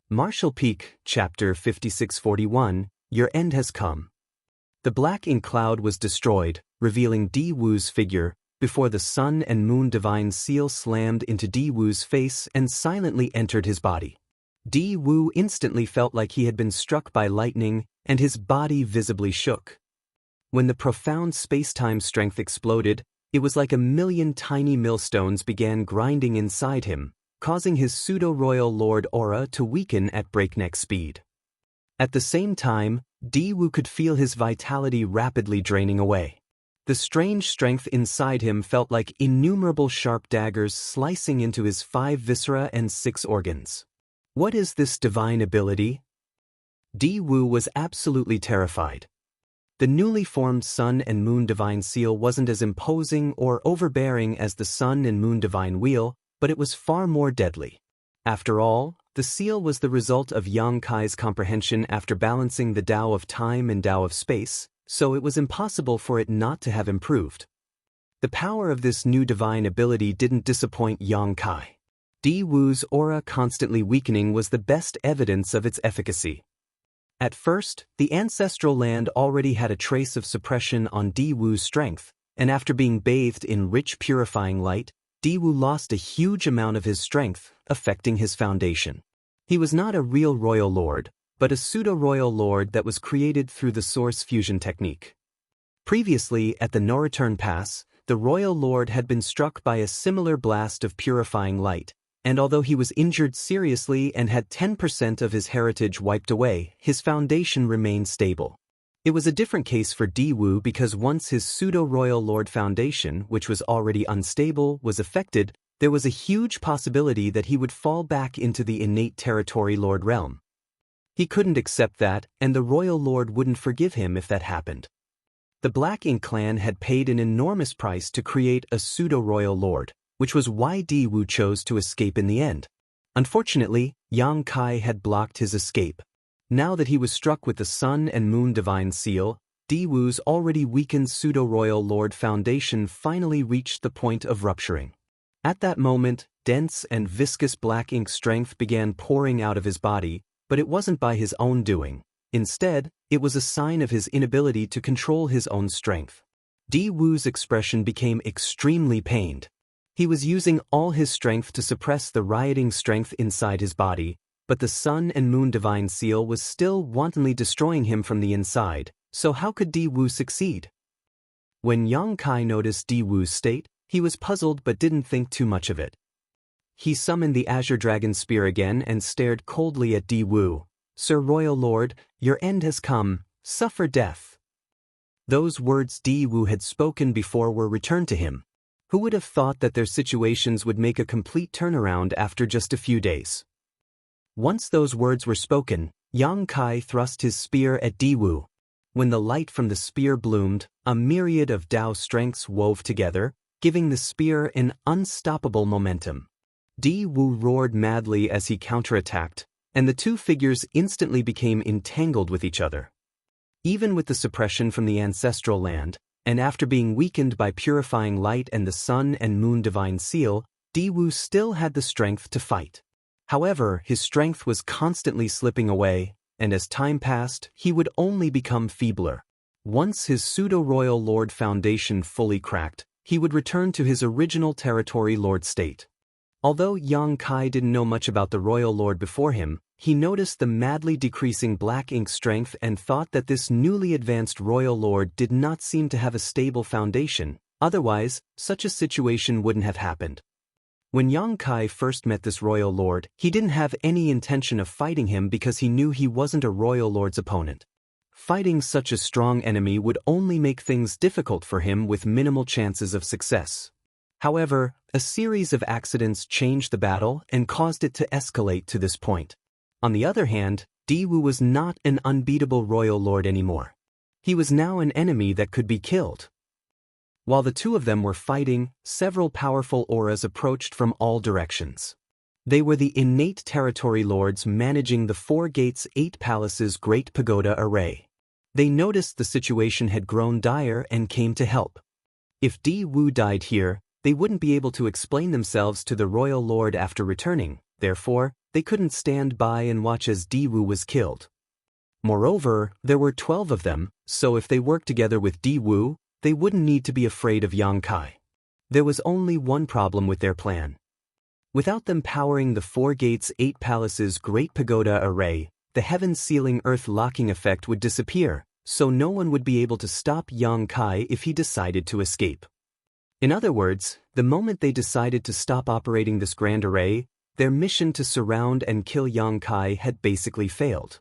Martial Peak, Chapter 5641, Your End Has Come. The black ink cloud was destroyed, revealing Di Wu's figure, before the sun and moon divine seal slammed into Di Wu's face and silently entered his body. Di Wu instantly felt like he had been struck by lightning, and his body visibly shook. When the profound space-time strength exploded, it was like a million tiny millstones began grinding inside him, causing his pseudo-royal lord aura to weaken at breakneck speed. At the same time, Di Wu could feel his vitality rapidly draining away. The strange strength inside him felt like innumerable sharp daggers slicing into his 5 viscera and 6 organs. What is this divine ability? Di Wu was absolutely terrified. The newly formed Sun and Moon Divine Seal wasn't as imposing or overbearing as the Sun and Moon Divine Wheel, but it was far more deadly. After all, the seal was the result of Yang Kai's comprehension after balancing the Tao of time and Tao of space, so it was impossible for it not to have improved. The power of this new divine ability didn't disappoint Yang Kai. Di Wu's aura constantly weakening was the best evidence of its efficacy. At first, the ancestral land already had a trace of suppression on Di Wu's strength, and after being bathed in rich purifying light, Di Wu lost a huge amount of his strength, affecting his foundation. He was not a real royal lord, but a pseudo-royal lord that was created through the source fusion technique. Previously, at the No Return Pass, the royal lord had been struck by a similar blast of purifying light, and although he was injured seriously and had 10% of his heritage wiped away, his foundation remained stable. It was a different case for Di Wu because once his pseudo-royal lord foundation, which was already unstable, was affected, there was a huge possibility that he would fall back into the innate territory lord realm. He couldn't accept that, and the royal lord wouldn't forgive him if that happened. The Black Ink clan had paid an enormous price to create a pseudo-royal lord, which was why Di Wu chose to escape in the end. Unfortunately, Yang Kai had blocked his escape. Now that he was struck with the Sun and Moon Divine Seal, Di Wu's already weakened pseudo-royal lord foundation finally reached the point of rupturing. At that moment, dense and viscous black ink strength began pouring out of his body, but it wasn't by his own doing. Instead, it was a sign of his inability to control his own strength. Di Wu's expression became extremely pained. He was using all his strength to suppress the rioting strength inside his body, but the Sun and Moon Divine Seal was still wantonly destroying him from the inside, so how could Di Wu succeed? When Yang Kai noticed Di Wu's state, he was puzzled but didn't think too much of it. He summoned the Azure Dragon Spear again and stared coldly at Di Wu. "Sir Royal Lord, your end has come. Suffer death." Those words Di Wu had spoken before were returned to him. Who would have thought that their situations would make a complete turnaround after just a few days? Once those words were spoken, Yang Kai thrust his spear at Di Wu. When the light from the spear bloomed, a myriad of Tao strengths wove together, giving the spear an unstoppable momentum. Di Wu roared madly as he counterattacked, and the two figures instantly became entangled with each other. Even with the suppression from the ancestral land, and after being weakened by purifying light and the Sun and Moon Divine Seal, Di Wu still had the strength to fight. However, his strength was constantly slipping away, and as time passed, he would only become feebler. Once his pseudo-royal lord foundation fully cracked, he would return to his original territory lord state. Although Yang Kai didn't know much about the royal lord before him, he noticed the madly decreasing black ink strength and thought that this newly advanced royal lord did not seem to have a stable foundation, otherwise, such a situation wouldn't have happened. When Yang Kai first met this royal lord, he didn't have any intention of fighting him because he knew he wasn't a royal lord's opponent. Fighting such a strong enemy would only make things difficult for him with minimal chances of success. However, a series of accidents changed the battle and caused it to escalate to this point. On the other hand, Di Wu was not an unbeatable royal lord anymore. He was now an enemy that could be killed. While the two of them were fighting, several powerful auras approached from all directions. They were the innate territory lords managing the 4 Gates 8 Palaces Great Pagoda Array. They noticed the situation had grown dire and came to help. If Di Wu died here, they wouldn't be able to explain themselves to the royal lord after returning, therefore, they couldn't stand by and watch as Diwu was killed. Moreover, there were 12 of them, so if they worked together with Diwu, they wouldn't need to be afraid of Yang Kai. There was only one problem with their plan. Without them powering the 4 gates 8 palaces Great Pagoda array, the heaven-sealing earth-locking effect would disappear, so no one would be able to stop Yang Kai if he decided to escape. In other words, the moment they decided to stop operating this grand array, their mission to surround and kill Yang Kai had basically failed.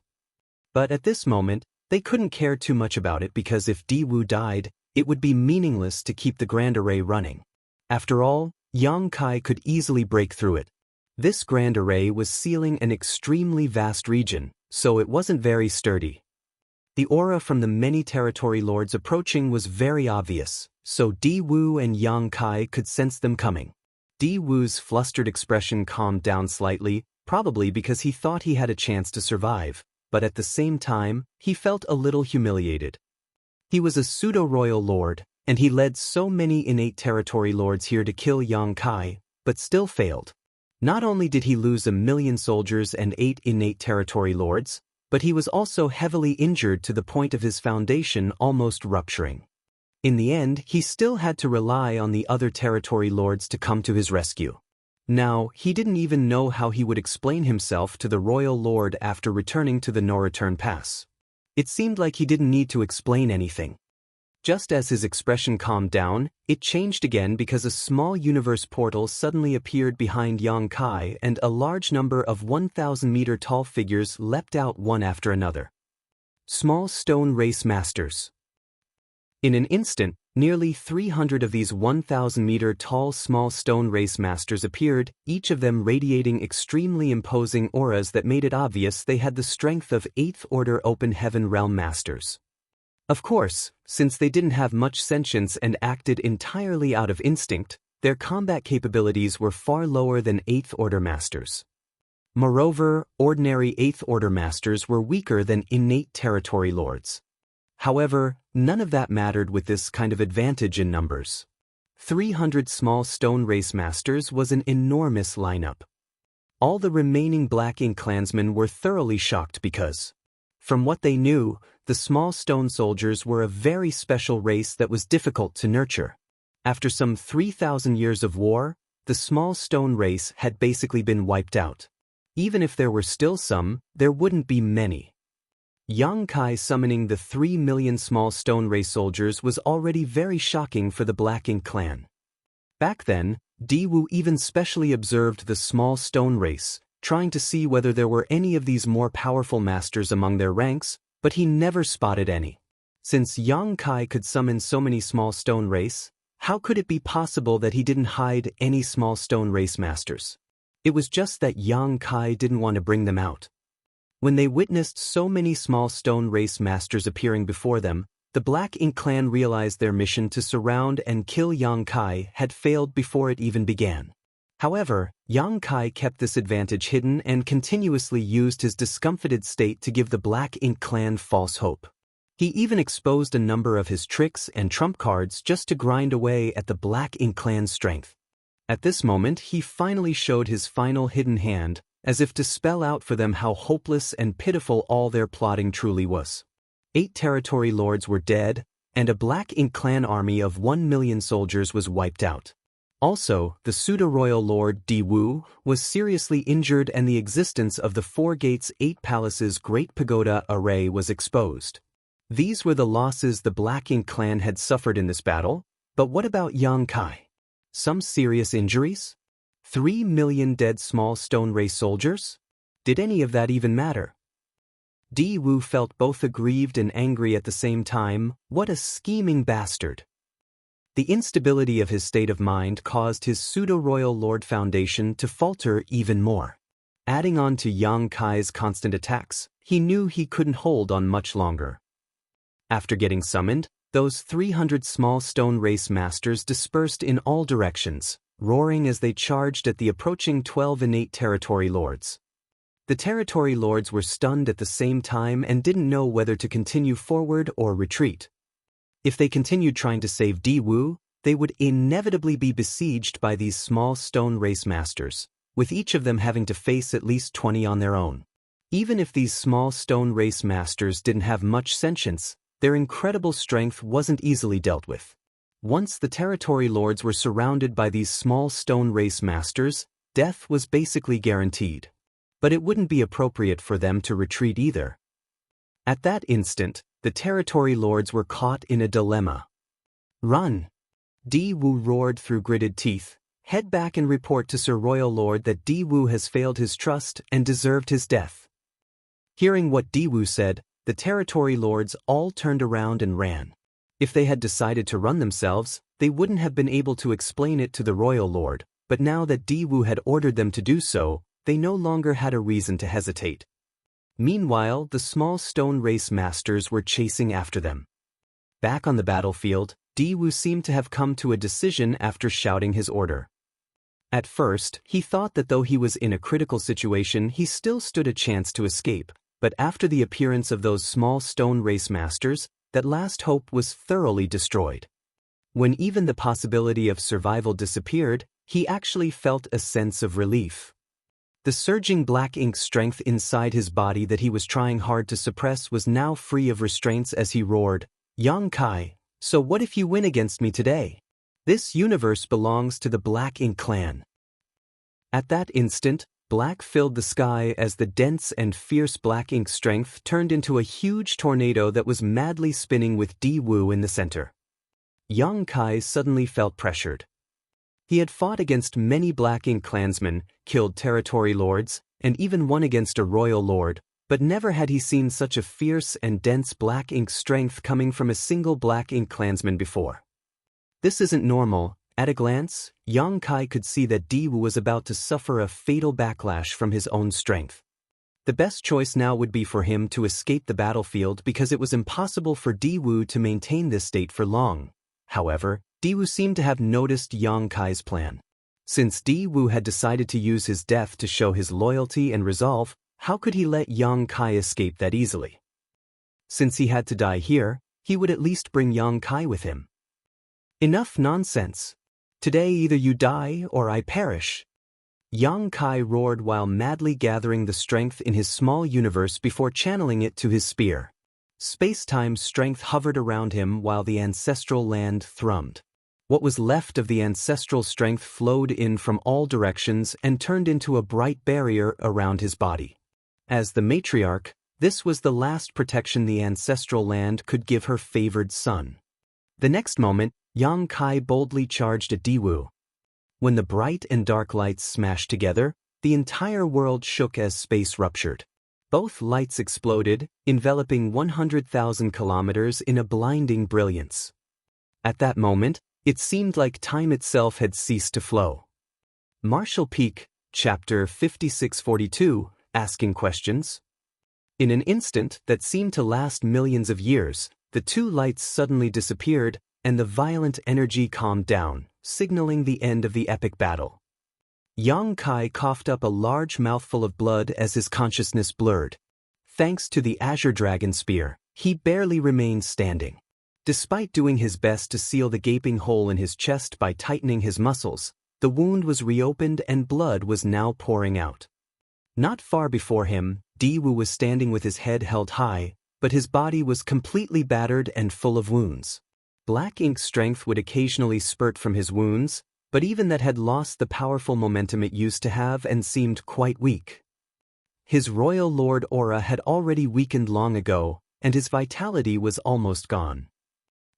But at this moment, they couldn't care too much about it because if Diwu died, it would be meaningless to keep the grand array running. After all, Yang Kai could easily break through it. This grand array was sealing an extremely vast region, so it wasn't very sturdy. The aura from the many territory lords approaching was very obvious, so Diwu and Yang Kai could sense them coming. Diwu's flustered expression calmed down slightly, probably because he thought he had a chance to survive, but at the same time, he felt a little humiliated. He was a pseudo-royal lord, and he led so many innate territory lords here to kill Yang Kai, but still failed. Not only did he lose 1,000,000 soldiers and 8 innate territory lords, but he was also heavily injured to the point of his foundation almost rupturing. In the end, he still had to rely on the other territory lords to come to his rescue. Now, he didn't even know how he would explain himself to the royal lord after returning to the no-return pass. It seemed like he didn't need to explain anything. Just as his expression calmed down, it changed again because a small universe portal suddenly appeared behind Yang Kai and a large number of 1,000-meter tall figures leapt out one after another. Small stone race masters. In an instant, nearly 300 of these 1,000-meter tall small stone race masters appeared, each of them radiating extremely imposing auras that made it obvious they had the strength of 8th Order Open Heaven Realm Masters. Of course, since they didn't have much sentience and acted entirely out of instinct, their combat capabilities were far lower than 8th Order Masters. Moreover, ordinary 8th Order Masters were weaker than innate territory lords. However, none of that mattered with this kind of advantage in numbers. 300 small stone race masters was an enormous lineup. All the remaining Black Ink clansmen were thoroughly shocked because, from what they knew, the small stone soldiers were a very special race that was difficult to nurture. After some 3,000 years of war, the small stone race had basically been wiped out. Even if there were still some, there wouldn't be many. Yang Kai summoning the 3 million small stone race soldiers was already very shocking for the Black Ink clan. Back then, Diwu even specially observed the small stone race, trying to see whether there were any of these more powerful masters among their ranks, but he never spotted any. Since Yang Kai could summon so many small stone race, how could it be possible that he didn't hide any small stone race masters? It was just that Yang Kai didn't want to bring them out. When they witnessed so many small stone race masters appearing before them, the Black Ink clan realized their mission to surround and kill Yang Kai had failed before it even began. However, Yang Kai kept this advantage hidden and continuously used his discomfited state to give the Black Ink clan false hope. He even exposed a number of his tricks and trump cards just to grind away at the Black Ink clan's strength. At this moment, he finally showed his final hidden hand, as if to spell out for them how hopeless and pitiful all their plotting truly was. 8 territory lords were dead, and a Black Ink clan army of 1 million soldiers was wiped out. Also, the pseudo-royal lord Diwu was seriously injured and the existence of the 4 gates 8 palaces Great Pagoda array was exposed. These were the losses the Black Ink clan had suffered in this battle, but what about Yang Kai? Some serious injuries? 3 million dead small stone race soldiers? Did any of that even matter? Diwu felt both aggrieved and angry at the same time. What a scheming bastard. The instability of his state of mind caused his pseudo-royal lord foundation to falter even more. Adding on to Yang Kai's constant attacks, he knew he couldn't hold on much longer. After getting summoned, those 300 small stone race masters dispersed in all directions, roaring as they charged at the approaching 12 innate territory lords. The territory lords were stunned at the same time and didn't know whether to continue forward or retreat. If they continued trying to save Diwu, they would inevitably be besieged by these small stone race masters, with each of them having to face at least 20 on their own. Even if these small stone race masters didn't have much sentience, their incredible strength wasn't easily dealt with. Once the territory lords were surrounded by these small stone race masters, death was basically guaranteed. But it wouldn't be appropriate for them to retreat either. At that instant, the territory lords were caught in a dilemma. Run! Di Wu roared through gritted teeth. Head back and report to Sir Royal Lord that Di Wu has failed his trust and deserved his death. Hearing what Di Wu said, the territory lords all turned around and ran. If they had decided to run themselves, they wouldn't have been able to explain it to the Royal Lord, but now that Di Wu had ordered them to do so, they no longer had a reason to hesitate. Meanwhile, the small stone race masters were chasing after them. Back on the battlefield, Di Wu seemed to have come to a decision after shouting his order. At first, he thought that though he was in a critical situation, he still stood a chance to escape, but after the appearance of those small stone race masters, that last hope was thoroughly destroyed. When even the possibility of survival disappeared, he actually felt a sense of relief. The surging black ink strength inside his body that he was trying hard to suppress was now free of restraints as he roared, "Yang Kai, so what if you win against me today? This universe belongs to the Black Ink clan." At that instant, black filled the sky as the dense and fierce black ink strength turned into a huge tornado that was madly spinning with Di Wu in the center. Yang Kai suddenly felt pressured. He had fought against many black ink clansmen, killed territory lords, and even won against a royal lord, but never had he seen such a fierce and dense black ink strength coming from a single black ink clansman before. This isn't normal. At a glance, Yang Kai could see that Di Wu was about to suffer a fatal backlash from his own strength. The best choice now would be for him to escape the battlefield because it was impossible for Di Wu to maintain this state for long. However, Di Wu seemed to have noticed Yang Kai's plan. Since Di Wu had decided to use his death to show his loyalty and resolve, how could he let Yang Kai escape that easily? Since he had to die here, he would at least bring Yang Kai with him. Enough nonsense. Today either you die or I perish. Yang Kai roared while madly gathering the strength in his small universe before channeling it to his spear. Space-time's strength hovered around him while the ancestral land thrummed. What was left of the ancestral strength flowed in from all directions and turned into a bright barrier around his body. As the matriarch, this was the last protection the ancestral land could give her favored son. The next moment, Yang Kai boldly charged at Di Wu. When the bright and dark lights smashed together, the entire world shook as space ruptured. Both lights exploded, enveloping 100,000 kilometers in a blinding brilliance. At that moment, it seemed like time itself had ceased to flow. Marshall Peak, Chapter 5642, Asking Questions. In an instant that seemed to last millions of years, the two lights suddenly disappeared, and the violent energy calmed down, signaling the end of the epic battle. Yang Kai coughed up a large mouthful of blood as his consciousness blurred. Thanks to the Azure Dragon Spear, he barely remained standing. Despite doing his best to seal the gaping hole in his chest by tightening his muscles, the wound was reopened and blood was now pouring out. Not far before him, Di Wu was standing with his head held high, but his body was completely battered and full of wounds. Black ink strength would occasionally spurt from his wounds, but even that had lost the powerful momentum it used to have and seemed quite weak. His royal lord aura had already weakened long ago, and his vitality was almost gone.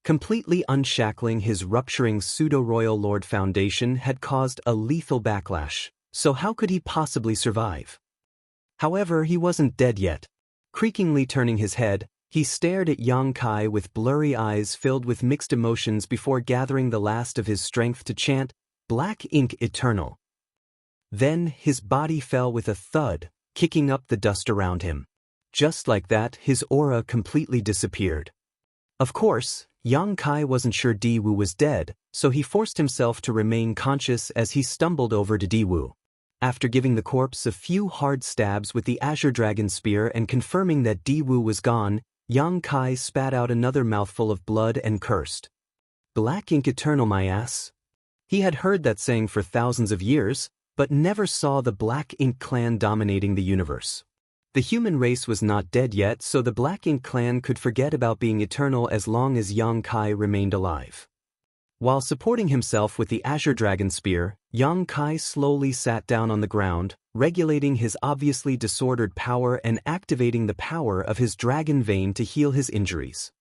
Completely unshackling his rupturing pseudo-royal lord foundation had caused a lethal backlash, so how could he possibly survive? However, he wasn't dead yet. Creakingly turning his head, he stared at Yang Kai with blurry eyes filled with mixed emotions before gathering the last of his strength to chant, "Black Ink Eternal." Then his body fell with a thud, kicking up the dust around him. Just like that, his aura completely disappeared. Of course, Yang Kai wasn't sure Di Wu was dead, so he forced himself to remain conscious as he stumbled over to Di Wu. After giving the corpse a few hard stabs with the Azure Dragon Spear and confirming that Di Wu was gone, Yang Kai spat out another mouthful of blood and cursed. "Black Ink Eternal, my ass." He had heard that saying for thousands of years, but never saw the Black Ink clan dominating the universe. The human race was not dead yet, so the Black Ink clan could forget about being eternal as long as Yang Kai remained alive. While supporting himself with the Azure Dragon Spear, Yang Kai slowly sat down on the ground, regulating his obviously disordered power and activating the power of his dragon vein to heal his injuries.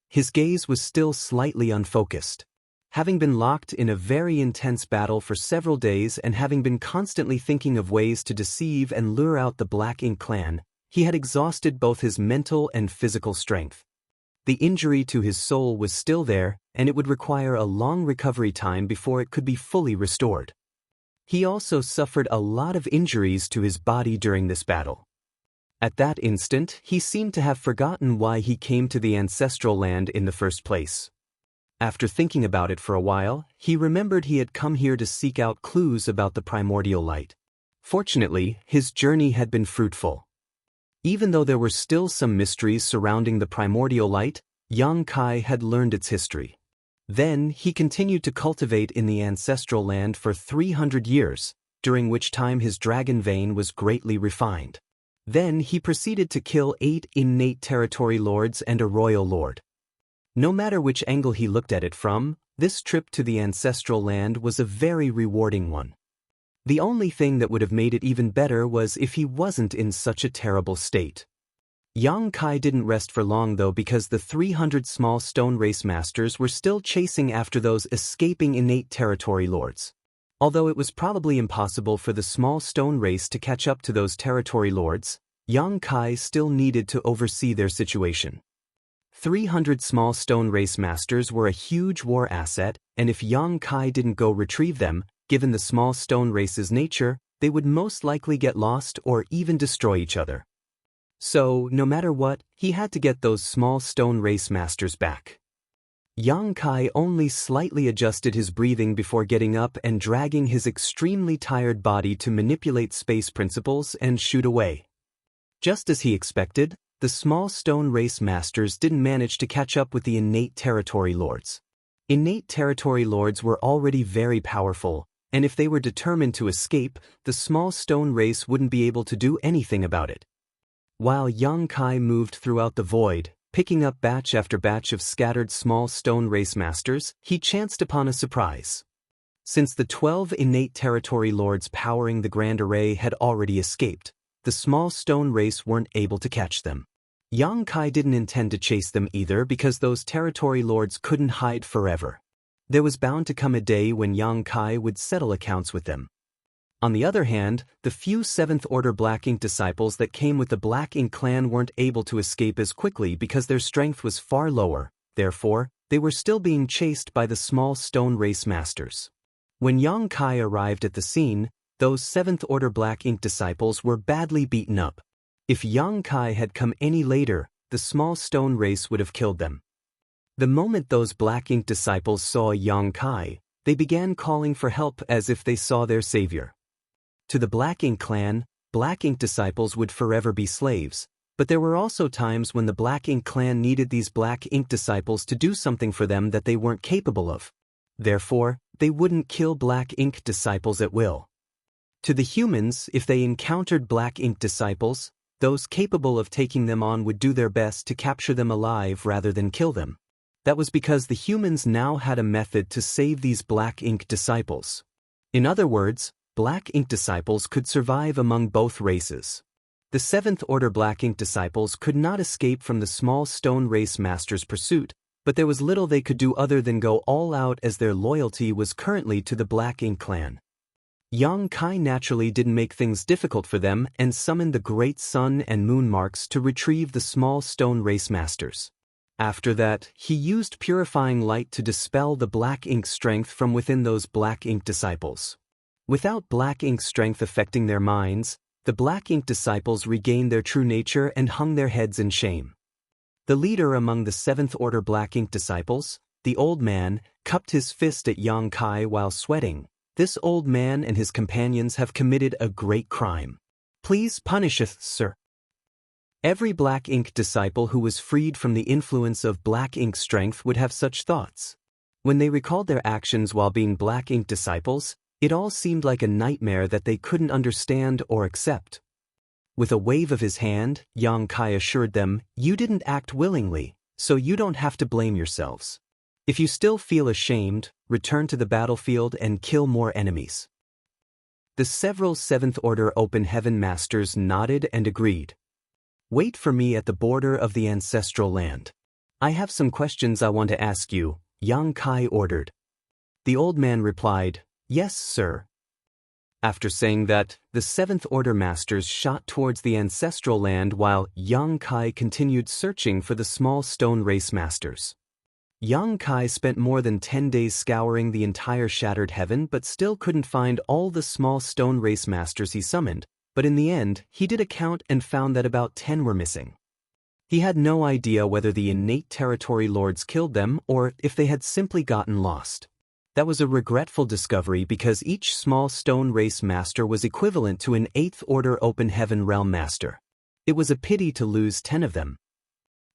His gaze was still slightly unfocused. Having been locked in a very intense battle for several days and having been constantly thinking of ways to deceive and lure out the Black Ink clan, he had exhausted both his mental and physical strength. The injury to his soul was still there, and it would require a long recovery time before it could be fully restored. He also suffered a lot of injuries to his body during this battle. At that instant, he seemed to have forgotten why he came to the ancestral land in the first place. After thinking about it for a while, he remembered he had come here to seek out clues about the primordial light. Fortunately, his journey had been fruitful. Even though there were still some mysteries surrounding the primordial light, Yang Kai had learned its history. Then, he continued to cultivate in the ancestral land for 300 years, during which time his dragon vein was greatly refined. Then he proceeded to kill 8 innate territory lords and a royal lord. No matter which angle he looked at it from, this trip to the ancestral land was a very rewarding one. The only thing that would have made it even better was if he wasn't in such a terrible state. Yang Kai didn't rest for long though, because the 300 small stone race masters were still chasing after those escaping innate territory lords. Although it was probably impossible for the small stone race to catch up to those territory lords, Yang Kai still needed to oversee their situation. 300 small stone race masters were a huge war asset, and if Yang Kai didn't go retrieve them, given the small stone race's nature, they would most likely get lost or even destroy each other. So, no matter what, he had to get those small stone race masters back. Yang Kai only slightly adjusted his breathing before getting up and dragging his extremely tired body to manipulate space principles and shoot away. Just as he expected, the small stone race masters didn't manage to catch up with the innate territory lords. Innate territory lords were already very powerful, and if they were determined to escape, the small stone race wouldn't be able to do anything about it. While Yang Kai moved throughout the void, picking up batch after batch of scattered small stone race masters, he chanced upon a surprise. Since the 12 innate territory lords powering the Grand Array had already escaped, the small stone race weren't able to catch them. Yang Kai didn't intend to chase them either, because those territory lords couldn't hide forever. There was bound to come a day when Yang Kai would settle accounts with them. On the other hand, the few 7th Order Black Ink disciples that came with the Black Ink clan weren't able to escape as quickly because their strength was far lower, therefore, they were still being chased by the small stone race masters. When Yang Kai arrived at the scene, those 7th Order Black Ink disciples were badly beaten up. If Yang Kai had come any later, the small stone race would have killed them. The moment those Black Ink disciples saw Yang Kai, they began calling for help as if they saw their savior. To the Black Ink clan, Black Ink disciples would forever be slaves, but there were also times when the Black Ink clan needed these Black Ink disciples to do something for them that they weren't capable of. Therefore, they wouldn't kill Black Ink disciples at will. To the humans, if they encountered Black Ink disciples, those capable of taking them on would do their best to capture them alive rather than kill them. That was because the humans now had a method to save these Black Ink disciples. In other words, Black Ink disciples could survive among both races. The 7th Order Black Ink disciples could not escape from the small stone race master's pursuit, but there was little they could do other than go all out, as their loyalty was currently to the Black Ink clan. Yang Kai naturally didn't make things difficult for them and summoned the great sun and moon marks to retrieve the small stone race masters. After that, he used purifying light to dispel the Black Ink strength from within those Black Ink disciples. Without Black Ink strength affecting their minds, the Black Ink disciples regained their true nature and hung their heads in shame. The leader among the 7th Order Black Ink disciples, the old man, cupped his fist at Yang Kai while sweating. This old man and his companions have committed a great crime. Please punish us, sir. Every Black Ink disciple who was freed from the influence of Black Ink strength would have such thoughts. When they recalled their actions while being Black Ink disciples, It all seemed like a nightmare that they couldn't understand or accept. With a wave of his hand, Xianxia assured them, "You didn't act willingly, so you don't have to blame yourselves. If you still feel ashamed, return to the battlefield and kill more enemies." The several Seventh Order Open Heaven Masters nodded and agreed. "Wait for me at the border of the ancestral land. I have some questions I want to ask you," Xianxia ordered. The old man replied, "Yes, sir." After saying that, the Seventh Order Masters shot towards the ancestral land while Xianxia continued searching for the small stone race masters. Xianxia spent more than 10 days scouring the entire shattered heaven but still couldn't find all the small stone race masters he summoned, but in the end, he did a count and found that about 10 were missing. He had no idea whether the innate territory lords killed them or if they had simply gotten lost. That was a regretful discovery because each small stone race master was equivalent to an 8th Order Open Heaven Realm Master. It was a pity to lose 10 of them.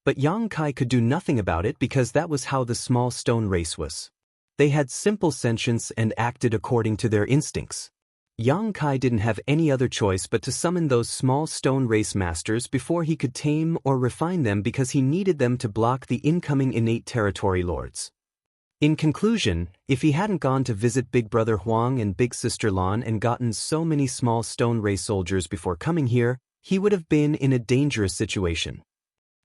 But Xianxia could do nothing about it because that was how the small stone race was. They had simple sentience and acted according to their instincts. Xianxia didn't have any other choice but to summon those small stone race masters before he could tame or refine them because he needed them to block the incoming innate territory lords. In conclusion, if he hadn't gone to visit Big Brother Huang and Big Sister Lan and gotten so many small stone race soldiers before coming here, he would have been in a dangerous situation.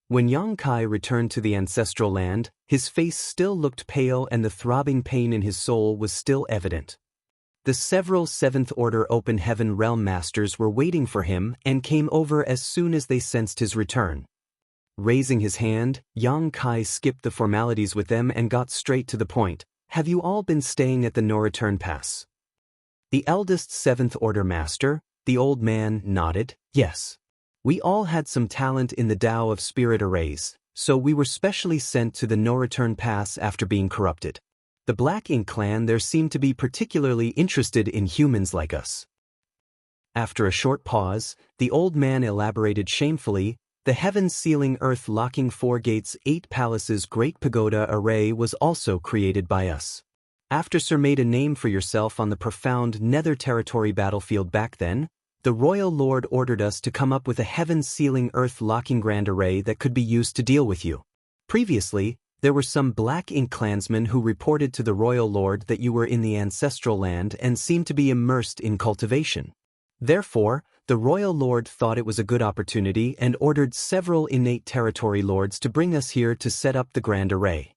When Xianxia returned to the ancestral land, his face still looked pale and the throbbing pain in his soul was still evident. The several Seventh Order Open Heaven Realm Masters were waiting for him and came over as soon as they sensed his return. Raising his hand, Xianxia skipped the formalities with them and got straight to the point. "Have you all been staying at the no-return pass?" The eldest Seventh Order Master, the old man, nodded. "Yes. We all had some talent in the Tao of Spirit Arrays, so we were specially sent to the no-return pass after being corrupted. The Black Ink clan there seemed to be particularly interested in humans like us." After a short pause, the old man elaborated shamefully, "The heaven-sealing earth-locking 4 gates 8 palaces Great Pagoda Array was also created by us. After Sir made a name for yourself on the profound Nether Territory battlefield back then, the Royal Lord ordered us to come up with a heaven-sealing earth-locking grand array that could be used to deal with you. Previously, there were some Black Ink clansmen who reported to the Royal Lord that you were in the ancestral land and seemed to be immersed in cultivation. Therefore, the Royal Lord thought it was a good opportunity and ordered several innate territory lords to bring us here to set up the grand array."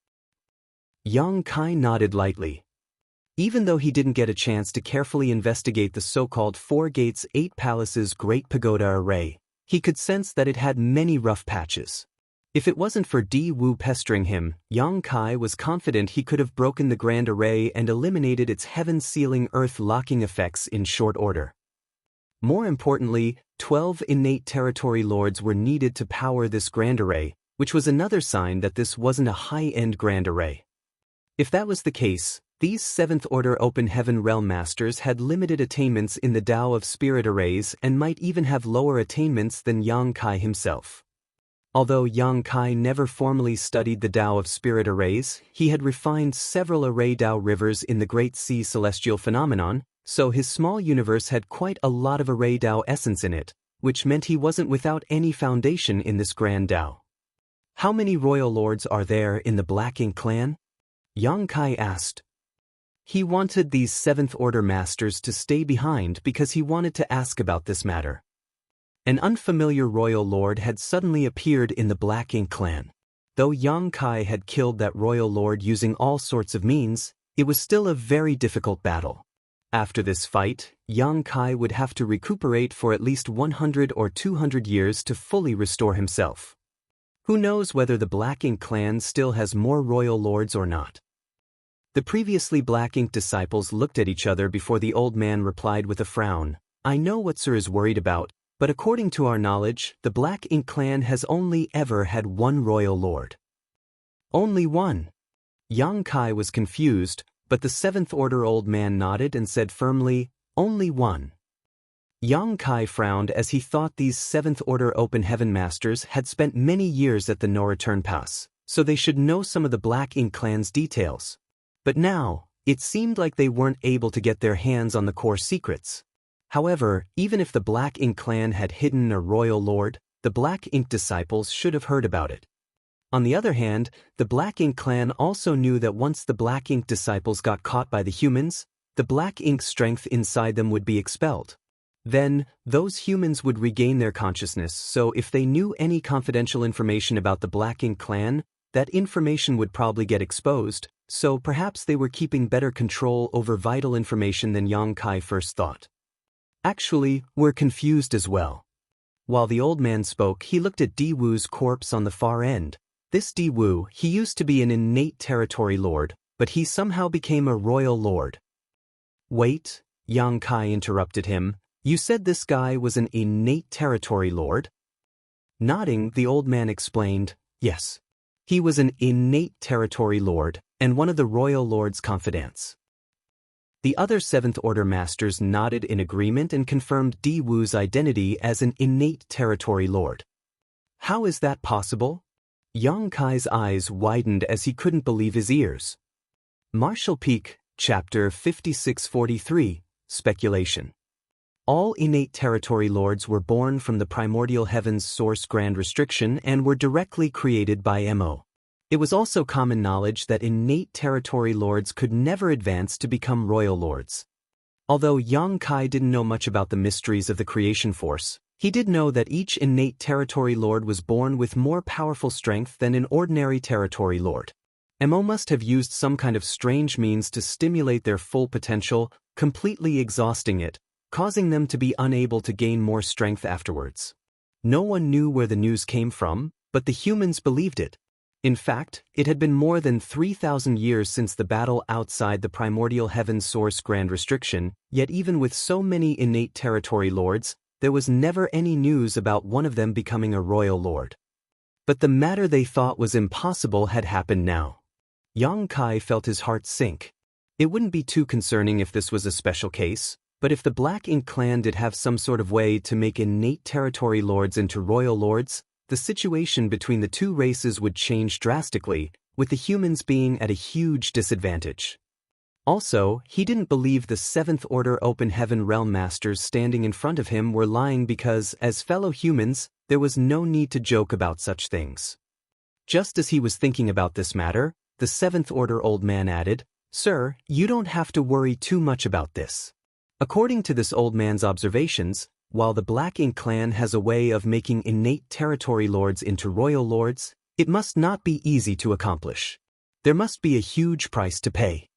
Xianxia nodded lightly. Even though he didn't get a chance to carefully investigate the so-called 4 gates 8 palaces Great Pagoda Array, he could sense that it had many rough patches. If it wasn't for Di Wu pestering him, Xianxia was confident he could have broken the grand array and eliminated its heaven-sealing earth-locking effects in short order. More importantly, 12 innate territory lords were needed to power this grand array, which was another sign that this wasn't a high-end grand array. If that was the case, these Seventh Order Open Heaven Realm Masters had limited attainments in the Tao of Spirit Arrays and might even have lower attainments than Xianxia himself. Although Xianxia never formally studied the Tao of Spirit Arrays, he had refined several array Tao rivers in the Great Sea Celestial Phenomenon, so his small universe had quite a lot of array Tao essence in it, which meant he wasn't without any foundation in this grand Tao. "How many royal lords are there in the Black Ink clan?" Xianxia asked. He wanted these Seventh Order Masters to stay behind because he wanted to ask about this matter. An unfamiliar royal lord had suddenly appeared in the Black Ink clan. Though Xianxia had killed that royal lord using all sorts of means, it was still a very difficult battle. After this fight, Xianxia would have to recuperate for at least 100 or 200 years to fully restore himself. Who knows whether the Black Ink clan still has more royal lords or not? The previously Black Ink disciples looked at each other before the old man replied with a frown. "I know what Sir is worried about, but according to our knowledge, the Black Ink clan has only ever had one royal lord." "Only one?" Xianxia was confused, but the Seventh Order old man nodded and said firmly, "Only one." Xianxia frowned as he thought these Seventh Order Open Heaven Masters had spent many years at the No Return Pass, so they should know some of the Black Ink clan's details. But now, It seemed like they weren't able to get their hands on the core secrets. However, even if the Black Ink clan had hidden a royal lord, the Black Ink disciples should have heard about it. On the other hand, the Black Ink clan also knew that once the Black Ink disciples got caught by the humans, the Black Ink strength inside them would be expelled. Then, those humans would regain their consciousness, so if they knew any confidential information about the Black Ink clan, that information would probably get exposed, so perhaps they were keeping better control over vital information than Yang Kai first thought. Actually, we're confused as well. While the old man spoke, he looked at Di Wu's corpse on the far end. This Di Wu, he used to be an innate territory lord, but he somehow became a royal lord. Wait, Yang Kai interrupted him. You said this guy was an innate territory lord? Nodding, the old man explained, yes. He was an innate territory lord, and one of the royal lord's confidants. The other Seventh Order masters nodded in agreement and confirmed Di Wu's identity as an innate territory lord. How is that possible? Yang Kai's eyes widened as he couldn't believe his ears. Martial Peak, Chapter 5643, Speculation. All innate territory lords were born from the primordial heaven's source grand restriction and were directly created by Mo. It was also common knowledge that innate territory lords could never advance to become royal lords. Although Yang Kai didn't know much about the mysteries of the creation force, he did know that each innate territory lord was born with more powerful strength than an ordinary territory lord. Mo must have used some kind of strange means to stimulate their full potential, completely exhausting it, causing them to be unable to gain more strength afterwards. No one knew where the news came from, but the humans believed it. In fact, it had been more than 3,000 years since the battle outside the primordial heaven source grand restriction, yet even with so many innate territory lords, there was never any news about one of them becoming a royal lord. But the matter they thought was impossible had happened now. Yang Kai felt his heart sink. It wouldn't be too concerning if this was a special case, but if the Black Ink clan did have some sort of way to make innate territory lords into royal lords, the situation between the two races would change drastically, with the humans being at a huge disadvantage. Also, he didn't believe the Seventh Order Open Heaven Realm Masters standing in front of him were lying because, as fellow humans, there was no need to joke about such things. Just as he was thinking about this matter, the Seventh Order old man added, "Sir, you don't have to worry too much about this." According to this old man's observations, while the Black Ink clan has a way of making innate territory lords into royal lords, it must not be easy to accomplish. There must be a huge price to pay.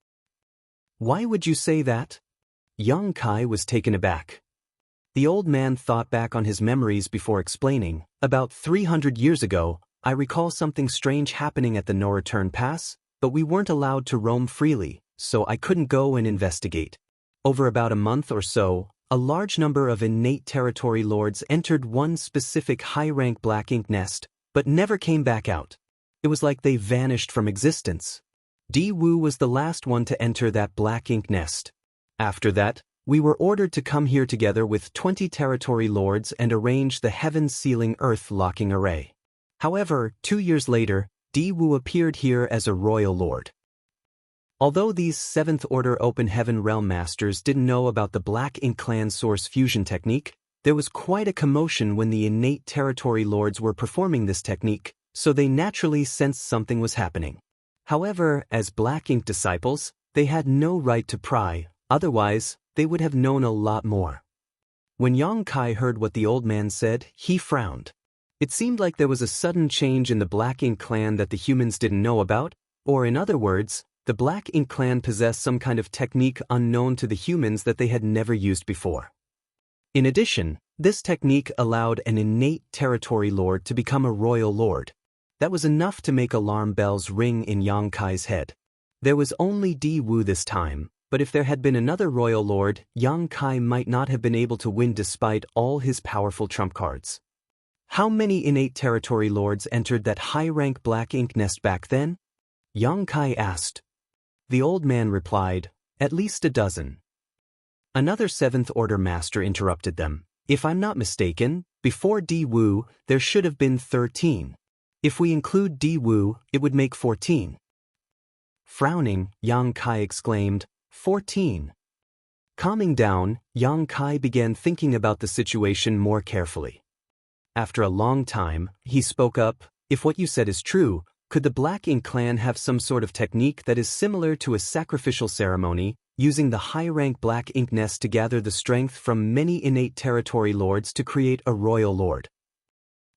Why would you say that? Yang Kai was taken aback. The old man thought back on his memories before explaining. About 300 years ago, I recall something strange happening at the No Return Pass, but we weren't allowed to roam freely, so I couldn't go and investigate. Over about a month or so, a large number of innate territory lords entered one specific high-rank Black Ink nest, but never came back out. It was like they vanished from existence. Di Wu was the last one to enter that Black Ink nest. After that, we were ordered to come here together with 20 territory lords and arrange the heaven-sealing earth-locking array. However, 2 years later, Di Wu appeared here as a royal lord. Although these Seventh Order Open Heaven Realm Masters didn't know about the Black Ink clan source fusion technique, there was quite a commotion when the innate territory lords were performing this technique, so they naturally sensed something was happening. However, as Black Ink disciples, they had no right to pry, otherwise, they would have known a lot more. When Yang Kai heard what the old man said, he frowned. It seemed like there was a sudden change in the Black Ink clan that the humans didn't know about, or in other words, the Black Ink clan possessed some kind of technique unknown to the humans that they had never used before. In addition, this technique allowed an innate territory lord to become a royal lord. That was enough to make alarm bells ring in Yang Kai's head. There was only Di Wu this time, but if there had been another royal lord, Yang Kai might not have been able to win despite all his powerful trump cards. How many innate territory lords entered that high-rank Black Ink nest back then? Yang Kai asked. The old man replied, "At least a dozen." Another Seventh Order master interrupted them. "If I'm not mistaken, before Di Wu, there should have been 13. If we include Di Wu, it would make 14. Frowning, Yang Kai exclaimed, 14. Calming down, Yang Kai began thinking about the situation more carefully. After a long time, he spoke up, if what you said is true, could the Black Ink clan have some sort of technique that is similar to a sacrificial ceremony, using the high-rank Black Ink nest to gather the strength from many innate territory lords to create a royal lord?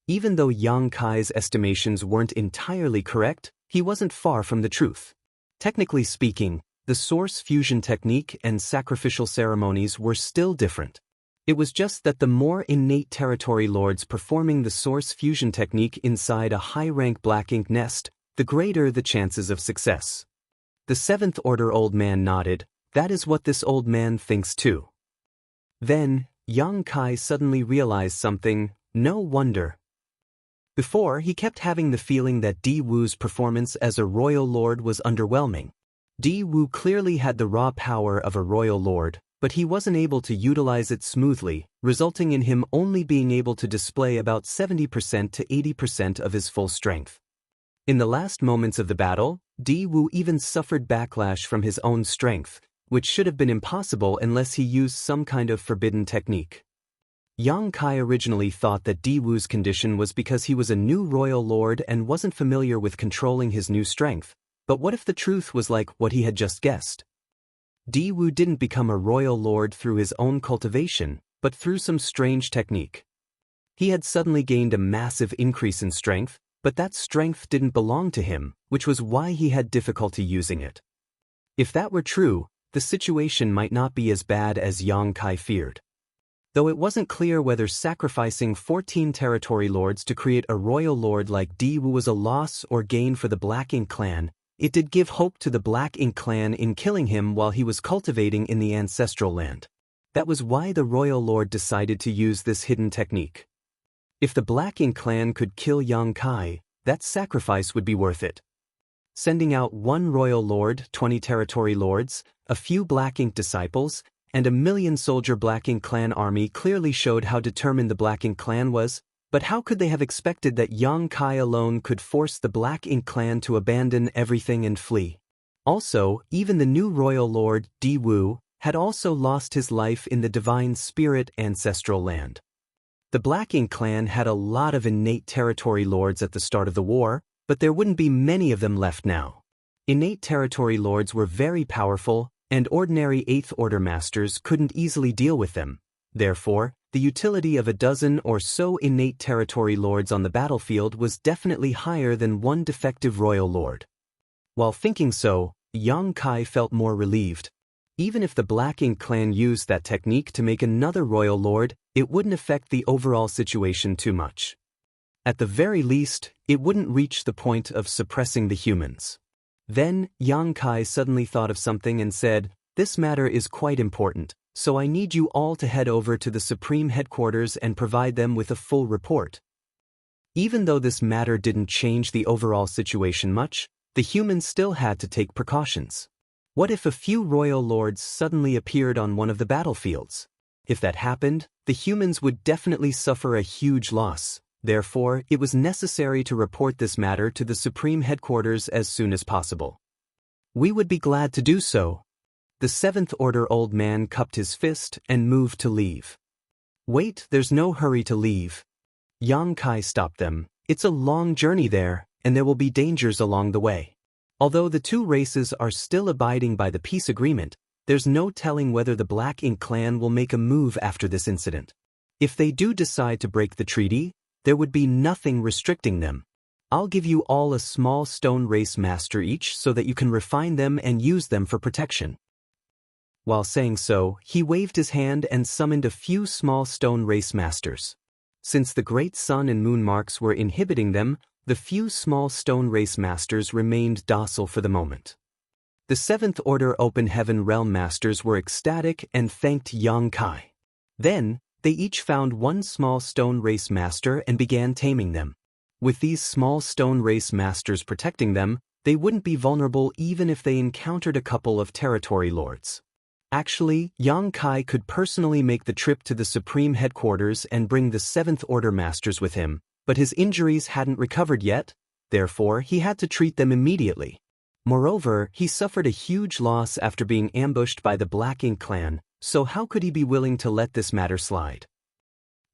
Even though Yang Kai's estimations weren't entirely correct, he wasn't far from the truth. Technically speaking, the source fusion technique and sacrificial ceremonies were still different. It was just that the more innate territory lords performing the source fusion technique inside a high-rank Black Ink nest, the greater the chances of success. The Seventh Order old man nodded. That is what this old man thinks too. Then, Yang Kai suddenly realized something. No wonder. Before, he kept having the feeling that Di Wu's performance as a royal lord was underwhelming. Di Wu clearly had the raw power of a royal lord, but he wasn't able to utilize it smoothly, resulting in him only being able to display about 70% to 80% of his full strength. In the last moments of the battle, Di Wu even suffered backlash from his own strength, which should have been impossible unless he used some kind of forbidden technique. Yang Kai originally thought that Di Wu's condition was because he was a new royal lord and wasn't familiar with controlling his new strength, but what if the truth was like what he had just guessed? Di Wu didn't become a royal lord through his own cultivation, but through some strange technique. He had suddenly gained a massive increase in strength, but that strength didn't belong to him, which was why he had difficulty using it. If that were true, the situation might not be as bad as Yang Kai feared. Though it wasn't clear whether sacrificing 14 territory lords to create a royal lord like Di Wu was a loss or gain for the Black Ink clan, it did give hope to the Black Ink clan in killing him while he was cultivating in the ancestral land. That was why the royal lord decided to use this hidden technique. If the Black Ink clan could kill Yang Kai, that sacrifice would be worth it. Sending out one royal lord, 20 territory lords, a few Black Ink disciples, and a 1,000,000-soldier Black Ink clan army clearly showed how determined the Black Ink clan was, but how could they have expected that Yang Kai alone could force the Black Ink clan to abandon everything and flee? Also, even the new royal lord, Di Wu, had also lost his life in the Divine Spirit ancestral land. The Black Ink clan had a lot of innate territory lords at the start of the war, but there wouldn't be many of them left now. Innate territory lords were very powerful, and ordinary Eighth Order masters couldn't easily deal with them. Therefore, the utility of a dozen or so innate territory lords on the battlefield was definitely higher than one defective royal lord. While thinking so, Yang Kai felt more relieved. Even if the Black Ink clan used that technique to make another royal lord, it wouldn't affect the overall situation too much. At the very least, it wouldn't reach the point of suppressing the humans. Then, Yang Kai suddenly thought of something and said, "This matter is quite important, so I need you all to head over to the Supreme Headquarters and provide them with a full report." Even though this matter didn't change the overall situation much, the humans still had to take precautions. What if a few royal lords suddenly appeared on one of the battlefields? If that happened, the humans would definitely suffer a huge loss. Therefore, it was necessary to report this matter to the Supreme Headquarters as soon as possible. "We would be glad to do so." The Seventh Order old man cupped his fist and moved to leave. "Wait, there's no hurry to leave." Yang Kai stopped them. "It's a long journey there, and there will be dangers along the way. Although the two races are still abiding by the peace agreement, there's no telling whether the Black Ink clan will make a move after this incident. If they do decide to break the treaty, there would be nothing restricting them. I'll give you all a small stone race master each so that you can refine them and use them for protection." While saying so, he waved his hand and summoned a few small stone race masters. Since the great sun and moon marks were inhibiting them, the few small stone race masters remained docile for the moment. The Seventh Order Open Heaven Realm masters were ecstatic and thanked Yang Kai. Then, they each found one small stone race master and began taming them. With these small stone race masters protecting them, they wouldn't be vulnerable even if they encountered a couple of territory lords. Actually, Yang Kai could personally make the trip to the Supreme Headquarters and bring the Seventh Order masters with him, but his injuries hadn't recovered yet, therefore he had to treat them immediately. Moreover, he suffered a huge loss after being ambushed by the Black Ink clan, so how could he be willing to let this matter slide?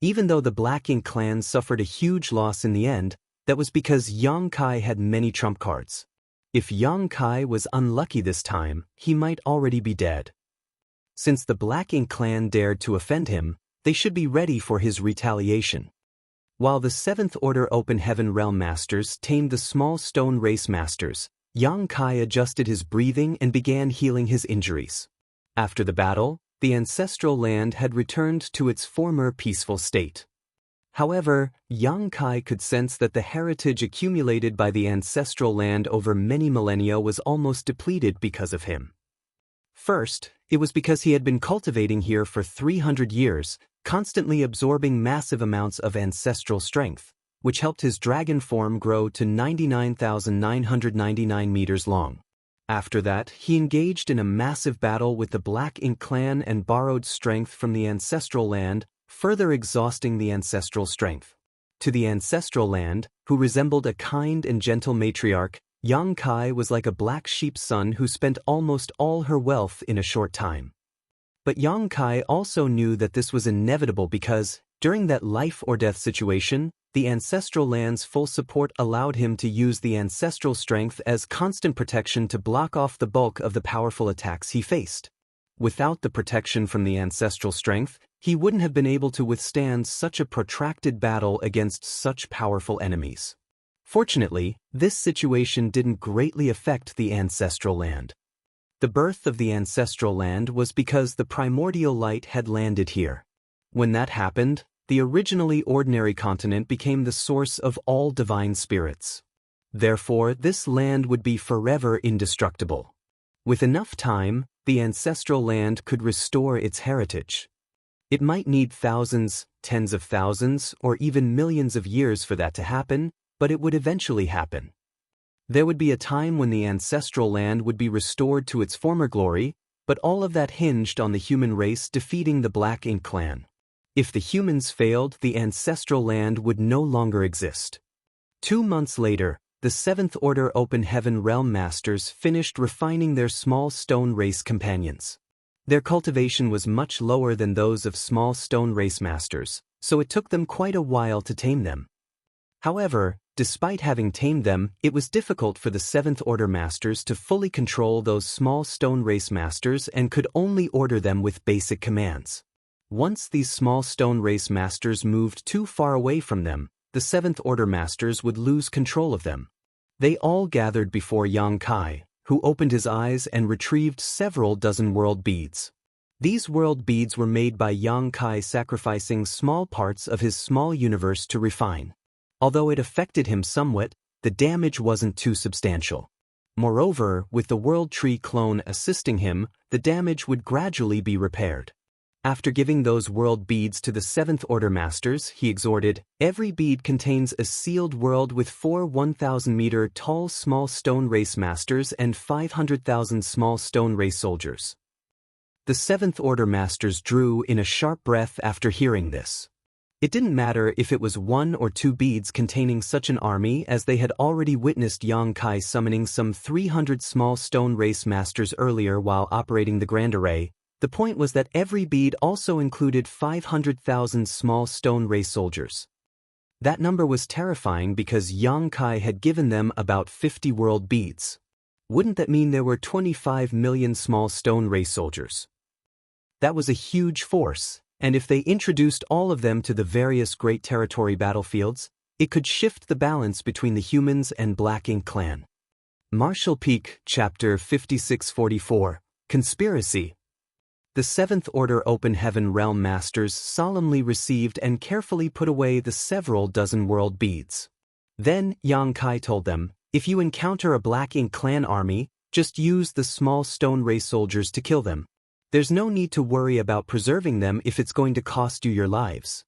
Even though the Black Ink clan suffered a huge loss in the end, that was because Yang Kai had many trump cards. If Yang Kai was unlucky this time, he might already be dead. Since the Black Ink clan dared to offend him, they should be ready for his retaliation. While the 7th Order Open Heaven Realm Masters tamed the small stone race masters, Yang Kai adjusted his breathing and began healing his injuries. After the battle, the ancestral land had returned to its former peaceful state. However, Yang Kai could sense that the heritage accumulated by the ancestral land over many millennia was almost depleted because of him. First, it was because he had been cultivating here for 300 years, constantly absorbing massive amounts of ancestral strength, which helped his dragon form grow to 99,999 meters long. After that, he engaged in a massive battle with the Black Ink clan and borrowed strength from the ancestral land, further exhausting the ancestral strength. To the ancestral land, who resembled a kind and gentle matriarch, Yang Kai was like a black sheep's son who spent almost all her wealth in a short time. But Yang Kai also knew that this was inevitable because, during that life or death situation, the ancestral land's full support allowed him to use the ancestral strength as constant protection to block off the bulk of the powerful attacks he faced. Without the protection from the ancestral strength, he wouldn't have been able to withstand such a protracted battle against such powerful enemies. Fortunately, this situation didn't greatly affect the ancestral land. The birth of the ancestral land was because the primordial light had landed here. When that happened, the originally ordinary continent became the source of all divine spirits. Therefore, this land would be forever indestructible. With enough time, the ancestral land could restore its heritage. It might need thousands, tens of thousands, or even millions of years for that to happen, but it would eventually happen. There would be a time when the ancestral land would be restored to its former glory, but all of that hinged on the human race defeating the Black Ink clan. If the humans failed, the ancestral land would no longer exist. 2 months later, the 7th Order Open Heaven Realm Masters finished refining their small stone race companions. Their cultivation was much lower than those of small stone race masters, so it took them quite a while to tame them. However, despite having tamed them, it was difficult for the 7th Order Masters to fully control those small stone race masters and could only order them with basic commands. Once these small stone race masters moved too far away from them, the 7th Order Masters would lose control of them. They all gathered before Yang Kai, who opened his eyes and retrieved several dozen world beads. These world beads were made by Yang Kai sacrificing small parts of his small universe to refine. Although it affected him somewhat, the damage wasn't too substantial. Moreover, with the World Tree clone assisting him, the damage would gradually be repaired. After giving those world beads to the 7th Order Masters, he exhorted, "Every bead contains a sealed world with 4 1,000-meter tall small stone race masters and 500,000 small stone race soldiers." The 7th Order Masters drew in a sharp breath after hearing this. It didn't matter if it was 1 or 2 beads containing such an army, as they had already witnessed Yang Kai summoning some 300 small stone race masters earlier while operating the Grand Array. The point was that every bead also included 500,000 small stone race soldiers. That number was terrifying because Yang Kai had given them about 50 world beads. Wouldn't that mean there were 25 million small stone race soldiers? That was a huge force. And if they introduced all of them to the various Great Territory battlefields, it could shift the balance between the humans and Black Ink clan. Martial Peak, Chapter 5644, Conspiracy. The 7th Order Open Heaven Realm Masters solemnly received and carefully put away the several dozen world beads. Then, Yang Kai told them, "If you encounter a Black Ink clan army, just use the small stone race soldiers to kill them. There's no need to worry about preserving them if it's going to cost you your lives."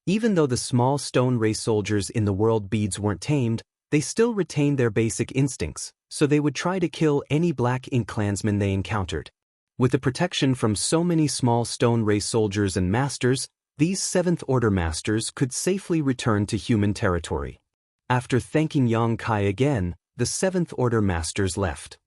Even though the small stone race soldiers in the world beads weren't tamed, they still retained their basic instincts, so they would try to kill any Black Ink clansmen they encountered. With the protection from so many small stone race soldiers and masters, these 7th Order Masters could safely return to human territory. After thanking Yang Kai again, the Seventh Order Masters left.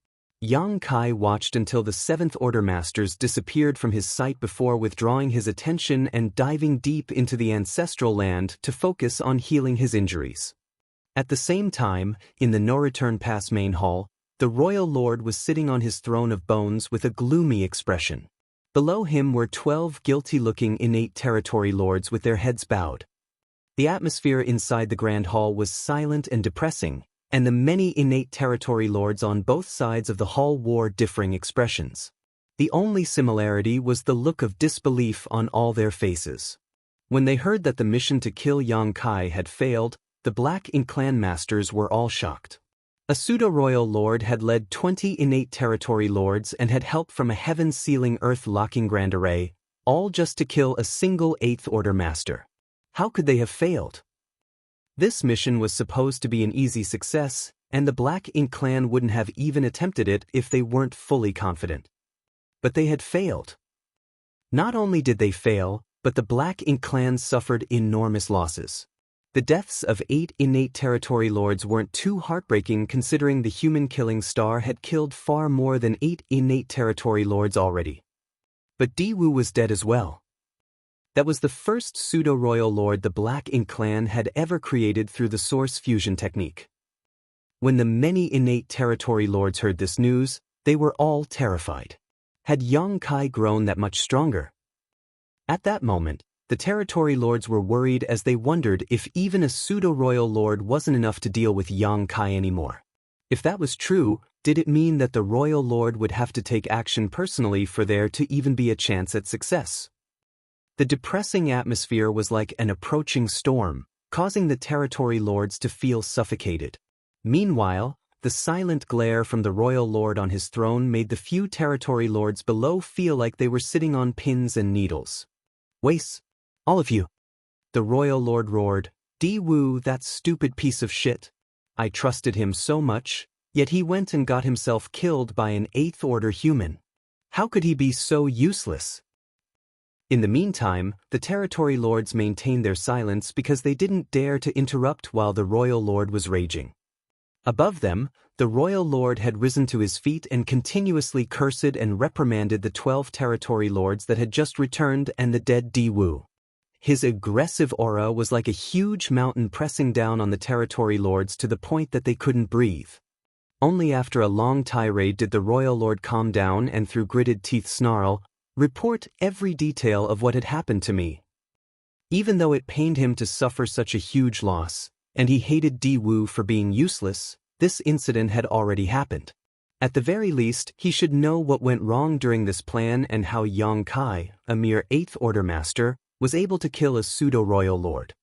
Yang Kai watched until the Seventh Order Masters disappeared from his sight before withdrawing his attention and diving deep into the ancestral land to focus on healing his injuries. At the same time, in the no-return pass main hall, the royal lord was sitting on his throne of bones with a gloomy expression. Below him were 12 guilty-looking innate territory lords with their heads bowed. The atmosphere inside the grand hall was silent and depressing, and the many innate territory lords on both sides of the hall wore differing expressions. The only similarity was the look of disbelief on all their faces. When they heard that the mission to kill Yang Kai had failed, the Black Ink clan masters were all shocked. A pseudo-royal lord had led 20 innate territory lords and had help from a heaven-sealing earth-locking grand array, all just to kill a single Eighth Order master. How could they have failed? This mission was supposed to be an easy success, and the Black Ink clan wouldn't have even attempted it if they weren't fully confident. But they had failed. Not only did they fail, but the Black Ink clan suffered enormous losses. The deaths of 8 innate territory lords weren't too heartbreaking considering the human-killing star had killed far more than 8 innate territory lords already. But Diwu was dead as well. That was the first pseudo-royal lord the Black Ink clan had ever created through the source fusion technique. When the many innate territory lords heard this news, they were all terrified. Had Yang Kai grown that much stronger? At that moment, the territory lords were worried as they wondered if even a pseudo-royal lord wasn't enough to deal with Yang Kai anymore. If that was true, did it mean that the royal lord would have to take action personally for there to even be a chance at success? The depressing atmosphere was like an approaching storm, causing the territory lords to feel suffocated. Meanwhile, the silent glare from the royal lord on his throne made the few territory lords below feel like they were sitting on pins and needles. "Waste, all of you!" the royal lord roared. "Diwu, that stupid piece of shit. I trusted him so much, yet he went and got himself killed by an Eighth Order human. How could he be so useless?" In the meantime, the territory lords maintained their silence because they didn't dare to interrupt while the royal lord was raging. Above them, the royal lord had risen to his feet and continuously cursed and reprimanded the 12 territory lords that had just returned and the dead Diwu. His aggressive aura was like a huge mountain pressing down on the territory lords to the point that they couldn't breathe. Only after a long tirade did the royal lord calm down and through gritted teeth snarl, "Report every detail of what had happened to me." Even though it pained him to suffer such a huge loss, and he hated Diwu for being useless, this incident had already happened. At the very least, he should know what went wrong during this plan and how Yang Kai, a mere Eighth Order master, was able to kill a pseudo-royal lord.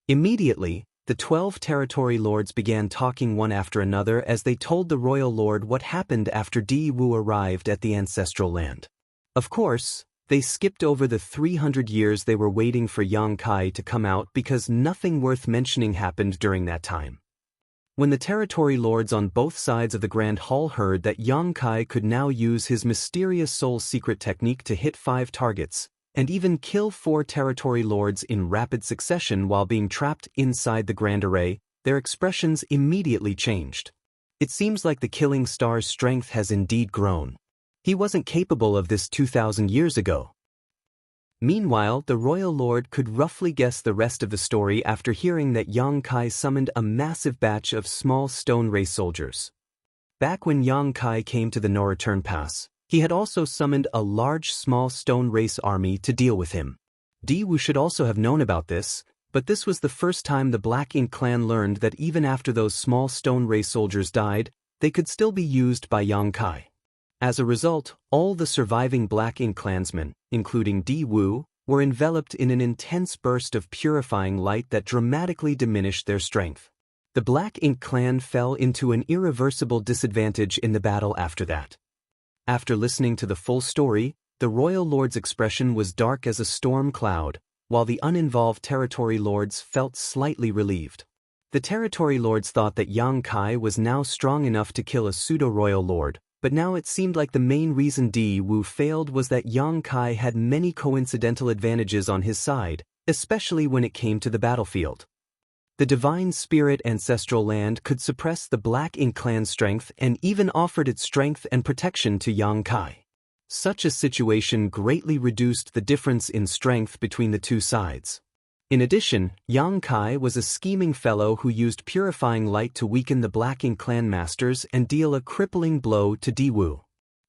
Immediately, the 12 territory lords began talking one after another as they told the royal lord what happened after Diwu arrived at the ancestral land. Of course, they skipped over the 300 years they were waiting for Yang Kai to come out because nothing worth mentioning happened during that time. When the territory lords on both sides of the Grand Hall heard that Yang Kai could now use his mysterious soul secret technique to hit 5 targets, and even kill 4 territory lords in rapid succession while being trapped inside the Grand Array, their expressions immediately changed. It seems like the killing star's strength has indeed grown. He wasn't capable of this 2,000 years ago. Meanwhile, the royal lord could roughly guess the rest of the story after hearing that Yang Kai summoned a massive batch of small stone race soldiers. Back when Yang Kai came to the no-return pass, he had also summoned a large small stone race army to deal with him. Diwu should also have known about this, but this was the first time the Black Ink clan learned that even after those small stone race soldiers died, they could still be used by Yang Kai. As a result, all the surviving Black Ink clansmen, including Diwu, were enveloped in an intense burst of purifying light that dramatically diminished their strength. The Black Ink clan fell into an irreversible disadvantage in the battle after that. After listening to the full story, the royal lord's expression was dark as a storm cloud, while the uninvolved territory lords felt slightly relieved. The territory lords thought that Yang Kai was now strong enough to kill a pseudo-royal lord, but now it seemed like the main reason Diwu failed was that Yang Kai had many coincidental advantages on his side, especially when it came to the battlefield. The divine spirit ancestral land could suppress the Black Ink clan's strength and even offered its strength and protection to Yang Kai. Such a situation greatly reduced the difference in strength between the two sides. In addition, Yang Kai was a scheming fellow who used purifying light to weaken the Black Ink clan masters and deal a crippling blow to Diwu.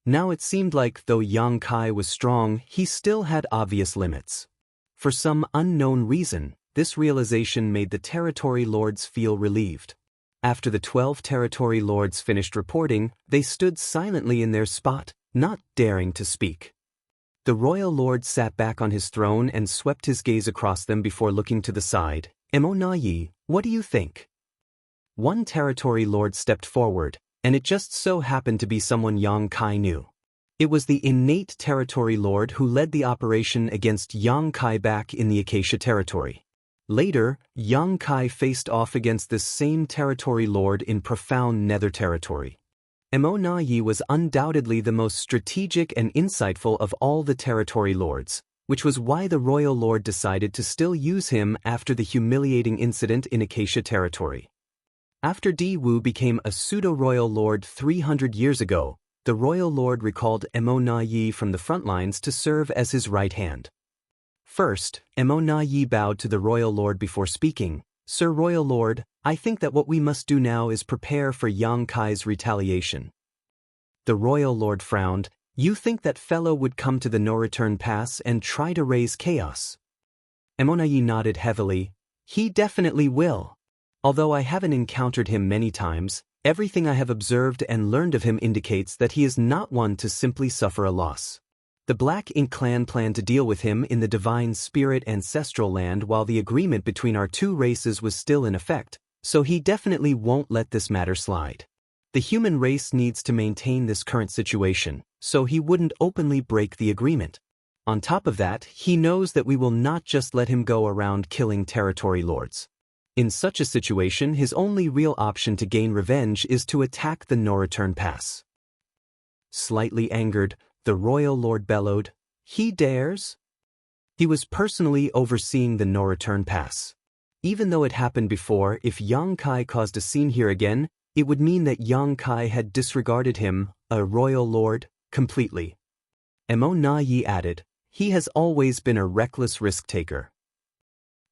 Now it seemed like though Yang Kai was strong, he still had obvious limits. For some unknown reason, this realization made the territory lords feel relieved. After the 12 territory lords finished reporting, they stood silently in their spot, not daring to speak. The royal lord sat back on his throne and swept his gaze across them before looking to the side. "Mo Na Yi, what do you think?" One territory lord stepped forward, and it just so happened to be someone Yang Kai knew. It was the innate territory lord who led the operation against Yang Kai back in the Acacia territory. Later, Yang Kai faced off against this same territory lord in profound nether territory. Mo Na Yi was undoubtedly the most strategic and insightful of all the territory lords, which was why the royal lord decided to still use him after the humiliating incident in Acacia territory. After Diwu became a pseudo-royal lord 300 years ago, the royal lord recalled Mo Na Yi from the front lines to serve as his right hand. First, Mo Na Yi bowed to the royal lord before speaking. "Sir Royal Lord, I think that what we must do now is prepare for Yang Kai's retaliation." The royal lord frowned. "You think that fellow would come to the no-return pass and try to raise chaos?" Mo Na Yi nodded heavily. "He definitely will. Although I haven't encountered him many times, everything I have observed and learned of him indicates that he is not one to simply suffer a loss. The Black Ink clan planned to deal with him in the divine spirit ancestral land while the agreement between our two races was still in effect, so he definitely won't let this matter slide. The human race needs to maintain this current situation, so he wouldn't openly break the agreement. On top of that, he knows that we will not just let him go around killing territory lords. In such a situation, his only real option to gain revenge is to attack the no-return pass." Slightly angered, the royal lord bellowed, "He dares?" He was personally overseeing the no-return pass. Even though it happened before, if Yang Kai caused a scene here again, it would mean that Yang Kai had disregarded him, a royal lord, completely. Mo Na Yi added, "He has always been a reckless risk-taker."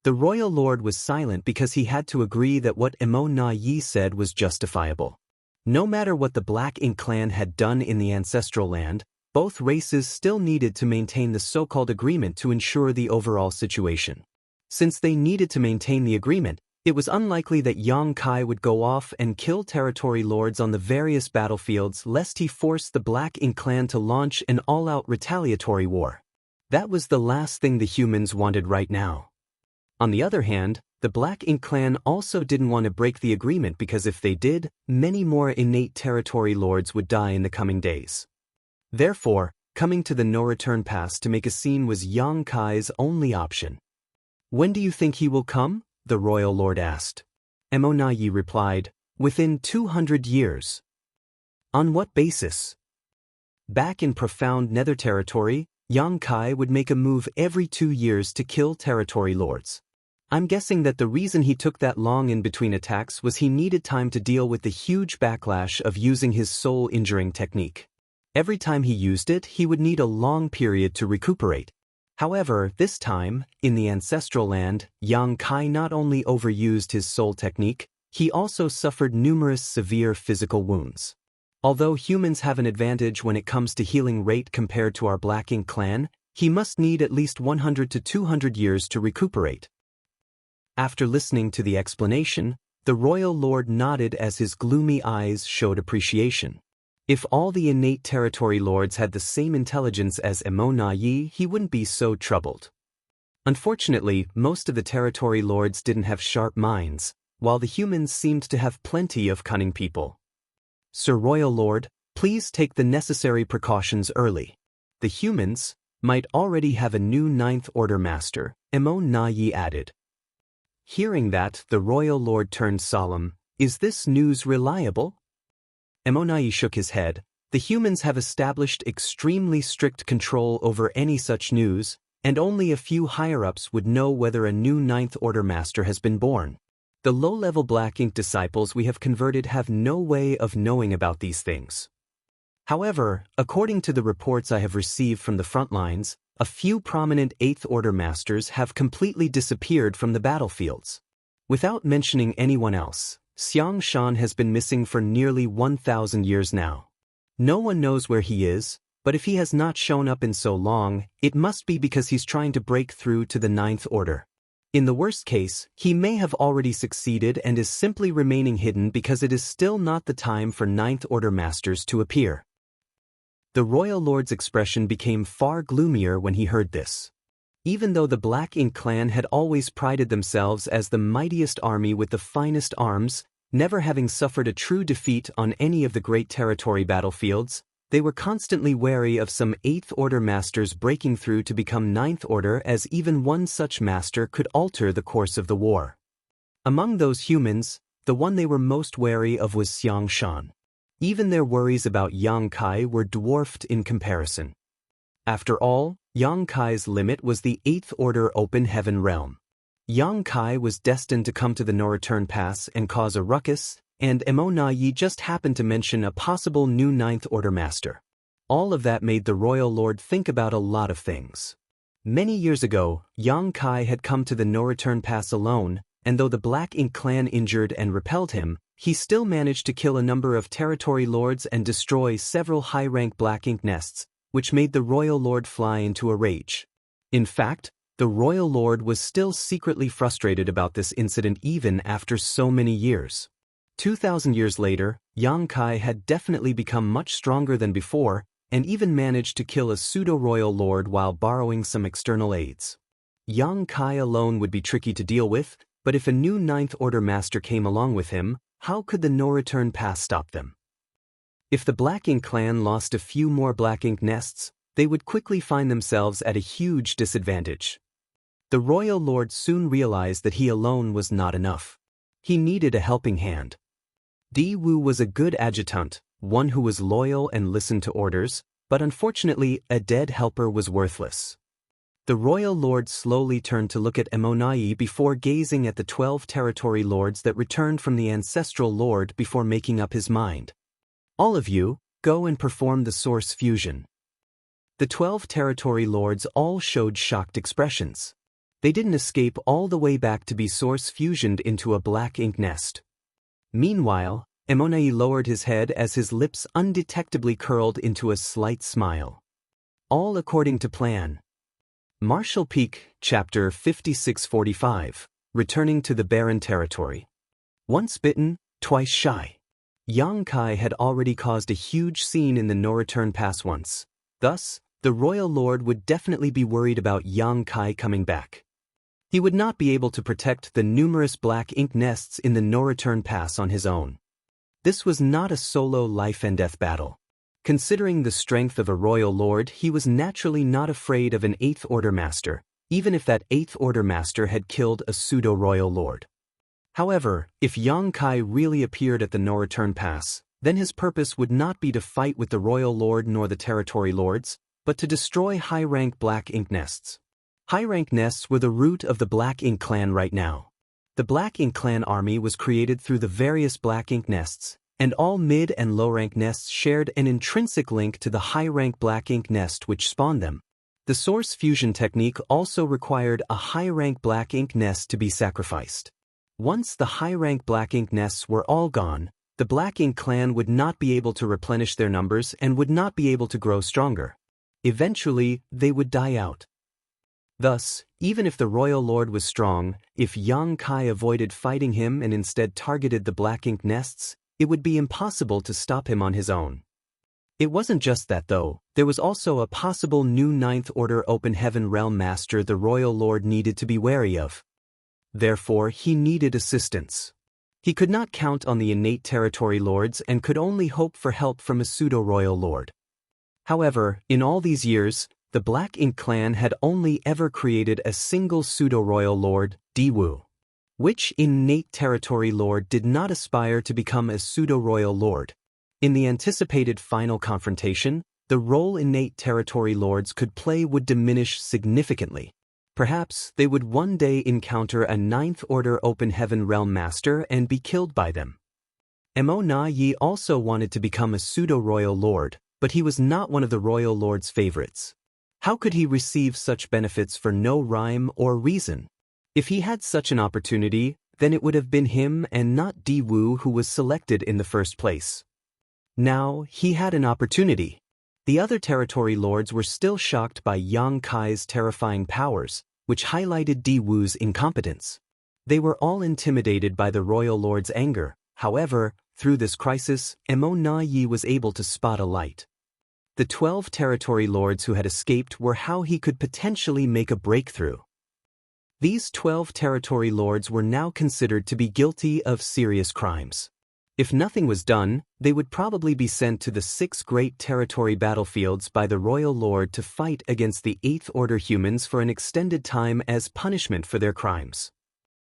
The royal lord was silent because he had to agree that what Mo Na Yi said was justifiable. No matter what the Black Ink clan had done in the ancestral land, both races still needed to maintain the so-called agreement to ensure the overall situation. Since they needed to maintain the agreement, it was unlikely that Yang Kai would go off and kill territory lords on the various battlefields lest he force the Black Ink clan to launch an all-out retaliatory war. That was the last thing the humans wanted right now. On the other hand, the Black Ink clan also didn't want to break the agreement because if they did, many more innate territory lords would die in the coming days. Therefore, coming to the no-return pass to make a scene was Yang Kai's only option. "When do you think he will come?" the royal lord asked. Mo Na Yi replied, "Within 200 years. "On what basis?" Back in profound nether territory, Yang Kai would make a move every 2 years to kill territory lords. I'm guessing that the reason he took that long in between attacks was he needed time to deal with the huge backlash of using his soul-injuring technique. Every time he used it, he would need a long period to recuperate. However, this time, in the ancestral land, Yang Kai not only overused his soul technique, he also suffered numerous severe physical wounds. Although humans have an advantage when it comes to healing rate compared to our Black Ink clan, he must need at least 100 to 200 years to recuperate. After listening to the explanation, the royal lord nodded as his gloomy eyes showed appreciation. If all the innate territory lords had the same intelligence as Mo Na Yi, he wouldn't be so troubled. Unfortunately, most of the territory lords didn't have sharp minds, while the humans seemed to have plenty of cunning people. "Sir Royal Lord, please take the necessary precautions early. The humans might already have a new Ninth Order master," Mo Na Yi added. Hearing that, the royal lord turned solemn. "Is this news reliable?" Mo Na Yi shook his head. "The humans have established extremely strict control over any such news, and only a few higher-ups would know whether a new Ninth Order master has been born. The low-level Black Ink disciples we have converted have no way of knowing about these things. However, according to the reports I have received from the front lines, a few prominent 8th Order masters have completely disappeared from the battlefields. Without mentioning anyone else, Xianxia has been missing for nearly 1,000 years now. No one knows where he is, but if he has not shown up in so long, it must be because he's trying to break through to the 9th Order. In the worst case, he may have already succeeded and is simply remaining hidden because it is still not the time for 9th Order masters to appear. The Royal Lord's expression became far gloomier when he heard this. Even though the Black Ink clan had always prided themselves as the mightiest army with the finest arms, never having suffered a true defeat on any of the great territory battlefields, they were constantly wary of some 8th Order masters breaking through to become 9th Order, as even one such master could alter the course of the war. Among those humans, the one they were most wary of was Xianxia. Even their worries about Yang Kai were dwarfed in comparison. After all, Yang Kai's limit was the 8th Order Open Heaven realm. Yang Kai was destined to come to the No Return Pass and cause a ruckus, and Yi just happened to mention a possible new 9th Order master. All of that made the Royal Lord think about a lot of things. Many years ago, Yang Kai had come to the No Return Pass alone, and though the Black Ink clan injured and repelled him, he still managed to kill a number of territory lords and destroy several high-rank Black Ink nests, which made the Royal Lord fly into a rage. In fact, the Royal Lord was still secretly frustrated about this incident even after so many years. 2,000 years later, Yang Kai had definitely become much stronger than before, and even managed to kill a pseudo-royal lord while borrowing some external aids. Yang Kai alone would be tricky to deal with, but if a new 9th Order master came along with him, how could the No Return Pass stop them? If the Black Ink clan lost a few more Black Ink nests, they would quickly find themselves at a huge disadvantage. The Royal Lord soon realized that he alone was not enough. He needed a helping hand. Di Wu was a good adjutant, one who was loyal and listened to orders, but unfortunately a dead helper was worthless. The Royal Lord slowly turned to look at Yi before gazing at the 12 territory lords that returned from the ancestral lord before making up his mind. All of you, go and perform the source fusion. The 12 territory lords all showed shocked expressions. They didn't escape all the way back to be source fusioned into a Black Ink nest. Meanwhile, Yi lowered his head as his lips undetectably curled into a slight smile. All according to plan. Martial Peak, Chapter 5645, Returning to the Barren Territory. Once bitten, twice shy. Yang Kai had already caused a huge scene in the No Return Pass once. Thus, the Royal Lord would definitely be worried about Yang Kai coming back. He would not be able to protect the numerous Black Ink nests in the No Return Pass on his own. This was not a solo life-and-death battle. Considering the strength of a Royal Lord, he was naturally not afraid of an 8th Order master, even if that 8th Order master had killed a pseudo-Royal Lord. However, if Yang Kai really appeared at the No Return Pass, then his purpose would not be to fight with the Royal Lord nor the Territory Lords, but to destroy high-rank Black Ink nests. High-rank nests were the root of the Black Ink clan right now. The Black Ink clan army was created through the various Black Ink nests, and all mid- and low-rank nests shared an intrinsic link to the high-rank Black Ink nest which spawned them. The source fusion technique also required a high-rank Black Ink nest to be sacrificed. Once the high-rank Black Ink nests were all gone, the Black Ink clan would not be able to replenish their numbers and would not be able to grow stronger. Eventually, they would die out. Thus, even if the Royal Lord was strong, if Yang Kai avoided fighting him and instead targeted the Black Ink nests, it would be impossible to stop him on his own. It wasn't just that though, there was also a possible new 9th Order Open Heaven Realm Master the Royal Lord needed to be wary of. Therefore, he needed assistance. He could not count on the innate territory lords and could only hope for help from a pseudo-Royal Lord. However, in all these years, the Black Ink clan had only ever created a single pseudo-Royal Lord, Di Wu. Which innate territory lord did not aspire to become a pseudo-Royal Lord. In the anticipated final confrontation, the role innate territory lords could play would diminish significantly. Perhaps they would one day encounter a Ninth Order Open Heaven Realm Master and be killed by them. Mo Na Yi also wanted to become a pseudo-royal lord, but he was not one of the royal lord's favorites. How could he receive such benefits for no rhyme or reason? If he had such an opportunity, then it would have been him and not Di Wu who was selected in the first place. Now, he had an opportunity. The other territory lords were still shocked by Yang Kai's terrifying powers, which highlighted Di Wu's incompetence. They were all intimidated by the royal lord's anger. However, through this crisis, Mo Na Yi was able to spot a light. The 12 territory lords who had escaped were how he could potentially make a breakthrough. These 12 territory lords were now considered to be guilty of serious crimes. If nothing was done, they would probably be sent to the 6 great territory battlefields by the royal lord to fight against the 8th Order humans for an extended time as punishment for their crimes.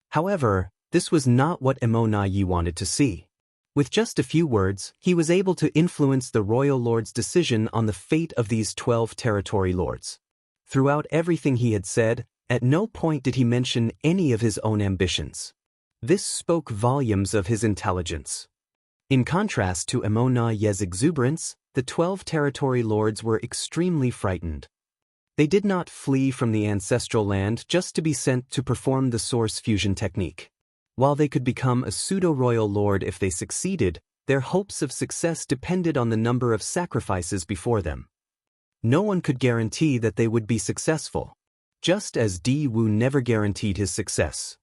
However, this was not what Mo Na Yi wanted to see. With just a few words, he was able to influence the royal lord's decision on the fate of these 12 territory lords. Throughout everything he had said, at no point did he mention any of his own ambitions. This spoke volumes of his intelligence. In contrast to Mo Na Yi's exuberance, the 12 territory lords were extremely frightened. They did not flee from the ancestral land just to be sent to perform the source fusion technique. While they could become a pseudo-royal lord if they succeeded, their hopes of success depended on the number of sacrifices before them. No one could guarantee that they would be successful, just as Di Wu never guaranteed his success.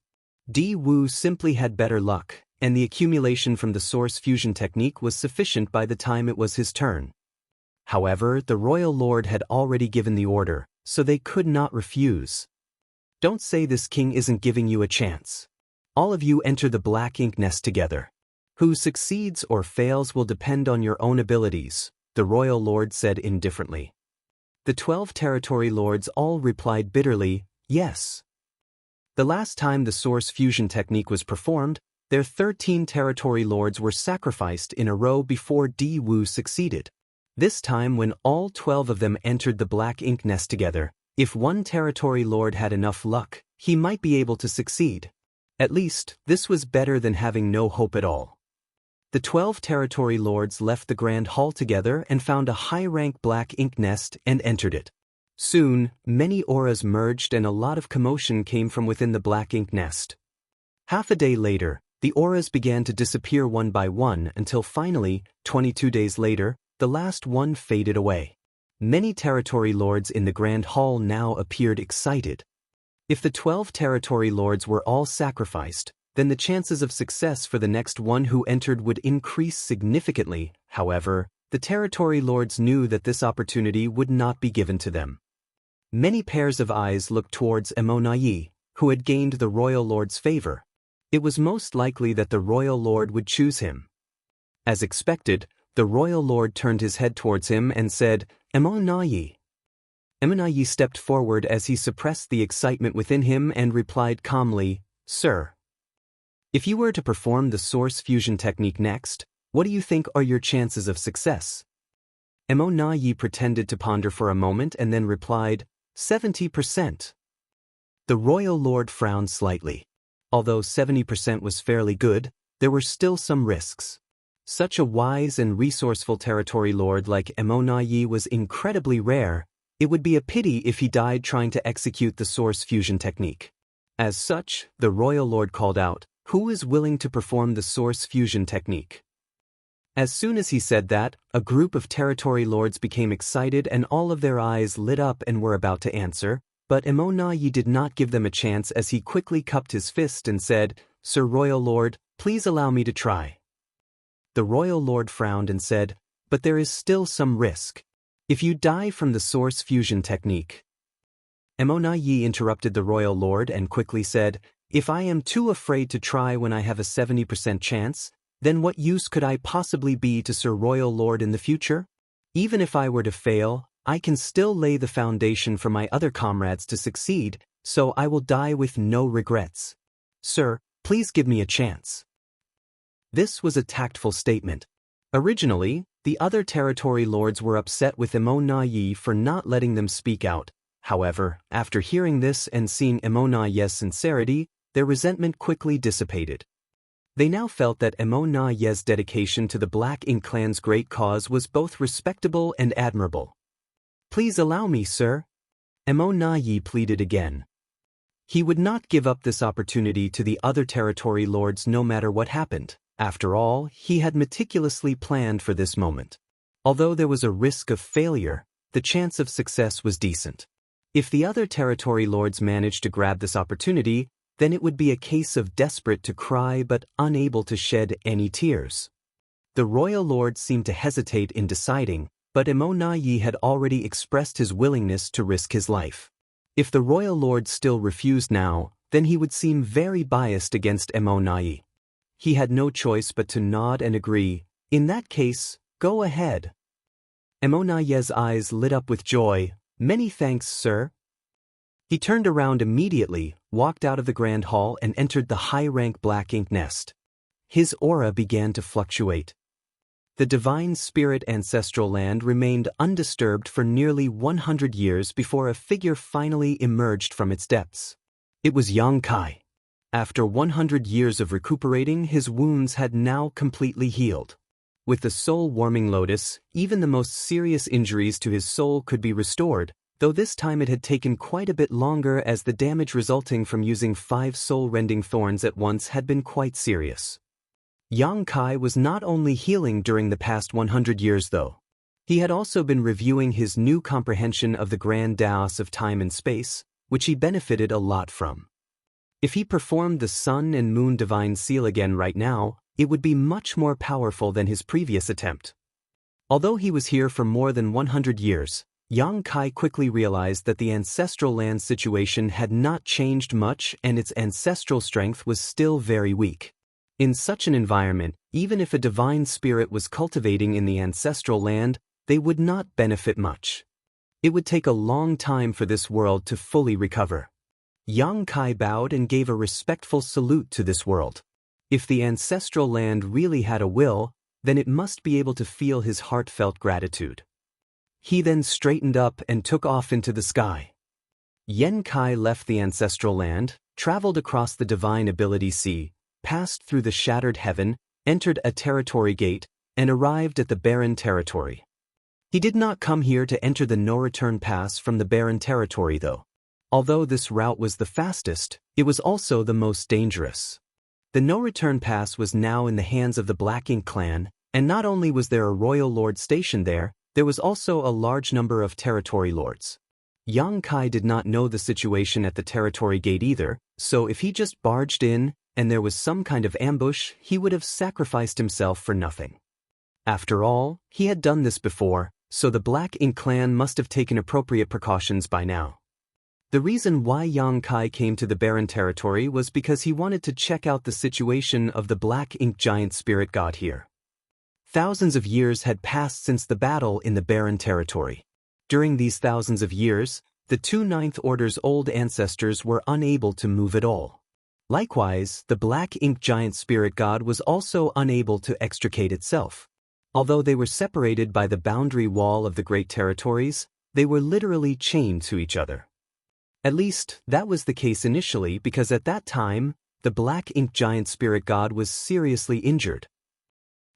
Di Wu simply had better luck, and the accumulation from the source fusion technique was sufficient by the time it was his turn. However, the royal lord had already given the order, so they could not refuse. Don't say this king isn't giving you a chance. All of you enter the black ink nest together. Who succeeds or fails will depend on your own abilities, the royal lord said indifferently. The 12 territory lords all replied bitterly, yes. The last time the source fusion technique was performed, their 13 territory lords were sacrificed in a row before Di Wu succeeded. This time when all 12 of them entered the black ink nest together, if one territory lord had enough luck, he might be able to succeed. At least, this was better than having no hope at all. The 12 territory lords left the Grand Hall together and found a high-rank black ink nest and entered it. Soon, many auras merged and a lot of commotion came from within the black ink nest. Half a day later, the auras began to disappear one by one until finally, 22 days later, the last one faded away. Many territory lords in the Grand Hall now appeared excited. If the 12 territory lords were all sacrificed, then the chances of success for the next one who entered would increase significantly. However, the territory lords knew that this opportunity would not be given to them. Many pairs of eyes looked towards Mo Na Yi, who had gained the royal lord's favor. It was most likely that the royal lord would choose him. As expected, the royal lord turned his head towards him and said, Mo Na Yi. Mo Na Yi stepped forward as he suppressed the excitement within him and replied calmly, Sir. If you were to perform the source fusion technique next, what do you think are your chances of success? Mo Na Yi pretended to ponder for a moment and then replied, 70%. The royal lord frowned slightly. Although 70% was fairly good, there were still some risks. Such a wise and resourceful territory lord like Mo Na Yi was incredibly rare. It would be a pity if he died trying to execute the source fusion technique. As such, the royal lord called out, Who is willing to perform the source fusion technique? As soon as he said that, a group of territory lords became excited and all of their eyes lit up and were about to answer, but Mo Na Yi did not give them a chance as he quickly cupped his fist and said, Sir Royal Lord, please allow me to try. The royal lord frowned and said, But there is still some risk. If you die from the source fusion technique. Mo Na Yi interrupted the royal lord and quickly said, If I am too afraid to try when I have a 70% chance, then what use could I possibly be to Sir Royal Lord in the future? Even if I were to fail, I can still lay the foundation for my other comrades to succeed, so I will die with no regrets. Sir, please give me a chance. This was a tactful statement. Originally, the other territory lords were upset with Mo Na Yi for not letting them speak out. However, after hearing this and seeing Emo Ye's sincerity, their resentment quickly dissipated. They now felt that Emo Ye's dedication to the Black Ink clan's great cause was both respectable and admirable. "Please allow me, sir," Emo Ye pleaded again. He would not give up this opportunity to the other territory lords no matter what happened. After all, he had meticulously planned for this moment. Although there was a risk of failure, the chance of success was decent. If the other territory lords managed to grab this opportunity, then it would be a case of desperate to cry but unable to shed any tears. The royal lord seemed to hesitate in deciding, but Emo Ye had already expressed his willingness to risk his life. If the royal lord still refused now, then he would seem very biased against Emo Ye. He had no choice but to nod and agree. "In that case, go ahead." Emo Ye's eyes lit up with joy. "Many thanks, sir." He turned around immediately, walked out of the grand hall and entered the high-rank Black Ink nest. His aura began to fluctuate. The divine spirit ancestral land remained undisturbed for nearly 100 years before a figure finally emerged from its depths. It was Xianxia. After 100 years of recuperating, his wounds had now completely healed. With the soul-warming lotus, even the most serious injuries to his soul could be restored, though this time it had taken quite a bit longer as the damage resulting from using 5 soul-rending thorns at once had been quite serious. Xianxia was not only healing during the past 100 years though. He had also been reviewing his new comprehension of the grand Daos of time and space, which he benefited a lot from. If he performed the Sun and Moon Divine Seal again right now, it would be much more powerful than his previous attempt. Although he was here for more than 100 years, Xianxia quickly realized that the ancestral land situation had not changed much and its ancestral strength was still very weak. In such an environment, even if a divine spirit was cultivating in the ancestral land, they would not benefit much. It would take a long time for this world to fully recover. Xianxia bowed and gave a respectful salute to this world. If the ancestral land really had a will, then it must be able to feel his heartfelt gratitude. He then straightened up and took off into the sky. Xianxia left the ancestral land, traveled across the divine ability sea, passed through the shattered heaven, entered a territory gate, and arrived at the barren territory. He did not come here to enter the no-return pass from the barren territory though. Although this route was the fastest, it was also the most dangerous. The no-return pass was now in the hands of the Black Ink clan, and not only was there a royal lord stationed there was also a large number of territory lords. Xianxia did not know the situation at the territory gate either, so if he just barged in, and there was some kind of ambush, he would have sacrificed himself for nothing. After all, he had done this before, so the Black Ink clan must have taken appropriate precautions by now. The reason why Xianxia came to the barren territory was because he wanted to check out the situation of the Black Ink giant spirit god here. Thousands of years had passed since the battle in the barren territory. During these thousands of years, the 2 Ninth Order's old ancestors were unable to move at all. Likewise, the Black Ink giant spirit god was also unable to extricate itself. Although they were separated by the boundary wall of the Great Territories, they were literally chained to each other. At least, that was the case initially because at that time, the Black Ink giant spirit god was seriously injured.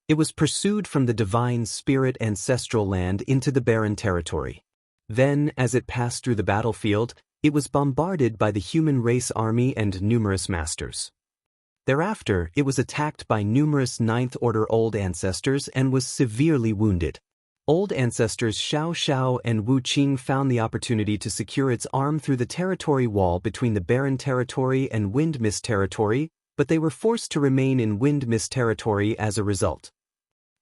It was pursued from the divine spirit ancestral land into the barren territory. Then, as it passed through the battlefield, it was bombarded by the human race army and numerous masters. Thereafter, it was attacked by numerous Ninth Order old ancestors and was severely wounded. Old ancestors Xiao and Wu Qing found the opportunity to secure its arm through the territory wall between the barren territory and wind mist territory, but they were forced to remain in wind mist territory as a result.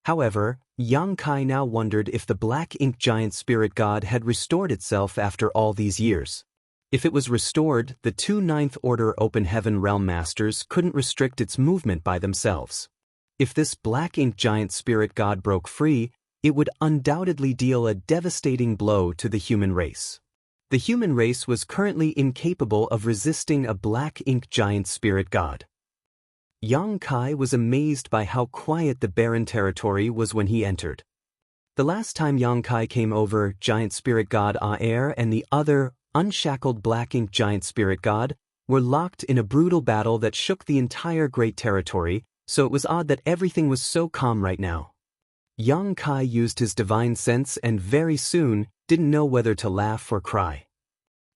However, Xianxia now wondered if the Black Ink giant spirit god had restored itself after all these years. If it was restored, the 2 Ninth Order Open Heaven Realm Masters couldn't restrict its movement by themselves. If this Black Ink giant spirit god broke free, it would undoubtedly deal a devastating blow to the human race. The human race was currently incapable of resisting a Black Ink giant spirit god. Xianxia was amazed by how quiet the barren territory was when he entered. The last time Xianxia came over, giant spirit god Aer and the other unshackled black ink giant spirit god, were locked in a brutal battle that shook the entire Great Territory, so it was odd that everything was so calm right now. Yang Kai used his divine sense and very soon didn't know whether to laugh or cry.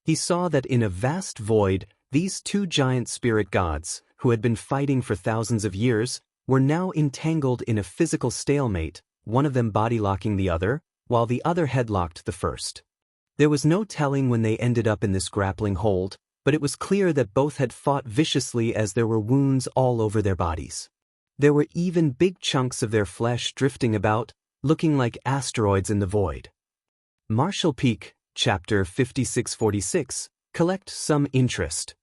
He saw that in a vast void, these two giant spirit gods, who had been fighting for thousands of years, were now entangled in a physical stalemate, one of them body-locking the other, while the other headlocked the first. There was no telling when they ended up in this grappling hold, but it was clear that both had fought viciously as there were wounds all over their bodies. There were even big chunks of their flesh drifting about, looking like asteroids in the void. Martial Peak, Chapter 5646, collect some interest.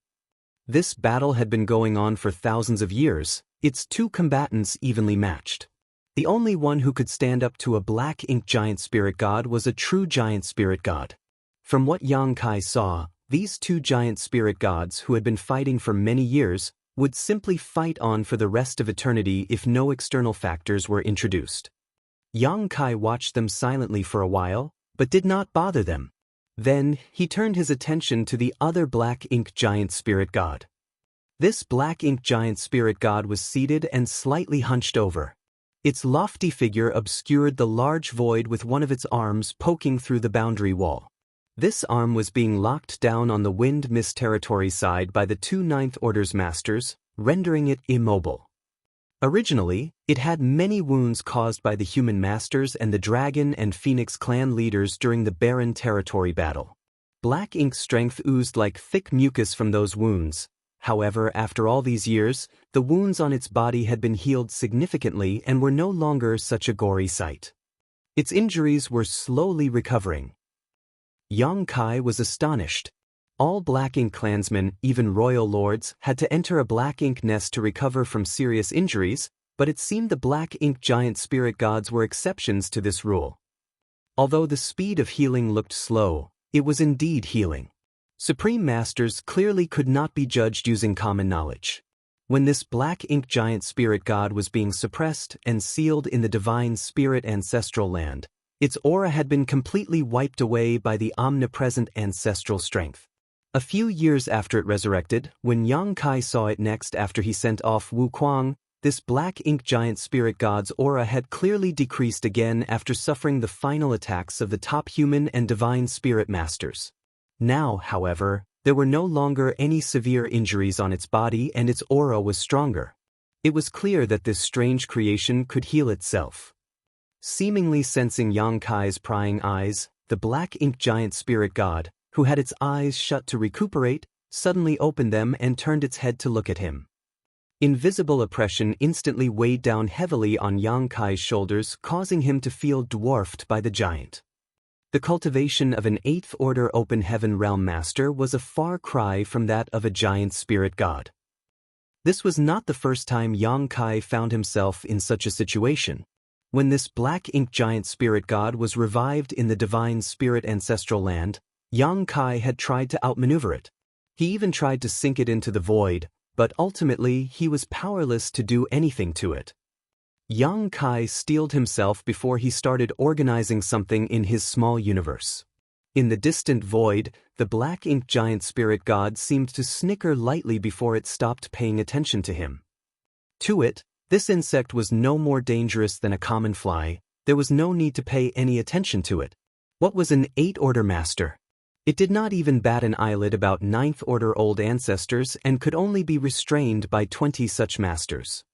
This battle had been going on for thousands of years, its two combatants evenly matched. The only one who could stand up to a black ink giant spirit god was a true giant spirit god. From what Yang Kai saw, these two giant spirit gods who had been fighting for many years would simply fight on for the rest of eternity if no external factors were introduced. Yang Kai watched them silently for a while, but did not bother them. Then, he turned his attention to the other black ink giant spirit god. This black ink giant spirit god was seated and slightly hunched over. Its lofty figure obscured the large void with one of its arms poking through the boundary wall. This arm was being locked down on the Wind Mist Territory side by the two Ninth Order's masters, rendering it immobile. Originally, it had many wounds caused by the human masters and the Dragon and Phoenix clan leaders during the Barren Territory battle. Black ink strength oozed like thick mucus from those wounds. However, after all these years, the wounds on its body had been healed significantly and were no longer such a gory sight. Its injuries were slowly recovering. Yang Kai was astonished. All black ink clansmen, even royal lords, had to enter a black ink nest to recover from serious injuries, but it seemed the black ink giant spirit gods were exceptions to this rule. Although the speed of healing looked slow, it was indeed healing. Supreme Masters clearly could not be judged using common knowledge. When this black ink giant spirit god was being suppressed and sealed in the divine spirit ancestral land, its aura had been completely wiped away by the omnipresent ancestral strength. A few years after it resurrected, when Yang Kai saw it next after he sent off Wu Kuang, this black ink giant spirit god's aura had clearly decreased again after suffering the final attacks of the top human and divine spirit masters. Now, however, there were no longer any severe injuries on its body and its aura was stronger. It was clear that this strange creation could heal itself. Seemingly sensing Yang Kai's prying eyes, the black ink giant spirit god, who had its eyes shut to recuperate, suddenly opened them and turned its head to look at him. Invisible oppression instantly weighed down heavily on Yang Kai's shoulders, causing him to feel dwarfed by the giant. The cultivation of an Eighth Order Open Heaven Realm Master was a far cry from that of a giant spirit god. This was not the first time Yang Kai found himself in such a situation. When this black ink giant spirit god was revived in the divine spirit ancestral land, Yang Kai had tried to outmaneuver it. He even tried to sink it into the void, but ultimately he was powerless to do anything to it. Yang Kai steeled himself before he started organizing something in his small universe. In the distant void, the black ink giant spirit god seemed to snicker lightly before it stopped paying attention to him. To it, this insect was no more dangerous than a common fly. There was no need to pay any attention to it. What was an Eighth Order master? It did not even bat an eyelid about Ninth Order old ancestors and could only be restrained by 20 such masters.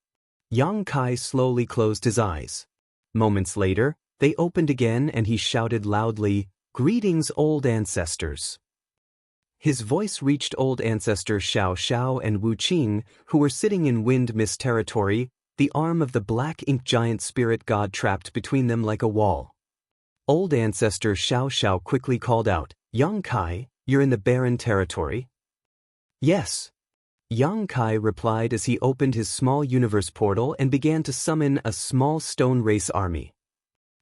Yang Kai slowly closed his eyes. Moments later, they opened again and he shouted loudly, "Greetings, old ancestors." His voice reached old ancestor Xiao and Wu Qing, who were sitting in Wind Mist Territory, the arm of the black ink giant spirit god trapped between them like a wall. Old ancestor Xiao quickly called out, "Yang Kai, you're in the Barren Territory?" "Yes." Yang Kai replied as he opened his small universe portal and began to summon a small stone race army.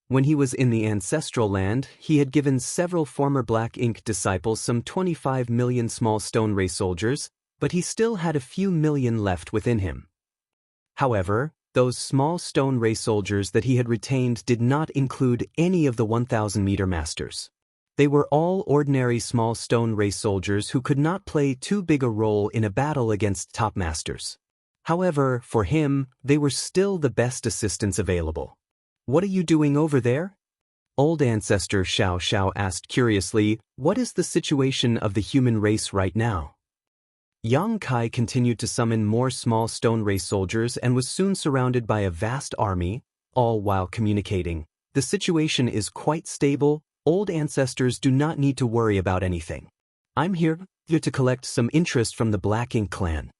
When he was in the ancestral land, he had given several former black ink disciples some 25 million small stone race soldiers, but he still had a few million left within him. However, those small stone race soldiers that he had retained did not include any of the 1,000-meter masters. They were all ordinary small stone race soldiers who could not play too big a role in a battle against top masters. However, for him, they were still the best assistants available. "What are you doing over there?" Old ancestor Xianxia asked curiously, "What is the situation of the human race right now?" Yang Kai continued to summon more small stone race soldiers and was soon surrounded by a vast army, all while communicating. "The situation is quite stable. Old ancestors do not need to worry about anything. I'm here to collect some interest from the Black Ink clan."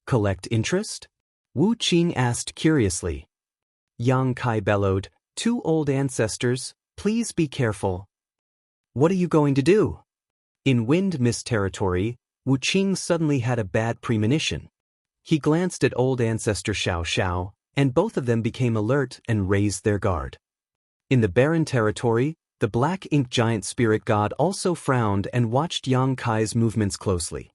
"Collect interest?" Wu Qing asked curiously. Yang Kai bellowed, "Two old ancestors, please be careful." "What are you going to do?" In Wind Mist territory, Wu Qing suddenly had a bad premonition. He glanced at old ancestor Xiao, and both of them became alert and raised their guard. In the barren territory, the Black Ink giant spirit god also frowned and watched Yang Kai's movements closely.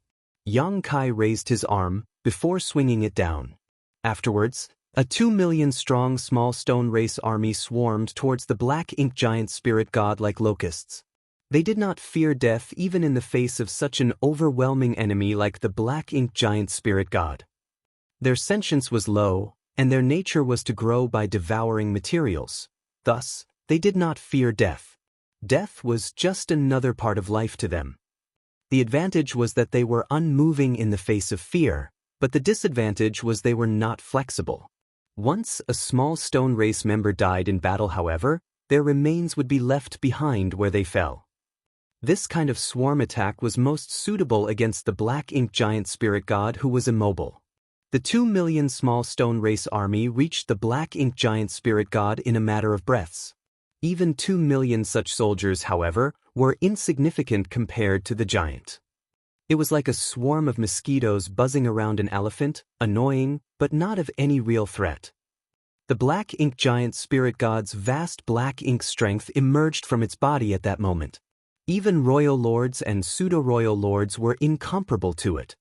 Yang Kai raised his arm, before swinging it down. Afterwards, a 2 million strong small stone race army swarmed towards the Black Ink giant spirit god like locusts. They did not fear death even in the face of such an overwhelming enemy like the Black Ink giant spirit god. Their sentience was low, and their nature was to grow by devouring materials. Thus, they did not fear death. Death was just another part of life to them. The advantage was that they were unmoving in the face of fear, but the disadvantage was they were not flexible. Once a small stone race member died in battle, however, their remains would be left behind where they fell. This kind of swarm attack was most suitable against the Black Ink giant spirit god who was immobile. The 2 million small stone race army reached the Black Ink giant spirit god in a matter of breaths. Even 2 million such soldiers, however, were insignificant compared to the giant. It was like a swarm of mosquitoes buzzing around an elephant, annoying, but not of any real threat. The Black Ink giant spirit god's vast black ink strength emerged from its body at that moment. Even royal lords and pseudo-royal lords were incomparable to it.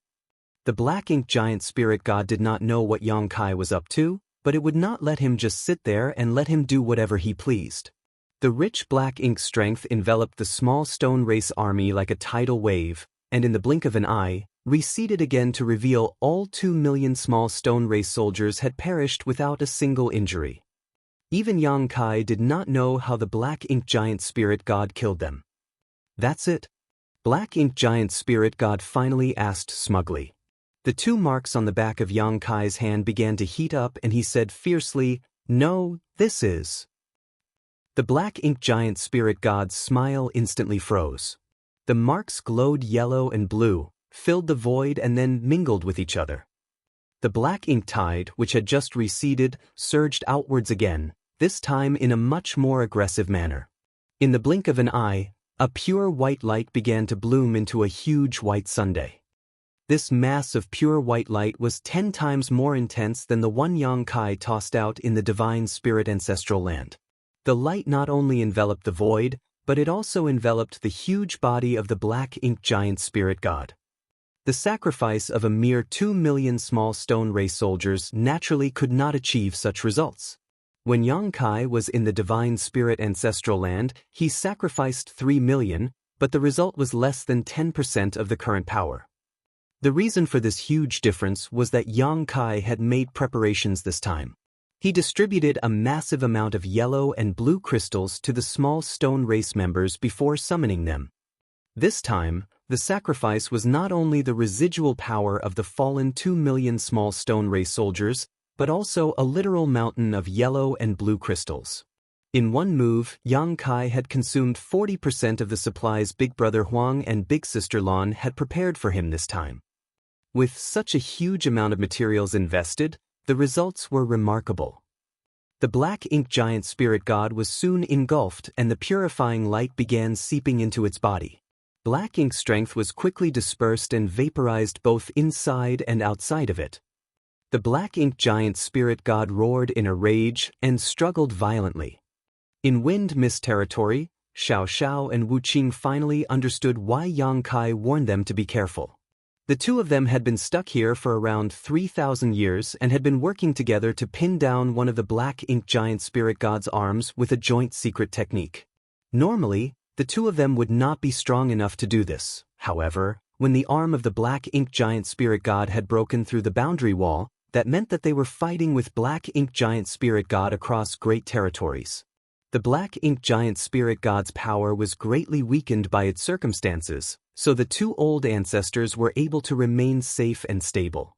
The Black Ink giant spirit god did not know what Yang Kai was up to, but it would not let him just sit there and let him do whatever he pleased. The rich black ink strength enveloped the small stone race army like a tidal wave, and in the blink of an eye, receded again to reveal all 2 million small stone race soldiers had perished without a single injury. Even Yang Kai did not know how the Black Ink giant spirit god killed them. "That's it?" Black Ink giant spirit god finally asked smugly. The 2 marks on the back of Yang Kai's hand began to heat up and he said fiercely, "No, this is..." The Black Ink giant spirit god's smile instantly froze. The marks glowed yellow and blue, filled the void and then mingled with each other. The black ink tide, which had just receded, surged outwards again, this time in a much more aggressive manner. In the blink of an eye, a pure white light began to bloom into a huge white sundae. This mass of pure white light was 10 times more intense than the one Yang Kai tossed out in the divine spirit ancestral land. The light not only enveloped the void, but it also enveloped the huge body of the Black Ink giant spirit god. The sacrifice of a mere 2 million small stone race soldiers naturally could not achieve such results. When Yang Kai was in the divine spirit ancestral land, he sacrificed 3 million, but the result was less than 10% of the current power. The reason for this huge difference was that Yang Kai had made preparations this time. He distributed a massive amount of yellow and blue crystals to the small stone race members before summoning them. This time, the sacrifice was not only the residual power of the fallen 2 million small stone race soldiers, but also a literal mountain of yellow and blue crystals. In one move, Yang Kai had consumed 40% of the supplies Big Brother Huang and Big Sister Lan had prepared for him this time. With such a huge amount of materials invested, the results were remarkable. The Black Ink giant spirit god was soon engulfed and the purifying light began seeping into its body. Black ink strength was quickly dispersed and vaporized both inside and outside of it. The Black Ink giant spirit god roared in a rage and struggled violently. In Wind Mist territory, Xiao and Wu Qing finally understood why Yang Kai warned them to be careful. The two of them had been stuck here for around 3,000 years and had been working together to pin down one of the Black Ink giant spirit god's arms with a joint secret technique. Normally, the two of them would not be strong enough to do this. However, when the arm of the Black Ink Giant Spirit God had broken through the boundary wall, that meant that they were fighting with Black Ink Giant Spirit God across great territories. The Black Ink Giant Spirit God's power was greatly weakened by its circumstances, so the two old ancestors were able to remain safe and stable.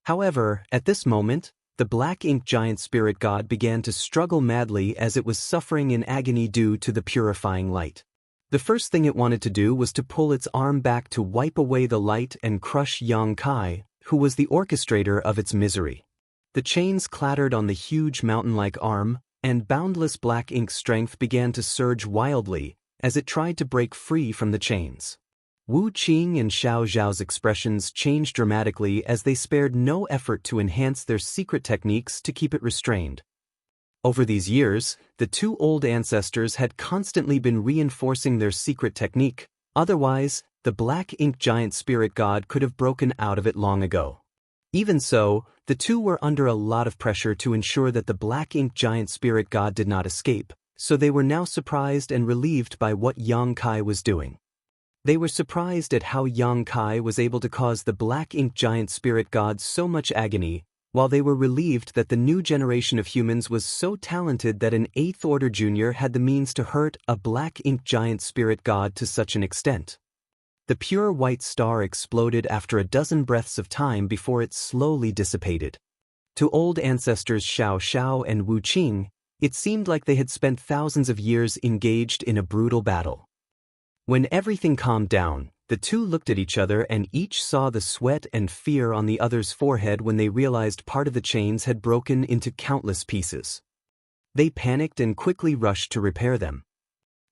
However, at this moment, the Black Ink Giant Spirit God began to struggle madly as it was suffering in agony due to the purifying light. The first thing it wanted to do was to pull its arm back to wipe away the light and crush Yang Kai, who was the orchestrator of its misery. The chains clattered on the huge mountain-like arm, and boundless black ink strength began to surge wildly as it tried to break free from the chains. Wu Qing and Xiao Zhao's expressions changed dramatically as they spared no effort to enhance their secret techniques to keep it restrained. Over these years, the two old ancestors had constantly been reinforcing their secret technique, otherwise, the Black Ink Giant Spirit God could have broken out of it long ago. Even so, the two were under a lot of pressure to ensure that the Black Ink Giant Spirit God did not escape, so they were now surprised and relieved by what Yang Kai was doing. They were surprised at how Yang Kai was able to cause the Black Ink Giant Spirit God so much agony, while they were relieved that the new generation of humans was so talented that an 8th Order Junior had the means to hurt a Black Ink Giant Spirit God to such an extent. The pure white star exploded after a dozen breaths of time before it slowly dissipated. To old ancestors Xiao Xiao and Wu Qing, it seemed like they had spent thousands of years engaged in a brutal battle. When everything calmed down, the two looked at each other and each saw the sweat and fear on the other's forehead when they realized part of the chains had broken into countless pieces. They panicked and quickly rushed to repair them.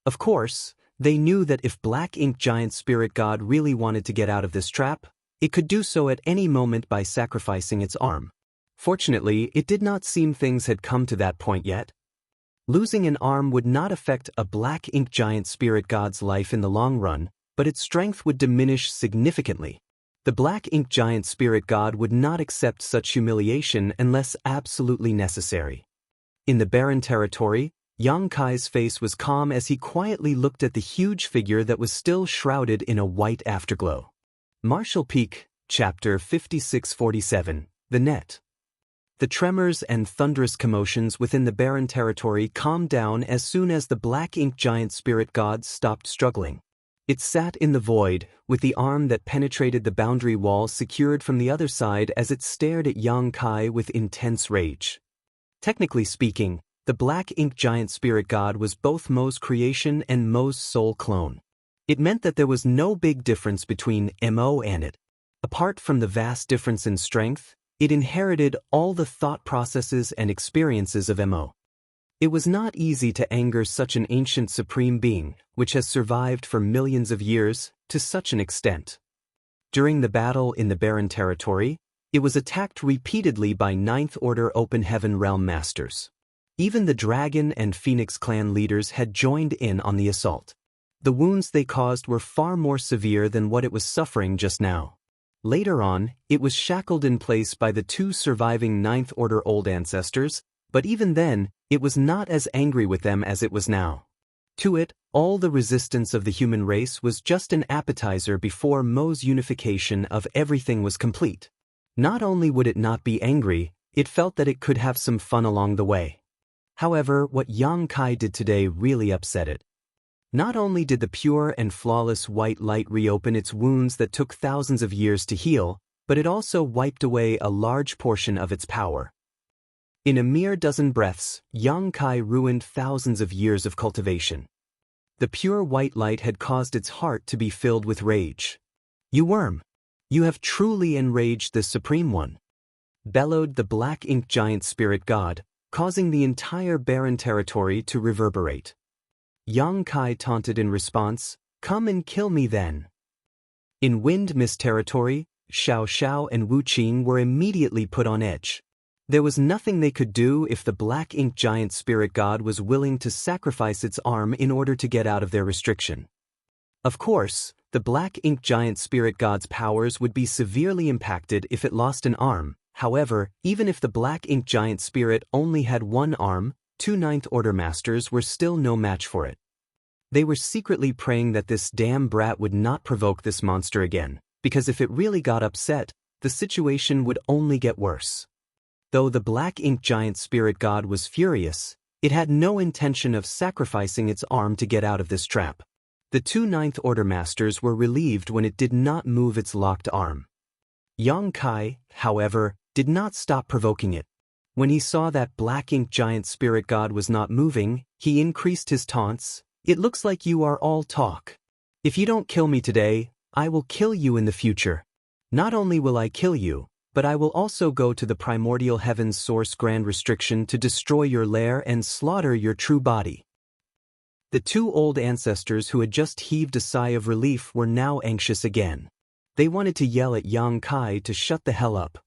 Of course, they knew that if Black Ink Giant Spirit God really wanted to get out of this trap, it could do so at any moment by sacrificing its arm. Fortunately, it did not seem things had come to that point yet. Losing an arm would not affect a Black Ink Giant Spirit God's life in the long run, but its strength would diminish significantly. The Black Ink Giant Spirit God would not accept such humiliation unless absolutely necessary. In the barren territory, Yang Kai's face was calm as he quietly looked at the huge figure that was still shrouded in a white afterglow. Martial Peak, Chapter 5647, The Net. The tremors and thunderous commotions within the barren territory calmed down as soon as the Black Ink Giant Spirit God stopped struggling. It sat in the void, with the arm that penetrated the boundary wall secured from the other side as it stared at Yang Kai with intense rage. Technically speaking, the Black Ink Giant Spirit God was both Mo's creation and Mo's soul clone. It meant that there was no big difference between Mo and it. Apart from the vast difference in strength, it inherited all the thought processes and experiences of Mo. It was not easy to anger such an ancient supreme being, which has survived for millions of years, to such an extent. During the battle in the barren territory, it was attacked repeatedly by 9th Order Open Heaven Realm Masters. Even the Dragon and Phoenix clan leaders had joined in on the assault. The wounds they caused were far more severe than what it was suffering just now. Later on, it was shackled in place by the two surviving 9th Order Old Ancestors, but even then, it was not as angry with them as it was now. To it, all the resistance of the human race was just an appetizer before Mo's unification of everything was complete. Not only would it not be angry, it felt that it could have some fun along the way. However, what Yang Kai did today really upset it. Not only did the pure and flawless white light reopen its wounds that took thousands of years to heal, but it also wiped away a large portion of its power. In a mere dozen breaths, Yang Kai ruined thousands of years of cultivation. The pure white light had caused its heart to be filled with rage. "You worm! You have truly enraged the Supreme One," bellowed the Black Ink Giant Spirit God, causing the entire barren territory to reverberate. Yang Kai taunted in response, "Come and kill me then." In Wind Mist territory, Xiao Xiao and Wu Qing were immediately put on edge. There was nothing they could do if the Black Ink Giant Spirit God was willing to sacrifice its arm in order to get out of their restriction. Of course, the Black Ink Giant Spirit God's powers would be severely impacted if it lost an arm. However, even if the Black Ink Giant Spirit only had one arm, two 9th Order Masters were still no match for it. They were secretly praying that this damn brat would not provoke this monster again, because if it really got upset, the situation would only get worse. Though the black ink giant spirit god was furious, it had no intention of sacrificing its arm to get out of this trap. The two Ninth Order masters were relieved when it did not move its locked arm. Xianxia, however, did not stop provoking it. When he saw that black ink giant spirit god was not moving, he increased his taunts. "It looks like you are all talk. If you don't kill me today, I will kill you in the future. Not only will I kill you, but I will also go to the primordial heaven's source grand restriction to destroy your lair and slaughter your true body." The two old ancestors who had just heaved a sigh of relief were now anxious again. They wanted to yell at Xianxia to shut the hell up.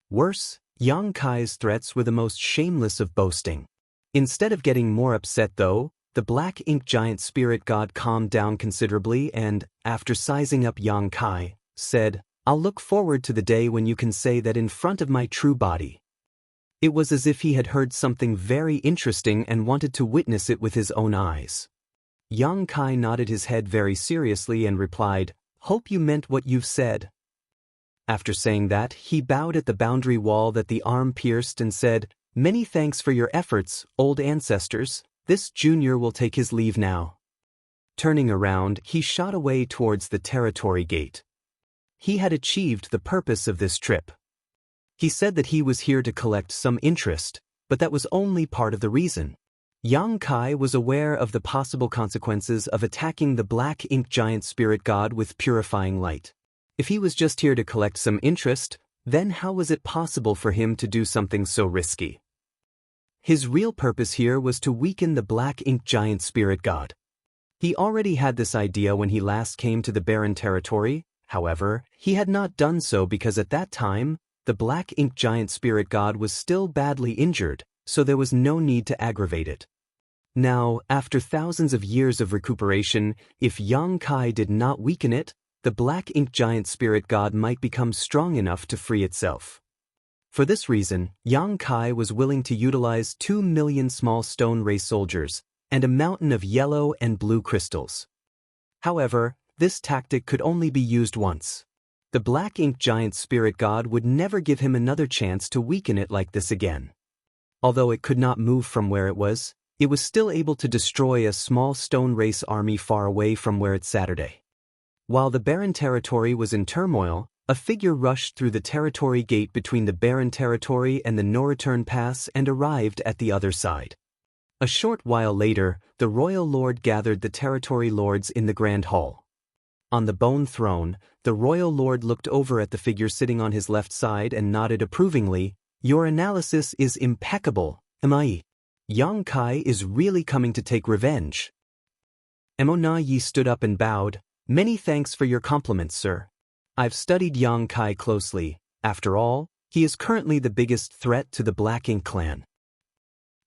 Worse, Xianxia's threats were the most shameless of boasting. Instead of getting more upset though, the black ink giant spirit god calmed down considerably and, after sizing up Xianxia, said, "I'll look forward to the day when you can say that in front of my true body." It was as if he had heard something very interesting and wanted to witness it with his own eyes. Xianxia nodded his head very seriously and replied, "Hope you meant what you've said." After saying that, he bowed at the boundary wall that the arm pierced and said, "Many thanks for your efforts, old ancestors. This junior will take his leave now." Turning around, he shot away towards the territory gate. He had achieved the purpose of this trip. He said that he was here to collect some interest, but that was only part of the reason. Xianxia was aware of the possible consequences of attacking the black ink giant spirit god with purifying light. If he was just here to collect some interest, then how was it possible for him to do something so risky? His real purpose here was to weaken the black ink giant spirit god. He already had this idea when he last came to the barren territory. However, he had not done so because at that time, the black ink giant spirit god was still badly injured, so there was no need to aggravate it. Now, after thousands of years of recuperation, if Xianxia did not weaken it, the black ink giant spirit god might become strong enough to free itself. For this reason, Xianxia was willing to utilize 2 million small stone ray soldiers and a mountain of yellow and blue crystals. However, this tactic could only be used once. The black ink giant spirit god would never give him another chance to weaken it like this again. Although it could not move from where it was still able to destroy a small stone race army far away from where it sat today. While the barren territory was in turmoil, a figure rushed through the territory gate between the barren territory and the no-return pass and arrived at the other side. A short while later, the royal lord gathered the territory lords in the grand hall. On the bone throne, the royal lord looked over at the figure sitting on his left side and nodded approvingly. "Your analysis is impeccable, Amai. Xianxia is really coming to take revenge." Xianxia stood up and bowed. "Many thanks for your compliments, sir. I've studied Xianxia closely. After all, he is currently the biggest threat to the Black Ink clan."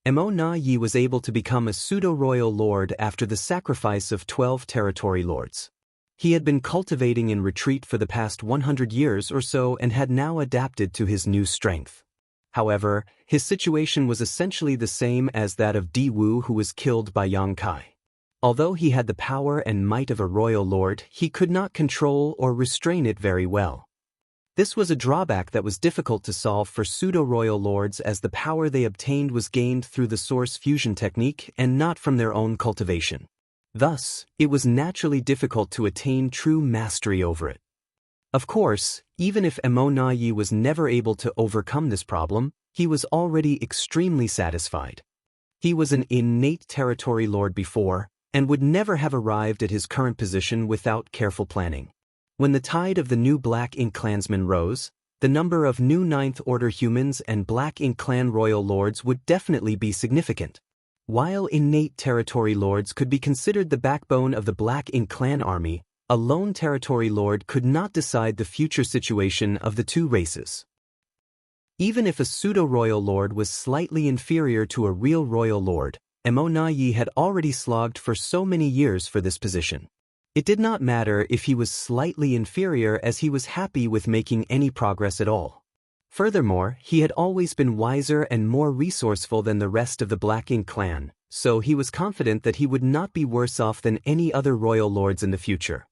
Xianxia was able to become a pseudo-royal lord after the sacrifice of 12 territory lords. He had been cultivating in retreat for the past 100 years or so and had now adapted to his new strength. However, his situation was essentially the same as that of Di Wu, who was killed by Xianxia. Although he had the power and might of a royal lord, he could not control or restrain it very well. This was a drawback that was difficult to solve for pseudo-royal lords, as the power they obtained was gained through the source fusion technique and not from their own cultivation. Thus, it was naturally difficult to attain true mastery over it. Of course, even if Xianxia was never able to overcome this problem, he was already extremely satisfied. He was an innate territory lord before, and would never have arrived at his current position without careful planning. When the tide of the new Black Ink clansmen rose, the number of new Ninth Order humans and Black Ink clan royal lords would definitely be significant. While innate territory lords could be considered the backbone of the Black Ink clan army, a lone territory lord could not decide the future situation of the two races. Even if a pseudo-royal lord was slightly inferior to a real royal lord, Xianxia had already slogged for so many years for this position. It did not matter if he was slightly inferior, as he was happy with making any progress at all. Furthermore, he had always been wiser and more resourceful than the rest of the Black Ink clan, so he was confident that he would not be worse off than any other royal lords in the future.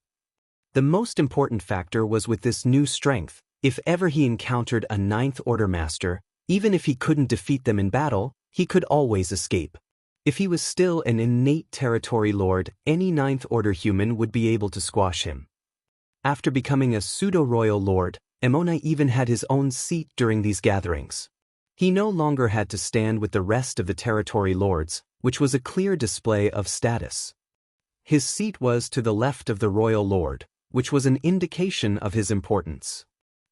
The most important factor was with this new strength, if ever he encountered a Ninth Order master, even if he couldn't defeat them in battle, he could always escape. If he was still an innate territory lord, any Ninth Order human would be able to squash him. After becoming a pseudo-royal lord, Emona even had his own seat during these gatherings. He no longer had to stand with the rest of the territory lords, which was a clear display of status. His seat was to the left of the royal lord, which was an indication of his importance.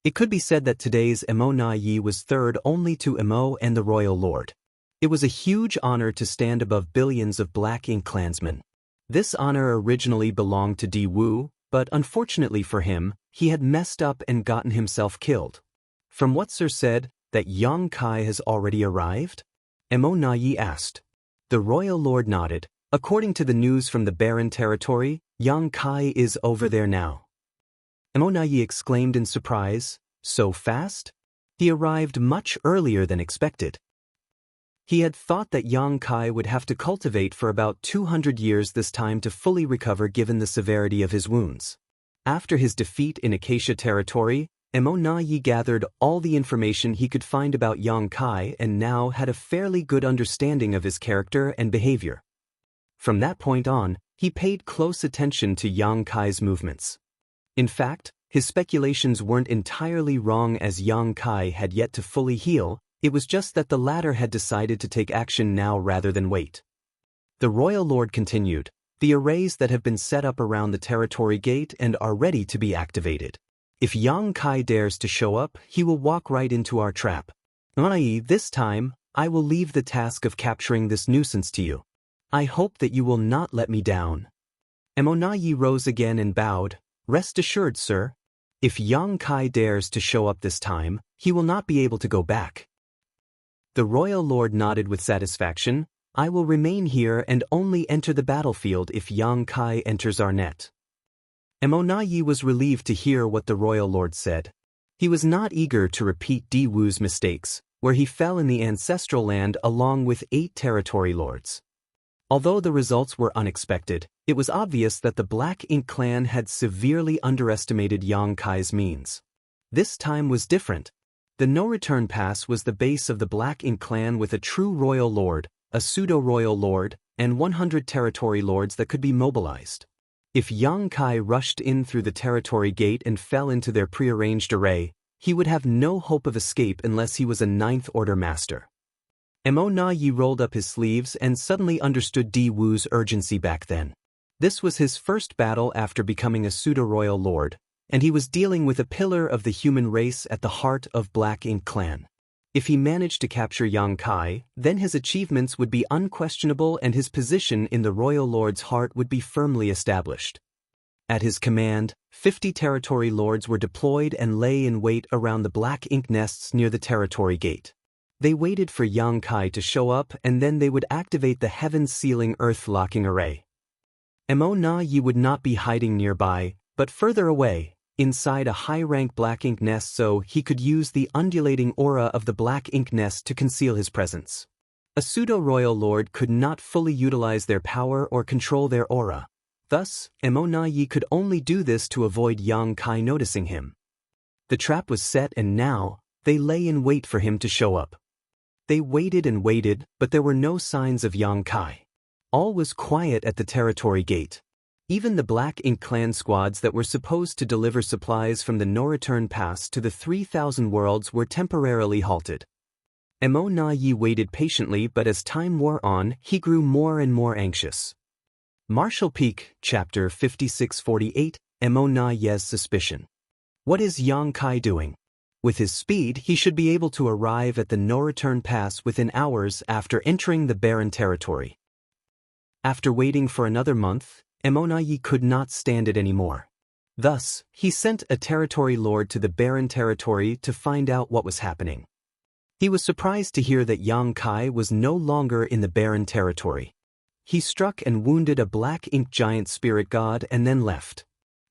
It could be said that today's Emona Yi was third only to Emo and the royal lord. It was a huge honor to stand above billions of Black Ink clansmen. This honor originally belonged to Di Wu, but unfortunately for him, he had messed up and gotten himself killed. From what Sir said, that Yang Kai has already arrived? Emona Yi asked. The royal lord nodded. According to the news from the barren territory, Yang Kai is over there now. Emona Yi exclaimed in surprise, so fast? He arrived much earlier than expected. He had thought that Yang Kai would have to cultivate for about 200 years this time to fully recover given the severity of his wounds. After his defeat in Acacia territory, Emona Yi gathered all the information he could find about Yang Kai and now had a fairly good understanding of his character and behavior. From that point on, he paid close attention to Yang Kai's movements. In fact, his speculations weren't entirely wrong as Yang Kai had yet to fully heal. It was just that the latter had decided to take action now rather than wait. The royal lord continued, the arrays that have been set up around the territory gate and are ready to be activated. If Yang Kai dares to show up, he will walk right into our trap. This time, I will leave the task of capturing this nuisance to you. I hope that you will not let me down. Emona Yi rose again and bowed. Rest assured, sir. If Yang Kai dares to show up this time, he will not be able to go back. The royal lord nodded with satisfaction. I will remain here and only enter the battlefield if Yang Kai enters our net. Emona Yi was relieved to hear what the royal lord said. He was not eager to repeat Di Wu's mistakes, where he fell in the ancestral land along with 8 territory lords. Although the results were unexpected, it was obvious that the Black Ink clan had severely underestimated Yang Kai's means. This time was different. The no-return pass was the base of the Black Ink clan with a true royal lord, a pseudo-royal lord, and 100 territory lords that could be mobilized. If Yang Kai rushed in through the territory gate and fell into their prearranged array, he would have no hope of escape unless he was a Ninth Order master. Emona Yi rolled up his sleeves and suddenly understood Di Wu's urgency back then. This was his first battle after becoming a pseudo-royal lord, and he was dealing with a pillar of the human race at the heart of Black Ink clan. If he managed to capture Yang Kai, then his achievements would be unquestionable and his position in the royal lord's heart would be firmly established. At his command, 50 territory lords were deployed and lay in wait around the Black Ink nests near the territory gate. They waited for Yang Kai to show up and then they would activate the heaven-sealing earth-locking array. Emona Yi would not be hiding nearby, but further away, inside a high-rank Black Ink nest so he could use the undulating aura of the Black Ink nest to conceal his presence. A pseudo-royal lord could not fully utilize their power or control their aura. Thus, Emona Yi could only do this to avoid Yang Kai noticing him. The trap was set and now, they lay in wait for him to show up. They waited and waited, but there were no signs of Yang Kai. All was quiet at the territory gate. Even the Black Ink clan squads that were supposed to deliver supplies from the no-return pass to the 3,000 worlds were temporarily halted. Emona Yi waited patiently, but as time wore on, he grew more and more anxious. Martial Peak, Chapter 5648, Emona Yi's Suspicion. What is Yang Kai doing? With his speed, he should be able to arrive at the no-return pass within hours after entering the barren territory. After waiting for another month, Emona Yi could not stand it anymore. Thus, he sent a territory lord to the barren territory to find out what was happening. He was surprised to hear that Yang Kai was no longer in the barren territory. He struck and wounded a Black Ink giant spirit god and then left.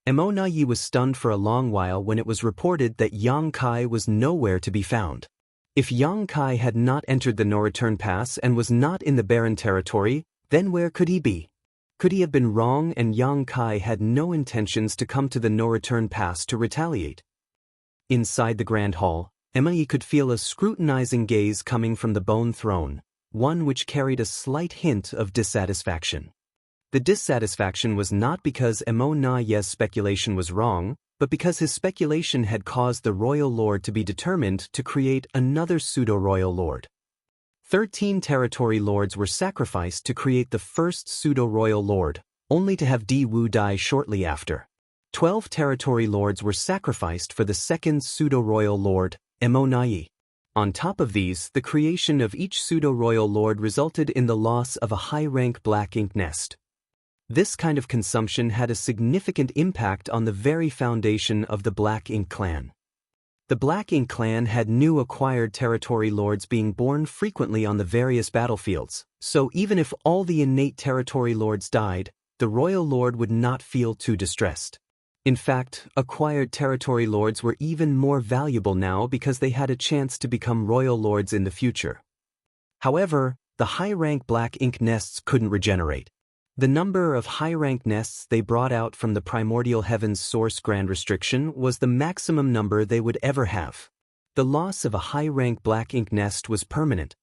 Yi was stunned for a long while when it was reported that Yang Kai was nowhere to be found. If Yang Kai had not entered the no-return pass and was not in the barren territory, then where could he be? Could he have been wrong and Yang Kai had no intentions to come to the no-return pass to retaliate? Inside the Grand Hall, Yi could feel a scrutinizing gaze coming from the bone throne, one which carried a slight hint of dissatisfaction. The dissatisfaction was not because Yi's speculation was wrong, but because his speculation had caused the royal lord to be determined to create another pseudo-royal lord. 13 territory lords were sacrificed to create the first pseudo-royal lord, only to have Di Wu die shortly after. 12 territory lords were sacrificed for the second pseudo-royal lord, Yi. On top of these, the creation of each pseudo-royal lord resulted in the loss of a high-rank black ink nest. This kind of consumption had a significant impact on the very foundation of the Black Ink clan. The Black Ink clan had new acquired territory lords being born frequently on the various battlefields, so even if all the innate territory lords died, the royal lord would not feel too distressed. In fact, acquired territory lords were even more valuable now because they had a chance to become royal lords in the future. However, the high-rank Black Ink nests couldn't regenerate. The number of high-rank nests they brought out from the primordial heaven's source grand restriction was the maximum number they would ever have. The loss of a high-rank Black Ink nest was permanent.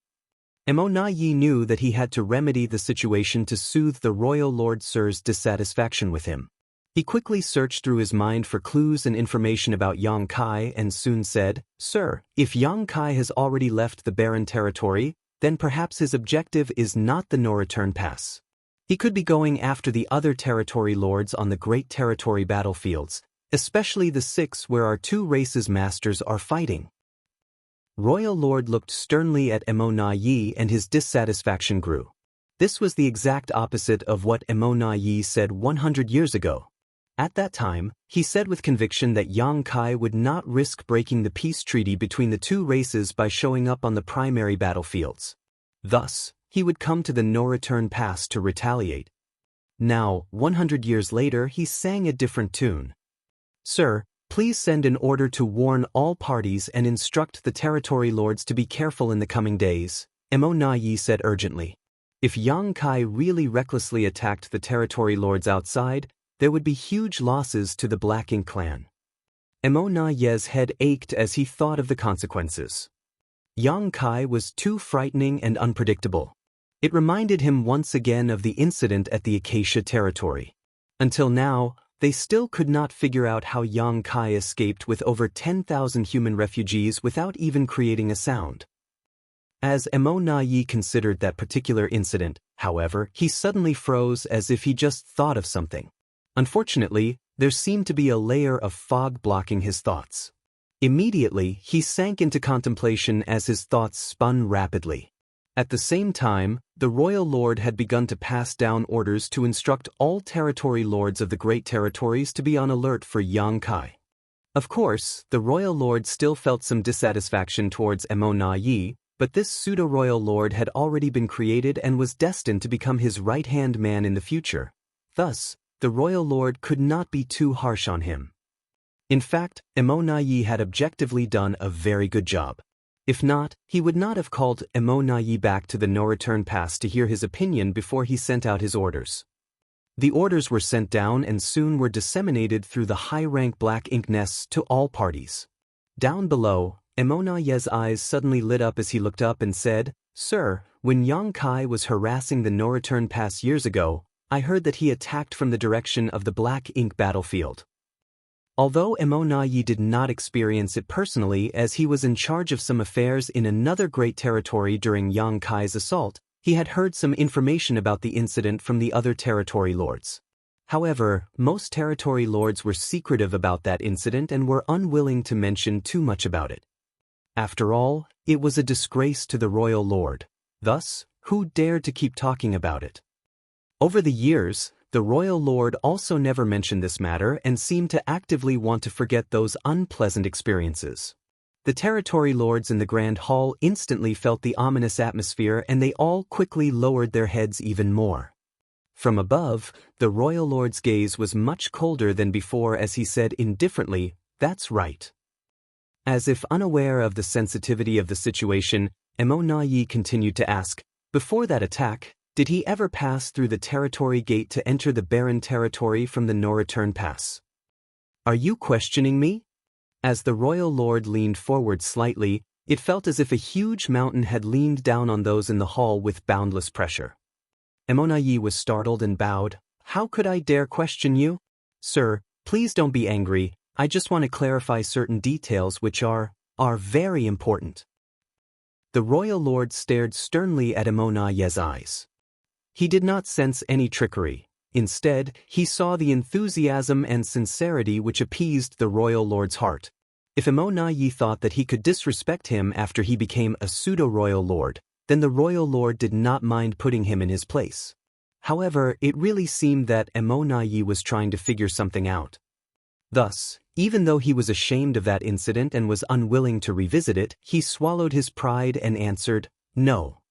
Yi knew that he had to remedy the situation to soothe the royal Lord Sir's dissatisfaction with him. He quickly searched through his mind for clues and information about Yang Kai and soon said, "Sir, if Yang Kai has already left the barren territory, then perhaps his objective is not the no-return pass. He could be going after the other territory lords on the great territory battlefields, especially the 6 where our 2 races' masters are fighting." Royal Lord looked sternly at Yi and his dissatisfaction grew. This was the exact opposite of what Yi said 100 years ago. At that time, he said with conviction that Yang Kai would not risk breaking the peace treaty between the 2 races by showing up on the primary battlefields. Thus, he would come to the no-return pass to retaliate. Now, 100 years later, he sang a different tune. "Sir, please send an order to warn all parties and instruct the territory lords to be careful in the coming days," Yi said urgently. If Yang Kai really recklessly attacked the territory lords outside, there would be huge losses to the Black Ink clan. Yi's head ached as he thought of the consequences. Yang Kai was too frightening and unpredictable. It reminded him once again of the incident at the Acacia territory. Until now, they still could not figure out how Yang Kai escaped with over 10,000 human refugees without even creating a sound. As Yi considered that particular incident, however, he suddenly froze as if he just thought of something. Unfortunately, there seemed to be a layer of fog blocking his thoughts. Immediately, he sank into contemplation as his thoughts spun rapidly. At the same time, the royal lord had begun to pass down orders to instruct all territory lords of the great territories to be on alert for Yang Kai. Of course, the royal lord still felt some dissatisfaction towards Yi, but this pseudo-royal lord had already been created and was destined to become his right-hand man in the future. Thus, the royal lord could not be too harsh on him. In fact, Yi had objectively done a very good job. If not, he would not have called Yi back to the no-return pass to hear his opinion before he sent out his orders. The orders were sent down and soon were disseminated through the high-rank Black Ink nests to all parties. Down below, Yi's eyes suddenly lit up as he looked up and said, "Sir, when Yang Kai was harassing the no-return pass years ago, I heard that he attacked from the direction of the Black Ink battlefield." Although Yi did not experience it personally as he was in charge of some affairs in another great territory during Yang Kai's assault, he had heard some information about the incident from the other territory lords. However, most territory lords were secretive about that incident and were unwilling to mention too much about it. After all, it was a disgrace to the royal lord. Thus, who dared to keep talking about it? Over the years, the royal lord also never mentioned this matter and seemed to actively want to forget those unpleasant experiences. The territory lords in the Grand Hall instantly felt the ominous atmosphere and they all quickly lowered their heads even more. From above, the royal lord's gaze was much colder than before as he said indifferently, "That's right." As if unaware of the sensitivity of the situation, Emonayi continued to ask, "Before that attack, did he ever pass through the territory gate to enter the barren territory from the no-return pass?" "Are you questioning me?" As the royal lord leaned forward slightly, it felt as if a huge mountain had leaned down on those in the hall with boundless pressure. Emonayi was startled and bowed. "How could I dare question you? Sir, please don't be angry. I just want to clarify certain details which are very important." The royal lord stared sternly at Emonayi's eyes. He did not sense any trickery. Instead, he saw the enthusiasm and sincerity which appeased the royal lord's heart. If Emonayi thought that he could disrespect him after he became a pseudo-royal lord, then the royal lord did not mind putting him in his place. However, it really seemed that Emonayi was trying to figure something out. Thus, even though he was ashamed of that incident and was unwilling to revisit it, he swallowed his pride and answered, "No."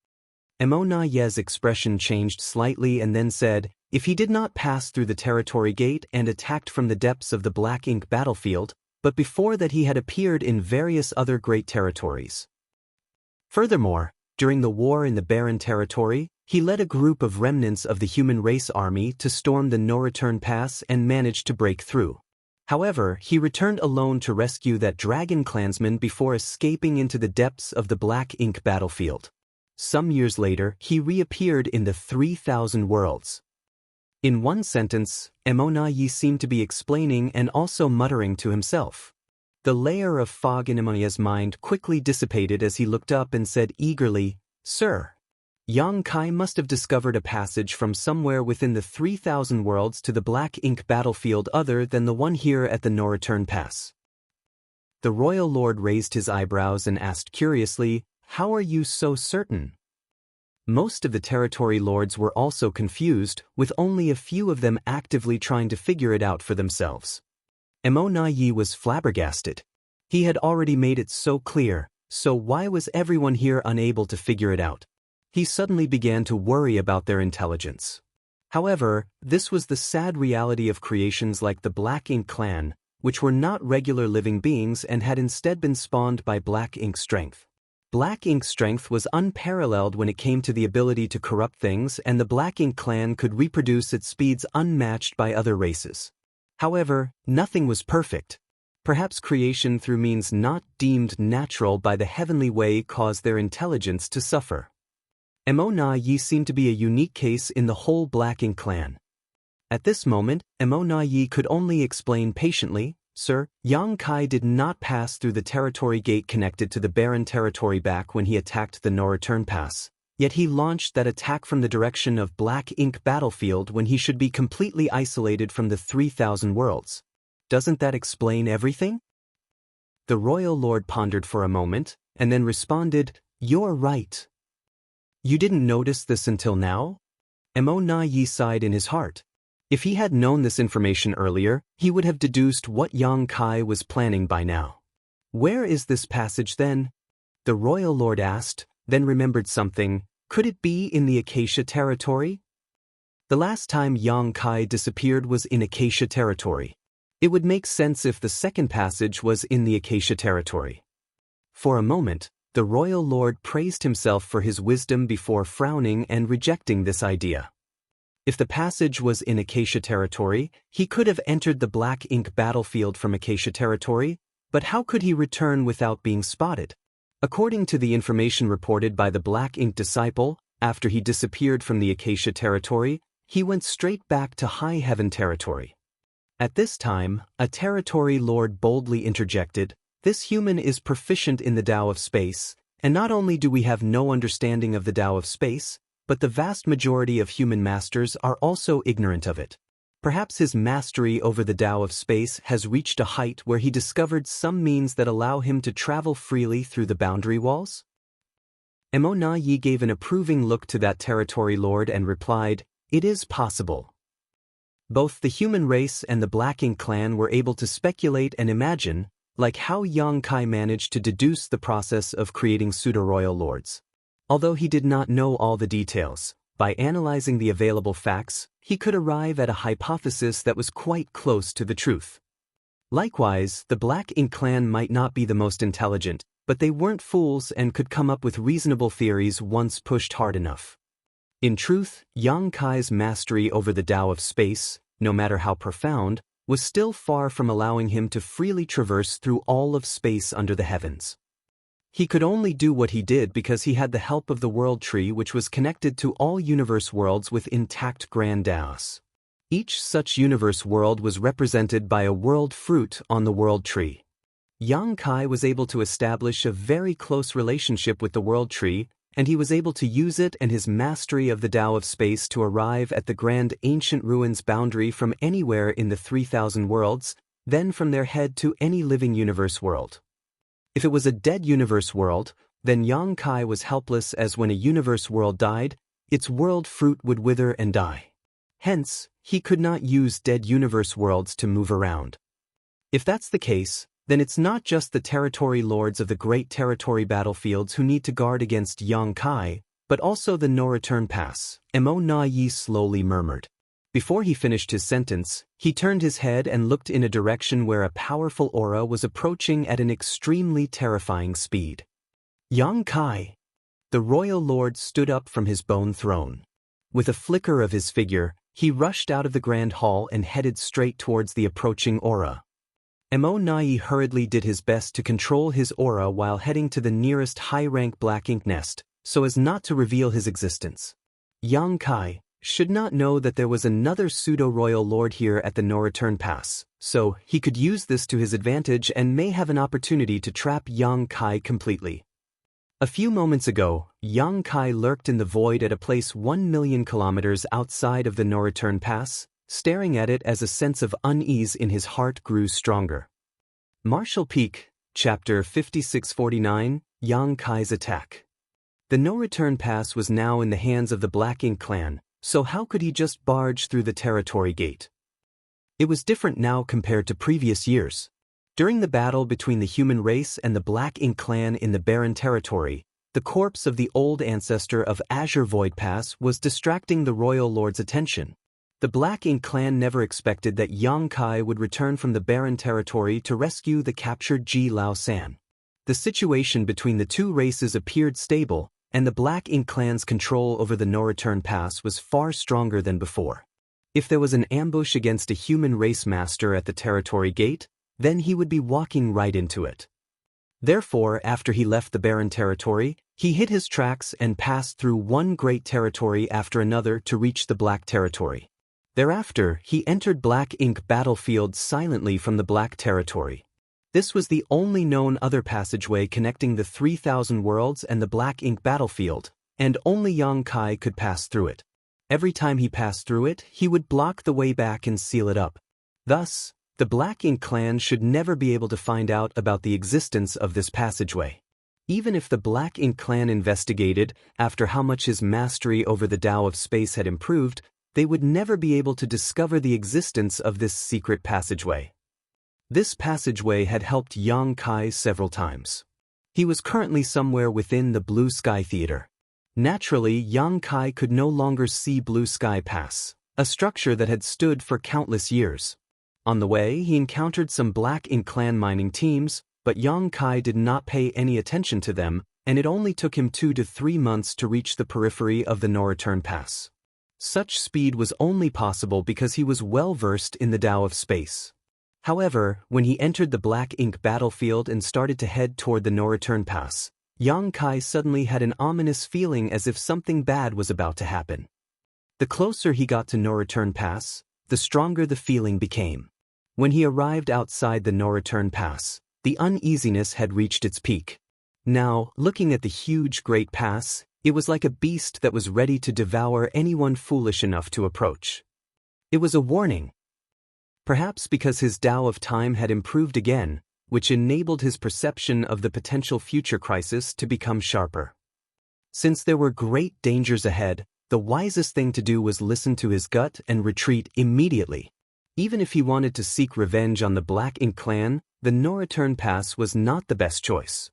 Emonayi's expression changed slightly and then said, "If he did not pass through the territory gate and attacked from the depths of the black ink battlefield, but before that he had appeared in various other great territories. Furthermore, during the war in the barren territory, he led a group of remnants of the human race army to storm the no-return pass and managed to break through. However, he returned alone to rescue that dragon clansman before escaping into the depths of the black ink battlefield. Some years later, he reappeared in the 3,000 worlds. In one sentence, Emonayi seemed to be explaining and also muttering to himself. The layer of fog in Emonayi's mind quickly dissipated as he looked up and said eagerly, "Sir, Yang Kai must have discovered a passage from somewhere within the 3,000 worlds to the black ink battlefield other than the one here at the no-return pass." The royal lord raised his eyebrows and asked curiously, "How are you so certain?" Most of the territory lords were also confused, with only a few of them actively trying to figure it out for themselves. Emonayi was flabbergasted. He had already made it so clear, so why was everyone here unable to figure it out? He suddenly began to worry about their intelligence. However, this was the sad reality of creations like the Black Ink clan, which were not regular living beings and had instead been spawned by Black Ink strength. Black Ink strength was unparalleled when it came to the ability to corrupt things, and the Black Ink clan could reproduce at speeds unmatched by other races. However, nothing was perfect. Perhaps creation through means not deemed natural by the heavenly way caused their intelligence to suffer. Emonayi seemed to be a unique case in the whole Black Ink clan. At this moment, Emonayi could only explain patiently, "Sir, Yang Kai did not pass through the territory gate connected to the barren territory back when he attacked the no-return pass. Yet he launched that attack from the direction of Black Ink battlefield when he should be completely isolated from the 3,000 worlds. Doesn't that explain everything?" The royal lord pondered for a moment, and then responded, "You're right." "You didn't notice this until now?" Emonayi sighed in his heart. If he had known this information earlier, he would have deduced what Yang Kai was planning by now. "Where is this passage then?" the royal lord asked, then remembered something. Could it be in the Acacia territory? The last time Yang Kai disappeared was in Acacia territory. It would make sense if the second passage was in the Acacia territory. For a moment, the royal lord praised himself for his wisdom before frowning and rejecting this idea. If the passage was in Acacia territory, he could have entered the Black Ink battlefield from Acacia territory, but how could he return without being spotted? According to the information reported by the Black Ink disciple, after he disappeared from the Acacia territory, he went straight back to High Heaven territory. At this time, a territory lord boldly interjected, "This human is proficient in the Tao of space, and not only do we have no understanding of the Tao of space, but the vast majority of human masters are also ignorant of it. Perhaps his mastery over the Tao of space has reached a height where he discovered some means that allow him to travel freely through the boundary walls?" Emonayi gave an approving look to that territory lord and replied, "It is possible." Both the human race and the Black Ink clan were able to speculate and imagine, like how Yang Kai managed to deduce the process of creating pseudo-royal lords. Although he did not know all the details, By analyzing the available facts, he could arrive at a hypothesis that was quite close to the truth. Likewise, the Black Ink clan might not be the most intelligent, but they weren't fools and could come up with reasonable theories once pushed hard enough. In truth, Yang Kai's mastery over the Tao of space, no matter how profound, was still far from allowing him to freely traverse through all of space under the heavens. He could only do what he did because he had the help of the world tree, which was connected to all universe worlds with intact grand Taos. Each such universe world was represented by a world fruit on the world tree. Yang Kai was able to establish a very close relationship with the world tree, and he was able to use it and his mastery of the Tao of space to arrive at the grand ancient ruins boundary from anywhere in the 3,000 worlds, then from there head to any living universe world. If it was a dead universe world, then Yang Kai was helpless, as when a universe world died, its world fruit would wither and die. Hence, he could not use dead universe worlds to move around. If that's the case, then it's not just the territory lords of the great territory battlefields who need to guard against Yang Kai, but also the no-return pass, Mo Na Yi slowly murmured. Before he finished his sentence, he turned his head and looked in a direction where a powerful aura was approaching at an extremely terrifying speed. Yang Kai! The royal lord stood up from his bone throne. With a flicker of his figure, he rushed out of the grand hall and headed straight towards the approaching aura. Mo Na Yi hurriedly did his best to control his aura while heading to the nearest high-rank black ink nest, so as not to reveal his existence. Yang Kai should not know that there was another pseudo-royal lord here at the no-return pass, so he could use this to his advantage and may have an opportunity to trap Yang Kai completely. A few moments ago, Yang Kai lurked in the void at a place 1 million kilometers outside of the no-return pass, staring at it as a sense of unease in his heart grew stronger. Martial Peak, Chapter 5649, Yang Kai's Attack. The no-return pass was now in the hands of the Black Ink clan, so how could he just barge through the territory gate? It was different now compared to previous years. During the battle between the human race and the Black Ink clan in the barren territory, the corpse of the old ancestor of Azure Void Pass was distracting the royal lord's attention. The Black Ink clan never expected that Yang Kai would return from the barren territory to rescue the captured Ji Lao San. The situation between the two races appeared stable, and the Black Ink clan's control over the no-return pass was far stronger than before. If there was an ambush against a human race master at the territory gate, then he would be walking right into it. Therefore, after he left the barren territory, he hid his tracks and passed through one great territory after another to reach the Black territory. Thereafter, he entered Black Ink battlefield silently from the Black territory. This was the only known other passageway connecting the 3,000 worlds and the Black Ink battlefield, and only Yang Kai could pass through it. Every time he passed through it, he would block the way back and seal it up. Thus, the Black Ink clan should never be able to find out about the existence of this passageway. Even if the Black Ink clan investigated, after how much his mastery over the Tao of space had improved, they would never be able to discover the existence of this secret passageway. This passageway had helped Yang Kai several times. He was currently somewhere within the Blue Sky Theater. Naturally, Yang Kai could no longer see Blue Sky Pass, a structure that had stood for countless years. On the way, he encountered some Black Ink clan mining teams, but Yang Kai did not pay any attention to them, and it only took him 2 to 3 months to reach the periphery of the no-return pass. Such speed was only possible because he was well-versed in the Tao of space. However, when he entered the Black Ink battlefield and started to head toward the no-return pass, Yang Kai suddenly had an ominous feeling as if something bad was about to happen. The closer he got to no-return pass, the stronger the feeling became. When he arrived outside the no-return pass, the uneasiness had reached its peak. Now, looking at the huge Great Pass, it was like a beast that was ready to devour anyone foolish enough to approach. It was a warning. Perhaps because his Tao of time had improved again, which enabled his perception of the potential future crisis to become sharper. Since there were great dangers ahead, the wisest thing to do was listen to his gut and retreat immediately. Even if he wanted to seek revenge on the Black Ink clan, the no-return pass was not the best choice.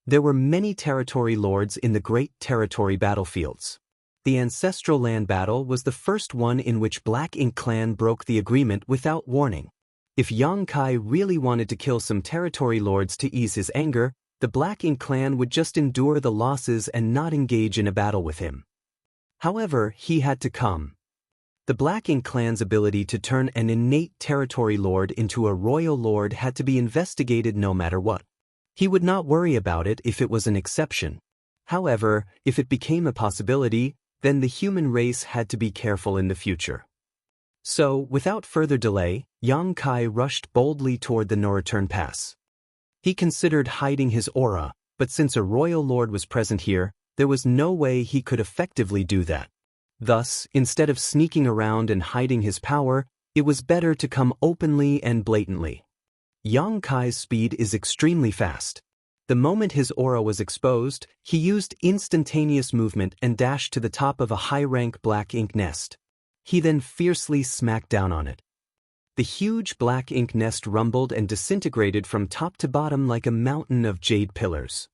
There were many territory lords in the great territory battlefields. The ancestral land battle was the first one in which Black Ink Clan broke the agreement without warning. If Yang Kai really wanted to kill some territory lords to ease his anger, the Black Ink Clan would just endure the losses and not engage in a battle with him. However, he had to come. The Black Ink Clan's ability to turn an innate territory lord into a royal lord had to be investigated no matter what. He would not worry about it if it was an exception. However, if it became a possibility, then the human race had to be careful in the future. So, without further delay, Yang Kai rushed boldly toward the no-return pass. He considered hiding his aura, but since a royal lord was present here, there was no way he could effectively do that. Thus, instead of sneaking around and hiding his power, it was better to come openly and blatantly. Yang Kai's speed is extremely fast. The moment his aura was exposed, he used instantaneous movement and dashed to the top of a high-rank black ink nest. He then fiercely smacked down on it. The huge black ink nest rumbled and disintegrated from top to bottom like a mountain of jade pillars.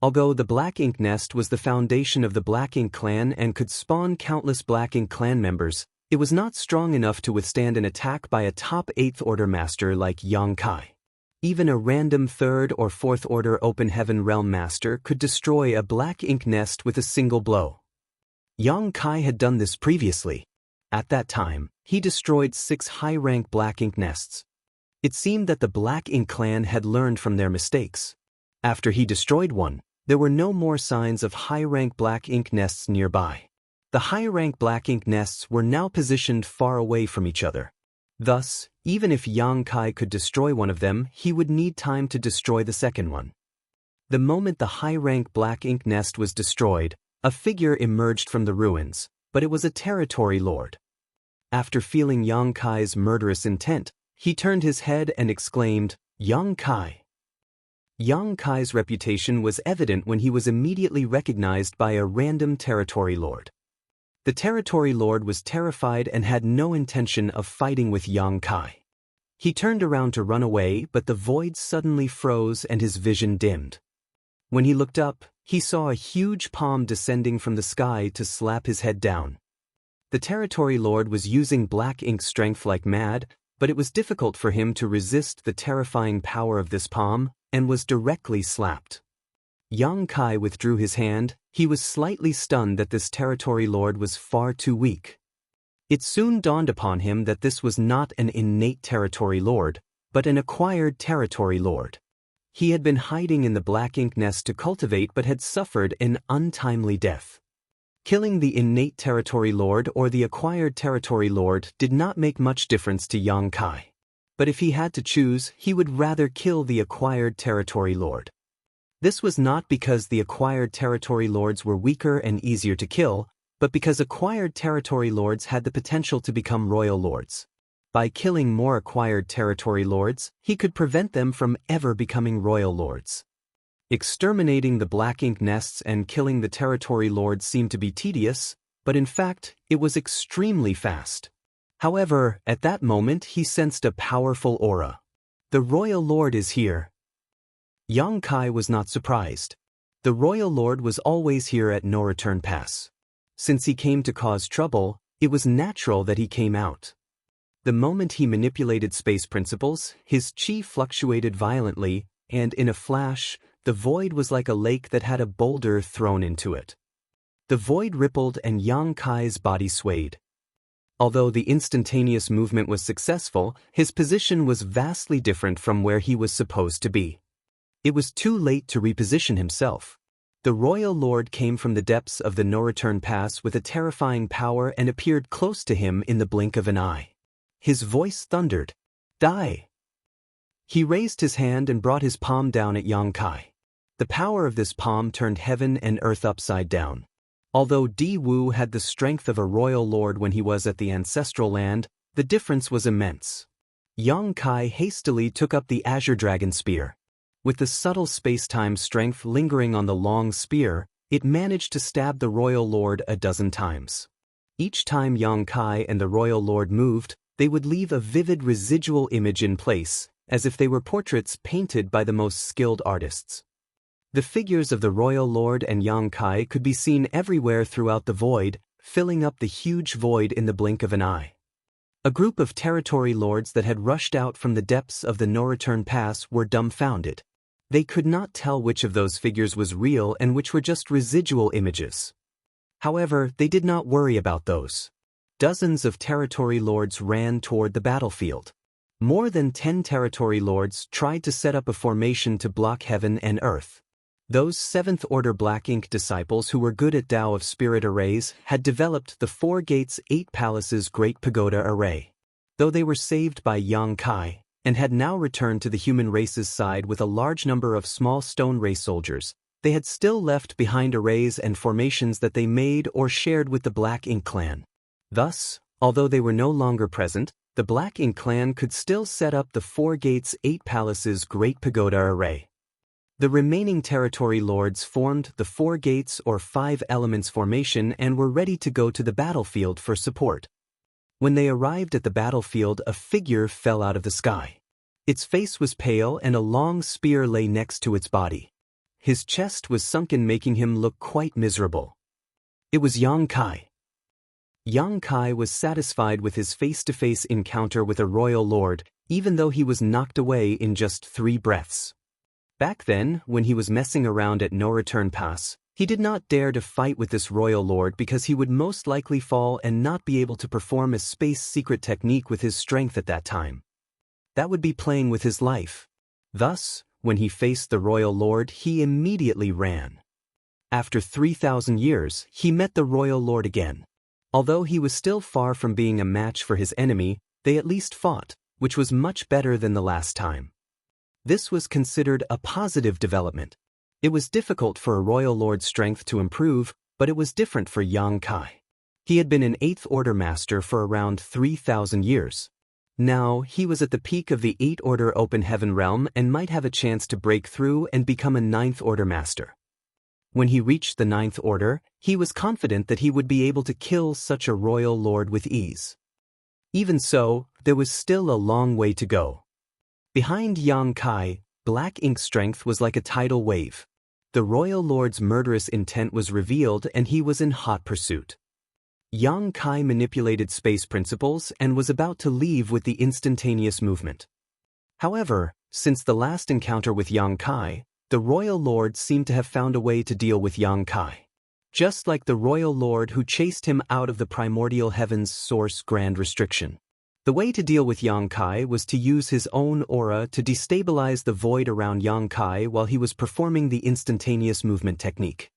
Although the Black Ink Nest was the foundation of the Black Ink Clan and could spawn countless Black Ink Clan members, it was not strong enough to withstand an attack by a top 8th Order Master like Yang Kai. Even a random 3rd or 4th Order Open Heaven Realm Master could destroy a Black Ink Nest with a single blow. Yang Kai had done this previously. At that time, he destroyed 6 high-rank Black Ink Nests. It seemed that the Black Ink Clan had learned from their mistakes. After he destroyed one, there were no more signs of high-rank Black Ink Nests nearby. The high-rank Black Ink Nests were now positioned far away from each other. Thus, even if Yang Kai could destroy one of them, he would need time to destroy the second one. The moment the high-rank Black Ink Nest was destroyed, a figure emerged from the ruins, but it was a territory lord. After feeling Yang Kai's murderous intent, he turned his head and exclaimed, "Yang Kai." Yang Kai's reputation was evident when he was immediately recognized by a random territory lord. The territory lord was terrified and had no intention of fighting with Yang Kai. He turned around to run away, but the void suddenly froze and his vision dimmed. When he looked up, he saw a huge palm descending from the sky to slap his head down. The territory lord was using black ink strength like mad, but it was difficult for him to resist the terrifying power of this palm, and was directly slapped. Yang Kai withdrew his hand. He was slightly stunned that this territory lord was far too weak. It soon dawned upon him that this was not an innate territory lord, but an acquired territory lord. He had been hiding in the Black Ink Nest to cultivate but had suffered an untimely death. Killing the innate territory lord or the acquired territory lord did not make much difference to Yang Kai. But if he had to choose, he would rather kill the acquired territory lord. This was not because the acquired territory lords were weaker and easier to kill, but because acquired territory lords had the potential to become royal lords. By killing more acquired territory lords, he could prevent them from ever becoming royal lords. Exterminating the Black Ink Nests and killing the territory lords seemed to be tedious, but in fact, it was extremely fast. However, at that moment he sensed a powerful aura. The royal lord is here. Yang Kai was not surprised. The royal lord was always here at No Return Pass. Since he came to cause trouble, it was natural that he came out. The moment he manipulated space principles, his chi fluctuated violently, and in a flash, the void was like a lake that had a boulder thrown into it. The void rippled and Yang Kai's body swayed. Although the instantaneous movement was successful, his position was vastly different from where he was supposed to be. It was too late to reposition himself. The royal lord came from the depths of the no-return pass with a terrifying power and appeared close to him in the blink of an eye. His voice thundered, "Die!" He raised his hand and brought his palm down at Yang Kai. The power of this palm turned heaven and earth upside down. Although Di Wu had the strength of a royal lord when he was at the ancestral land, the difference was immense. Yang Kai hastily took up the Azure Dragon Spear. With the subtle space-time strength lingering on the long spear, it managed to stab the royal lord a dozen times. Each time Yang Kai and the royal lord moved, they would leave a vivid residual image in place, as if they were portraits painted by the most skilled artists. The figures of the royal lord and Xianxia could be seen everywhere throughout the void, filling up the huge void in the blink of an eye. A group of territory lords that had rushed out from the depths of the no-return pass were dumbfounded. They could not tell which of those figures was real and which were just residual images. However, they did not worry about those. Dozens of territory lords ran toward the battlefield. More than 10 territory lords tried to set up a formation to block heaven and earth. Those 7th Order Black Ink disciples who were good at Tao of Spirit arrays had developed the 4 Gates 8 Palaces Great Pagoda array. Though they were saved by Xianxia, and had now returned to the human race's side with a large number of small stone race soldiers, they had still left behind arrays and formations that they made or shared with the Black Ink clan. Thus, although they were no longer present, the Black Ink clan could still set up the 4 Gates 8 Palaces Great Pagoda array. The remaining territory lords formed the 4 Gates or 5 Elements formation and were ready to go to the battlefield for support. When they arrived at the battlefield, a figure fell out of the sky. Its face was pale and a long spear lay next to its body. His chest was sunken, making him look quite miserable. It was Xianxia. Xianxia was satisfied with his face-to-face encounter with a royal lord, even though he was knocked away in just 3 breaths. Back then, when he was messing around at No Return Pass, he did not dare to fight with this royal lord because he would most likely fall and not be able to perform a space secret technique with his strength at that time. That would be playing with his life. Thus, when he faced the royal lord, he immediately ran. After 3,000 years, he met the royal lord again. Although he was still far from being a match for his enemy, they at least fought, which was much better than the last time. This was considered a positive development. It was difficult for a royal lord's strength to improve, but it was different for Xianxia. He had been an 8th Order master for around 3,000 years. Now, he was at the peak of the 8th Order Open Heaven realm and might have a chance to break through and become a 9th Order master. When he reached the 9th Order, he was confident that he would be able to kill such a royal lord with ease. Even so, there was still a long way to go. Behind Xianxia, Black Ink's strength was like a tidal wave. The royal lord's murderous intent was revealed and he was in hot pursuit. Xianxia manipulated space principles and was about to leave with the instantaneous movement. However, since the last encounter with Xianxia, the royal lord seemed to have found a way to deal with Xianxia. Just like the royal lord who chased him out of the primordial heaven's source grand restriction. The way to deal with Xianxia was to use his own aura to destabilize the void around Xianxia while he was performing the instantaneous movement technique.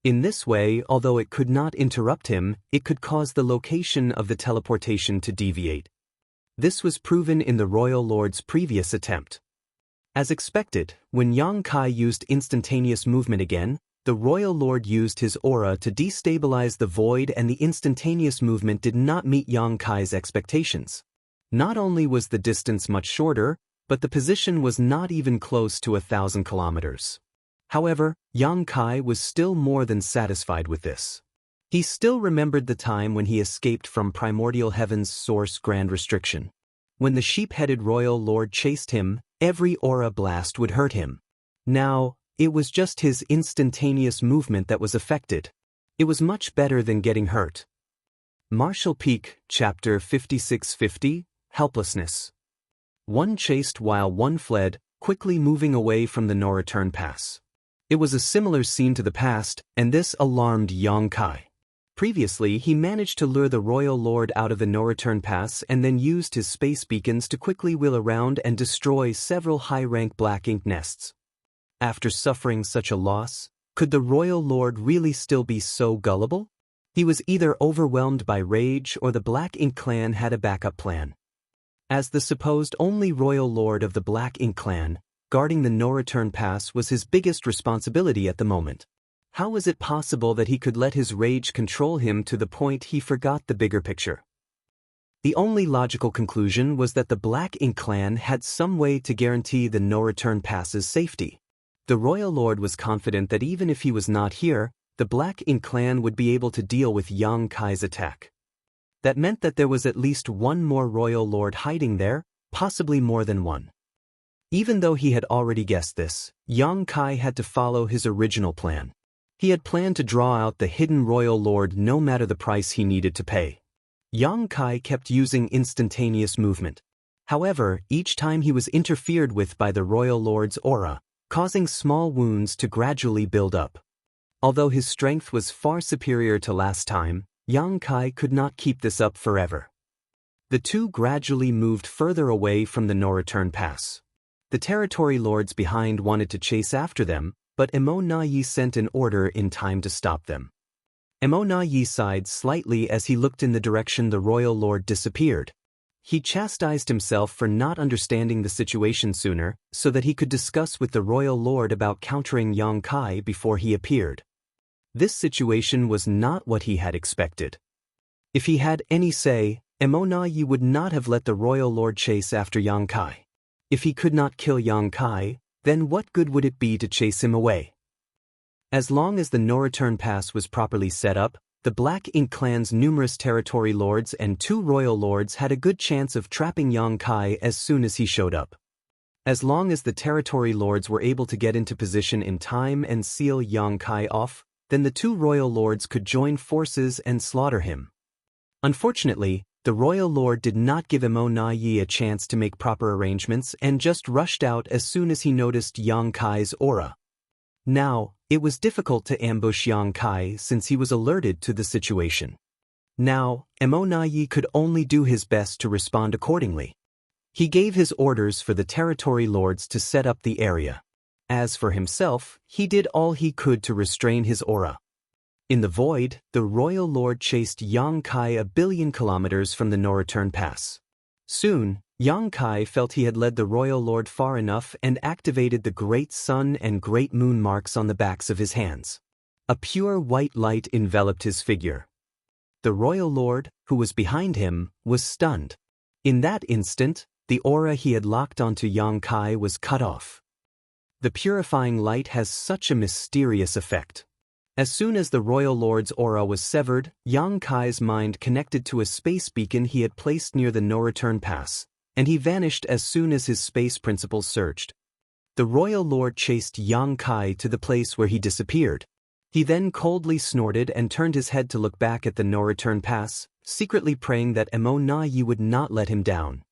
In this way, although it could not interrupt him, it could cause the location of the teleportation to deviate. This was proven in the royal lord's previous attempt. As expected, when Xianxia used instantaneous movement again, the royal lord used his aura to destabilize the void and the instantaneous movement did not meet Xianxia's expectations. Not only was the distance much shorter, but the position was not even close to 1,000 kilometers. However, Xianxia was still more than satisfied with this. He still remembered the time when he escaped from primordial heaven's source grand restriction. When the sheep-headed royal lord chased him, every aura blast would hurt him. Now, it was just his instantaneous movement that was affected. It was much better than getting hurt. Martial Peak, Chapter 5650, Helplessness. One chased while one fled, quickly moving away from the no-return pass. It was a similar scene to the past, and this alarmed Xianxia. Previously, he managed to lure the royal lord out of the no-return pass and then used his space beacons to quickly wheel around and destroy several high-rank Black Ink nests. After suffering such a loss, could the royal lord really still be so gullible? He was either overwhelmed by rage or the Black Ink clan had a backup plan. As the supposed only royal lord of the Black Ink clan, guarding the no-return pass was his biggest responsibility at the moment. How was it possible that he could let his rage control him to the point he forgot the bigger picture? The only logical conclusion was that the Black Ink clan had some way to guarantee the no-return pass's safety. The royal lord was confident that even if he was not here, the Black Ink clan would be able to deal with Xianxia's attack. That meant that there was at least one more royal lord hiding there, possibly more than one. Even though he had already guessed this, Xianxia had to follow his original plan. He had planned to draw out the hidden royal lord no matter the price he needed to pay. Xianxia kept using instantaneous movement. However, each time he was interfered with by the royal lord's aura, causing small wounds to gradually build up. Although his strength was far superior to last time, Xianxia could not keep this up forever. The two gradually moved further away from the no-return pass. The territory lords behind wanted to chase after them, but Emo-Na-Yi sent an order in time to stop them. Emo-Na-Yi sighed slightly as he looked in the direction the royal lord disappeared. He chastised himself for not understanding the situation sooner, so that he could discuss with the royal lord about countering Xianxia before he appeared. This situation was not what he had expected. If he had any say, Emo-Na-Yi would not have let the royal lord chase after Xianxia. If he could not kill Xianxia, then what good would it be to chase him away? As long as the no-return pass was properly set up, the Black Ink clan's numerous territory lords and 2 royal lords had a good chance of trapping Xianxia as soon as he showed up. As long as the territory lords were able to get into position in time and seal Xianxia off, then the 2 royal lords could join forces and slaughter him. Unfortunately, the royal lord did not give Emo-Na-Yi a chance to make proper arrangements and just rushed out as soon as he noticed Xianxia's aura. Now, it was difficult to ambush Xianxia since he was alerted to the situation. Now, Emo-Na-Yi could only do his best to respond accordingly. He gave his orders for the territory lords to set up the area. As for himself, he did all he could to restrain his aura. In the void, the royal lord chased Xianxia a billion kilometers from the no-return pass. Soon, Xianxia felt he had led the royal lord far enough and activated the great sun and great moon marks on the backs of his hands. A pure white light enveloped his figure. The royal lord, who was behind him, was stunned. In that instant, the aura he had locked onto Xianxia was cut off. The purifying light has such a mysterious effect. As soon as the royal lord's aura was severed, Xianxia's mind connected to a space beacon he had placed near the no-return pass, and he vanished as soon as his space principles surged. The royal lord chased Xianxia to the place where he disappeared. He then coldly snorted and turned his head to look back at the no-return pass, secretly praying that Emo-Na-Yi would not let him down.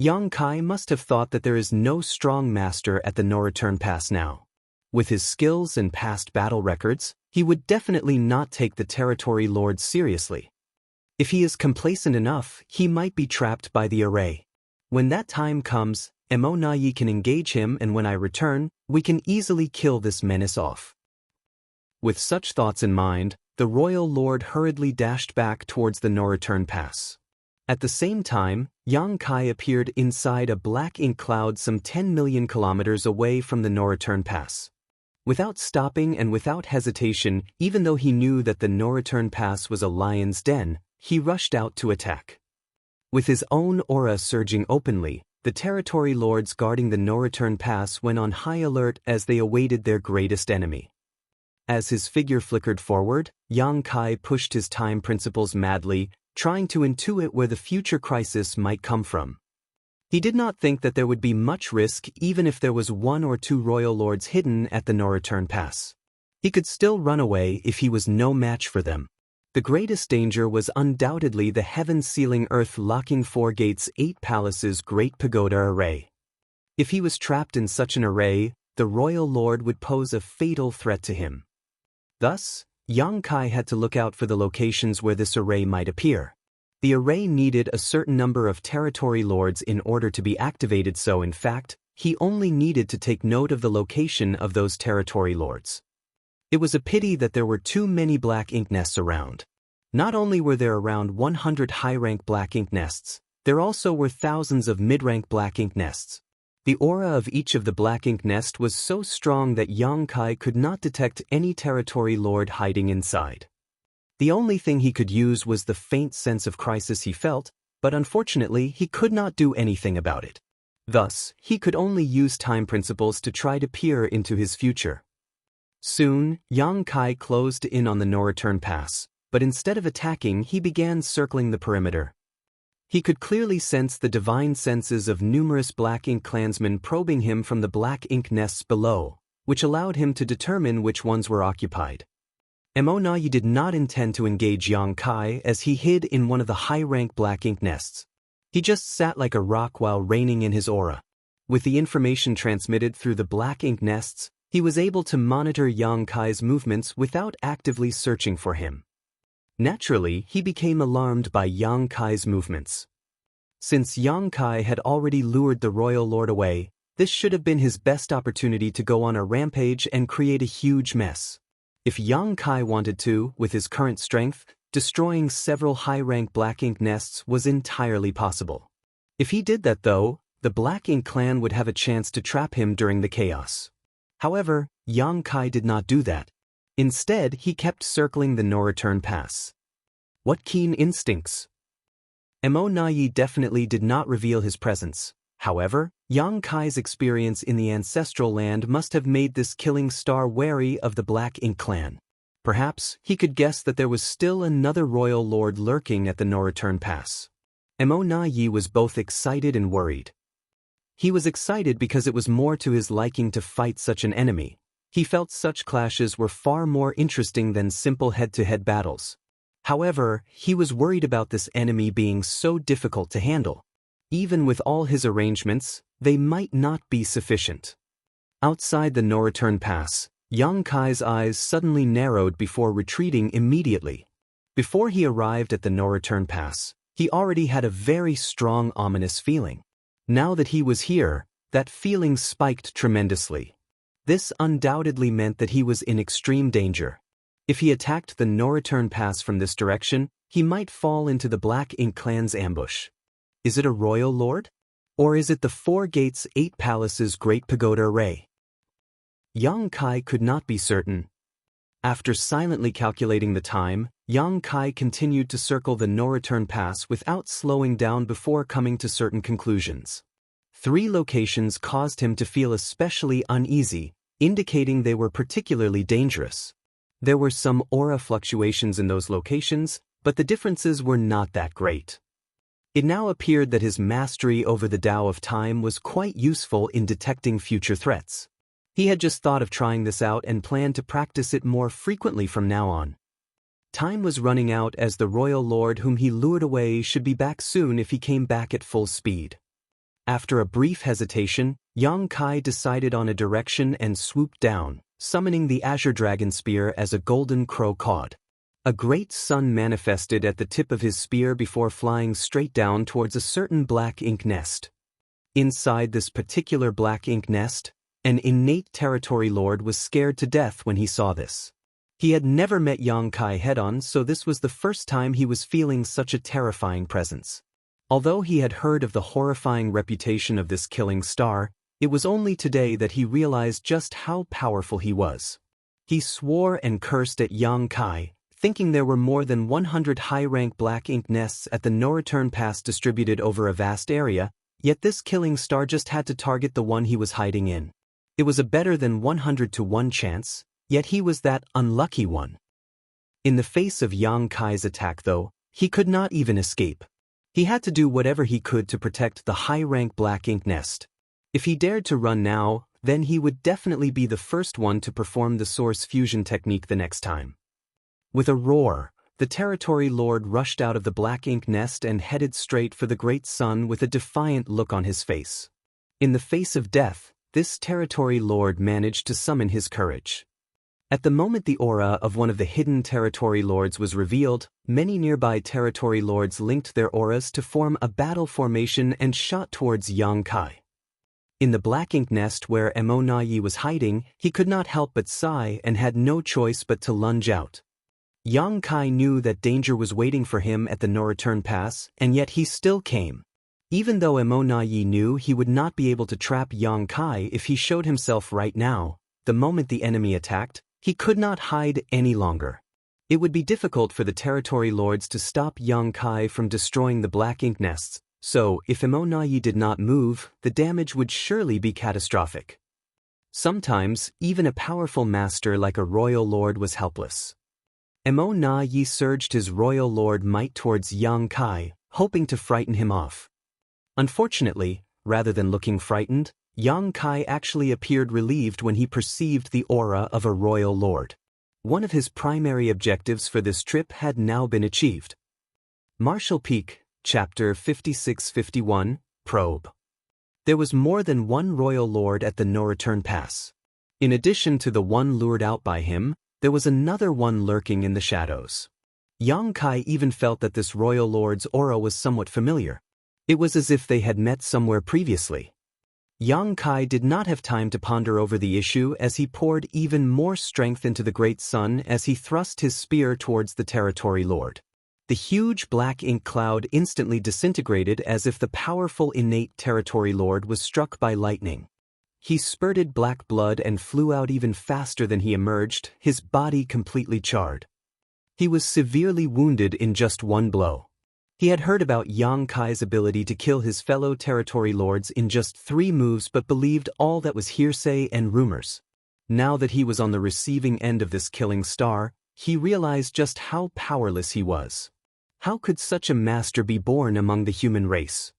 Xianxia must have thought that there is no strong master at the no-return pass now. With his skills and past battle records, he would definitely not take the territory lords seriously. If he is complacent enough, he might be trapped by the array. When that time comes, Emo-Na-Yi can engage him, and when I return, we can easily kill this menace off. With such thoughts in mind, the royal lord hurriedly dashed back towards the no-return pass. At the same time, Xianxia appeared inside a black ink cloud some 10 million kilometers away from the no-return pass. Without stopping and without hesitation, even though he knew that the no-return pass was a lion's den, he rushed out to attack. With his own aura surging openly, the territory lords guarding the no-return pass went on high alert as they awaited their greatest enemy. As his figure flickered forward, Xianxia pushed his time principles madly, trying to intuit where the future crisis might come from. He did not think that there would be much risk even if there was 1 or 2 royal lords hidden at the no-return pass. He could still run away if he was no match for them. The greatest danger was undoubtedly the heaven-sealing earth-locking 4 gates 8 palaces Great Pagoda array. If he was trapped in such an array, the royal lord would pose a fatal threat to him. Thus, Xianxia had to look out for the locations where this array might appear. The array needed a certain number of territory lords in order to be activated, so in fact, he only needed to take note of the location of those territory lords. It was a pity that there were too many black ink nests around. Not only were there around 100 high-rank black ink nests, there also were thousands of mid-rank black ink nests. The aura of each of the black ink nest was so strong that Xianxia could not detect any territory lord hiding inside. The only thing he could use was the faint sense of crisis he felt, but unfortunately he could not do anything about it. Thus, he could only use time principles to try to peer into his future. Soon, Xianxia closed in on the no-return pass, but instead of attacking he began circling the perimeter. He could clearly sense the divine senses of numerous black ink clansmen probing him from the black ink nests below, which allowed him to determine which ones were occupied. Mo Nayi did not intend to engage Yang Kai as he hid in one of the high-rank black ink nests. He just sat like a rock while reining in his aura. With the information transmitted through the black ink nests, he was able to monitor Yang Kai's movements without actively searching for him. Naturally, he became alarmed by Yang Kai's movements. Since Yang Kai had already lured the royal lord away, this should have been his best opportunity to go on a rampage and create a huge mess. If Yang Kai wanted to, with his current strength, destroying several high-rank black ink nests was entirely possible. If he did that though, the Black Ink clan would have a chance to trap him during the chaos. However, Yang Kai did not do that. Instead, he kept circling the no-return pass. What keen instincts! Mo Nayi definitely did not reveal his presence. However, Yang Kai's experience in the ancestral land must have made this killing star wary of the Black Ink clan. Perhaps he could guess that there was still another royal lord lurking at the no-return pass. Mo Nayi was both excited and worried. He was excited because it was more to his liking to fight such an enemy. He felt such clashes were far more interesting than simple head-to-head battles. However, he was worried about this enemy being so difficult to handle. Even with all his arrangements, they might not be sufficient. Outside the no-return pass, Yang Kai's eyes suddenly narrowed before retreating immediately. Before he arrived at the no-return pass, he already had a very strong ominous feeling. Now that he was here, that feeling spiked tremendously. This undoubtedly meant that he was in extreme danger. If he attacked the no-return pass from this direction, he might fall into the Black Ink clan's ambush. Is it a royal lord? Or is it the 4 Gates 8 Palaces Great Pagoda Array? Yang Kai could not be certain. After silently calculating the time, Yang Kai continued to circle the no-return pass without slowing down before coming to certain conclusions. 3 locations caused him to feel especially uneasy, indicating they were particularly dangerous. There were some aura fluctuations in those locations, but the differences were not that great. It now appeared that his mastery over the Tao of Time was quite useful in detecting future threats. He had just thought of trying this out and planned to practice it more frequently from now on. Time was running out as the royal lord whom he lured away should be back soon if he came back at full speed. After a brief hesitation, Yang Kai decided on a direction and swooped down, summoning the Azure Dragon Spear as a golden crow cawed. A great sun manifested at the tip of his spear before flying straight down towards a certain black ink nest. Inside this particular black ink nest, an innate territory lord was scared to death when he saw this. He had never met Yang Kai head-on, so this was the first time he was feeling such a terrifying presence. Although he had heard of the horrifying reputation of this killing star, it was only today that he realized just how powerful he was. He swore and cursed at Yang Kai, thinking there were more than 100 high-rank black ink nests at the no-return pass distributed over a vast area, yet this killing star just had to target the one he was hiding in. It was a better than 100-to-1 chance, yet he was that unlucky one. In the face of Yang Kai's attack though, he could not even escape. He had to do whatever he could to protect the high-rank black ink nest. If he dared to run now, then he would definitely be the first one to perform the source fusion technique the next time. With a roar, the territory lord rushed out of the black ink nest and headed straight for the great sun with a defiant look on his face. In the face of death, this territory lord managed to summon his courage. At the moment the aura of one of the hidden territory lords was revealed, many nearby territory lords linked their auras to form a battle formation and shot towards Yang Kai. In the black ink nest where Mo Nayi was hiding, he could not help but sigh and had no choice but to lunge out. Yang Kai knew that danger was waiting for him at the no-return pass, and yet he still came. Even though Mo Nayi knew he would not be able to trap Yang Kai if he showed himself right now, the moment the enemy attacked, he could not hide any longer. It would be difficult for the territory lords to stop Yang Kai from destroying the black ink nests, so if Mo Nayi did not move, the damage would surely be catastrophic. Sometimes, even a powerful master like a royal lord was helpless. Mo Nayi surged his royal lord might towards Yang Kai, hoping to frighten him off. Unfortunately, rather than looking frightened, Yang Kai actually appeared relieved when he perceived the aura of a royal lord. One of his primary objectives for this trip had now been achieved. Martial Peak, Chapter 5651, Probe. There was more than one royal lord at the no-return pass. In addition to the one lured out by him, there was another one lurking in the shadows. Yang Kai even felt that this royal lord's aura was somewhat familiar. It was as if they had met somewhere previously. Yang Kai did not have time to ponder over the issue as he poured even more strength into the great sun as he thrust his spear towards the territory lord. The huge black ink cloud instantly disintegrated as if the powerful innate territory lord was struck by lightning. He spurted black blood and flew out even faster than he emerged, his body completely charred. He was severely wounded in just one blow. He had heard about Yang Kai's ability to kill his fellow territory lords in just 3 moves but believed all that was hearsay and rumors. Now that he was on the receiving end of this killing star, he realized just how powerless he was. How could such a master be born among the human race?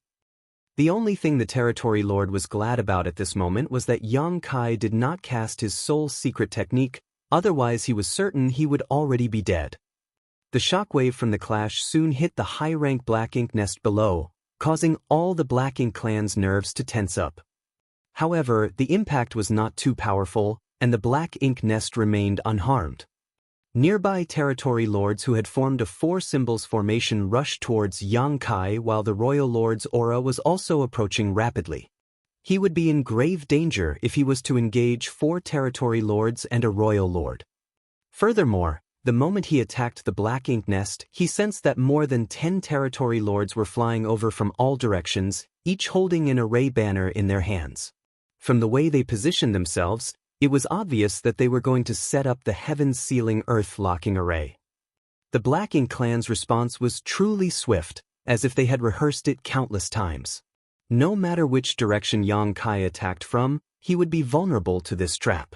The only thing the territory lord was glad about at this moment was that Yang Kai did not cast his soul's secret technique, otherwise he was certain he would already be dead. The shockwave from the clash soon hit the high-rank Black Ink nest below, causing all the Black Ink clan's nerves to tense up. However, the impact was not too powerful, and the Black Ink nest remained unharmed. Nearby territory lords who had formed a 4 symbols formation rushed towards Yang Kai while the royal lord's aura was also approaching rapidly. He would be in grave danger if he was to engage 4 territory lords and a royal lord. Furthermore, the moment he attacked the Black Ink nest, he sensed that more than 10 territory lords were flying over from all directions, each holding an array banner in their hands. From the way they positioned themselves, it was obvious that they were going to set up the heaven-sealing earth-locking array. The Black Ink clan's response was truly swift, as if they had rehearsed it countless times. No matter which direction Yang Kai attacked from, he would be vulnerable to this trap.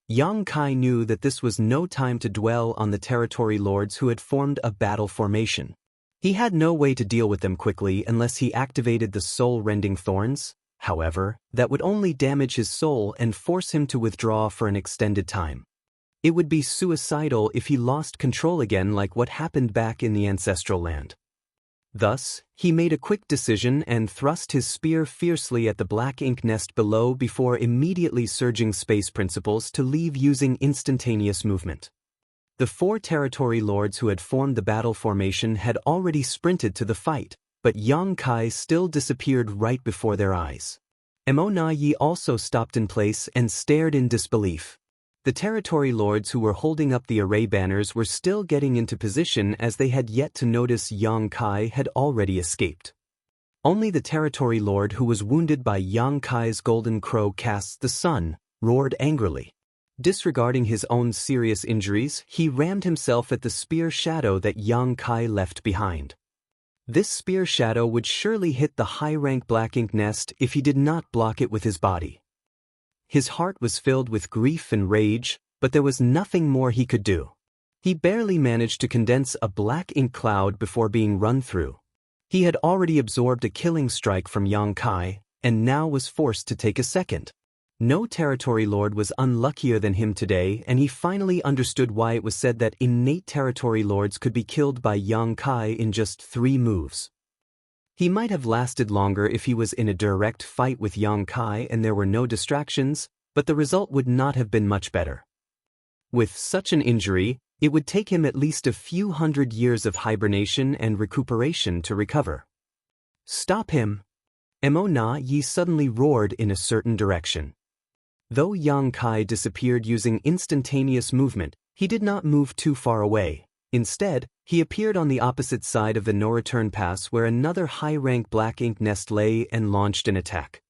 Yang Kai knew that this was no time to dwell on the territory lords who had formed a battle formation. He had no way to deal with them quickly unless he activated the soul-rending thorns. However, that would only damage his soul and force him to withdraw for an extended time. It would be suicidal if he lost control again like what happened back in the ancestral land. Thus, he made a quick decision and thrust his spear fiercely at the Black Ink nest below before immediately surging space principles to leave using instantaneous movement. The 4 territory lords who had formed the battle formation had already sprinted to the fight, but Yang Kai still disappeared right before their eyes. Mo Na Yi also stopped in place and stared in disbelief. The territory lords who were holding up the array banners were still getting into position as they had yet to notice Yang Kai had already escaped. Only the territory lord who was wounded by Yang Kai's golden crow casts the sun roared angrily. Disregarding his own serious injuries, he rammed himself at the spear shadow that Yang Kai left behind. This spear shadow would surely hit the high-rank Black Ink nest if he did not block it with his body. His heart was filled with grief and rage, but there was nothing more he could do. He barely managed to condense a Black Ink cloud before being run through. He had already absorbed a killing strike from Yang Kai, and now was forced to take a second. No territory lord was unluckier than him today, and he finally understood why it was said that innate territory lords could be killed by Yang Kai in just 3 moves. He might have lasted longer if he was in a direct fight with Yang Kai and there were no distractions, but the result would not have been much better. With such an injury, it would take him at least a few hundred years of hibernation and recuperation to recover. "Stop him!" Mo Na Yi suddenly roared in a certain direction. Though Yang Kai disappeared using instantaneous movement, he did not move too far away. Instead, he appeared on the opposite side of the no-return pass where another high-rank Black Ink nest lay and launched an attack.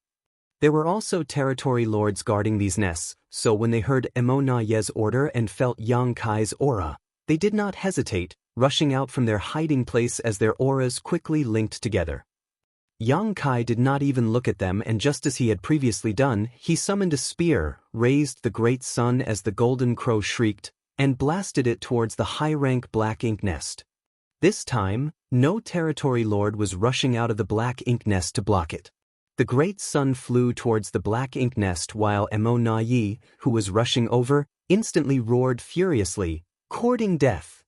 There were also territory lords guarding these nests, so when they heard Mo Na Yi's order and felt Yang Kai's aura, they did not hesitate, rushing out from their hiding place as their auras quickly linked together. Yang Kai did not even look at them, and just as he had previously done, he summoned a spear, raised the great sun as the golden crow shrieked, and blasted it towards the high-rank Black Ink nest. This time, no territory lord was rushing out of the black ink nest to block it. The great sun flew towards the black ink nest while Emo Na Yi, who was rushing over, instantly roared furiously, courting death.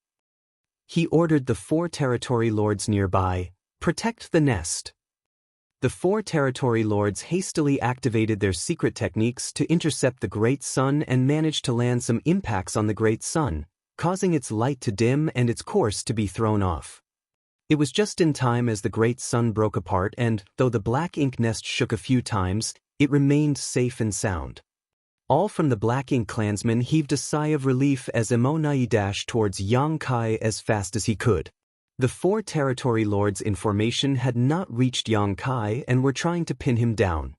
He ordered the 4 territory lords nearby, "Protect the nest." The 4 territory lords hastily activated their secret techniques to intercept the great sun and managed to land some impacts on the great sun, causing its light to dim and its course to be thrown off. It was just in time as the great sun broke apart and, though the black ink nest shook a few times, it remained safe and sound. All from the black ink clansmen heaved a sigh of relief as Emo Na Yi dashed towards Yang Kai as fast as he could. The 4 territory lords in formation had not reached Yang Kai and were trying to pin him down.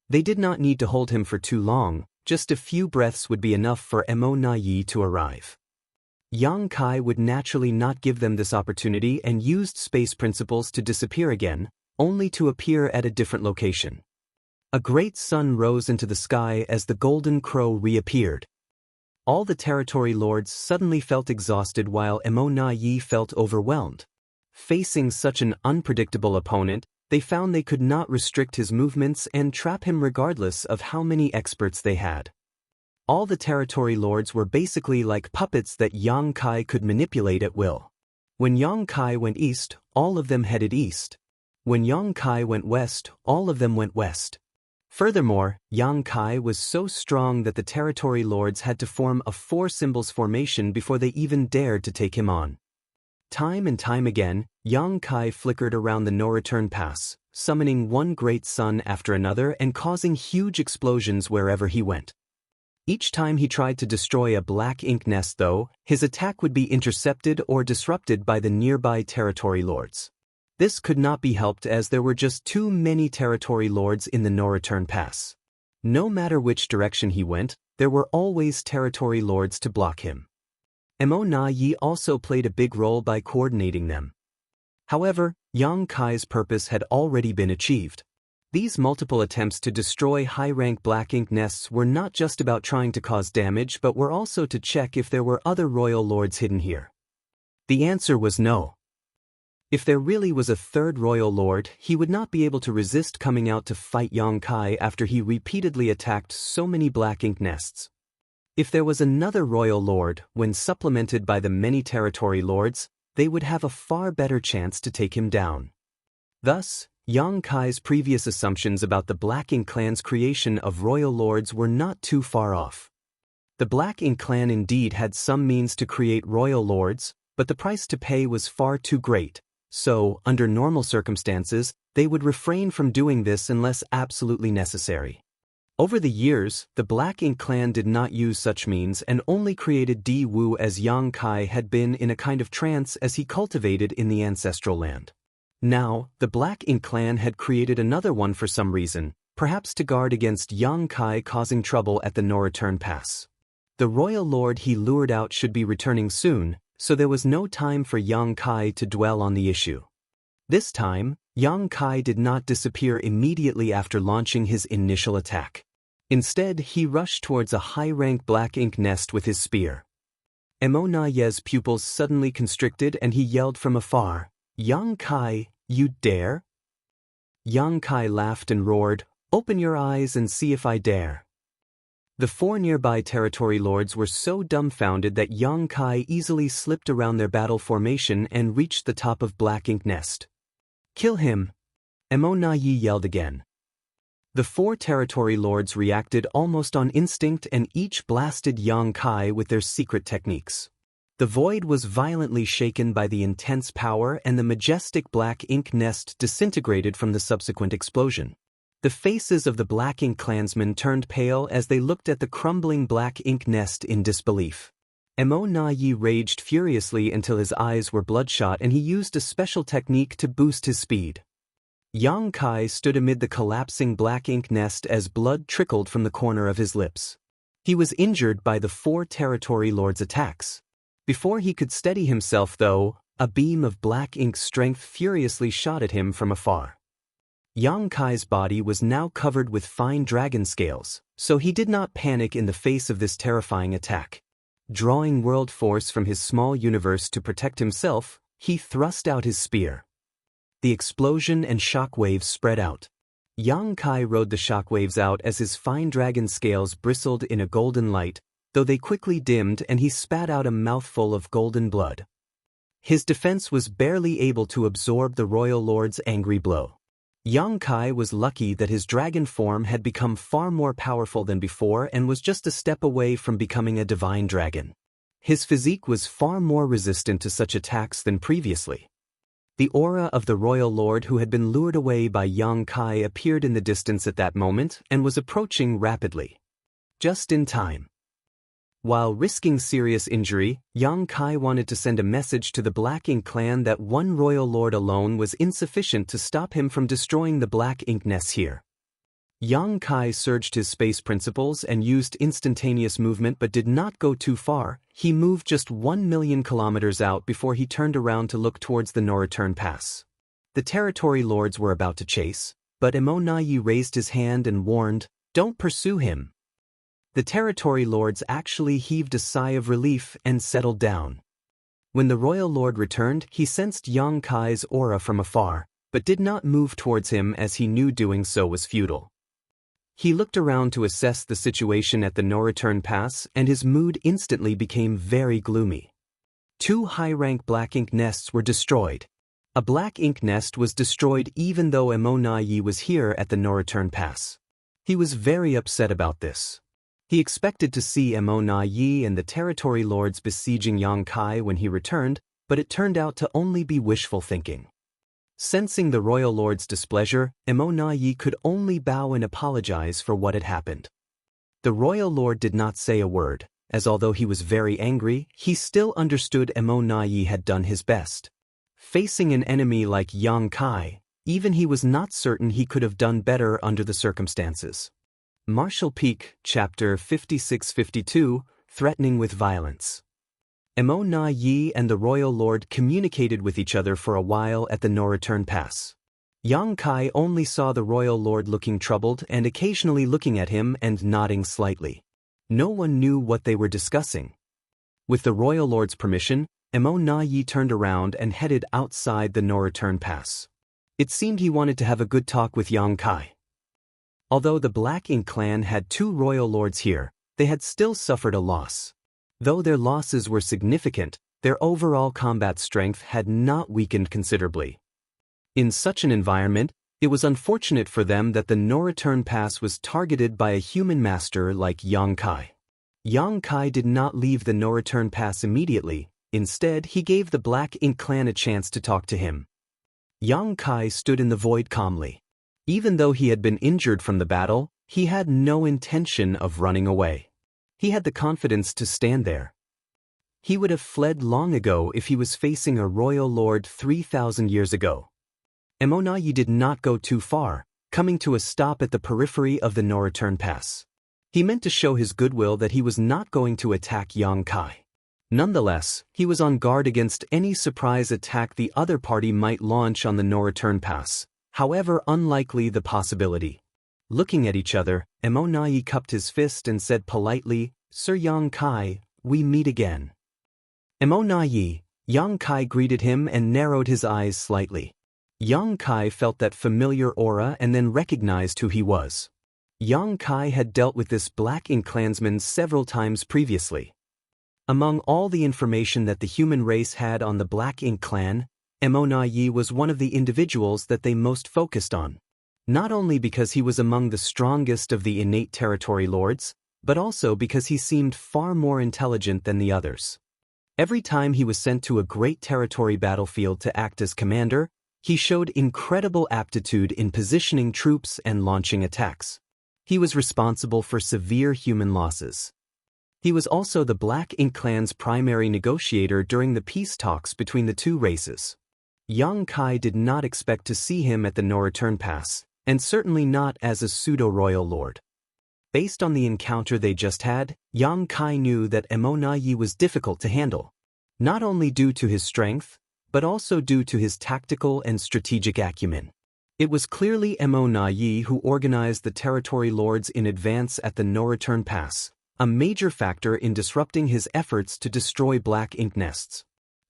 They did not need to hold him for too long, just a few breaths would be enough for Emo Na Yi to arrive. Yang Kai would naturally not give them this opportunity and used space principles to disappear again, only to appear at a different location. A great sun rose into the sky as the golden crow reappeared. All the territory lords suddenly felt exhausted while Emo Na Yi felt overwhelmed. Facing such an unpredictable opponent, they found they could not restrict his movements and trap him regardless of how many experts they had. All the territory lords were basically like puppets that Yang Kai could manipulate at will. When Yang Kai went east, all of them headed east. When Yang Kai went west, all of them went west. Furthermore, Yang Kai was so strong that the territory lords had to form a 4 symbols formation before they even dared to take him on. Time and time again, Yang Kai flickered around the no-return pass, summoning one great sun after another and causing huge explosions wherever he went. Each time he tried to destroy a black ink nest though, his attack would be intercepted or disrupted by the nearby territory lords. This could not be helped as there were just too many territory lords in the no-return pass. No matter which direction he went, there were always territory lords to block him. Emo Na Yi also played a big role by coordinating them. However, Yang Kai's purpose had already been achieved. These multiple attempts to destroy high-rank black ink nests were not just about trying to cause damage but were also to check if there were other royal lords hidden here. The answer was no. If there really was a 3rd royal lord, he would not be able to resist coming out to fight Yang Kai after he repeatedly attacked so many black ink nests. If there was another royal lord, when supplemented by the many territory lords, they would have a far better chance to take him down. Thus, Yang Kai's previous assumptions about the Black Ink clan's creation of royal lords were not too far off. The Black Ink clan indeed had some means to create royal lords, but the price to pay was far too great, so, under normal circumstances, they would refrain from doing this unless absolutely necessary. Over the years, the Black Ink clan did not use such means and only created Di Wu as Yang Kai had been in a kind of trance as he cultivated in the ancestral land. Now, the Black Ink clan had created another one for some reason, perhaps to guard against Yang Kai causing trouble at the no-return pass. The royal lord he lured out should be returning soon, so there was no time for Yang Kai to dwell on the issue. This time, Yang Kai did not disappear immediately after launching his initial attack. Instead, he rushed towards a high-rank black ink nest with his spear. Emo Na Yi's pupils suddenly constricted and he yelled from afar, "Yang Kai, you dare?" Yang Kai laughed and roared, "Open your eyes and see if I dare." The 4 nearby territory lords were so dumbfounded that Yang Kai easily slipped around their battle formation and reached the top of Black Ink Nest. "Kill him!" Emo Na Yi yelled again. The 4 territory lords reacted almost on instinct and each blasted Yang Kai with their secret techniques. The void was violently shaken by the intense power and the majestic black ink nest disintegrated from the subsequent explosion. The faces of the Black Ink clansmen turned pale as they looked at the crumbling black ink nest in disbelief. Emo Na Yi raged furiously until his eyes were bloodshot and he used a special technique to boost his speed. Yang Kai stood amid the collapsing black ink nest as blood trickled from the corner of his lips. He was injured by the 4 territory lords' attacks. Before he could steady himself though, a beam of black ink strength furiously shot at him from afar. Yang Kai's body was now covered with fine dragon scales, so he did not panic in the face of this terrifying attack. Drawing world force from his small universe to protect himself, He thrust out his spear. The explosion and shockwaves spread out. Yang Kai rode the shockwaves out as his fine dragon scales bristled in a golden light, though they quickly dimmed and he spat out a mouthful of golden blood. His defense was barely able to absorb the royal lord's angry blow. Yang Kai was lucky that his dragon form had become far more powerful than before and was just a step away from becoming a divine dragon. His physique was far more resistant to such attacks than previously. The aura of the royal lord who had been lured away by Yang Kai appeared in the distance at that moment and was approaching rapidly. Just in time. While risking serious injury, Yang Kai wanted to send a message to the Black Ink clan that one royal lord alone was insufficient to stop him from destroying the Black Ink nests here. Yang Kai surged his space principles and used instantaneous movement but did not go too far. He moved just 1,000,000 kilometers out before he turned around to look towards the no-return pass. The territory lords were about to chase, but Emonayi raised his hand and warned, "Don't pursue him." The territory lords actually heaved a sigh of relief and settled down. When the royal lord returned, he sensed Yang Kai's aura from afar, but did not move towards him as he knew doing so was futile. He looked around to assess the situation at the no-return pass, and his mood instantly became very gloomy. 2 high-rank black ink nests were destroyed. A black ink nest was destroyed even though Emonayi was here at the no-return pass. He was very upset about this. He expected to see Emonayi and the territory lords besieging Yang Kai when he returned, but it turned out to only be wishful thinking. Sensing the royal lord's displeasure, Emonayi could only bow and apologize for what had happened. The royal lord did not say a word, as although he was very angry, he still understood Emonayi had done his best. Facing an enemy like Yang Kai, even he was not certain he could have done better under the circumstances. Martial Peak, Chapter 56-52, Threatening with Violence. Emonayi and the royal lord communicated with each other for a while at the no-return pass. Yang Kai only saw the royal lord looking troubled and occasionally looking at him and nodding slightly. No one knew what they were discussing. With the royal lord's permission, Emonayi turned around and headed outside the no-return pass. It seemed he wanted to have a good talk with Yang Kai. Although the Black Ink clan had 2 royal lords here, they had still suffered a loss. Though their losses were significant, their overall combat strength had not weakened considerably. In such an environment, it was unfortunate for them that the no-return pass was targeted by a human master like Yang Kai. Yang Kai did not leave the no-return pass immediately. Instead, he gave the Black Ink clan a chance to talk to him. Yang Kai stood in the void calmly. Even though he had been injured from the battle, he had no intention of running away. He had the confidence to stand there. He would have fled long ago if he was facing a royal lord 3,000 years ago. Emonayi did not go too far, coming to a stop at the periphery of the no-return pass. He meant to show his goodwill that he was not going to attack Yang Kai. Nonetheless, he was on guard against any surprise attack the other party might launch on the no-return pass, however unlikely the possibility. Looking at each other, Emonayi cupped his fist and said politely, "Sir Yang Kai, we meet again." Emonayi, Yang Kai greeted him and narrowed his eyes slightly. Yang Kai felt that familiar aura and then recognized who he was. Yang Kai had dealt with this Black Ink clansman several times previously. Among all the information that the human race had on the Black Ink clan, Emonayi was one of the individuals that they most focused on. Not only because he was among the strongest of the innate territory lords, but also because he seemed far more intelligent than the others. Every time he was sent to a great territory battlefield to act as commander, he showed incredible aptitude in positioning troops and launching attacks. He was responsible for severe human losses. He was also the Black Ink clan's primary negotiator during the peace talks between the 2 races. Yang Kai did not expect to see him at the no-return pass, and certainly not as a pseudo-royal lord. Based on the encounter they just had, Yang Kai knew that Emonayi was difficult to handle, not only due to his strength, but also due to his tactical and strategic acumen. It was clearly Emonayi who organized the territory lords in advance at the no-return pass, a major factor in disrupting his efforts to destroy Black Ink nests.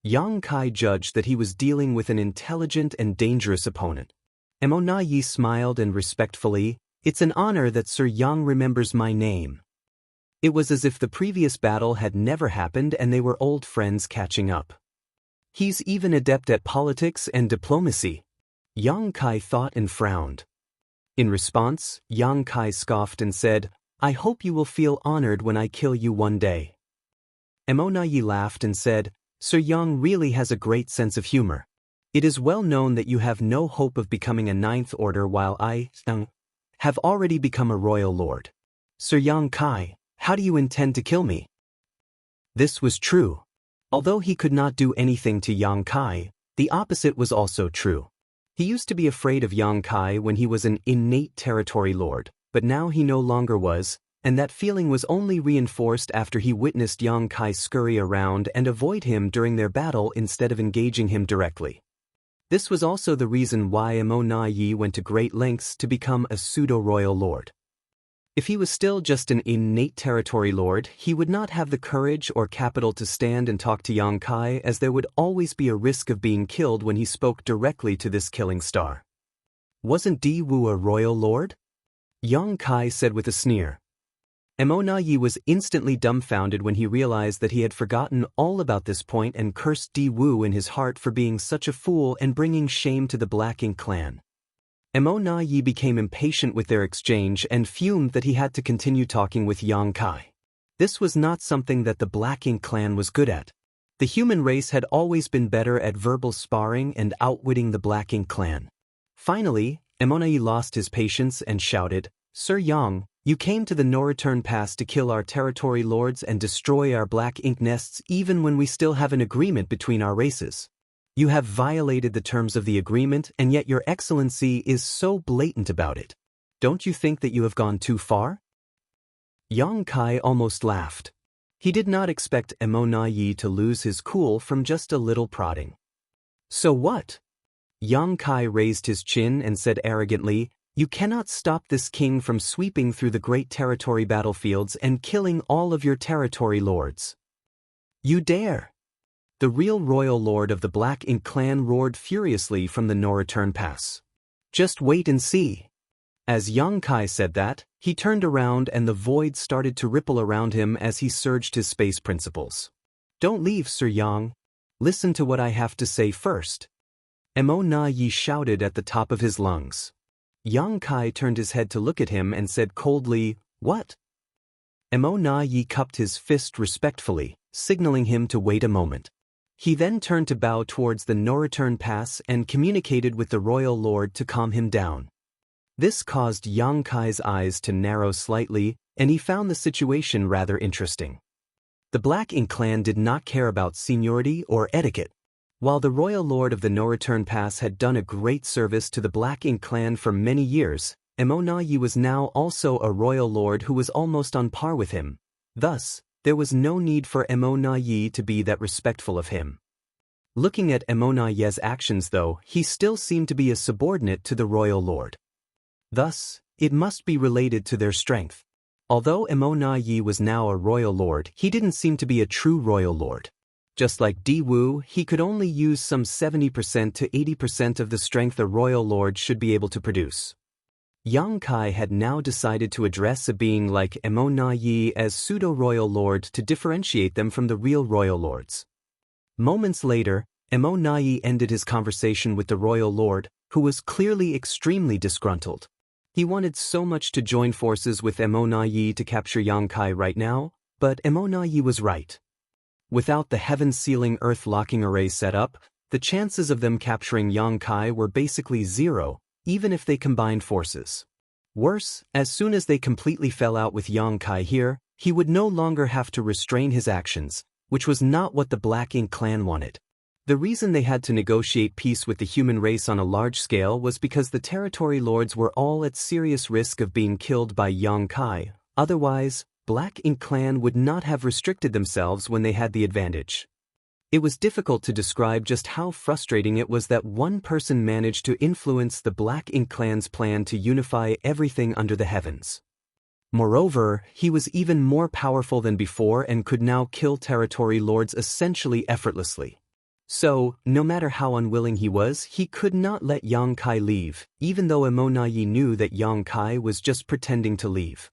Yang Kai judged that he was dealing with an intelligent and dangerous opponent. Mo Yi smiled and respectfully, "It's an honor that Sir Yang remembers my name." It was as if the previous battle had never happened and they were old friends catching up. He's even adept at politics and diplomacy. Yang Kai thought and frowned. In response, Yang Kai scoffed and said, "I hope you will feel honored when I kill you one day." Mo Yi laughed and said, "Sir Yang really has a great sense of humor. It is well known that you have no hope of becoming a ninth order while I have already become a royal lord. Sir Yang Kai, how do you intend to kill me?" This was true. Although he could not do anything to Yang Kai, the opposite was also true. He used to be afraid of Yang Kai when he was an innate territory lord, but now he no longer was, and that feeling was only reinforced after he witnessed Yang Kai scurry around and avoid him during their battle instead of engaging him directly. This was also the reason why Mo Yi went to great lengths to become a pseudo-royal lord. If he was still just an innate territory lord, he would not have the courage or capital to stand and talk to Yang Kai, as there would always be a risk of being killed when he spoke directly to this killing star. "Wasn't Di Wu a royal lord?" Yang Kai said with a sneer. Mo Yi was instantly dumbfounded when he realized that he had forgotten all about this point and cursed Di Wu in his heart for being such a fool and bringing shame to the Black Ink clan. Mo Yi became impatient with their exchange and fumed that he had to continue talking with Yang Kai. This was not something that the Black Ink clan was good at. The human race had always been better at verbal sparring and outwitting the Black Ink clan. Finally, Mo Yi lost his patience and shouted, "Sir Yang, you came to the No-Return Pass to kill our territory lords and destroy our Black Ink nests even when we still have an agreement between our races. You have violated the terms of the agreement, and yet your excellency is so blatant about it. Don't you think that you have gone too far?" Yang Kai almost laughed. He did not expect Mo Yi to lose his cool from just a little prodding. "So what?" Yang Kai raised his chin and said arrogantly, "You cannot stop this king from sweeping through the great territory battlefields and killing all of your territory lords." "You dare!" The real royal lord of the Black Ink clan roared furiously from the No-Return Pass. "Just wait and see." As Yang Kai said that, he turned around and the void started to ripple around him as he surged his space principles. "Don't leave, Sir Yang. Listen to what I have to say first." Mo Yi shouted at the top of his lungs. Yang Kai turned his head to look at him and said coldly, "What?" Mo Yi cupped his fist respectfully, signaling him to wait a moment. He then turned to bow towards the No-Return Pass and communicated with the royal lord to calm him down. This caused Yang Kai's eyes to narrow slightly, and he found the situation rather interesting. The Black Ink clan did not care about seniority or etiquette. While the royal lord of the No-Return Pass had done a great service to the Black Ink clan for many years, Mo Yi was now also a royal lord who was almost on par with him. Thus, there was no need for Mo Yi to be that respectful of him. Looking at Mo Yi's actions though, he still seemed to be a subordinate to the royal lord. Thus, it must be related to their strength. Although Mo Yi was now a royal lord, he didn't seem to be a true royal lord. Just like Di Wu, he could only use some 70% to 80% of the strength a royal lord should be able to produce. Yang Kai had now decided to address a being like Mo Yi as pseudo-royal lord to differentiate them from the real royal lords. Moments later, Mo Yi ended his conversation with the royal lord, who was clearly extremely disgruntled. He wanted so much to join forces with Mo Yi to capture Yang Kai right now, but Mo Yi was right. Without the heaven-sealing earth-locking array set up, the chances of them capturing Yang Kai were basically zero, even if they combined forces. Worse, as soon as they completely fell out with Yang Kai here, he would no longer have to restrain his actions, which was not what the Black Ink clan wanted. The reason they had to negotiate peace with the human race on a large scale was because the territory lords were all at serious risk of being killed by Yang Kai. Otherwise, Black Ink clan would not have restricted themselves when they had the advantage. It was difficult to describe just how frustrating it was that one person managed to influence the Black Ink clan's plan to unify everything under the heavens. Moreover, he was even more powerful than before and could now kill territory lords essentially effortlessly. So, no matter how unwilling he was, he could not let Yang Kai leave, even though Emonayi knew that Yang Kai was just pretending to leave.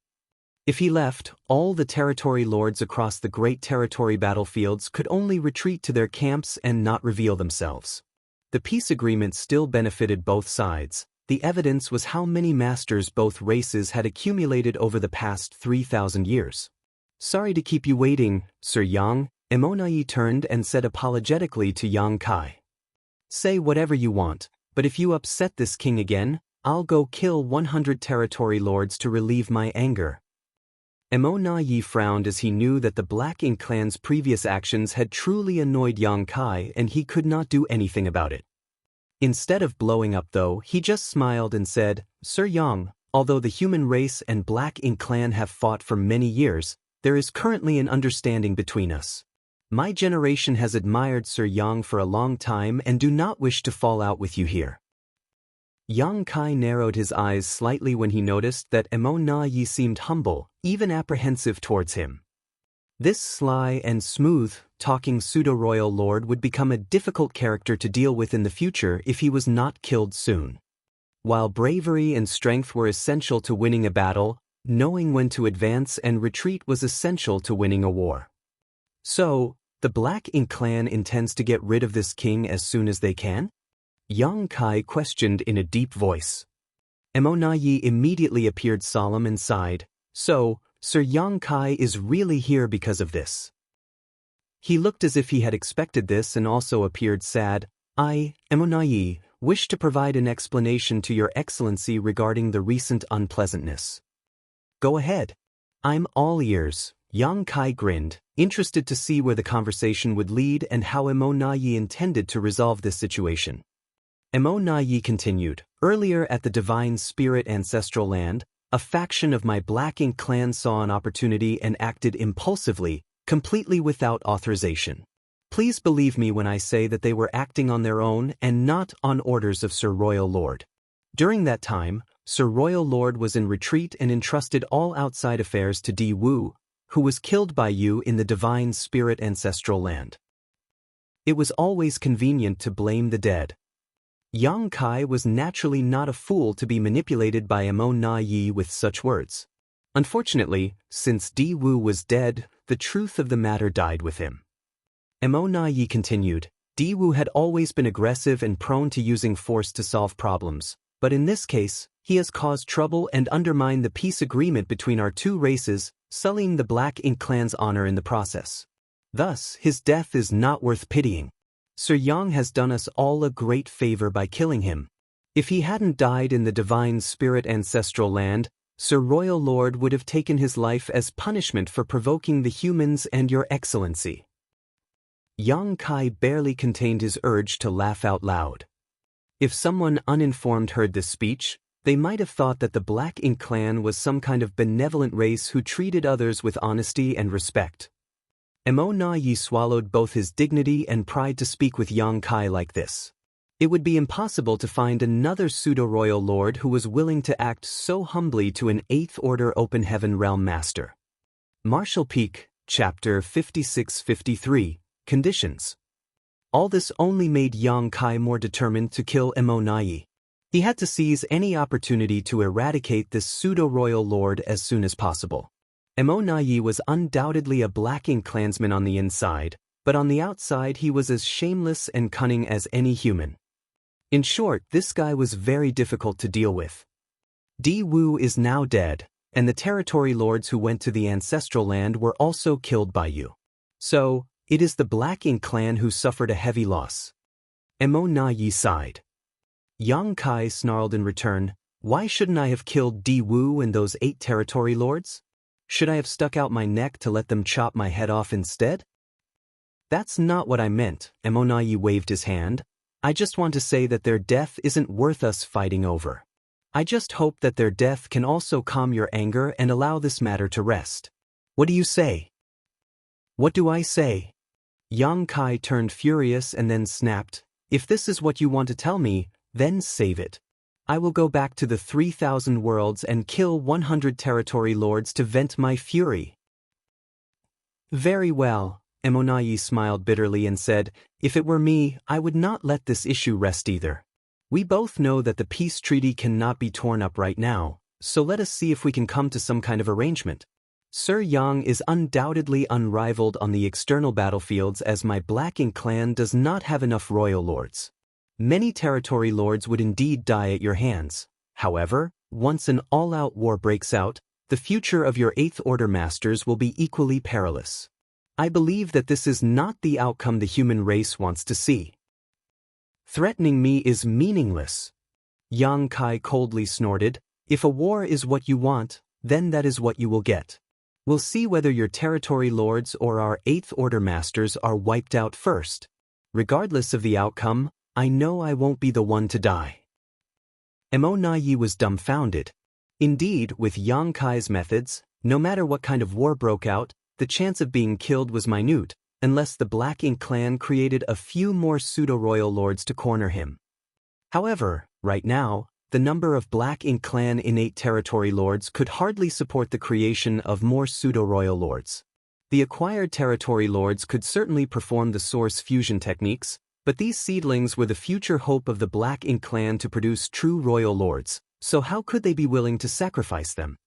If he left, all the territory lords across the great territory battlefields could only retreat to their camps and not reveal themselves. The peace agreement still benefited both sides. The evidence was how many masters both races had accumulated over the past 3,000 years. Sorry to keep you waiting, Sir Yang, Emonayi turned and said apologetically to Yang Kai. Say whatever you want, but if you upset this king again, I'll go kill 100 territory lords to relieve my anger. Emonayi frowned as he knew that the Black Ink clan's previous actions had truly annoyed Yang Kai and he could not do anything about it. Instead of blowing up though, he just smiled and said, Sir Yang, although the human race and Black Ink clan have fought for many years, there is currently an understanding between us. My generation has admired Sir Yang for a long time and do not wish to fall out with you here. Yang Kai narrowed his eyes slightly when he noticed that Emonayi seemed humble, even apprehensive towards him. This sly and smooth-talking pseudo-royal lord would become a difficult character to deal with in the future if he was not killed soon. While bravery and strength were essential to winning a battle, knowing when to advance and retreat was essential to winning a war. So, the Black Ink clan intends to get rid of this king as soon as they can? Yang Kai questioned in a deep voice. Emonayi immediately appeared solemn and sighed. So, Sir Yang Kai is really here because of this. He looked as if he had expected this and also appeared sad. I, Emonayi, wish to provide an explanation to Your Excellency regarding the recent unpleasantness. Go ahead. I'm all ears. Yang Kai grinned, interested to see where the conversation would lead and how Emonayi intended to resolve this situation. Emonayi continued, earlier at the Divine Spirit Ancestral Land, a faction of my Black Ink clan saw an opportunity and acted impulsively, completely without authorization. Please believe me when I say that they were acting on their own and not on orders of Sir Royal Lord. During that time, Sir Royal Lord was in retreat and entrusted all outside affairs to Di Wu, who was killed by you in the Divine Spirit Ancestral Land. It was always convenient to blame the dead. Yang Kai was naturally not a fool to be manipulated by Emonayi with such words. Unfortunately, since Di Wu was dead, the truth of the matter died with him. Emonayi continued, Di Wu had always been aggressive and prone to using force to solve problems, but in this case, he has caused trouble and undermined the peace agreement between our two races, sullying the Black Ink clan's honor in the process. Thus, his death is not worth pitying. Sir Yang has done us all a great favor by killing him. If he hadn't died in the Divine Spirit Ancestral Land, Sir Royal Lord would have taken his life as punishment for provoking the humans and Your Excellency. Yang Kai barely contained his urge to laugh out loud. If someone uninformed heard this speech, they might have thought that the Black Ink clan was some kind of benevolent race who treated others with honesty and respect. Emonayi swallowed both his dignity and pride to speak with Yang Kai like this. It would be impossible to find another pseudo-royal lord who was willing to act so humbly to an 8th Order Open Heaven Realm Master. Martial Peak, Chapter 56-53, Conditions. All this only made Yang Kai more determined to kill Emonayi. He had to seize any opportunity to eradicate this pseudo-royal lord as soon as possible. Emonayi was undoubtedly a Black Ink clansman on the inside, but on the outside he was as shameless and cunning as any human. In short, this guy was very difficult to deal with. Di Wu is now dead, and the territory lords who went to the ancestral land were also killed by you. So, it is the Black Ink clan who suffered a heavy loss. Emonayi sighed. Yang Kai snarled in return, why shouldn't I have killed Di Wu and those 8 territory lords? Should I have stuck out my neck to let them chop my head off instead? That's not what I meant, Emonayi waved his hand. I just want to say that their death isn't worth us fighting over. I just hope that their death can also calm your anger and allow this matter to rest. What do you say? What do I say? Yang Kai turned furious and then snapped, if this is what you want to tell me, then save it. I will go back to the 3,000 worlds and kill 100 territory lords to vent my fury. Very well, Emonai smiled bitterly and said, "If it were me, I would not let this issue rest either. We both know that the peace treaty cannot be torn up right now, so let us see if we can come to some kind of arrangement. Sir Yang is undoubtedly unrivaled on the external battlefields, as my Black Ink clan does not have enough royal lords. Many territory lords would indeed die at your hands. However, once an all-out war breaks out, the future of your Eighth Order masters will be equally perilous. I believe that this is not the outcome the human race wants to see. Threatening me is meaningless." Yang Kai coldly snorted. "If a war is what you want, then that is what you will get. We'll see whether your territory lords or our Eighth Order masters are wiped out first. Regardless of the outcome, I know I won't be the one to die." Emonai was dumbfounded. Indeed, with Yang Kai's methods, no matter what kind of war broke out, the chance of being killed was minute, unless the Black Ink clan created a few more pseudo-royal lords to corner him. However, right now, the number of Black Ink clan innate territory lords could hardly support the creation of more pseudo-royal lords. The acquired territory lords could certainly perform the source fusion techniques, but these seedlings were the future hope of the Black Ink clan to produce true royal lords, so how could they be willing to sacrifice them?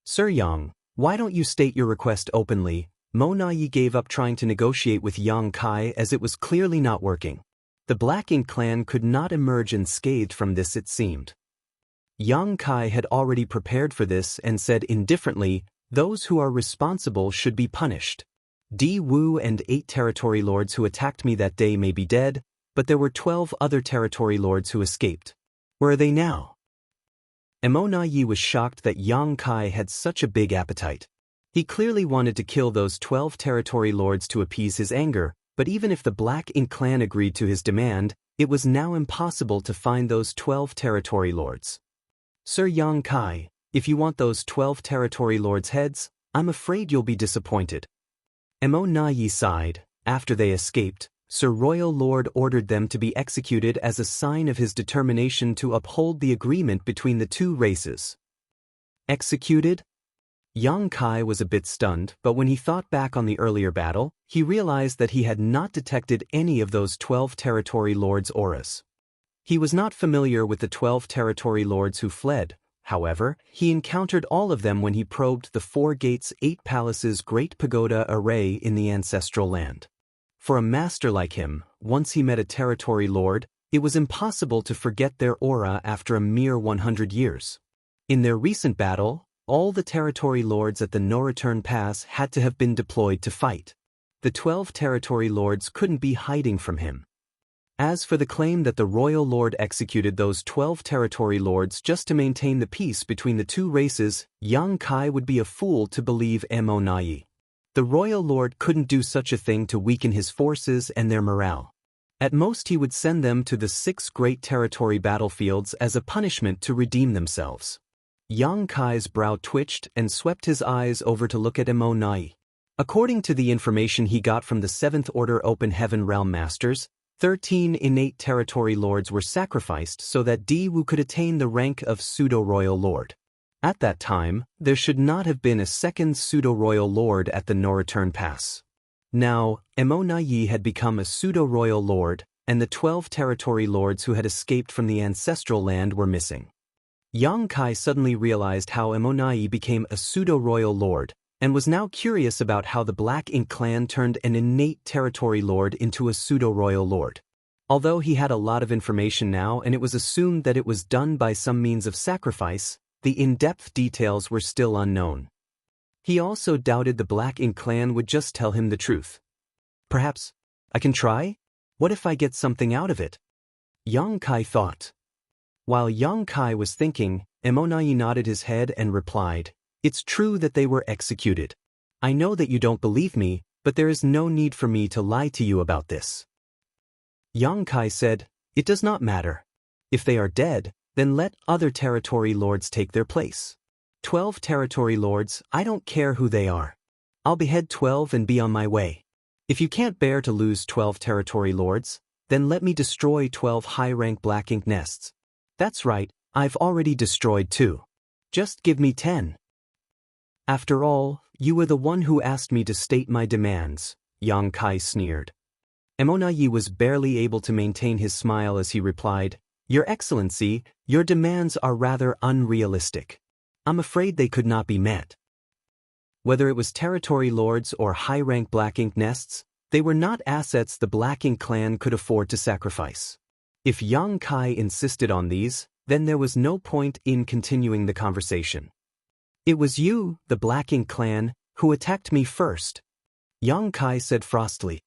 "Sir Yang, why don't you state your request openly?" Monai gave up trying to negotiate with Yang Kai as it was clearly not working. The Black Ink clan could not emerge unscathed from this, it seemed. Yang Kai had already prepared for this and said indifferently, "Those who are responsible should be punished. Di Wu and 8 territory lords who attacked me that day may be dead, but there were 12 other territory lords who escaped. Where are they now?" Emonai was shocked that Yang Kai had such a big appetite. He clearly wanted to kill those 12 territory lords to appease his anger, but even if the Black Ink clan agreed to his demand, it was now impossible to find those 12 territory lords. "Sir Yang Kai, if you want those 12 territory lords' heads, I'm afraid you'll be disappointed." Emonai sighed. After they escaped, Sir Royal Lord ordered them to be executed as a sign of his determination to uphold the agreement between the two races. Executed? Yang Kai was a bit stunned, but when he thought back on the earlier battle, he realized that he had not detected any of those 12 territory lords' auras. He was not familiar with the 12 territory lords who fled. However, he encountered all of them when he probed the 4 Gates 8 Palaces Great Pagoda array in the ancestral land. For a master like him, once he met a territory lord, it was impossible to forget their aura after a mere 100 years. In their recent battle, all the territory lords at the No-Return Pass had to have been deployed to fight. The 12 territory lords couldn't be hiding from him. As for the claim that the royal lord executed those 12 territory lords just to maintain the peace between the two races, Yang Kai would be a fool to believe Emonai. The royal lord couldn't do such a thing to weaken his forces and their morale. At most he would send them to the 6 great territory battlefields as a punishment to redeem themselves. Yang Kai's brow twitched and swept his eyes over to look at Emonai. According to the information he got from the 7th Order Open Heaven Realm Masters, 13 innate territory lords were sacrificed so that Di Wu could attain the rank of pseudo-royal lord. At that time, there should not have been a second pseudo-royal lord at the No-Return Pass. Now, Emonai had become a pseudo-royal lord, and the 12 territory lords who had escaped from the ancestral land were missing. Yang Kai suddenly realized how Emonai became a pseudo-royal lord, and was now curious about how the Black Ink clan turned an innate territory lord into a pseudo-royal lord. Although he had a lot of information now and it was assumed that it was done by some means of sacrifice, the in-depth details were still unknown. He also doubted the Black Ink clan would just tell him the truth. "Perhaps I can try? What if I get something out of it?" Yang Kai thought. While Yang Kai was thinking, Emonai nodded his head and replied, "It's true that they were executed. I know that you don't believe me, but there is no need for me to lie to you about this." Yang Kai said, "It does not matter. If they are dead, then let other territory lords take their place. 12 territory lords, I don't care who they are. I'll behead 12 and be on my way. If you can't bear to lose 12 territory lords, then let me destroy 12 high-rank Black Ink nests. That's right, I've already destroyed 2. Just give me 10. After all, you were the one who asked me to state my demands," Yang Kai sneered. Emonayi was barely able to maintain his smile as he replied, Your Excellency, your demands are rather unrealistic. I'm afraid they could not be met. Whether it was territory lords or high-rank Black Ink nests, they were not assets the Black Ink clan could afford to sacrifice. If Yang Kai insisted on these, then there was no point in continuing the conversation. It was you, the Black Ink clan, who attacked me first, Yang Kai said frostily.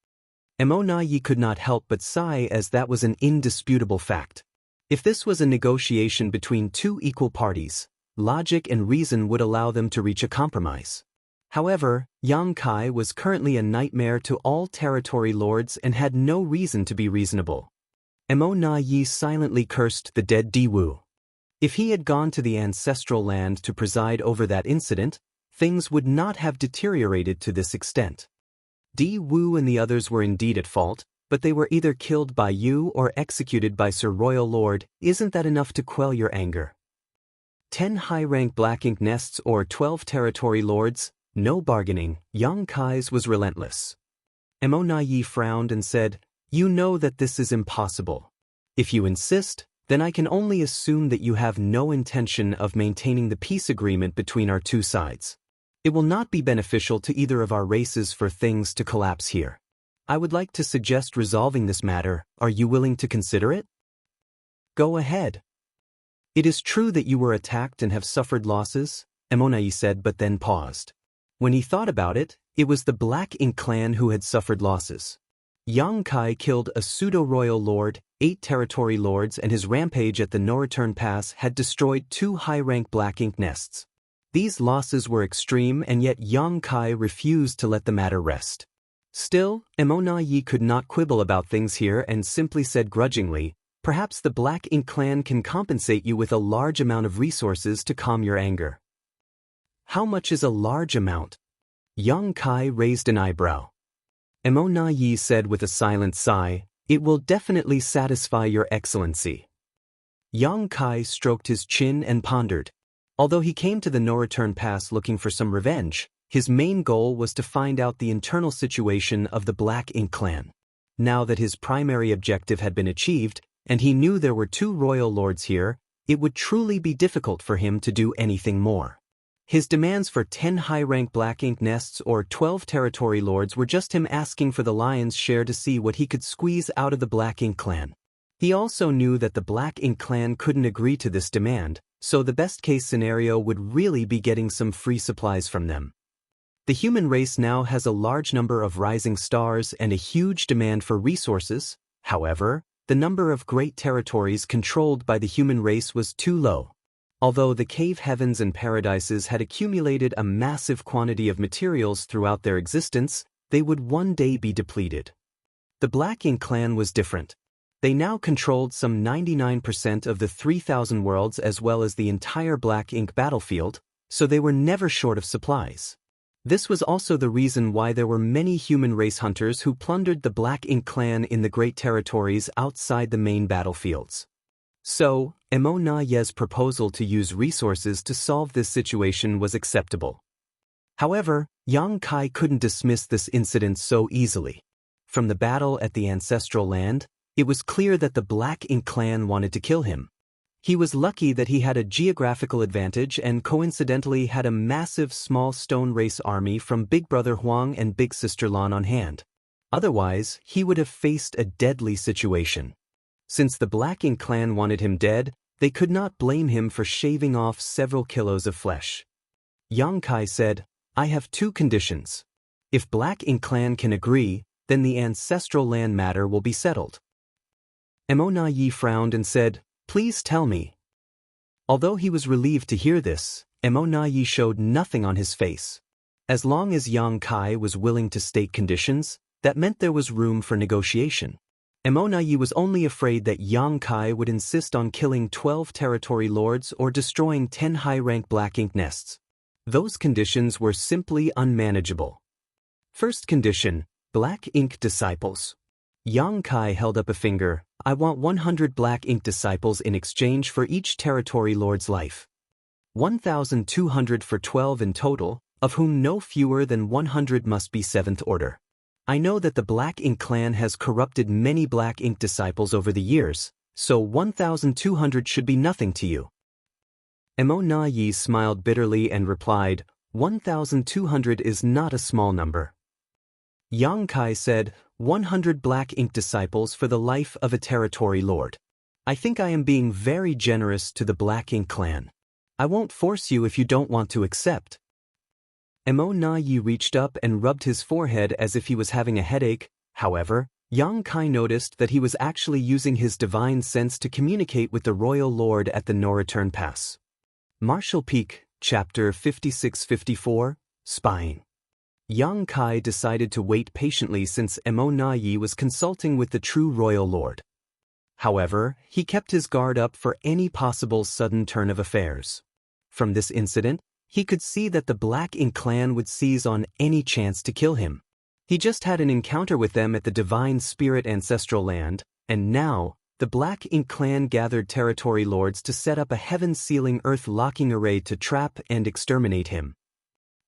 Emonayi could not help but sigh as that was an indisputable fact. If this was a negotiation between two equal parties, logic and reason would allow them to reach a compromise. However, Yang Kai was currently a nightmare to all territory lords and had no reason to be reasonable. Emonayi silently cursed the dead Diwu. If he had gone to the ancestral land to preside over that incident, things would not have deteriorated to this extent. Diwu and the others were indeed at fault, but they were either killed by you or executed by Sir Royal Lord. Isn't that enough to quell your anger? 10 high-rank Black Ink nests or 12 territory lords? No bargaining. Yang Kai's was relentless. Emonayi frowned and said, You know that this is impossible. If you insist, then I can only assume that you have no intention of maintaining the peace agreement between our two sides. It will not be beneficial to either of our races for things to collapse here. I would like to suggest resolving this matter. Are you willing to consider it? Go ahead. It is true that you were attacked and have suffered losses, Emonayi said, but then paused. When he thought about it, it was the Black Ink clan who had suffered losses. Yang Kai killed a pseudo-royal lord, 8 territory lords, and his rampage at the no-return pass had destroyed 2 high-rank Black Ink nests. These losses were extreme, and yet Yang Kai refused to let the matter rest. Still, Emonayi could not quibble about things here and simply said grudgingly, Perhaps the Black Ink clan can compensate you with a large amount of resources to calm your anger. How much is a large amount? Yang Kai raised an eyebrow. Emonayi said with a silent sigh, It will definitely satisfy your excellency. Yang Kai stroked his chin and pondered. Although he came to the no-return pass looking for some revenge, his main goal was to find out the internal situation of the Black Ink clan. Now that his primary objective had been achieved, and he knew there were 2 royal lords here, it would truly be difficult for him to do anything more. His demands for 10 high-rank Black Ink nests or 12 territory lords were just him asking for the lion's share to see what he could squeeze out of the Black Ink clan. He also knew that the Black Ink clan couldn't agree to this demand, so the best-case scenario would really be getting some free supplies from them. The human race now has a large number of rising stars and a huge demand for resources. However, the number of great territories controlled by the human race was too low. Although the cave heavens and paradises had accumulated a massive quantity of materials throughout their existence, they would one day be depleted. The Black Ink clan was different. They now controlled some 99% of the 3,000 worlds as well as the entire Black Ink battlefield, so they were never short of supplies. This was also the reason why there were many human race hunters who plundered the Black Ink clan in the great territories outside the main battlefields. So, Emonayi's proposal to use resources to solve this situation was acceptable. However, Yang Kai couldn't dismiss this incident so easily. From the battle at the ancestral land, it was clear that the Black Ink clan wanted to kill him. He was lucky that he had a geographical advantage and coincidentally had a massive small stone race army from Big Brother Huang and Big Sister Lan on hand. Otherwise, he would have faced a deadly situation. Since the Black Ink clan wanted him dead, they could not blame him for shaving off several kilos of flesh. Yang Kai said, I have 2 conditions. If Black Ink clan can agree, then the ancestral land matter will be settled. Emonayi frowned and said, Please tell me. Although he was relieved to hear this, Emonayi showed nothing on his face. As long as Yang Kai was willing to state conditions, that meant there was room for negotiation. Emonayi was only afraid that Yang Kai would insist on killing 12 territory lords or destroying 10 high-rank Black Ink nests. Those conditions were simply unmanageable. First condition, Black Ink disciples. Yang Kai held up a finger. I want 100 Black Ink disciples in exchange for each territory lord's life. 1,200 for 12 in total, of whom no fewer than 100 must be 7th order. I know that the Black Ink clan has corrupted many Black Ink disciples over the years, so 1,200 should be nothing to you. Mo Na Yi smiled bitterly and replied, 1,200 is not a small number. Yang Kai said, 100 Black Ink disciples for the life of a territory lord. I think I am being very generous to the Black Ink clan. I won't force you if you don't want to accept. Mo Na Yi reached up and rubbed his forehead as if he was having a headache. However, Yang Kai noticed that he was actually using his divine sense to communicate with the royal lord at the No Return Pass. Martial Peak, Chapter 56-54, Spying. Yang Kai decided to wait patiently since Mo Na Yi was consulting with the true royal lord. However, he kept his guard up for any possible sudden turn of affairs. From this incident, he could see that the Black Ink clan would seize on any chance to kill him. He just had an encounter with them at the Divine Spirit Ancestral Land, and now, the Black Ink clan gathered territory lords to set up a heaven-sealing earth-locking array to trap and exterminate him.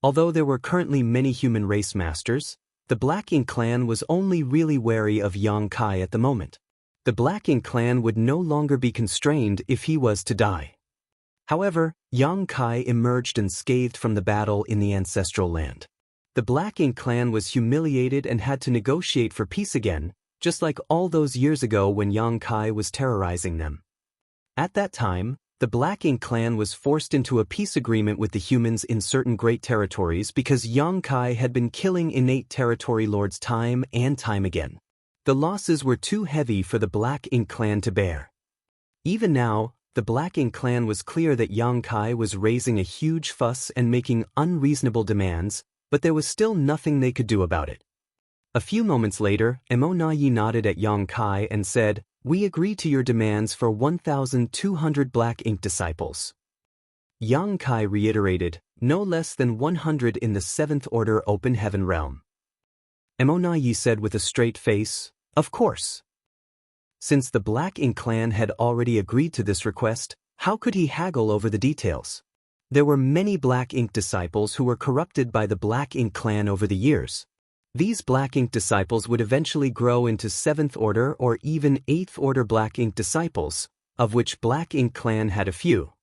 Although there were currently many human race masters, the Black Ink clan was only really wary of Yang Kai at the moment. The Black Ink clan would no longer be constrained if he was to die. However, Yang Kai emerged unscathed from the battle in the Ancestral Land. The Black Ink clan was humiliated and had to negotiate for peace again, just like all those years ago when Yang Kai was terrorizing them. At that time, the Black Ink clan was forced into a peace agreement with the humans in certain great territories because Yang Kai had been killing innate territory lords time and time again. The losses were too heavy for the Black Ink clan to bear. Even now, the Black Ink clan was clear that Yang Kai was raising a huge fuss and making unreasonable demands, but there was still nothing they could do about it. A few moments later, Mo Na Yi nodded at Yang Kai and said, "We agree to your demands for 1,200 Black Ink disciples." Yang Kai reiterated, "No less than 100 in the 7th Order Open Heaven realm." Mo Na Yi said with a straight face, "Of course." Since the Black Ink clan had already agreed to this request, how could he haggle over the details? There were many Black Ink disciples who were corrupted by the Black Ink clan over the years. These Black Ink disciples would eventually grow into 7th Order or even 8th Order Black Ink disciples, of which Black Ink clan had a few.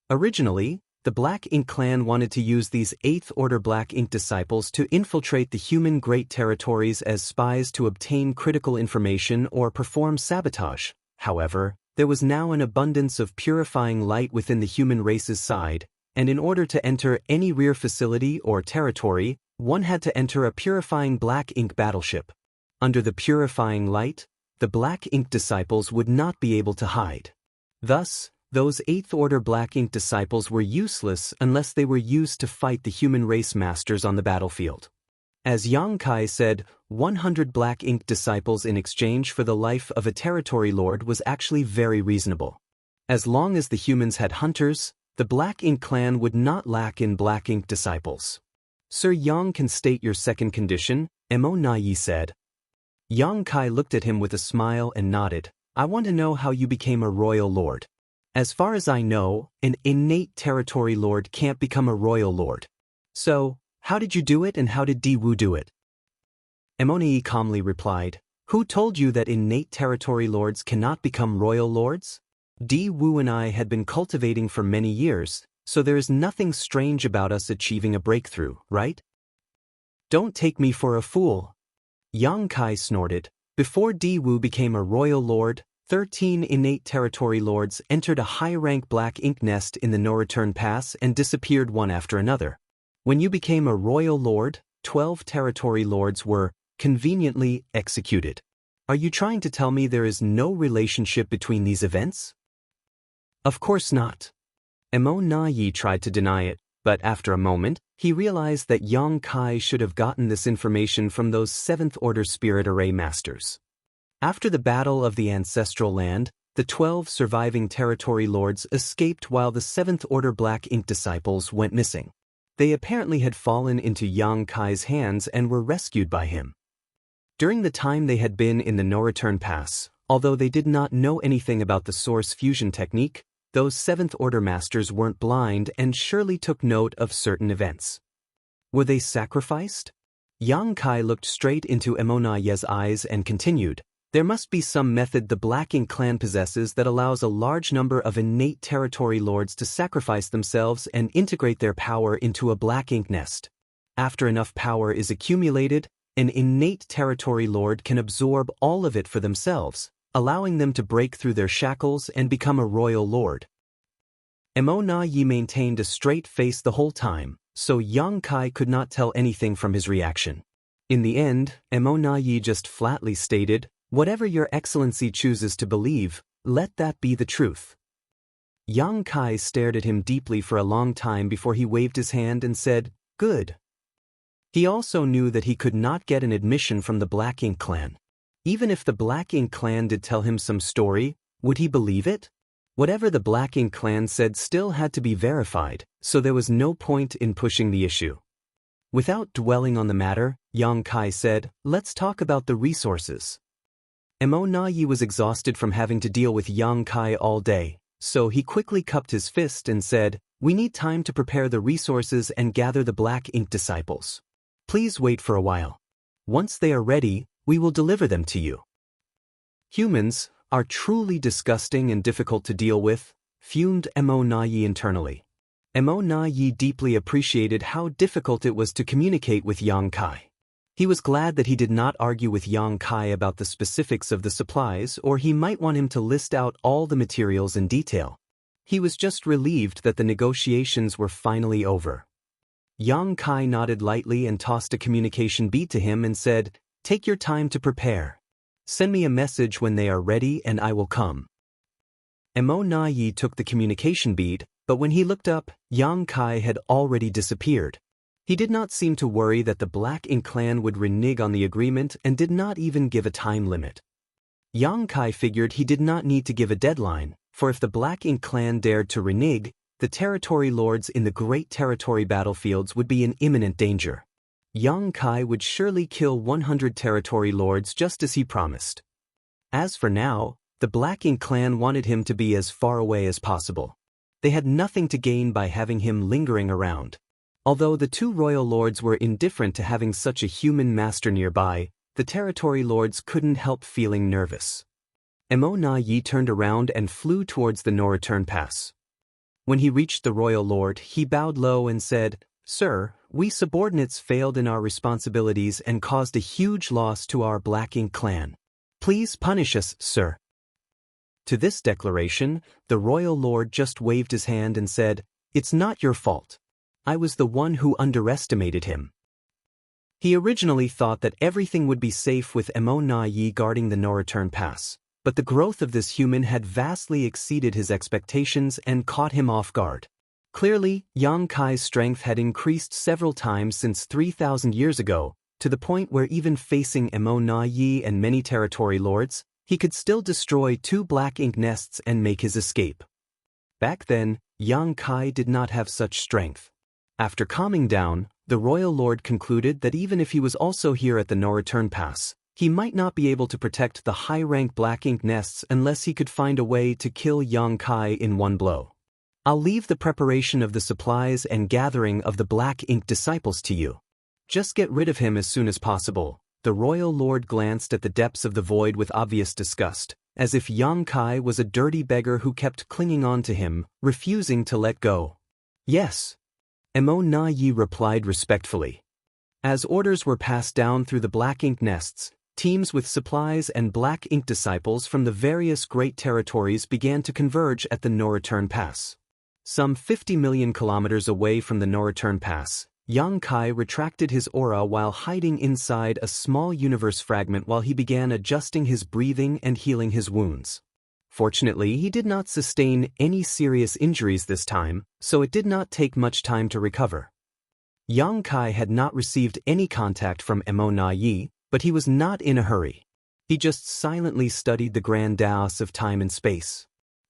Originally, the Black Ink clan wanted to use these 8th Order Black Ink disciples to infiltrate the human great territories as spies to obtain critical information or perform sabotage. However, there was now an abundance of purifying light within the human race's side, and in order to enter any rear facility or territory, one had to enter a purifying Black Ink battleship. Under the purifying light, the Black Ink disciples would not be able to hide. Thus, those 8th Order Black Ink disciples were useless unless they were used to fight the human race masters on the battlefield. As Yang Kai said, 100 Black Ink disciples in exchange for the life of a territory lord was actually very reasonable. As long as the humans had hunters, the Black Ink clan would not lack in Black Ink disciples. "Sir Yang can state your second condition," Mo Na Yi said. Yang Kai looked at him with a smile and nodded. "I want to know how you became a royal lord. As far as I know, an innate territory lord can't become a royal lord. So, how did you do it and how did Di Wu do it?" Mo Na Yi calmly replied, "Who told you that innate territory lords cannot become royal lords? Di Wu and I had been cultivating for many years, so there is nothing strange about us achieving a breakthrough, right? Don't take me for a fool." Yang Kai snorted. "Before Di Wu became a royal lord, 13 innate territory lords entered a high-rank Black Ink nest in the No Return Pass and disappeared one after another. When you became a royal lord, 12 territory lords were, conveniently, executed. Are you trying to tell me there is no relationship between these events?" "Of course not." Mo Na Yi tried to deny it, but after a moment, he realized that Yang Kai should have gotten this information from those 7th Order Spirit Array Masters. After the Battle of the Ancestral Land, the 12 surviving territory lords escaped while the 7th Order Black Ink disciples went missing. They apparently had fallen into Yang Kai's hands and were rescued by him. During the time they had been in the No Return Pass, although they did not know anything about the Source Fusion technique, those 7th Order Masters weren't blind and surely took note of certain events. Were they sacrificed? Yang Kai looked straight into Emona Ye's eyes and continued, there must be some method the Black Ink clan possesses that allows a large number of innate territory lords to sacrifice themselves and integrate their power into a Black Ink nest. After enough power is accumulated, an innate territory lord can absorb all of it for themselves, allowing them to break through their shackles and become a royal lord. Emona Ye maintained a straight face the whole time, so Yang Kai could not tell anything from his reaction. In the end, Emona Ye just flatly stated, whatever your excellency chooses to believe, let that be the truth. Yang Kai stared at him deeply for a long time before he waved his hand and said, good. He also knew that he could not get an admission from the Black Ink clan. Even if the Black Ink clan did tell him some story, would he believe it? Whatever the Black Ink clan said still had to be verified, so there was no point in pushing the issue. Without dwelling on the matter, Yang Kai said, let's talk about the resources. Emona Ye was exhausted from having to deal with Yang Kai all day, so he quickly cupped his fist and said, we need time to prepare the resources and gather the Black Ink disciples. Please wait for a while. Once they are ready, we will deliver them to you. Humans are truly disgusting and difficult to deal with, fumed Emona Ye internally. Emona Ye deeply appreciated how difficult it was to communicate with Yang Kai. He was glad that he did not argue with Yang Kai about the specifics of the supplies, or he might want him to list out all the materials in detail. He was just relieved that the negotiations were finally over. Yang Kai nodded lightly and tossed a communication bead to him and said, take your time to prepare. Send me a message when they are ready and I will come. Emona Ye took the communication bead, but when he looked up, Yang Kai had already disappeared. He did not seem to worry that the Black Ink clan would renege on the agreement and did not even give a time limit. Yang Kai figured he did not need to give a deadline, for if the Black Ink clan dared to renege, the territory lords in the great territory battlefields would be in imminent danger. Yang Kai would surely kill 100 territory lords just as he promised. As for now, the Black Ink clan wanted him to be as far away as possible. They had nothing to gain by having him lingering around. Although the two royal lords were indifferent to having such a human master nearby, the territory lords couldn't help feeling nervous. Emona Ye turned around and flew towards the no-return pass. When he reached the royal lord, he bowed low and said, Sir, we subordinates failed in our responsibilities and caused a huge loss to our Black Ink clan. Please punish us, sir. To this declaration, the royal lord just waved his hand and said, it's not your fault. I was the one who underestimated him. He originally thought that everything would be safe with Emona Ye guarding the no-return pass, but the growth of this human had vastly exceeded his expectations and caught him off guard. Clearly, Yang Kai's strength had increased several times since 3,000 years ago, to the point where even facing Emona Ye and many territory lords, he could still destroy 2 Black Ink nests and make his escape. Back then, Yang Kai did not have such strength. After calming down, the royal lord concluded that even if he was also here at the no-return pass, he might not be able to protect the high-rank Black Ink nests unless he could find a way to kill Yang Kai in one blow. I'll leave the preparation of the supplies and gathering of the Black Ink disciples to you. Just get rid of him as soon as possible. The royal lord glanced at the depths of the void with obvious disgust, as if Yang Kai was a dirty beggar who kept clinging on to him, refusing to let go. Yes. Emona Ye replied respectfully. As orders were passed down through the Black Ink nests, teams with supplies and Black Ink disciples from the various great territories began to converge at the no-return pass. Some 50 million kilometers away from the no-return pass, Yang Kai retracted his aura while hiding inside a small universe fragment while he began adjusting his breathing and healing his wounds. Fortunately, he did not sustain any serious injuries this time, so it did not take much time to recover. Yang Kai had not received any contact from Emona Ye, but he was not in a hurry. He just silently studied the grand Taos of time and space.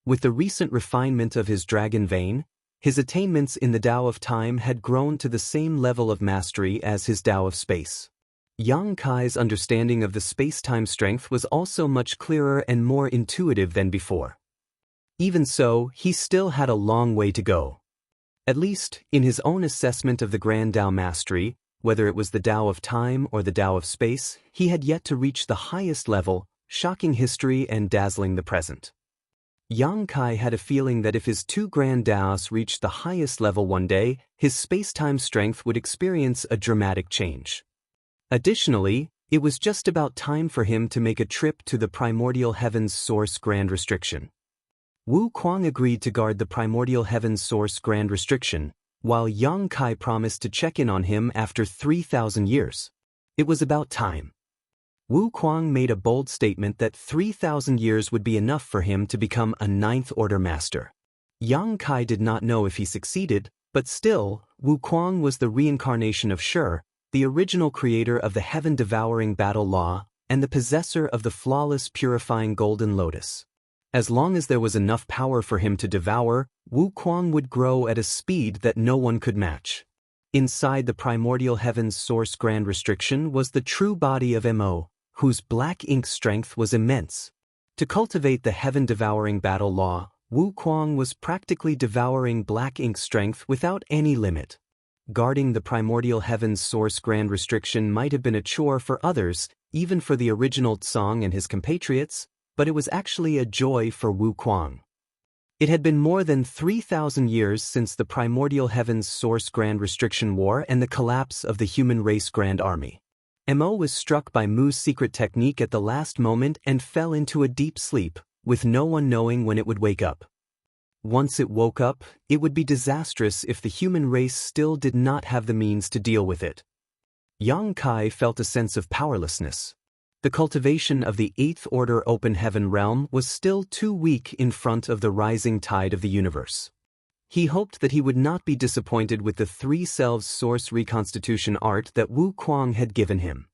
With the recent refinement of his dragon vein, his attainments in the Tao of time had grown to the same level of mastery as his Tao of space. Yang Kai's understanding of the space-time strength was also much clearer and more intuitive than before. Even so, he still had a long way to go. At least, in his own assessment of the Grand Tao mastery, whether it was the Tao of time or the Tao of space, he had yet to reach the highest level, shocking history and dazzling the present. Yang Kai had a feeling that if his two grand Taos reached the highest level one day, his space-time strength would experience a dramatic change. Additionally, it was just about time for him to make a trip to the primordial heaven's source grand restriction. Wu Kuang agreed to guard the primordial heaven's source grand restriction, while Yang Kai promised to check in on him after 3,000 years. It was about time. Wu Kuang made a bold statement that 3,000 years would be enough for him to become a Ninth Order Master. Yang Kai did not know if he succeeded, but still, Wu Kuang was the reincarnation of Shi, the original creator of the heaven-devouring battle law, and the possessor of the flawless purifying golden lotus. As long as there was enough power for him to devour, Wu Kuang would grow at a speed that no one could match. Inside the primordial heaven's source grand restriction was the true body of Mo, whose black ink strength was immense. To cultivate the heaven-devouring battle law, Wu Kuang was practically devouring black ink strength without any limit. Guarding the primordial heaven's source grand restriction might have been a chore for others, even for the original Tsang and his compatriots, but it was actually a joy for Wu Kuang. It had been more than 3,000 years since the primordial heaven's source grand restriction war and the collapse of the human race grand army. Mo was struck by Mu's secret technique at the last moment and fell into a deep sleep, with no one knowing when it would wake up. Once it woke up, it would be disastrous if the human race still did not have the means to deal with it. Yang Kai felt a sense of powerlessness. The cultivation of the Eighth Order open heaven realm was still too weak in front of the rising tide of the universe. He hoped that he would not be disappointed with the three selves source reconstitution art that Wu Kuang had given him.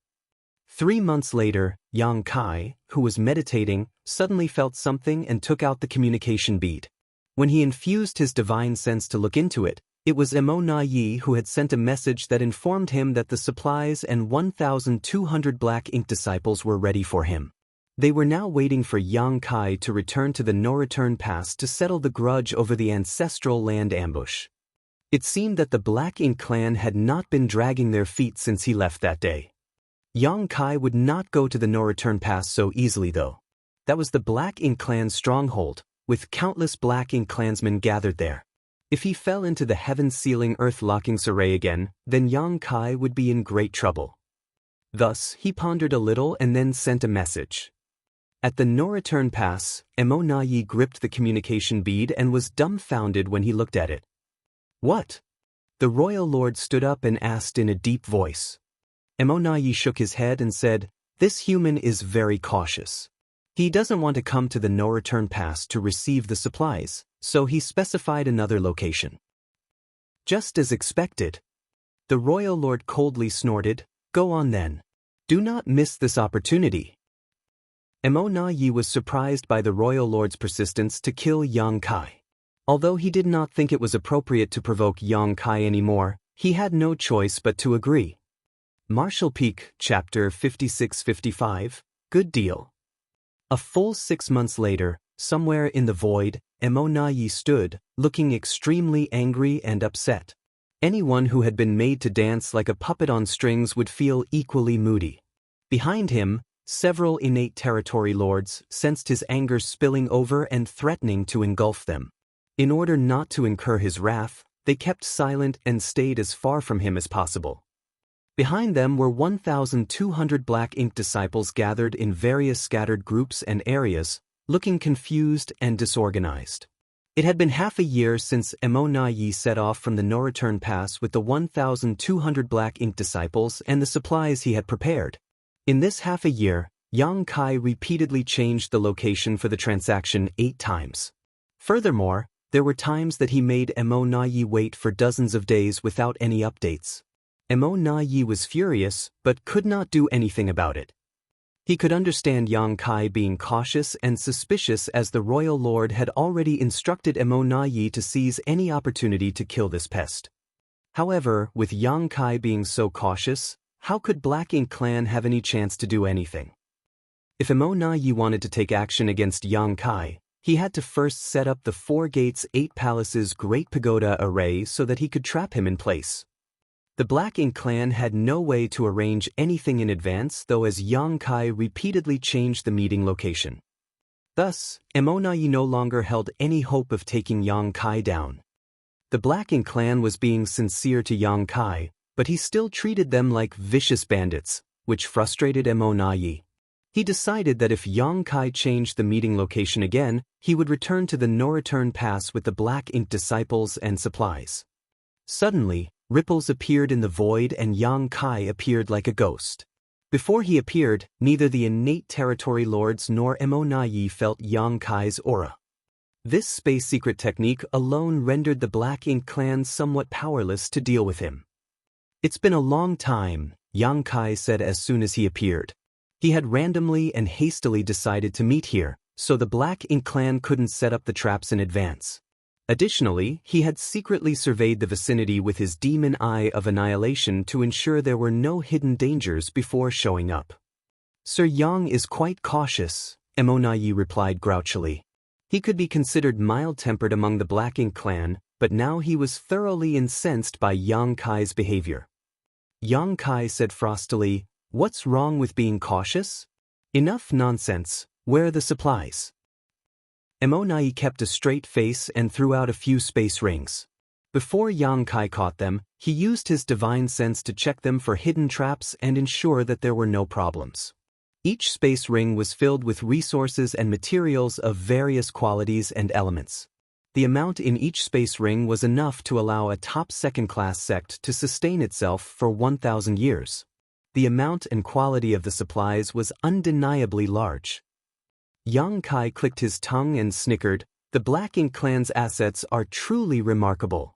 3 months later, Yang Kai, who was meditating, suddenly felt something and took out the communication bead. When he infused his divine sense to look into it, it was Mo Na Yi who had sent a message that informed him that the supplies and 1,200 black ink disciples were ready for him. They were now waiting for Yang Kai to return to the no-return pass to settle the grudge over the ancestral land ambush. It seemed that the Black Ink clan had not been dragging their feet since he left that day. Yang Kai would not go to the no-return pass so easily though. That was the Black Ink clan's stronghold, with countless Black Ink clansmen gathered there. If he fell into the heaven-sealing earth-locking Saray again, then Yang Kai would be in great trouble. Thus, he pondered a little and then sent a message. At the no-return pass, Mo Na Yi gripped the communication bead and was dumbfounded when he looked at it. What? The royal lord stood up and asked in a deep voice. Mo Na Yi shook his head and said, "This human is very cautious. He doesn't want to come to the no-return pass to receive the supplies, so he specified another location." Just as expected. The royal lord coldly snorted, "Go on then. Do not miss this opportunity." Mo Na Yi was surprised by the royal lord's persistence to kill Yang Kai. Although he did not think it was appropriate to provoke Yang Kai anymore, he had no choice but to agree. Marshall Peak, Chapter 56-55, Good Deal. A full 6 months later, somewhere in the void, Mo Na Yi stood, looking extremely angry and upset. Anyone who had been made to dance like a puppet on strings would feel equally moody. Behind him, several innate territory lords sensed his anger spilling over and threatening to engulf them. In order not to incur his wrath, they kept silent and stayed as far from him as possible. Behind them were 1,200 Black Ink disciples gathered in various scattered groups and areas, looking confused and disorganized. It had been half a year since Mo Na Yi set off from the no-return pass with the 1,200 Black Ink disciples and the supplies he had prepared. In this half a year, Yang Kai repeatedly changed the location for the transaction 8 times. Furthermore, there were times that he made Mo Na Yi wait for dozens of days without any updates. Mo Na Yi was furious, but could not do anything about it. He could understand Yang Kai being cautious and suspicious as the royal lord had already instructed Mo Na Yi to seize any opportunity to kill this pest. However, with Yang Kai being so cautious, how could Black Ink clan have any chance to do anything? If Mo Na Yi wanted to take action against Yang Kai, he had to first set up the 4 gates 8 palaces Great Pagoda array so that he could trap him in place. The Black Ink clan had no way to arrange anything in advance, though, as Xianxia repeatedly changed the meeting location. Thus, Emonai no longer held any hope of taking Xianxia down. The Black Ink clan was being sincere to Xianxia, but he still treated them like vicious bandits, which frustrated Emonai. He decided that if Xianxia changed the meeting location again, he would return to the no-return pass with the Black Ink disciples and supplies. Suddenly, ripples appeared in the void and Xianxia appeared like a ghost. Before he appeared, neither the innate territory lords nor Emonai felt Xianxia's aura. This space secret technique alone rendered the Black Ink clan somewhat powerless to deal with him. "It's been a long time," Xianxia said as soon as he appeared. He had randomly and hastily decided to meet here, so the Black Ink clan couldn't set up the traps in advance. Additionally, he had secretly surveyed the vicinity with his demon eye of annihilation to ensure there were no hidden dangers before showing up. "Sir Yang is quite cautious," Emonai replied grouchily. He could be considered mild-tempered among the Black Ink clan, but now he was thoroughly incensed by Xianxia's behavior. Xianxia said frostily, "What's wrong with being cautious? Enough nonsense. Where are the supplies?" Emonai kept a straight face and threw out a few space rings. Before Xianxia caught them, he used his divine sense to check them for hidden traps and ensure that there were no problems. Each space ring was filled with resources and materials of various qualities and elements. The amount in each space ring was enough to allow a top second-class sect to sustain itself for 1,000 years. The amount and quality of the supplies was undeniably large. Xianxia clicked his tongue and snickered. "The Black Ink clan's assets are truly remarkable."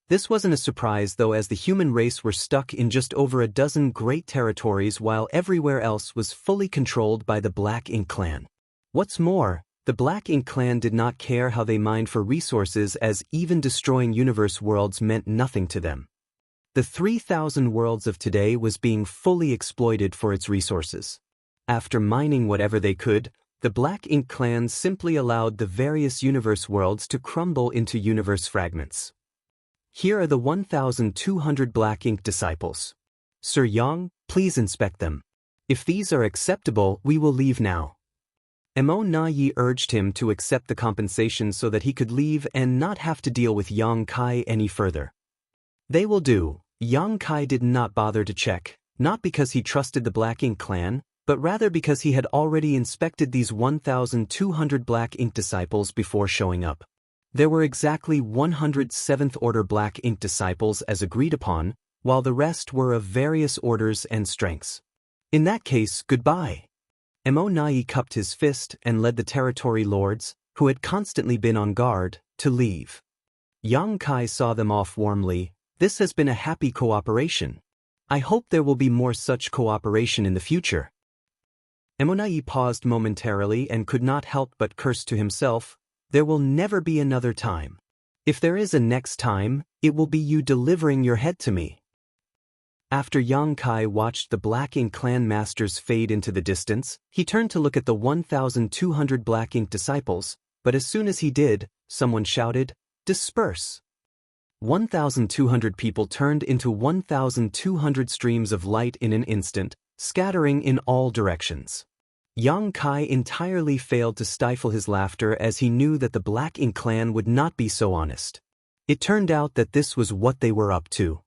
This wasn't a surprise, though, as the human race were stuck in just over a dozen great territories while everywhere else was fully controlled by the Black Ink clan. What's more, the Black Ink clan did not care how they mined for resources, as even destroying universe worlds meant nothing to them. The 3,000 worlds of today was being fully exploited for its resources. After mining whatever they could, the Black Ink clan simply allowed the various universe worlds to crumble into universe fragments. Here are the 1,200 Black Ink disciples. "Sir Yang, please inspect them. If these are acceptable, we will leave now." Emonai urged him to accept the compensation so that he could leave and not have to deal with Xianxia any further. "They will do." Xianxia did not bother to check, not because he trusted the Black Ink clan, but rather because he had already inspected these 1,200 Black Ink disciples before showing up. There were exactly 100 7th-order Black Ink disciples as agreed upon, while the rest were of various orders and strengths. "In that case, goodbye." Emonai cupped his fist and led the territory lords, who had constantly been on guard, to leave. Xianxia saw them off warmly. "This has been a happy cooperation. I hope there will be more such cooperation in the future." Emonai paused momentarily and could not help but curse to himself. "There will never be another time. If there is a next time, it will be you delivering your head to me." After Xianxia watched the Black Ink clan masters fade into the distance, he turned to look at the 1,200 Black Ink disciples, but as soon as he did, someone shouted, "Disperse!" 1,200 people turned into 1,200 streams of light in an instant, scattering in all directions. Xianxia entirely failed to stifle his laughter, as he knew that the Black Ink clan would not be so honest. It turned out that this was what they were up to.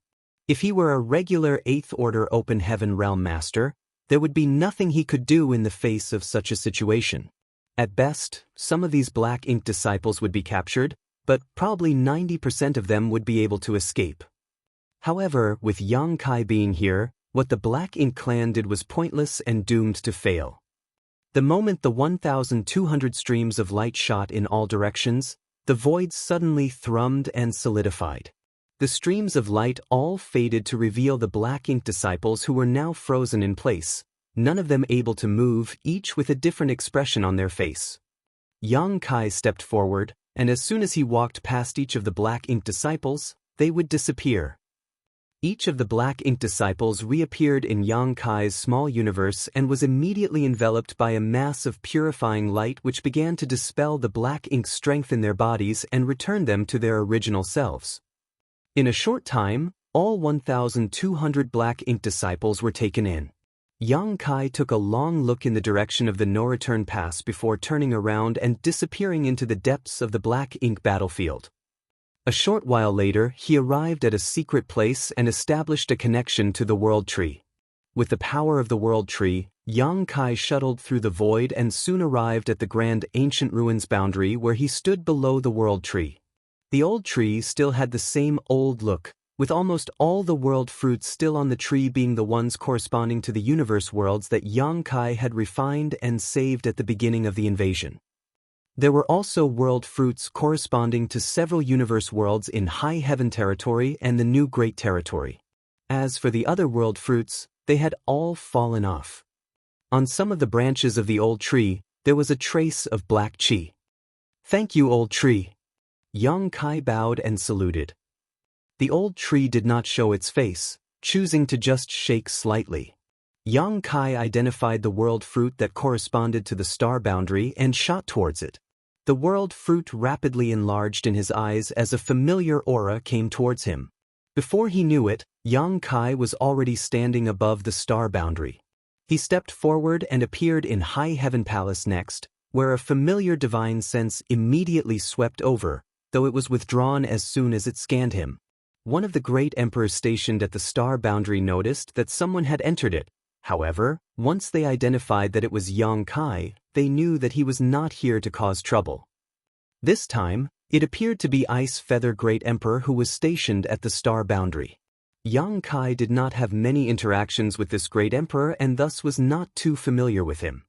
If he were a regular 8th Order Open Heaven Realm Master, there would be nothing he could do in the face of such a situation. At best, some of these Black Ink disciples would be captured, but probably 90% of them would be able to escape. However, with Xianxia being here, what the Black Ink clan did was pointless and doomed to fail. The moment the 1,200 streams of light shot in all directions, the void suddenly thrummed and solidified. The streams of light all faded to reveal the Black Ink disciples, who were now frozen in place, none of them able to move, each with a different expression on their face. Xianxia stepped forward, and as soon as he walked past each of the Black Ink disciples, they would disappear. Each of the Black Ink disciples reappeared in Xianxia's small universe and was immediately enveloped by a mass of purifying light which began to dispel the Black Ink's strength in their bodies and return them to their original selves. In a short time, all 1,200 black ink disciples were taken in. Yang Kai took a long look in the direction of the no-return pass before turning around and disappearing into the depths of the black ink battlefield. A short while later, he arrived at a secret place and established a connection to the World Tree. With the power of the World Tree, Yang Kai shuttled through the void and soon arrived at the grand ancient ruins boundary where he stood below the World Tree. The old tree still had the same old look, with almost all the world fruits still on the tree being the ones corresponding to the universe worlds that Yang Kai had refined and saved at the beginning of the invasion. There were also world fruits corresponding to several universe worlds in High Heaven Territory and the New Great Territory. As for the other world fruits, they had all fallen off. On some of the branches of the old tree, there was a trace of black chi. "Thank you, old tree." Yang Kai bowed and saluted. The old tree did not show its face, choosing to just shake slightly. Yang Kai identified the world fruit that corresponded to the star boundary and shot towards it. The world fruit rapidly enlarged in his eyes as a familiar aura came towards him. Before he knew it, Yang Kai was already standing above the star boundary. He stepped forward and appeared in High Heaven Palace next, where a familiar divine sense immediately swept over, though it was withdrawn as soon as it scanned him. One of the great emperors stationed at the star boundary noticed that someone had entered it. However, once they identified that it was Yang Kai, they knew that he was not here to cause trouble. This time, it appeared to be Ice Feather Great Emperor who was stationed at the star boundary. Yang Kai did not have many interactions with this great emperor and thus was not too familiar with him.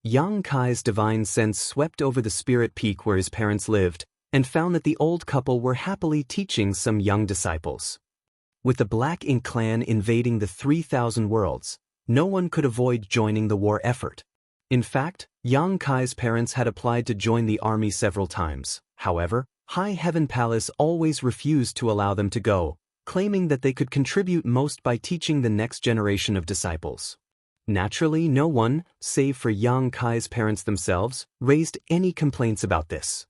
Yang Kai's divine sense swept over the spirit peak where his parents lived, and found that the old couple were happily teaching some young disciples. With the Black Ink clan invading the 3,000 worlds, no one could avoid joining the war effort. In fact, Yang Kai's parents had applied to join the army several times. However, High Heaven Palace always refused to allow them to go, claiming that they could contribute most by teaching the next generation of disciples. Naturally, no one, save for Yang Kai's parents themselves, raised any complaints about this.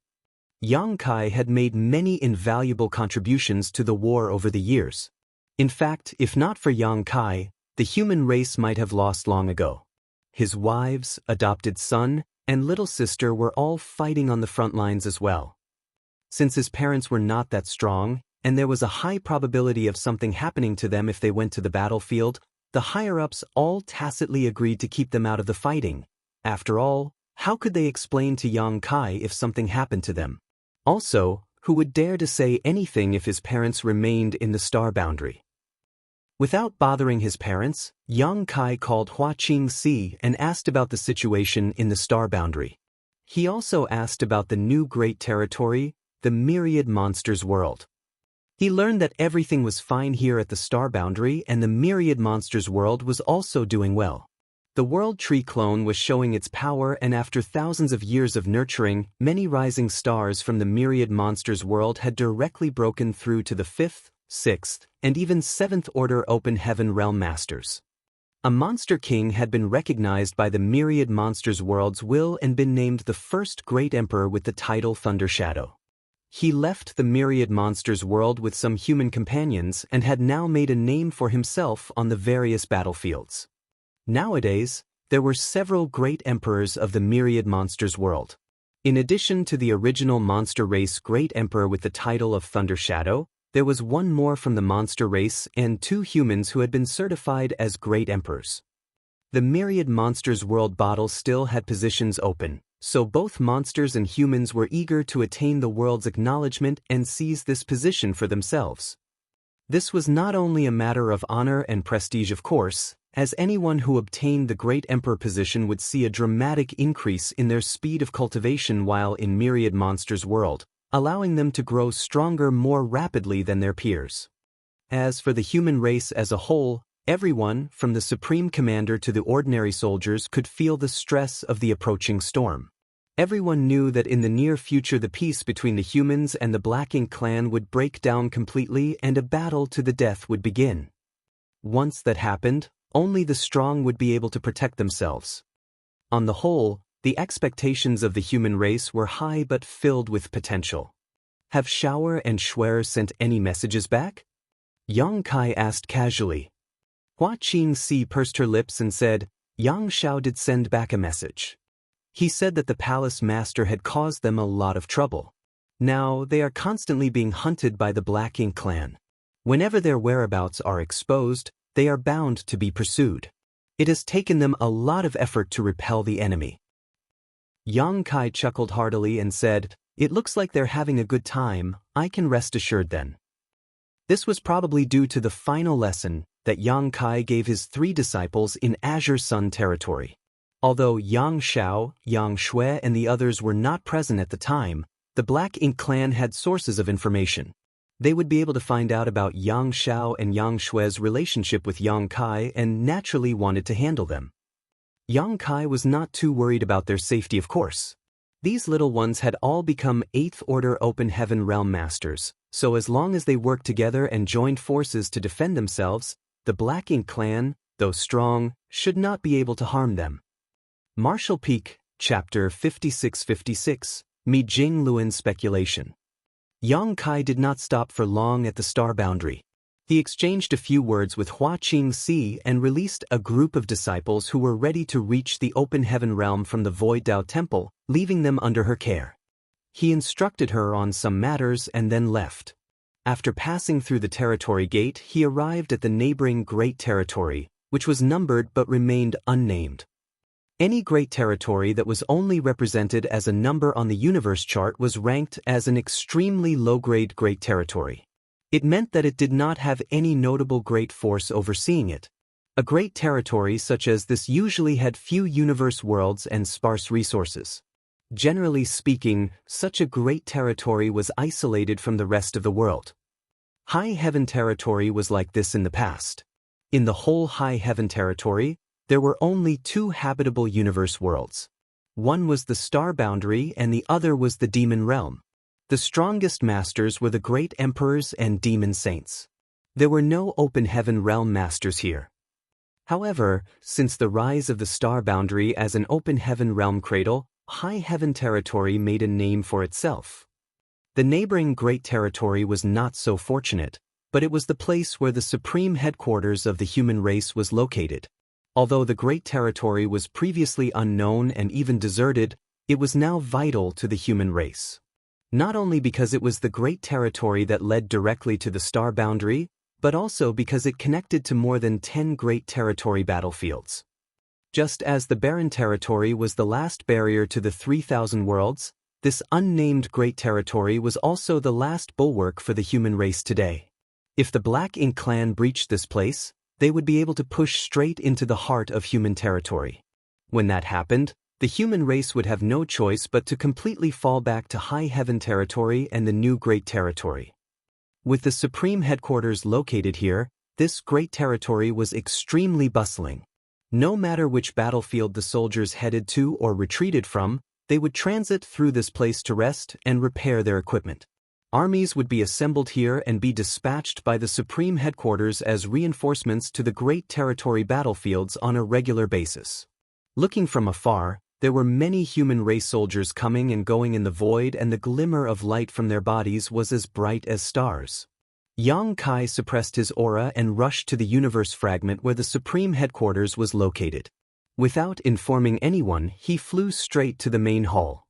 Yang Kai had made many invaluable contributions to the war over the years. In fact, if not for Yang Kai, the human race might have lost long ago. His wives, adopted son, and little sister were all fighting on the front lines as well. Since his parents were not that strong, and there was a high probability of something happening to them if they went to the battlefield, the higher-ups all tacitly agreed to keep them out of the fighting. After all, how could they explain to Yang Kai if something happened to them? Also, who would dare to say anything if his parents remained in the star boundary? Without bothering his parents, Yang Kai called Hua Qingxi and asked about the situation in the star boundary. He also asked about the new great territory, the Myriad Monsters world. He learned that everything was fine here at the star boundary and the Myriad Monsters world was also doing well. The World Tree clone was showing its power, and after thousands of years of nurturing, many rising stars from the Myriad Monsters world had directly broken through to the 5th, 6th, and even 7th Order Open Heaven Realm Masters. A Monster King had been recognized by the Myriad Monsters world's will and been named the first Great Emperor with the title Thunder Shadow. He left the Myriad Monsters world with some human companions and had now made a name for himself on the various battlefields. Nowadays, there were several great emperors of the Myriad Monsters world. In addition to the original monster race Great Emperor with the title of Thunder Shadow, there was one more from the monster race and 2 humans who had been certified as Great Emperors. The Myriad Monsters world bottle still had positions open, so both monsters and humans were eager to attain the world's acknowledgement and seize this position for themselves. This was not only a matter of honor and prestige, of course, as anyone who obtained the Great Emperor position would see a dramatic increase in their speed of cultivation while in Myriad Monsters world, allowing them to grow stronger more rapidly than their peers. As for the human race as a whole, everyone, from the Supreme Commander to the ordinary soldiers, could feel the stress of the approaching storm. Everyone knew that in the near future the peace between the humans and the Black Ink clan would break down completely and a battle to the death would begin. Once that happened, only the strong would be able to protect themselves. On the whole, the expectations of the human race were high but filled with potential. Have Shower and Schwer sent any messages back? Yang Kai asked casually. Hua Qingxi pursed her lips and said, Yang Xiao did send back a message. He said that the palace master had caused them a lot of trouble. Now they are constantly being hunted by the Black Ink clan. Whenever their whereabouts are exposed, they are bound to be pursued. It has taken them a lot of effort to repel the enemy. Yang Kai chuckled heartily and said, It looks like they're having a good time, I can rest assured then. This was probably due to the final lesson that Yang Kai gave his 3 disciples in Azure Sun territory. Although Yang Xiao, Yang Shui and the others were not present at the time, the Black Ink clan had sources of information. They would be able to find out about Yang Xiao and Yang Shui's relationship with Yang Kai and naturally wanted to handle them. Yang Kai was not too worried about their safety, of course. These little ones had all become 8th Order Open Heaven Realm Masters, so as long as they worked together and joined forces to defend themselves, the Black Ink clan, though strong, should not be able to harm them. Martial Peak, Chapter 5656, Mi Jing Luan Speculation. Yang Kai did not stop for long at the star boundary. He exchanged a few words with Hua Qingxi and released a group of disciples who were ready to reach the open heaven realm from the Void Dao Temple, leaving them under her care. He instructed her on some matters and then left. After passing through the territory gate, he arrived at the neighboring Great Territory, which was numbered but remained unnamed. Any great territory that was only represented as a number on the universe chart was ranked as an extremely low-grade great territory. It meant that it did not have any notable great force overseeing it. A great territory such as this usually had few universe worlds and sparse resources. Generally speaking, such a great territory was isolated from the rest of the world. High Heaven territory was like this in the past. In the whole High Heaven territory, there were only 2 habitable universe worlds. One was the star boundary and the other was the demon realm. The strongest masters were the great emperors and demon saints. There were no open heaven realm masters here. However, since the rise of the star boundary as an open heaven realm cradle, High Heaven territory made a name for itself. The neighboring great territory was not so fortunate, but it was the place where the supreme headquarters of the human race was located. Although the great territory was previously unknown and even deserted, it was now vital to the human race. Not only because it was the great territory that led directly to the star boundary, but also because it connected to more than 10 great territory battlefields. Just as the barren territory was the last barrier to the 3,000 worlds, this unnamed great territory was also the last bulwark for the human race today. If the Black Ink clan breached this place, they would be able to push straight into the heart of human territory. When that happened, the human race would have no choice but to completely fall back to High Heaven territory and the new Great Territory. With the supreme headquarters located here, this great territory was extremely bustling. No matter which battlefield the soldiers headed to or retreated from, they would transit through this place to rest and repair their equipment. Armies would be assembled here and be dispatched by the supreme headquarters as reinforcements to the great territory battlefields on a regular basis. Looking from afar, there were many human race soldiers coming and going in the void, and the glimmer of light from their bodies was as bright as stars. Yang Kai suppressed his aura and rushed to the universe fragment where the supreme headquarters was located. Without informing anyone, he flew straight to the main hall.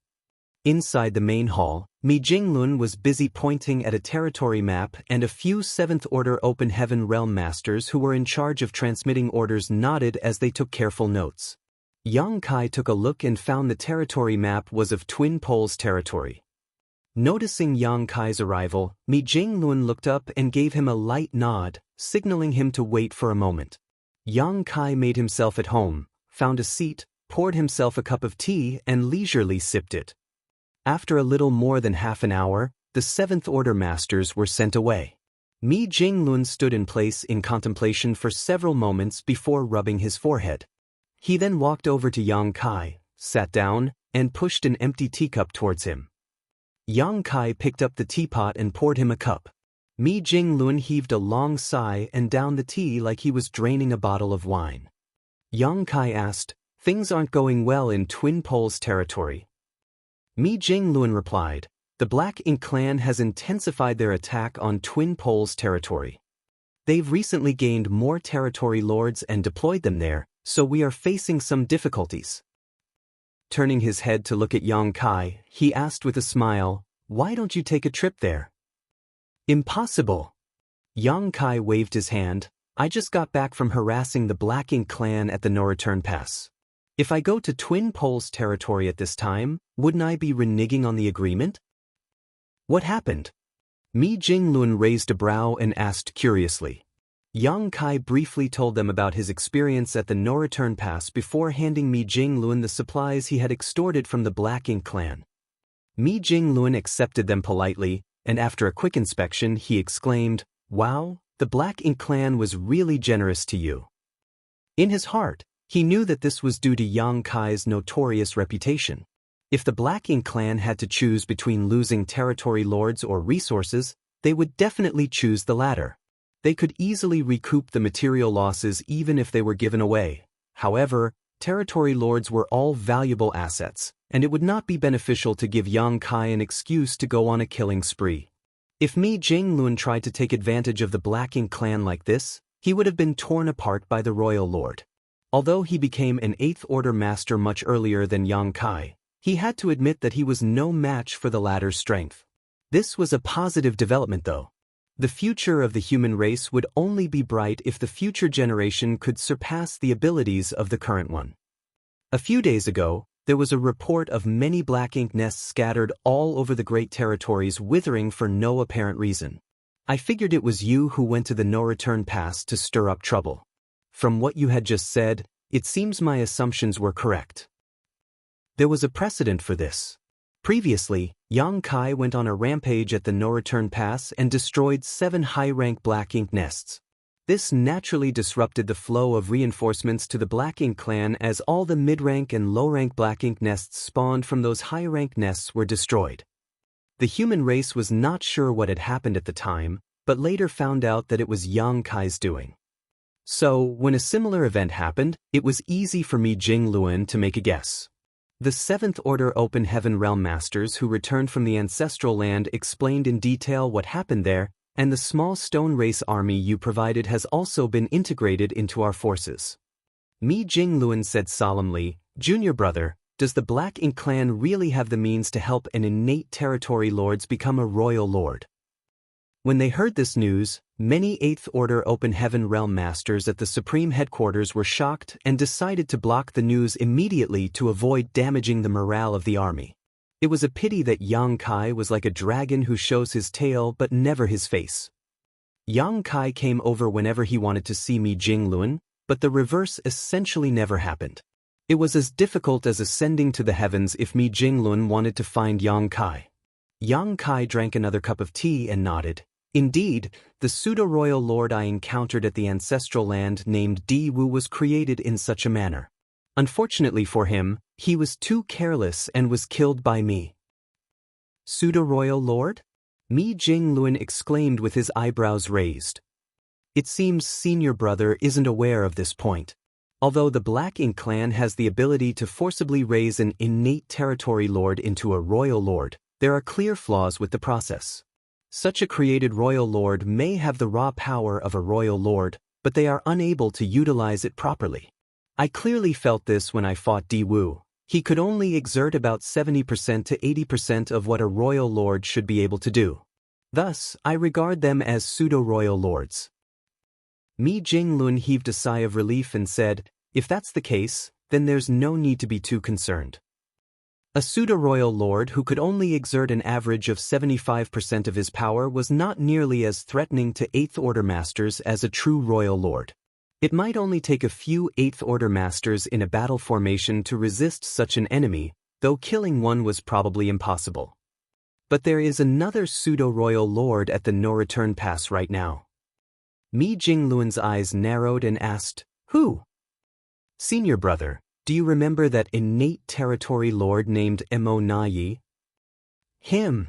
Inside the main hall, Mi Jinglun was busy pointing at a territory map, and a few 7th Order Open Heaven Realm Masters who were in charge of transmitting orders nodded as they took careful notes. Yang Kai took a look and found the territory map was of Twin Poles territory. Noticing Yang Kai's arrival, Mi Jinglun looked up and gave him a light nod, signaling him to wait for a moment. Yang Kai made himself at home, found a seat, poured himself a cup of tea, and leisurely sipped it. After a little more than half an hour, the 7th Order Masters were sent away. Mi Jinglun stood in place in contemplation for several moments before rubbing his forehead. He then walked over to Yang Kai, sat down, and pushed an empty teacup towards him. Yang Kai picked up the teapot and poured him a cup. Mi Jinglun heaved a long sigh and downed the tea like he was draining a bottle of wine. Yang Kai asked, "Things aren't going well in Twin Poles territory." Mi Jinglun replied, "The Black Ink clan has intensified their attack on Twin Poles territory." They've recently gained more territory lords and deployed them there, so we are facing some difficulties. Turning his head to look at Yang Kai, he asked with a smile, "Why don't you take a trip there?" "Impossible." Yang Kai waved his hand. "I just got back from harassing the Black Ink clan at the no-return pass. If I go to Twin Poles territory at this time, wouldn't I be reneging on the agreement?" "What happened?" Mi Jinglun raised a brow and asked curiously. Yang Kai briefly told them about his experience at the no-return pass before handing Mi Jinglun the supplies he had extorted from the Black Ink clan. Mi Jinglun accepted them politely, and after a quick inspection he exclaimed, "Wow, the Black Ink clan was really generous to you." In his heart, he knew that this was due to Yang Kai's notorious reputation. If the Black Ink clan had to choose between losing territory lords or resources, they would definitely choose the latter. They could easily recoup the material losses even if they were given away. However, territory lords were all valuable assets, and it would not be beneficial to give Yang Kai an excuse to go on a killing spree. If Mi Jinglun tried to take advantage of the Black Ink clan like this, he would have been torn apart by the royal lord. Although he became an 8th Order master much earlier than Yang Kai, he had to admit that he was no match for the latter's strength. This was a positive development though. The future of the human race would only be bright if the future generation could surpass the abilities of the current one. A few days ago, there was a report of many Black Ink nests scattered all over the Great Territories withering for no apparent reason. I figured it was you who went to the no-return pass to stir up trouble. From what you had just said, it seems my assumptions were correct. There was a precedent for this. Previously, Yang Kai went on a rampage at the no-return pass and destroyed 7 high-rank Black Ink nests. This naturally disrupted the flow of reinforcements to the Black Ink clan as all the mid-rank and low-rank Black Ink nests spawned from those high-rank nests were destroyed. The human race was not sure what had happened at the time, but later found out that it was Yang Kai's doing. So, when a similar event happened, it was easy for Mi Jinglun to make a guess. The 7th Order Open Heaven Realm Masters who returned from the Ancestral Land explained in detail what happened there, and the small stone race army you provided has also been integrated into our forces. Mi Jinglun said solemnly, "Junior brother, does the Black Ink clan really have the means to help an innate territory lords become a royal lord?" When they heard this news, many 8th Order Open Heaven Realm Masters at the Supreme Headquarters were shocked and decided to block the news immediately to avoid damaging the morale of the army. It was a pity that Yang Kai was like a dragon who shows his tail but never his face. Yang Kai came over whenever he wanted to see Mi Jinglun, but the reverse essentially never happened. It was as difficult as ascending to the heavens if Mi Jinglun wanted to find Yang Kai. Yang Kai drank another cup of tea and nodded. Indeed, the pseudo-royal lord I encountered at the Ancestral Land named Di Wu was created in such a manner. Unfortunately for him, he was too careless and was killed by me. Pseudo-royal lord? Mi Jinglun exclaimed with his eyebrows raised. It seems senior brother isn't aware of this point. Although the Black Ink clan has the ability to forcibly raise an innate territory lord into a royal lord, there are clear flaws with the process. Such a created royal lord may have the raw power of a royal lord, but they are unable to utilize it properly. I clearly felt this when I fought Di Wu. He could only exert about 70% to 80% of what a royal lord should be able to do. Thus, I regard them as pseudo-royal lords. Mi Jinglun heaved a sigh of relief and said, "If that's the case, then there's no need to be too concerned." A pseudo-royal lord who could only exert an average of 75% of his power was not nearly as threatening to 8th Order masters as a true royal lord. It might only take a few 8th Order masters in a battle formation to resist such an enemy, though killing one was probably impossible. But there is another pseudo-royal lord at the no-return pass right now. Mi Jinglun's eyes narrowed and asked, "Who?" "Senior brother. Do you remember that innate territory lord named Mo Na Yi?" "Him?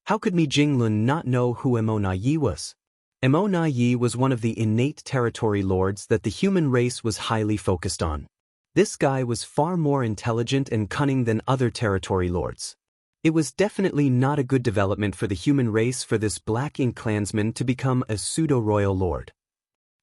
How could Mi Jinglun not know who Mo Na Yi was?" Mo Na Yi was one of the innate territory lords that the human race was highly focused on. This guy was far more intelligent and cunning than other territory lords. It was definitely not a good development for the human race for this Black Ink clansman to become a pseudo-royal lord.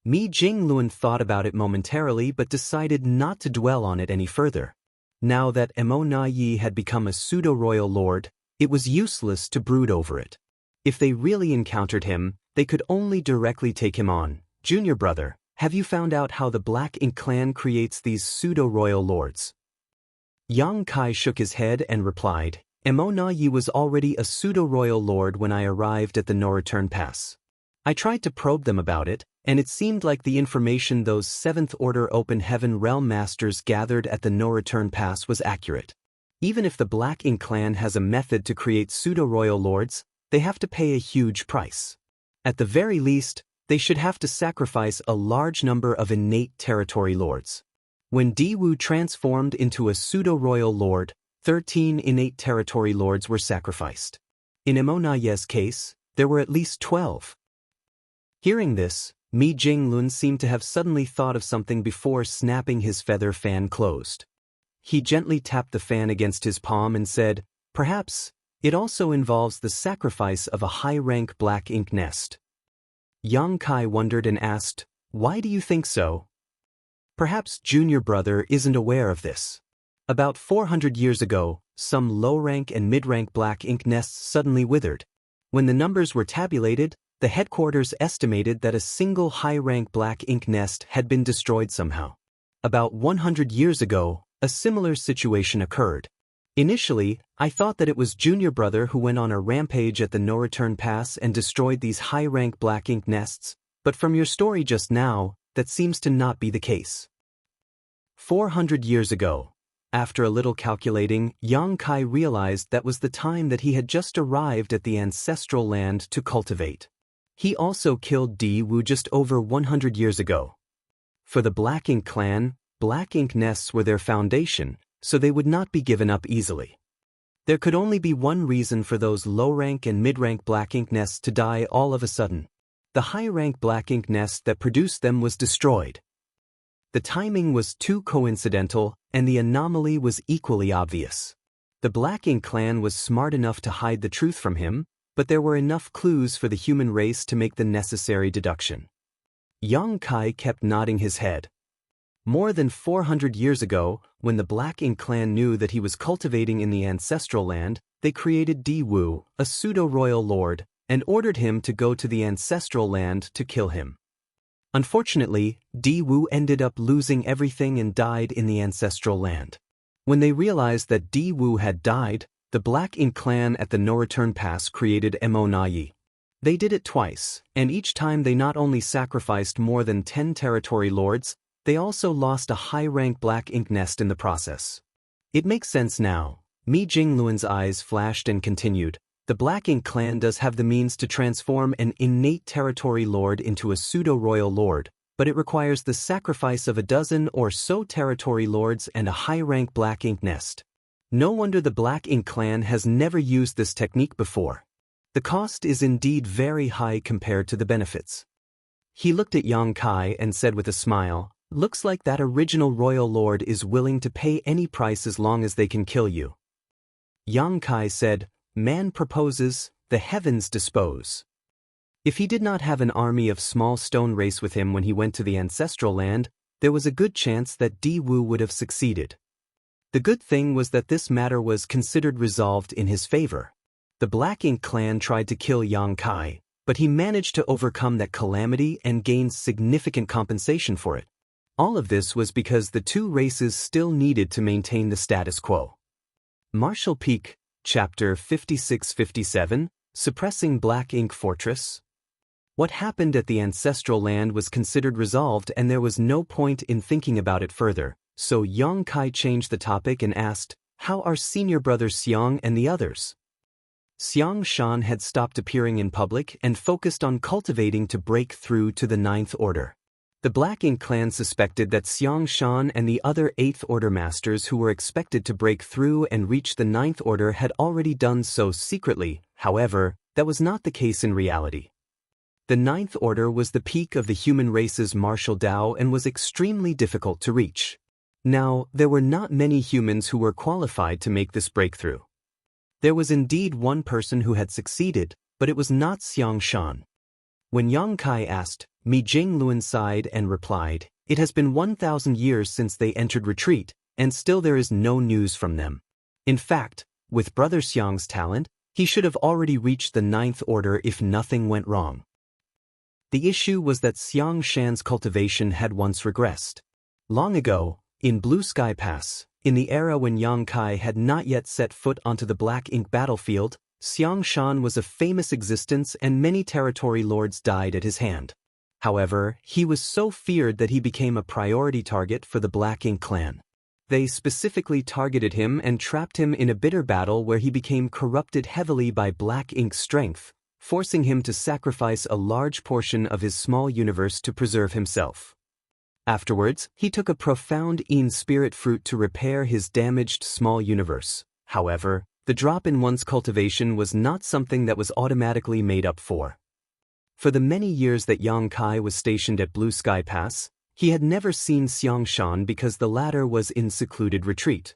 Mi Jingluan thought about it momentarily but decided not to dwell on it any further. Now that Mo Na Yi had become a pseudo-royal lord, it was useless to brood over it. If they really encountered him, they could only directly take him on. Junior brother, have you found out how the Black Ink clan creates these pseudo-royal lords? Yang Kai shook his head and replied, Mo Na Yi was already a pseudo-royal lord when I arrived at the No Return Pass. I tried to probe them about it, and it seemed like the information those 7th Order Open Heaven Realm Masters gathered at the No Return Pass was accurate. Even if the Black Ink clan has a method to create pseudo-royal lords, they have to pay a huge price. At the very least, they should have to sacrifice a large number of innate territory lords. When Di Wu transformed into a pseudo-royal lord, 13 innate territory lords were sacrificed. In Mo Na Yi's case, there were at least 12. Hearing this, Mi Jinglun seemed to have suddenly thought of something before snapping his feather fan closed. He gently tapped the fan against his palm and said, perhaps, it also involves the sacrifice of a high-rank Black Ink nest. Yang Kai wondered and asked, why do you think so? Perhaps junior brother isn't aware of this. About 400 years ago, some low-rank and mid-rank Black Ink nests suddenly withered. When the numbers were tabulated, the headquarters estimated that a single high-rank Black Ink nest had been destroyed somehow. About 100 years ago, a similar situation occurred. Initially, I thought that it was junior brother who went on a rampage at the No Return Pass and destroyed these high-rank Black Ink nests, but from your story just now, that seems to not be the case. 400 years ago, after a little calculating, Yang Kai realized that was the time that he had just arrived at the ancestral land to cultivate. He also killed Di Wu just over 100 years ago. For the Black Ink clan, Black Ink nests were their foundation, so they would not be given up easily. There could only be one reason for those low-rank and mid-rank Black Ink nests to die all of a sudden. The high-rank Black Ink nest that produced them was destroyed. The timing was too coincidental, and the anomaly was equally obvious. The Black Ink clan was smart enough to hide the truth from him, but there were enough clues for the human race to make the necessary deduction. Yang Kai kept nodding his head. More than 400 years ago, when the Black Ink clan knew that he was cultivating in the ancestral land, they created Di Wu, a pseudo-royal lord, and ordered him to go to the ancestral land to kill him. Unfortunately, Di Wu ended up losing everything and died in the ancestral land. When they realized that Di Wu had died, the Black Ink clan at the No Return Pass created Mo Na Yi. They did it twice, and each time they not only sacrificed more than 10 territory lords, they also lost a high-rank Black Ink nest in the process. It makes sense now. Mi Jingluan's eyes flashed and continued, the Black Ink clan does have the means to transform an innate territory lord into a pseudo-royal lord, but it requires the sacrifice of a dozen or so territory lords and a high-rank Black Ink nest. No wonder the Black Ink clan has never used this technique before. The cost is indeed very high compared to the benefits. He looked at Yang Kai and said with a smile, looks like that original royal lord is willing to pay any price as long as they can kill you. Yang Kai said, man proposes, the heavens dispose. If he did not have an army of small stone race with him when he went to the ancestral land, there was a good chance that Di Wu would have succeeded. The good thing was that this matter was considered resolved in his favor. The Black Ink clan tried to kill Yang Kai, but he managed to overcome that calamity and gained significant compensation for it. All of this was because the two races still needed to maintain the status quo. Marshall Peak, Chapter 56-57, Suppressing Black Ink Fortress. What happened at the ancestral land was considered resolved and there was no point in thinking about it further, so Yang Kai changed the topic and asked, how are senior brother Xiang and the others? Xianxia had stopped appearing in public and focused on cultivating to break through to the 9th Order. The Black Ink clan suspected that Xianxia and the other 8th Order masters who were expected to break through and reach the 9th Order had already done so secretly. However, that was not the case in reality. The 9th Order was the peak of the human race's martial Tao and was extremely difficult to reach. Now, there were not many humans who were qualified to make this breakthrough. There was indeed one person who had succeeded, but it was not Xianxia. When Yang Kai asked, Mi Jingluan sighed and replied, "It has been 1,000 years since they entered retreat, and still there is no news from them. In fact, with Brother Xiang's talent, he should have already reached the 9th order if nothing went wrong." The issue was that Xianxia's cultivation had once regressed. Long ago, in Blue Sky Pass, in the era when Yang Kai had not yet set foot onto the Black Ink battlefield, Xianxia was a famous existence and many territory lords died at his hand. However, he was so feared that he became a priority target for the Black Ink clan. They specifically targeted him and trapped him in a bitter battle where he became corrupted heavily by Black Ink's strength, forcing him to sacrifice a large portion of his small universe to preserve himself. Afterwards, he took a profound spirit fruit to repair his damaged small universe. However, the drop in one's cultivation was not something that was automatically made up for. For the many years that Yang Kai was stationed at Blue Sky Pass, he had never seen Xianxia because the latter was in secluded retreat.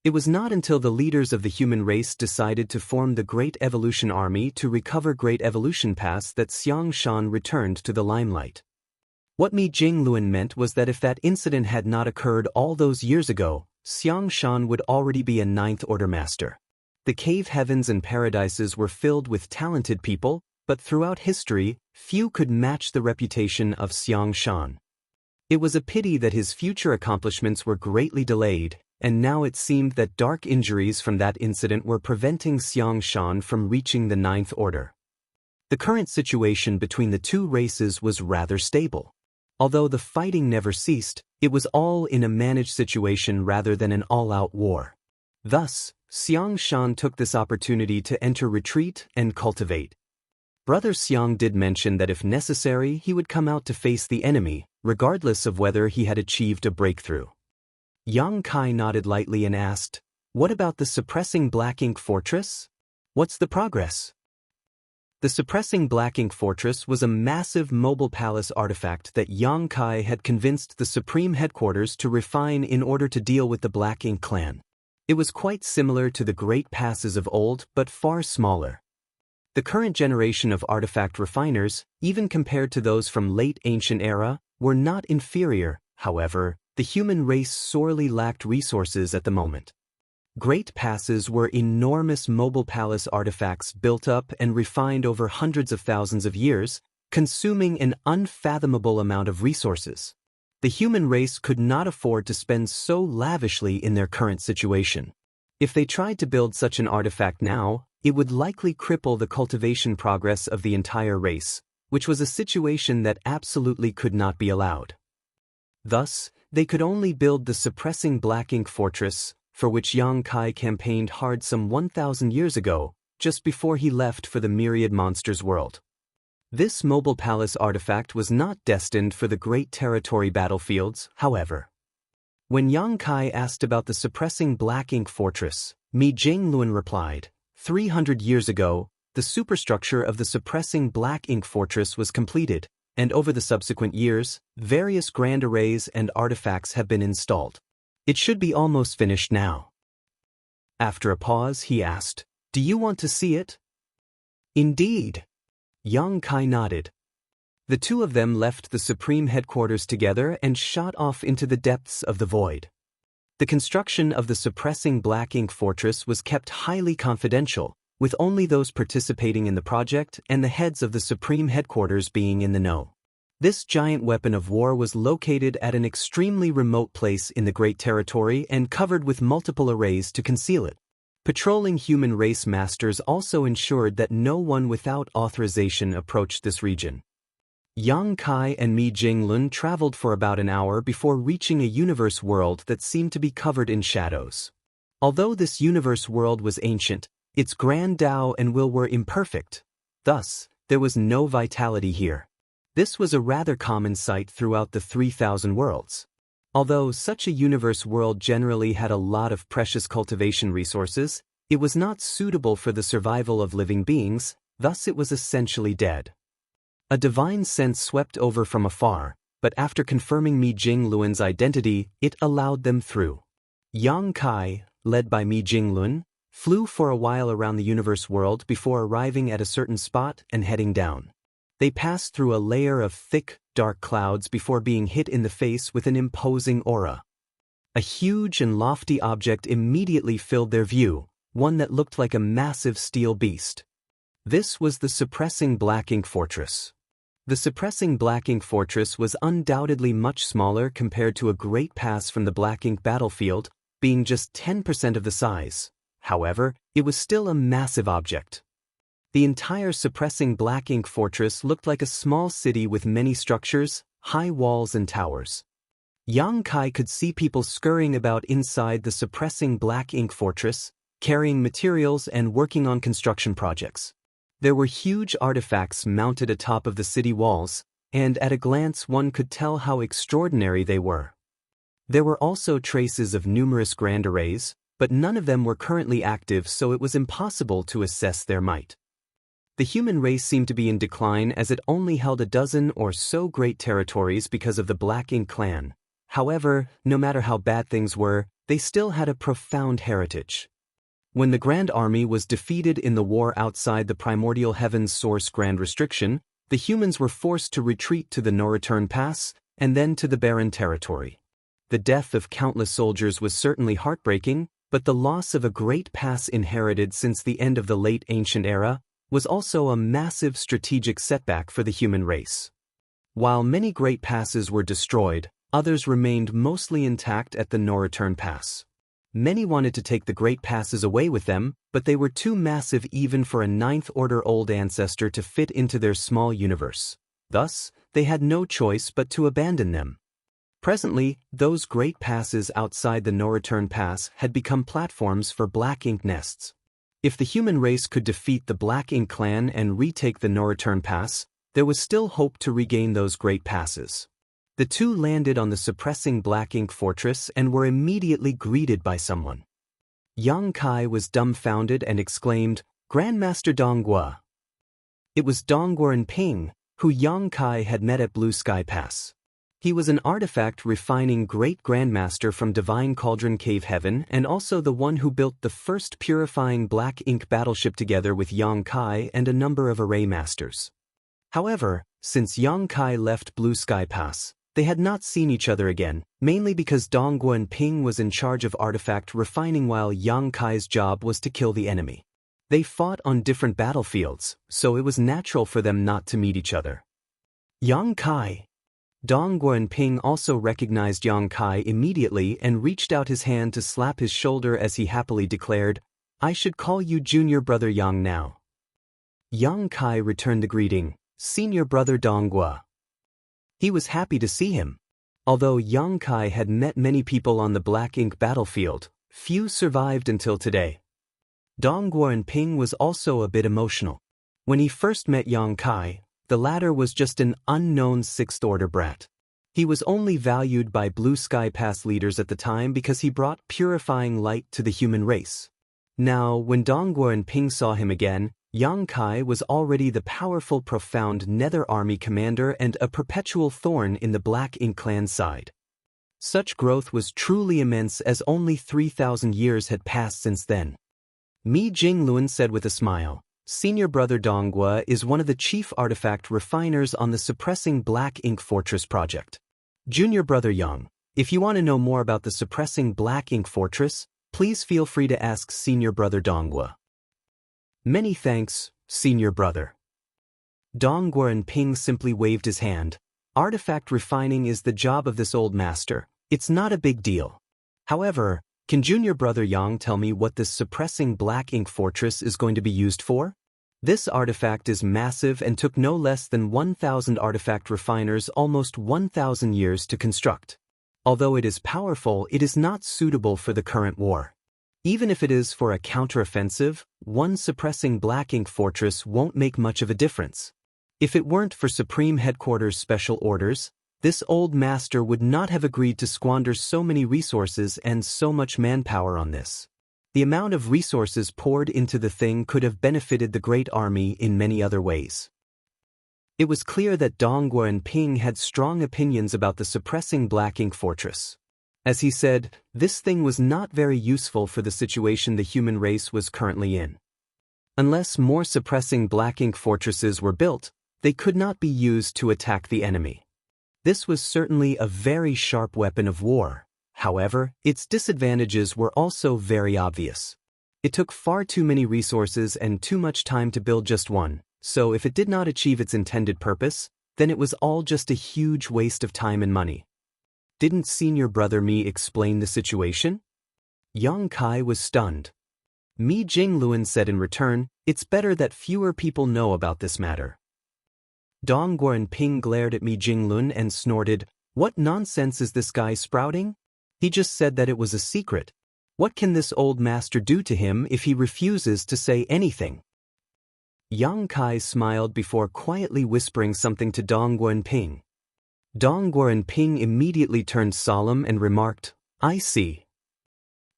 It was not until the leaders of the human race decided to form the Great Evolution Army to recover Great Evolution Pass that Xianxia returned to the limelight. What Mi Jingluan meant was that if that incident had not occurred all those years ago, Xianxia would already be a 9th order master. The cave heavens and paradises were filled with talented people, but throughout history, few could match the reputation of Xianxia. It was a pity that his future accomplishments were greatly delayed, and now it seemed that dark injuries from that incident were preventing Xianxia from reaching the 9th order. The current situation between the two races was rather stable. Although the fighting never ceased, it was all in a managed situation rather than an all-out war. Thus, Xianxia took this opportunity to enter retreat and cultivate. Brother Xiang did mention that if necessary he would come out to face the enemy, regardless of whether he had achieved a breakthrough. Yang Kai nodded lightly and asked, "What about the suppressing Black Ink fortress? What's the progress?" The suppressing Black Ink fortress was a massive mobile palace artifact that Yang Kai had convinced the Supreme Headquarters to refine in order to deal with the Black Ink clan. It was quite similar to the Great Passes of old but far smaller. The current generation of artifact refiners, even compared to those from late ancient era, were not inferior. However, the human race sorely lacked resources at the moment. Great Passes were enormous mobile palace artifacts built up and refined over hundreds of thousands of years, consuming an unfathomable amount of resources. The human race could not afford to spend so lavishly in their current situation. If they tried to build such an artifact now, it would likely cripple the cultivation progress of the entire race, which was a situation that absolutely could not be allowed. Thus, they could only build the suppressing Black Ink fortress, for which Yang Kai campaigned hard some 1,000 years ago, just before he left for the Myriad Monsters world. This mobile palace artifact was not destined for the Great Territory battlefields, however. When Yang Kai asked about the suppressing Black Ink fortress, Mi Jingluan replied, 300 years ago, the superstructure of the suppressing Black Ink fortress was completed, and over the subsequent years, various grand arrays and artifacts have been installed. It should be almost finished now. After a pause, he asked, "Do you want to see it?" "Indeed." Yang Kai nodded. The two of them left the Supreme Headquarters together and shot off into the depths of the void. The construction of the suppressing Black Ink fortress was kept highly confidential, with only those participating in the project and the heads of the Supreme Headquarters being in the know. This giant weapon of war was located at an extremely remote place in the Great Territory and covered with multiple arrays to conceal it. Patrolling human race masters also ensured that no one without authorization approached this region. Yang Kai and Mi Jingluan traveled for about an hour before reaching a universe world that seemed to be covered in shadows. Although this universe world was ancient, its grand Tao and will were imperfect. Thus, there was no vitality here. This was a rather common sight throughout the 3,000 worlds. Although such a universe world generally had a lot of precious cultivation resources, it was not suitable for the survival of living beings, thus it was essentially dead. A divine sense swept over from afar, but after confirming Mi Jingluan's identity, it allowed them through. Yang Kai, led by Mi Jingluan, flew for a while around the universe world before arriving at a certain spot and heading down. They passed through a layer of thick, dark clouds before being hit in the face with an imposing aura. A huge and lofty object immediately filled their view, one that looked like a massive steel beast. This was the Suppressing Black Ink Fortress. The Suppressing Black Ink Fortress was undoubtedly much smaller compared to a great pass from the Black Ink battlefield, being just 10% of the size. However, it was still a massive object. The entire Suppressing Black Ink Fortress looked like a small city with many structures, high walls and towers. Yang Kai could see people scurrying about inside the Suppressing Black Ink Fortress, carrying materials and working on construction projects. There were huge artifacts mounted atop of the city walls, and at a glance one could tell how extraordinary they were. There were also traces of numerous grand arrays, but none of them were currently active, so it was impossible to assess their might. The human race seemed to be in decline as it only held a dozen or so great territories because of the Black Ink clan. However, no matter how bad things were, they still had a profound heritage. When the Grand Army was defeated in the war outside the Primordial Heaven's Source Grand Restriction, the humans were forced to retreat to the No-Return Pass, and then to the Barren Territory. The death of countless soldiers was certainly heartbreaking, but the loss of a great pass inherited since the end of the late Ancient Era was also a massive strategic setback for the human race. While many great passes were destroyed, others remained mostly intact at the No-Return Pass. Many wanted to take the great passes away with them, but they were too massive even for a ninth-order old ancestor to fit into their small universe. Thus, they had no choice but to abandon them. Presently, those great passes outside the No-Return Pass had become platforms for Black Ink nests. If the human race could defeat the Black Ink clan and retake the No-Return Pass, there was still hope to regain those great passes. The two landed on the Suppressing Black Ink Fortress and were immediately greeted by someone. Yang Kai was dumbfounded and exclaimed, "Grandmaster Donghua." It was Dongguan Ping, who Yang Kai had met at Blue Sky Pass. He was an artifact refining great grandmaster from Divine Cauldron Cave Heaven and also the one who built the first purifying Black Ink battleship together with Yang Kai and a number of array masters. However, since Yang Kai left Blue Sky Pass, they had not seen each other again, mainly because Dongguan Ping was in charge of artifact refining while Yang Kai's job was to kill the enemy. They fought on different battlefields, so it was natural for them not to meet each other. Yang Kai. Dongguan Ping also recognized Yang Kai immediately and reached out his hand to slap his shoulder as he happily declared, "I should call you Junior Brother Yang now." Yang Kai returned the greeting, "Senior Brother Donghua." He was happy to see him. Although Yang Kai had met many people on the Black Ink battlefield, few survived until today. Dongguan Ping was also a bit emotional. When he first met Yang Kai, the latter was just an unknown sixth-order brat. He was only valued by Blue Sky Pass leaders at the time because he brought purifying light to the human race. Now, when Dongguan Ping saw him again, Yang Kai was already the powerful, profound Nether Army commander and a perpetual thorn in the Black Ink clan side. Such growth was truly immense as only 3,000 years had passed since then. Mi Jingluan said with a smile, "Senior Brother Donghua is one of the chief artifact refiners on the Suppressing Black Ink Fortress project. Junior Brother Yang, if you want to know more about the Suppressing Black Ink Fortress, please feel free to ask Senior Brother Donghua." "Many thanks, Senior Brother." Dongguan Ping simply waved his hand. "Artifact refining is the job of this old master. It's not a big deal. However, can Junior Brother Yang tell me what this Suppressing Black Ink Fortress is going to be used for? This artifact is massive and took no less than 1,000 artifact refiners almost 1,000 years to construct. Although it is powerful, it is not suitable for the current war. Even if it is for a counteroffensive, one Suppressing Black Ink Fortress won't make much of a difference. If it weren't for Supreme Headquarters special orders, this old master would not have agreed to squander so many resources and so much manpower on this. The amount of resources poured into the thing could have benefited the Great Army in many other ways. It was clear that Dongguan Ping had strong opinions about the Suppressing Black Ink Fortress. As he said, this thing was not very useful for the situation the human race was currently in. Unless more Suppressing Black Ink Fortresses were built, They could not be used to attack the enemy. This was certainly a very sharp weapon of war. However, its disadvantages were also very obvious. It took far too many resources and too much time to build just one, so if it did not achieve its intended purpose, then it was all just a huge waste of time and money. Didn't senior brother Mi explain the situation? Yang Kai was stunned. Mi Jingluan said in return, "It's better that fewer people know about this matter." Dong Guanping glared at Mi Jinglun and snorted, "What nonsense is this guy sprouting? He just said that it was a secret. What can this old master do to him if he refuses to say anything?" Yang Kai smiled before quietly whispering something to Dong Guanping. Dong Guanping immediately turned solemn and remarked, "I see."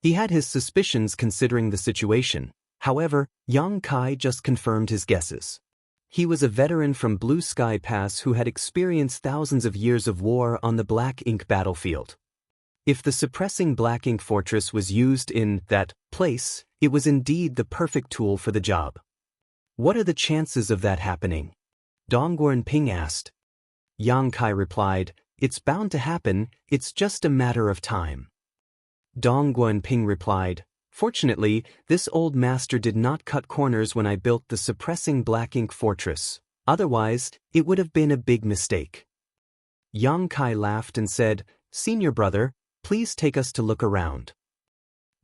He had his suspicions considering the situation. However, Yang Kai just confirmed his guesses. He was a veteran from Blue Sky Pass who had experienced thousands of years of war on the Black Ink battlefield. If the suppressing Black Ink fortress was used in that place, it was indeed the perfect tool for the job. "What are the chances of that happening?" Dong Guanping asked. Yang Kai replied, "It's bound to happen, it's just a matter of time." Dong Guanping replied, "Fortunately, this old master did not cut corners when I built the suppressing Black Ink fortress. Otherwise, it would have been a big mistake." Yang Kai laughed and said, "Senior brother, please take us to look around."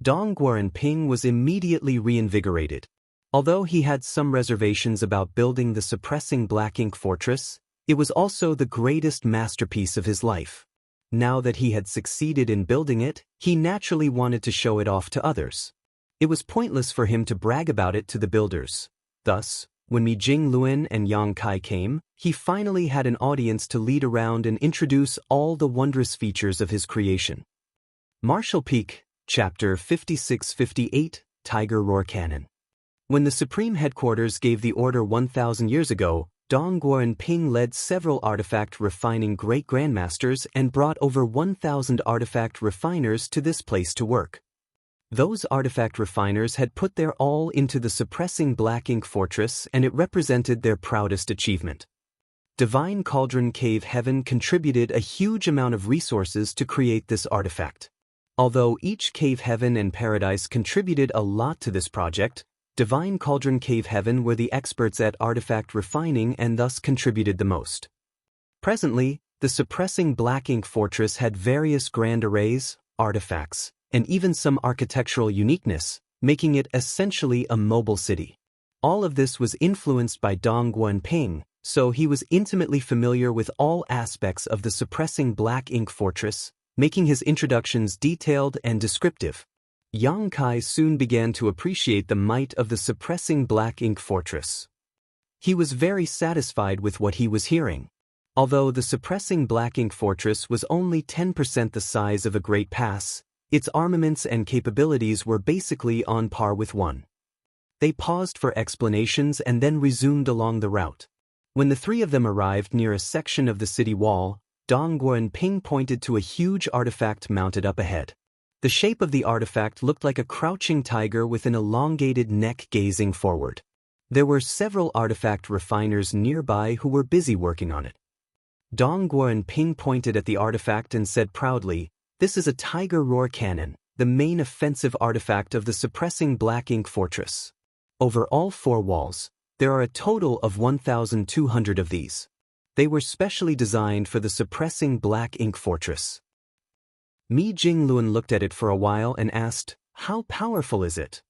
Dong Guanping was immediately reinvigorated. Although he had some reservations about building the suppressing Black Ink fortress, it was also the greatest masterpiece of his life. Now that he had succeeded in building it, he naturally wanted to show it off to others. It was pointless for him to brag about it to the builders. Thus, when Mi Jingluan and Yang Kai came, he finally had an audience to lead around and introduce all the wondrous features of his creation. Martial Peak, Chapter 5658, Tiger Roar Cannon. When the Supreme Headquarters gave the order 1,000 years ago, Dong Guanping led several artifact refining great grandmasters and brought over 1,000 artifact refiners to this place to work. Those artifact refiners had put their all into the suppressing Black Ink fortress, and it represented their proudest achievement. Divine Cauldron Cave Heaven contributed a huge amount of resources to create this artifact. Although each Cave Heaven and Paradise contributed a lot to this project, Divine Cauldron Cave Heaven were the experts at artifact refining and thus contributed the most. Presently, the suppressing Black Ink fortress had various grand arrays, artifacts, and even some architectural uniqueness, making it essentially a mobile city. All of this was influenced by Dong Guanping, so he was intimately familiar with all aspects of the suppressing Black Ink fortress, making his introductions detailed and descriptive. Yang Kai soon began to appreciate the might of the suppressing Black Ink fortress. He was very satisfied with what he was hearing. Although the suppressing Black Ink fortress was only 10% the size of a great pass, its armaments and capabilities were basically on par with one. They paused for explanations and then resumed along the route. When the three of them arrived near a section of the city wall, Dong Guanping pointed to a huge artifact mounted up ahead. The shape of the artifact looked like a crouching tiger with an elongated neck gazing forward. There were several artifact refiners nearby who were busy working on it. Dong Guanping pointed at the artifact and said proudly, "This is a Tiger Roar Cannon, the main offensive artifact of the suppressing Black Ink fortress. Over all four walls, there are a total of 1,200 of these. They were specially designed for the suppressing Black Ink fortress." Mi Jingluan looked at it for a while and asked, "How powerful is it?"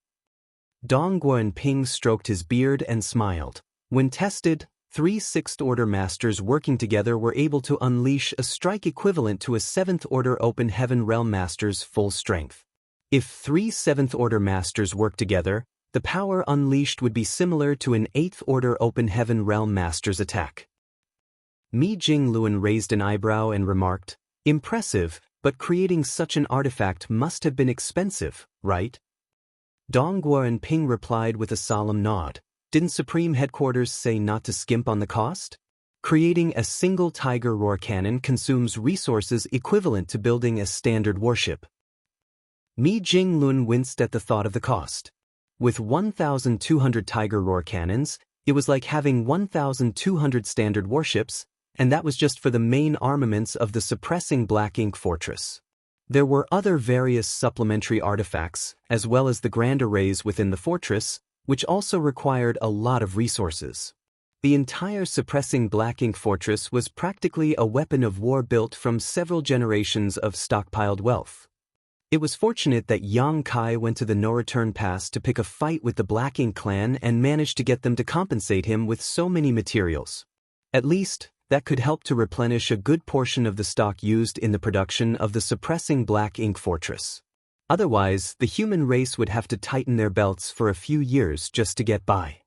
Dong Guanping stroked his beard and smiled. When tested, 3 sixth-order masters working together were able to unleash a strike equivalent to a 7th-order Open Heaven Realm master's full strength. If 3 7th-order masters worked together, the power unleashed would be similar to an 8th-order Open Heaven Realm master's attack. Mi Jingluan raised an eyebrow and remarked, "Impressive, but creating such an artifact must have been expensive, right?" Dong Guanping replied with a solemn nod. Didn't Supreme Headquarters say not to skimp on the cost? Creating a single Tiger Roar cannon consumes resources equivalent to building a standard warship. Mi Jingluan winced at the thought of the cost. With 1,200 Tiger Roar cannons, It was like having 1,200 standard warships, and that was just for the main armaments of the suppressing black ink fortress. There were other various supplementary artifacts, as well as the grand arrays within the fortress, which also required a lot of resources. The entire suppressing black ink fortress was practically a weapon of war built from several generations of stockpiled wealth. It was fortunate that Yang Kai went to the no-return pass to pick a fight with the Black Ink clan and managed to get them to compensate him with so many materials. At least, that could help to replenish a good portion of the stock used in the production of the suppressing black ink fortress. Otherwise, the human race would have to tighten their belts for a few years just to get by.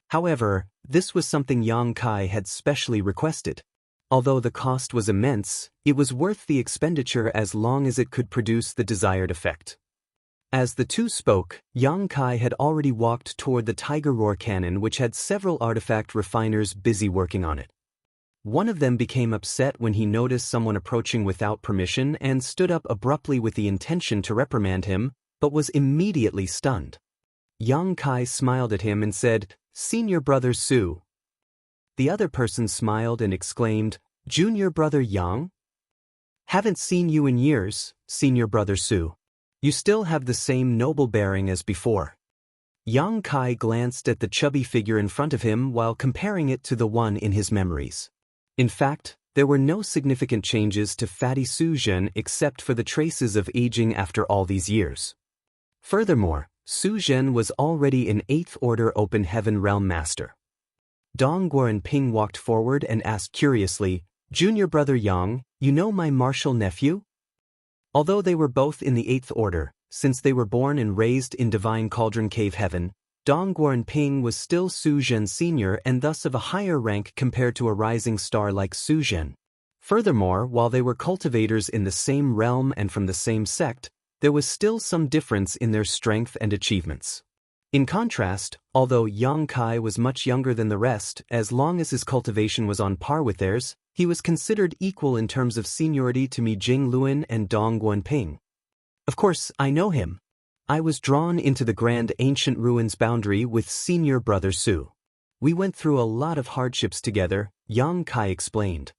However, this was something Yang Kai had specially requested. Although the cost was immense, it was worth the expenditure as long as it could produce the desired effect. As the two spoke, Yang Kai had already walked toward the Tiger Roar cannon, which had several artifact refiners busy working on it. One of them became upset when he noticed someone approaching without permission and stood up abruptly with the intention to reprimand him, but was immediately stunned. Yang Kai smiled at him and said, "Senior brother Su." The other person smiled and exclaimed, "Junior brother Yang? Haven't seen you in years, senior brother Su. You still have the same noble bearing as before." Yang Kai glanced at the chubby figure in front of him while comparing it to the one in his memories. In fact, there were no significant changes to Fatty Su Zhen except for the traces of aging after all these years. Furthermore, Su Zhen was already an 8th Order Open Heaven Realm Master. Dong Guoranping walked forward and asked curiously, "Junior brother Yang, you know my martial nephew?" Although they were both in the 8th Order, since they were born and raised in Divine Cauldron Cave Heaven, Dong Guoranping was still Su Zhen Sr. and thus of a higher rank compared to a rising star like Su Zhen. Furthermore, while they were cultivators in the same realm and from the same sect, there was still some difference in their strength and achievements. In contrast, although Yang Kai was much younger than the rest, as long as his cultivation was on par with theirs, he was considered equal in terms of seniority to Mi Jingluan and Dong Guanping. "Of course, I know him. I was drawn into the Grand Ancient Ruins boundary with senior brother Su. We went through a lot of hardships together," Yang Kai explained.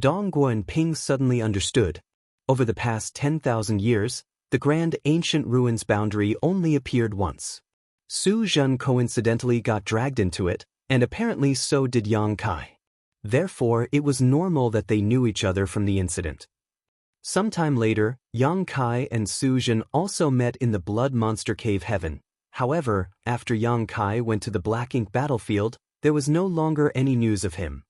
Dong Guanping suddenly understood. Over the past 10,000 years, the Grand Ancient Ruins boundary only appeared once. Su Zhen coincidentally got dragged into it, and apparently so did Yang Kai. Therefore, it was normal that they knew each other from the incident. Sometime later, Yang Kai and Su Zhen also met in the Blood Monster Cave Heaven. However, after Yang Kai went to the Black Ink battlefield, there was no longer any news of him.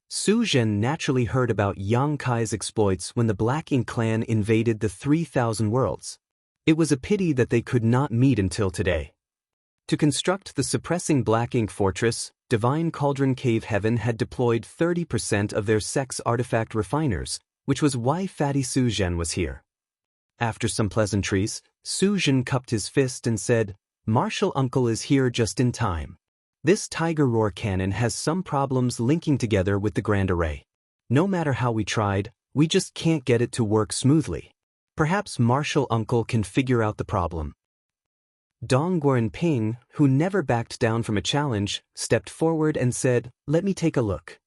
Su Zhen naturally heard about Yang Kai's exploits when the Black Ink clan invaded the 3,000 worlds. It was a pity that they could not meet until today. To construct the suppressing black ink fortress, Divine Cauldron Cave Heaven had deployed 30% of their sect's artifact refiners, which was why Fatty Su Zhen was here. After some pleasantries, Su Zhen cupped his fist and said, "Martial Uncle is here just in time. This Tiger Roar cannon has some problems linking together with the Grand Array. No matter how we tried, we just can't get it to work smoothly. Perhaps Martial Uncle can figure out the problem." Dong Guoranping, who never backed down from a challenge, stepped forward and said, "Let me take a look."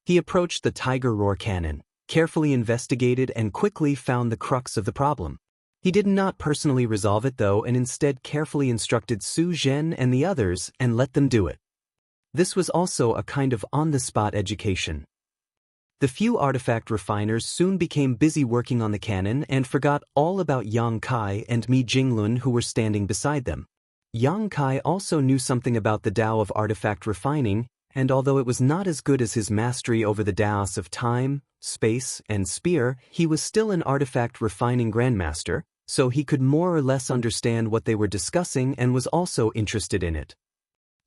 He approached the Tiger Roar cannon, carefully investigated and quickly found the crux of the problem. He did not personally resolve it though, and instead carefully instructed Su Zhen and the others and let them do it. This was also a kind of on-the-spot education. The few artifact refiners soon became busy working on the cannon and forgot all about Yang Kai and Mi Jinglun who were standing beside them. Yang Kai also knew something about the Tao of artifact refining, and although it was not as good as his mastery over the Taos of time, space, and spear, he was still an artifact refining grandmaster, so he could more or less understand what they were discussing and was also interested in it.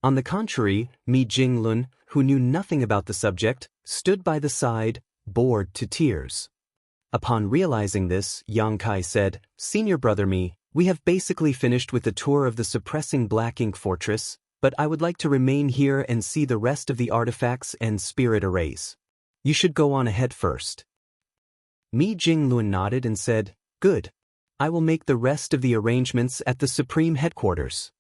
On the contrary, Mi Jinglun, who knew nothing about the subject, stood by the side, bored to tears. Upon realizing this, Yang Kai said, "Senior brother Mi, we have basically finished with the tour of the suppressing black ink fortress, but I would like to remain here and see the rest of the artifacts and spirit arrays. You should go on ahead first." Mi Jinglun nodded and said, "Good. I will make the rest of the arrangements at the Supreme Headquarters."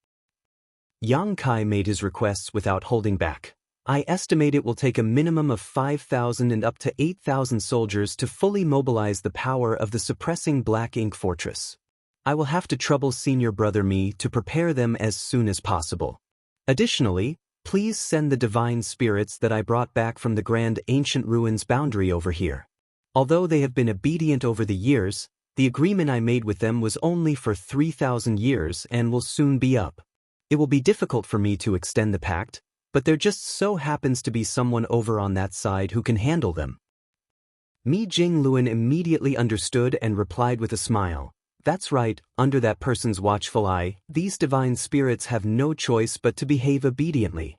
Yang Kai made his requests without holding back. I estimate it will take a minimum of 5,000 and up to 8,000 soldiers to fully mobilize the power of the suppressing Black Ink Fortress. I will have to trouble Senior Brother Mi to prepare them as soon as possible. Additionally, please send the divine spirits that I brought back from the Grand Ancient Ruins boundary over here. Although they have been obedient over the years, the agreement I made with them was only for 3,000 years and will soon be up. It will be difficult for me to extend the pact, but there just so happens to be someone over on that side who can handle them. Mi Jingluan immediately understood and replied with a smile. That's right, under that person's watchful eye, these divine spirits have no choice but to behave obediently.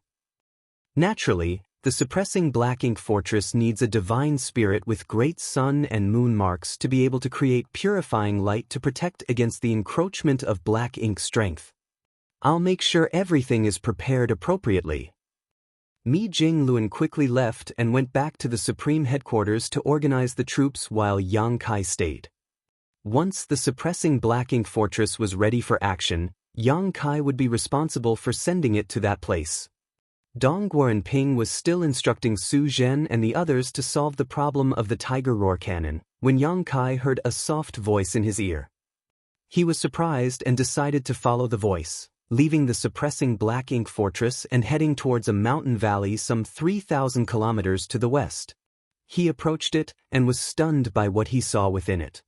Naturally, the suppressing Black Ink Fortress needs a divine spirit with great sun and moon marks to be able to create purifying light to protect against the encroachment of Black Ink strength. I'll make sure everything is prepared appropriately. Mi Jingluan quickly left and went back to the Supreme Headquarters to organize the troops while Yang Kai stayed. Once the suppressing Black Ink Fortress was ready for action, Yang Kai would be responsible for sending it to that place. Dong Guoranping was still instructing Su Zhen and the others to solve the problem of the Tiger Roar cannon, when Yang Kai heard a soft voice in his ear. He was surprised and decided to follow the voice, leaving the suppressing Black Ink Fortress and heading towards a mountain valley some 3,000 kilometers to the west. He approached it and was stunned by what he saw within it.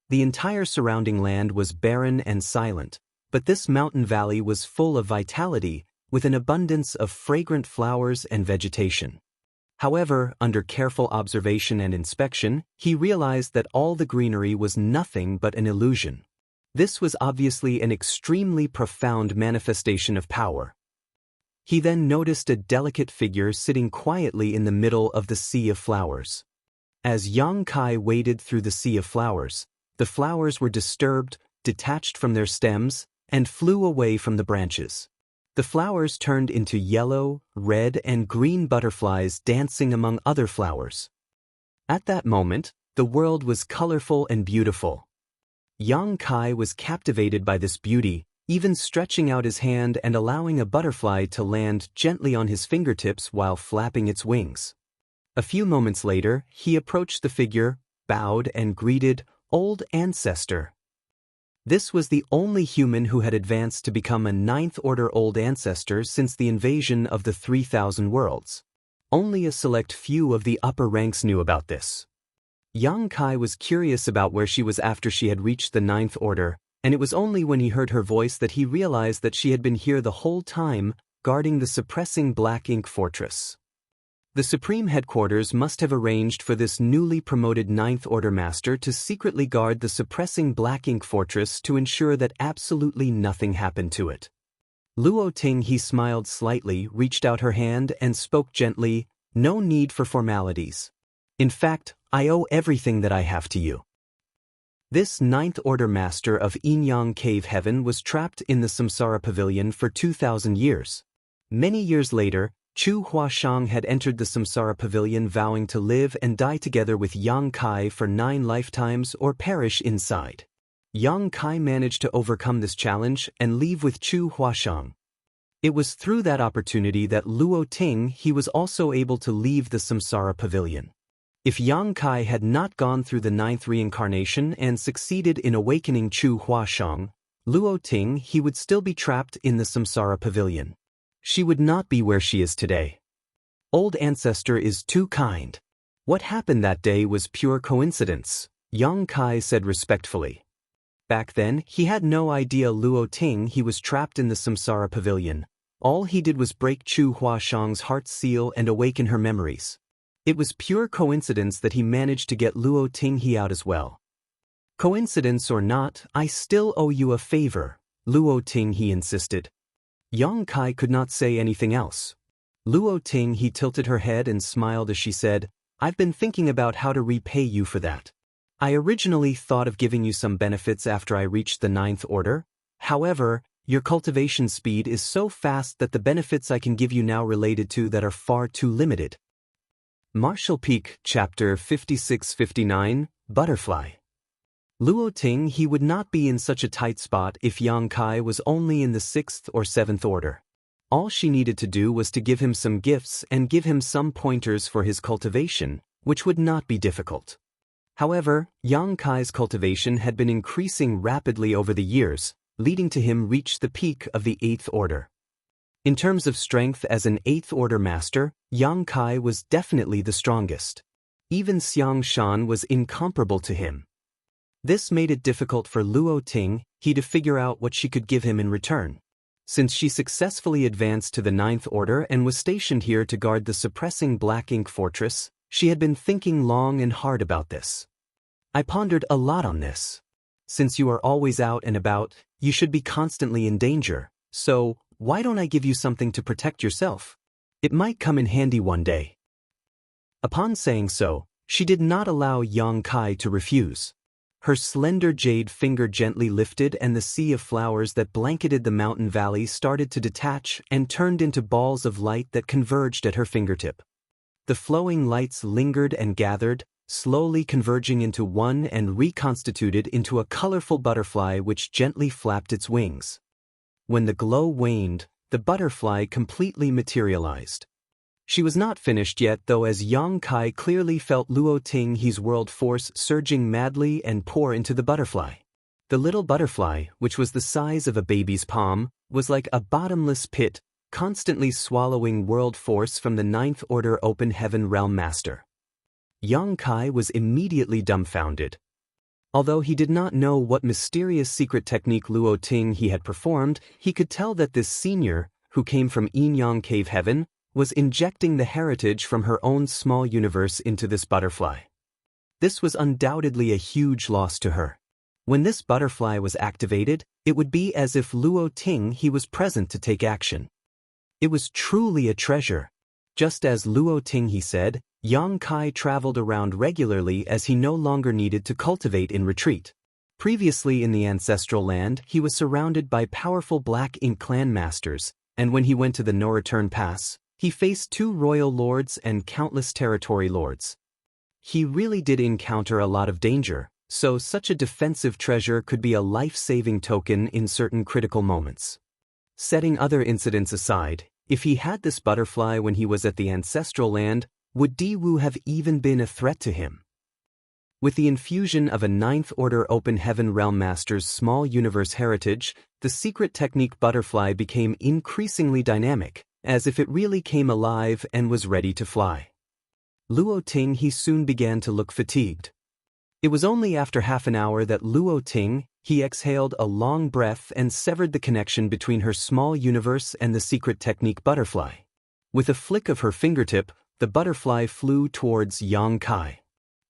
The entire surrounding land was barren and silent, but this mountain valley was full of vitality, with an abundance of fragrant flowers and vegetation. However, under careful observation and inspection, he realized that all the greenery was nothing but an illusion. This was obviously an extremely profound manifestation of power. He then noticed a delicate figure sitting quietly in the middle of the sea of flowers. As Yang Kai waded through the sea of flowers, the flowers were disturbed, detached from their stems, and flew away from the branches. The flowers turned into yellow, red, and green butterflies dancing among other flowers. At that moment, the world was colorful and beautiful. Yang Kai was captivated by this beauty, even stretching out his hand and allowing a butterfly to land gently on his fingertips while flapping its wings. A few moments later, he approached the figure, bowed, and greeted, "Old Ancestor." This was the only human who had advanced to become a 9th Order Old Ancestor since the invasion of the 3,000 worlds. Only a select few of the upper ranks knew about this. Yang Kai was curious about where she was after she had reached the 9th Order, and it was only when he heard her voice that he realized that she had been here the whole time, guarding the suppressing Black Ink Fortress. The Supreme Headquarters must have arranged for this newly promoted 9th Order Master to secretly guard the suppressing Black Ink Fortress to ensure that absolutely nothing happened to it. Luo Ting, he smiled slightly, reached out her hand and spoke gently, "No need for formalities. In fact, I owe everything that I have to you." This 9th Order Master of Yinyang Cave Heaven was trapped in the Samsara Pavilion for 2,000 years. Many years later, Chu Huashang had entered the Samsara Pavilion vowing to live and die together with Yang Kai for 9 lifetimes or perish inside. Yang Kai managed to overcome this challenge and leave with Chu Huashang. It was through that opportunity that Luo Ting he was also able to leave the Samsara Pavilion. If Yang Kai had not gone through the 9th reincarnation and succeeded in awakening Chu Huashang, Luo Ting he would still be trapped in the Samsara Pavilion. She would not be where she is today. Old Ancestor is too kind. What happened that day was pure coincidence, Yang Kai said respectfully. Back then, he had no idea Luo Ting he was trapped in the Samsara Pavilion. All he did was break Chu Huashang's heart seal and awaken her memories. It was pure coincidence that he managed to get Luo Ting he out as well. Coincidence or not, I still owe you a favor, Luo Ting he insisted. Yang Kai could not say anything else. Luo Ting he tilted her head and smiled as she said, "I've been thinking about how to repay you for that. I originally thought of giving you some benefits after I reached the 9th Order. However, your cultivation speed is so fast that the benefits I can give you now related to that are far too limited." Martial Peak, Chapter 56-59, Butterfly. Luo Ting he would not be in such a tight spot if Yang Kai was only in the 6th or 7th Order. All she needed to do was to give him some gifts and give him some pointers for his cultivation, which would not be difficult. However, Yang Kai's cultivation had been increasing rapidly over the years, leading to him reach the peak of the 8th order. In terms of strength as an 8th order master, Yang Kai was definitely the strongest. Even Xianxia was incomparable to him. This made it difficult for Luo Ting to figure out what she could give him in return. Since she successfully advanced to the 9th order and was stationed here to guard the suppressing Black Ink Fortress, she had been thinking long and hard about this. I pondered a lot on this. Since you are always out and about, you should be constantly in danger, so why don't I give you something to protect yourself? It might come in handy one day. Upon saying so, she did not allow Yang Kai to refuse. Her slender jade finger gently lifted and the sea of flowers that blanketed the mountain valley started to detach and turned into balls of light that converged at her fingertip. The flowing lights lingered and gathered, slowly converging into one and reconstituted into a colorful butterfly which gently flapped its wings. When the glow waned, the butterfly completely materialized. She was not finished yet though, as Yang Kai clearly felt Luo Ting's world force surging madly and pour into the butterfly. The little butterfly, which was the size of a baby's palm, was like a bottomless pit, constantly swallowing world force from the 9th order open heaven realm master. Yang Kai was immediately dumbfounded. Although he did not know what mysterious secret technique Luo Ting had performed, he could tell that this senior, who came from Yin Yang Cave Heaven, was injecting the heritage from her own small universe into this butterfly. This was undoubtedly a huge loss to her. When this butterfly was activated, it would be as if Luo Ting was present to take action. It was truly a treasure. Just as Luo Ting said, Yang Kai traveled around regularly as he no longer needed to cultivate in retreat. Previously in the ancestral land, he was surrounded by powerful Black Ink clan masters, and when he went to the No Return Pass, he faced 2 royal lords and countless territory lords. He really did encounter a lot of danger, so such a defensive treasure could be a life-saving token in certain critical moments. Setting other incidents aside, if he had this butterfly when he was at the ancestral land, would Diwu have even been a threat to him? With the infusion of a 9th order open heaven realm master's small universe heritage, the secret technique butterfly became increasingly dynamic, as if it really came alive and was ready to fly. Luo Ting soon began to look fatigued. It was only after half an hour that Luo Ting exhaled a long breath and severed the connection between her small universe and the secret technique butterfly. With a flick of her fingertip, the butterfly flew towards Yang Kai.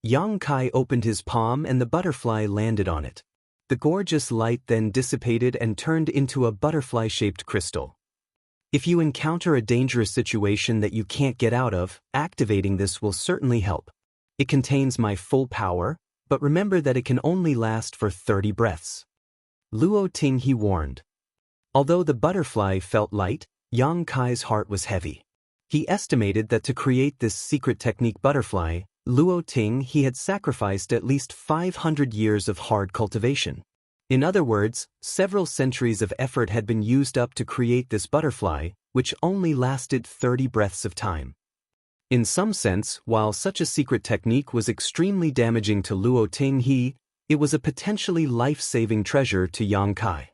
Yang Kai opened his palm and the butterfly landed on it. The gorgeous light then dissipated and turned into a butterfly-shaped crystal. If you encounter a dangerous situation that you can't get out of, activating this will certainly help. It contains my full power, but remember that it can only last for 30 breaths. Luo Ting warned. Although the butterfly felt light, Yang Kai's heart was heavy. He estimated that to create this secret technique butterfly, Luo Ting had sacrificed at least 500 years of hard cultivation. In other words, several centuries of effort had been used up to create this butterfly, which only lasted 30 breaths of time. In some sense, while such a secret technique was extremely damaging to Luo Ting, it was a potentially life-saving treasure to Yang Kai.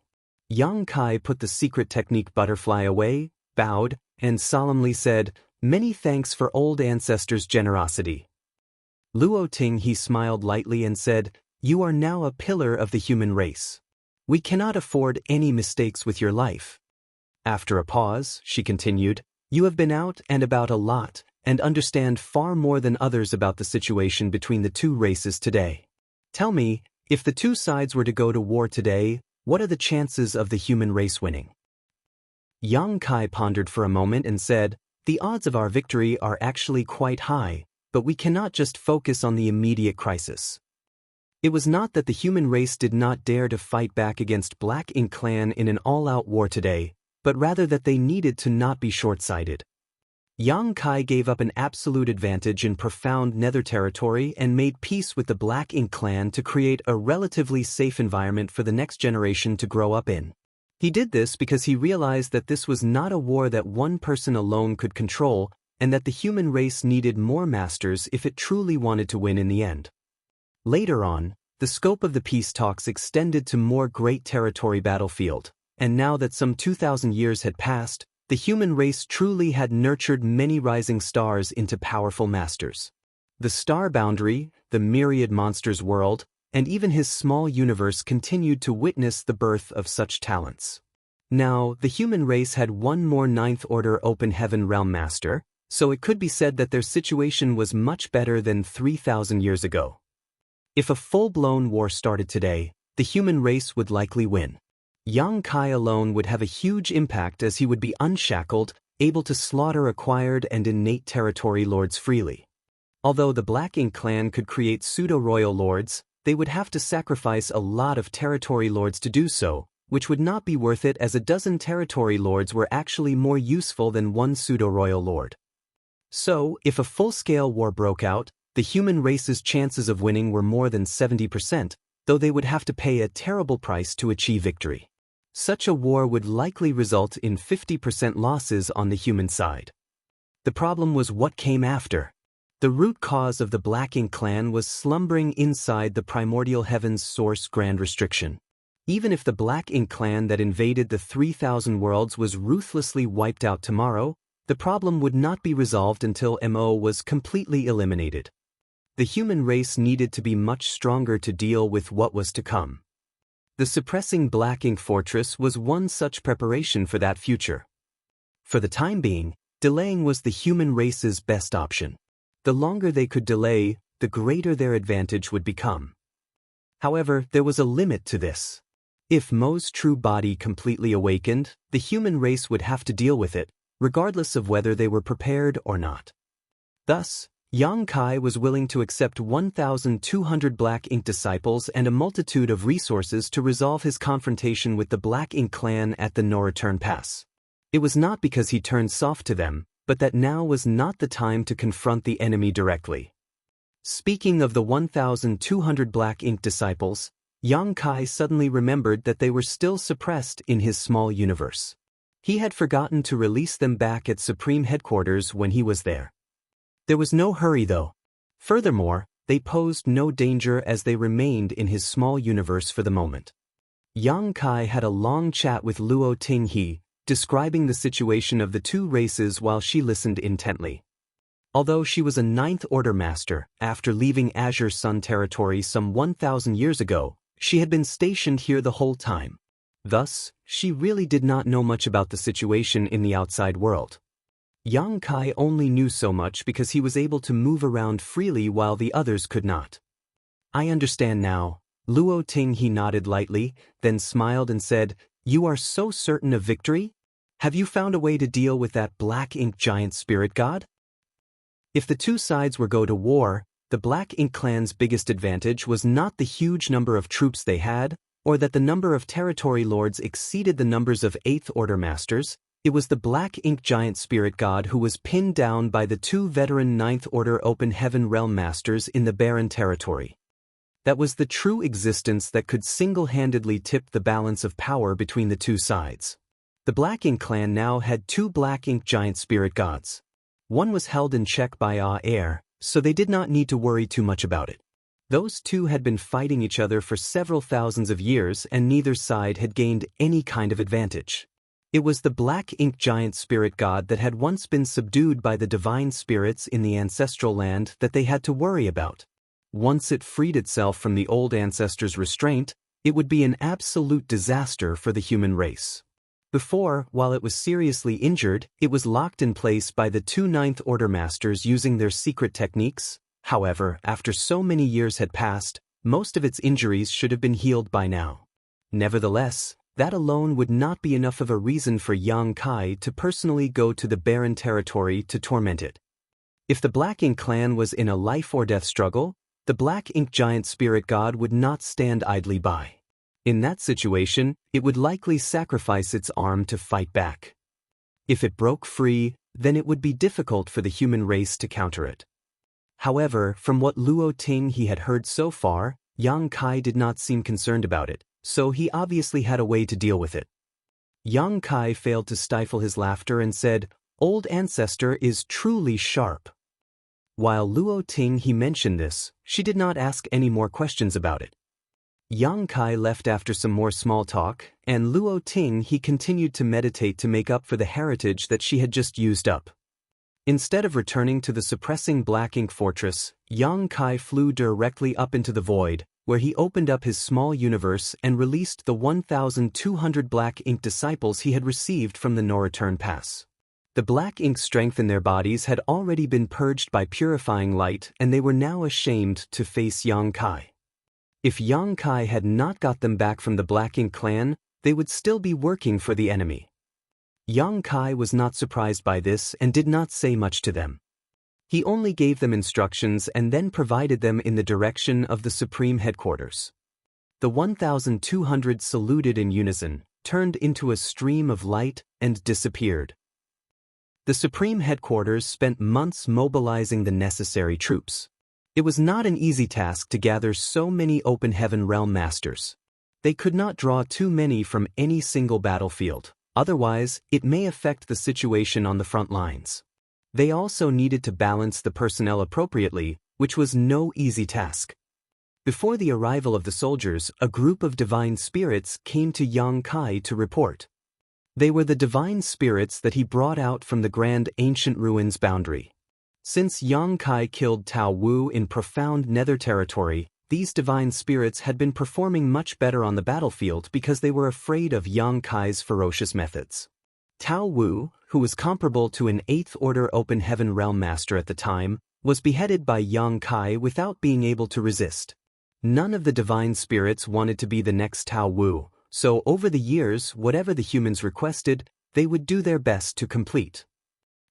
Yang Kai put the secret technique butterfly away, bowed, and solemnly said, "Many thanks for old ancestors' generosity." Luo Ting smiled lightly and said, "You are now a pillar of the human race. We cannot afford any mistakes with your life." After a pause, she continued, "You have been out and about a lot, and understand far more than others about the situation between the 2 races today. Tell me, if the 2 sides were to go to war today, what are the chances of the human race winning?" Yang Kai pondered for a moment and said, "The odds of our victory are actually quite high, but we cannot just focus on the immediate crisis." It was not that the human race did not dare to fight back against Black Ink clan in an all-out war today, but rather that they needed to not be short-sighted. Yang Kai gave up an absolute advantage in profound nether territory and made peace with the Black Ink clan to create a relatively safe environment for the next generation to grow up in. He did this because he realized that this was not a war that one person alone could control, and that the human race needed more masters if it truly wanted to win in the end. Later on, the scope of the peace talks extended to more great territory battlefield, and now that some 2,000 years had passed, the human race truly had nurtured many rising stars into powerful masters. The star boundary, the myriad monsters world, and even his small universe continued to witness the birth of such talents. Now, the human race had one more Ninth Order Open Heaven Realm Master, so it could be said that their situation was much better than 3,000 years ago. If a full-blown war started today, the human race would likely win. Yang Kai alone would have a huge impact as he would be unshackled, able to slaughter acquired and innate territory lords freely. Although the Black Ink clan could create pseudo-royal lords, they would have to sacrifice a lot of territory lords to do so, which would not be worth it as a dozen territory lords were actually more useful than one pseudo-royal lord. So, if a full-scale war broke out, the human race's chances of winning were more than 70%, though they would have to pay a terrible price to achieve victory. Such a war would likely result in 50% losses on the human side. The problem was what came after. The root cause of the Black Ink clan was slumbering inside the primordial heaven's source grand restriction. Even if the Black Ink clan that invaded the 3,000 worlds was ruthlessly wiped out tomorrow, the problem would not be resolved until MO was completely eliminated. The human race needed to be much stronger to deal with what was to come. The suppressing Black Ink fortress was one such preparation for that future. For the time being, delaying was the human race's best option. The longer they could delay, the greater their advantage would become. However, there was a limit to this. If Mo's true body completely awakened, the human race would have to deal with it, regardless of whether they were prepared or not. Thus, Yang Kai was willing to accept 1,200 Black Ink disciples and a multitude of resources to resolve his confrontation with the Black Ink clan at the no-return pass. It was not because he turned soft to them, but that now was not the time to confront the enemy directly. Speaking of the 1,200 Black Ink disciples, Yang Kai suddenly remembered that they were still suppressed in his small universe. He had forgotten to release them back at Supreme Headquarters when he was there. There was no hurry though. Furthermore, they posed no danger as they remained in his small universe for the moment. Yang Kai had a long chat with Luo Tinghe, describing the situation of the two races while she listened intently. Although she was a Ninth Order Master, after leaving Azure Sun territory some 1,000 years ago, she had been stationed here the whole time. Thus, she really did not know much about the situation in the outside world. Yang Kai only knew so much because he was able to move around freely while the others could not. I understand now. Luo Tinghe nodded lightly, then smiled and said, "You are so certain of victory? Have you found a way to deal with that Black Ink giant spirit god?" If the two sides were go to war, the Black Ink clan's biggest advantage was not the huge number of troops they had, or that the number of territory lords exceeded the numbers of Eighth Order Masters. It was the Black Ink giant spirit god who was pinned down by the two veteran Ninth Order Open Heaven Realm Masters in the barren territory. That was the true existence that could single-handedly tip the balance of power between the two sides. The Black Ink clan now had two Black Ink giant spirit gods. One was held in check by Air, so they did not need to worry too much about it. Those two had been fighting each other for several thousands of years and neither side had gained any kind of advantage. It was the Black Ink giant spirit god that had once been subdued by the divine spirits in the ancestral land that they had to worry about. Once it freed itself from the old ancestors' restraint, it would be an absolute disaster for the human race. Before, while it was seriously injured, it was locked in place by the two Ninth Order Masters using their secret techniques. However, after so many years had passed, most of its injuries should have been healed by now. Nevertheless, that alone would not be enough of a reason for Yang Kai to personally go to the barren territory to torment it. If the Black Ink clan was in a life-or-death struggle, the Black Ink giant spirit god would not stand idly by. In that situation, it would likely sacrifice its arm to fight back. If it broke free, then it would be difficult for the human race to counter it. However, from what Luo Tinghe had heard so far, Yang Kai did not seem concerned about it, so he obviously had a way to deal with it. Yang Kai failed to stifle his laughter and said, "Old ancestor is truly sharp." While Luo Ting he mentioned this, she did not ask any more questions about it. Yang Kai left after some more small talk, and Luo Ting he continued to meditate to make up for the heritage that she had just used up. Instead of returning to the suppressing black ink fortress, Yang Kai flew directly up into the void, where he opened up his small universe and released the 1,200 black ink disciples he had received from the no-return pass. The black ink strength in their bodies had already been purged by purifying light, and they were now ashamed to face Yang Kai. If Yang Kai had not got them back from the Black Ink clan, they would still be working for the enemy. Yang Kai was not surprised by this and did not say much to them. He only gave them instructions and then provided them in the direction of the Supreme Headquarters. The 1,200 saluted in unison, turned into a stream of light, and disappeared. The Supreme Headquarters spent months mobilizing the necessary troops. It was not an easy task to gather so many Open Heaven Realm Masters. They could not draw too many from any single battlefield, otherwise it may affect the situation on the front lines. They also needed to balance the personnel appropriately, which was no easy task. Before the arrival of the soldiers, a group of divine spirits came to Yang Kai to report. They were the divine spirits that he brought out from the Grand Ancient Ruins boundary. Since Yang Kai killed Tao Wu in profound nether territory, these divine spirits had been performing much better on the battlefield because they were afraid of Yang Kai's ferocious methods. Tao Wu, who was comparable to an 8th Order Open Heaven Realm Master at the time, was beheaded by Yang Kai without being able to resist. None of the divine spirits wanted to be the next Tao Wu, so over the years, whatever the humans requested, they would do their best to complete.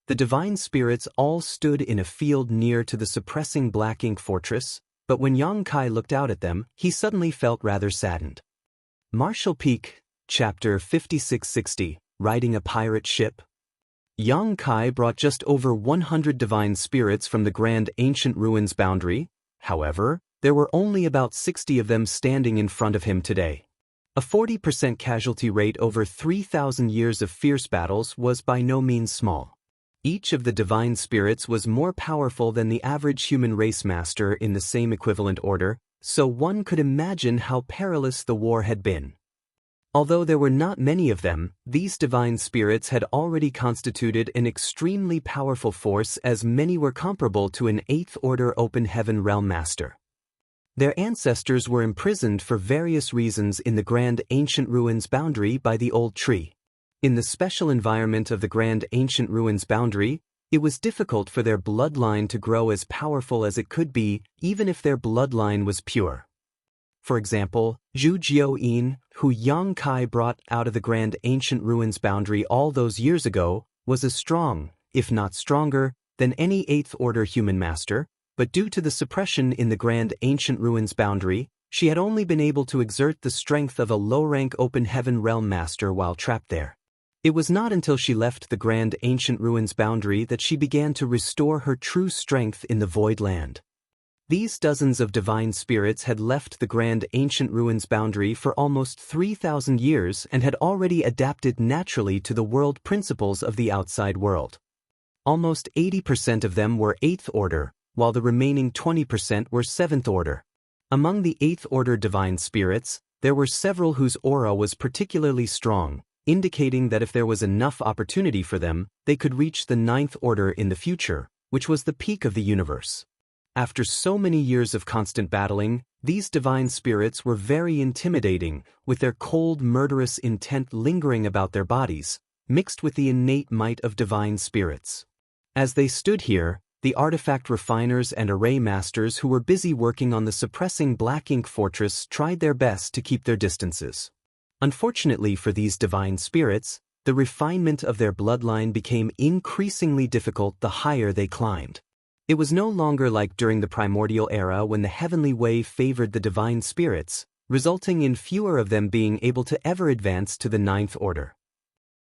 The divine spirits all stood in a field near to the suppressing Black Ink fortress, but when Yang Kai looked out at them, he suddenly felt rather saddened. Martial Peak, Chapter 5660, Riding a Pirate Ship. Yang Kai brought just over 100 divine spirits from the Grand Ancient Ruins boundary. However, there were only about 60 of them standing in front of him today. A 40% casualty rate over 3,000 years of fierce battles was by no means small. Each of the divine spirits was more powerful than the average human race master in the same equivalent order, so one could imagine how perilous the war had been. Although there were not many of them, these divine spirits had already constituted an extremely powerful force, as many were comparable to an 8th Order Open Heaven Realm Master. Their ancestors were imprisoned for various reasons in the Grand Ancient Ruins boundary by the Old Tree. In the special environment of the Grand Ancient Ruins boundary, it was difficult for their bloodline to grow as powerful as it could be, even if their bloodline was pure. For example, Zhu Jiuyin, who Yang Kai brought out of the Grand Ancient Ruins boundary all those years ago, was as strong, if not stronger, than any 8th Order human master, but due to the suppression in the Grand Ancient Ruins boundary, she had only been able to exert the strength of a low-rank Open Heaven Realm Master while trapped there. It was not until she left the Grand Ancient Ruins boundary that she began to restore her true strength in the Void Land. These dozens of divine spirits had left the Grand Ancient Ruins boundary for almost 3,000 years and had already adapted naturally to the world principles of the outside world. Almost 80% of them were 8th Order, while the remaining 20% were 7th Order. Among the 8th Order divine spirits, there were several whose aura was particularly strong, indicating that if there was enough opportunity for them, they could reach the 9th Order in the future, which was the peak of the universe. After so many years of constant battling, these divine spirits were very intimidating, with their cold, murderous intent lingering about their bodies, mixed with the innate might of divine spirits. As they stood here, the artifact refiners and array masters who were busy working on the suppressing Black Ink fortress tried their best to keep their distances. Unfortunately for these divine spirits, the refinement of their bloodline became increasingly difficult the higher they climbed. It was no longer like during the primordial era when the heavenly way favored the divine spirits, resulting in fewer of them being able to ever advance to the 9th Order.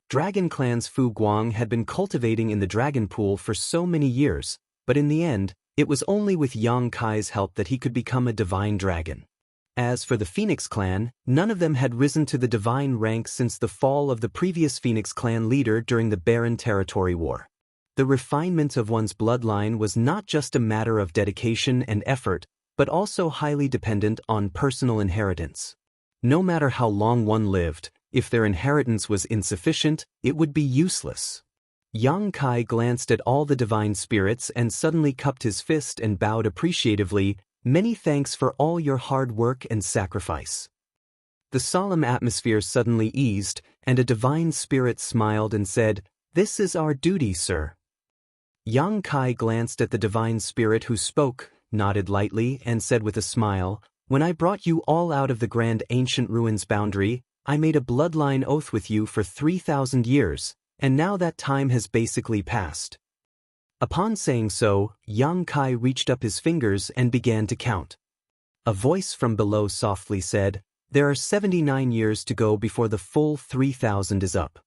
Dragon Clan's Fu Guang had been cultivating in the dragon pool for so many years, but in the end, it was only with Yang Kai's help that he could become a divine dragon. As for the Phoenix clan, none of them had risen to the divine rank since the fall of the previous Phoenix clan leader during the Barren Territory War. The refinement of one's bloodline was not just a matter of dedication and effort, but also highly dependent on personal inheritance. No matter how long one lived, if their inheritance was insufficient, it would be useless. Yang Kai glanced at all the divine spirits and suddenly cupped his fist and bowed appreciatively. Many thanks for all your hard work and sacrifice. The solemn atmosphere suddenly eased, and a divine spirit smiled and said, "This is our duty, sir." Yang Kai glanced at the divine spirit who spoke, nodded lightly, and said with a smile, "When I brought you all out of the grand ancient ruins boundary, I made a bloodline oath with you for 3,000 years, and now that time has basically passed." Upon saying so, Yang Kai reached up his fingers and began to count. A voice from below softly said, "There are 79 years to go before the full 3,000 is up."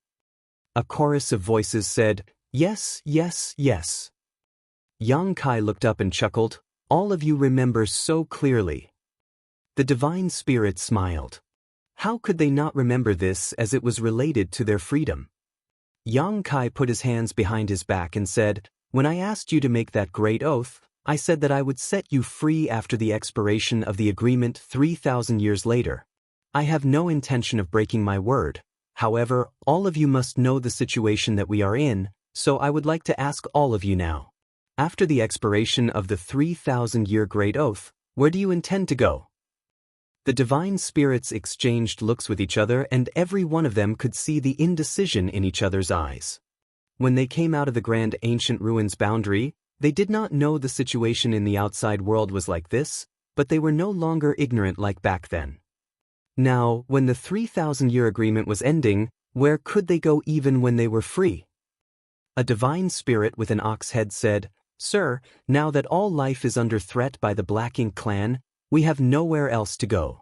A chorus of voices said, "Yes, yes, yes." Yang Kai looked up and chuckled, "All of you remember so clearly." The divine spirit smiled. How could they not remember this, as it was related to their freedom? Yang Kai put his hands behind his back and said, "When I asked you to make that great oath, I said that I would set you free after the expiration of the agreement 3,000 years later. I have no intention of breaking my word. However, all of you must know the situation that we are in, so I would like to ask all of you now. After the expiration of the 3,000-year great oath, where do you intend to go?" The divine spirits exchanged looks with each other, and every one of them could see the indecision in each other's eyes. When they came out of the grand ancient ruins boundary, they did not know the situation in the outside world was like this, but they were no longer ignorant like back then. Now, when the 3,000-year agreement was ending, where could they go even when they were free? A divine spirit with an ox head said, "Sir, now that all life is under threat by the Black Ink clan, we have nowhere else to go.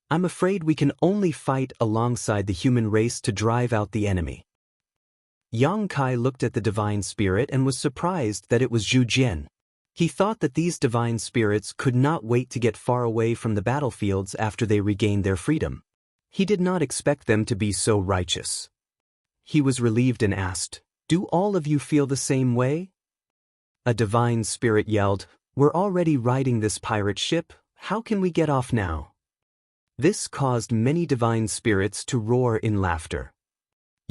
I'm afraid we can only fight alongside the human race to drive out the enemy." Yang Kai looked at the divine spirit and was surprised that it was Zhu Jian. He thought that these divine spirits could not wait to get far away from the battlefields after they regained their freedom. He did not expect them to be so righteous. He was relieved and asked, "Do all of you feel the same way?" A divine spirit yelled, "We're already riding this pirate ship, how can we get off now?" This caused many divine spirits to roar in laughter.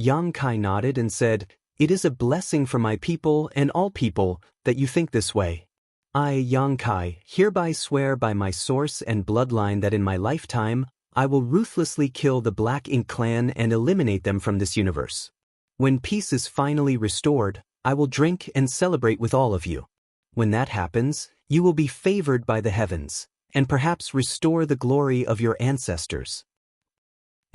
Yang Kai nodded and said, "It is a blessing for my people and all people that you think this way. I, Yang Kai, hereby swear by my source and bloodline that in my lifetime, I will ruthlessly kill the Black Ink clan and eliminate them from this universe. When peace is finally restored, I will drink and celebrate with all of you. When that happens, you will be favored by the heavens, and perhaps restore the glory of your ancestors."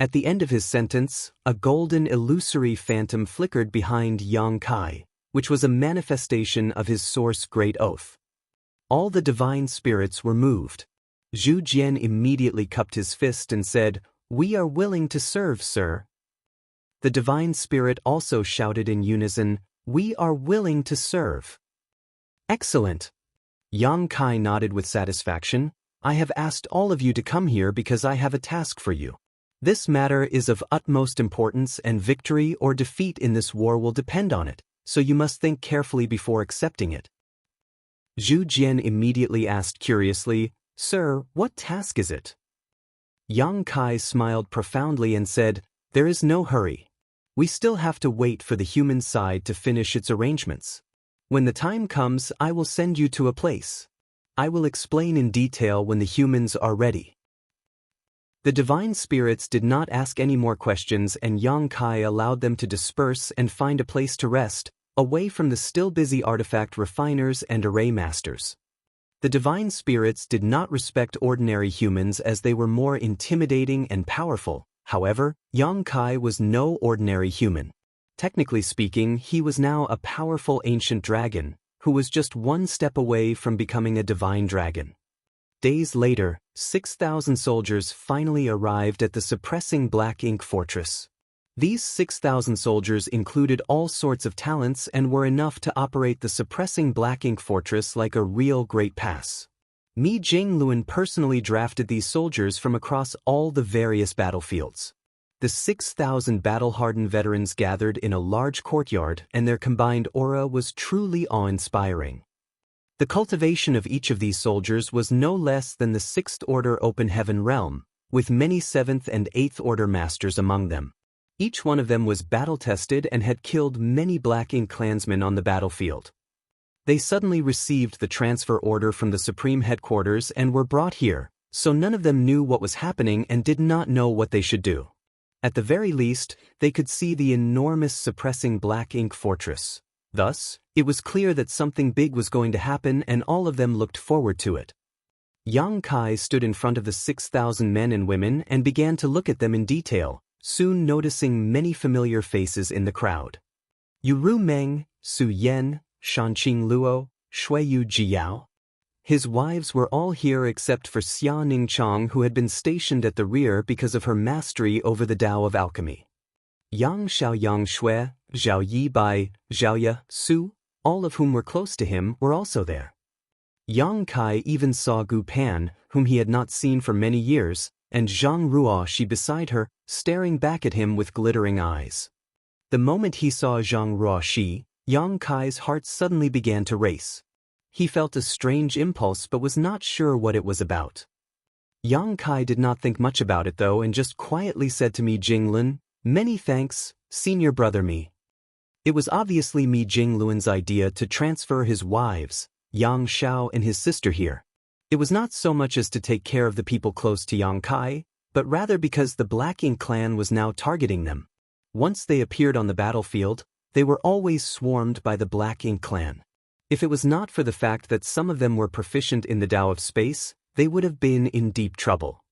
At the end of his sentence, a golden illusory phantom flickered behind Yang Kai, which was a manifestation of his source great oath. All the divine spirits were moved. Zhu Jian immediately cupped his fist and said, "We are willing to serve, sir." The divine spirit also shouted in unison, "We are willing to serve." "Excellent." Yang Kai nodded with satisfaction. "I have asked all of you to come here because I have a task for you. This matter is of utmost importance, and victory or defeat in this war will depend on it, so you must think carefully before accepting it." Zhu Jian immediately asked curiously, "Sir, what task is it?" Yang Kai smiled profoundly and said, "There is no hurry. We still have to wait for the human side to finish its arrangements. When the time comes, I will send you to a place. I will explain in detail when the humans are ready." The divine spirits did not ask any more questions, and Yang Kai allowed them to disperse and find a place to rest, away from the still busy artifact refiners and array masters. The divine spirits did not respect ordinary humans as they were more intimidating and powerful. However, Yang Kai was no ordinary human. Technically speaking, he was now a powerful ancient dragon, who was just one step away from becoming a divine dragon. Days later, 6,000 soldiers finally arrived at the suppressing Black Ink fortress. These 6,000 soldiers included all sorts of talents and were enough to operate the suppressing Black Ink fortress like a real great pass. Mi Jinglun personally drafted these soldiers from across all the various battlefields. The 6,000 battle-hardened veterans gathered in a large courtyard, and their combined aura was truly awe-inspiring. The cultivation of each of these soldiers was no less than the 6th Order Open Heaven realm, with many 7th and 8th Order masters among them. Each one of them was battle-tested and had killed many Black Ink clansmen on the battlefield. They suddenly received the transfer order from the Supreme Headquarters and were brought here, so none of them knew what was happening and did not know what they should do. At the very least, they could see the enormous suppressing Black Ink fortress. Thus, it was clear that something big was going to happen and all of them looked forward to it. Yang Kai stood in front of the 6,000 men and women and began to look at them in detail, soon noticing many familiar faces in the crowd. Yuru Meng, Su Yen, Shanqing Luo, Shuiyu Jiao. His wives were all here except for Xia Ningchang, who had been stationed at the rear because of her mastery over the Tao of alchemy. Yang Xiaoyang Shui, Zhao Yi Bai, Zhaoya, Su, all of whom were close to him, were also there. Yang Kai even saw Gu Pan, whom he had not seen for many years, and Zhang Ruoxi beside her, staring back at him with glittering eyes. The moment he saw Zhang Ruoxi, Yang Kai's heart suddenly began to race. He felt a strange impulse but was not sure what it was about. Yang Kai did not think much about it though and just quietly said to Mi Jinglun, "Many thanks, senior brother Mi." It was obviously Mi Jinglun's idea to transfer his wives, Yang Xiao and his sister here. It was not so much as to take care of the people close to Yang Kai, but rather because the Black Ink clan was now targeting them. Once they appeared on the battlefield, they were always swarmed by the Black Ink clan. If it was not for the fact that some of them were proficient in the Tao of space, they would have been in deep trouble.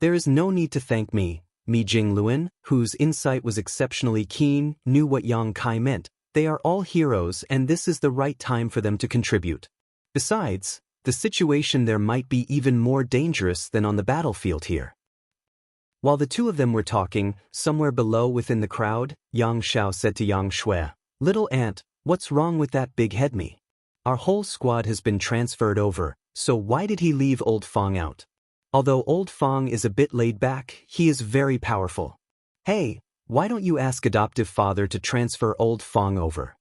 There is no need to thank me. Mi Jinglun, whose insight was exceptionally keen, knew what Yang Kai meant. They are all heroes and this is the right time for them to contribute. Besides, the situation there might be even more dangerous than on the battlefield here. While the two of them were talking, somewhere below within the crowd, Yang Xiao said to Yang Shui, "Little ant, what's wrong with that big head me? Our whole squad has been transferred over, so why did he leave Old Fong out? Although Old Fong is a bit laid back, he is very powerful. Hey, why don't you ask adoptive father to transfer Old Fong over?"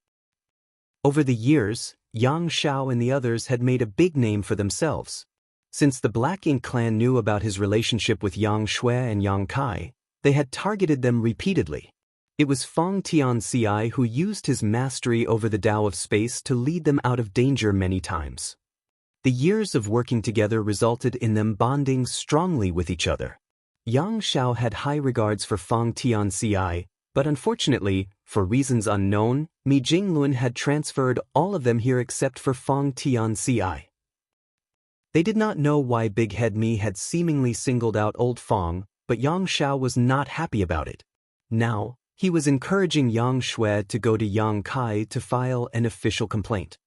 Over the years, Yang Xiao and the others had made a big name for themselves. Since the Black Ink clan knew about his relationship with Yang Shui and Yang Kai, they had targeted them repeatedly. It was Fong Tianci who used his mastery over the Tao of space to lead them out of danger many times. The years of working together resulted in them bonding strongly with each other. Yang Xiao had high regards for Fong Tianci, but unfortunately, for reasons unknown, Mi Jinglun had transferred all of them here except for Fong Tianci. They did not know why Big Head Mi had seemingly singled out Old Fong, but Yang Xiao was not happy about it. Now, he was encouraging Yang Shui to go to Yang Kai to file an official complaint.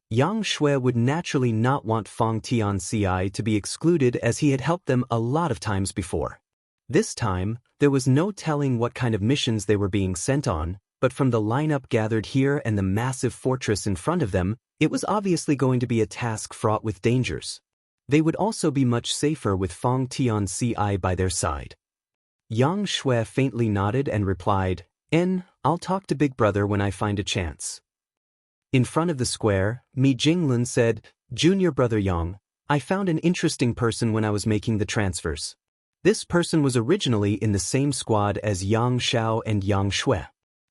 Yang Shui would naturally not want Fong Tianci to be excluded as he had helped them a lot of times before. This time, there was no telling what kind of missions they were being sent on, but from the lineup gathered here and the massive fortress in front of them, it was obviously going to be a task fraught with dangers. They would also be much safer with Fong Tianci by their side. Yang Shui faintly nodded and replied, "I'll talk to Big Brother when I find a chance." In front of the square, Mi Jinglun said, "Junior Brother Yang, I found an interesting person when I was making the transfers. This person was originally in the same squad as Yang Xiao and Yang Shui.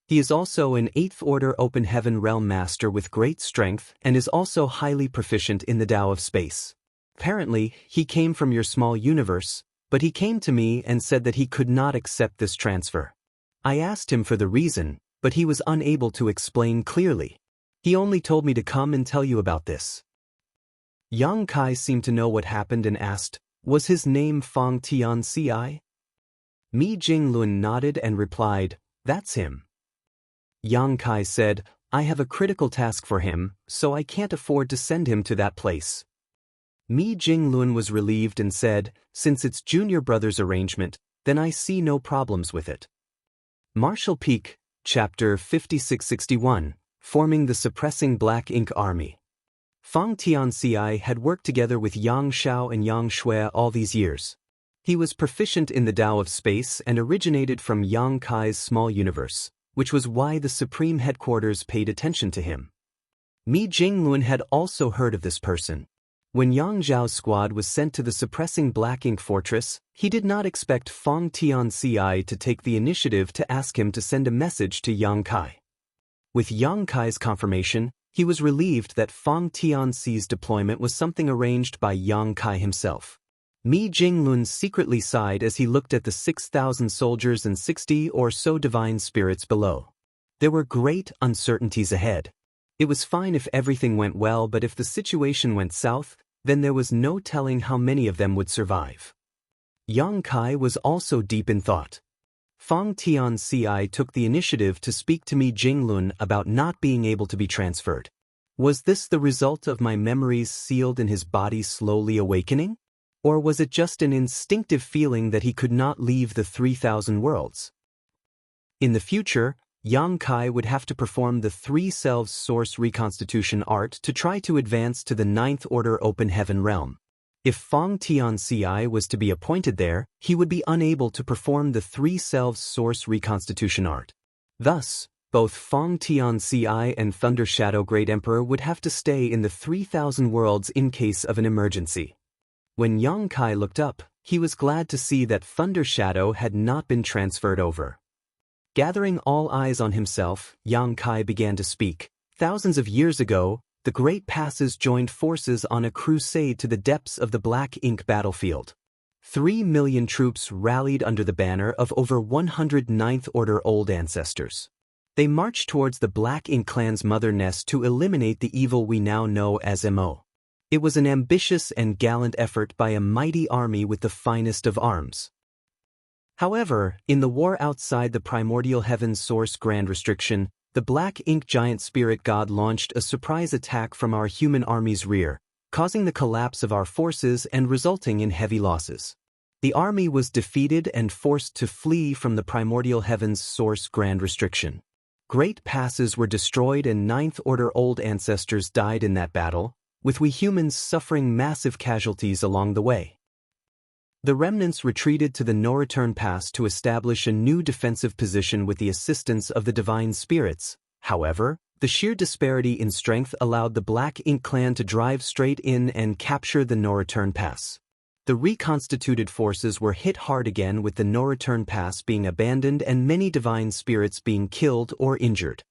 He is also an 8th Order Open Heaven Realm Master with great strength and is also highly proficient in the Tao of space. Apparently, he came from your small universe, but he came to me and said that he could not accept this transfer. I asked him for the reason, but he was unable to explain clearly. He only told me to come and tell you about this." Yang Kai seemed to know what happened and asked, "Was his name Fong Tianci?" Mi Jinglun nodded and replied, "That's him." Yang Kai said, "I have a critical task for him, so I can't afford to send him to that place." Mi Jinglun was relieved and said, "Since it's Junior Brother's arrangement, then I see no problems with it." Marshall Peak, Chapter 5661, Forming the Suppressing Black Ink Army. Fang Tianxia had worked together with Xianxia and Xianxia all these years. He was proficient in the Tao of space and originated from Yang Kai's small universe, which was why the Supreme Headquarters paid attention to him. Mi Jinglun had also heard of this person. When Yang Zhao's squad was sent to the suppressing Black Ink Fortress, he did not expect Fang Tianxia to take the initiative to ask him to send a message to Yang Kai. With Yang Kai's confirmation, he was relieved that Fang Tianxi's deployment was something arranged by Yang Kai himself. Mi Jinglun secretly sighed as he looked at the 6,000 soldiers and 60 or so divine spirits below. There were great uncertainties ahead. It was fine if everything went well, but if the situation went south, then there was no telling how many of them would survive. Yang Kai was also deep in thought. Fang Tianxia took the initiative to speak to Mi Jinglun about not being able to be transferred. Was this the result of my memories sealed in his body slowly awakening? Or was it just an instinctive feeling that he could not leave the 3,000 worlds? In the future, Yang Kai would have to perform the Three Selves Source Reconstitution art to try to advance to the Ninth Order Open Heaven realm. If Fang Tianxia was to be appointed there, he would be unable to perform the Three Selves Source Reconstitution art. Thus, both Fang Tianxia and Thunder Shadow Great Emperor would have to stay in the 3,000 worlds in case of an emergency. When Yang Kai looked up, he was glad to see that Thunder Shadow had not been transferred over. Gathering all eyes on himself, Yang Kai began to speak. Thousands of years ago, the Great Passes joined forces on a crusade to the depths of the Black Ink battlefield. 3 million troops rallied under the banner of over 100 Ninth Order Old Ancestors. They marched towards the Black Ink clan's mother nest to eliminate the evil we now know as MO. It was an ambitious and gallant effort by a mighty army with the finest of arms. However, in the war outside the primordial heaven's source Grand Restriction, the Black Ink giant spirit god launched a surprise attack from our human army's rear, causing the collapse of our forces and resulting in heavy losses. The army was defeated and forced to flee from the primordial heaven's source Grand Restriction. Great passes were destroyed and Ninth Order Old Ancestors died in that battle, with we humans suffering massive casualties along the way. The remnants retreated to the no-return pass to establish a new defensive position with the assistance of the divine spirits. However, the sheer disparity in strength allowed the Black Ink clan to drive straight in and capture the no-return pass. The reconstituted forces were hit hard again, with the no-return pass being abandoned and many divine spirits being killed or injured.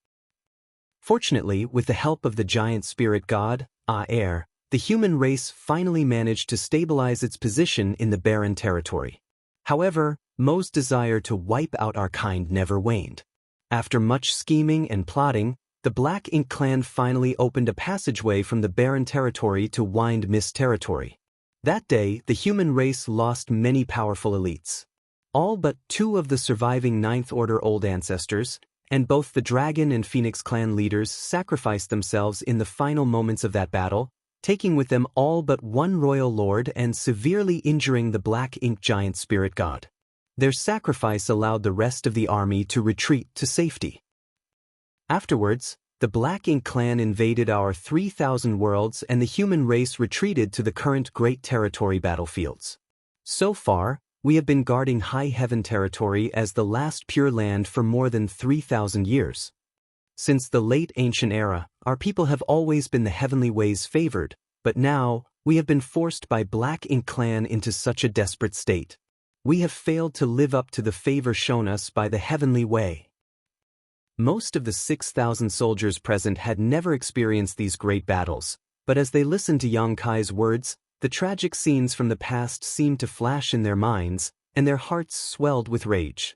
Fortunately, with the help of the giant spirit god, Aer, the human race finally managed to stabilize its position in the barren territory. However, Mo's desire to wipe out our kind never waned. After much scheming and plotting, the Black Ink clan finally opened a passageway from the barren territory to Wind Mist territory. That day, the human race lost many powerful elites. All but 2 of the surviving Ninth Order Old Ancestors, and both the Dragon and Phoenix clan leaders sacrificed themselves in the final moments of that battle, taking with them all but 1 royal lord and severely injuring the Black Ink giant spirit god. Their sacrifice allowed the rest of the army to retreat to safety. Afterwards, the Black Ink clan invaded our 3,000 worlds and the human race retreated to the current Great Territory battlefields. So far, we have been guarding High Heaven territory as the last pure land for more than 3,000 years. Since the late ancient era, our people have always been the heavenly ways favored, but now, we have been forced by Black Ink clan into such a desperate state. We have failed to live up to the favor shown us by the heavenly way. Most of the 6,000 soldiers present had never experienced these great battles, but as they listened to Yang Kai's words, the tragic scenes from the past seemed to flash in their minds, and their hearts swelled with rage.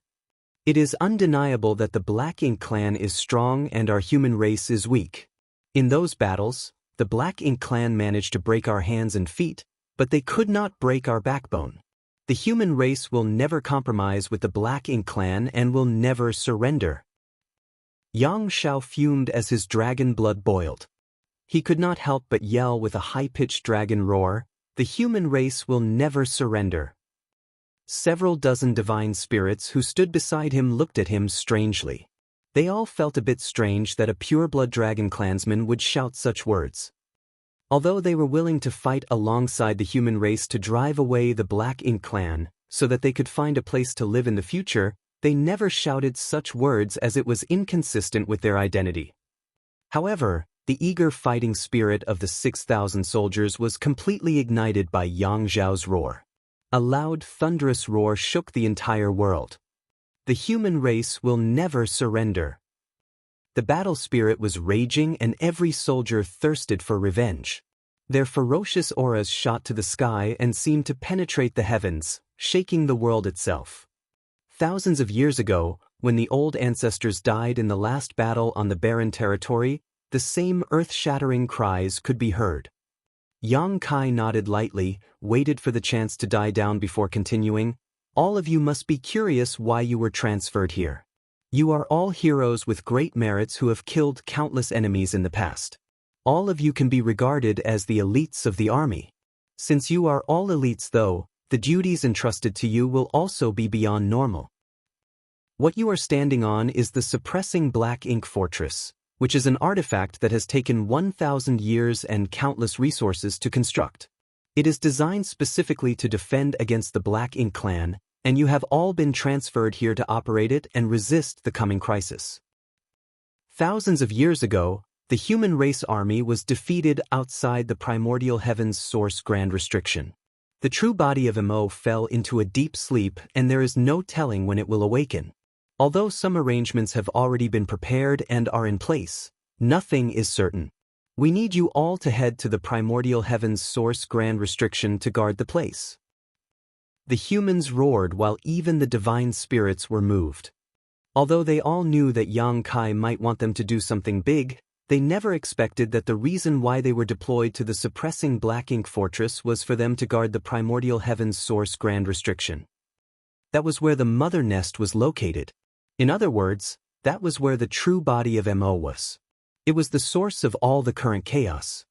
It is undeniable that the Black Ink clan is strong and our human race is weak. In those battles, the Black Ink clan managed to break our hands and feet, but they could not break our backbone. The human race will never compromise with the Black Ink clan and will never surrender. Yang Xiao fumed as his dragon blood boiled. He could not help but yell with a high-pitched dragon roar, "The human race will never surrender." Several dozen divine spirits who stood beside him looked at him strangely. They all felt a bit strange that a pure-blood dragon clansman would shout such words. Although they were willing to fight alongside the human race to drive away the Black Ink clan so that they could find a place to live in the future, they never shouted such words as it was inconsistent with their identity. However, the eager fighting spirit of the 6,000 soldiers was completely ignited by Yang Zhao's roar. A loud, thunderous roar shook the entire world. The human race will never surrender. The battle spirit was raging and every soldier thirsted for revenge. Their ferocious auras shot to the sky and seemed to penetrate the heavens, shaking the world itself. Thousands of years ago, when the old ancestors died in the last battle on the barren territory, the same earth-shattering cries could be heard. Yang Kai nodded lightly, waited for the chance to die down before continuing. All of you must be curious why you were transferred here. You are all heroes with great merits who have killed countless enemies in the past. All of you can be regarded as the elites of the army. Since you are all elites though, the duties entrusted to you will also be beyond normal. What you are standing on is the suppressing Black Ink Fortress, which is an artifact that has taken 1,000 years and countless resources to construct. It is designed specifically to defend against the Black Ink clan, and you have all been transferred here to operate it and resist the coming crisis. Thousands of years ago, the human race army was defeated outside the primordial heaven's source Grand Restriction. The true body of Mo fell into a deep sleep and there is no telling when it will awaken. Although some arrangements have already been prepared and are in place, nothing is certain. We need you all to head to the primordial heaven's source Grand Restriction to guard the place. The humans roared while even the divine spirits were moved. Although they all knew that Yang Kai might want them to do something big, they never expected that the reason why they were deployed to the suppressing Black Ink Fortress was for them to guard the primordial heaven's source Grand Restriction. That was where the mother nest was located. In other words, that was where the true body of Mo was. It was the source of all the current chaos.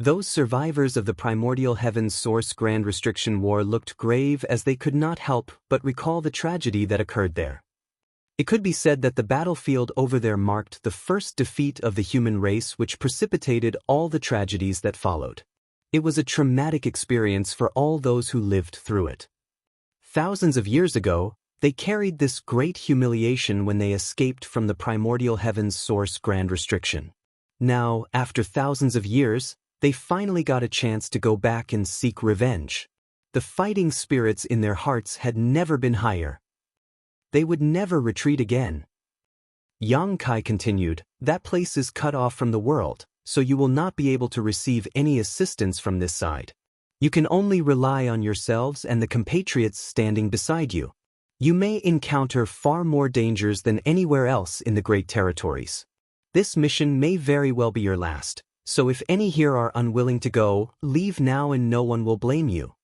Those survivors of the primordial heaven's source Grand Restriction War looked grave as they could not help but recall the tragedy that occurred there. It could be said that the battlefield over there marked the first defeat of the human race which precipitated all the tragedies that followed. It was a traumatic experience for all those who lived through it. Thousands of years ago, they carried this great humiliation when they escaped from the primordial heaven's source Grand Restriction. Now, after thousands of years, they finally got a chance to go back and seek revenge. The fighting spirits in their hearts had never been higher. They would never retreat again. Yang Kai continued, that place is cut off from the world, so you will not be able to receive any assistance from this side. You can only rely on yourselves and the compatriots standing beside you. You may encounter far more dangers than anywhere else in the Great Territories. This mission may very well be your last, so if any here are unwilling to go, leave now and no one will blame you.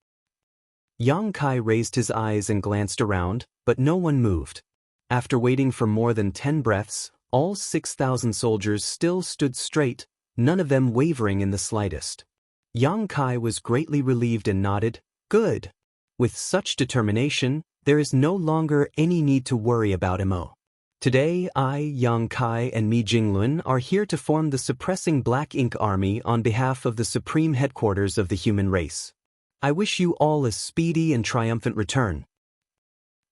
Yang Kai raised his eyes and glanced around, but no one moved. After waiting for more than 10 breaths, all 6,000 soldiers still stood straight, none of them wavering in the slightest. Yang Kai was greatly relieved and nodded, good. With such determination, there is no longer any need to worry about Mo. Today, I, Yang Kai, and Mi Jinglun are here to form the suppressing Black Ink Army on behalf of the supreme headquarters of the human race. I wish you all a speedy and triumphant return.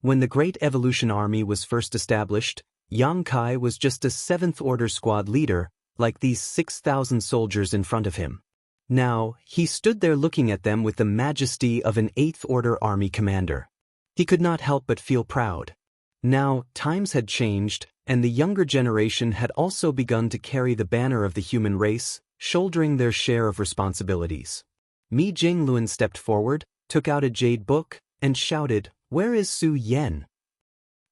When the Great Evolution Army was first established, Yang Kai was just a 7th Order squad leader, like these 6,000 soldiers in front of him. Now, he stood there looking at them with the majesty of an 8th Order army commander. He could not help but feel proud. Now, times had changed, and the younger generation had also begun to carry the banner of the human race, shouldering their share of responsibilities. Mi Jinglun stepped forward, took out a jade book, and shouted, "Where is Su Yen?"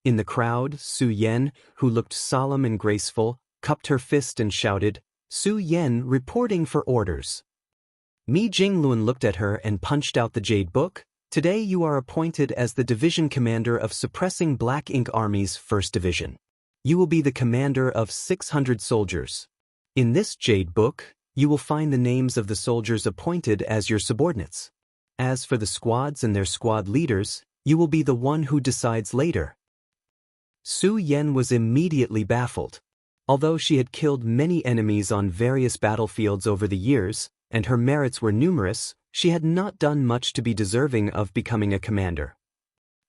In the crowd, Su Yen, who looked solemn and graceful, cupped her fist and shouted, "Su Yen reporting for orders." Mi Jinglun looked at her and punched out the jade book. Today you are appointed as the division commander of Suppressing Black Ink Army's 1st Division. You will be the commander of 600 soldiers. In this jade book, you will find the names of the soldiers appointed as your subordinates. As for the squads and their squad leaders, you will be the one who decides later. Su Yen was immediately baffled. Although she had killed many enemies on various battlefields over the years, and her merits were numerous, she had not done much to be deserving of becoming a commander.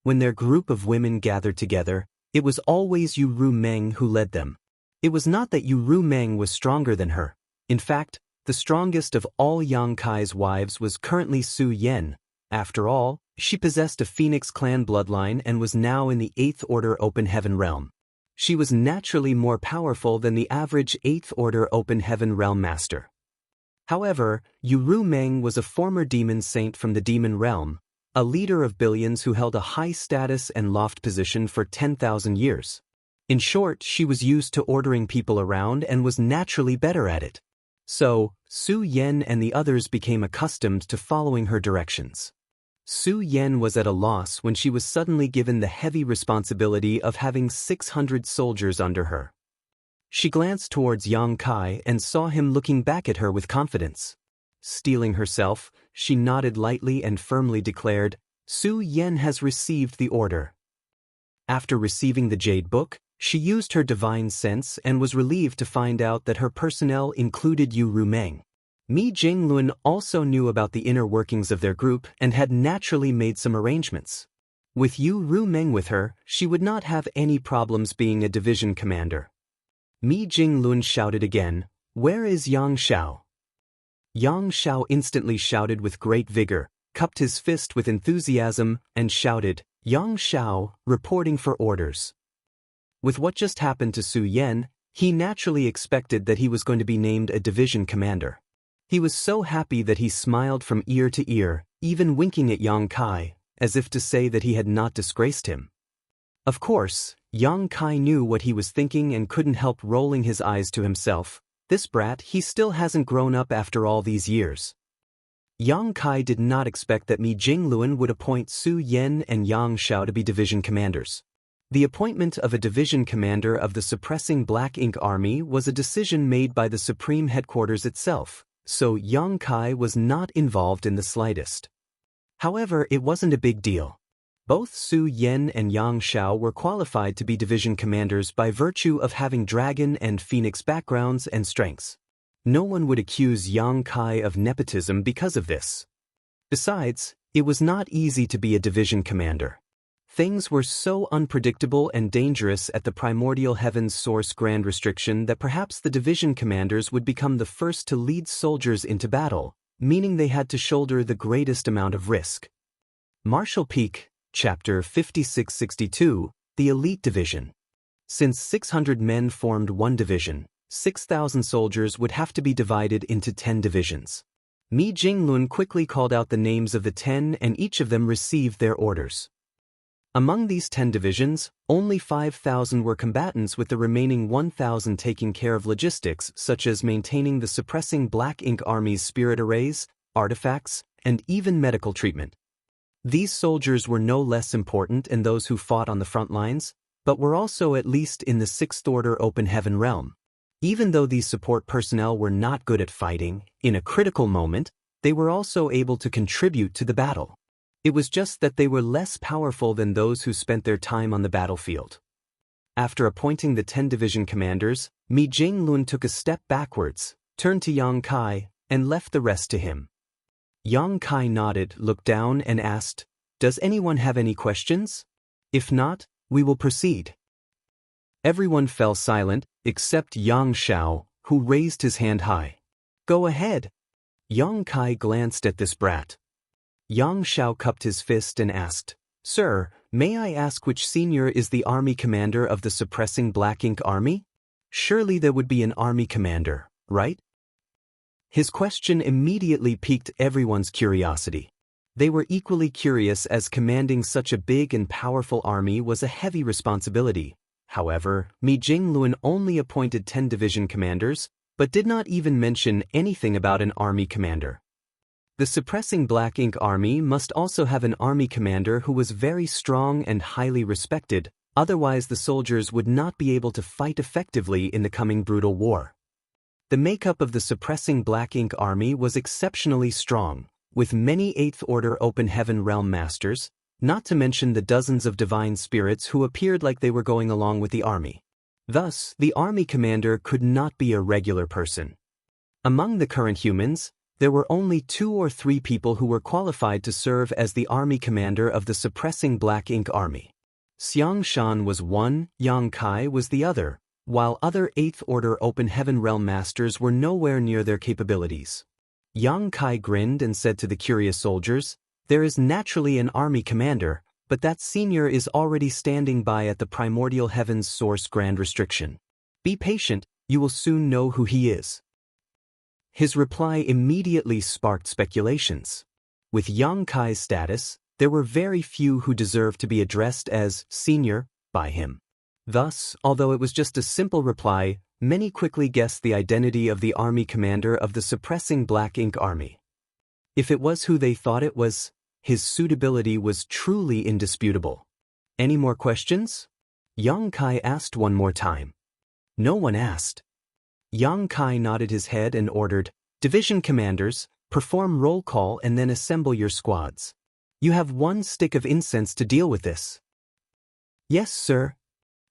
When their group of women gathered together, it was always Yu Rumeng who led them. It was not that Yu Rumeng was stronger than her. In fact, the strongest of all Yang Kai's wives was currently Su Yen. After all, she possessed a Phoenix clan bloodline and was now in the 8th Order Open Heaven realm. She was naturally more powerful than the average 8th Order Open Heaven realm master. However, Yu Rumeng was a former demon saint from the demon realm, a leader of billions who held a high status and loft position for 10,000 years. In short, she was used to ordering people around and was naturally better at it. So, Su Yen and the others became accustomed to following her directions. Su Yen was at a loss when she was suddenly given the heavy responsibility of having 600 soldiers under her. She glanced towards Yang Kai and saw him looking back at her with confidence. Steeling herself, she nodded lightly and firmly declared, "Su Yen has received the order." After receiving the Jade Book, she used her divine sense and was relieved to find out that her personnel included Yu Rumeng. Mi Jinglun also knew about the inner workings of their group and had naturally made some arrangements. With Yu Rumeng with her, she would not have any problems being a division commander. Mi Jinglun shouted again, "Where is Yang Xiao?" Yang Xiao instantly shouted with great vigor, cupped his fist with enthusiasm, and shouted, "Yang Xiao, reporting for orders." With what just happened to Su Yen, he naturally expected that he was going to be named a division commander. He was so happy that he smiled from ear to ear, even winking at Yang Kai, as if to say that he had not disgraced him. Of course, Yang Kai knew what he was thinking and couldn't help rolling his eyes to himself. This brat, he still hasn't grown up after all these years. Yang Kai did not expect that Mi Jinglun would appoint Su Yen and Yang Xiao to be division commanders. The appointment of a division commander of the suppressing Black Ink Army was a decision made by the Supreme Headquarters itself, so Yang Kai was not involved in the slightest. However, it wasn't a big deal. Both Su Yen and Yang Xiao were qualified to be division commanders by virtue of having dragon and phoenix backgrounds and strengths. No one would accuse Yang Kai of nepotism because of this. Besides, it was not easy to be a division commander. Things were so unpredictable and dangerous at the primordial heaven's source grand restriction that perhaps the division commanders would become the first to lead soldiers into battle, meaning they had to shoulder the greatest amount of risk. Martial Peak, Chapter 5662, The Elite Division. Since 600 men formed one division, 6,000 soldiers would have to be divided into 10 divisions. Mi Jinglun quickly called out the names of the 10 and each of them received their orders. Among these 10 divisions, only 5,000 were combatants, with the remaining 1,000 taking care of logistics such as maintaining the suppressing Black Ink Army's spirit arrays, artifacts, and even medical treatment. These soldiers were no less important than those who fought on the front lines, but were also at least in the 6th Order Open Heaven realm. Even though these support personnel were not good at fighting, in a critical moment, they were also able to contribute to the battle. It was just that they were less powerful than those who spent their time on the battlefield. After appointing the 10 division commanders, Mi Jinglun took a step backwards, turned to Yang Kai, and left the rest to him. Yang Kai nodded, looked down, and asked, "Does anyone have any questions? If not, we will proceed." Everyone fell silent, except Yang Xiao, who raised his hand high. "Go ahead." Yang Kai glanced at this brat. Yang Xiao cupped his fist and asked, "Sir, may I ask which senior is the army commander of the suppressing Black Ink Army? Surely there would be an army commander, right?" His question immediately piqued everyone's curiosity. They were equally curious, as commanding such a big and powerful army was a heavy responsibility. However, Mi Jinglun only appointed 10 division commanders, but did not even mention anything about an army commander. The suppressing Black Ink Army must also have an army commander who was very strong and highly respected, otherwise the soldiers would not be able to fight effectively in the coming brutal war. The makeup of the suppressing Black Ink Army was exceptionally strong, with many 8th Order Open Heaven realm masters, not to mention the dozens of divine spirits who appeared like they were going along with the army. Thus, the army commander could not be a regular person. Among the current humans, there were only 2 or 3 people who were qualified to serve as the army commander of the suppressing Black Ink Army. Xianxia was one, Yang Kai was the other, while other 8th Order Open Heaven Realm Masters were nowhere near their capabilities. Yang Kai grinned and said to the curious soldiers, "There is naturally an army commander, but that senior is already standing by at the Primordial Heaven's Source Grand Restriction. Be patient, you will soon know who he is." His reply immediately sparked speculations. With Yang Kai's status, there were very few who deserved to be addressed as senior by him. Thus, although it was just a simple reply, many quickly guessed the identity of the army commander of the suppressing Black Ink Army. If it was who they thought it was, his suitability was truly indisputable. Any more questions? Yang Kai asked one more time. No one asked. Yang Kai nodded his head and ordered, "Division commanders, perform roll call and then assemble your squads. You have 1 stick of incense to deal with this." "Yes, sir."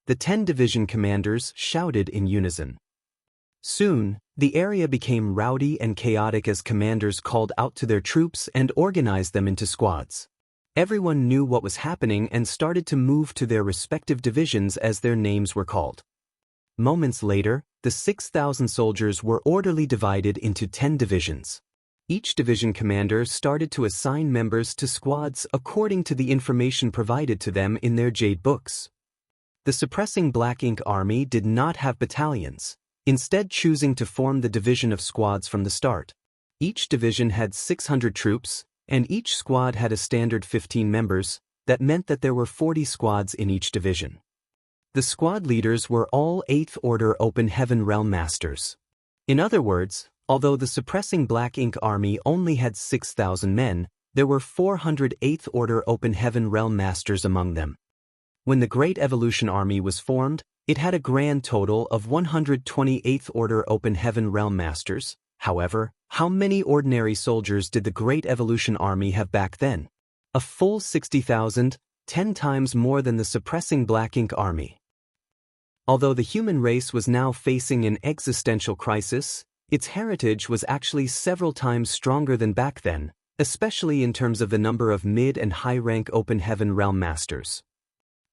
The 10 division commanders shouted in unison. Soon, the area became rowdy and chaotic as commanders called out to their troops and organized them into squads. Everyone knew what was happening and started to move to their respective divisions as their names were called. Moments later, the 6,000 soldiers were orderly divided into 10 divisions. Each division commander started to assign members to squads according to the information provided to them in their jade books. The suppressing Black Ink Army did not have battalions, instead choosing to form the division of squads from the start. Each division had 600 troops, and each squad had a standard 15 members. That meant that there were 40 squads in each division. The squad leaders were all 8th Order Open Heaven Realm Masters. In other words, although the suppressing Black Ink Army only had 6,000 men, there were 400 8th Order Open Heaven Realm Masters among them. When the Great Evolution Army was formed, it had a grand total of 120 8th Order Open Heaven Realm Masters. However, how many ordinary soldiers did the Great Evolution Army have back then? A full 60,000, 10 times more than the suppressing Black Ink Army. Although the human race was now facing an existential crisis, its heritage was actually several times stronger than back then, especially in terms of the number of mid- and high-rank Open Heaven Realm Masters.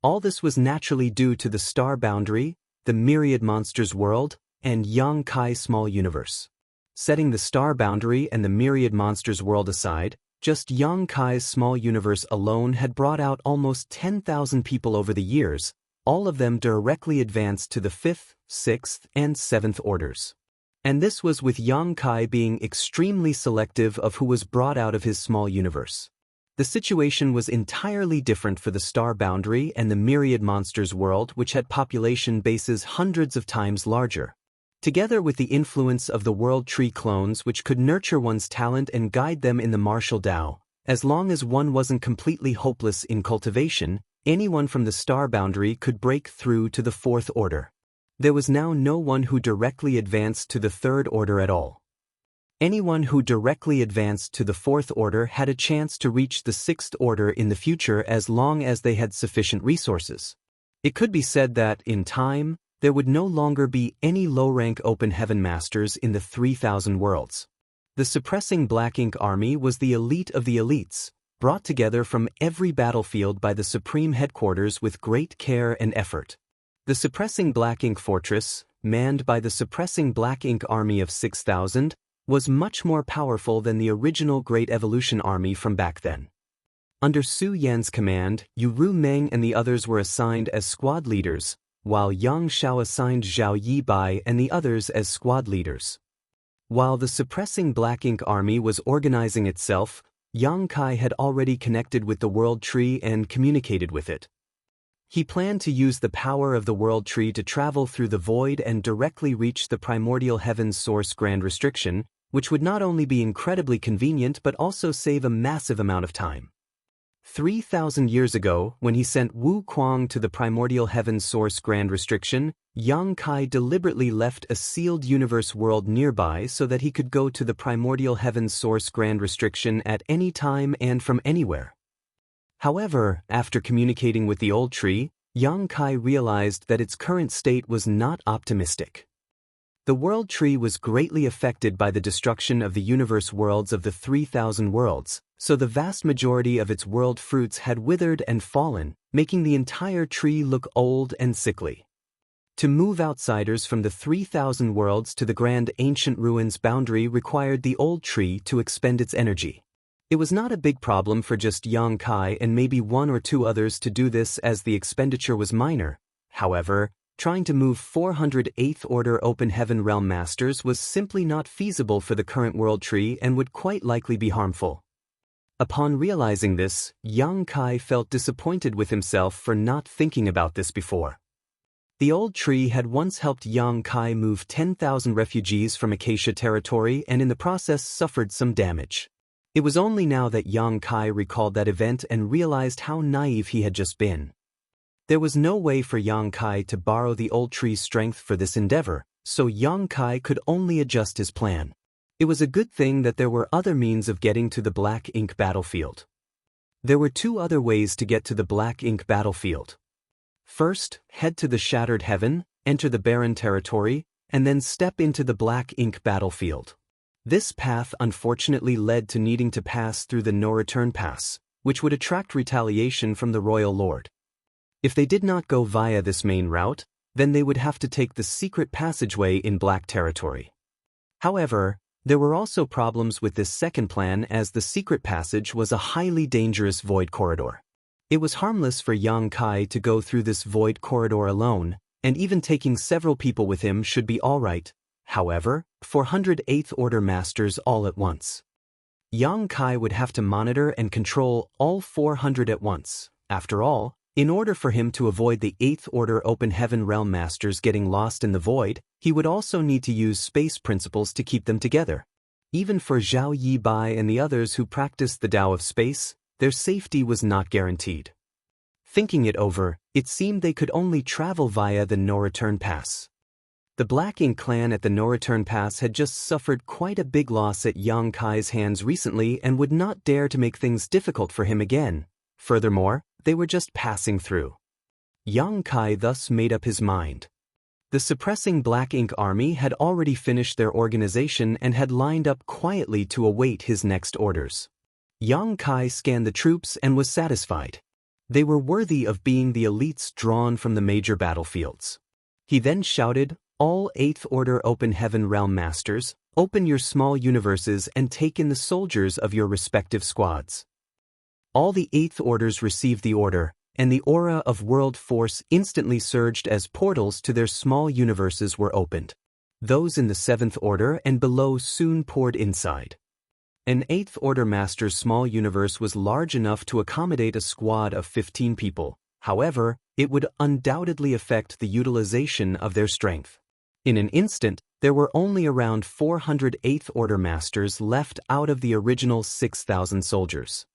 All this was naturally due to the Star Boundary, the Myriad Monsters World, and Yang Kai's Small Universe. Setting the Star Boundary and the Myriad Monsters World aside, just Yang Kai's Small Universe alone had brought out almost 10,000 people over the years, all of them directly advanced to the 5th, 6th, and 7th orders. And this was with Yang Kai being extremely selective of who was brought out of his small universe. The situation was entirely different for the Star Boundary and the Myriad Monsters World, which had population bases hundreds of times larger. Together with the influence of the World Tree clones, which could nurture one's talent and guide them in the martial Tao, as long as one wasn't completely hopeless in cultivation, anyone from the Star Boundary could break through to the 4th Order. There was now no one who directly advanced to the 3rd Order at all. Anyone who directly advanced to the 4th Order had a chance to reach the 6th Order in the future as long as they had sufficient resources. It could be said that, in time, there would no longer be any low-rank Open Heaven Masters in the 3,000 worlds. The suppressing Black Ink Army was the elite of the elites, brought together from every battlefield by the Supreme Headquarters with great care and effort. The suppressing Black Ink Fortress, manned by the suppressing Black Ink Army of 6,000, was much more powerful than the original Great Evolution Army from back then. Under Su Yan's command, Yu Ru Meng and the others were assigned as squad leaders, while Yang Xiao assigned Zhao Yibai and the others as squad leaders. While the suppressing Black Ink Army was organizing itself, Yang Kai had already connected with the World Tree and communicated with it. He planned to use the power of the World Tree to travel through the void and directly reach the Primordial Heaven's Source Grand Restriction, which would not only be incredibly convenient but also save a massive amount of time. 3,000 years ago, when he sent Wu Kuang to the Primordial Heaven's Source Grand Restriction, Yang Kai deliberately left a sealed universe world nearby so that he could go to the Primordial Heaven's Source Grand Restriction at any time and from anywhere. However, after communicating with the Old Tree, Yang Kai realized that its current state was not optimistic. The world tree was greatly affected by the destruction of the universe worlds of the 3,000 worlds, so the vast majority of its world fruits had withered and fallen, making the entire tree look old and sickly. To move outsiders from the 3,000 worlds to the grand ancient ruins boundary required the old tree to expend its energy. It was not a big problem for just Yang Kai and maybe one or two others to do this, as the expenditure was minor. However, trying to move 400 8th Order Open Heaven Realm Masters was simply not feasible for the current world tree and would quite likely be harmful. Upon realizing this, Yang Kai felt disappointed with himself for not thinking about this before. The old tree had once helped Yang Kai move 10,000 refugees from Acacia territory and in the process suffered some damage. It was only now that Yang Kai recalled that event and realized how naive he had just been. There was no way for Yang Kai to borrow the old tree's strength for this endeavor, so Yang Kai could only adjust his plan. It was a good thing that there were other means of getting to the Black Ink battlefield. There were two other ways to get to the Black Ink battlefield. First, head to the Shattered Heaven, enter the Barren territory, and then step into the Black Ink battlefield. This path unfortunately led to needing to pass through the No-Return Pass, which would attract retaliation from the Royal Lord. If they did not go via this main route, then they would have to take the secret passageway in Black territory. However, there were also problems with this second plan, as the secret passage was a highly dangerous void corridor. It was harmless for Yang Kai to go through this void corridor alone, and even taking several people with him should be alright. However, 400 8th Order Masters all at once. Yang Kai would have to monitor and control all 400 at once. After all, in order for him to avoid the 8th Order Open Heaven Realm Masters getting lost in the void, he would also need to use space principles to keep them together. Even for Zhao Yibai and the others who practiced the Tao of Space, their safety was not guaranteed. Thinking it over, it seemed they could only travel via the No-Return Pass. The Black Ink clan at the No-Return Pass had just suffered quite a big loss at Yang Kai's hands recently and would not dare to make things difficult for him again. Furthermore, they were just passing through. Yang Kai thus made up his mind. The suppressing Black Ink army had already finished their organization and had lined up quietly to await his next orders. Yang Kai scanned the troops and was satisfied. They were worthy of being the elites drawn from the major battlefields. He then shouted, "All 8th Order Open Heaven Realm Masters, open your small universes and take in the soldiers of your respective squads." All the 8th Orders received the order, and the aura of world force instantly surged as portals to their small universes were opened. Those in the 7th Order and below soon poured inside. An 8th Order Master's small universe was large enough to accommodate a squad of 15 people. However, it would undoubtedly affect the utilization of their strength. In an instant, there were only around 400 8th Order Masters left out of the original 6,000 soldiers.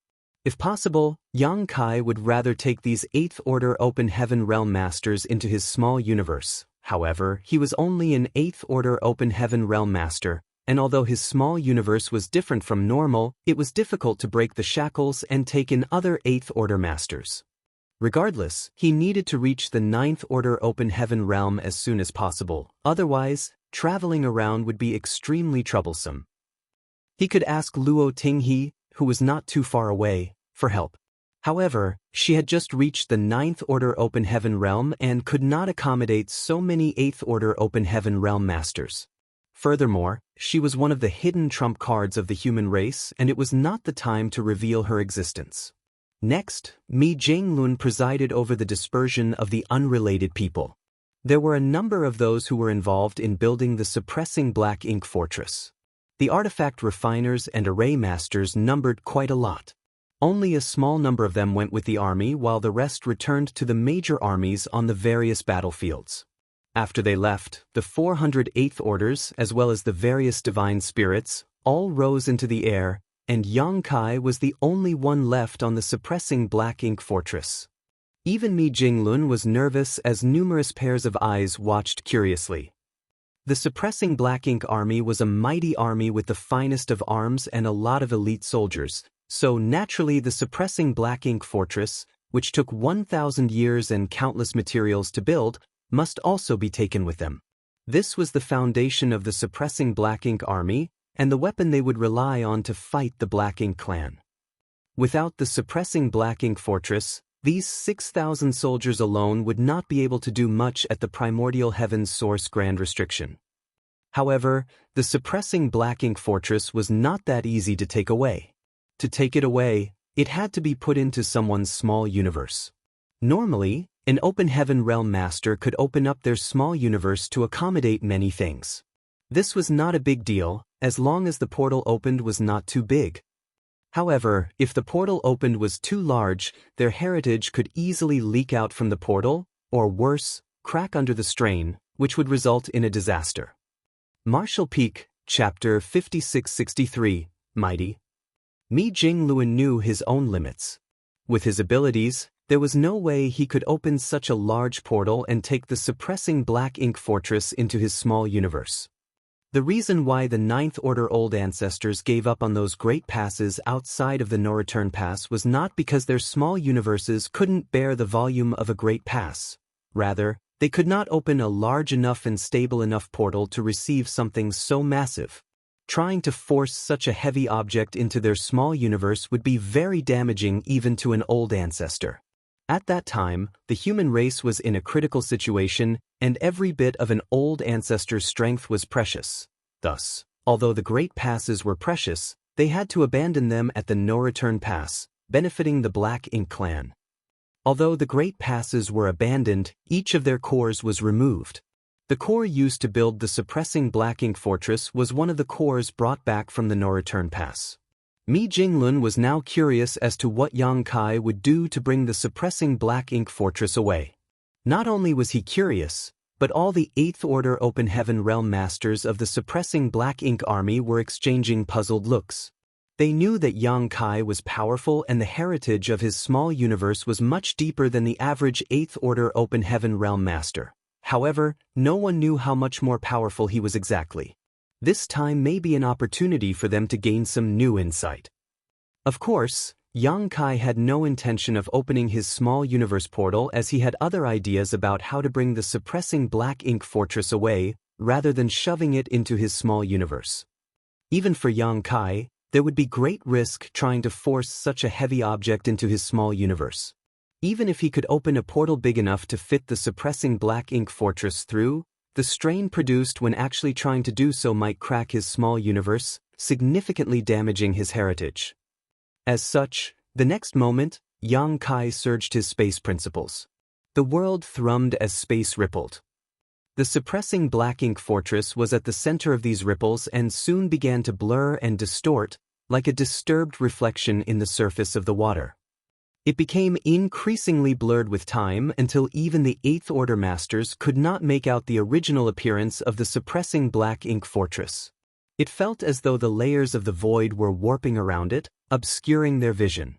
If possible, Yang Kai would rather take these 8th Order Open Heaven Realm Masters into his small universe. However, he was only an 8th Order Open Heaven Realm Master, and although his small universe was different from normal, it was difficult to break the shackles and take in other 8th Order Masters. Regardless, he needed to reach the 9th Order Open Heaven Realm as soon as possible, otherwise, traveling around would be extremely troublesome. He could ask Luo Tinghe, who was not too far away, for help. However, she had just reached the 9th Order Open Heaven Realm and could not accommodate so many 8th Order Open Heaven Realm Masters. Furthermore, she was one of the hidden trump cards of the human race, and it was not the time to reveal her existence. Next, Mi Jinglun presided over the dispersion of the unrelated people. There were a number of those who were involved in building the suppressing Black Ink fortress. The artifact refiners and array masters numbered quite a lot. Only a small number of them went with the army, while the rest returned to the major armies on the various battlefields. After they left, the 400 8th Orders, as well as the various divine spirits, all rose into the air, and Yang Kai was the only one left on the suppressing Black Ink fortress. Even Mi Jinglun was nervous as numerous pairs of eyes watched curiously. The suppressing Black Ink army was a mighty army with the finest of arms and a lot of elite soldiers, so naturally the suppressing Black Ink fortress, which took 1,000 years and countless materials to build, must also be taken with them. This was the foundation of the suppressing Black Ink army and the weapon they would rely on to fight the Black Ink clan. Without the suppressing Black Ink fortress, these 6,000 soldiers alone would not be able to do much at the primordial heaven's source grand restriction. However, the suppressing Black Ink fortress was not that easy to take away. To take it away, it had to be put into someone's small universe. Normally, an open heaven realm master could open up their small universe to accommodate many things. This was not a big deal, as long as the portal opened was not too big. However, if the portal opened was too large, their heritage could easily leak out from the portal, or worse, crack under the strain, which would result in a disaster. Martial Peak, Chapter 5663, Mighty. Mi Jingluan knew his own limits. With his abilities, there was no way he could open such a large portal and take the suppressing Black Ink fortress into his small universe. The reason why the Ninth Order old ancestors gave up on those great passes outside of the no-return pass was not because their small universes couldn't bear the volume of a great pass. Rather, they could not open a large enough and stable enough portal to receive something so massive. Trying to force such a heavy object into their small universe would be very damaging even to an old ancestor. At that time, the human race was in a critical situation, and every bit of an old ancestor's strength was precious. Thus, although the great passes were precious, they had to abandon them at the no-return pass, benefiting the Black Ink clan. Although the great passes were abandoned, each of their cores was removed. The core used to build the suppressing Black Ink fortress was one of the cores brought back from the no-return pass. Mi Jinglun was now curious as to what Yang Kai would do to bring the suppressing Black Ink fortress away. Not only was he curious, but all the Eighth Order Open Heaven Realm Masters of the suppressing Black Ink army were exchanging puzzled looks. They knew that Yang Kai was powerful and the heritage of his small universe was much deeper than the average Eighth Order Open Heaven Realm Master. However, no one knew how much more powerful he was exactly. This time may be an opportunity for them to gain some new insight. Of course, Yang Kai had no intention of opening his small universe portal as he had other ideas about how to bring the suppressing Black Ink fortress away, rather than shoving it into his small universe. Even for Yang Kai, there would be great risk trying to force such a heavy object into his small universe. Even if he could open a portal big enough to fit the suppressing Black Ink fortress through, the strain produced when actually trying to do so might crack his small universe, significantly damaging his heritage. As such, the next moment, Yang Kai surged his space principles. The world thrummed as space rippled. The suppressing Black Ink fortress was at the center of these ripples and soon began to blur and distort, like a disturbed reflection in the surface of the water. It became increasingly blurred with time until even the Eighth Order Masters could not make out the original appearance of the suppressing Black Ink fortress. It felt as though the layers of the void were warping around it, obscuring their vision.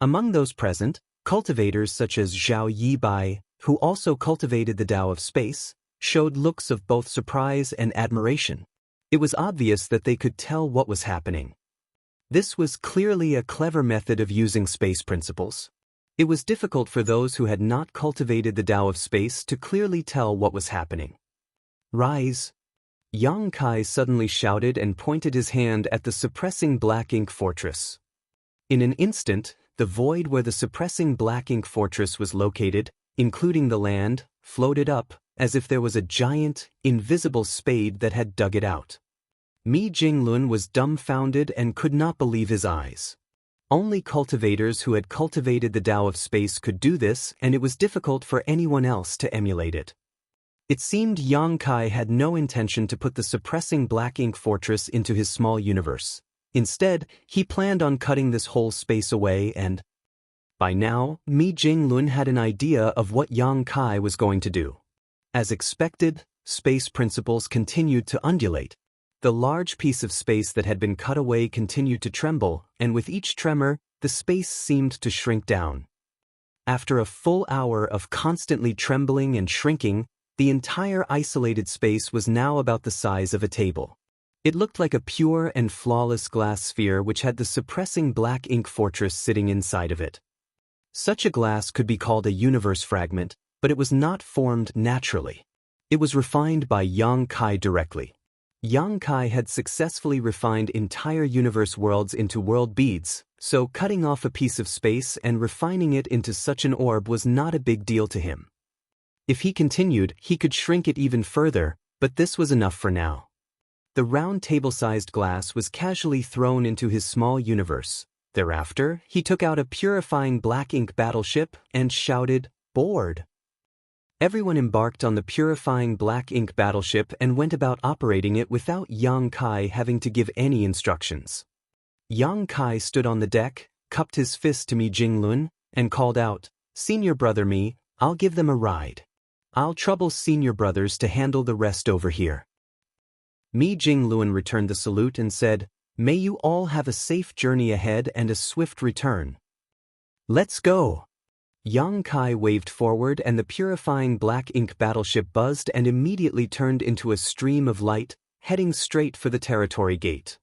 Among those present, cultivators such as Zhao Yibai, who also cultivated the Tao of Space, showed looks of both surprise and admiration. It was obvious that they could tell what was happening. This was clearly a clever method of using space principles. It was difficult for those who had not cultivated the Tao of Space to clearly tell what was happening. Rise! Yang Kai suddenly shouted and pointed his hand at the suppressing Black Ink fortress. In an instant, the void where the suppressing Black Ink fortress was located, including the land, floated up, as if there was a giant, invisible spade that had dug it out. Mi Jinglun was dumbfounded and could not believe his eyes. Only cultivators who had cultivated the Tao of Space could do this, and it was difficult for anyone else to emulate it. It seemed Yang Kai had no intention to put the suppressing Black Ink fortress into his small universe. Instead, he planned on cutting this whole space away and... By now, Mi Jinglun had an idea of what Yang Kai was going to do. As expected, space principles continued to undulate. The large piece of space that had been cut away continued to tremble, and with each tremor, the space seemed to shrink down. After a full hour of constantly trembling and shrinking, the entire isolated space was now about the size of a table. It looked like a pure and flawless glass sphere which had the suppressing Black Ink fortress sitting inside of it. Such a glass could be called a universe fragment, but it was not formed naturally. It was refined by Yang Kai directly. Yang Kai had successfully refined entire universe worlds into world beads, so cutting off a piece of space and refining it into such an orb was not a big deal to him. If he continued, he could shrink it even further, but this was enough for now. The round table-sized glass was casually thrown into his small universe. Thereafter, he took out a purifying black ink battleship and shouted, "Board!" Everyone embarked on the purifying black ink battleship and went about operating it without Yang Kai having to give any instructions. Yang Kai stood on the deck, cupped his fist to Mi Jinglun, and called out, "Senior brother Mi, I'll give them a ride. I'll trouble senior brothers to handle the rest over here." Mi Jinglun returned the salute and said, "May you all have a safe journey ahead and a swift return." "Let's go." Yang Kai waved forward and the purifying black ink battleship buzzed and immediately turned into a stream of light, heading straight for the territory gate.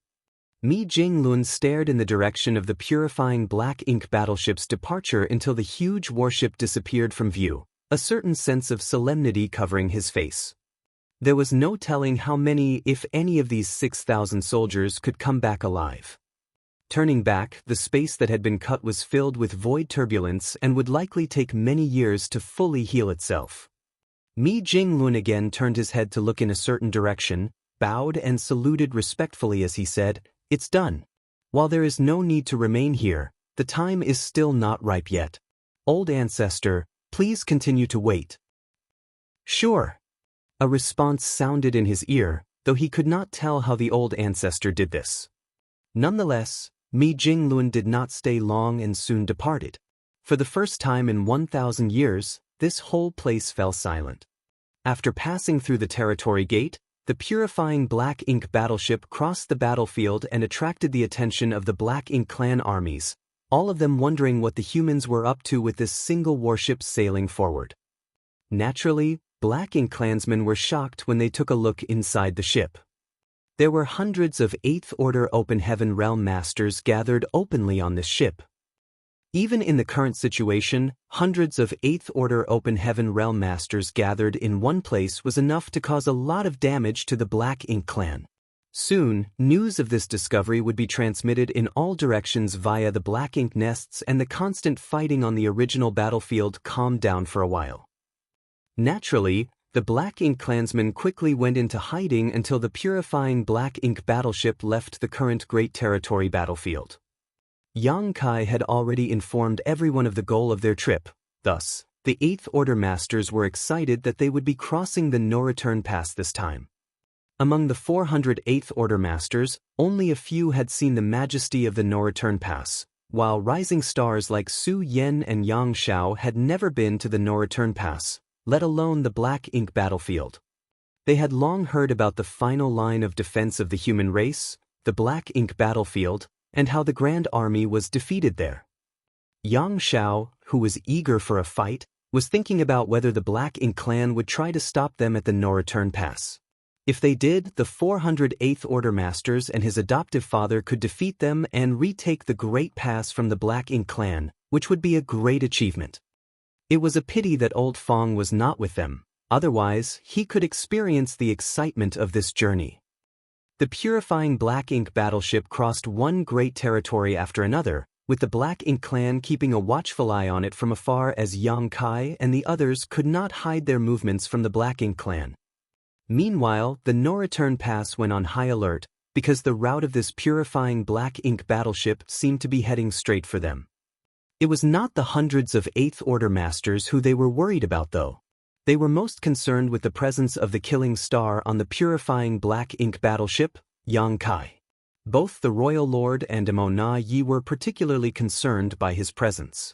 Mi Jinglun stared in the direction of the purifying black ink battleship's departure until the huge warship disappeared from view, a certain sense of solemnity covering his face. There was no telling how many, if any, of these 6,000 soldiers could come back alive. Turning back, the space that had been cut was filled with void turbulence and would likely take many years to fully heal itself. Mi Jinglun again turned his head to look in a certain direction, bowed and saluted respectfully as he said, "It's done. While there is no need to remain here, the time is still not ripe yet. Old ancestor, please continue to wait." "Sure." A response sounded in his ear, though he could not tell how the old ancestor did this. Nonetheless, Mi Jinglun did not stay long and soon departed. For the first time in 1,000 years, this whole place fell silent. After passing through the territory gate, the purifying black ink battleship crossed the battlefield and attracted the attention of the Black Ink clan armies, all of them wondering what the humans were up to with this single warship sailing forward. Naturally, Black Ink clansmen were shocked when they took a look inside the ship. There were hundreds of 8th Order Open Heaven Realm Masters gathered openly on this ship. Even in the current situation, hundreds of 8th Order Open Heaven Realm Masters gathered in one place was enough to cause a lot of damage to the Black Ink clan. Soon, news of this discovery would be transmitted in all directions via the Black Ink nests, and the constant fighting on the original battlefield calmed down for a while. Naturally, the Black Ink clansmen quickly went into hiding until the purifying Black Ink battleship left the current Great Territory battlefield. Yang Kai had already informed everyone of the goal of their trip, thus, the 8th Order Masters were excited that they would be crossing the no-return pass this time. Among the 400 8th Order Masters, only a few had seen the majesty of the no-return pass, while rising stars like Su Yen and Yang Xiao had never been to the no-return pass, let alone the Black Ink battlefield. They had long heard about the final line of defense of the human race, the Black Ink battlefield, and how the Grand Army was defeated there. Yang Xiao, who was eager for a fight, was thinking about whether the Black Ink clan would try to stop them at the no-return pass. If they did, the 400 8th Order Masters and his adoptive father could defeat them and retake the Great Pass from the Black Ink clan, which would be a great achievement. It was a pity that Old Fong was not with them, otherwise he could experience the excitement of this journey. The purifying Black Ink battleship crossed one great territory after another, with the Black Ink clan keeping a watchful eye on it from afar as Yang Kai and the others could not hide their movements from the Black Ink clan. Meanwhile, the no-return pass went on high alert, because the route of this purifying Black Ink battleship seemed to be heading straight for them. It was not the hundreds of 8th Order Masters who they were worried about though. They were most concerned with the presence of the Killing Star on the purifying Black Ink battleship, Yang Kai. Both the Royal Lord and Emo Na Yi were particularly concerned by his presence.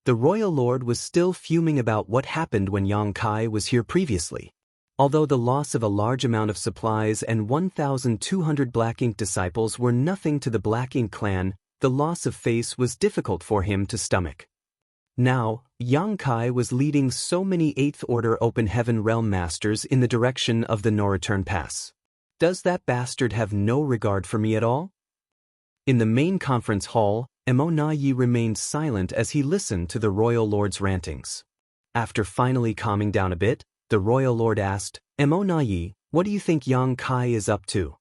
The Royal Lord was still fuming about what happened when Yang Kai was here previously. Although the loss of a large amount of supplies and 1,200 Black Ink disciples were nothing to the Black Ink clan, the loss of face was difficult for him to stomach. Now, Yang Kai was leading so many 8th Order Open Heaven Realm Masters in the direction of the no-return pass. Does that bastard have no regard for me at all? In the main conference hall, Emonayi remained silent as he listened to the royal lord's rantings. After finally calming down a bit, the royal lord asked, Emonayi, what do you think Yang Kai is up to?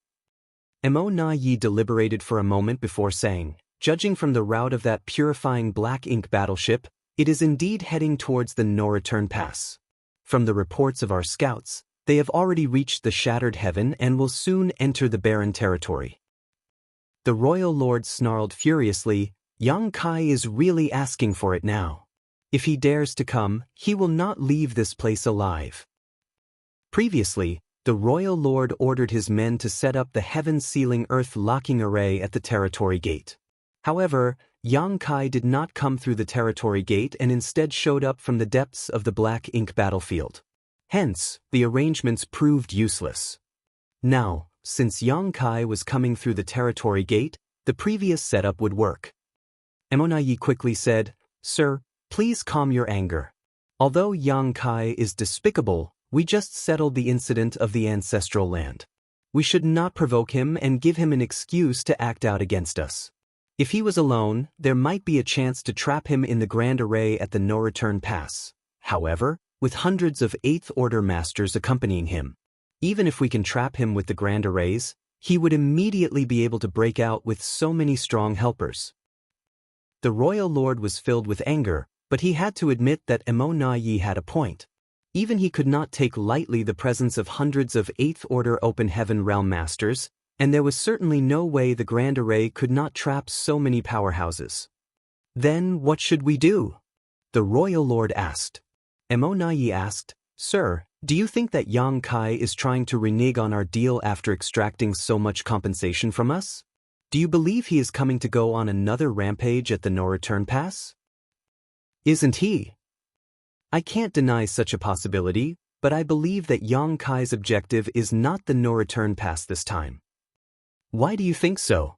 Emonayi deliberated for a moment before saying, judging from the route of that purifying black ink battleship, it is indeed heading towards the no-return pass. From the reports of our scouts, they have already reached the shattered heaven and will soon enter the barren territory. The royal lord snarled furiously, Yang Kai is really asking for it now. If he dares to come, he will not leave this place alive. Previously, the royal lord ordered his men to set up the heaven-sealing earth-locking array at the territory gate. However, Yang Kai did not come through the territory gate and instead showed up from the depths of the black ink battlefield. Hence, the arrangements proved useless. Now, since Yang Kai was coming through the territory gate, the previous setup would work. Emonayi quickly said, Sir, please calm your anger. Although Yang Kai is despicable, we just settled the incident of the ancestral land. We should not provoke him and give him an excuse to act out against us. If he was alone, there might be a chance to trap him in the Grand Array at the no-return pass. However, with hundreds of 8th Order masters accompanying him, even if we can trap him with the Grand Arrays, he would immediately be able to break out with so many strong helpers. The royal lord was filled with anger, but he had to admit that Emonayi had a point. Even he could not take lightly the presence of hundreds of 8th Order Open Heaven Realm Masters, and there was certainly no way the Grand Array could not trap so many powerhouses. Then what should we do? The royal lord asked. Emonayi asked, Sir, do you think that Yang Kai is trying to renege on our deal after extracting so much compensation from us? Do you believe he is coming to go on another rampage at the no-return pass? Isn't he? I can't deny such a possibility, but I believe that Yang Kai's objective is not the no-return pass this time. Why do you think so?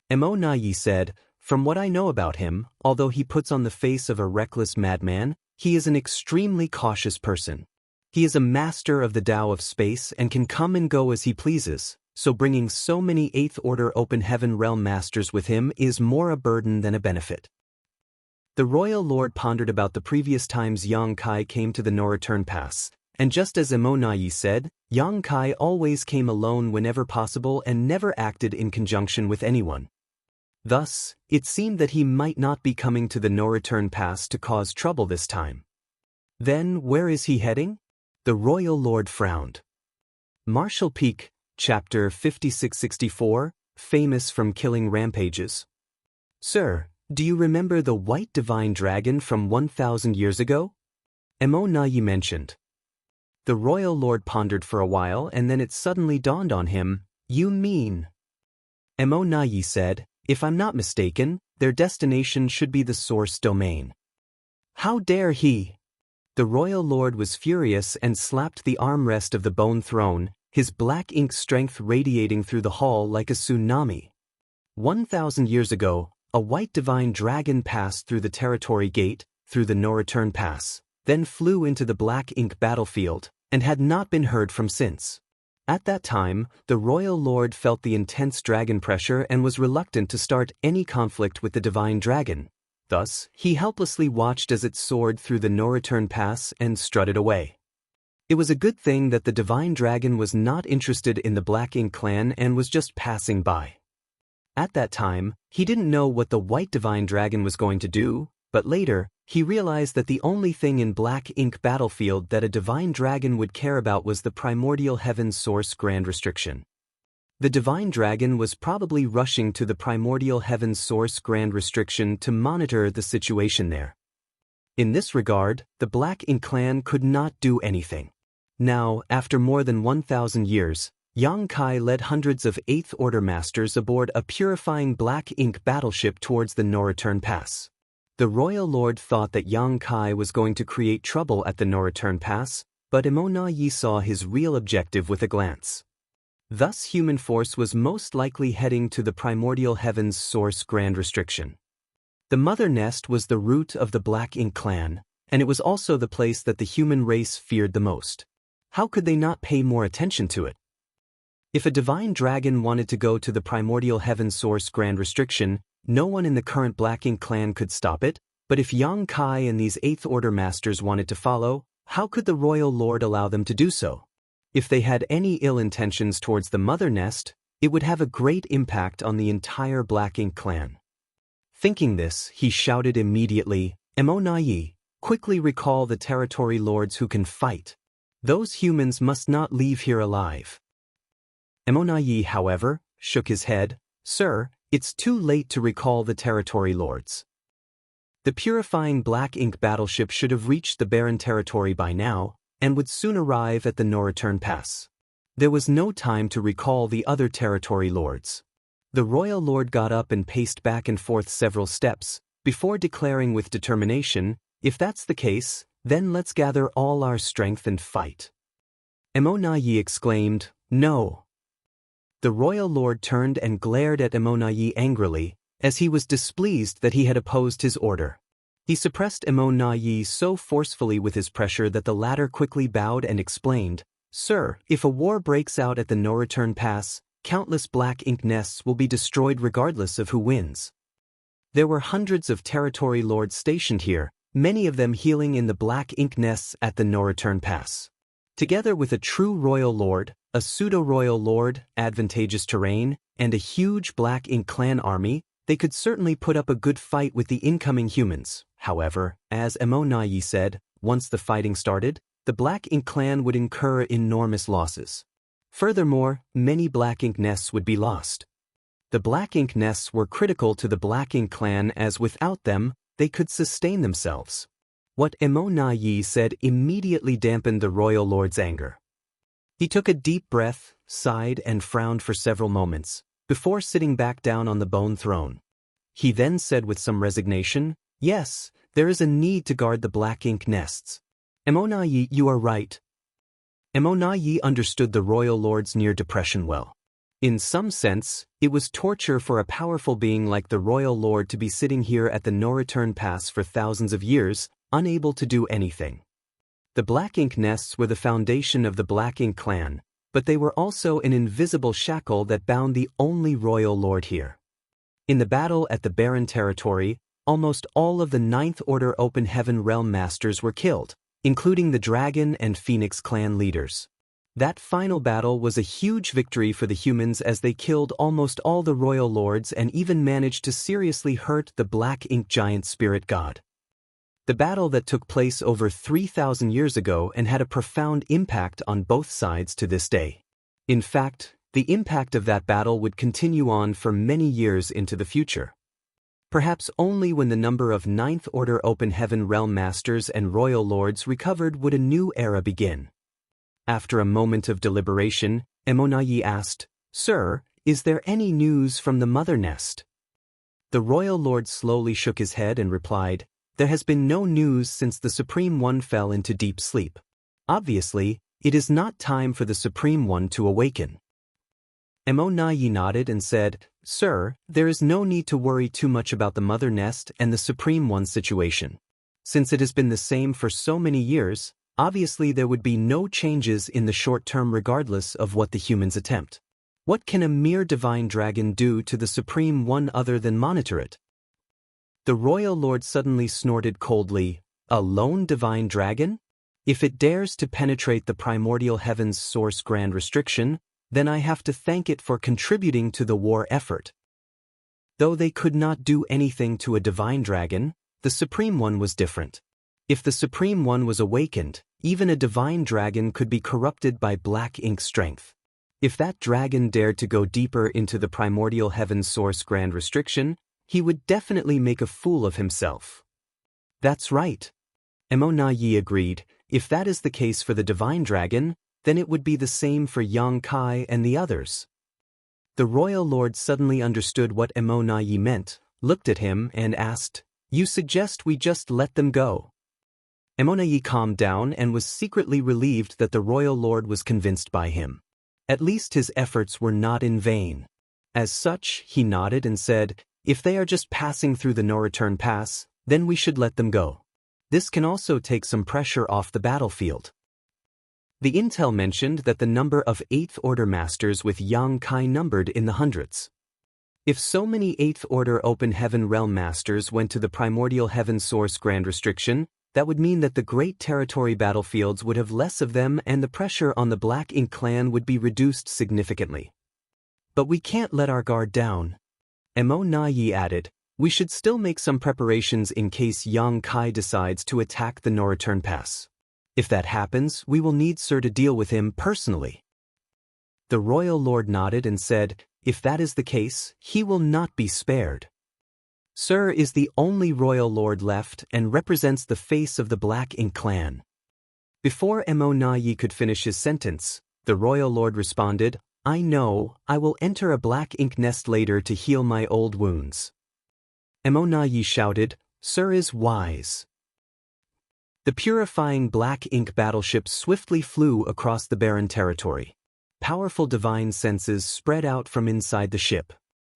Emonayi said, From what I know about him, although he puts on the face of a reckless madman, he is an extremely cautious person. He is a master of the Tao of space and can come and go as he pleases, so bringing so many 8th Order Open Heaven Realm Masters with him is more a burden than a benefit. The royal lord pondered about the previous times Yang Kai came to the no-return pass, and just as Emonayi said, Yang Kai always came alone whenever possible and never acted in conjunction with anyone. Thus, it seemed that he might not be coming to the no-return pass to cause trouble this time. Then, where is he heading? The royal lord frowned. Martial Peak, Chapter 5664, famous from killing rampages. Sir, do you remember the White Divine Dragon from 1,000 years ago? Emonayi mentioned. The royal lord pondered for a while and then it suddenly dawned on him, You mean? Emonayi said, If I'm not mistaken, their destination should be the source domain. How dare he? The royal lord was furious and slapped the armrest of the bone throne, his black ink strength radiating through the hall like a tsunami. 1,000 years ago, a white divine dragon passed through the territory gate, through the no-return pass, then flew into the black ink battlefield, and had not been heard from since. At that time, the royal lord felt the intense dragon pressure and was reluctant to start any conflict with the divine dragon. Thus, he helplessly watched as it soared through the no-return pass and strutted away. It was a good thing that the divine dragon was not interested in the Black Ink clan and was just passing by. At that time, he didn't know what the white divine dragon was going to do, but later, he realized that the only thing in Black Ink battlefield that a divine dragon would care about was the primordial heaven source grand restriction. The divine dragon was probably rushing to the primordial heaven source grand restriction to monitor the situation there. In this regard, the Black Ink clan could not do anything. Now, after more than 1,000 years, Yang Kai led hundreds of 8th Order masters aboard a purifying Black Ink battleship towards the no-return pass. The royal lord thought that Yang Kai was going to create trouble at the no-return pass, but Emonayi saw his real objective with a glance. Thus human force was most likely heading to the primordial heavens source grand restriction. The mother nest was the root of the Black Ink clan, and it was also the place that the human race feared the most. How could they not pay more attention to it? If a divine dragon wanted to go to the primordial heaven source grand restriction, no one in the current Black Ink clan could stop it, but if Yang Kai and these 8th Order masters wanted to follow, how could the Royal Lord allow them to do so? If they had any ill intentions towards the Mother Nest, it would have a great impact on the entire Black Ink clan. Thinking this, he shouted immediately, "Emonayi, quickly recall the territory lords who can fight. Those humans must not leave here alive." Emonayi, however, shook his head. "Sir, it's too late to recall the territory lords. The purifying Black Ink battleship should have reached the barren territory by now, and would soon arrive at the no-return pass. There was no time to recall the other territory lords." The Royal Lord got up and paced back and forth several steps, before declaring with determination, "If that's the case, then let's gather all our strength and fight." Emonayi exclaimed, "No." The Royal Lord turned and glared at Emonayi angrily, as he was displeased that he had opposed his order. He suppressed Emonayi so forcefully with his pressure that the latter quickly bowed and explained, "Sir, if a war breaks out at the no-return pass, countless Black Ink nests will be destroyed regardless of who wins." There were hundreds of territory lords stationed here, many of them healing in the Black Ink nests at the no-return pass. Together with a true Royal Lord, a pseudo-Royal Lord, advantageous terrain, and a huge Black Ink clan army, they could certainly put up a good fight with the incoming humans. However, as Emonayi said, once the fighting started, the Black Ink clan would incur enormous losses. Furthermore, many Black Ink nests would be lost. The Black Ink nests were critical to the Black Ink clan, as without them, they could sustain themselves. What Emonayi said immediately dampened the Royal Lord's anger. He took a deep breath, sighed and frowned for several moments, before sitting back down on the bone throne. He then said with some resignation, "Yes, there is a need to guard the Black Ink nests. Emonayi, you are right." Emonayi understood the Royal Lord's near depression well. In some sense, it was torture for a powerful being like the Royal Lord to be sitting here at the no-return pass for thousands of years, unable to do anything. The Black Ink nests were the foundation of the Black Ink clan, but they were also an invisible shackle that bound the only Royal Lord here. In the battle at the barren territory, almost all of the 9th Order Open Heaven Realm Masters were killed, including the Dragon and Phoenix clan leaders. That final battle was a huge victory for the humans, as they killed almost all the Royal Lords and even managed to seriously hurt the Black Ink giant spirit god. The battle that took place over 3,000 years ago and had a profound impact on both sides to this day. In fact, the impact of that battle would continue on for many years into the future. Perhaps only when the number of 9th Order Open Heaven Realm Masters and Royal Lords recovered would a new era begin. After a moment of deliberation, Emonayi asked, "Sir, is there any news from the Mother Nest?" The Royal Lord slowly shook his head and replied, "There has been no news since the Supreme One fell into deep sleep. Obviously, it is not time for the Supreme One to awaken." Emonayi nodded and said, "Sir, there is no need to worry too much about the Mother Nest and the Supreme One situation. Since it has been the same for so many years, obviously there would be no changes in the short term regardless of what the humans attempt. What can a mere divine dragon do to the Supreme One other than monitor it?" The Royal Lord suddenly snorted coldly, "A lone divine dragon? If it dares to penetrate the primordial heaven's source grand restriction, then I have to thank it for contributing to the war effort." Though they could not do anything to a divine dragon, the Supreme One was different. If the Supreme One was awakened, even a divine dragon could be corrupted by Black Ink strength. If that dragon dared to go deeper into the primordial heaven's source grand restriction, he would definitely make a fool of himself. "That's right," Emonayi agreed. "If that is the case for the divine dragon, then it would be the same for Yang Kai and the others." The Royal Lord suddenly understood what Emonayi meant, looked at him and asked, "You suggest we just let them go?" Emonayi calmed down and was secretly relieved that the Royal Lord was convinced by him. At least his efforts were not in vain. As such, he nodded and said, "If they are just passing through the no-return pass, then we should let them go. This can also take some pressure off the battlefield." The intel mentioned that the number of 8th Order Masters with Yang Kai numbered in the hundreds. If so many 8th Order Open Heaven Realm Masters went to the Primordial Heaven Source Grand Restriction, that would mean that the Great Territory battlefields would have less of them and the pressure on the Black Ink clan would be reduced significantly. But we can't let our guard down. Mo Na Yi added, we should still make some preparations in case Yang Kai decides to attack the no return pass. If that happens, we will need Sir to deal with him personally. The royal lord nodded and said, if that is the case, he will not be spared. Sir is the only royal lord left and represents the face of the Black Ink clan. Before Mo Na Yi could finish his sentence, the royal lord responded, I know, I will enter a black ink nest later to heal my old wounds. Mo Na Yi shouted, Sir is wise. The purifying black ink battleship swiftly flew across the barren territory. Powerful divine senses spread out from inside the ship.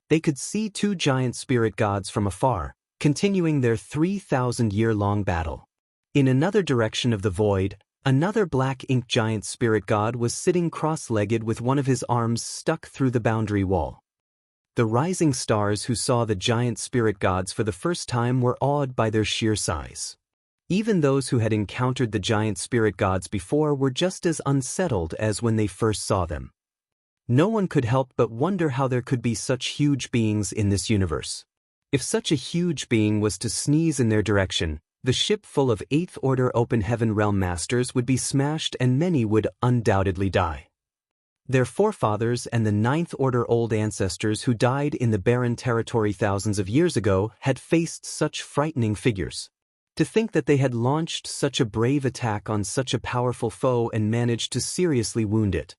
They could see 2 giant spirit gods from afar, continuing their 3,000-year-long battle. In another direction of the void, another black ink giant spirit god was sitting cross-legged with one of his arms stuck through the boundary wall. The rising stars who saw the giant spirit gods for the first time were awed by their sheer size. Even those who had encountered the giant spirit gods before were just as unsettled as when they first saw them. No one could help but wonder how there could be such huge beings in this universe. If such a huge being was to sneeze in their direction, the ship full of 8th Order Open Heaven Realm Masters would be smashed and many would undoubtedly die. Their forefathers and the 9th Order old ancestors who died in the barren territory thousands of years ago had faced such frightening figures. To think that they had launched such a brave attack on such a powerful foe and managed to seriously wound it.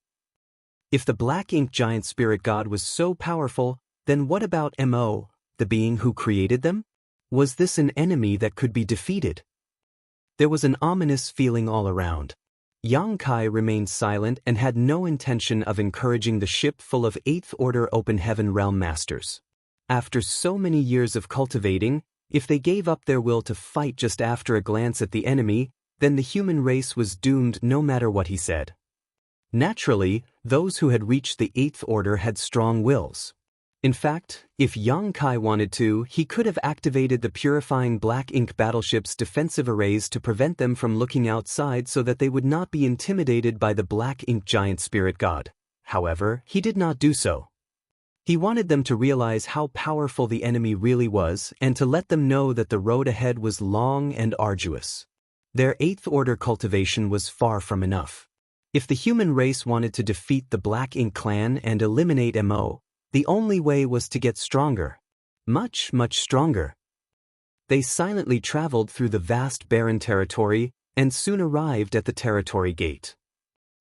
If the Black Ink giant spirit god was so powerful, then what about Mo, the being who created them? Was this an enemy that could be defeated? There was an ominous feeling all around. Yang Kai remained silent and had no intention of encouraging the ship full of 8th Order Open Heaven Realm Masters. After so many years of cultivating, if they gave up their will to fight just after a glance at the enemy, then the human race was doomed no matter what he said. Naturally, those who had reached the 8th Order had strong wills. In fact, if Yang Kai wanted to, he could have activated the purifying Black Ink battleship's defensive arrays to prevent them from looking outside so that they would not be intimidated by the Black Ink giant spirit god. However, he did not do so. He wanted them to realize how powerful the enemy really was and to let them know that the road ahead was long and arduous. Their 8th Order cultivation was far from enough. If the human race wanted to defeat the Black Ink clan and eliminate Mo, the only way was to get stronger. Much, much stronger. They silently traveled through the vast barren territory and soon arrived at the territory gate.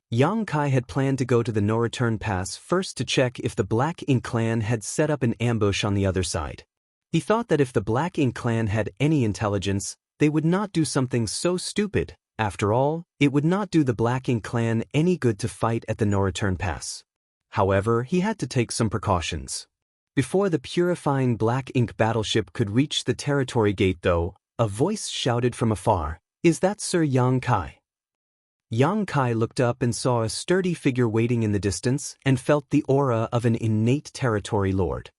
Yang Kai had planned to go to the no-return pass first to check if the Black Ink clan had set up an ambush on the other side. He thought that if the Black Ink clan had any intelligence, they would not do something so stupid. After all, it would not do the Black Ink clan any good to fight at the no-return pass. However, he had to take some precautions. Before the purifying Black Ink battleship could reach the territory gate though, a voice shouted from afar, "Is that Sir Yang Kai?" Yang Kai looked up and saw a sturdy figure waiting in the distance and felt the aura of an innate territory lord.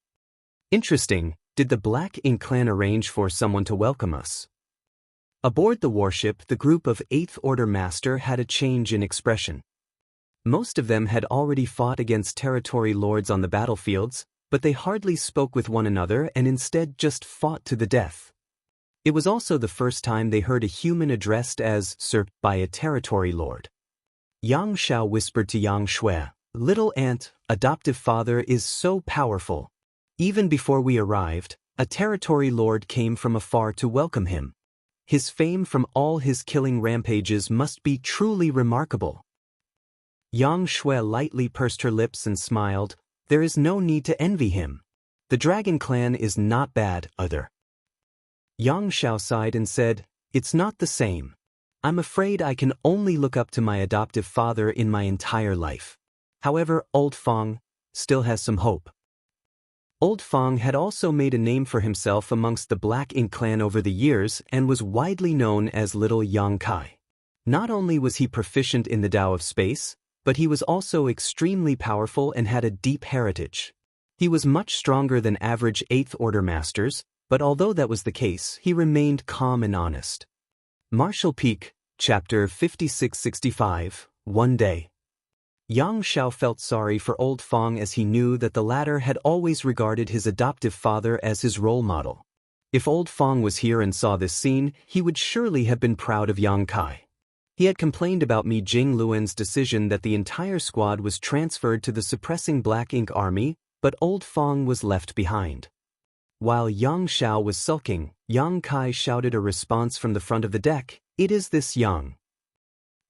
Interesting, did the Black Ink clan arrange for someone to welcome us? Aboard the warship, the group of 8th Order Master had a change in expression. Most of them had already fought against territory lords on the battlefields, but they hardly spoke with one another and instead just fought to the death. It was also the first time they heard a human addressed as Sir by a territory lord. Yang Xiao whispered to Yang Shui, "Little aunt, adoptive father is so powerful. Even before we arrived, a territory lord came from afar to welcome him. His fame from all his killing rampages must be truly remarkable." Yang Shui lightly pursed her lips and smiled. "There is no need to envy him. The Dragon Clan is not bad, either." Yang Xiao sighed and said, "It's not the same. I'm afraid I can only look up to my adoptive father in my entire life. However, Old Fong still has some hope." Old Fong had also made a name for himself amongst the Black Ink clan over the years and was widely known as Little Yang Kai. Not only was he proficient in the Tao of Space, but he was also extremely powerful and had a deep heritage. He was much stronger than average 8th Order masters, but although that was the case, he remained calm and honest. Martial Peak, Chapter 5665, One Day. Xianxia felt sorry for old Feng as he knew that the latter had always regarded his adoptive father as his role model. If old Feng was here and saw this scene, he would surely have been proud of Yang Kai. He had complained about Mi Jingluan's decision that the entire squad was transferred to the suppressing Black Ink Army, but old Feng was left behind. While Xianxia was sulking, Yang Kai shouted a response from the front of the deck, "It is this Yang."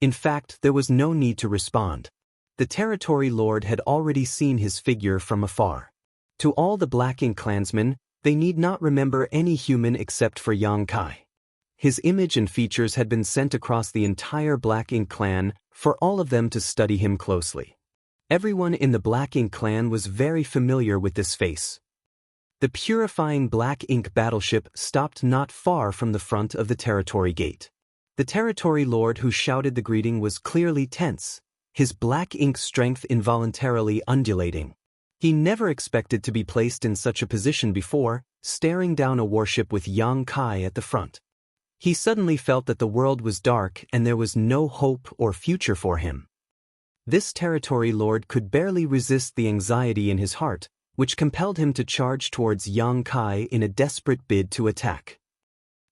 In fact, there was no need to respond. The territory lord had already seen his figure from afar. To all the Black Ink clansmen, they need not remember any human except for Yang Kai. His image and features had been sent across the entire Black Ink clan for all of them to study him closely. Everyone in the Black Ink clan was very familiar with this face. The purifying Black Ink battleship stopped not far from the front of the territory gate. The territory lord who shouted the greeting was clearly tense, his Black Ink strength involuntarily undulating. He never expected to be placed in such a position before, staring down a warship with Yang Kai at the front. He suddenly felt that the world was dark and there was no hope or future for him. This territory lord could barely resist the anxiety in his heart, which compelled him to charge towards Yang Kai in a desperate bid to attack.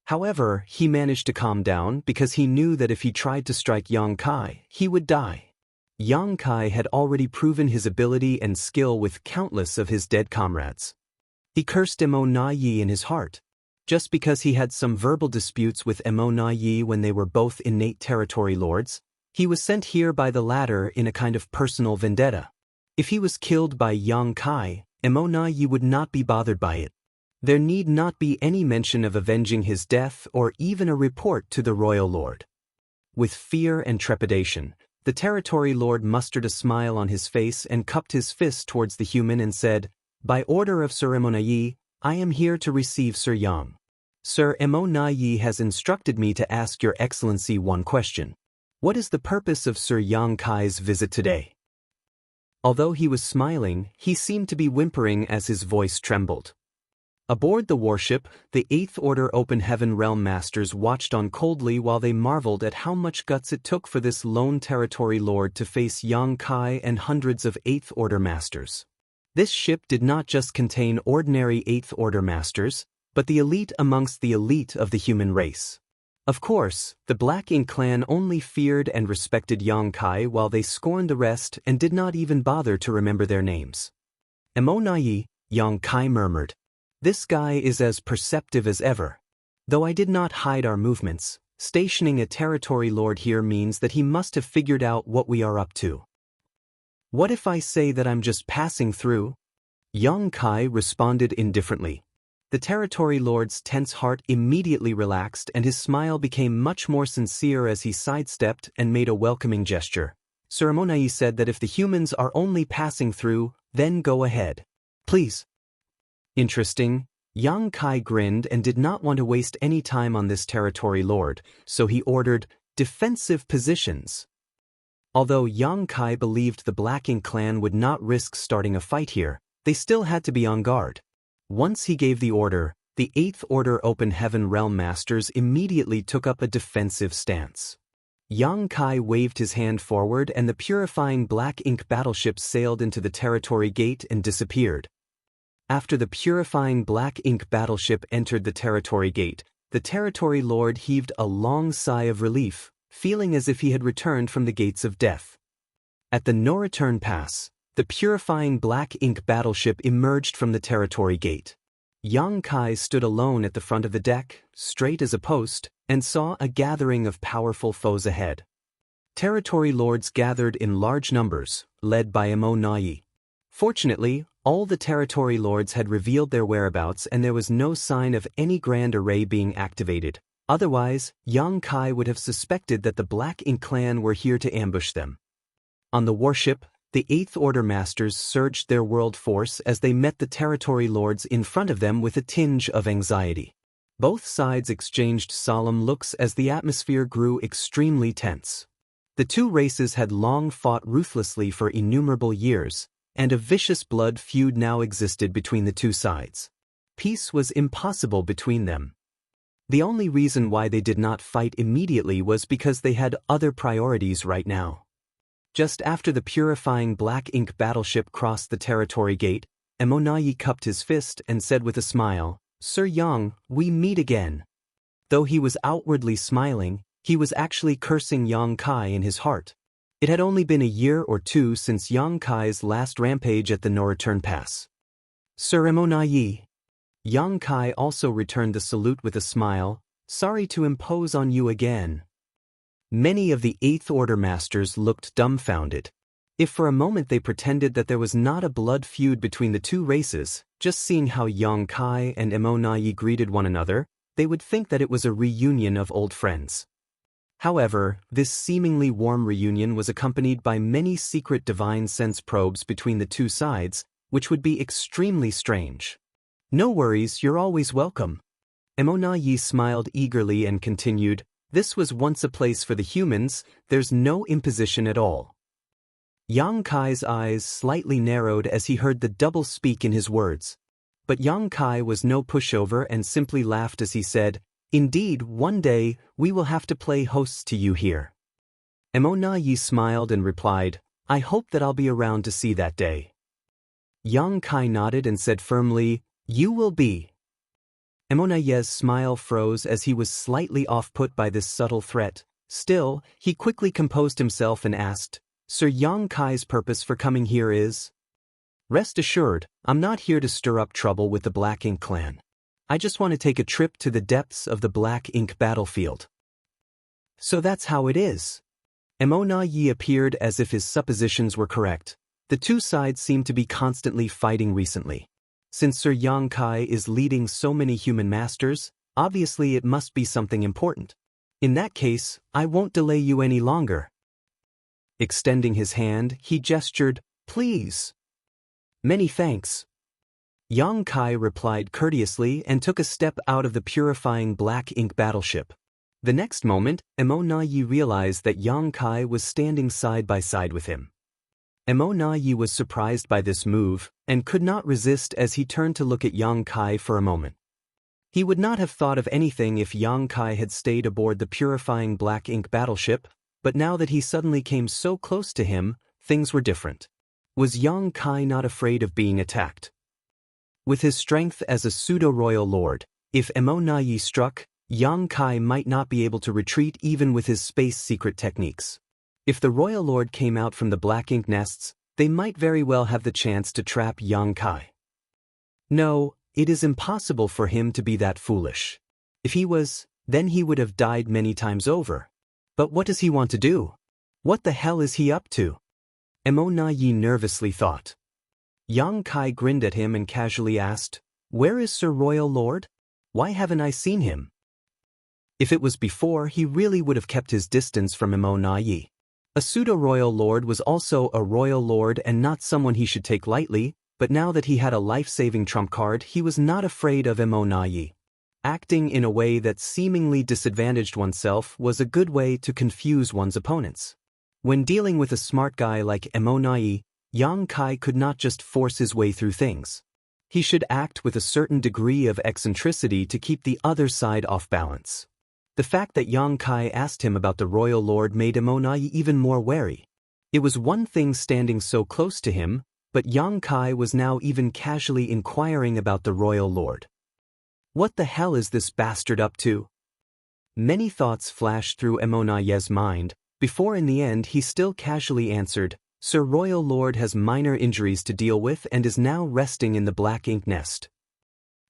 However, he managed to calm down because he knew that if he tried to strike Yang Kai, he would die. Yang Kai had already proven his ability and skill with countless of his dead comrades. He cursed Emo Na Yi in his heart. Just because he had some verbal disputes with Emo Na Yi when they were both innate territory lords, he was sent here by the latter in a kind of personal vendetta. If he was killed by Yang Kai, Emo Na Yi would not be bothered by it. There need not be any mention of avenging his death or even a report to the royal lord. With fear and trepidation, the territory lord mustered a smile on his face and cupped his fist towards the human and said, "By order of Sir Emo Na Yi, I am here to receive Sir Yang. Sir Emo Na Yi has instructed me to ask Your Excellency one question. What is the purpose of Sir Yang Kai's visit today?" Although he was smiling, he seemed to be whimpering as his voice trembled. Aboard the warship, the 8th Order Open Heaven Realm Masters watched on coldly while they marveled at how much guts it took for this lone territory lord to face Yang Kai and hundreds of 8th Order Masters. This ship did not just contain ordinary 8th Order Masters, but the elite amongst the elite of the human race. Of course, the Black Ink clan only feared and respected Yang Kai while they scorned the rest and did not even bother to remember their names. "Emo Na Yi," Yang Kai murmured. "This guy is as perceptive as ever. Though I did not hide our movements, stationing a territory lord here means that he must have figured out what we are up to." "What if I say that I'm just passing through?" Yang Kai responded indifferently. The territory lord's tense heart immediately relaxed and his smile became much more sincere as he sidestepped and made a welcoming gesture. Sir Emo Na Yi said that if the humans are only passing through, then go ahead. Please. Interesting. Yang Kai grinned and did not want to waste any time on this territory lord, so he ordered, "Defensive positions." Although Yang Kai believed the Black Ink clan would not risk starting a fight here, they still had to be on guard. Once he gave the order, the 8th Order Open Heaven Realm Masters immediately took up a defensive stance. Yang Kai waved his hand forward and the purifying Black Ink battleship sailed into the territory gate and disappeared. After the purifying Black Ink battleship entered the territory gate, the territory lord heaved a long sigh of relief, feeling as if he had returned from the gates of death. At the no-return pass, the purifying Black Ink battleship emerged from the territory gate. Yang Kai stood alone at the front of the deck, straight as a post, and saw a gathering of powerful foes ahead. Territory lords gathered in large numbers, led by Emo Na Yi. Fortunately, all the territory lords had revealed their whereabouts and there was no sign of any grand array being activated. Otherwise, Yang Kai would have suspected that the Black Ink clan were here to ambush them. On the warship, the 8th Order Masters surged their world force as they met the territory lords in front of them with a tinge of anxiety. Both sides exchanged solemn looks as the atmosphere grew extremely tense. The two races had long fought ruthlessly for innumerable years, and a vicious blood feud now existed between the two sides. Peace was impossible between them. The only reason why they did not fight immediately was because they had other priorities right now. Just after the purifying black ink battleship crossed the territory gate, Emonayi cupped his fist and said with a smile, "Sir Yang, we meet again." Though he was outwardly smiling, he was actually cursing Yang Kai in his heart. It had only been a year or two since Yang Kai's last rampage at the No Return Pass. "Sir Emonayi." Yang Kai also returned the salute with a smile, "Sorry to impose on you again." Many of the Eighth Order masters looked dumbfounded. If for a moment they pretended that there was not a blood feud between the two races, just seeing how Yang Kai and Emonayi greeted one another, they would think that it was a reunion of old friends. However, this seemingly warm reunion was accompanied by many secret divine sense probes between the two sides, which would be extremely strange. "No worries, you're always welcome." Emonayi smiled eagerly and continued, "This was once a place for the humans, there's no imposition at all." Yang Kai's eyes slightly narrowed as he heard the double speak in his words. But Yang Kai was no pushover and simply laughed as he said, "Indeed, one day, we will have to play hosts to you here." Emonayi smiled and replied, "I hope that I'll be around to see that day." Yang Kai nodded and said firmly, "You will be." Emonayi's smile froze as he was slightly off-put by this subtle threat. Still, he quickly composed himself and asked, "Sir Yang Kai's purpose for coming here is?" "Rest assured, I'm not here to stir up trouble with the Black Ink clan. I just want to take a trip to the depths of the Black Ink battlefield." "So that's how it is." Emonayi appeared as if his suppositions were correct. The two sides seemed to be constantly fighting recently. Since Sir Yang Kai is leading so many human masters, obviously it must be something important. "In that case, I won't delay you any longer." Extending his hand, he gestured, "Please." "Many thanks." Yang Kai replied courteously and took a step out of the purifying black ink battleship. The next moment, Emonayi realized that Yang Kai was standing side by side with him. Emonayi was surprised by this move and could not resist as he turned to look at Yang Kai for a moment. He would not have thought of anything if Yang Kai had stayed aboard the purifying black ink battleship, but now that he suddenly came so close to him, things were different. Was Yang Kai not afraid of being attacked? With his strength as a pseudo-royal lord, if Emonayi struck, Yang Kai might not be able to retreat even with his space secret techniques. If the royal lord came out from the black ink nests, they might very well have the chance to trap Yang Kai. No, it is impossible for him to be that foolish. If he was, then he would have died many times over. But what does he want to do? What the hell is he up to? Emonayi nervously thought. Yang Kai grinned at him and casually asked, "Where is Sir Royal Lord? Why haven't I seen him?" If it was before, he really would have kept his distance from Emonayi. A pseudo-royal lord was also a royal lord and not someone he should take lightly, but now that he had a life-saving trump card, he was not afraid of Emonayi. Acting in a way that seemingly disadvantaged oneself was a good way to confuse one's opponents. When dealing with a smart guy like Emonayi, Yang Kai could not just force his way through things. He should act with a certain degree of eccentricity to keep the other side off balance. The fact that Yang Kai asked him about the royal lord made Emonayi even more wary. It was one thing standing so close to him, but Yang Kai was now even casually inquiring about the royal lord. What the hell is this bastard up to? Many thoughts flashed through Emonayi's mind, before in the end he still casually answered, "Sir Royal Lord has minor injuries to deal with and is now resting in the black ink nest."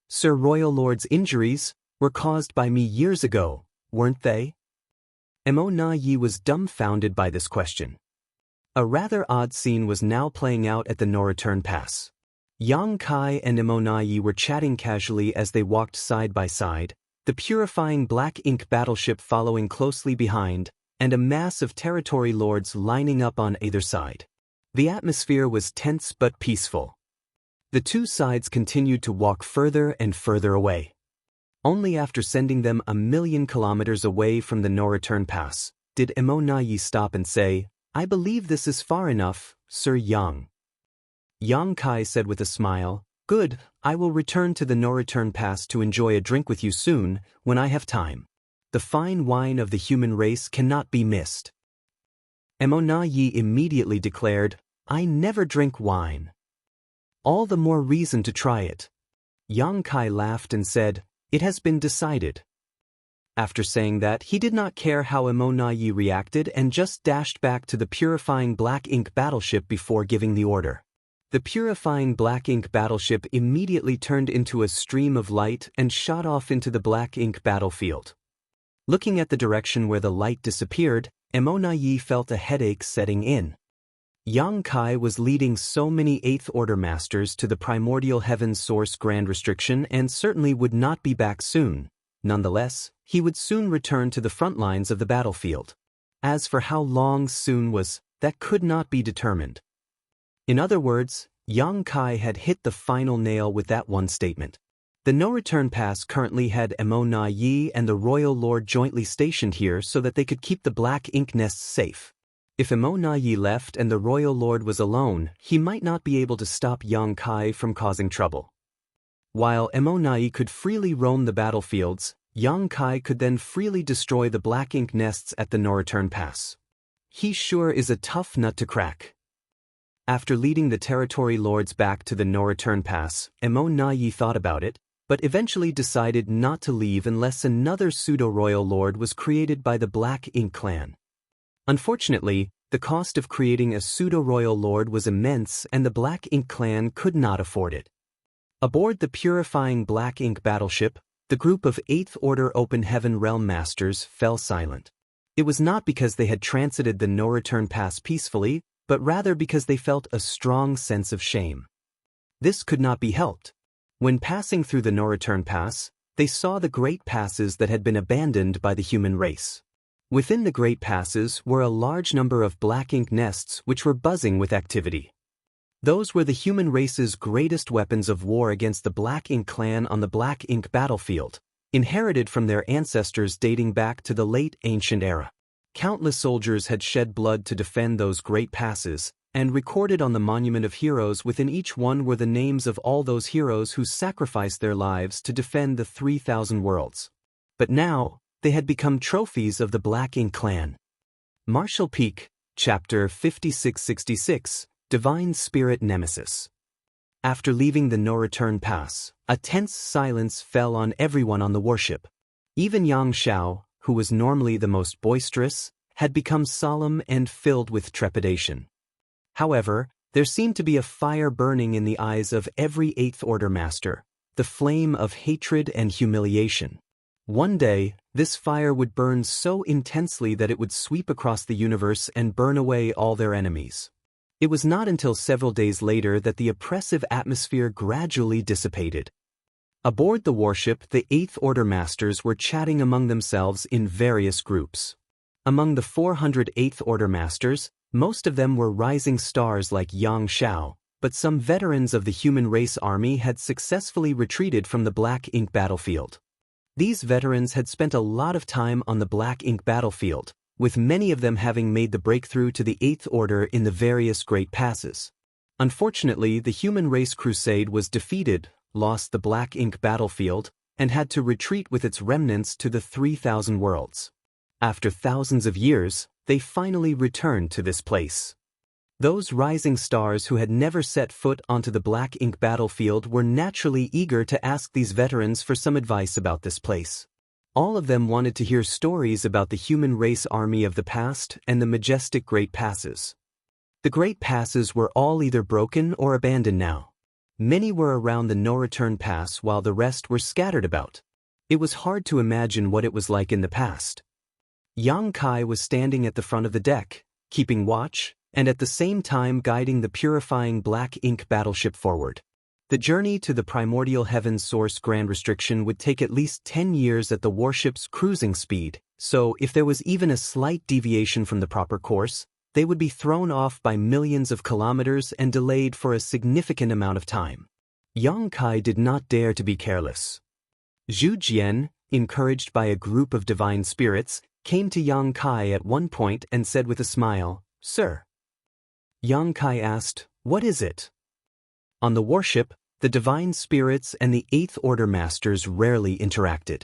Sir Royal Lord's injuries were caused by me years ago, weren't they? Emonayi was dumbfounded by this question. A rather odd scene was now playing out at the No Return Pass. Yang Kai and Emonayi were chatting casually as they walked side by side, the purifying black ink battleship following closely behind, and a mass of territory lords lining up on either side. The atmosphere was tense but peaceful. The two sides continued to walk further and further away. Only after sending them 1,000,000 kilometers away from the No Return Pass, did Emonayi stop and say, "I believe this is far enough, Sir Yang." Xianxia said with a smile, "Good, I will return to the no-return pass to enjoy a drink with you soon, when I have time. The fine wine of the human race cannot be missed." Yi immediately declared, "I never drink wine." "All the more reason to try it." Xianxia laughed and said, "It has been decided." After saying that, he did not care how Yi reacted and just dashed back to the purifying black ink battleship before giving the order. The purifying black ink battleship immediately turned into a stream of light and shot off into the black ink battlefield. Looking at the direction where the light disappeared, Yi felt a headache setting in. Xianxia was leading so many 8th Order Masters to the Primordial Heaven Source Grand Restriction and certainly would not be back soon. Nonetheless, he would soon return to the front lines of the battlefield. As for how long soon was, that could not be determined. In other words, Xianxia had hit the final nail with that one statement. The no-return pass currently had Yi and the Royal Lord jointly stationed here so that they could keep the black ink nests safe. If Yi left and the Royal Lord was alone, he might not be able to stop Xianxia from causing trouble. While Yi could freely roam the battlefields, Xianxia could then freely destroy the black ink nests at the no-return pass. He sure is a tough nut to crack. After leading the territory lords back to the no-return pass, Yi thought about it, but eventually decided not to leave unless another pseudo-royal lord was created by the Black Ink clan. Unfortunately, the cost of creating a pseudo-royal lord was immense and the Black Ink clan could not afford it. Aboard the purifying Black Ink battleship, the group of 8th Order Open Heaven Realm Masters fell silent. It was not because they had transited the no-return pass peacefully, but rather because they felt a strong sense of shame. This could not be helped. When passing through the no-return pass, they saw the great passes that had been abandoned by the human race. Within the great passes were a large number of black ink nests which were buzzing with activity. Those were the human race's greatest weapons of war against the Black Ink clan on the Black Ink battlefield, inherited from their ancestors dating back to the late ancient era. Countless soldiers had shed blood to defend those great passes, and recorded on the Monument of Heroes within each one were the names of all those heroes who sacrificed their lives to defend the 3,000 worlds. But now, they had become trophies of the Black Ink clan. Martial Peak, Chapter 5666, Divine Spirit Nemesis. After leaving the no-return pass, a tense silence fell on everyone on the warship. Even Xianxia, who was normally the most boisterous, had become solemn and filled with trepidation. However, there seemed to be a fire burning in the eyes of every 8th Order Master, the flame of hatred and humiliation. One day, this fire would burn so intensely that it would sweep across the universe and burn away all their enemies. It was not until several days later that the oppressive atmosphere gradually dissipated. Aboard the warship, the 8th Order Masters were chatting among themselves in various groups. Among the 400 8th Order Masters, most of them were rising stars like Xianxia, but some veterans of the human race army had successfully retreated from the Black Ink battlefield. These veterans had spent a lot of time on the Black Ink battlefield, with many of them having made the breakthrough to the 8th Order in the various great passes. Unfortunately, the human race crusade was defeated, lost the Black Ink battlefield, and had to retreat with its remnants to the 3,000 worlds. After thousands of years, they finally returned to this place. Those rising stars who had never set foot onto the Black Ink battlefield were naturally eager to ask these veterans for some advice about this place. All of them wanted to hear stories about the human race army of the past and the majestic Great Passes. The Great Passes were all either broken or abandoned now. Many were around the no-return pass while the rest were scattered about. It was hard to imagine what it was like in the past. Xianxia was standing at the front of the deck, keeping watch, and at the same time guiding the purifying Black Ink battleship forward. The journey to the Primordial Heaven Source Grand Restriction would take at least 10 years at the warship's cruising speed, so if there was even a slight deviation from the proper course, they would be thrown off by millions of kilometers and delayed for a significant amount of time. Xianxia did not dare to be careless. Zhu Jian, encouraged by a group of divine spirits, came to Xianxia at one point and said with a smile, "Sir." Xianxia asked, "What is it?" On the warship, the divine spirits and the Eighth Order masters rarely interacted.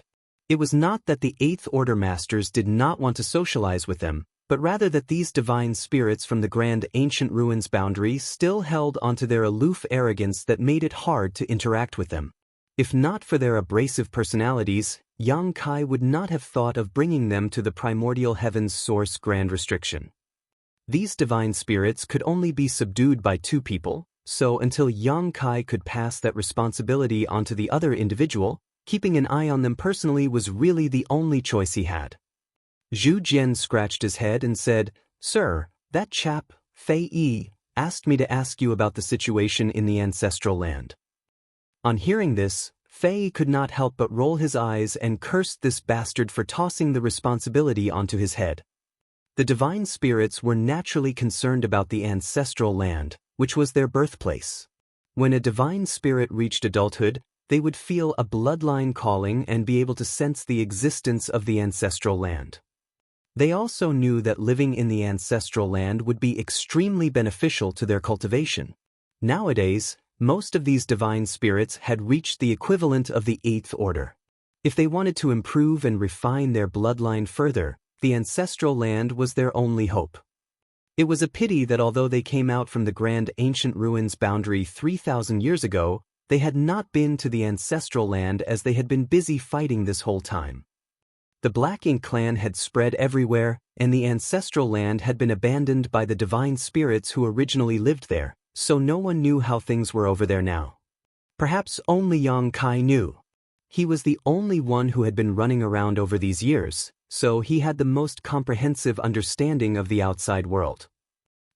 It was not that the Eighth Order masters did not want to socialize with them, but rather that these divine spirits from the grand ancient ruins boundary still held onto their aloof arrogance that made it hard to interact with them. If not for their abrasive personalities, Yang Kai would not have thought of bringing them to the primordial heaven's source grand restriction. These divine spirits could only be subdued by two people, so until Yang Kai could pass that responsibility onto the other individual, keeping an eye on them personally was really the only choice he had. Zhu Jian scratched his head and said, "Sir, that chap, Fei Yi, asked me to ask you about the situation in the ancestral land." On hearing this, Fei could not help but roll his eyes and cursed this bastard for tossing the responsibility onto his head. The divine spirits were naturally concerned about the ancestral land, which was their birthplace. When a divine spirit reached adulthood, they would feel a bloodline calling and be able to sense the existence of the ancestral land. They also knew that living in the ancestral land would be extremely beneficial to their cultivation. Nowadays, most of these divine spirits had reached the equivalent of the Eighth Order. If they wanted to improve and refine their bloodline further, the ancestral land was their only hope. It was a pity that although they came out from the grand ancient ruins boundary 3,000 years ago, they had not been to the ancestral land as they had been busy fighting this whole time. The Black Ink clan had spread everywhere, and the ancestral land had been abandoned by the divine spirits who originally lived there, so no one knew how things were over there now. Perhaps only Yang Kai knew. He was the only one who had been running around over these years, so he had the most comprehensive understanding of the outside world.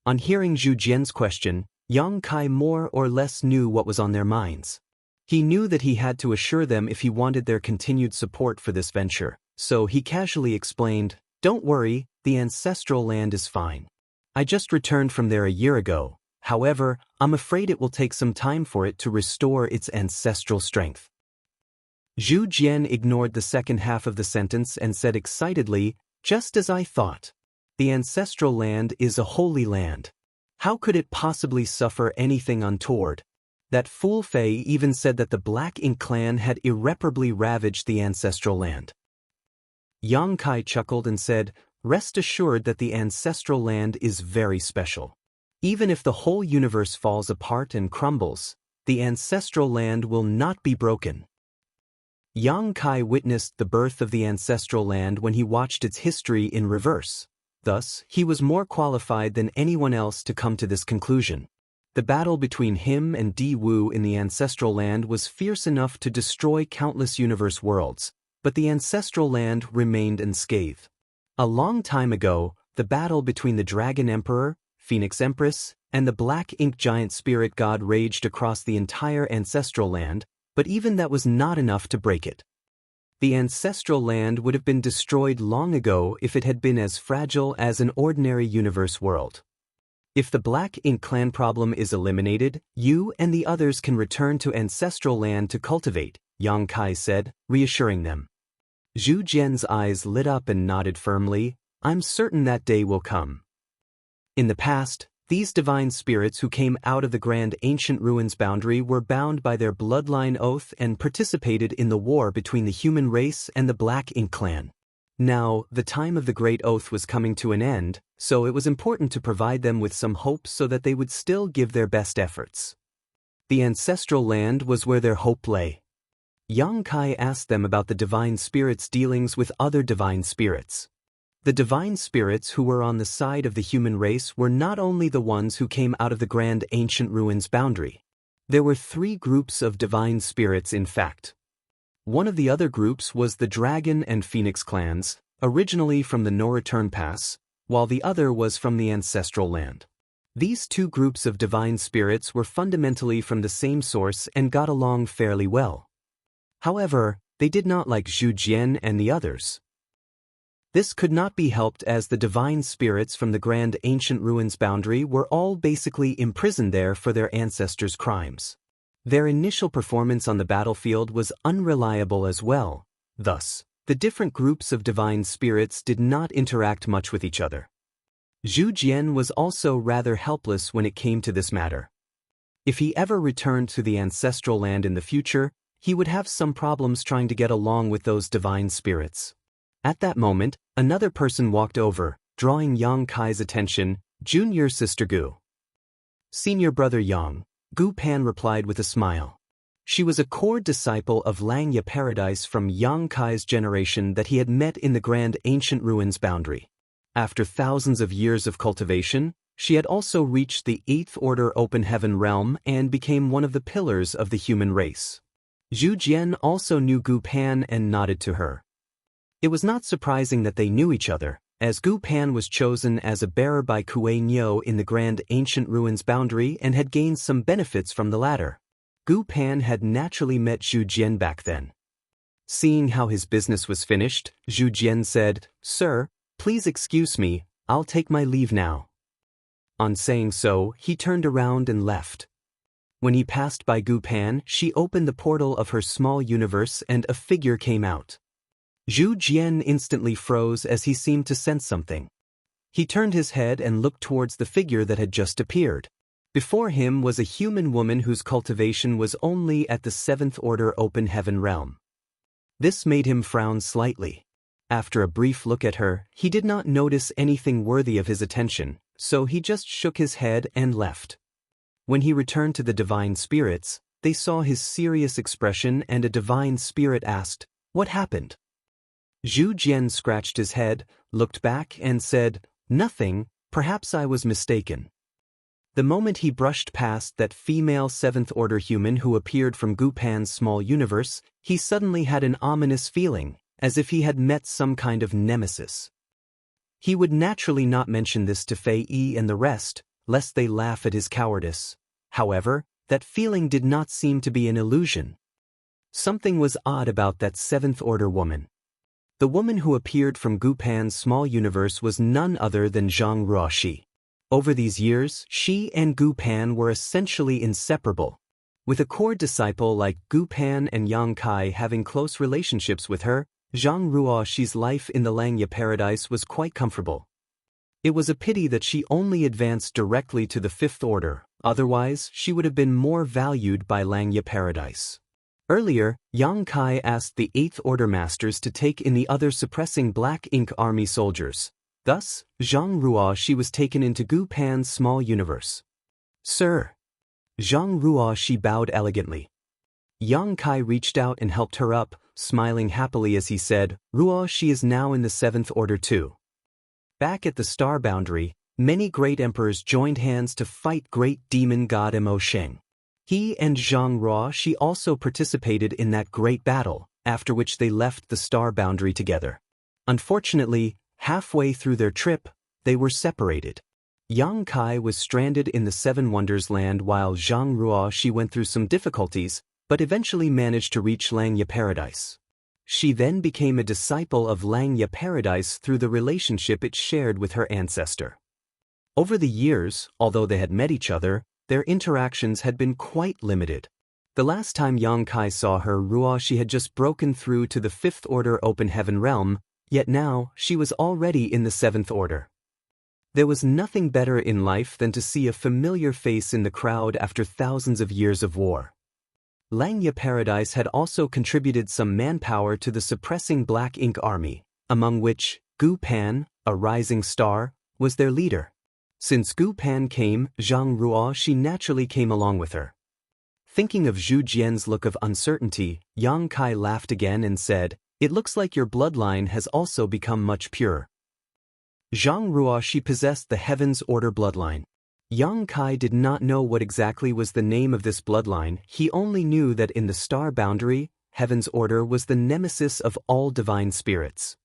On hearing Zhu Jian's question, Yang Kai more or less knew what was on their minds. He knew that he had to assure them if he wanted their continued support for this venture, so he casually explained, "Don't worry, the ancestral land is fine. I just returned from there a year ago. However, I'm afraid it will take some time for it to restore its ancestral strength." Zhu Jian ignored the second half of the sentence and said excitedly, "Just as I thought. The ancestral land is a holy land. How could it possibly suffer anything untoward? That fool Fei even said that the Black Ink clan had irreparably ravaged the ancestral land." Yang Kai chuckled and said, "Rest assured that the ancestral land is very special. Even if the whole universe falls apart and crumbles, the ancestral land will not be broken." Yang Kai witnessed the birth of the ancestral land when he watched its history in reverse. Thus, he was more qualified than anyone else to come to this conclusion. The battle between him and Di Wu in the ancestral land was fierce enough to destroy countless universe worlds, but the ancestral land remained unscathed. A long time ago, the battle between the Dragon Emperor, Phoenix Empress, and the Black Ink giant spirit god raged across the entire ancestral land, but even that was not enough to break it. The ancestral land would have been destroyed long ago if it had been as fragile as an ordinary universe world. If the Black Ink clan problem is eliminated, you and the others can return to ancestral land to cultivate, Yang Kai said, reassuring them. Zhu Jian's eyes lit up and nodded firmly, "I'm certain that day will come." In the past, these divine spirits who came out of the grand ancient ruins boundary were bound by their bloodline oath and participated in the war between the human race and the Black Ink clan. Now, the time of the great oath was coming to an end, so it was important to provide them with some hope so that they would still give their best efforts. The ancestral land was where their hope lay. Yang Kai asked them about the divine spirits' dealings with other divine spirits. The divine spirits who were on the side of the human race were not only the ones who came out of the grand ancient ruins boundary. There were three groups of divine spirits in fact. One of the other groups was the Dragon and Phoenix clans, originally from the No Return Pass, while the other was from the ancestral land. These two groups of divine spirits were fundamentally from the same source and got along fairly well. However, they did not like Zhu Jian and the others. This could not be helped as the divine spirits from the grand ancient ruins boundary were all basically imprisoned there for their ancestors' crimes. Their initial performance on the battlefield was unreliable as well. Thus, the different groups of divine spirits did not interact much with each other. Zhu Jian was also rather helpless when it came to this matter. If he ever returned to the ancestral land in the future, he would have some problems trying to get along with those divine spirits. At that moment, another person walked over, drawing Yang Kai's attention, junior sister Gu. Senior brother Yang, Gu Pan replied with a smile. She was a core disciple of Langya Paradise from Yang Kai's generation that he had met in the grand ancient ruins boundary. After thousands of years of cultivation, she had also reached the 8th Order Open Heaven realm and became one of the pillars of the human race. Zhu Jian also knew Gu Pan and nodded to her. It was not surprising that they knew each other, as Gu Pan was chosen as a bearer by Kuei Niu in the grand ancient ruins boundary and had gained some benefits from the latter. Gu Pan had naturally met Zhu Jian back then. Seeing how his business was finished, Zhu Jian said, "Sir, please excuse me, I'll take my leave now." On saying so, he turned around and left. When he passed by Gu Pan, she opened the portal of her small universe and a figure came out. Zhu Jian instantly froze as he seemed to sense something. He turned his head and looked towards the figure that had just appeared. Before him was a human woman whose cultivation was only at the 7th Order Open Heaven realm. This made him frown slightly. After a brief look at her, he did not notice anything worthy of his attention, so he just shook his head and left. When he returned to the divine spirits, they saw his serious expression and a divine spirit asked, "What happened?" Zhu Jian scratched his head, looked back and said, "Nothing, perhaps I was mistaken." The moment he brushed past that female 7th Order human who appeared from Gu Pan's small universe, he suddenly had an ominous feeling, as if he had met some kind of nemesis. He would naturally not mention this to Fei Yi and the rest, lest they laugh at his cowardice. However, that feeling did not seem to be an illusion. Something was odd about that 7th Order woman. The woman who appeared from Gu Pan's small universe was none other than Zhang Ruoxi. Over these years, she and Gu Pan were essentially inseparable. With a core disciple like Gu Pan and Yang Kai having close relationships with her, Zhang Ruoxi's life in the Langya Paradise was quite comfortable. It was a pity that she only advanced directly to the 5th Order, otherwise she would have been more valued by Langya Paradise. Earlier, Yang Kai asked the 8th Order Masters to take in the other suppressing Black Ink Army soldiers. Thus, Zhang Ruoxi was taken into Gu Pan's small universe. "Sir." Zhang Ruoxi bowed elegantly. Yang Kai reached out and helped her up, smiling happily as he said, "Ruoxi is now in the 7th Order too." Back at the star boundary, many great emperors joined hands to fight great demon god Mo Sheng. He and Zhang Ruoxi also participated in that great battle, after which they left the star boundary together. Unfortunately, halfway through their trip, they were separated. Yang Kai was stranded in the Seven Wonders land while Zhang Ruoxi went through some difficulties, but eventually managed to reach Langya Paradise. She then became a disciple of Langya Paradise through the relationship it shared with her ancestor. Over the years, although they had met each other, their interactions had been quite limited. The last time Yang Kai saw her, Ruoxi had just broken through to the 5th Order Open Heaven realm, yet now she was already in the 7th Order. There was nothing better in life than to see a familiar face in the crowd after thousands of years of war. Langya Paradise had also contributed some manpower to the suppressing Black Ink Army, among which Gu Pan, a rising star, was their leader. Since Gu Pan came, Zhang Ruoxi naturally came along with her. Thinking of Zhu Jian's look of uncertainty, Yang Kai laughed again and said, "It looks like your bloodline has also become much purer." Zhang Ruoxi possessed the Heaven's Order bloodline. Yang Kai did not know what exactly was the name of this bloodline, he only knew that in the star boundary, Heaven's Order was the nemesis of all divine spirits.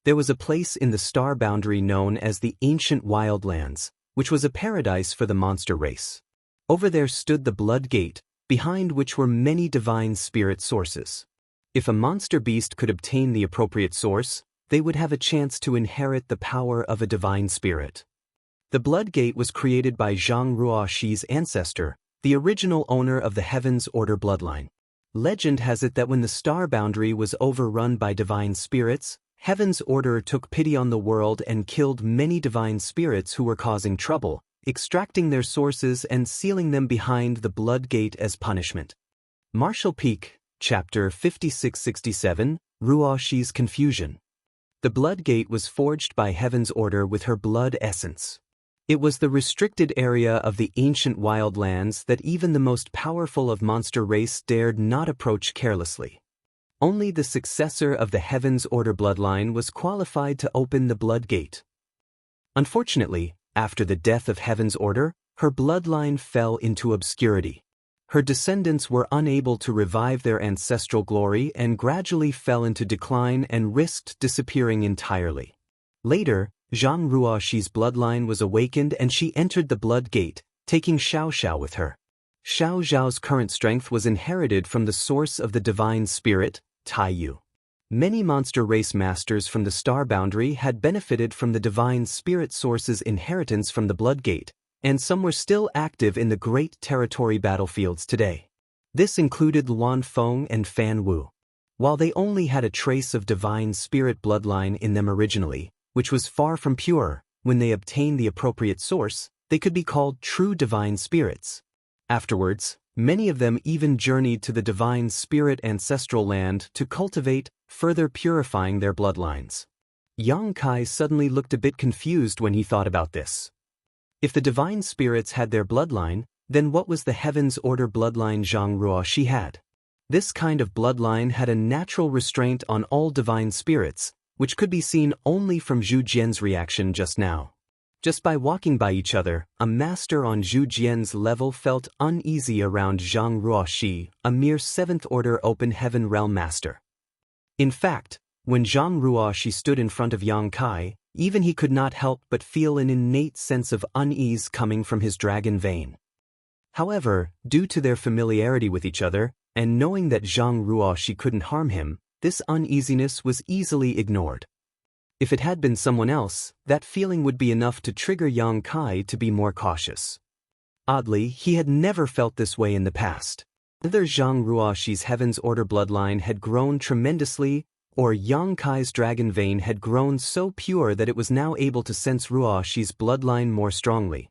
There was a place in the star boundary known as the Ancient Wildlands, which was a paradise for the monster race. Over there stood the Blood Gate, behind which were many divine spirit sources. If a monster beast could obtain the appropriate source, they would have a chance to inherit the power of a divine spirit. The Blood Gate was created by Zhang Ruoxi's ancestor, the original owner of the Heaven's Order bloodline. Legend has it that when the star boundary was overrun by divine spirits, Heaven's Order took pity on the world and killed many divine spirits who were causing trouble, extracting their sources and sealing them behind the Blood Gate as punishment. Martial Peak, Chapter 5667, Ruoxi's Confusion. The Blood Gate was forged by Heaven's order with her blood essence. It was the restricted area of the ancient wildlands that even the most powerful of monster race dared not approach carelessly. Only the successor of the Heaven's Order bloodline was qualified to open the Blood Gate. Unfortunately, after the death of Heaven's Order, her bloodline fell into obscurity. Her descendants were unable to revive their ancestral glory and gradually fell into decline and risked disappearing entirely. Later, Zhang Ruoxi's bloodline was awakened and she entered the Blood Gate, taking Xiaoxiao with her. Xiaoxiao's current strength was inherited from the source of the divine spirit, Taiyu. Many monster race masters from the Star Boundary had benefited from the divine spirit source's inheritance from the Blood Gate, and some were still active in the great territory battlefields today. This included Luan Feng and Fan Wu. While they only had a trace of divine spirit bloodline in them originally, which was far from pure, when they obtained the appropriate source, they could be called true divine spirits. Afterwards, many of them even journeyed to the divine spirit ancestral land to cultivate, further purifying their bloodlines. Yang Kai suddenly looked a bit confused when he thought about this. If the divine spirits had their bloodline, then what was the Heaven's Order bloodline Zhang Ruoxi had? This kind of bloodline had a natural restraint on all divine spirits, which could be seen only from Zhu Jian's reaction just now. Just by walking by each other, a master on Zhu Jian's level felt uneasy around Zhang Ruoxi, a mere 7th Order Open Heaven Realm master. In fact, when Zhang Ruoxi stood in front of Yang Kai, even he could not help but feel an innate sense of unease coming from his dragon vein. However, due to their familiarity with each other, and knowing that Zhang Ruoxi couldn't harm him, this uneasiness was easily ignored. If it had been someone else, that feeling would be enough to trigger Yang Kai to be more cautious. Oddly, he had never felt this way in the past. Either Zhang Ruoxi's Heaven's Order bloodline had grown tremendously, or Yang Kai's dragon vein had grown so pure that it was now able to sense Ruoxi's bloodline more strongly.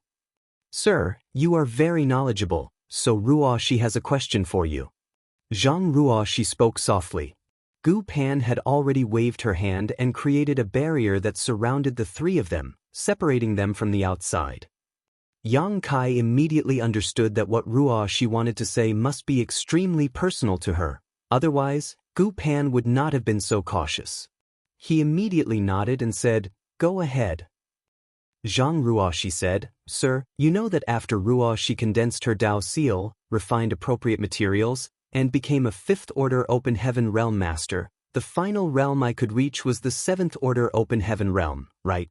Sir, you are very knowledgeable, so Ruoxi has a question for you. Zhang Ruoxi spoke softly. Gu Pan had already waved her hand and created a barrier that surrounded the three of them, separating them from the outside. Yang Kai immediately understood that what Ruoxi wanted to say must be extremely personal to her, otherwise, Gu Pan would not have been so cautious. He immediately nodded and said, "Go ahead." Zhang Ruoxi said, "Sir, you know that after Ruoxi condensed her Dao seal, refined appropriate materials, and became a 5th Order Open Heaven Realm Master, the final realm I could reach was the 7th Order Open Heaven Realm, right?"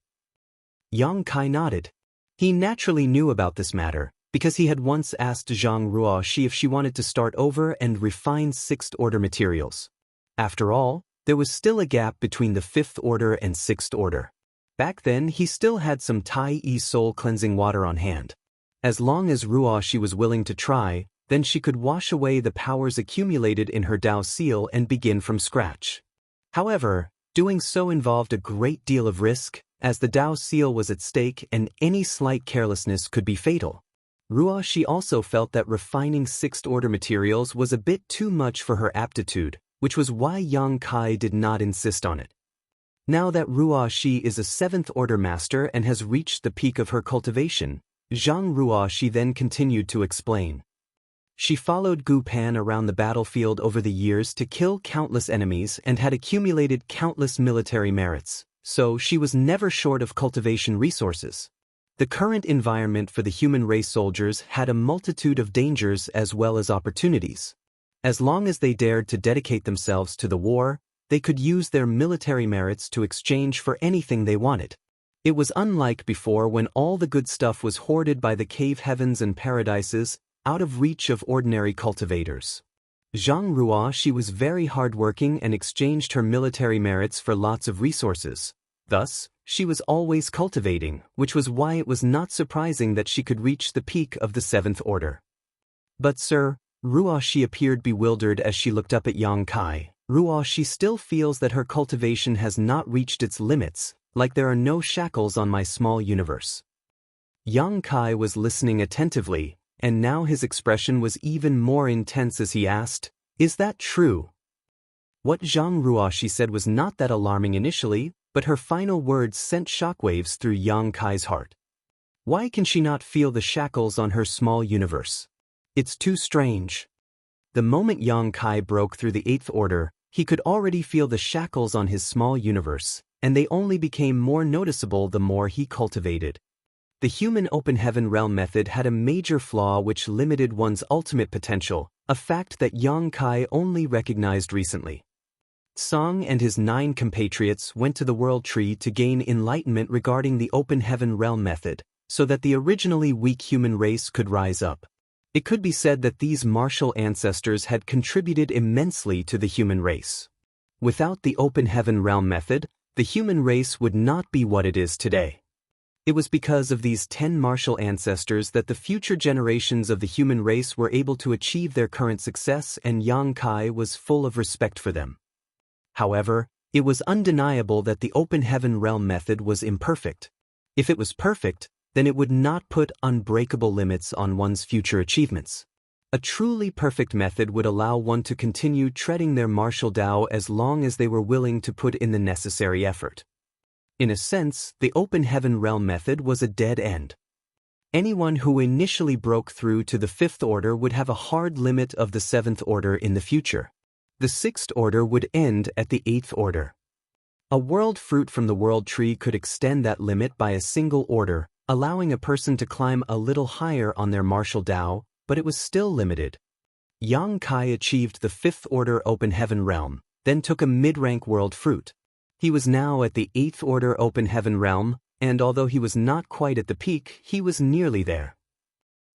Yang Kai nodded. He naturally knew about this matter, because he had once asked Zhang Ruoxi if she wanted to start over and refine 6th Order materials. After all, there was still a gap between the 5th Order and 6th Order. Back then, he still had some Tai Yi soul cleansing water on hand. As long as Ruoxi was willing to try, then she could wash away the powers accumulated in her Dao seal and begin from scratch. However, doing so involved a great deal of risk, as the Dao seal was at stake and any slight carelessness could be fatal. Ruoxi also felt that refining 6th Order materials was a bit too much for her aptitude, which was why Yang Kai did not insist on it. Now that Ruoxi is a 7th Order master and has reached the peak of her cultivation, Zhang Ruoxi then continued to explain. She followed Gu Pan around the battlefield over the years to kill countless enemies and had accumulated countless military merits, so she was never short of cultivation resources. The current environment for the human race soldiers had a multitude of dangers as well as opportunities. As long as they dared to dedicate themselves to the war, they could use their military merits to exchange for anything they wanted. It was unlike before when all the good stuff was hoarded by the cave heavens and paradises, out of reach of ordinary cultivators. Zhang Ruoxi was very hardworking and exchanged her military merits for lots of resources. Thus, she was always cultivating, which was why it was not surprising that she could reach the peak of the 7th Order. But sir, Ruoxi appeared bewildered as she looked up at Yang Kai. Ruoxi still feels that her cultivation has not reached its limits, like there are no shackles on my small universe. Yang Kai was listening attentively, and now his expression was even more intense as he asked, "Is that true?" What Zhang Ruoxi said was not that alarming initially, but her final words sent shockwaves through Yang Kai's heart. Why can she not feel the shackles on her small universe? It's too strange. The moment Yang Kai broke through the Eighth Order, he could already feel the shackles on his small universe, and they only became more noticeable the more he cultivated. The human open heaven realm method had a major flaw which limited one's ultimate potential, a fact that Yang Kai only recognized recently. Song and his 9 compatriots went to the World Tree to gain enlightenment regarding the open heaven realm method, so that the originally weak human race could rise up. It could be said that these martial ancestors had contributed immensely to the human race. Without the open heaven realm method, the human race would not be what it is today. It was because of these 10 martial ancestors that the future generations of the human race were able to achieve their current success, and Yang Kai was full of respect for them. However, it was undeniable that the open heaven realm method was imperfect. If it was perfect, then it would not put unbreakable limits on one's future achievements. A truly perfect method would allow one to continue treading their martial Tao as long as they were willing to put in the necessary effort. In a sense, the open heaven realm method was a dead end. Anyone who initially broke through to the 5th order would have a hard limit of the 7th order in the future. The 6th order would end at the 8th order. A world fruit from the world tree could extend that limit by a single order, allowing a person to climb a little higher on their martial Tao, but it was still limited. Yang Kai achieved the 5th order open heaven realm, then took a mid-rank world fruit. He was now at the 8th order open heaven realm, and although he was not quite at the peak, he was nearly there.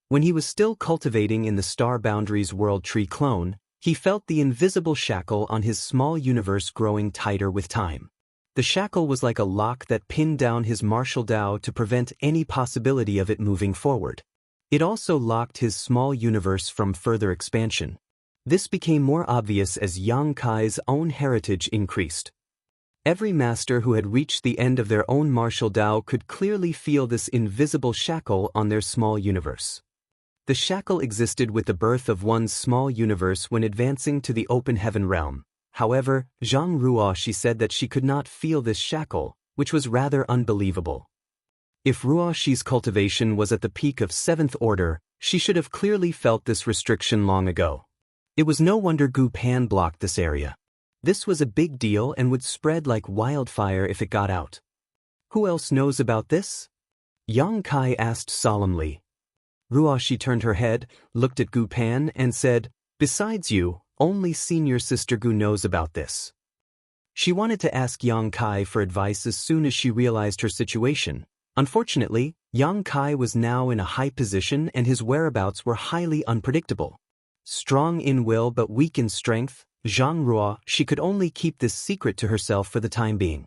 When he was still cultivating in the Star Boundaries world tree clone, he felt the invisible shackle on his small universe growing tighter with time. The shackle was like a lock that pinned down his martial Tao to prevent any possibility of it moving forward. It also locked his small universe from further expansion. This became more obvious as Yang Kai's own heritage increased. Every master who had reached the end of their own martial Tao could clearly feel this invisible shackle on their small universe. The shackle existed with the birth of one's small universe when advancing to the open heaven realm. However, Zhang Ruoxi said that she could not feel this shackle, which was rather unbelievable. If Ruoxi's cultivation was at the peak of 7th order, she should have clearly felt this restriction long ago. It was no wonder Gu Pan blocked this area. This was a big deal and would spread like wildfire if it got out. Who else knows about this? Yang Kai asked solemnly. Ruoxi turned her head, looked at Gu Pan, and said, "Besides you, only senior sister Gu knows about this." She wanted to ask Yang Kai for advice as soon as she realized her situation. Unfortunately, Yang Kai was now in a high position and his whereabouts were highly unpredictable. Strong in will but weak in strength, Zhang Ruoxi could only keep this secret to herself for the time being.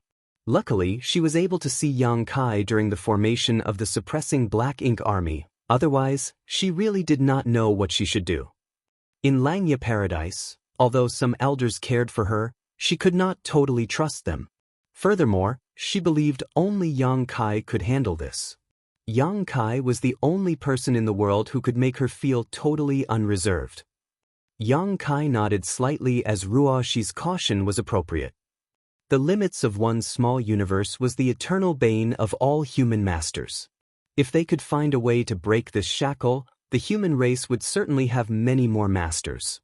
Luckily, she was able to see Yang Kai during the formation of the suppressing Black Ink Army. Otherwise, she really did not know what she should do. In Langya Paradise, although some elders cared for her, she could not totally trust them. Furthermore, she believed only Yang Kai could handle this. Yang Kai was the only person in the world who could make her feel totally unreserved. Yang Kai nodded slightly as Ruoxi's caution was appropriate. The limits of one's small universe was the eternal bane of all human masters. If they could find a way to break this shackle, the human race would certainly have many more masters.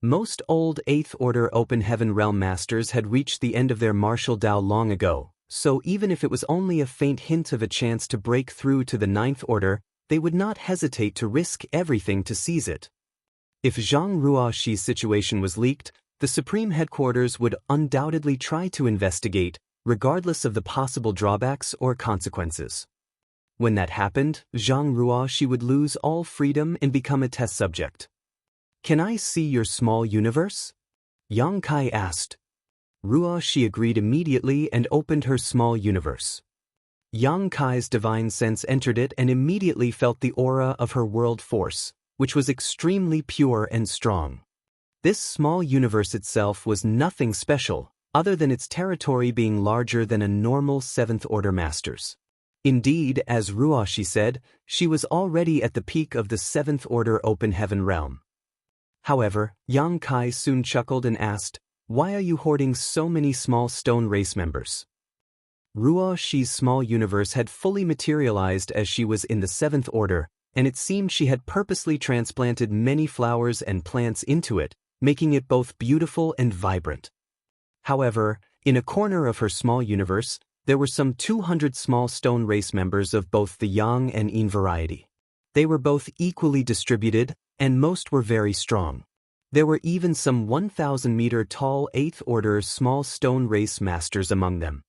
Most old 8th Order Open Heaven Realm masters had reached the end of their martial Tao long ago, so even if it was only a faint hint of a chance to break through to the 9th Order, they would not hesitate to risk everything to seize it. If Zhang Ruoxi's situation was leaked, the Supreme Headquarters would undoubtedly try to investigate, regardless of the possible drawbacks or consequences. When that happened, Zhang Ruoxi would lose all freedom and become a test subject. "Can I see your small universe?" Yang Kai asked. Ruoxi agreed immediately and opened her small universe. Yang Kai's divine sense entered it and immediately felt the aura of her world force, which was extremely pure and strong. This small universe itself was nothing special, other than its territory being larger than a normal 7th Order master's. Indeed, as Ruoshi said, she was already at the peak of the 7th Order Open Heaven realm. However, Yang Kai soon chuckled and asked, "Why are you hoarding so many small stone race members?" Ruoshi's small universe had fully materialized as she was in the 7th Order, and it seemed she had purposely transplanted many flowers and plants into it, making it both beautiful and vibrant. However, in a corner of her small universe, there were some 200 small stone race members of both the Yang and Yin variety. They were both equally distributed, and most were very strong. There were even some 1,000-meter-tall 8th Order small stone race masters among them.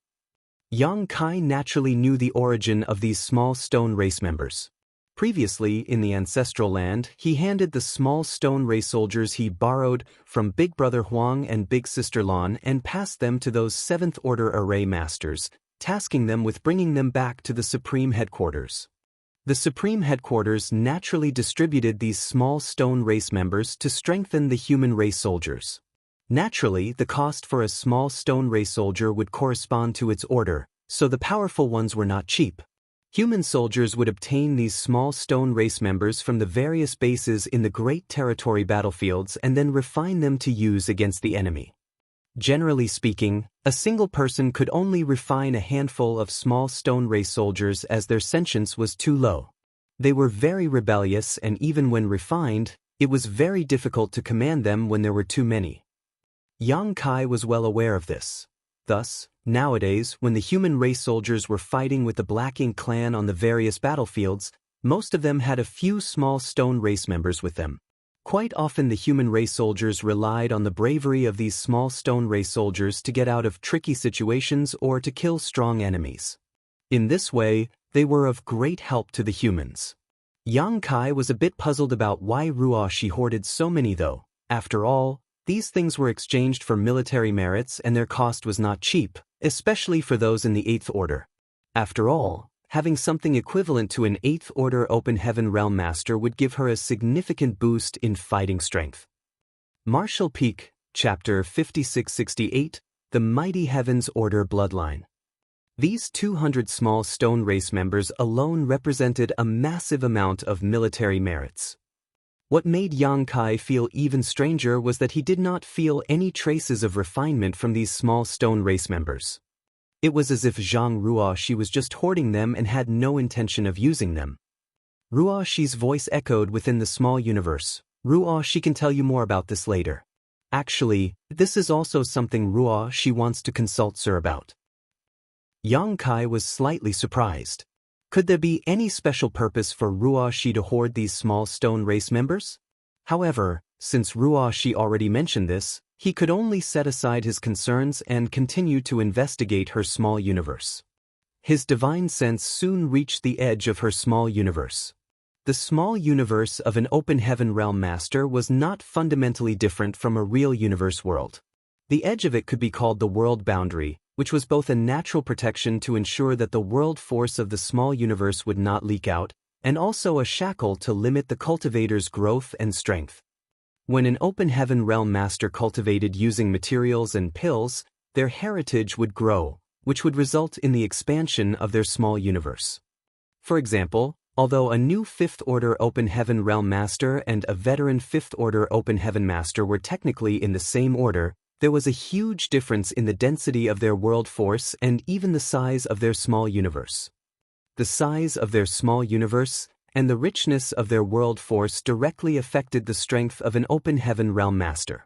Yang Kai naturally knew the origin of these small stone race members. Previously, in the ancestral land, he handed the small stone race soldiers he borrowed from Big Brother Huang and Big Sister Lan and passed them to those 7th Order array masters, tasking them with bringing them back to the Supreme Headquarters. The Supreme Headquarters naturally distributed these small stone race members to strengthen the human race soldiers. Naturally, the cost for a small stone race soldier would correspond to its order, so the powerful ones were not cheap. Human soldiers would obtain these small stone race members from the various bases in the Great Territory battlefields and then refine them to use against the enemy. Generally speaking, a single person could only refine a handful of small stone race soldiers as their sentience was too low. They were very rebellious, and even when refined, it was very difficult to command them when there were too many. Yang Kai was well aware of this. Thus, nowadays, when the human race soldiers were fighting with the Black Ink clan on the various battlefields, most of them had a few small stone race members with them. Quite often the human race soldiers relied on the bravery of these small stone race soldiers to get out of tricky situations or to kill strong enemies. In this way, they were of great help to the humans. Yang Kai was a bit puzzled about why Ruoshi hoarded so many though. After all, these things were exchanged for military merits and their cost was not cheap, especially for those in the 8th Order. After all, having something equivalent to an 8th Order Open Heaven Realm Master would give her a significant boost in fighting strength. Martial Peak, Chapter 5668, The Mighty Heavens Order Bloodline. These 200 small stone race members alone represented a massive amount of military merits. What made Yang Kai feel even stranger was that he did not feel any traces of refinement from these small stone race members. It was as if Zhang Ruoshi was just hoarding them and had no intention of using them. Ruoshi's voice echoed within the small universe. Ruoshi can tell you more about this later. Actually, this is also something Ruoshi wants to consult Sir about. Yang Kai was slightly surprised. Could there be any special purpose for Ruoshi to hoard these small stone race members? However, since Ruoshi already mentioned this, he could only set aside his concerns and continue to investigate her small universe. His divine sense soon reached the edge of her small universe. The small universe of an open heaven realm master was not fundamentally different from a real universe world. The edge of it could be called the world boundary, which was both a natural protection to ensure that the world force of the small universe would not leak out, and also a shackle to limit the cultivator's growth and strength. When an open heaven realm master cultivated using materials and pills, their heritage would grow, which would result in the expansion of their small universe. For example, although a new 5th Order Open Heaven Realm Master and a veteran 5th Order Open Heaven Master were technically in the same order, there was a huge difference in the density of their world force and even the size of their small universe. The size of their small universe and the richness of their world force directly affected the strength of an Open Heaven Realm Master.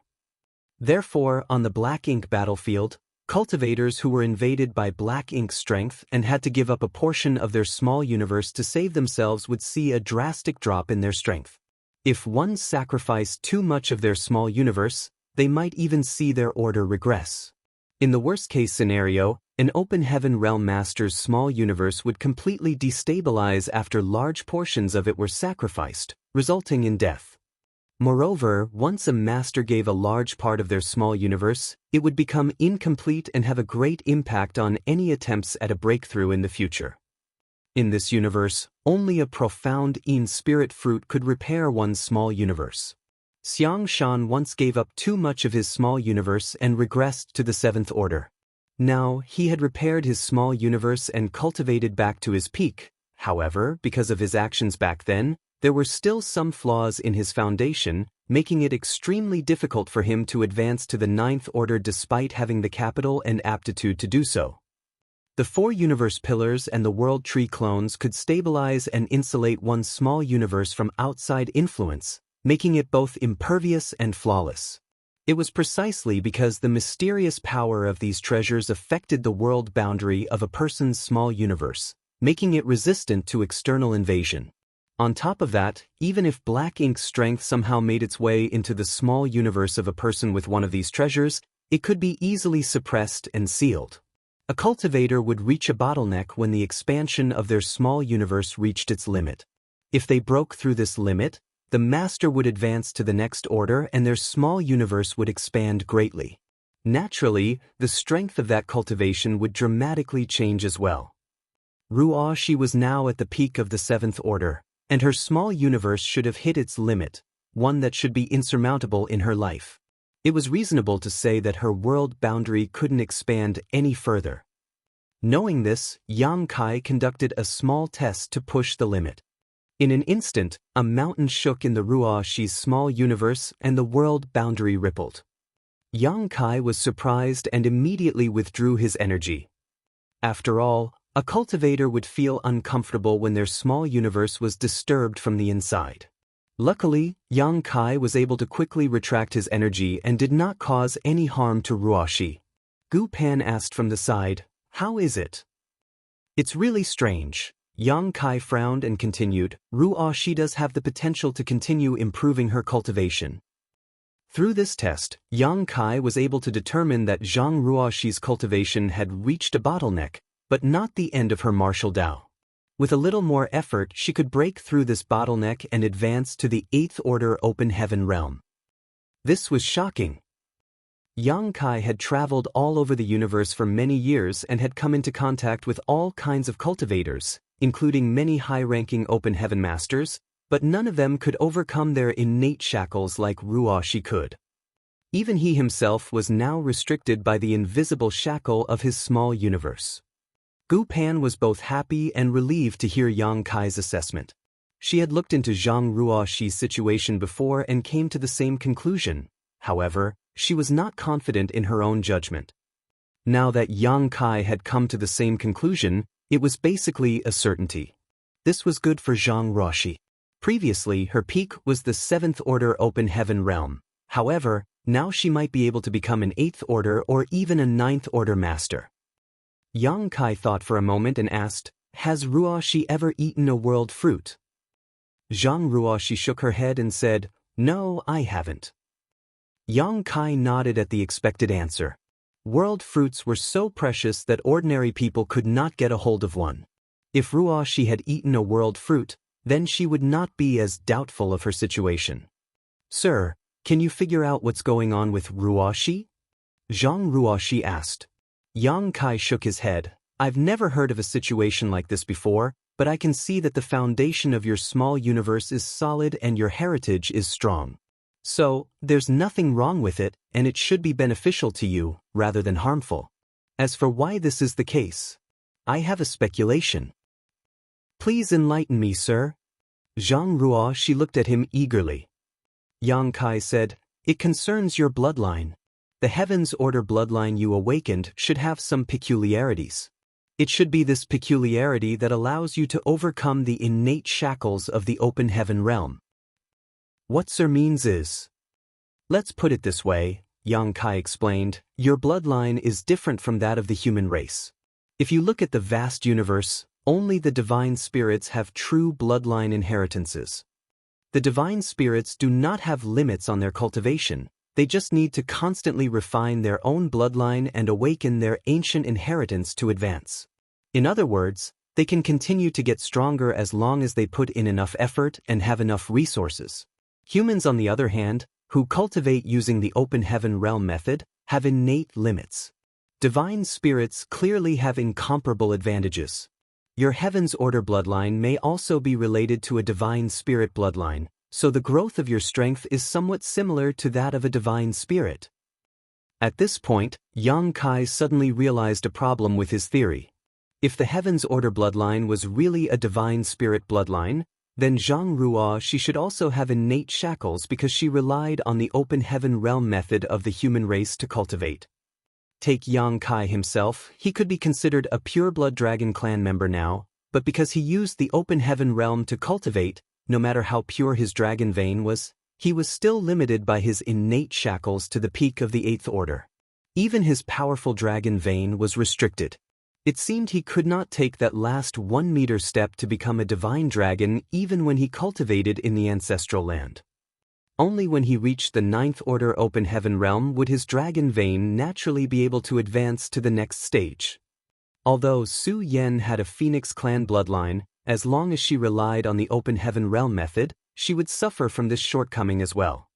Therefore, on the Black Ink battlefield, cultivators who were invaded by Black Ink's strength and had to give up a portion of their small universe to save themselves would see a drastic drop in their strength. If one sacrificed too much of their small universe, they might even see their order regress. In the worst-case scenario, an Open Heaven Realm Master's small universe would completely destabilize after large portions of it were sacrificed, resulting in death. Moreover, once a master gave a large part of their small universe, it would become incomplete and have a great impact on any attempts at a breakthrough in the future. In this universe, only a profound Yin spirit fruit could repair one's small universe. Xianxia once gave up too much of his small universe and regressed to the 7th Order. Now, he had repaired his small universe and cultivated back to his peak. However, because of his actions back then, there were still some flaws in his foundation, making it extremely difficult for him to advance to the ninth order despite having the capital and aptitude to do so. The 4 universe pillars and the world tree clones could stabilize and insulate one small universe from outside influence, making it both impervious and flawless. It was precisely because the mysterious power of these treasures affected the world boundary of a person's small universe, making it resistant to external invasion. On top of that, even if black ink's strength somehow made its way into the small universe of a person with one of these treasures, it could be easily suppressed and sealed. A cultivator would reach a bottleneck when the expansion of their small universe reached its limit. If they broke through this limit, the master would advance to the next order and their small universe would expand greatly. Naturally, the strength of that cultivation would dramatically change as well. Wuxia was now at the peak of the 7th order, and her small universe should have hit its limit, one that should be insurmountable in her life. It was reasonable to say that her world boundary couldn't expand any further. Knowing this, Xianxia conducted a small test to push the limit. In an instant, a mountain shook in the Wuxia's small universe and the world boundary rippled. Xianxia was surprised and immediately withdrew his energy. After all, a cultivator would feel uncomfortable when their small universe was disturbed from the inside. Luckily, Xianxia was able to quickly retract his energy and did not cause any harm to Wuxia. Gu Pan asked from the side, "How is it?" "It's really strange." Xianxia frowned and continued, "Wuxia does have the potential to continue improving her cultivation." Through this test, Xianxia was able to determine that Zhang Wuxia's cultivation had reached a bottleneck, but not the end of her martial Dao. With a little more effort, she could break through this bottleneck and advance to the 8th order open heaven realm. This was shocking. Xianxia had traveled all over the universe for many years and had come into contact with all kinds of cultivators, including many high-ranking open heaven masters, but none of them could overcome their innate shackles like Wuxia could. Even he himself was now restricted by the invisible shackle of his small universe. Gu Pan was both happy and relieved to hear Xianxia's assessment. She had looked into Zhang Wuxia's situation before and came to the same conclusion. However, she was not confident in her own judgment. Now that Xianxia had come to the same conclusion, it was basically a certainty. This was good for Zhang Wuxia. Previously, her peak was the 7th order open heaven realm. However, now she might be able to become an 8th order or even a 9th order master. Xianxia thought for a moment and asked, "Has Wuxia ever eaten a world fruit?" Zhang Wuxia shook her head and said, "No, I haven't." Xianxia nodded at the expected answer. World fruits were so precious that ordinary people could not get a hold of one. If Wuxia had eaten a world fruit, then she would not be as doubtful of her situation. "Sir, can you figure out what's going on with Wuxia?" Zhang Wuxia asked. Xianxia shook his head. "I've never heard of a situation like this before, but I can see that the foundation of your small universe is solid and your heritage is strong. So, there's nothing wrong with it, and it should be beneficial to you, rather than harmful. As for why this is the case, I have a speculation." "Please enlighten me, sir." Zhang Wuxia looked at him eagerly. Xianxia said, "It concerns your bloodline. The Heaven's Order bloodline you awakened should have some peculiarities. It should be this peculiarity that allows you to overcome the innate shackles of the open heaven realm. What sir means is..." "Let's put it this way," Xianxia explained, "your bloodline is different from that of the human race. If you look at the vast universe, only the divine spirits have true bloodline inheritances. The divine spirits do not have limits on their cultivation. They just need to constantly refine their own bloodline and awaken their ancient inheritance to advance. In other words, they can continue to get stronger as long as they put in enough effort and have enough resources. Humans, on the other hand, who cultivate using the open heaven realm method, have innate limits. Divine spirits clearly have incomparable advantages. Your Heaven's Order bloodline may also be related to a divine spirit bloodline, so the growth of your strength is somewhat similar to that of a divine spirit. At this point, Yang Kai suddenly realized a problem with his theory. If the Heaven's Order bloodline was really a divine spirit bloodline, then Zhang Ruo she should also have innate shackles because she relied on the open heaven realm method of the human race to cultivate. Take Yang Kai himself, he could be considered a pure-blood dragon clan member now, but because he used the open heaven realm to cultivate, no matter how pure his dragon vein was, he was still limited by his innate shackles to the peak of the 8th order. Even his powerful dragon vein was restricted. It seemed he could not take that last 1-meter step to become a divine dragon even when he cultivated in the ancestral land. Only when he reached the 9th order open heaven realm would his dragon vein naturally be able to advance to the next stage. Although Su Yan had a Phoenix clan bloodline, as long as she relied on the open heaven realm method, she would suffer from this shortcoming as well.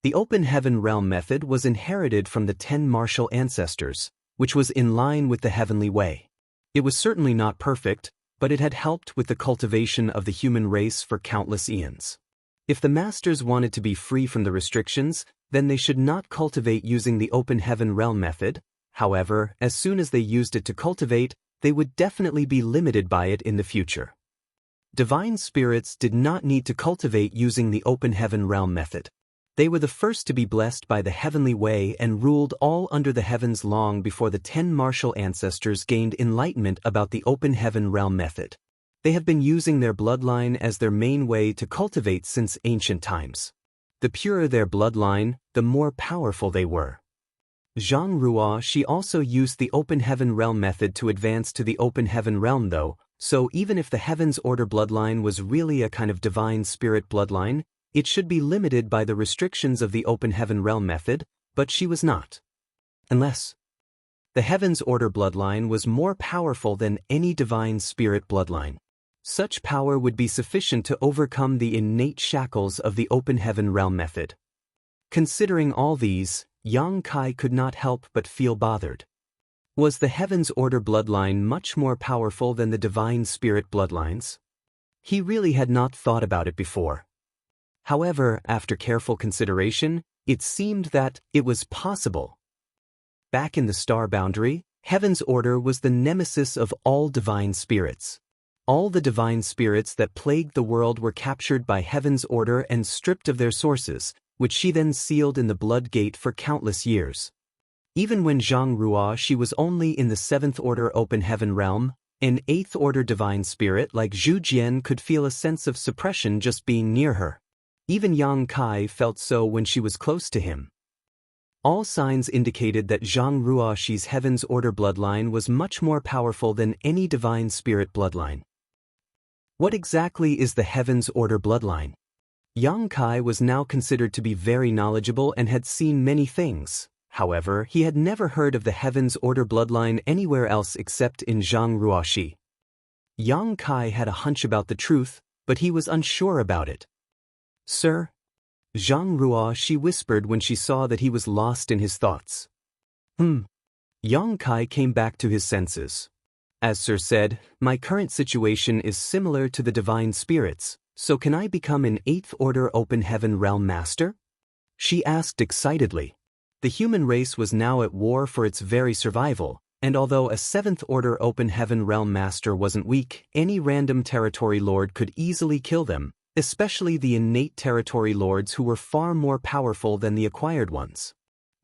The open heaven realm method was inherited from the 10 martial ancestors, which was in line with the heavenly way. It was certainly not perfect, but it had helped with the cultivation of the human race for countless eons. If the masters wanted to be free from the restrictions, then they should not cultivate using the open heaven realm method. However, as soon as they used it to cultivate, they would definitely be limited by it in the future. Divine spirits did not need to cultivate using the open heaven realm method. They were the first to be blessed by the heavenly way and ruled all under the heavens long before the 10 martial ancestors gained enlightenment about the open heaven realm method. They have been using their bloodline as their main way to cultivate since ancient times. The purer their bloodline, the more powerful they were. Zhang Ruo she also used the open heaven realm method to advance to the open heaven realm though, so even if the Heaven's Order bloodline was really a kind of divine spirit bloodline, it should be limited by the restrictions of the open heaven realm method, but she was not. Unless the Heaven's Order bloodline was more powerful than any divine spirit bloodline. Such power would be sufficient to overcome the innate shackles of the open heaven realm method. Considering all these, Yang Kai could not help but feel bothered. Was the Heaven's Order bloodline much more powerful than the divine spirit bloodlines? He really had not thought about it before. However, after careful consideration, it seemed that it was possible. Back in the star boundary, Heaven's Order was the nemesis of all divine spirits. All the divine spirits that plagued the world were captured by Heaven's Order and stripped of their sources, which she then sealed in the blood gate for countless years. Even when Zhang Ruo she was only in the 7th order open heaven realm, an 8th order divine spirit like Zhu Jian could feel a sense of suppression just being near her. Even Yang Kai felt so when she was close to him. All signs indicated that Zhang Ruoxi's Heaven's Order bloodline was much more powerful than any divine spirit bloodline. What exactly is the Heaven's Order bloodline? Yang Kai was now considered to be very knowledgeable and had seen many things. However, he had never heard of the Heaven's Order bloodline anywhere else except in Zhang Ruoxi. Yang Kai had a hunch about the truth, but he was unsure about it. Sir? Zhang Ruoxi whispered when she saw that he was lost in his thoughts. Yang Kai came back to his senses. As Sir said, my current situation is similar to the divine spirits, so can I become an 8th order open heaven realm master? She asked excitedly. The human race was now at war for its very survival, and although a 7th order open heaven realm master wasn't weak, any random territory lord could easily kill them, especially the innate territory lords who were far more powerful than the acquired ones.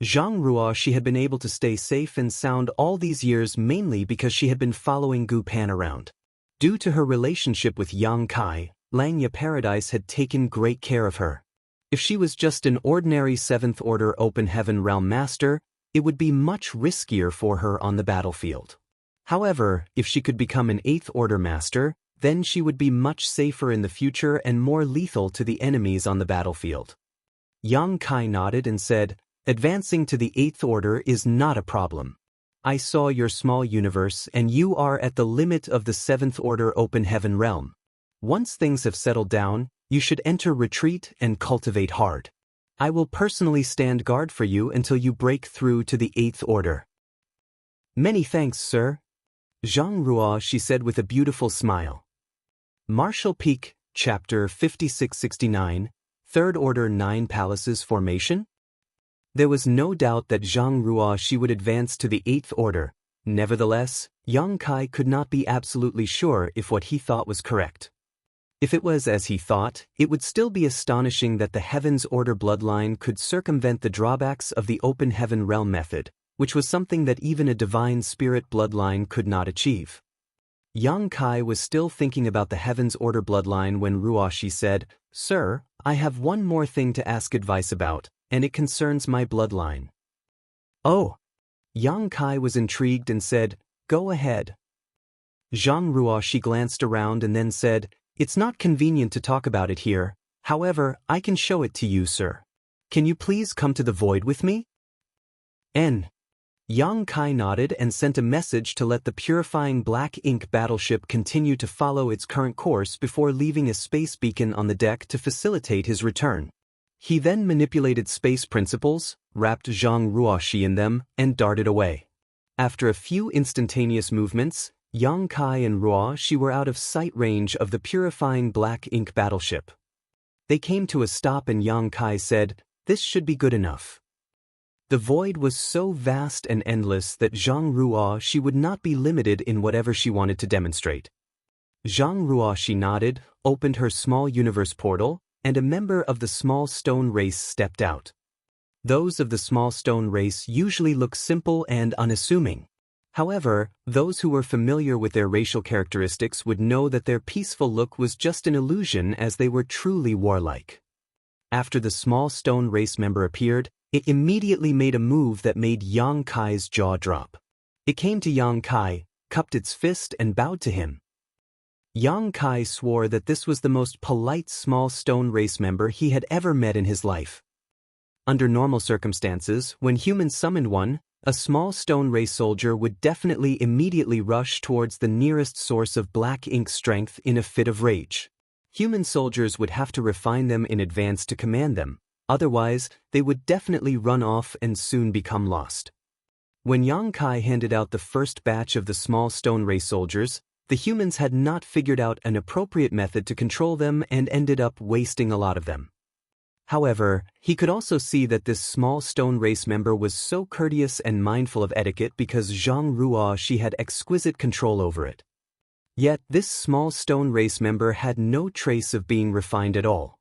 Zhang Ruoxi had been able to stay safe and sound all these years mainly because she had been following Gu Pan around. Due to her relationship with Yang Kai, Langya Paradise had taken great care of her. If she was just an ordinary 7th order open heaven realm master, it would be much riskier for her on the battlefield. However, if she could become an 8th order master, then she would be much safer in the future and more lethal to the enemies on the battlefield. Yang Kai nodded and said, advancing to the 8th order is not a problem. I saw your small universe and you are at the limit of the 7th order open heaven realm. Once things have settled down, you should enter retreat and cultivate hard. I will personally stand guard for you until you break through to the 8th order. Many thanks, sir. Zhang Ruoxi said with a beautiful smile. Martial Peak, Chapter 5669, 3rd Order 9 Palaces Formation? There was no doubt that Zhang Ruoxi would advance to the 8th order. Nevertheless, Yang Kai could not be absolutely sure if what he thought was correct. If it was as he thought, it would still be astonishing that the Heaven's Order bloodline could circumvent the drawbacks of the Open Heaven Realm method, which was something that even a divine spirit bloodline could not achieve. Yang Kai was still thinking about the Heaven's Order bloodline when Ruoxi said, "Sir, I have one more thing to ask advice about, and it concerns my bloodline." "Oh." Yang Kai was intrigued and said, "Go ahead." Zhang Ruoxi glanced around and then said, "It's not convenient to talk about it here, however, I can show it to you, sir. Can you please come to the void with me?" Yang Kai nodded and sent a message to let the purifying black ink battleship continue to follow its current course before leaving a space beacon on the deck to facilitate his return. He then manipulated space principles, wrapped Zhang Ruoxi in them, and darted away. After a few instantaneous movements, Yang Kai and Ruoxi were out of sight range of the purifying black ink battleship. They came to a stop and Yang Kai said, "This should be good enough." The void was so vast and endless that Zhang Ruoxi would not be limited in whatever she wanted to demonstrate. Zhang Ruoxi nodded, opened her small universe portal, and a member of the small stone race stepped out. Those of the small stone race usually look simple and unassuming. However, those who were familiar with their racial characteristics would know that their peaceful look was just an illusion, as they were truly warlike. After the small stone race member appeared, it immediately made a move that made Yang Kai's jaw drop. It came to Yang Kai, cupped its fist and bowed to him. Yang Kai swore that this was the most polite small stone race member he had ever met in his life. Under normal circumstances, when humans summoned one, a small stone race soldier would definitely immediately rush towards the nearest source of black ink strength in a fit of rage. Human soldiers would have to refine them in advance to command them, otherwise they would definitely run off and soon become lost. When Yang Kai handed out the first batch of the small stone race soldiers, the humans had not figured out an appropriate method to control them and ended up wasting a lot of them. However, he could also see that this small stone race member was so courteous and mindful of etiquette because Zhang Ruoxi had exquisite control over it. Yet this small stone race member had no trace of being refined at all.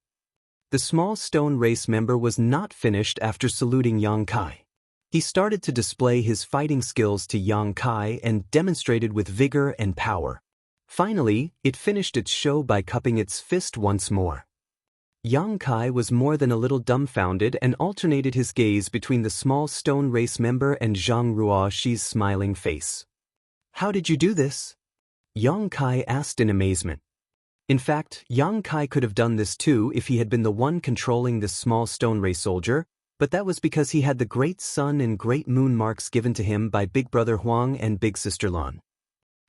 The small stone race member was not finished after saluting Yang Kai. He started to display his fighting skills to Yang Kai and demonstrated with vigor and power. Finally, it finished its show by cupping its fist once more. Yang Kai was more than a little dumbfounded and alternated his gaze between the small stone race member and Zhang Ruoxi's smiling face. "How did you do this?" Yang Kai asked in amazement. In fact, Yang Kai could have done this too if he had been the one controlling this small stone race soldier, but that was because he had the great sun and great moon marks given to him by Big Brother Huang and Big Sister Lan.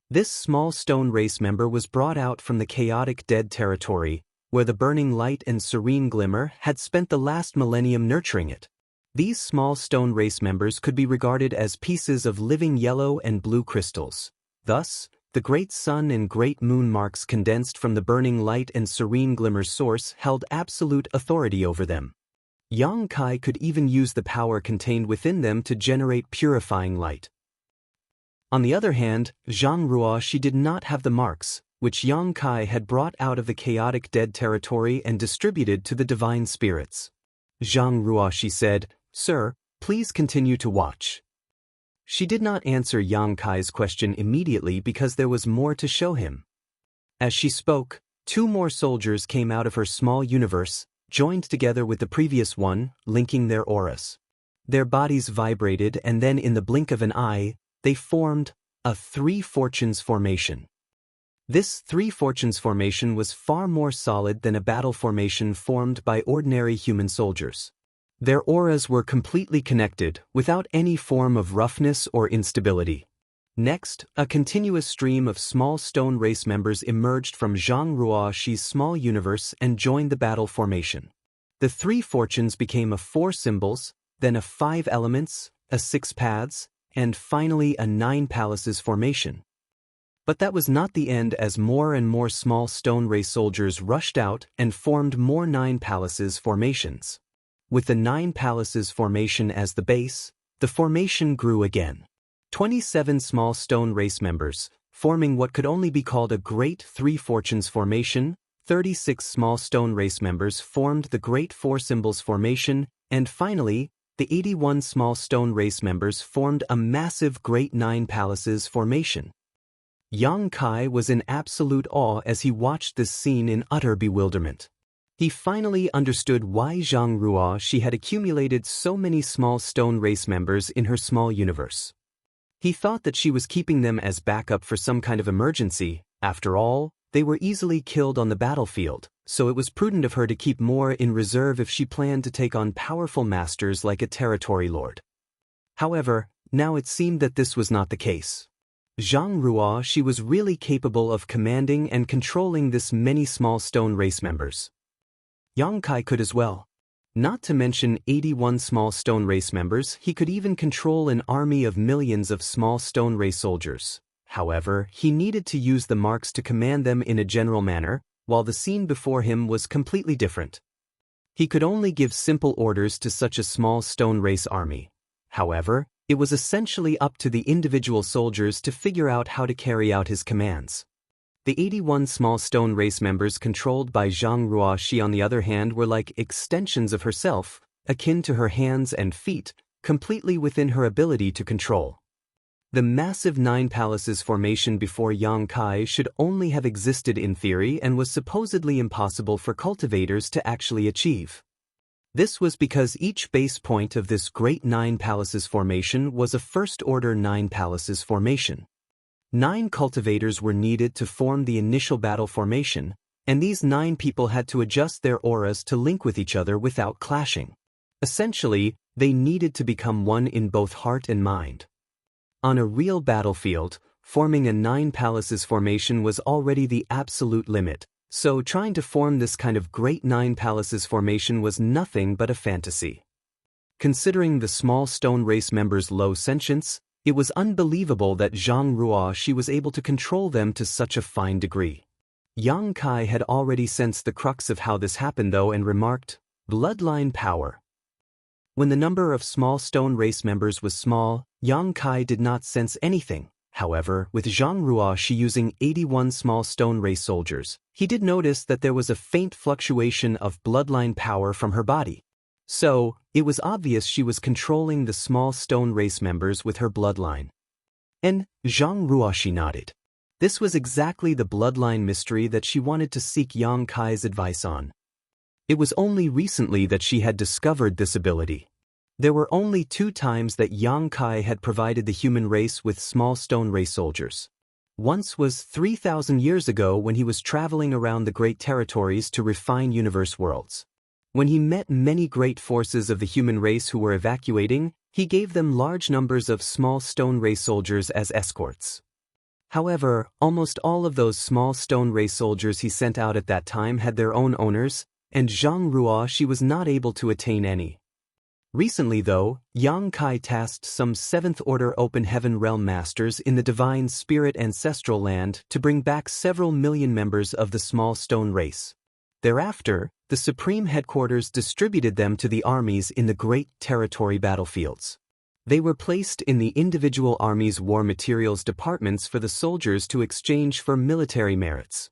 This small stone race member was brought out from the chaotic dead territory, where the burning light and serene glimmer had spent the last millennium nurturing it. These small stone race members could be regarded as pieces of living yellow and blue crystals. Thus, the great sun and great moon marks condensed from the burning light and serene glimmer source held absolute authority over them. Yang Kai could even use the power contained within them to generate purifying light. On the other hand, Zhang Ruoxi did not have the marks, which Yang Kai had brought out of the chaotic dead territory and distributed to the divine spirits. Zhang Ruoxi said, "Sir, please continue to watch." She did not answer Yang Kai's question immediately because there was more to show him. As she spoke, 2 more soldiers came out of her small universe, joined together with the previous one, linking their auras. Their bodies vibrated and then in the blink of an eye, they formed a 3 fortunes formation. This 3 fortunes formation was far more solid than a battle formation formed by ordinary human soldiers. Their auras were completely connected, without any form of roughness or instability. Next, a continuous stream of small stone race members emerged from Zhang Ruoxi's small universe and joined the battle formation. The 3 fortunes became a 4 symbols, then a 5 elements, a 6 paths, and finally a 9 palaces formation. But that was not the end, as more and more small stone race soldiers rushed out and formed more 9 palaces formations. With the 9 palaces formation as the base, the formation grew again. 27 small stone race members, forming what could only be called a Great Three Fortunes formation. 36 small stone race members formed the Great Four Symbols formation, and finally, the 81 small stone race members formed a massive Great Nine Palaces formation. Yang Kai was in absolute awe as he watched this scene in utter bewilderment. He finally understood why Zhang Ruo she had accumulated so many small stone race members in her small universe. He thought that she was keeping them as backup for some kind of emergency. After all, they were easily killed on the battlefield, so it was prudent of her to keep more in reserve if she planned to take on powerful masters like a territory lord. However, now it seemed that this was not the case. Zhang Ruo she was really capable of commanding and controlling this many small stone race members. Yang Kai could as well. Not to mention 81 small stone race members, he could even control an army of millions of small stone race soldiers. However, he needed to use the marks to command them in a general manner, while the scene before him was completely different. He could only give simple orders to such a small stone race army. However, it was essentially up to the individual soldiers to figure out how to carry out his commands. The 81 small stone race members controlled by Zhang Ruo she on the other hand were like extensions of herself, akin to her hands and feet, completely within her ability to control. The massive 9 palaces formation before Yang Kai should only have existed in theory and was supposedly impossible for cultivators to actually achieve. This was because each base point of this Great 9 Palaces formation was a first-order 9 Palaces formation. 9 cultivators were needed to form the initial battle formation, and these 9 people had to adjust their auras to link with each other without clashing. Essentially, they needed to become one in both heart and mind. On a real battlefield, forming a 9 palaces formation was already the absolute limit, so trying to form this kind of Great 9 Palaces formation was nothing but a fantasy. Considering the small stone race members' low sentience, it was unbelievable that Zhang Ruo she was able to control them to such a fine degree. Yang Kai had already sensed the crux of how this happened though and remarked, "Bloodline power." When the number of small stone race members was small, Yang Kai did not sense anything. However, with Zhang Ruo she using 81 small stone race soldiers, he did notice that there was a faint fluctuation of bloodline power from her body. So, it was obvious she was controlling the small stone race members with her bloodline. And Zhang Ruo she nodded. This was exactly the bloodline mystery that she wanted to seek Yang Kai's advice on. It was only recently that she had discovered this ability. There were only 2 times that Yang Kai had provided the human race with small stone race soldiers. Once was 3,000 years ago when he was traveling around the great territories to refine universe worlds. When he met many great forces of the human race who were evacuating, he gave them large numbers of small stone race soldiers as escorts. However, almost all of those small stone race soldiers he sent out at that time had their own owners, and Zhang Ruo she was not able to attain any. Recently though, Yang Kai tasked some 7th Order Open Heaven Realm Masters in the Divine Spirit Ancestral Land to bring back several million members of the small stone race. Thereafter, the Supreme Headquarters distributed them to the armies in the Great Territory battlefields. They were placed in the individual armies' war materials departments for the soldiers to exchange for military merits.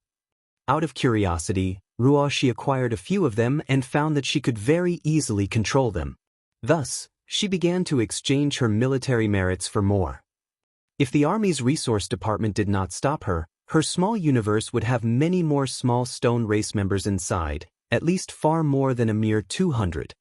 Out of curiosity, Ruo she acquired a few of them and found that she could very easily control them. Thus, she began to exchange her military merits for more. If the Army's resource department did not stop her, her small universe would have many more small stone race members inside, at least far more than a mere 200.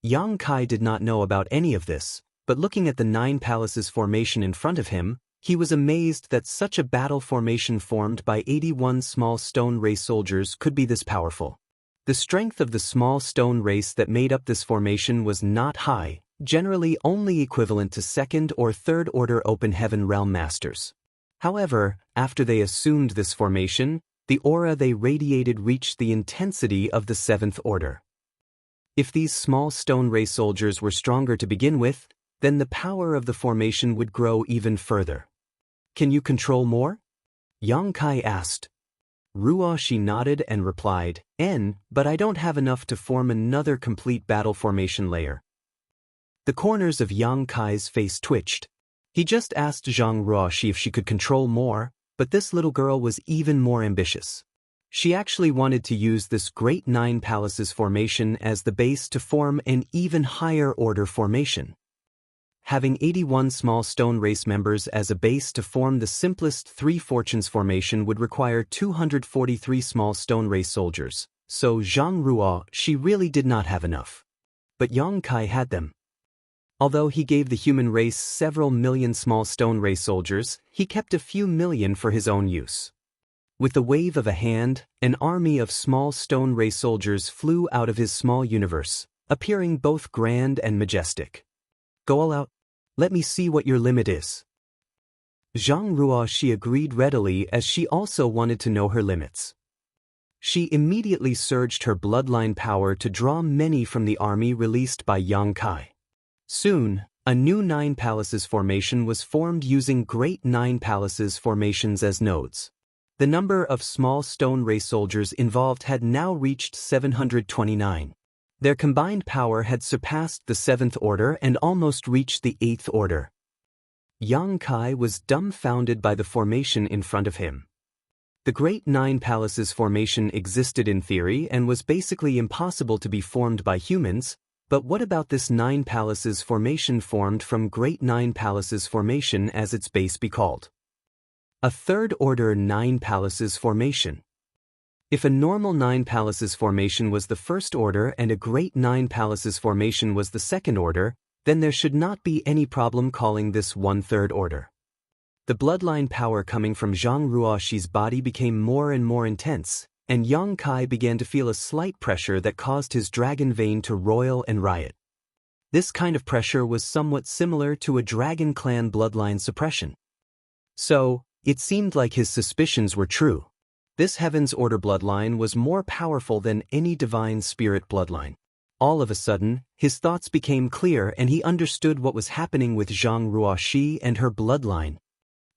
Yang Kai did not know about any of this, but looking at the 9 palaces formation in front of him, he was amazed that such a battle formation formed by 81 small stone race soldiers could be this powerful. The strength of the small stone race that made up this formation was not high, generally only equivalent to 2nd or 3rd Order Open Heaven Realm Masters. However, after they assumed this formation, the aura they radiated reached the intensity of the 7th Order. If these small stone race soldiers were stronger to begin with, then the power of the formation would grow even further. "Can you control more?" Yang Kai asked. Ruoxi nodded and replied, but I don't have enough to form another complete battle formation layer. The corners of Yang Kai's face twitched. He just asked Zhang Ruoxi if she could control more, but this little girl was even more ambitious. She actually wanted to use this Great Nine Palaces formation as the base to form an even higher order formation. Having 81 small stone race members as a base to form the simplest Three Fortunes formation would require 243 small stone race soldiers, so Zhang Ruoxi really did not have enough. But Yang Kai had them. Although he gave the human race several million small stone race soldiers, he kept a few million for his own use. With the wave of a hand, an army of small stone race soldiers flew out of his small universe, appearing both grand and majestic. Go all out. Let me see what your limit is. Zhang Ruoxi agreed readily as she also wanted to know her limits. She immediately surged her bloodline power to draw many from the army released by Yang Kai. Soon, a new Nine Palaces formation was formed using Great Nine Palaces formations as nodes. The number of small stone race soldiers involved had now reached 729. Their combined power had surpassed the 7th order and almost reached the 8th order. Yang Kai was dumbfounded by the formation in front of him. The Great Nine Palaces formation existed in theory and was basically impossible to be formed by humans, but what about this Nine Palaces formation formed from Great Nine Palaces formation as its base be called? A third order Nine Palaces formation. If a normal Nine Palaces formation was the first order and a Great Nine Palaces formation was the second order, then there should not be any problem calling this one third order. The bloodline power coming from Zhang Ruoxi's body became more and more intense, and Yang Kai began to feel a slight pressure that caused his dragon vein to roil and riot. This kind of pressure was somewhat similar to a dragon clan bloodline suppression. So, it seemed like his suspicions were true. This Heaven's Order bloodline was more powerful than any divine spirit bloodline. All of a sudden, his thoughts became clear and he understood what was happening with Zhang Ruoxi and her bloodline.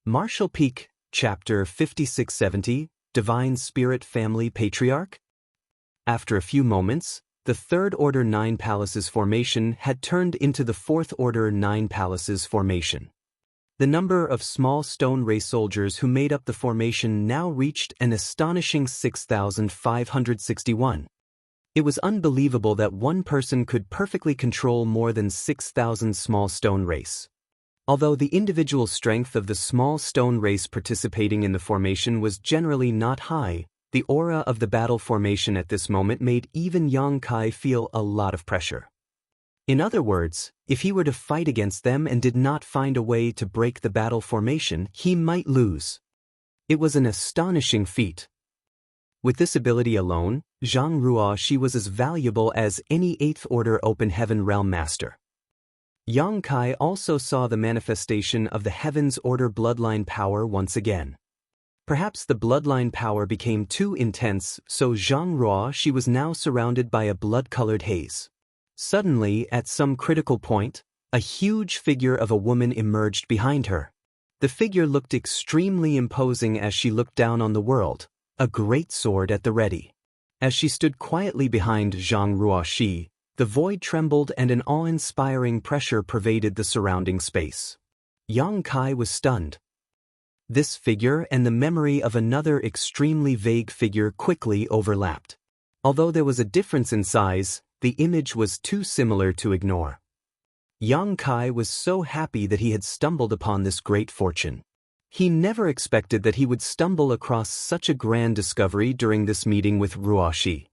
Martial Peak, Chapter 5670, Divine Spirit Family Patriarch? After a few moments, the Third Order Nine Palaces formation had turned into the Fourth Order Nine Palaces formation. The number of small stone race soldiers who made up the formation now reached an astonishing 6,561. It was unbelievable that one person could perfectly control more than 6,000 small stone race. Although the individual strength of the small stone race participating in the formation was generally not high, the aura of the battle formation at this moment made even Yang Kai feel a lot of pressure. In other words, if he were to fight against them and did not find a way to break the battle formation, he might lose. It was an astonishing feat. With this ability alone, Zhang Ruoxi was as valuable as any 8th Order Open Heaven Realm Master. Yang Kai also saw the manifestation of the Heaven's Order bloodline power once again. Perhaps the bloodline power became too intense, so Zhang Ruoxi was now surrounded by a blood-colored haze. Suddenly, at some critical point, a huge figure of a woman emerged behind her. The figure looked extremely imposing as she looked down on the world, a great sword at the ready. As she stood quietly behind Zhang Ruoxi, the void trembled and an awe-inspiring pressure pervaded the surrounding space. Yang Kai was stunned. This figure and the memory of another extremely vague figure quickly overlapped. Although there was a difference in size, the image was too similar to ignore. Yang Kai was so happy that he had stumbled upon this great fortune. He never expected that he would stumble across such a grand discovery during this meeting with Ruoxi.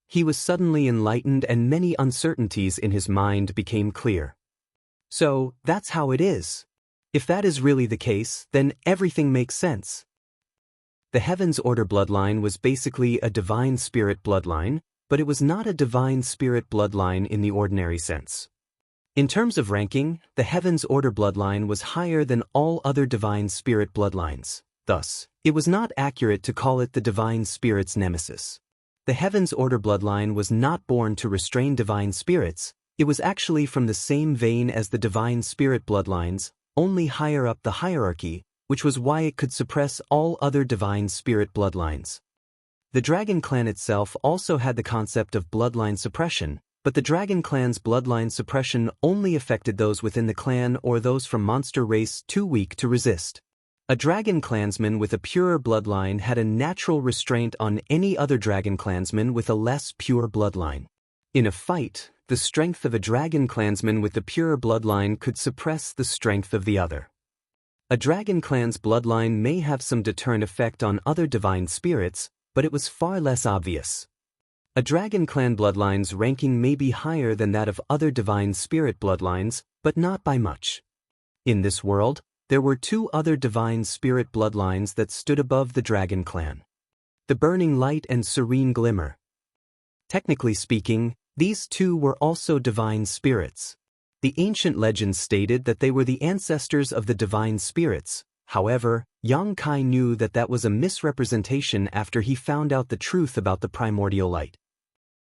He was suddenly enlightened and many uncertainties in his mind became clear. So, that's how it is. If that is really the case, then everything makes sense. The Heaven's Order bloodline was basically a divine spirit bloodline, but it was not a divine spirit bloodline in the ordinary sense. In terms of ranking, the Heaven's Order bloodline was higher than all other divine spirit bloodlines. Thus, it was not accurate to call it the divine spirit's nemesis. The Heaven's Order bloodline was not born to restrain divine spirits, it was actually from the same vein as the divine spirit bloodlines, only higher up the hierarchy, which was why it could suppress all other divine spirit bloodlines. The dragon clan itself also had the concept of bloodline suppression, but the dragon clan's bloodline suppression only affected those within the clan or those from monster race too weak to resist. A dragon clansman with a purer bloodline had a natural restraint on any other dragon clansman with a less pure bloodline. In a fight, the strength of a dragon clansman with the purer bloodline could suppress the strength of the other. A dragon clan's bloodline may have some deterrent effect on other divine spirits, but it was far less obvious. A dragon clan bloodline's ranking may be higher than that of other divine spirit bloodlines, but not by much. In this world, there were two other divine spirit bloodlines that stood above the dragon clan: the Burning Light and Serene Glimmer. Technically speaking, these two were also divine spirits. The ancient legends stated that they were the ancestors of the divine spirits. However, Yang Kai knew that that was a misrepresentation after he found out the truth about the primordial light.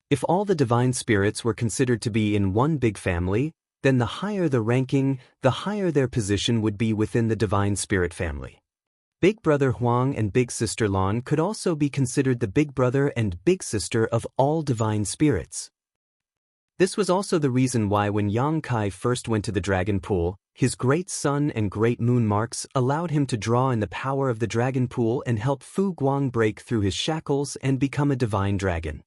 If all the divine spirits were considered to be in one big family, then the higher the ranking, the higher their position would be within the divine spirit family. Big Brother Huang and Big Sister Lan could also be considered the big brother and big sister of all divine spirits. This was also the reason why when Yang Kai first went to the dragon pool, his great sun and great moon marks allowed him to draw in the power of the dragon pool and help Fu Guang break through his shackles and become a divine dragon.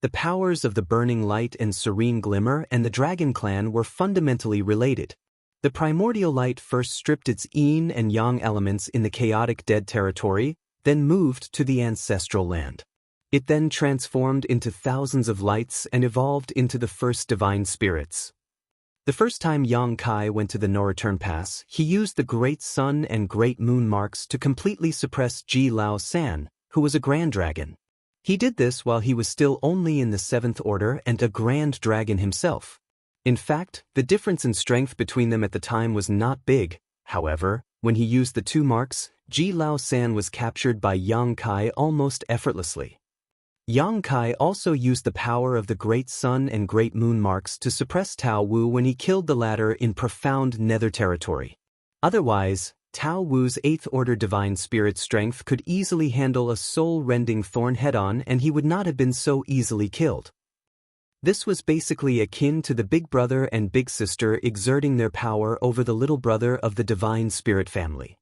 The powers of the Burning Light and Serene Glimmer and the Dragon Clan were fundamentally related. The primordial light first stripped its yin and yang elements in the chaotic dead territory, then moved to the ancestral land. It then transformed into thousands of lights and evolved into the first divine spirits. The first time Yang Kai went to the No Return Pass, he used the Great Sun and Great Moon marks to completely suppress Ji Lao San, who was a Grand Dragon. He did this while he was still only in the 7th Order and a Grand Dragon himself. In fact, the difference in strength between them at the time was not big. However, when he used the two marks, Ji Lao San was captured by Yang Kai almost effortlessly. Yang Kai also used the power of the Great Sun and Great Moon marks to suppress Tao Wu when he killed the latter in profound nether territory. Otherwise, Tao Wu's 8th Order Divine Spirit strength could easily handle a soul-rending thorn head-on, and he would not have been so easily killed. This was basically akin to the big brother and big sister exerting their power over the little brother of the Divine Spirit family.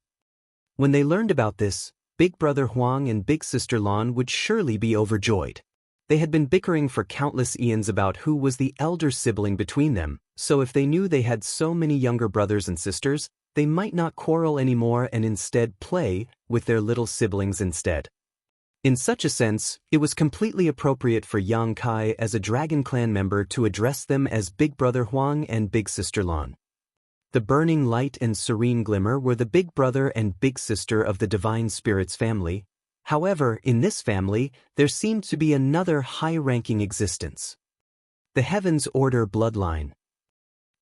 When they learned about this, Big Brother Huang and Big Sister Lan would surely be overjoyed. They had been bickering for countless eons about who was the elder sibling between them, so if they knew they had so many younger brothers and sisters, they might not quarrel anymore and instead play with their little siblings instead. In such a sense, it was completely appropriate for Yang Kai as a Dragon Clan member to address them as Big Brother Huang and Big Sister Lan. The Burning Light and Serene Glimmer were the big brother and big sister of the Divine Spirits family. However, in this family, there seemed to be another high-ranking existence: the Heaven's Order bloodline.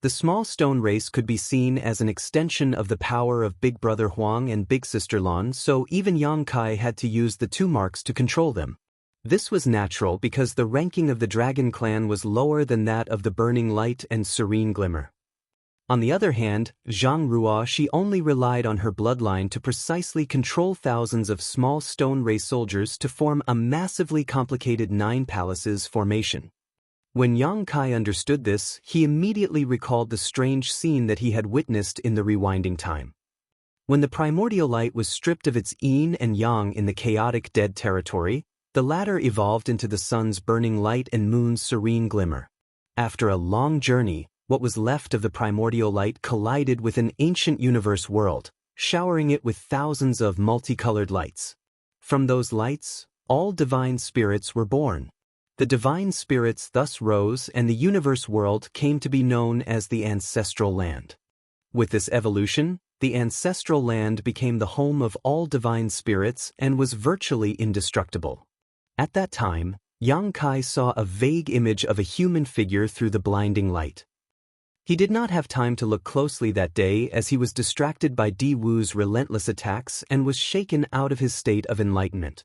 The small stone race could be seen as an extension of the power of Big Brother Huang and Big Sister Lan, so even Yang Kai had to use the two marks to control them. This was natural because the ranking of the Dragon Clan was lower than that of the Burning Light and Serene Glimmer. On the other hand, Zhang Ruo, she only relied on her bloodline to precisely control thousands of small stone race soldiers to form a massively complicated 9 palaces formation. When Yang Kai understood this, he immediately recalled the strange scene that he had witnessed in the rewinding time. When the primordial light was stripped of its yin and yang in the chaotic dead territory, the latter evolved into the sun's burning light and moon's serene glimmer. After a long journey, what was left of the primordial light collided with an ancient universe world, showering it with thousands of multicolored lights. From those lights, all divine spirits were born. The divine spirits thus rose, and the universe world came to be known as the Ancestral Land. With this evolution, the Ancestral Land became the home of all divine spirits and was virtually indestructible. At that time, Yang Kai saw a vague image of a human figure through the blinding light. He did not have time to look closely that day as he was distracted by Di Wu's relentless attacks and was shaken out of his state of enlightenment.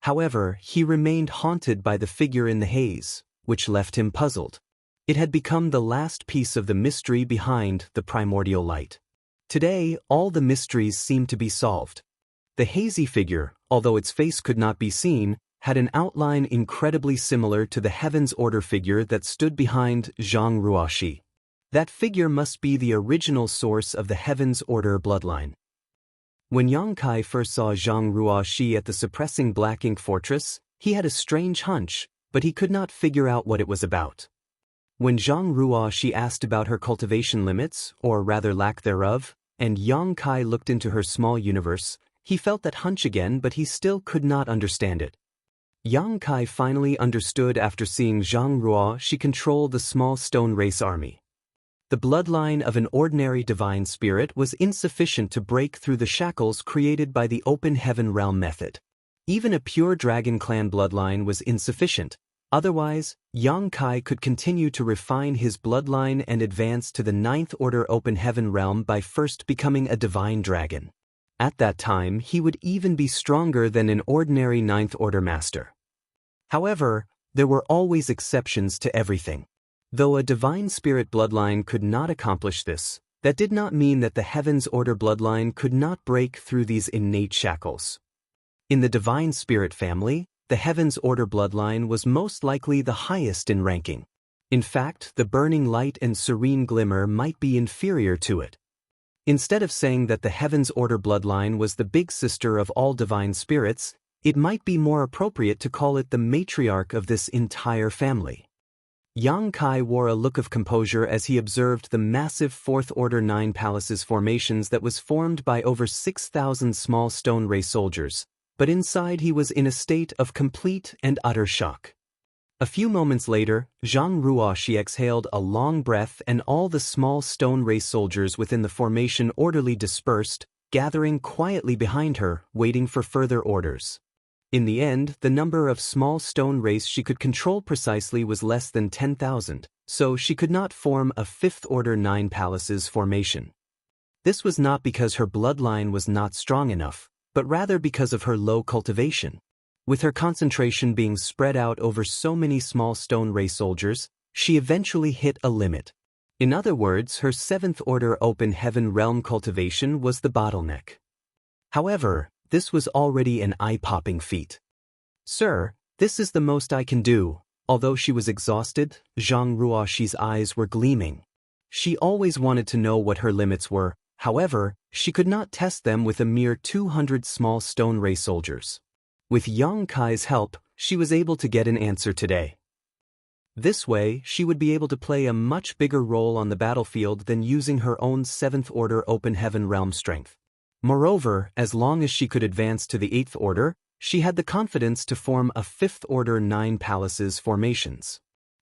However, he remained haunted by the figure in the haze, which left him puzzled. It had become the last piece of the mystery behind the primordial light. Today, all the mysteries seemed to be solved. The hazy figure, although its face could not be seen, had an outline incredibly similar to the Heaven's Order figure that stood behind Zhang Ruoxi. That figure must be the original source of the Heaven's Order bloodline. When Yang Kai first saw Zhang Ruoxi at the suppressing black ink fortress, he had a strange hunch, but he could not figure out what it was about. When Zhang Ruoxi asked about her cultivation limits, or rather lack thereof, and Yang Kai looked into her small universe, he felt that hunch again, but he still could not understand it. Yang Kai finally understood after seeing Zhang Ruoxi control the small stone race army. The bloodline of an ordinary divine spirit was insufficient to break through the shackles created by the open heaven realm method. Even a pure dragon clan bloodline was insufficient. Otherwise, Yang Kai could continue to refine his bloodline and advance to the 9th Order open heaven realm by first becoming a divine dragon. At that time, he would even be stronger than an ordinary 9th Order master. However, there were always exceptions to everything. Though a divine spirit bloodline could not accomplish this, that did not mean that the Heaven's Order bloodline could not break through these innate shackles. In the divine spirit family, the Heaven's Order bloodline was most likely the highest in ranking. In fact, the burning light and serene glimmer might be inferior to it. Instead of saying that the Heaven's Order bloodline was the big sister of all divine spirits, it might be more appropriate to call it the matriarch of this entire family. Yang Kai wore a look of composure as he observed the massive 4th Order 9 Palaces formations that was formed by over 6,000 small stone ray soldiers, but inside he was in a state of complete and utter shock. A few moments later, Zhang Ruoxi exhaled a long breath and all the small stone ray soldiers within the formation orderly dispersed, gathering quietly behind her, waiting for further orders. In the end, the number of small stone rays she could control precisely was less than 10,000, so she could not form a 5th Order 9 Palaces formation. This was not because her bloodline was not strong enough, but rather because of her low cultivation. With her concentration being spread out over so many small stone ray soldiers, she eventually hit a limit. In other words, her 7th Order open heaven realm cultivation was the bottleneck. However, this was already an eye-popping feat. "Sir, this is the most I can do." Although she was exhausted, Zhang Ruoxi's eyes were gleaming. She always wanted to know what her limits were, however, she could not test them with a mere 200 small stone ray soldiers. With Yang Kai's help, she was able to get an answer today. This way, she would be able to play a much bigger role on the battlefield than using her own 7th Order open heaven realm strength. Moreover, as long as she could advance to the 8th Order, she had the confidence to form a 5th Order 9 Palaces formations.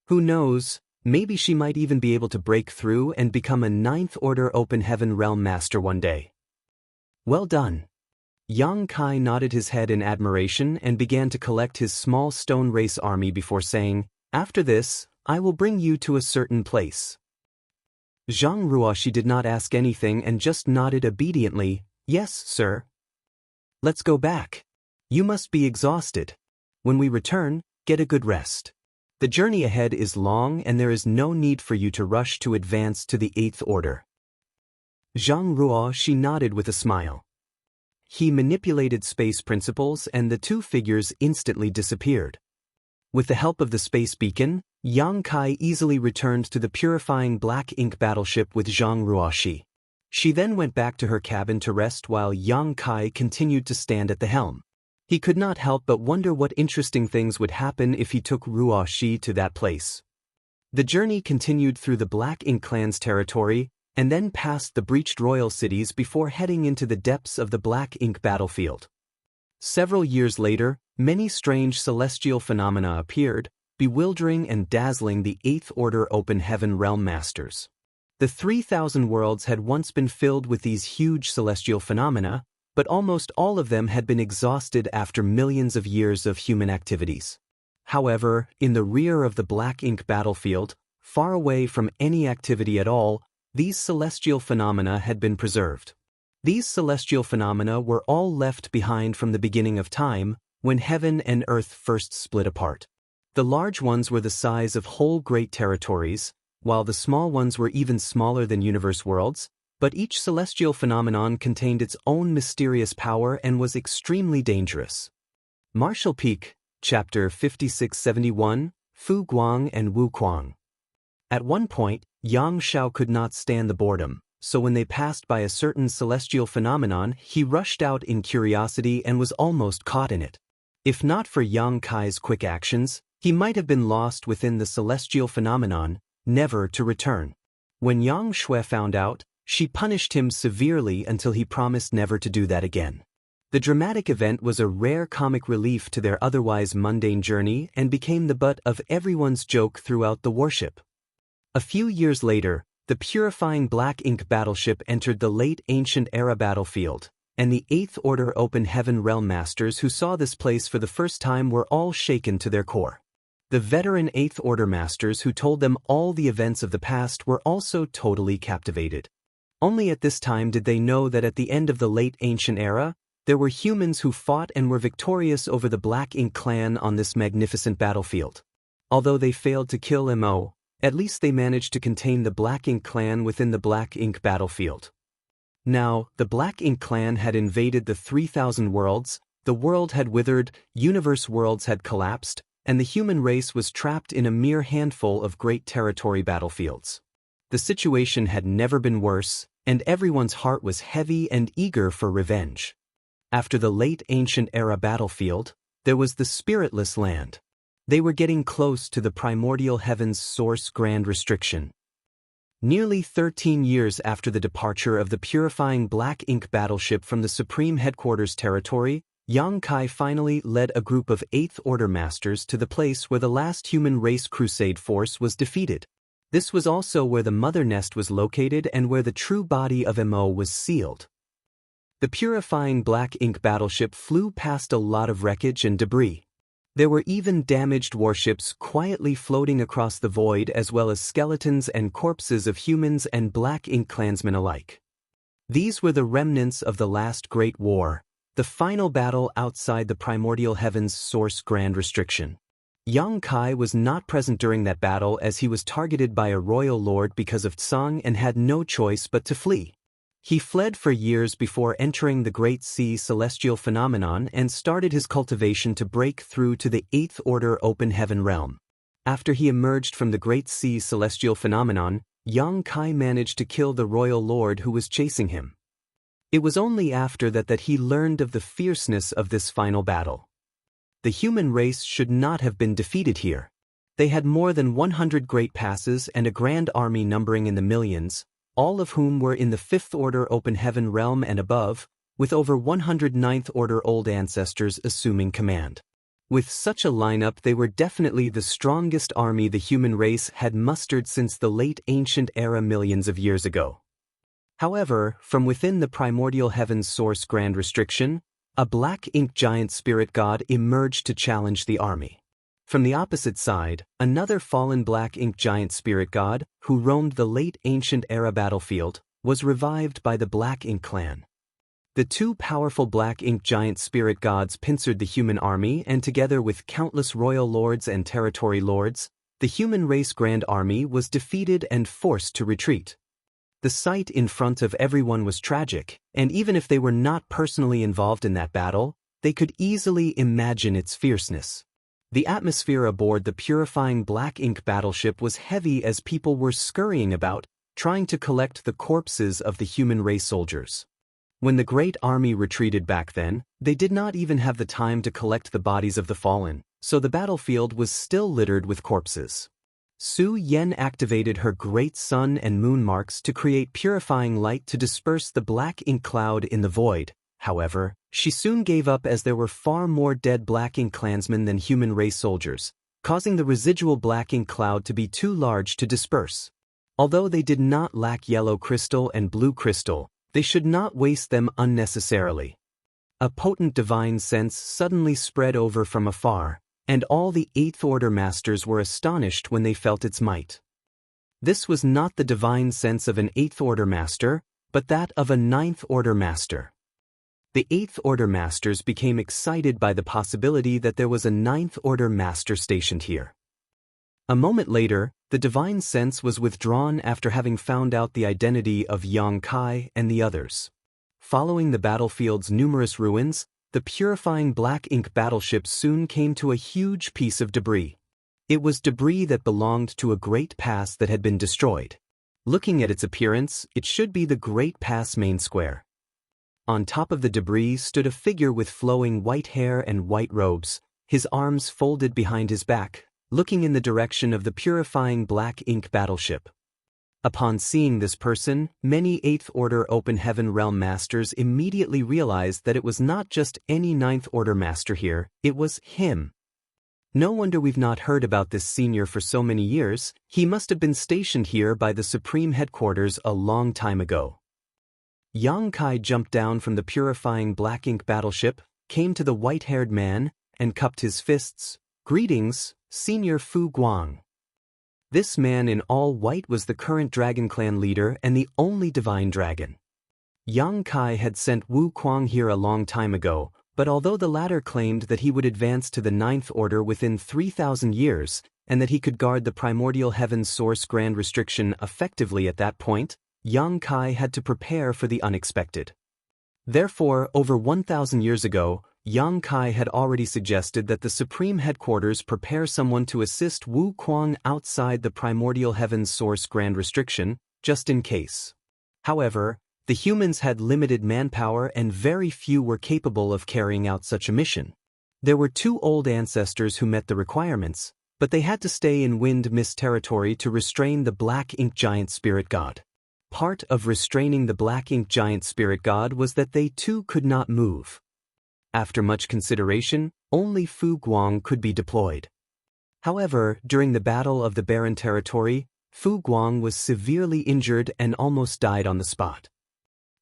Who knows, maybe she might even be able to break through and become a 9th Order open heaven realm master one day. Well done. Yang Kai nodded his head in admiration and began to collect his small stone race army before saying, "After this, I will bring you to a certain place." Zhang Ruoxi did not ask anything and just nodded obediently. "Yes, sir." "Let's go back. You must be exhausted. When we return, get a good rest. The journey ahead is long and there is no need for you to rush to advance to the 8th Order." Zhang Ruoxi nodded with a smile. He manipulated space principles and the two figures instantly disappeared. With the help of the space beacon, Yang Kai easily returned to the purifying black ink battleship with Zhang Ruoxi. She then went back to her cabin to rest while Yang Kai continued to stand at the helm. He could not help but wonder what interesting things would happen if he took Ruoxi to that place. The journey continued through the Black Ink clan's territory, and then past the breached royal cities before heading into the depths of the Black Ink battlefield. Several years later, many strange celestial phenomena appeared, bewildering and dazzling the 8th Order open heaven realm masters. The 3,000 worlds had once been filled with these huge celestial phenomena, but almost all of them had been exhausted after millions of years of human activities. However, in the rear of the Black Ink battlefield, far away from any activity at all, these celestial phenomena had been preserved. These celestial phenomena were all left behind from the beginning of time, when heaven and earth first split apart. The large ones were the size of whole great territories, while the small ones were even smaller than universe worlds, but each celestial phenomenon contained its own mysterious power and was extremely dangerous. Marshall Peak, Chapter 5671, Fu Guang and Wu Kuang. At one point, Xianxia could not stand the boredom, so when they passed by a certain celestial phenomenon, he rushed out in curiosity and was almost caught in it. If not for Yang Kai's quick actions, he might have been lost within the celestial phenomenon, never to return. When Yang Shui found out, she punished him severely until he promised never to do that again. The dramatic event was a rare comic relief to their otherwise mundane journey and became the butt of everyone's joke throughout the warship. A few years later, the purifying Black Ink battleship entered the late ancient era battlefield, and the Eighth Order Open Heaven Realm Masters who saw this place for the first time were all shaken to their core. The veteran Eighth Order Masters who told them all the events of the past were also totally captivated. Only at this time did they know that at the end of the late ancient era, there were humans who fought and were victorious over the Black Ink clan on this magnificent battlefield. Although they failed to kill Mo, at least they managed to contain the Black Ink clan within the Black Ink battlefield. Now, the Black Ink clan had invaded the 3,000 worlds, the world had withered, universe worlds had collapsed, and the human race was trapped in a mere handful of great territory battlefields. The situation had never been worse, and everyone's heart was heavy and eager for revenge. After the late ancient era battlefield, there was the spiritless land. They were getting close to the primordial heaven's source grand restriction. Nearly 13 years after the departure of the purifying Black Ink battleship from the Supreme Headquarters territory, Yang Kai finally led a group of Eighth Order Masters to the place where the last human race crusade force was defeated. This was also where the Mother Nest was located and where the true body of Mo was sealed. The purifying Black Ink battleship flew past a lot of wreckage and debris. There were even damaged warships quietly floating across the void, as well as skeletons and corpses of humans and Black Ink clansmen alike. These were the remnants of the last Great War, the final battle outside the primordial heaven's source grand restriction. Yang Kai was not present during that battle as he was targeted by a royal lord because of Tsang and had no choice but to flee. He fled for years before entering the Great Sea celestial phenomenon and started his cultivation to break through to the Eighth Order Open Heaven realm. After he emerged from the Great Sea celestial phenomenon, Yang Kai managed to kill the royal lord who was chasing him. It was only after that he learned of the fierceness of this final battle. The human race should not have been defeated here. They had more than 100 great passes and a grand army numbering in the millions, all of whom were in the Fifth Order Open Heaven realm and above, with over 100 Ninth Order old ancestors assuming command. With such a lineup, they were definitely the strongest army the human race had mustered since the late ancient era millions of years ago. However, from within the primordial heaven's source grand restriction, a Black Ink giant spirit god emerged to challenge the army. From the opposite side, another fallen Black Ink giant spirit god, who roamed the late ancient era battlefield, was revived by the Black Ink clan. The two powerful Black Ink giant spirit gods pincered the human army, and together with countless royal lords and territory lords, the human race grand army was defeated and forced to retreat. The sight in front of everyone was tragic, and even if they were not personally involved in that battle, they could easily imagine its fierceness. The atmosphere aboard the purifying Black Ink battleship was heavy as people were scurrying about, trying to collect the corpses of the human race soldiers. When the great army retreated back then, they did not even have the time to collect the bodies of the fallen, so the battlefield was still littered with corpses. Su Yen activated her great sun and moon marks to create purifying light to disperse the Black Ink cloud in the void. However, she soon gave up as there were far more dead Black Ink clansmen than human race soldiers, causing the residual Black Ink cloud to be too large to disperse. Although they did not lack yellow crystal and blue crystal, they should not waste them unnecessarily. A potent divine sense suddenly spread over from afar, and all the Eighth Order Masters were astonished when they felt its might. This was not the divine sense of an Eighth Order Master, but that of a Ninth Order Master. The Eighth Order Masters became excited by the possibility that there was a Ninth Order Master stationed here. A moment later, the divine sense was withdrawn after having found out the identity of Yang Kai and the others. Following the battlefield's numerous ruins, the purifying black ink battleship soon came to a huge piece of debris. It was debris that belonged to a great pass that had been destroyed. Looking at its appearance, it should be the Great Pass main square. On top of the debris stood a figure with flowing white hair and white robes, his arms folded behind his back, looking in the direction of the purifying black ink battleship. Upon seeing this person, many 8th Order Open Heaven Realm Masters immediately realized that it was not just any 9th Order Master here, it was him. No wonder we've not heard about this senior for so many years. He must have been stationed here by the Supreme Headquarters a long time ago. Xianxia jumped down from the purifying black ink battleship, came to the white-haired man, and cupped his fists. "Greetings, Senior Fu Guang." This man in all white was the current Dragon Clan leader and the only divine dragon. Xianxia had sent Wu Kuang here a long time ago, but although the latter claimed that he would advance to the 9th Order within 3,000 years, and that he could guard the primordial heaven's source grand restriction effectively at that point, Xianxia had to prepare for the unexpected. Therefore, over 1,000 years ago, Xianxia had already suggested that the Supreme Headquarters prepare someone to assist Wu Kuang outside the primordial heaven's source grand restriction, just in case. However, the humans had limited manpower and very few were capable of carrying out such a mission. There were 2 old ancestors who met the requirements, but they had to stay in Wind Mist territory to restrain the Black Ink Giant Spirit God. Part of restraining the Black Ink Giant Spirit God was that they too could not move. After much consideration, only Fu Guang could be deployed. However, during the Battle of the Barren Territory, Fu Guang was severely injured and almost died on the spot.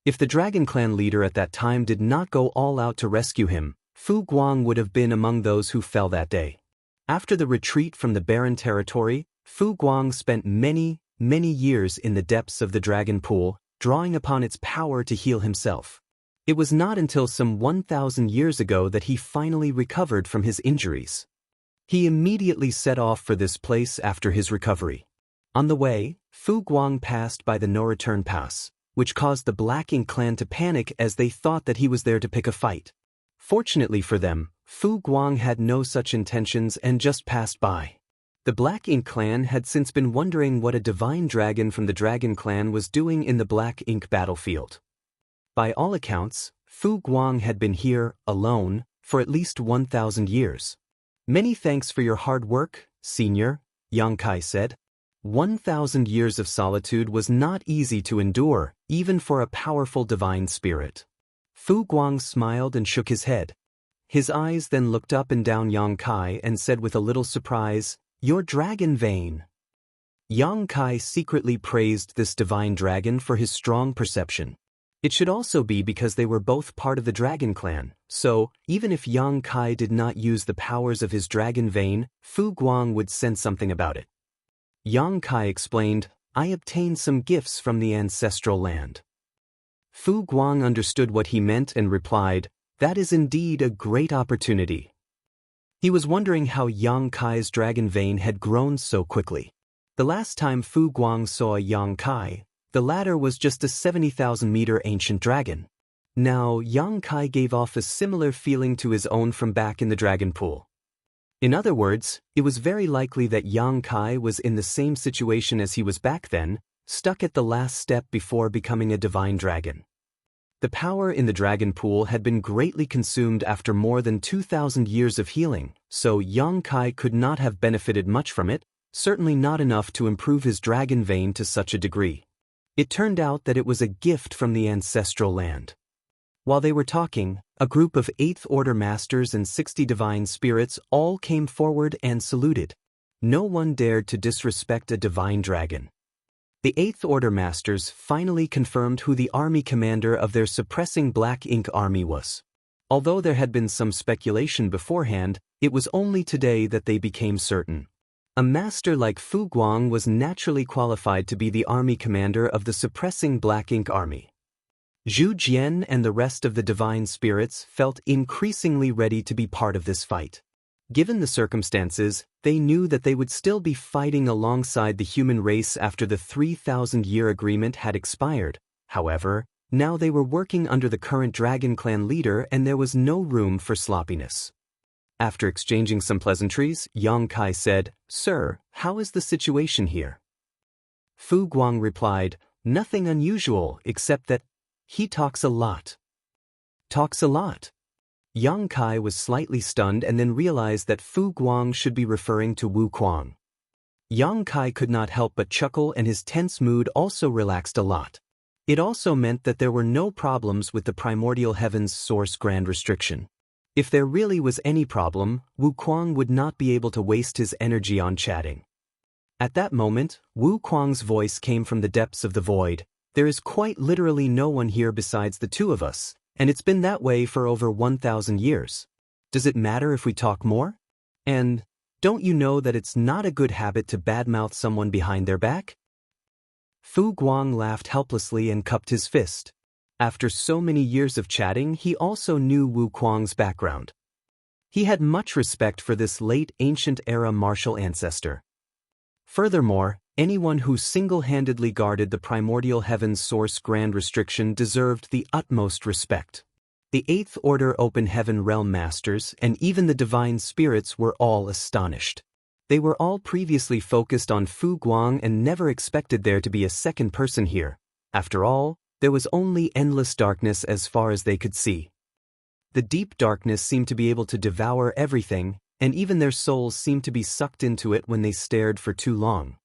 If the Dragon Clan leader at that time did not go all out to rescue him, Fu Guang would have been among those who fell that day. After the retreat from the Barren Territory, Fu Guang spent many years in the depths of the Dragon Pool, drawing upon its power to heal himself. It was not until some 1,000 years ago that he finally recovered from his injuries. He immediately set off for this place after his recovery. On the way, Fu Guang passed by the no-return pass, which caused the Black Ink clan to panic as they thought that he was there to pick a fight. Fortunately for them, Fu Guang had no such intentions and just passed by. The Black Ink clan had since been wondering what a divine dragon from the Dragon Clan was doing in the Black Ink battlefield. By all accounts, Fu Guang had been here, alone, for at least 1,000 years. "Many thanks for your hard work, Senior," Xianxia said. 1,000 years of solitude was not easy to endure, even for a powerful divine spirit. Fu Guang smiled and shook his head. His eyes then looked up and down Xianxia and said with a little surprise, "Your dragon vein." Xianxia secretly praised this divine dragon for his strong perception. It should also be because they were both part of the Dragon Clan, so, even if Xianxia did not use the powers of his dragon vein, Fu Guang would sense something about it. Xianxia explained, "I obtained some gifts from the ancestral land." Fu Guang understood what he meant and replied, "That is indeed a great opportunity." He was wondering how Xianxia's dragon vein had grown so quickly. The last time Fu Guang saw Xianxia, the latter was just a 70,000-meter ancient dragon. Now, Xianxia gave off a similar feeling to his own from back in the dragon pool. In other words, it was very likely that Xianxia was in the same situation as he was back then, stuck at the last step before becoming a divine dragon. The power in the dragon pool had been greatly consumed after more than 2,000 years of healing, so Xianxia could not have benefited much from it, certainly not enough to improve his dragon vein to such a degree. It turned out that it was a gift from the ancestral land. While they were talking, a group of 8th Order Masters and 60 divine spirits all came forward and saluted. No one dared to disrespect a divine dragon. The 8th Order Masters finally confirmed who the army commander of their suppressing Black Ink army was. Although there had been some speculation beforehand, it was only today that they became certain. A master like Fu Guang was naturally qualified to be the army commander of the suppressing Black Ink army. Zhu Jian and the rest of the divine spirits felt increasingly ready to be part of this fight. Given the circumstances, they knew that they would still be fighting alongside the human race after the 3,000-year agreement had expired. However, Now they were working under the current Dragon Clan leader and there was no room for sloppiness. After exchanging some pleasantries, Yang Kai said, "Sir, how is the situation here?" Fu Guang replied, "Nothing unusual except that he talks a lot." Talks a lot? Yang Kai was slightly stunned and then realized that Fu Guang should be referring to Wu Kuang. Yang Kai could not help but chuckle and his tense mood also relaxed a lot. It also meant that there were no problems with the primordial heaven's source grand restriction. If there really was any problem, Wu Kuang would not be able to waste his energy on chatting. At that moment, Wu Kuang's voice came from the depths of the void. "There is quite literally no one here besides the two of us, and it's been that way for over 1,000 years. Does it matter if we talk more? And don't you know that it's not a good habit to badmouth someone behind their back?" Fu Guang laughed helplessly and cupped his fist. After so many years of chatting, he also knew Wu Kuang's background. He had much respect for this late ancient-era martial ancestor. Furthermore, anyone who single-handedly guarded the primordial heaven's source grand restriction deserved the utmost respect. The Eighth Order Open Heaven Realm Masters and even the Divine Spirits were all astonished. They were all previously focused on Fu Guang and never expected there to be a second person here. After all, there was only endless darkness as far as they could see. The deep darkness seemed to be able to devour everything, and even their souls seemed to be sucked into it when they stared for too long.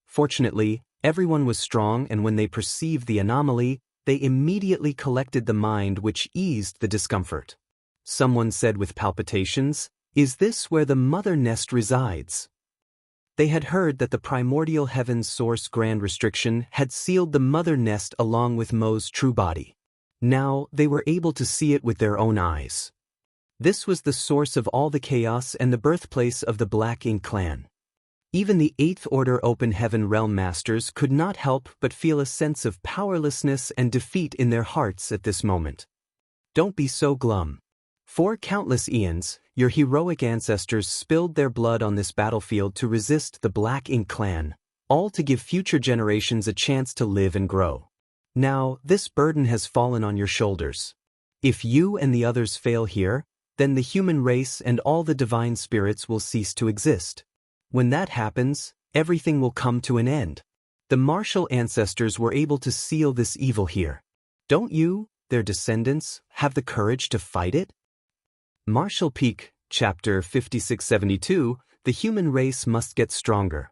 Fortunately, everyone was strong, and when they perceived the anomaly, they immediately collected the mind, which eased the discomfort. Someone said with palpitations, "Is this where the mother nest resides?" They had heard that the primordial heaven's source grand restriction had sealed the mother nest along with Mo's true body. Now they were able to see it with their own eyes. This was the source of all the chaos and the birthplace of the Black Ink clan. Even the Eighth Order Open Heaven Realm Masters could not help but feel a sense of powerlessness and defeat in their hearts at this moment. Don't be so glum. For countless eons, your heroic ancestors spilled their blood on this battlefield to resist the Black Ink clan, all to give future generations a chance to live and grow. Now, this burden has fallen on your shoulders. If you and the others fail here, then the human race and all the divine spirits will cease to exist. When that happens, everything will come to an end. The martial ancestors were able to seal this evil here. Don't you, their descendants, have the courage to fight it? Martial Peak, Chapter 5672, The Human Race Must Get Stronger.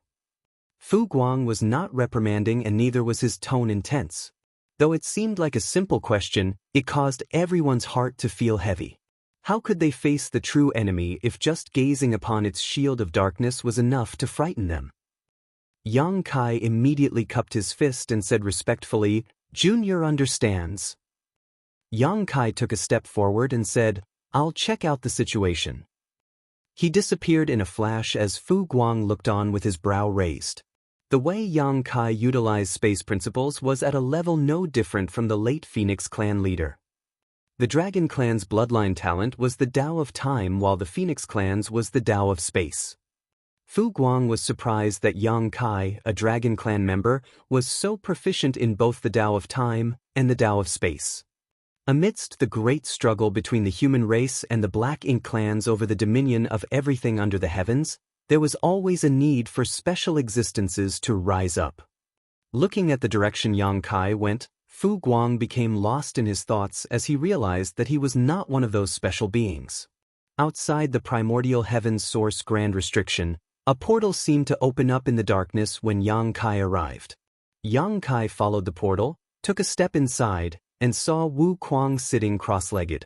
Fu Guang was not reprimanding and neither was his tone intense. Though it seemed like a simple question, it caused everyone's heart to feel heavy. How could they face the true enemy if just gazing upon its shield of darkness was enough to frighten them? Yang Kai immediately cupped his fist and said respectfully, "Junior understands." Yang Kai took a step forward and said, "I'll check out the situation." He disappeared in a flash as Fu Guang looked on with his brow raised. The way Yang Kai utilized space principles was at a level no different from the late Phoenix clan leader. The Dragon clan's bloodline talent was the Tao of Time while the Phoenix clan's was the Tao of Space. Fu Guang was surprised that Yang Kai, a Dragon clan member, was so proficient in both the Tao of Time and the Tao of Space. Amidst the great struggle between the human race and the Black Ink clans over the dominion of everything under the heavens, there was always a need for special existences to rise up. Looking at the direction Yang Kai went, Fu Guang became lost in his thoughts as he realized that he was not one of those special beings. Outside the primordial heaven's source grand restriction, a portal seemed to open up in the darkness when Yang Kai arrived. Yang Kai followed the portal, took a step inside, and saw Wu Kuang sitting cross-legged.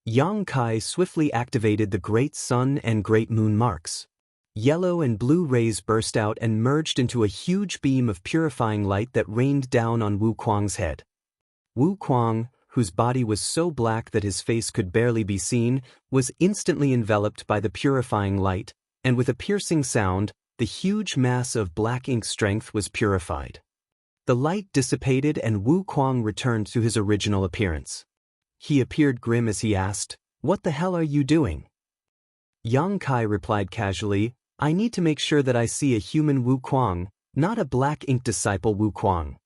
Yang Kai swiftly activated the Great Sun and Great Moon marks. Yellow and blue rays burst out and merged into a huge beam of purifying light that rained down on Wu Kuang's head. Wu Kuang, whose body was so black that his face could barely be seen, was instantly enveloped by the purifying light, and with a piercing sound, the huge mass of black ink strength was purified. The light dissipated and Wu Kuang returned to his original appearance. He appeared grim as he asked, "What the hell are you doing?" Yang Kai replied casually, "I need to make sure that I see a human Wu Kuang, not a black ink disciple Wu Kuang."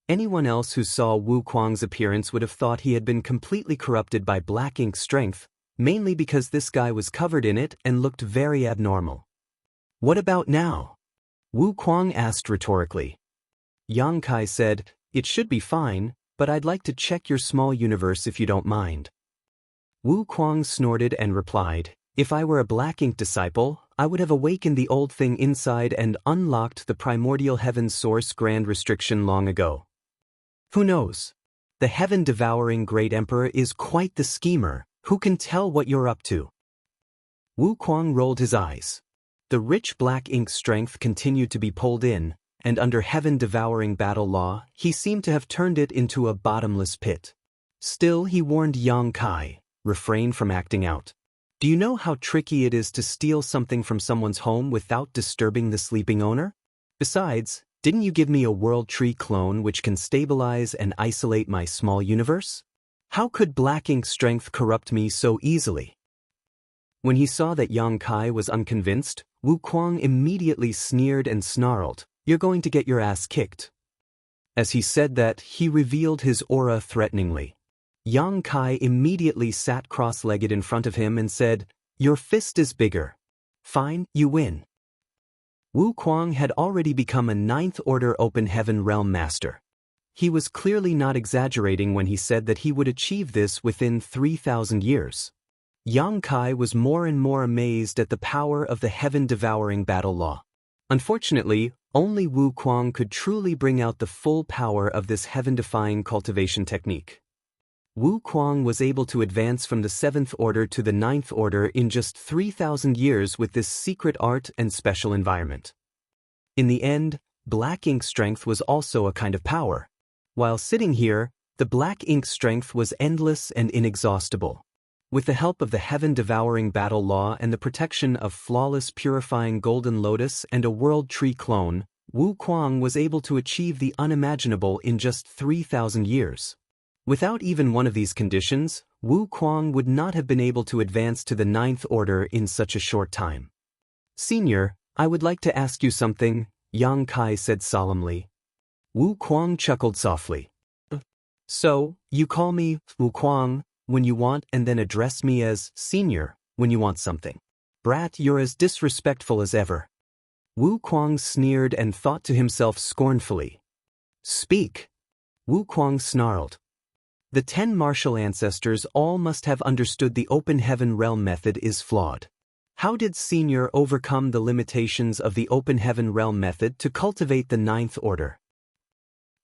Anyone else who saw Wu Kuang's appearance would have thought he had been completely corrupted by black ink strength, mainly because this guy was covered in it and looked very abnormal. "What about now?" Wu Kuang asked rhetorically. Yang Kai said, "It should be fine, but I'd like to check your small universe if you don't mind." Wu Kuang snorted and replied, "If I were a black ink disciple, I would have awakened the old thing inside and unlocked the primordial heaven source grand restriction long ago. Who knows? The heaven-devouring great emperor is quite the schemer. Who can tell what you're up to?" Wu Kuang rolled his eyes. The rich black ink strength continued to be pulled in, and under heaven-devouring battle law, he seemed to have turned it into a bottomless pit. Still, he warned Yang Kai, "Refrain from acting out. Do you know how tricky it is to steal something from someone's home without disturbing the sleeping owner? Besides, didn't you give me a world tree clone which can stabilize and isolate my small universe? How could black ink strength corrupt me so easily?" When he saw that Yang Kai was unconvinced, Wu Kuang immediately sneered and snarled, "You're going to get your ass kicked." As he said that, he revealed his aura threateningly. Yang Kai immediately sat cross-legged in front of him and said, "Your fist is bigger. Fine, you win." Wu Kuang had already become a 9th Order Open Heaven Realm Master. He was clearly not exaggerating when he said that he would achieve this within 3,000 years. Yang Kai was more and more amazed at the power of the heaven-devouring battle law. Unfortunately, only Wu Kuang could truly bring out the full power of this heaven-defying cultivation technique. Wu Kuang was able to advance from the 7th Order to the 9th Order in just 3,000 years with this secret art and special environment. In the end, black ink strength was also a kind of power. While sitting here, the black ink strength was endless and inexhaustible. With the help of the heaven-devouring battle law and the protection of flawless purifying golden lotus and a world tree clone, Wu Kuang was able to achieve the unimaginable in just 3,000 years. Without even one of these conditions, Wu Kuang would not have been able to advance to the 9th Order in such a short time. "Senior, I would like to ask you something," Yang Kai said solemnly. Wu Kuang chuckled softly. "So, you call me Wu Kuang when you want and then address me as Senior when you want something. Brat, you're as disrespectful as ever." Wu Kuang sneered and thought to himself scornfully. "Speak." Wu Kuang snarled. The 10 martial ancestors all must have understood the open heaven realm method is flawed. How did Senior overcome the limitations of the open heaven realm method to cultivate the 9th Order?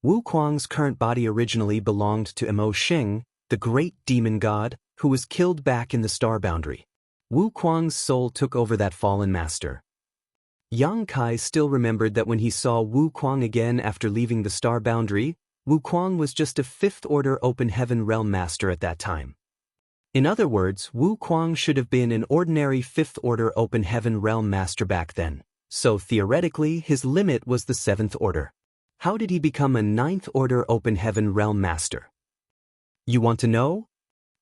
Wu Kuang's current body originally belonged to Mo Xing, the great demon god, who was killed back in the star boundary. Wu Kuang's soul took over that fallen master. Yang Kai still remembered that when he saw Wu Kuang again after leaving the star boundary, Wu Kuang was just a 5th Order Open Heaven Realm Master at that time. In other words, Wu Kuang should have been an ordinary 5th Order Open Heaven Realm Master back then, so theoretically his limit was the 7th Order. How did he become a 9th Order Open Heaven Realm Master? You want to know?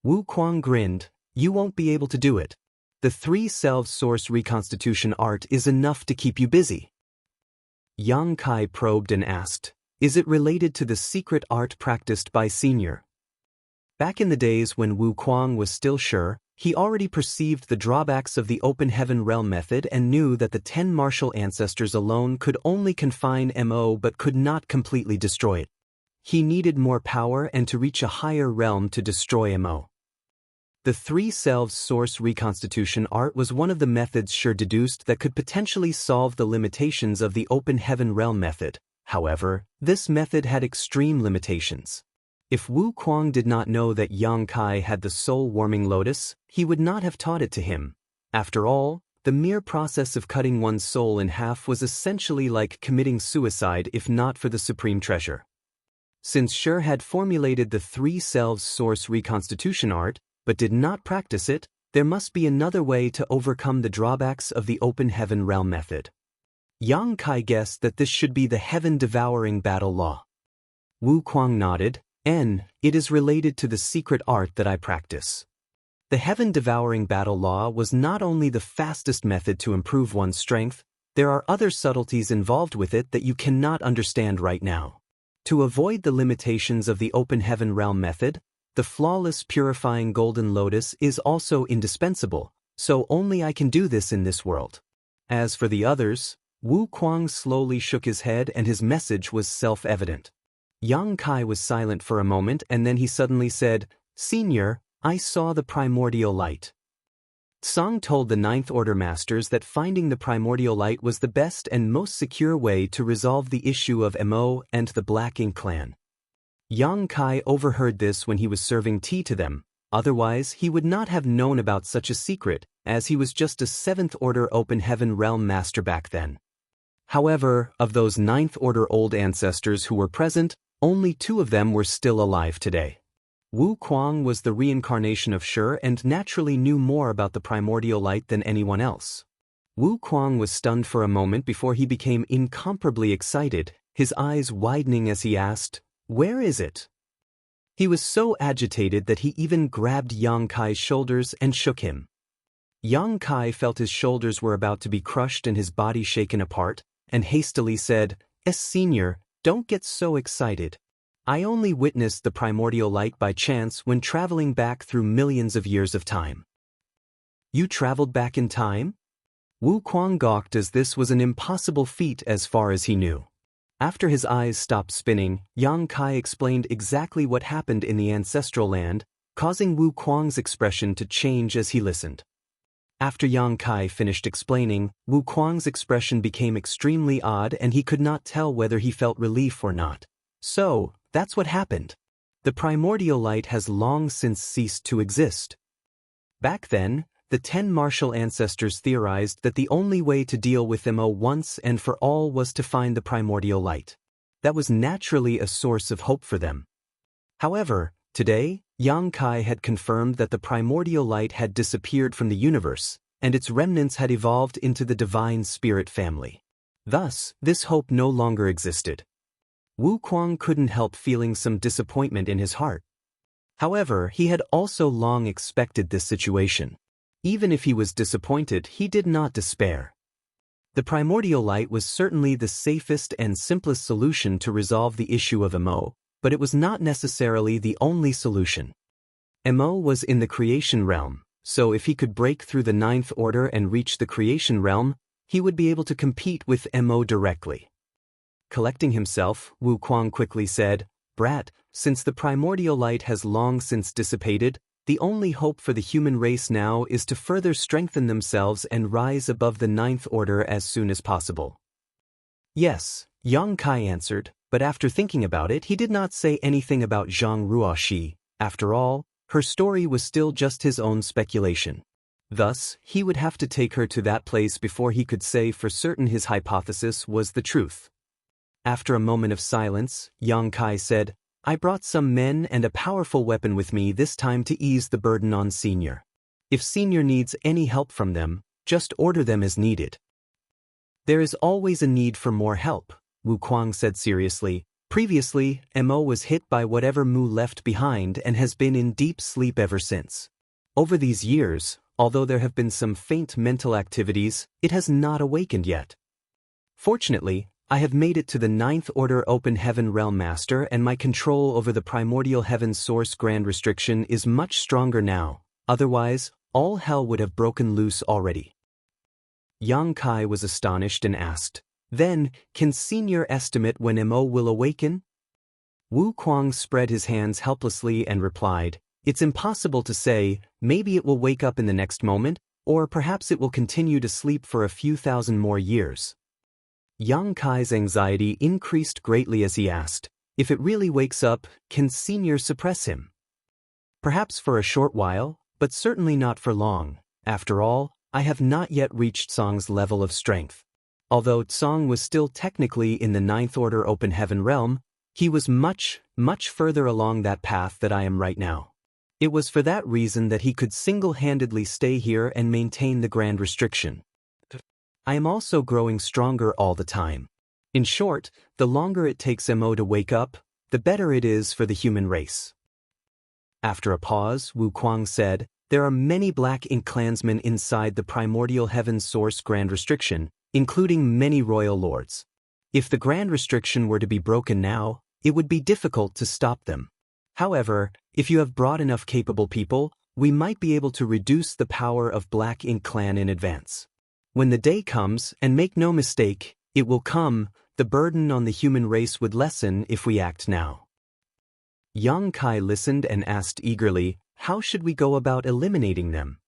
Wu Kuang grinned. You won't be able to do it. The 3 selves source reconstitution art is enough to keep you busy. Yang Kai probed and asked, is it related to the secret art practiced by Senior? Back in the days when Wu Kuang was still sure, he already perceived the drawbacks of the open heaven realm method and knew that the 10 martial ancestors alone could only confine Mo but could not completely destroy it. He needed more power and to reach a higher realm to destroy Mo. The 3 selves source reconstitution art was one of the methods Sure deduced that could potentially solve the limitations of the open heaven realm method. However, this method had extreme limitations. If Wu Kuang did not know that Yang Kai had the soul-warming lotus, he would not have taught it to him. After all, the mere process of cutting one's soul in half was essentially like committing suicide if not for the supreme treasure. Since Sure had formulated the 3 selves source reconstitution art, but did not practice it, there must be another way to overcome the drawbacks of the open heaven realm method. Yang Kai guessed that this should be the heaven-devouring battle law. Wu Kuang nodded. It is related to the secret art that I practice. The heaven-devouring battle law was not only the fastest method to improve one's strength, there are other subtleties involved with it that you cannot understand right now. To avoid the limitations of the open heaven realm method, the flawless purifying golden lotus is also indispensable, so only I can do this in this world. As for the others, Wu Kuang slowly shook his head and his message was self-evident. Yang Kai was silent for a moment and then he suddenly said, "Senior, I saw the primordial light." Tsang told the Ninth Order Masters that finding the primordial light was the best and most secure way to resolve the issue of Mo and the Black Ink clan. Yang Kai overheard this when he was serving tea to them, otherwise he would not have known about such a secret, as he was just a Seventh Order Open Heaven Realm Master back then. However, of those Ninth Order old ancestors who were present, only 2 of them were still alive today. Wu Kuang was the reincarnation of Shi and naturally knew more about the primordial light than anyone else. Wu Kuang was stunned for a moment before he became incomparably excited, his eyes widening as he asked, "Where is it?" He was so agitated that he even grabbed Yang Kai's shoulders and shook him. Yang Kai felt his shoulders were about to be crushed and his body shaken apart, and hastily said, "Senior, don't get so excited. I only witnessed the primordial light by chance when traveling back through millions of years of time." "You traveled back in time?" Wu Kuang gawked as this was an impossible feat as far as he knew. After his eyes stopped spinning, Yang Kai explained exactly what happened in the ancestral land, causing Wu Kuang's expression to change as he listened. After Yang Kai finished explaining, Wu Kuang's expression became extremely odd and he could not tell whether he felt relief or not. "So, that's what happened. The primordial light has long since ceased to exist. Back then, the 10 martial ancestors theorized that the only way to deal with Mo once and for all was to find the primordial light. That was naturally a source of hope for them. However, today, Yang Kai had confirmed that the primordial light had disappeared from the universe, and its remnants had evolved into the divine spirit family. Thus, this hope no longer existed. Wu Kuang couldn't help feeling some disappointment in his heart. However, he had also long expected this situation. Even if he was disappointed, he did not despair. The primordial light was certainly the safest and simplest solution to resolve the issue of Mo, but it was not necessarily the only solution. Mo was in the creation realm, so if he could break through the Ninth Order and reach the creation realm, he would be able to compete with Mo directly. Collecting himself, Wu Kuang quickly said, "Brat, since the primordial light has long since dissipated, the only hope for the human race now is to further strengthen themselves and rise above the Ninth Order as soon as possible." "Yes," Yang Kai answered, but after thinking about it he did not say anything about Zhang Ruoxi. After all, her story was still just his own speculation. Thus, he would have to take her to that place before he could say for certain his hypothesis was the truth. After a moment of silence, Yang Kai said, "I brought some men and a powerful weapon with me this time to ease the burden on Senior. If Senior needs any help from them, just order them as needed." "There is always a need for more help," Wu Kuang said seriously. "Previously, Mo was hit by whatever Mu left behind and has been in deep sleep ever since. Over these years, although there have been some faint mental activities, it has not awakened yet. Fortunately, I have made it to the Ninth Order Open Heaven Realm Master and my control over the Primordial Heaven Source Grand Restriction is much stronger now, otherwise, all hell would have broken loose already." Yang Kai was astonished and asked, "Then, can Senior estimate when Mo will awaken?" Wu Kuang spread his hands helplessly and replied, "It's impossible to say, maybe it will wake up in the next moment, or perhaps it will continue to sleep for a few thousand more years." Yang Kai's anxiety increased greatly as he asked, "If it really wakes up, can Senior suppress him?" "Perhaps for a short while, but certainly not for long. After all, I have not yet reached Tsang's level of strength. Although Tsang was still technically in the Ninth Order Open Heaven realm, he was much, much further along that path that I am right now. It was for that reason that he could single-handedly stay here and maintain the Grand Restriction. I am also growing stronger all the time. In short, the longer it takes Mo to wake up, the better it is for the human race." After a pause, Wu Kuang said, "There are many Black Ink clansmen inside the Primordial Heaven Source Grand Restriction, including many royal lords. If the Grand Restriction were to be broken now, it would be difficult to stop them. However, if you have brought enough capable people, we might be able to reduce the power of Black Ink Clan in advance. When the day comes, and make no mistake, it will come, the burden on the human race would lessen if we act now. Yang Kai listened and asked eagerly, how should we go about eliminating them?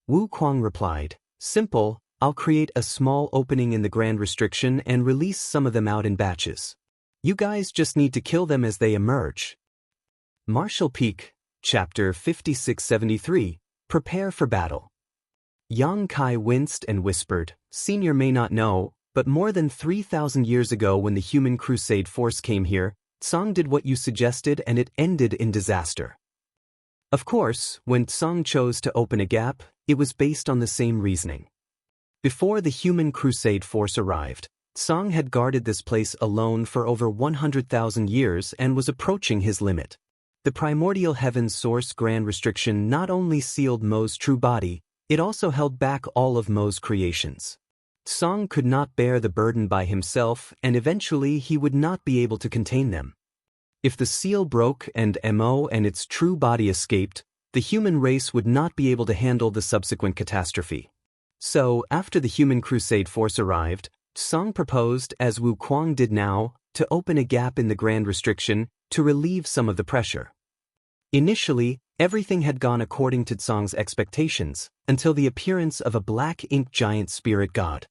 Wu Kuang replied, simple, I'll create a small opening in the Grand Restriction and release some of them out in batches. You guys just need to kill them as they emerge. Martial Peak, Chapter 5673, Prepare for Battle. Yang Kai winced and whispered, Senior may not know, but more than 3,000 years ago when the human crusade force came here, Tsang did what you suggested and it ended in disaster. Of course, when Tsang chose to open a gap, it was based on the same reasoning. Before the human crusade force arrived, Tsang had guarded this place alone for over 100,000 years and was approaching his limit. The primordial heaven's source Grand Restriction not only sealed Mo's true body, it also held back all of Mo's creations. Tsang could not bear the burden by himself and eventually he would not be able to contain them. If the seal broke and Mo and its true body escaped, the human race would not be able to handle the subsequent catastrophe. So, after the human crusade force arrived, Tsang proposed, as Wu Kuang did now, to open a gap in the Grand Restriction to relieve some of the pressure. Initially, everything had gone according to Tsang's expectations, until the appearance of a black ink giant spirit god.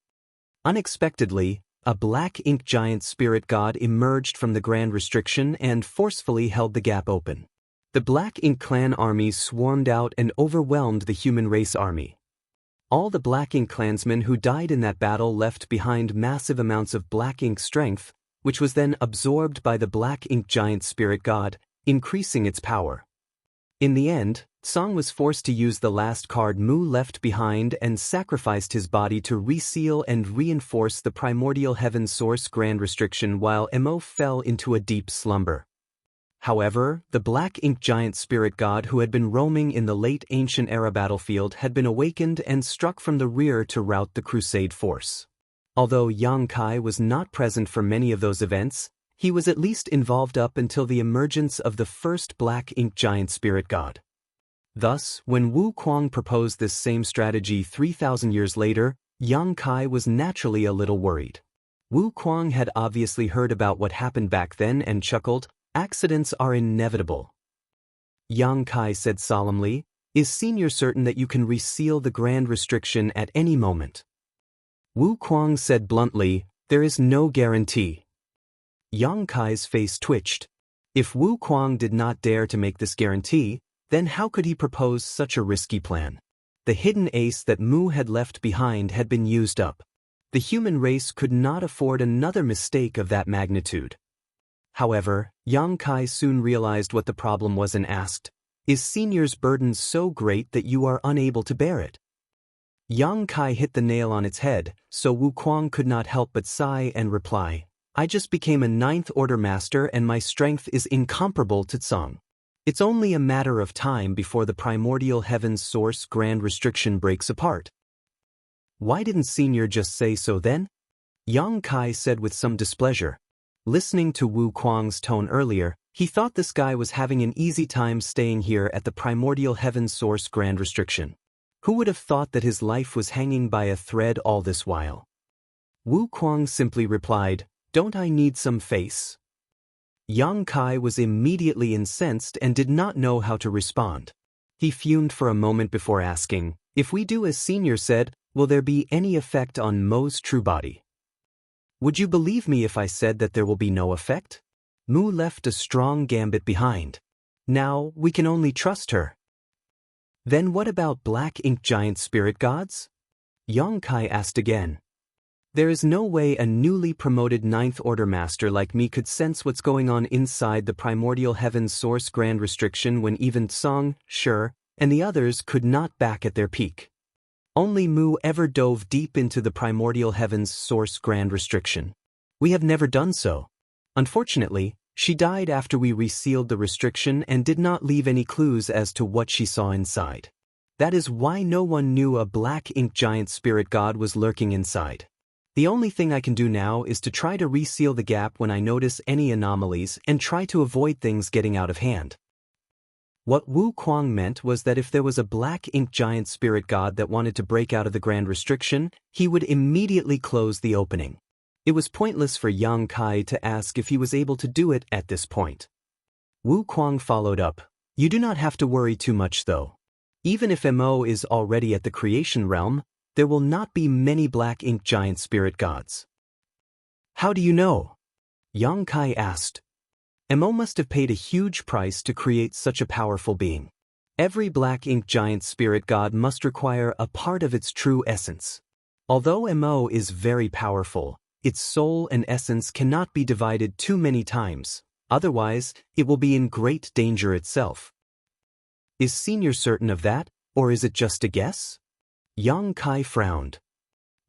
Unexpectedly, a black ink giant spirit god emerged from the Grand Restriction and forcefully held the gap open. The Black Ink Clan armies swarmed out and overwhelmed the human race army. All the Black Ink clansmen who died in that battle left behind massive amounts of black ink strength, which was then absorbed by the black ink giant spirit god, increasing its power. In the end, Tsang was forced to use the last card Mu left behind and sacrificed his body to reseal and reinforce the primordial heaven source Grand Restriction while Mo fell into a deep slumber. However, the black ink giant spirit god who had been roaming in the late ancient era battlefield had been awakened and struck from the rear to rout the crusade force. Although Yang Kai was not present for many of those events, he was at least involved up until the emergence of the first black ink giant spirit god. Thus, when Wu Kuang proposed this same strategy 3,000 years later, Yang Kai was naturally a little worried. Wu Kuang had obviously heard about what happened back then and chuckled, accidents are inevitable. Yang Kai said solemnly, Is Senior certain that you can reseal the Grand Restriction at any moment? Wu Kuang said bluntly, There is no guarantee. Yang Kai's face twitched. If Wu Kuang did not dare to make this guarantee, then how could he propose such a risky plan? The hidden ace that Mu had left behind had been used up. The human race could not afford another mistake of that magnitude. However, Yang Kai soon realized what the problem was and asked, Is Senior's burden so great that you are unable to bear it? Yang Kai hit the nail on its head, so Wu Kuang could not help but sigh and reply, I just became a 9th Order Master and my strength is incomparable to Tsang. It's only a matter of time before the primordial heaven's source Grand Restriction breaks apart. Why didn't Senior just say so then? Yang Kai said with some displeasure. Listening to Wu Kuang's tone earlier, he thought this guy was having an easy time staying here at the primordial heaven's source Grand Restriction. Who would have thought that his life was hanging by a thread all this while? Wu Kuang simply replied, Don't I need some face? Yang Kai was immediately incensed and did not know how to respond. He fumed for a moment before asking, If we do as Senior said, will there be any effect on Mo's true body? Would you believe me if I said that there will be no effect? Mu left a strong gambit behind. Now, we can only trust her. Then what about black ink giant spirit gods? Yang Kai asked again. There is no way a newly promoted 9th Order Master like me could sense what's going on inside the primordial heaven's source Grand Restriction when even Tsang, Shi, and the others could not back at their peak. Only Mu ever dove deep into the primordial heaven's source Grand Restriction. We have never done so. Unfortunately, she died after we resealed the restriction and did not leave any clues as to what she saw inside. That is why no one knew a black ink giant spirit god was lurking inside. The only thing I can do now is to try to reseal the gap when I notice any anomalies and try to avoid things getting out of hand. What Wu Kuang meant was that if there was a black ink giant spirit god that wanted to break out of the Grand Restriction, he would immediately close the opening. It was pointless for Yang Kai to ask if he was able to do it at this point. Wu Kuang followed up, "You do not have to worry too much though. Even if Mo is already at the creation realm, there will not be many black ink giant spirit gods." "How do you know?" Yang Kai asked. Mo must have paid a huge price to create such a powerful being. Every black ink giant spirit god must require a part of its true essence. Although Mo is very powerful, its soul and essence cannot be divided too many times, otherwise it will be in great danger itself. Is Senior certain of that, or is it just a guess? Yang Kai frowned.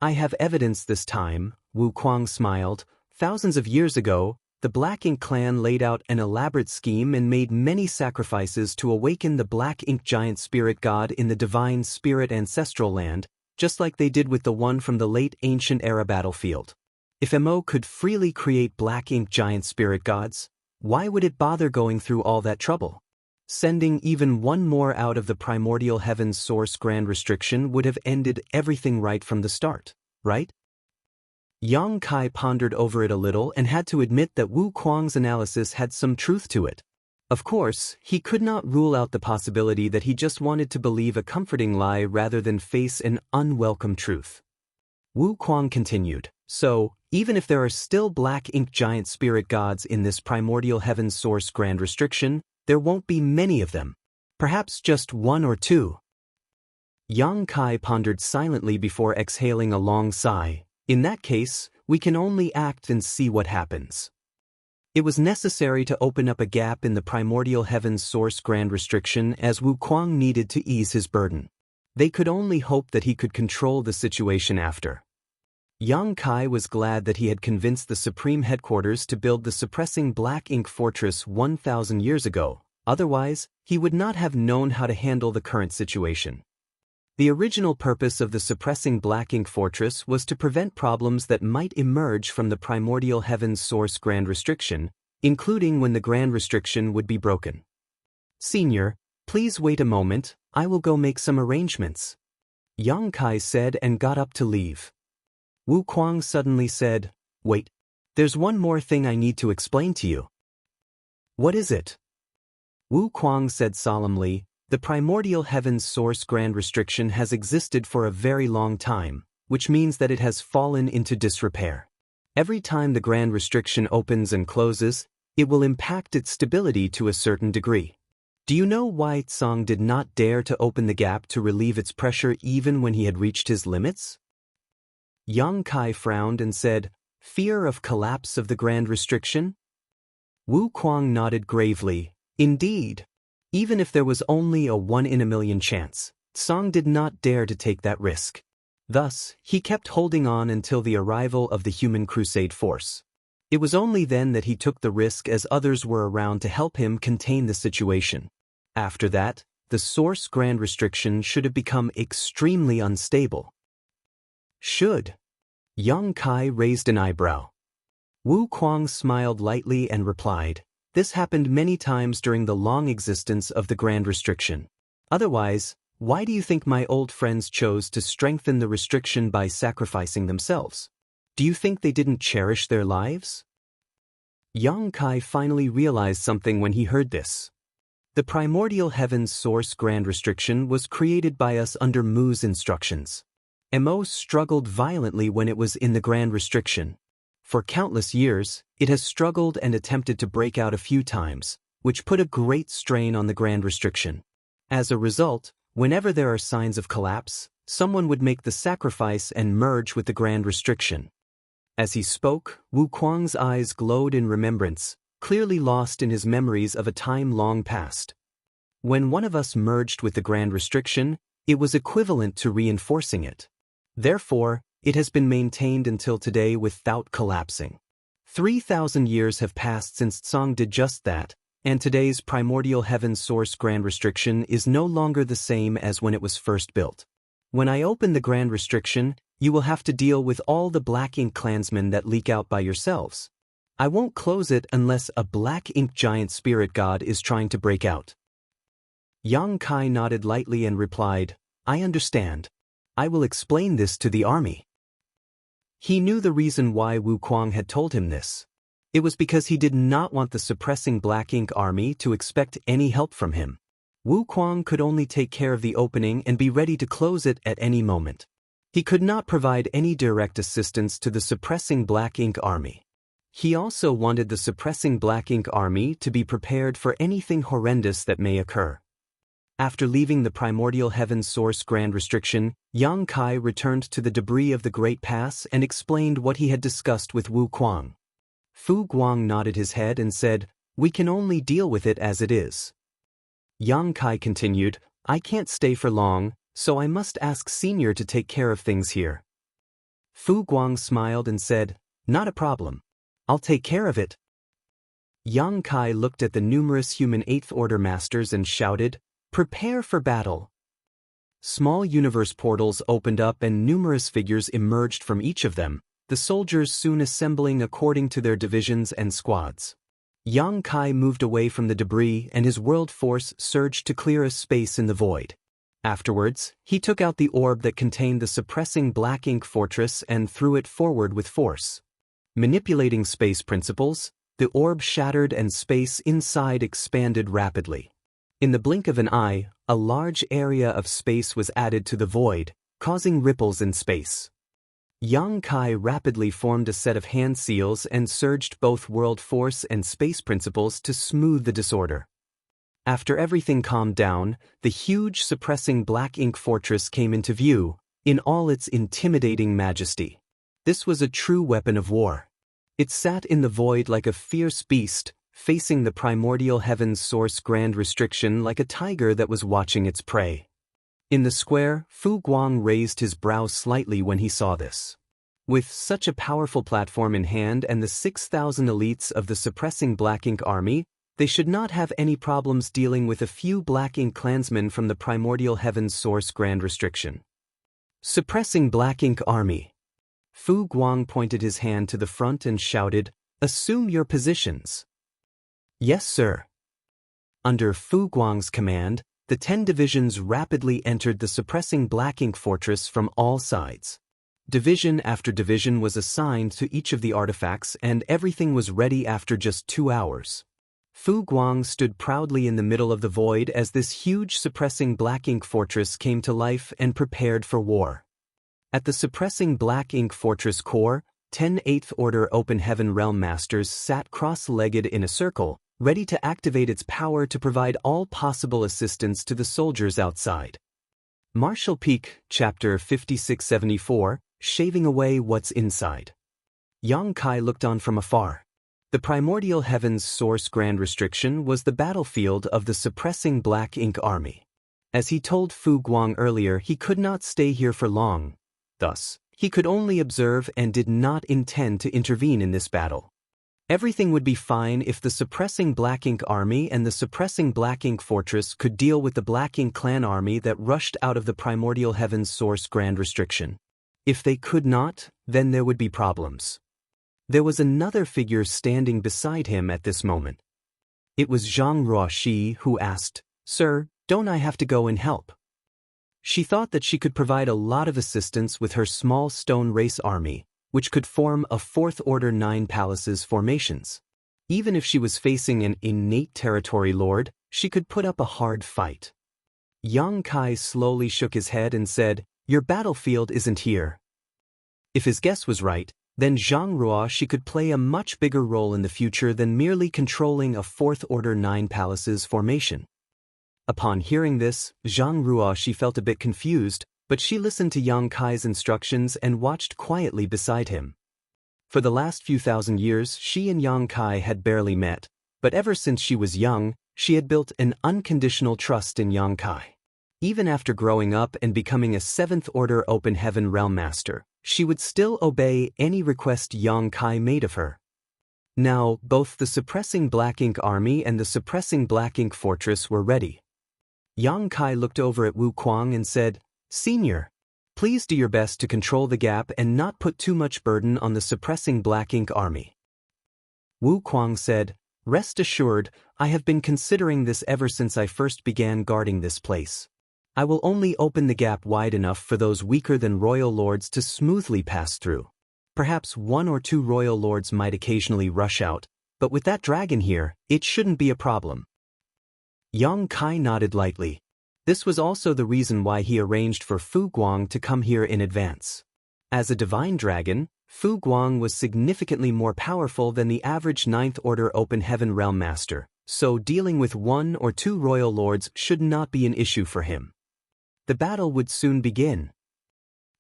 "I have evidence this time," Wu Kuang smiled. "Thousands of years ago, the Black Ink clan laid out an elaborate scheme and made many sacrifices to awaken the Black Ink giant spirit god in the divine spirit ancestral land, just like they did with the one from the late ancient era battlefield. If Mo could freely create Black Ink giant spirit gods, why would it bother going through all that trouble? Sending even one more out of the primordial heaven's source Grand Restriction would have ended everything right from the start, right?" Yang Kai pondered over it a little and had to admit that Wu Kuang's analysis had some truth to it. Of course, he could not rule out the possibility that he just wanted to believe a comforting lie rather than face an unwelcome truth. Wu Kuang continued, "So, even if there are still black ink giant spirit gods in this primordial heaven's source Grand Restriction, there won't be many of them. Perhaps just one or two." Yang Kai pondered silently before exhaling a long sigh. "In that case, we can only act and see what happens." It was necessary to open up a gap in the primordial heaven's source Grand Restriction as Wu Kuang needed to ease his burden. They could only hope that he could control the situation after. Yang Kai was glad that he had convinced the Supreme Headquarters to build the suppressing Black Ink Fortress 1,000 years ago, otherwise, he would not have known how to handle the current situation. The original purpose of the suppressing Black Ink Fortress was to prevent problems that might emerge from the primordial heaven's source Grand Restriction, including when the Grand Restriction would be broken. "Senior, please wait a moment, I will go make some arrangements," Yang Kai said and got up to leave. Wu Kuang suddenly said, "Wait, there's one more thing I need to explain to you." "What is it?" Wu Kuang said solemnly, "The primordial heaven's source Grand Restriction has existed for a very long time, which means that it has fallen into disrepair. Every time the Grand Restriction opens and closes, it will impact its stability to a certain degree. Do you know why Tsang did not dare to open the gap to relieve its pressure even when he had reached his limits?" Yang Kai frowned and said, "Fear of collapse of the Grand Restriction?" Wu Kuang nodded gravely, "Indeed. Even if there was only a 1 in a million chance, Tsang did not dare to take that risk. Thus, he kept holding on until the arrival of the Human Crusade Force. It was only then that he took the risk as others were around to help him contain the situation. After that, the source Grand Restriction should have become extremely unstable." "Should?" Yang Kai raised an eyebrow. Wu Kuang smiled lightly and replied, "This happened many times during the long existence of the Grand Restriction. Otherwise, why do you think my old friends chose to strengthen the restriction by sacrificing themselves? Do you think they didn't cherish their lives?" Yang Kai finally realized something when he heard this. The primordial heaven's source Grand Restriction was created by us under Mu's instructions. Mo struggled violently when it was in the Grand Restriction. For countless years, it has struggled and attempted to break out a few times, which put a great strain on the Grand Restriction. As a result, whenever there are signs of collapse, someone would make the sacrifice and merge with the Grand Restriction. As he spoke, Wu Kuang's eyes glowed in remembrance, clearly lost in his memories of a time long past. When one of us merged with the Grand Restriction, it was equivalent to reinforcing it. Therefore, it has been maintained until today without collapsing. 3,000 years have passed since Tsang did just that, and today's primordial heaven source Grand Restriction is no longer the same as when it was first built. When I open the Grand Restriction, you will have to deal with all the black ink clansmen that leak out by yourselves. I won't close it unless a black ink giant spirit god is trying to break out. Yang Kai nodded lightly and replied, I understand. I will explain this to the army. He knew the reason why Wu Kuang had told him this. It was because he did not want the suppressing black ink army to expect any help from him. Wu Kuang could only take care of the opening and be ready to close it at any moment. He could not provide any direct assistance to the suppressing black ink army. He also wanted the suppressing black ink army to be prepared for anything horrendous that may occur. After leaving the primordial heaven's source grand restriction, Yang Kai returned to the debris of the Great Pass and explained what he had discussed with Wu Kuang. Fu Guang nodded his head and said, we can only deal with it as it is. Yang Kai continued, I can't stay for long, so I must ask Senior to take care of things here. Fu Guang smiled and said, not a problem. I'll take care of it. Yang Kai looked at the numerous human 8th Order masters and shouted, prepare for battle. Small universe portals opened up and numerous figures emerged from each of them, the soldiers soon assembling according to their divisions and squads. Yang Kai moved away from the debris and his world force surged to clear a space in the void. Afterwards, he took out the orb that contained the suppressing black ink fortress and threw it forward with force. Manipulating space principles, the orb shattered and space inside expanded rapidly. In the blink of an eye, a large area of space was added to the void, causing ripples in space. Yang Kai rapidly formed a set of hand seals and surged both world force and space principles to smooth the disorder. After everything calmed down, the huge suppressing black ink fortress came into view, in all its intimidating majesty. This was a true weapon of war. It sat in the void like a fierce beast, facing the primordial heaven's source grand restriction like a tiger that was watching its prey. In the square, Fu Guang raised his brow slightly when he saw this. With such a powerful platform in hand and the 6,000 elites of the suppressing black ink army, they should not have any problems dealing with a few black ink clansmen from the primordial heaven's source grand restriction. Suppressing black ink army. Fu Guang pointed his hand to the front and shouted, assume your positions. Yes, sir. Under Fu Guang's command, the 10 divisions rapidly entered the suppressing black ink fortress from all sides. Division after division was assigned to each of the artifacts and everything was ready after just 2 hours. Fu Guang stood proudly in the middle of the void as this huge suppressing black ink fortress came to life and prepared for war. At the suppressing black ink fortress core, 10 8th Order Open Heaven Realm Masters sat cross-legged in a circle, ready to activate its power to provide all possible assistance to the soldiers outside. Martial Peak, Chapter 5674, Shaving Away What's Inside. Yang Kai looked on from afar. The primordial heaven's source grand restriction was the battlefield of the suppressing black ink army. As he told Fu Guang earlier, he could not stay here for long. Thus, he could only observe and did not intend to intervene in this battle. Everything would be fine if the suppressing black ink army and the suppressing black ink fortress could deal with the black ink clan army that rushed out of the primordial heaven's source grand restriction. If they could not, then there would be problems. There was another figure standing beside him at this moment. It was Zhang Ruoxi who asked, Sir, don't I have to go and help? She thought that she could provide a lot of assistance with her small stone race army, which could form a 4th Order 9 Palaces formations. Even if she was facing an innate territory lord, she could put up a hard fight. Yang Kai slowly shook his head and said, Your battlefield isn't here. If his guess was right, then Zhang Ruoxi could play a much bigger role in the future than merely controlling a 4th Order 9 Palaces formation. Upon hearing this, Zhang Ruoxi felt a bit confused, but she listened to Yang Kai's instructions and watched quietly beside him. For the last few thousand years, she and Yang Kai had barely met, but ever since she was young, she had built an unconditional trust in Yang Kai. Even after growing up and becoming a 7th Order Open Heaven Realm Master, she would still obey any request Yang Kai made of her. Now, both the suppressing black ink army and the suppressing black ink fortress were ready. Yang Kai looked over at Wu Kuang and said, Senior, Please do your best to control the gap and not put too much burden on the suppressing Black Ink army. Wu Kuang said, "Rest assured, I have been considering this ever since I first began guarding this place. I will only open the gap wide enough for those weaker than royal lords to smoothly pass through. Perhaps 1 or 2 royal lords might occasionally rush out, but with that dragon here, it shouldn't be a problem." Yang Kai nodded lightly. This was also the reason why he arranged for Fu Guang to come here in advance. As a divine dragon, Fu Guang was significantly more powerful than the average 9th Order Open Heaven Realm Master, so dealing with 1 or 2 royal lords should not be an issue for him. The battle would soon begin.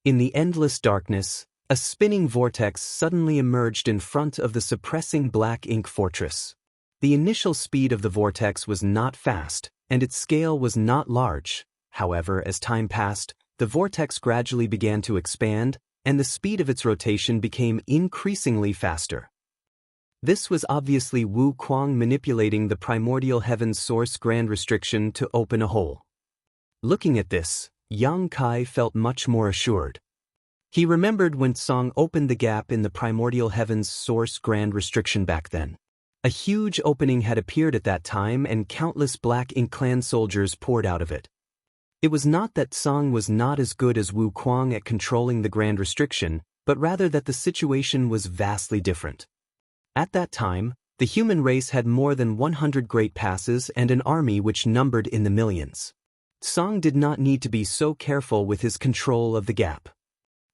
In the endless darkness, a spinning vortex suddenly emerged in front of the suppressing Black Ink fortress. The initial speed of the vortex was not fast, and its scale was not large. However, as time passed, the vortex gradually began to expand, and the speed of its rotation became increasingly faster. This was obviously Wu Kuang manipulating the primordial heaven's source grand restriction to open a hole. Looking at this, Yang Kai felt much more assured. He remembered when Song opened the gap in the primordial heaven's source grand restriction back then. A huge opening had appeared at that time and countless Black Ink clan soldiers poured out of it. It was not that Song was not as good as Wu Kuang at controlling the grand restriction, but rather that the situation was vastly different. At that time, the human race had more than 100 great passes and an army which numbered in the millions. Song did not need to be so careful with his control of the gap.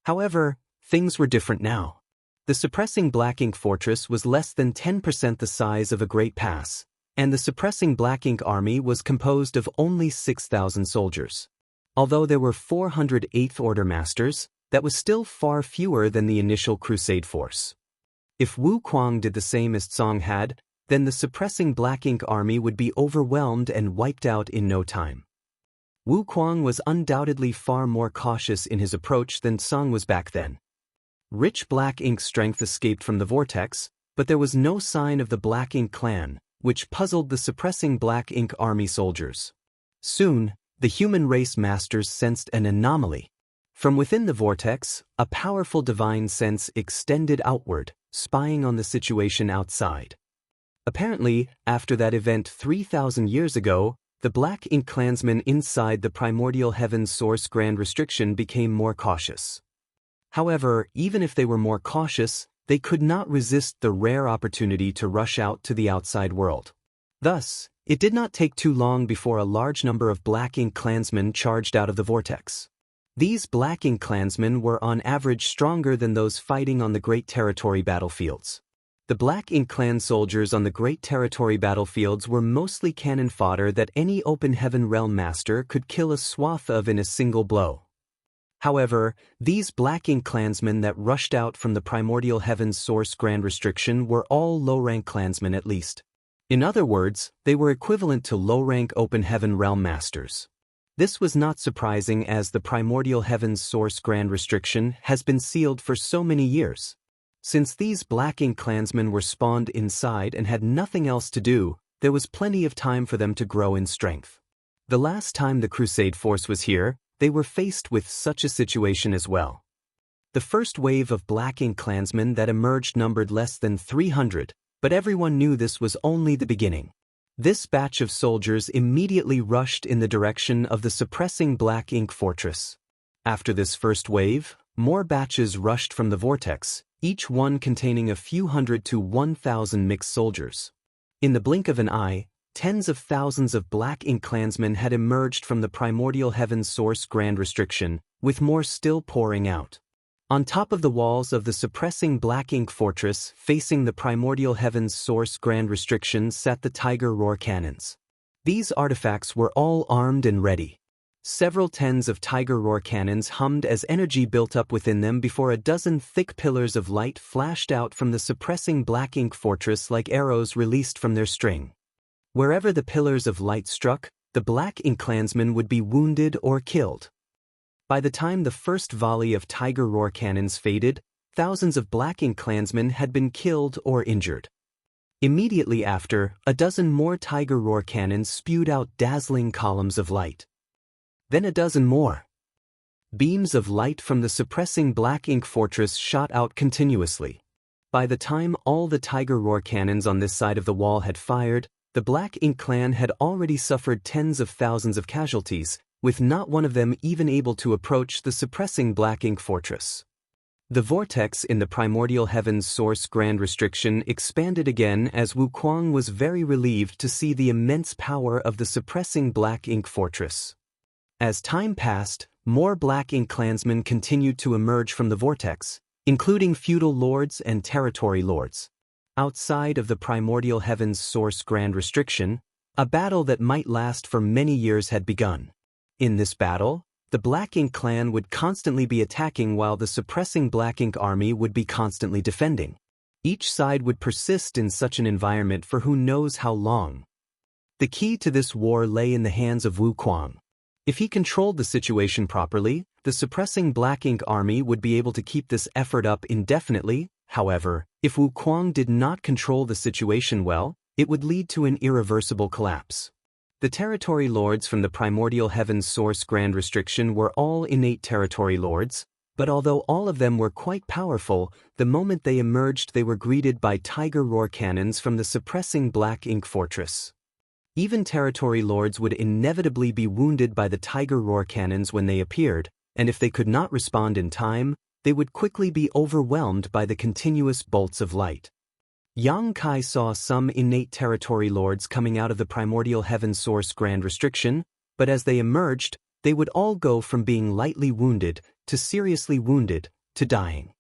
However, things were different now. The suppressing Black Ink fortress was less than 10% the size of a great pass, and the suppressing Black Ink army was composed of only 6,000 soldiers. Although there were 400 8th Order masters, that was still far fewer than the initial crusade force. If Wu Kuang did the same as Song had, then the suppressing Black Ink army would be overwhelmed and wiped out in no time. Wu Kuang was undoubtedly far more cautious in his approach than Song was back then. Rich Black Ink strength escaped from the vortex, but there was no sign of the Black Ink clan, which puzzled the suppressing Black Ink army soldiers. Soon, the human race masters sensed an anomaly. From within the vortex, a powerful divine sense extended outward, spying on the situation outside. Apparently, after that event 3,000 years ago, the Black Ink clansmen inside the primordial heaven's source grand restriction became more cautious. However, even if they were more cautious, they could not resist the rare opportunity to rush out to the outside world. Thus, it did not take too long before a large number of Black Ink clansmen charged out of the vortex. These Black Ink clansmen were on average stronger than those fighting on the Great Territory battlefields. The Black Ink clan soldiers on the Great Territory battlefields were mostly cannon fodder that any Open Heaven Realm Master could kill a swath of in a single blow. However, these Black Ink clansmen that rushed out from the primordial heaven's source grand restriction were all low-rank clansmen at least. In other words, they were equivalent to low-rank Open Heaven Realm Masters. This was not surprising as the primordial heaven's source grand restriction has been sealed for so many years. Since these Black Ink clansmen were spawned inside and had nothing else to do, there was plenty of time for them to grow in strength. The last time the Crusade force was here, they were faced with such a situation as well. The first wave of Black Ink clansmen that emerged numbered less than 300, but everyone knew this was only the beginning. This batch of soldiers immediately rushed in the direction of the suppressing Black Ink fortress. After this first wave, more batches rushed from the vortex, each one containing a few hundred to 1,000 mixed soldiers. In the blink of an eye, tens of thousands of Black Ink clansmen had emerged from the primordial heaven's source grand restriction, with more still pouring out. On top of the walls of the suppressing Black Ink fortress facing the primordial heaven's source grand restriction sat the Tiger Roar cannons. These artifacts were all armed and ready. Several tens of Tiger Roar cannons hummed as energy built up within them before a dozen thick pillars of light flashed out from the suppressing Black Ink fortress like arrows released from their string. Wherever the pillars of light struck, the Black Ink clansmen would be wounded or killed. By the time the first volley of Tiger Roar cannons faded, thousands of Black Ink clansmen had been killed or injured. Immediately after, a dozen more Tiger Roar cannons spewed out dazzling columns of light. Then a dozen more. Beams of light from the suppressing black ink fortress shot out continuously. By the time all the tiger roar cannons on this side of the wall had fired, the Black Ink clan had already suffered tens of thousands of casualties, with not one of them even able to approach the suppressing Black Ink fortress. The vortex in the primordial heaven's source grand restriction expanded again as Wuquang was very relieved to see the immense power of the suppressing Black Ink fortress. As time passed, more Black Ink clansmen continued to emerge from the vortex, including feudal lords and territory lords. Outside of the primordial heaven's source grand restriction, a battle that might last for many years had begun. In this battle, the Black Ink clan would constantly be attacking while the suppressing Black Ink army would be constantly defending. Each side would persist in such an environment for who knows how long. The key to this war lay in the hands of Wuquang. If he controlled the situation properly, the suppressing Black Ink army would be able to keep this effort up indefinitely. However, if Wuquang did not control the situation well, it would lead to an irreversible collapse. The territory lords from the primordial heaven's source grand restriction were all innate territory lords, but although all of them were quite powerful, the moment they emerged they were greeted by tiger roar cannons from the suppressing Black Ink fortress. Even territory lords would inevitably be wounded by the tiger roar cannons when they appeared, and if they could not respond in time, they would quickly be overwhelmed by the continuous bolts of light. Yang Kai saw some innate territory lords coming out of the primordial heaven source grand restriction, but as they emerged, they would all go from being lightly wounded, to seriously wounded, to dying.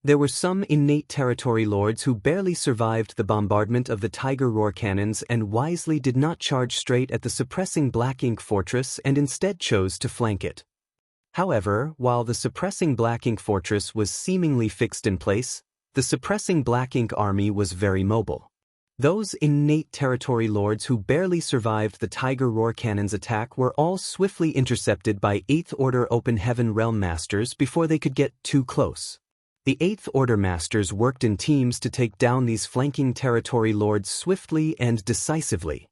There were some innate territory lords who barely survived the bombardment of the tiger roar cannons and wisely did not charge straight at the suppressing Black Ink fortress and instead chose to flank it. However, while the suppressing Black Ink fortress was seemingly fixed in place, the suppressing Black Ink army was very mobile. Those innate territory lords who barely survived the tiger roar cannon's attack were all swiftly intercepted by 8th Order Open Heaven Realm Masters before they could get too close. The 8th Order Masters worked in teams to take down these flanking territory lords swiftly and decisively.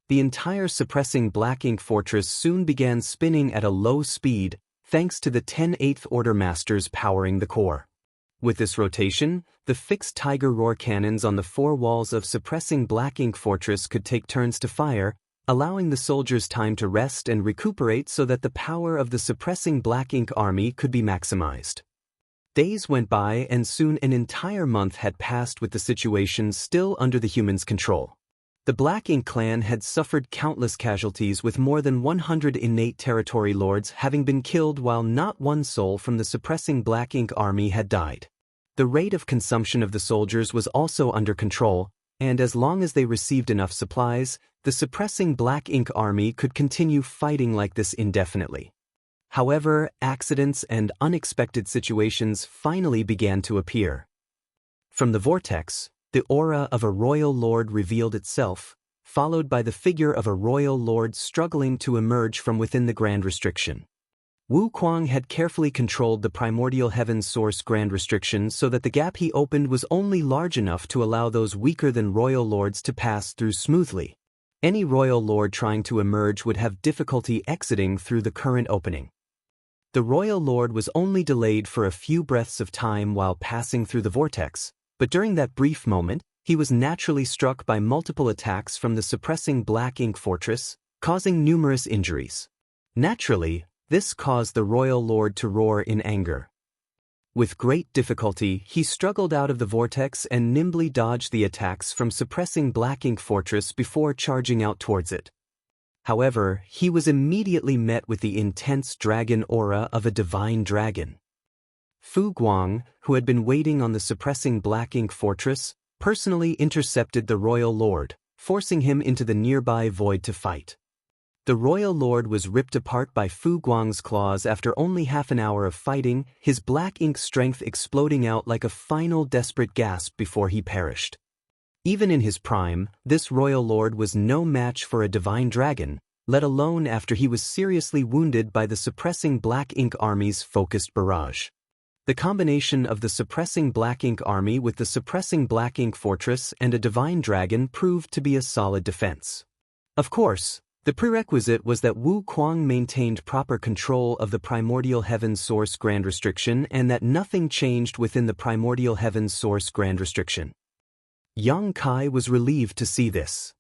The entire suppressing Black Ink fortress soon began spinning at a low speed, thanks to the 10 8th Order Masters powering the core. With this rotation, the fixed tiger roar cannons on the four walls of suppressing Black Ink fortress could take turns to fire, allowing the soldiers time to rest and recuperate so that the power of the suppressing Black Ink army could be maximized. Days went by and soon an entire month had passed with the situation still under the humans' control. The Black Ink clan had suffered countless casualties with more than 100 innate territory lords having been killed while not one soul from the suppressing Black Ink army had died. The rate of consumption of the soldiers was also under control, and as long as they received enough supplies, the suppressing Black Ink army could continue fighting like this indefinitely. However, accidents and unexpected situations finally began to appear. From the vortex, the aura of a royal lord revealed itself, followed by the figure of a royal lord struggling to emerge from within the grand restriction. Wuquang had carefully controlled the primordial heaven source grand restriction so that the gap he opened was only large enough to allow those weaker than royal lords to pass through smoothly. Any royal lord trying to emerge would have difficulty exiting through the current opening. The royal lord was only delayed for a few breaths of time while passing through the vortex, but during that brief moment, he was naturally struck by multiple attacks from the suppressing Black Ink fortress, causing numerous injuries. Naturally, this caused the royal lord to roar in anger. With great difficulty, he struggled out of the vortex and nimbly dodged the attacks from suppressing Black Ink fortress before charging out towards it. However, he was immediately met with the intense dragon aura of a divine dragon. Fu Guang, who had been waiting on the suppressing Black Ink fortress, personally intercepted the royal lord, forcing him into the nearby void to fight. The royal lord was ripped apart by Fu Guang's claws after only half an hour of fighting, his Black Ink strength exploding out like a final desperate gasp before he perished. Even in his prime, this royal lord was no match for a divine dragon, let alone after he was seriously wounded by the suppressing Black Ink army's focused barrage. The combination of the suppressing Black Ink army with the suppressing Black Ink fortress and a divine dragon proved to be a solid defense. Of course, The prerequisite was that Wu Kuang maintained proper control of the primordial heaven source grand restriction and that nothing changed within the primordial heaven source grand restriction. Yang Kai was relieved to see this.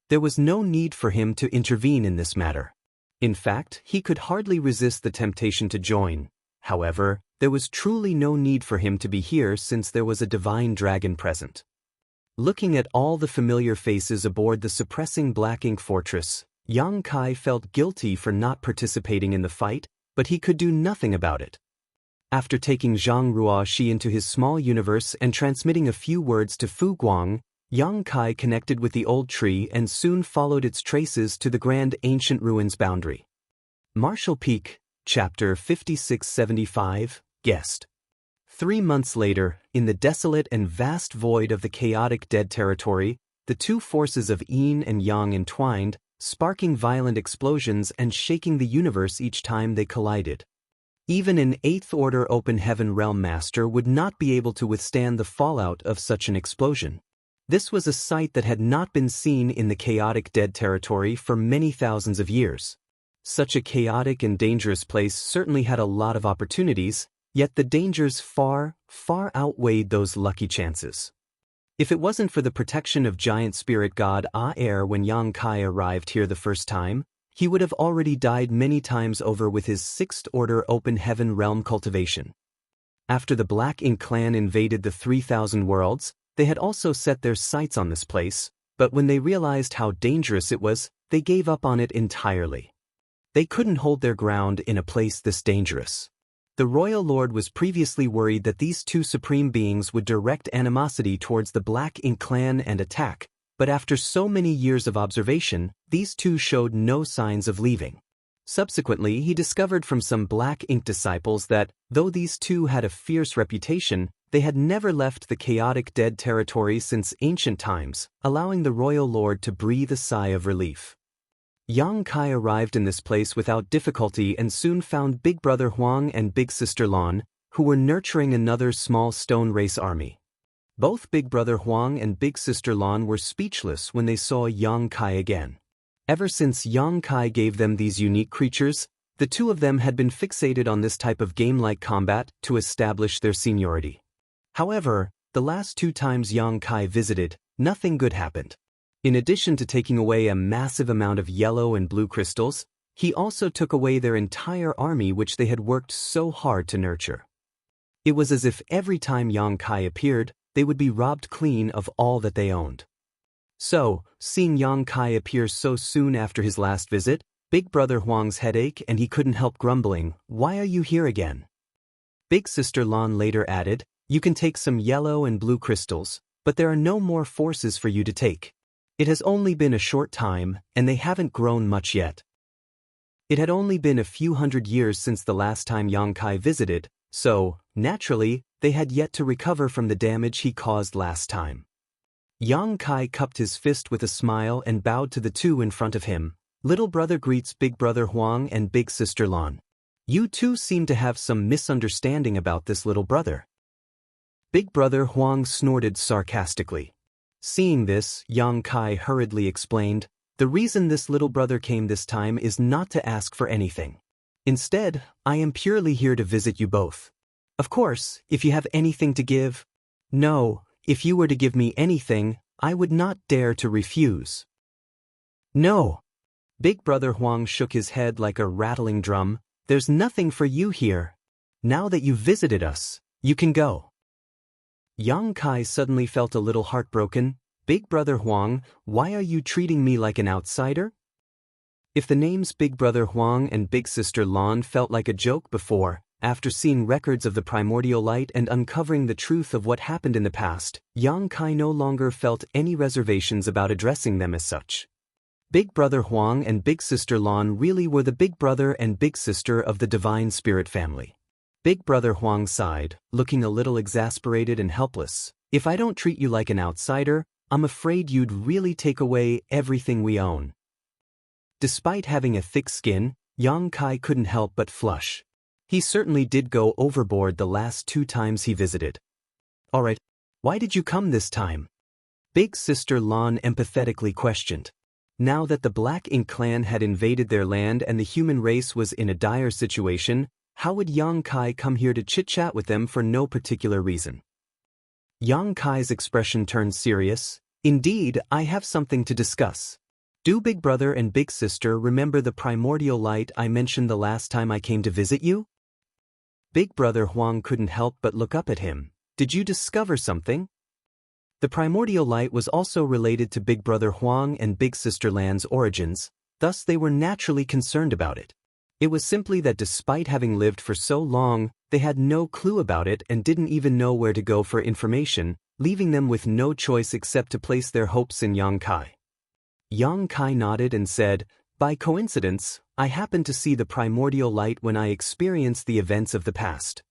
There was no need for him to intervene in this matter. In fact, he could hardly resist the temptation to join. However, there was truly no need for him to be here since there was a divine dragon present. Looking at all the familiar faces aboard the suppressing black ink fortress, Yang Kai felt guilty for not participating in the fight, but he could do nothing about it. After taking Zhang Ruoxi into his small universe and transmitting a few words to Fu Guang, Yang Kai connected with the old tree and soon followed its traces to the grand ancient ruins boundary. Marshall Peak, Chapter 5675, Guest. 3 months later, in the desolate and vast void of the chaotic dead territory, the two forces of yin and yang entwined, sparking violent explosions and shaking the universe each time they collided. Even an 8th Order Open Heaven Realm Master would not be able to withstand the fallout of such an explosion. This was a sight that had not been seen in the chaotic dead territory for many thousands of years. Such a chaotic and dangerous place certainly had a lot of opportunities, yet the dangers far, far outweighed those lucky chances. If it wasn't for the protection of giant spirit god Aer when Yang Kai arrived here the first time, he would have already died many times over with his 6th Order Open Heaven Realm cultivation. After the Black Ink clan invaded the 3,000 worlds, they had also set their sights on this place, but when they realized how dangerous it was, they gave up on it entirely. They couldn't hold their ground in a place this dangerous. The Royal Lord was previously worried that these two supreme beings would direct animosity towards the Black Ink clan and attack, but after so many years of observation, these two showed no signs of leaving. Subsequently, he discovered from some Black Ink disciples that, though these two had a fierce reputation, they had never left the chaotic dead territory since ancient times, allowing the Royal Lord to breathe a sigh of relief. Yang Kai arrived in this place without difficulty and soon found Big Brother Huang and Big Sister Lan, who were nurturing another small stone race army. Both Big Brother Huang and Big Sister Lan were speechless when they saw Yang Kai again. Ever since Yang Kai gave them these unique creatures, the two of them had been fixated on this type of game-like combat to establish their seniority. However, the last 2 times Yang Kai visited, nothing good happened. In addition to taking away a massive amount of yellow and blue crystals, he also took away their entire army which they had worked so hard to nurture. It was as if every time Yang Kai appeared, they would be robbed clean of all that they owned. So, seeing Yang Kai appear so soon after his last visit, Big Brother Huang's head ached and he couldn't help grumbling, "Why are you here again?" Big Sister Lan later added, "You can take some yellow and blue crystals, but there are no more forces for you to take. It has only been a short time, and they haven't grown much yet." It had only been a few hundred years since the last time Yang Kai visited, so, naturally, they had yet to recover from the damage he caused last time. Yang Kai cupped his fist with a smile and bowed to the two in front of him. "Little brother greets Big Brother Huang and Big Sister Lan. You two seem to have some misunderstanding about this little brother." Big Brother Huang snorted sarcastically. Seeing this, Yang Kai hurriedly explained, "The reason this little brother came this time is not to ask for anything. Instead, I am purely here to visit you both. Of course, if you have anything to give..." "No, if you were to give me anything, I would not dare to refuse." "No." Big Brother Huang shook his head like a rattling drum. "There's nothing for you here. Now that you've visited us, you can go." Yang Kai suddenly felt a little heartbroken. "Big Brother Huang, why are you treating me like an outsider?" If the names Big Brother Huang and Big Sister Lan felt like a joke before, after seeing records of the primordial light and uncovering the truth of what happened in the past, Yang Kai no longer felt any reservations about addressing them as such. Big Brother Huang and Big Sister Lan really were the big brother and big sister of the Divine Spirit family. Big Brother Huang sighed, looking a little exasperated and helpless. "If I don't treat you like an outsider, I'm afraid you'd really take away everything we own." Despite having a thick skin, Yang Kai couldn't help but flush. He certainly did go overboard the last 2 times he visited. "Alright, why did you come this time?" Big Sister Lan empathetically questioned. Now that the Black Ink clan had invaded their land and the human race was in a dire situation, how would Yang Kai come here to chit-chat with them for no particular reason? Yang Kai's expression turned serious. Indeed, I have something to discuss. Do Big Brother and Big Sister remember the primordial light I mentioned the last time I came to visit you? Big Brother Huang couldn't help but look up at him. Did you discover something? The primordial light was also related to Big Brother Huang and Big Sister Lan's origins, thus they were naturally concerned about it. It was simply that despite having lived for so long, they had no clue about it and didn't even know where to go for information, leaving them with no choice except to place their hopes in Yang Kai. Yang Kai nodded and said, "By coincidence, I happened to see the primordial light when I experienced the events of the past."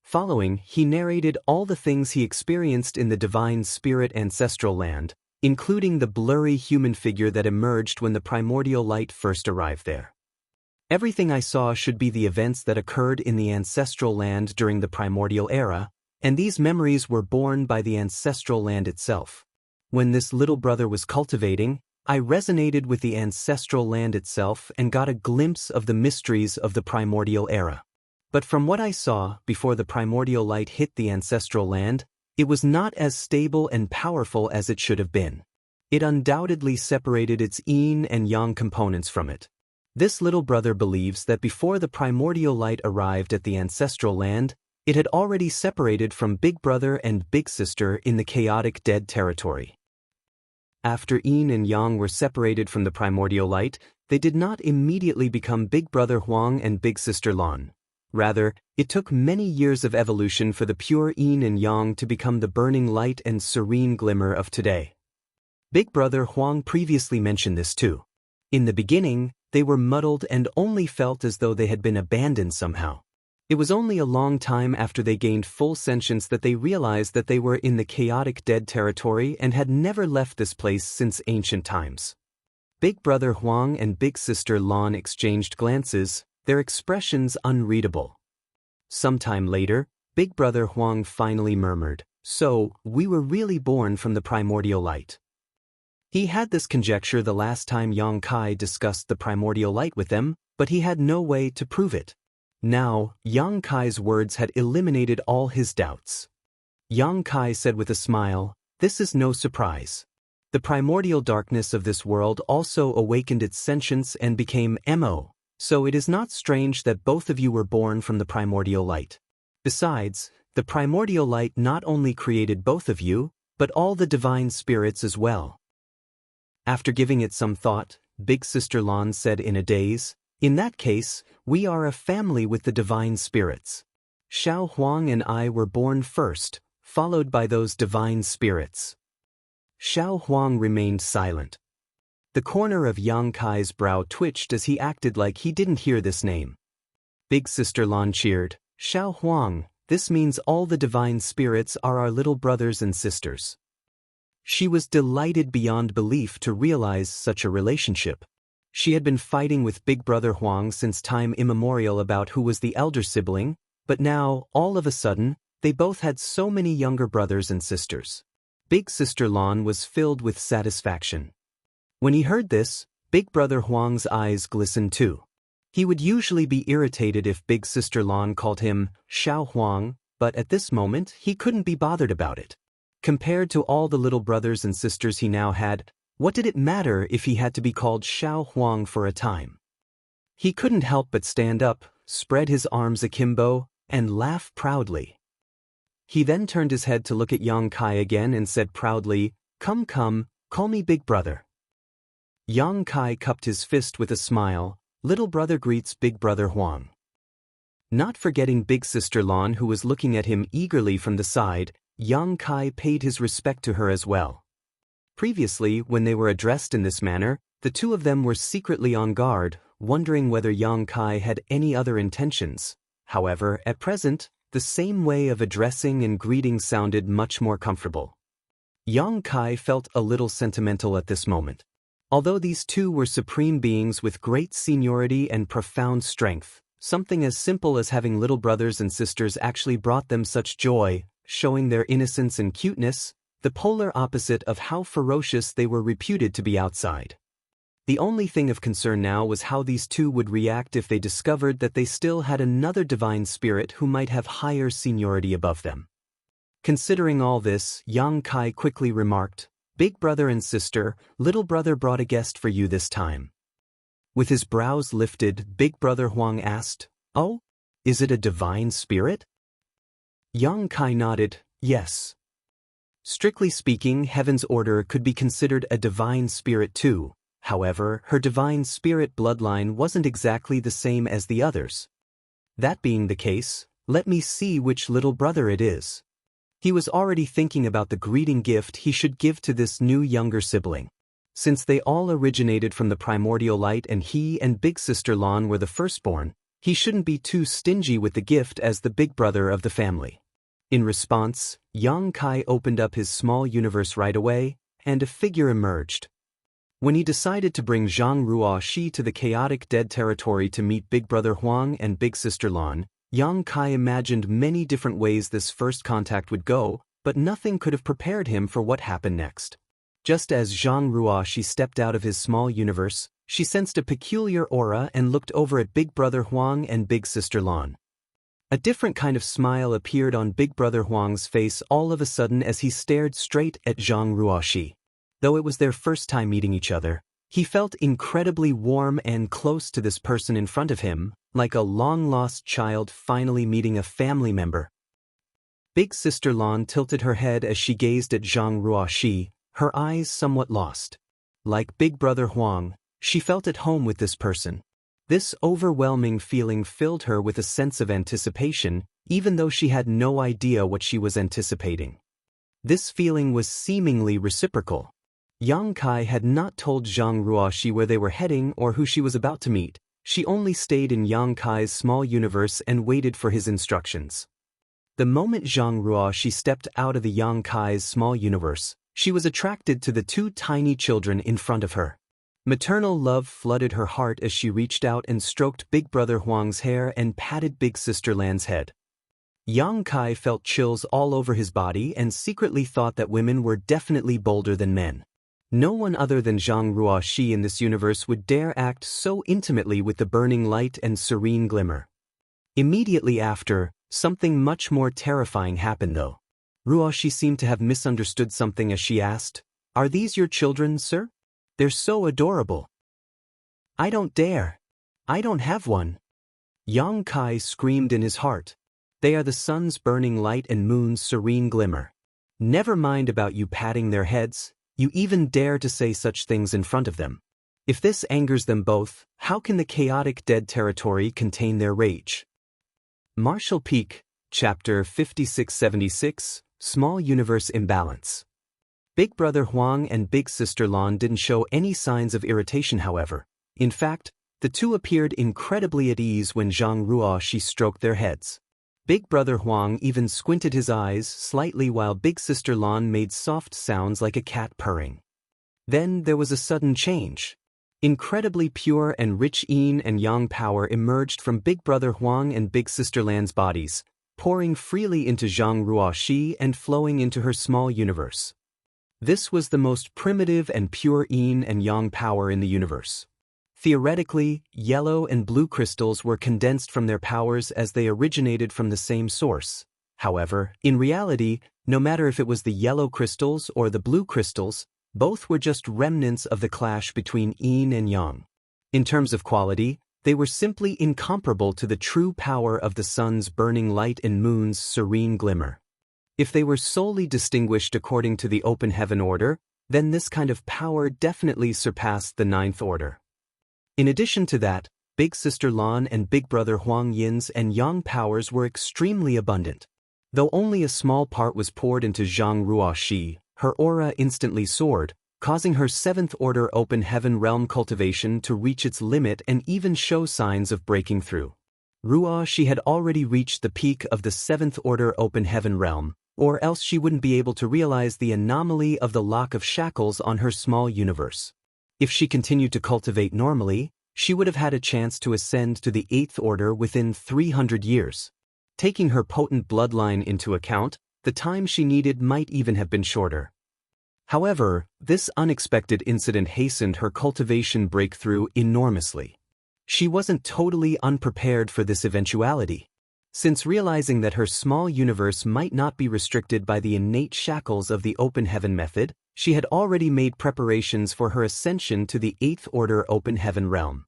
Following, he narrated all the things he experienced in the divine spirit ancestral land, including the blurry human figure that emerged when the primordial light first arrived there. Everything I saw should be the events that occurred in the ancestral land during the primordial era, and these memories were born by the ancestral land itself. When this little brother was cultivating, I resonated with the ancestral land itself and got a glimpse of the mysteries of the primordial era. But from what I saw before the primordial light hit the ancestral land, it was not as stable and powerful as it should have been. It undoubtedly separated its yin and yang components from it. This little brother believes that before the primordial light arrived at the ancestral land, it had already separated from Big Brother and Big Sister in the chaotic dead territory. After yin and yang were separated from the primordial light, they did not immediately become Big Brother Huang and Big Sister Lan. Rather, it took many years of evolution for the pure yin and yang to become the burning light and serene glimmer of today. Big Brother Huang previously mentioned this too. In the beginning, they were muddled and only felt as though they had been abandoned somehow. It was only a long time after they gained full sentience that they realized that they were in the chaotic dead territory and had never left this place since ancient times. Big Brother Huang and Big Sister Lan exchanged glances, their expressions unreadable. Sometime later, Big Brother Huang finally murmured, "So, we were really born from the primordial light." He had this conjecture the last time Yang Kai discussed the primordial light with them, but he had no way to prove it. Now, Yang Kai's words had eliminated all his doubts. Yang Kai said with a smile, "This is no surprise. The primordial darkness of this world also awakened its sentience and became Mo. So it is not strange that both of you were born from the primordial light. Besides, the primordial light not only created both of you, but all the divine spirits as well." After giving it some thought, Big Sister Lan said in a daze, "In that case, we are a family with the divine spirits. Xiao Huang and I were born first, followed by those divine spirits." Xiao Huang remained silent. The corner of Yang Kai's brow twitched as he acted like he didn't hear this name. Big Sister Lan cheered, "Xiao Huang, this means all the divine spirits are our little brothers and sisters." She was delighted beyond belief to realize such a relationship. She had been fighting with Big Brother Huang since time immemorial about who was the elder sibling, but now, all of a sudden, they both had so many younger brothers and sisters. Big Sister Lan was filled with satisfaction. When he heard this, Big Brother Huang's eyes glistened too. He would usually be irritated if Big Sister Lan called him Xiao Huang, but at this moment he couldn't be bothered about it. Compared to all the little brothers and sisters he now had, what did it matter if he had to be called Xiao Huang for a time? He couldn't help but stand up, spread his arms akimbo, and laugh proudly. He then turned his head to look at Yang Kai again and said proudly, "Come, call me Big Brother." Yang Kai cupped his fist with a smile. Little brother greets Big Brother Huang. Not forgetting Big Sister Lan, who was looking at him eagerly from the side, Yang Kai paid his respect to her as well. Previously, when they were addressed in this manner, the two of them were secretly on guard, wondering whether Yang Kai had any other intentions. However, at present, the same way of addressing and greeting sounded much more comfortable. Yang Kai felt a little sentimental at this moment. Although these two were supreme beings with great seniority and profound strength, something as simple as having little brothers and sisters actually brought them such joy, showing their innocence and cuteness, the polar opposite of how ferocious they were reputed to be outside. The only thing of concern now was how these two would react if they discovered that they still had another divine spirit who might have higher seniority above them. Considering all this, Yang Kai quickly remarked, "Big brother and sister, little brother brought a guest for you this time." With his brows lifted, Big brother Huang asked, "Oh? Is it a divine spirit?" Yang Kai nodded, "Yes." Strictly speaking, Heaven's Order could be considered a divine spirit too. However, her divine spirit bloodline wasn't exactly the same as the others. That being the case, let me see which little brother it is. He was already thinking about the greeting gift he should give to this new younger sibling. Since they all originated from the primordial light and he and big sister Lan were the firstborn, he shouldn't be too stingy with the gift as the big brother of the family. In response, Yang Kai opened up his small universe right away, and a figure emerged. When he decided to bring Zhang Ruoxi to the chaotic dead territory to meet Big Brother Huang and Big Sister Lan, Yang Kai imagined many different ways this first contact would go, but nothing could have prepared him for what happened next. Just as Zhang Ruoxi stepped out of his small universe, she sensed a peculiar aura and looked over at Big Brother Huang and Big Sister Lan. A different kind of smile appeared on Big Brother Huang's face all of a sudden as he stared straight at Zhang Ruoxi. Though it was their first time meeting each other, he felt incredibly warm and close to this person in front of him, like a long-lost child finally meeting a family member. Big Sister Lan tilted her head as she gazed at Zhang Ruoxi, her eyes somewhat lost. Like Big Brother Huang, she felt at home with this person. This overwhelming feeling filled her with a sense of anticipation, even though she had no idea what she was anticipating. This feeling was seemingly reciprocal. Yang Kai had not told Zhang Ruoxi where they were heading or who she was about to meet. She only stayed in Yang Kai's small universe and waited for his instructions. The moment Zhang Ruoxi stepped out of the Yang Kai's small universe, she was attracted to the two tiny children in front of her. Maternal love flooded her heart as she reached out and stroked Big Brother Huang's hair and patted Big Sister Lan's head. Yang Kai felt chills all over his body and secretly thought that women were definitely bolder than men. No one other than Zhang Ruoxi in this universe would dare act so intimately with the burning light and serene glimmer. Immediately after, something much more terrifying happened though. Ruoxi seemed to have misunderstood something as she asked, "Are these your children, sir? They're so adorable." "I don't dare. I don't have one." Yang Kai screamed in his heart. "They are the sun's burning light and moon's serene glimmer. Never mind about you patting their heads. You even dare to say such things in front of them. If this angers them both, how can the chaotic dead territory contain their rage?" Martial Peak, Chapter 5676, Small Universe Imbalance. Big Brother Huang and Big Sister Lan didn't show any signs of irritation however. In fact, the two appeared incredibly at ease when Zhang Ruoxi stroked their heads. Big Brother Huang even squinted his eyes slightly while Big Sister Lan made soft sounds like a cat purring. Then there was a sudden change. Incredibly pure and rich yin and yang power emerged from Big Brother Huang and Big Sister Lan's bodies, pouring freely into Zhang Ruoxi and flowing into her small universe. This was the most primitive and pure yin and yang power in the universe. Theoretically, yellow and blue crystals were condensed from their powers as they originated from the same source. However, in reality, no matter if it was the yellow crystals or the blue crystals, both were just remnants of the clash between yin and yang. In terms of quality, they were simply incomparable to the true power of the sun's burning light and moon's serene glimmer. If they were solely distinguished according to the open heaven order, then this kind of power definitely surpassed the ninth order. In addition to that, Big Sister Lan and Big Brother Huang Yin's and yang powers were extremely abundant. Though only a small part was poured into Zhang Ruoxi, her aura instantly soared, causing her seventh order open heaven realm cultivation to reach its limit and even show signs of breaking through. Ruoxi had already reached the peak of the seventh order open heaven realm, or else she wouldn't be able to realize the anomaly of the lock of shackles on her small universe. If she continued to cultivate normally, she would have had a chance to ascend to the eighth order within 300 years. Taking her potent bloodline into account, the time she needed might even have been shorter. However, this unexpected incident hastened her cultivation breakthrough enormously. She wasn't totally unprepared for this eventuality. Since realizing that her small universe might not be restricted by the innate shackles of the open heaven method, she had already made preparations for her ascension to the 8th order open heaven realm.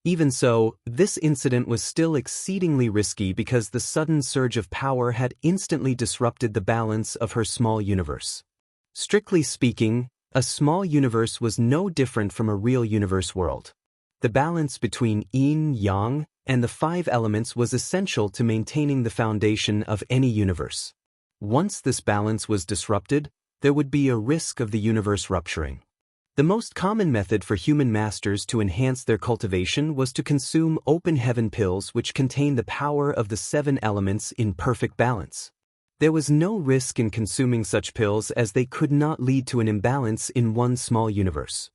Even so, this incident was still exceedingly risky because the sudden surge of power had instantly disrupted the balance of her small universe. Strictly speaking, a small universe was no different from a real universe world. The balance between yin, yang, and the 5 elements was essential to maintaining the foundation of any universe. Once this balance was disrupted, there would be a risk of the universe rupturing. The most common method for human masters to enhance their cultivation was to consume open heaven pills which contain the power of the 7 elements in perfect balance. There was no risk in consuming such pills as they could not lead to an imbalance in one small universe.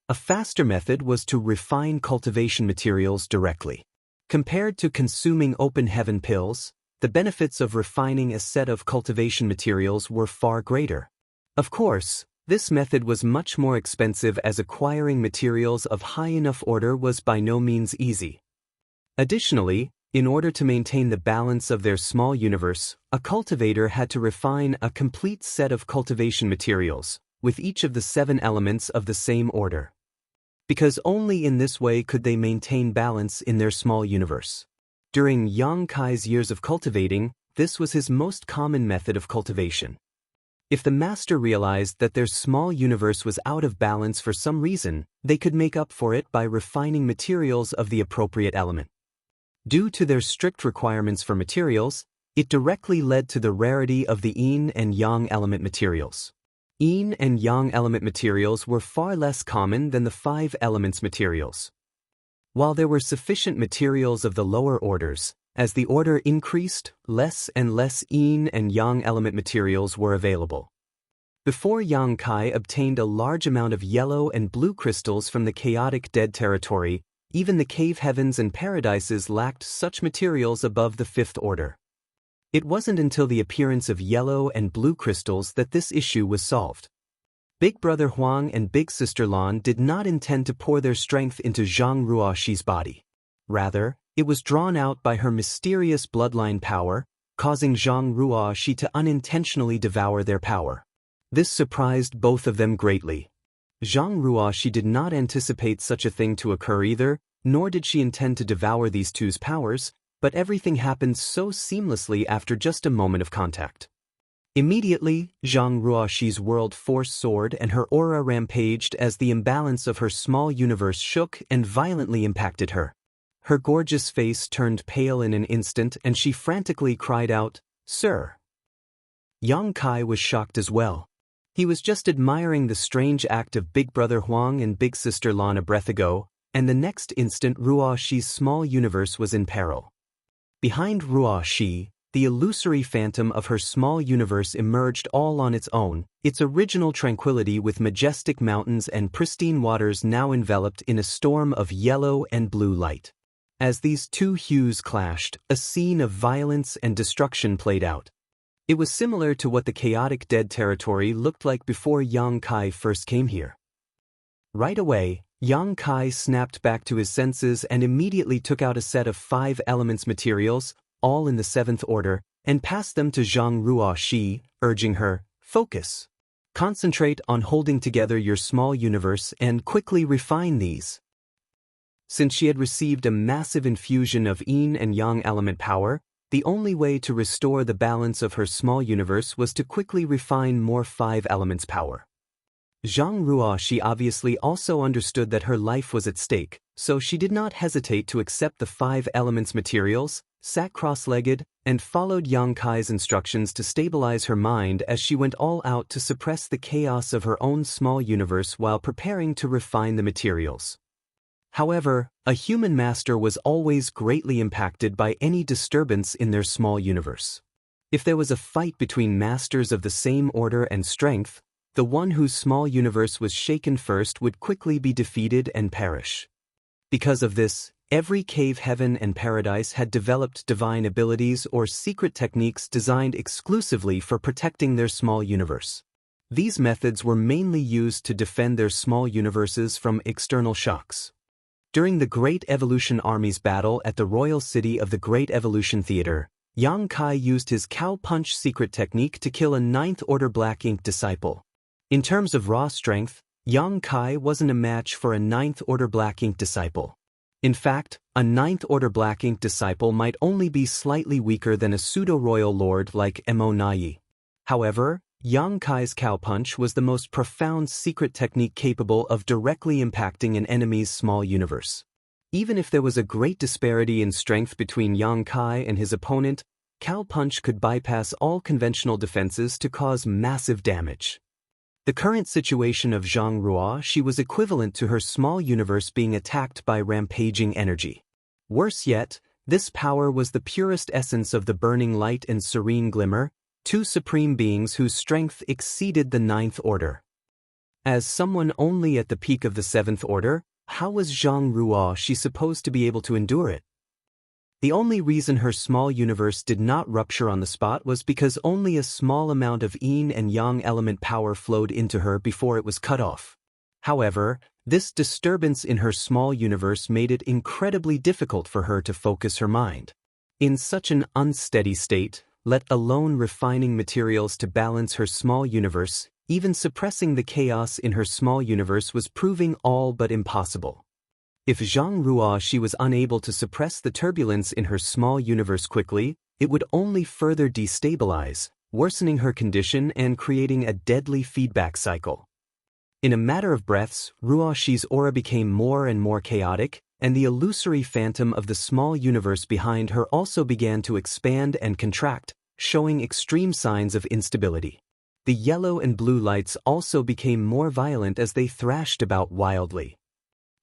A faster method was to refine cultivation materials directly. Compared to consuming open heaven pills, the benefits of refining a set of cultivation materials were far greater. Of course, this method was much more expensive as acquiring materials of high enough order was by no means easy. Additionally, in order to maintain the balance of their small universe, a cultivator had to refine a complete set of cultivation materials, with each of the 7 elements of the same order. Because only in this way could they maintain balance in their small universe. During Yang Kai's years of cultivating, this was his most common method of cultivation. If the master realized that their small universe was out of balance for some reason, they could make up for it by refining materials of the appropriate element. Due to their strict requirements for materials, it directly led to the rarity of the yin and yang element materials. Yin and yang element materials were far less common than the 5 elements materials. While there were sufficient materials of the lower orders, as the order increased, less and less yin and yang element materials were available. Before Yang Kai obtained a large amount of yellow and blue crystals from the chaotic dead territory, even the cave heavens and paradises lacked such materials above the 5th order. It wasn't until the appearance of yellow and blue crystals that this issue was solved. Big Brother Huang and Big Sister Lan did not intend to pour their strength into Zhang Ruoxi's body. Rather, it was drawn out by her mysterious bloodline power, causing Zhang Ruoxi to unintentionally devour their power. This surprised both of them greatly. Zhang Ruoxi did not anticipate such a thing to occur either, nor did she intend to devour these two's powers, but everything happened so seamlessly after just a moment of contact. Immediately, Zhang Ruoxi's world force soared and her aura rampaged as the imbalance of her small universe shook and violently impacted her. Her gorgeous face turned pale in an instant and she frantically cried out, "Sir!" Yang Kai was shocked as well. He was just admiring the strange act of Big Brother Huang and Big Sister Lan a breath ago, and the next instant Ruoxi's small universe was in peril. Behind Ruoxi, the illusory phantom of her small universe emerged all on its own, its original tranquility with majestic mountains and pristine waters now enveloped in a storm of yellow and blue light. As these two hues clashed, a scene of violence and destruction played out. It was similar to what the chaotic dead territory looked like before Yang Kai first came here. Right away, Yang Kai snapped back to his senses and immediately took out a set of 5 elements materials, all in the 7th order, and passed them to Zhang Ruoxi, urging her, "Focus. Concentrate on holding together your small universe and quickly refine these." Since she had received a massive infusion of yin and yang element power, the only way to restore the balance of her small universe was to quickly refine more 5 elements power. Zhang Ruoxi obviously also understood that her life was at stake, so she did not hesitate to accept the 5 elements materials, sat cross-legged, and followed Yang Kai's instructions to stabilize her mind as she went all out to suppress the chaos of her own small universe while preparing to refine the materials. However, a human master was always greatly impacted by any disturbance in their small universe. If there was a fight between masters of the same order and strength, the one whose small universe was shaken first would quickly be defeated and perish. Because of this, every cave heaven and paradise had developed divine abilities or secret techniques designed exclusively for protecting their small universe. These methods were mainly used to defend their small universes from external shocks. During the Great Evolution Army's battle at the Royal City of the Great Evolution Theater, Yang Kai used his cow punch secret technique to kill a 9th Order Black Ink disciple. In terms of raw strength, Yang Kai wasn't a match for a 9th Order Black Ink disciple. In fact, a 9th Order Black Ink disciple might only be slightly weaker than a pseudo-royal lord like Mo Nai. However, Yang Kai's cow punch was the most profound secret technique capable of directly impacting an enemy's small universe. Even if there was a great disparity in strength between Yang Kai and his opponent, cow punch could bypass all conventional defenses to cause massive damage. The current situation of Zhang Ruoxi was equivalent to her small universe being attacked by rampaging energy. Worse yet, this power was the purest essence of the burning light and serene glimmer, two supreme beings whose strength exceeded the 9th Order. As someone only at the peak of the 7th Order, how was Zhang Ruoxi supposed to be able to endure it? The only reason her small universe did not rupture on the spot was because only a small amount of yin and yang element power flowed into her before it was cut off. However, this disturbance in her small universe made it incredibly difficult for her to focus her mind. In such an unsteady state, let alone refining materials to balance her small universe, even suppressing the chaos in her small universe was proving all but impossible. If Zhang Ruoxi was unable to suppress the turbulence in her small universe quickly, it would only further destabilize, worsening her condition and creating a deadly feedback cycle. In a matter of breaths, Ruoxi's aura became more and more chaotic, and the illusory phantom of the small universe behind her also began to expand and contract, showing extreme signs of instability. The yellow and blue lights also became more violent as they thrashed about wildly.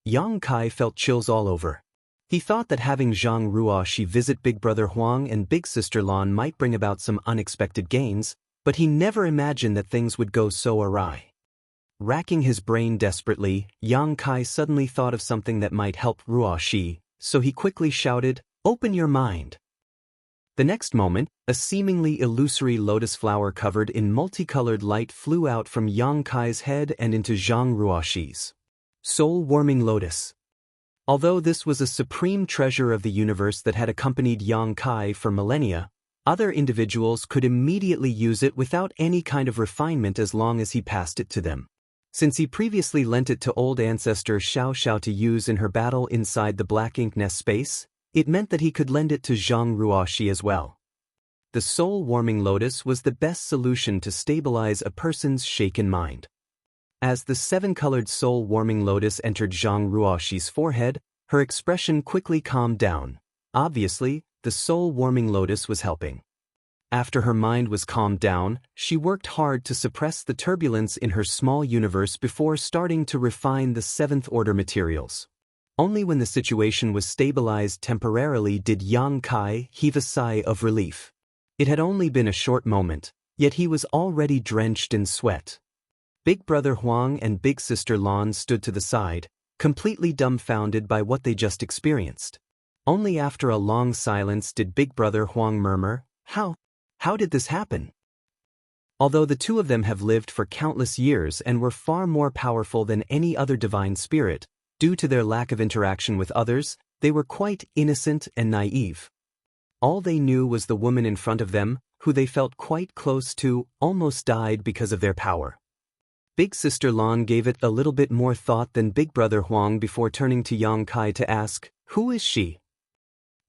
Yang Kai felt chills all over. He thought that having Zhang Ruoxi visit Big Brother Huang and Big Sister Lan might bring about some unexpected gains, but he never imagined that things would go so awry. Racking his brain desperately, Yang Kai suddenly thought of something that might help Ruoxi, so he quickly shouted, "Open your mind." The next moment, a seemingly illusory lotus flower covered in multicolored light flew out from Yang Kai's head and into Zhang Ruoxi's. Soul-warming lotus. Although this was a supreme treasure of the universe that had accompanied Yang Kai for millennia, other individuals could immediately use it without any kind of refinement as long as he passed it to them. Since he previously lent it to old ancestor Xianxia to use in her battle inside the Black Ink Nest space, it meant that he could lend it to Zhang Ruoxi as well. The soul-warming lotus was the best solution to stabilize a person's shaken mind. As the 7-colored soul-warming lotus entered Zhang Ruoxi's forehead, her expression quickly calmed down. Obviously, the soul-warming lotus was helping. After her mind was calmed down, she worked hard to suppress the turbulence in her small universe before starting to refine the 7th Order materials. Only when the situation was stabilized temporarily did Yang Kai heave a sigh of relief. It had only been a short moment, yet he was already drenched in sweat. Big Brother Huang and Big Sister Lan stood to the side, completely dumbfounded by what they just experienced. Only after a long silence did Big Brother Huang murmur, How did this happen?" Although the two of them have lived for countless years and were far more powerful than any other divine spirit, due to their lack of interaction with others, they were quite innocent and naive. All they knew was the woman in front of them, who they felt quite close to, almost died because of their power. Big Sister Lan gave it a little bit more thought than Big Brother Huang before turning to Yang Kai to ask, "Who is she?"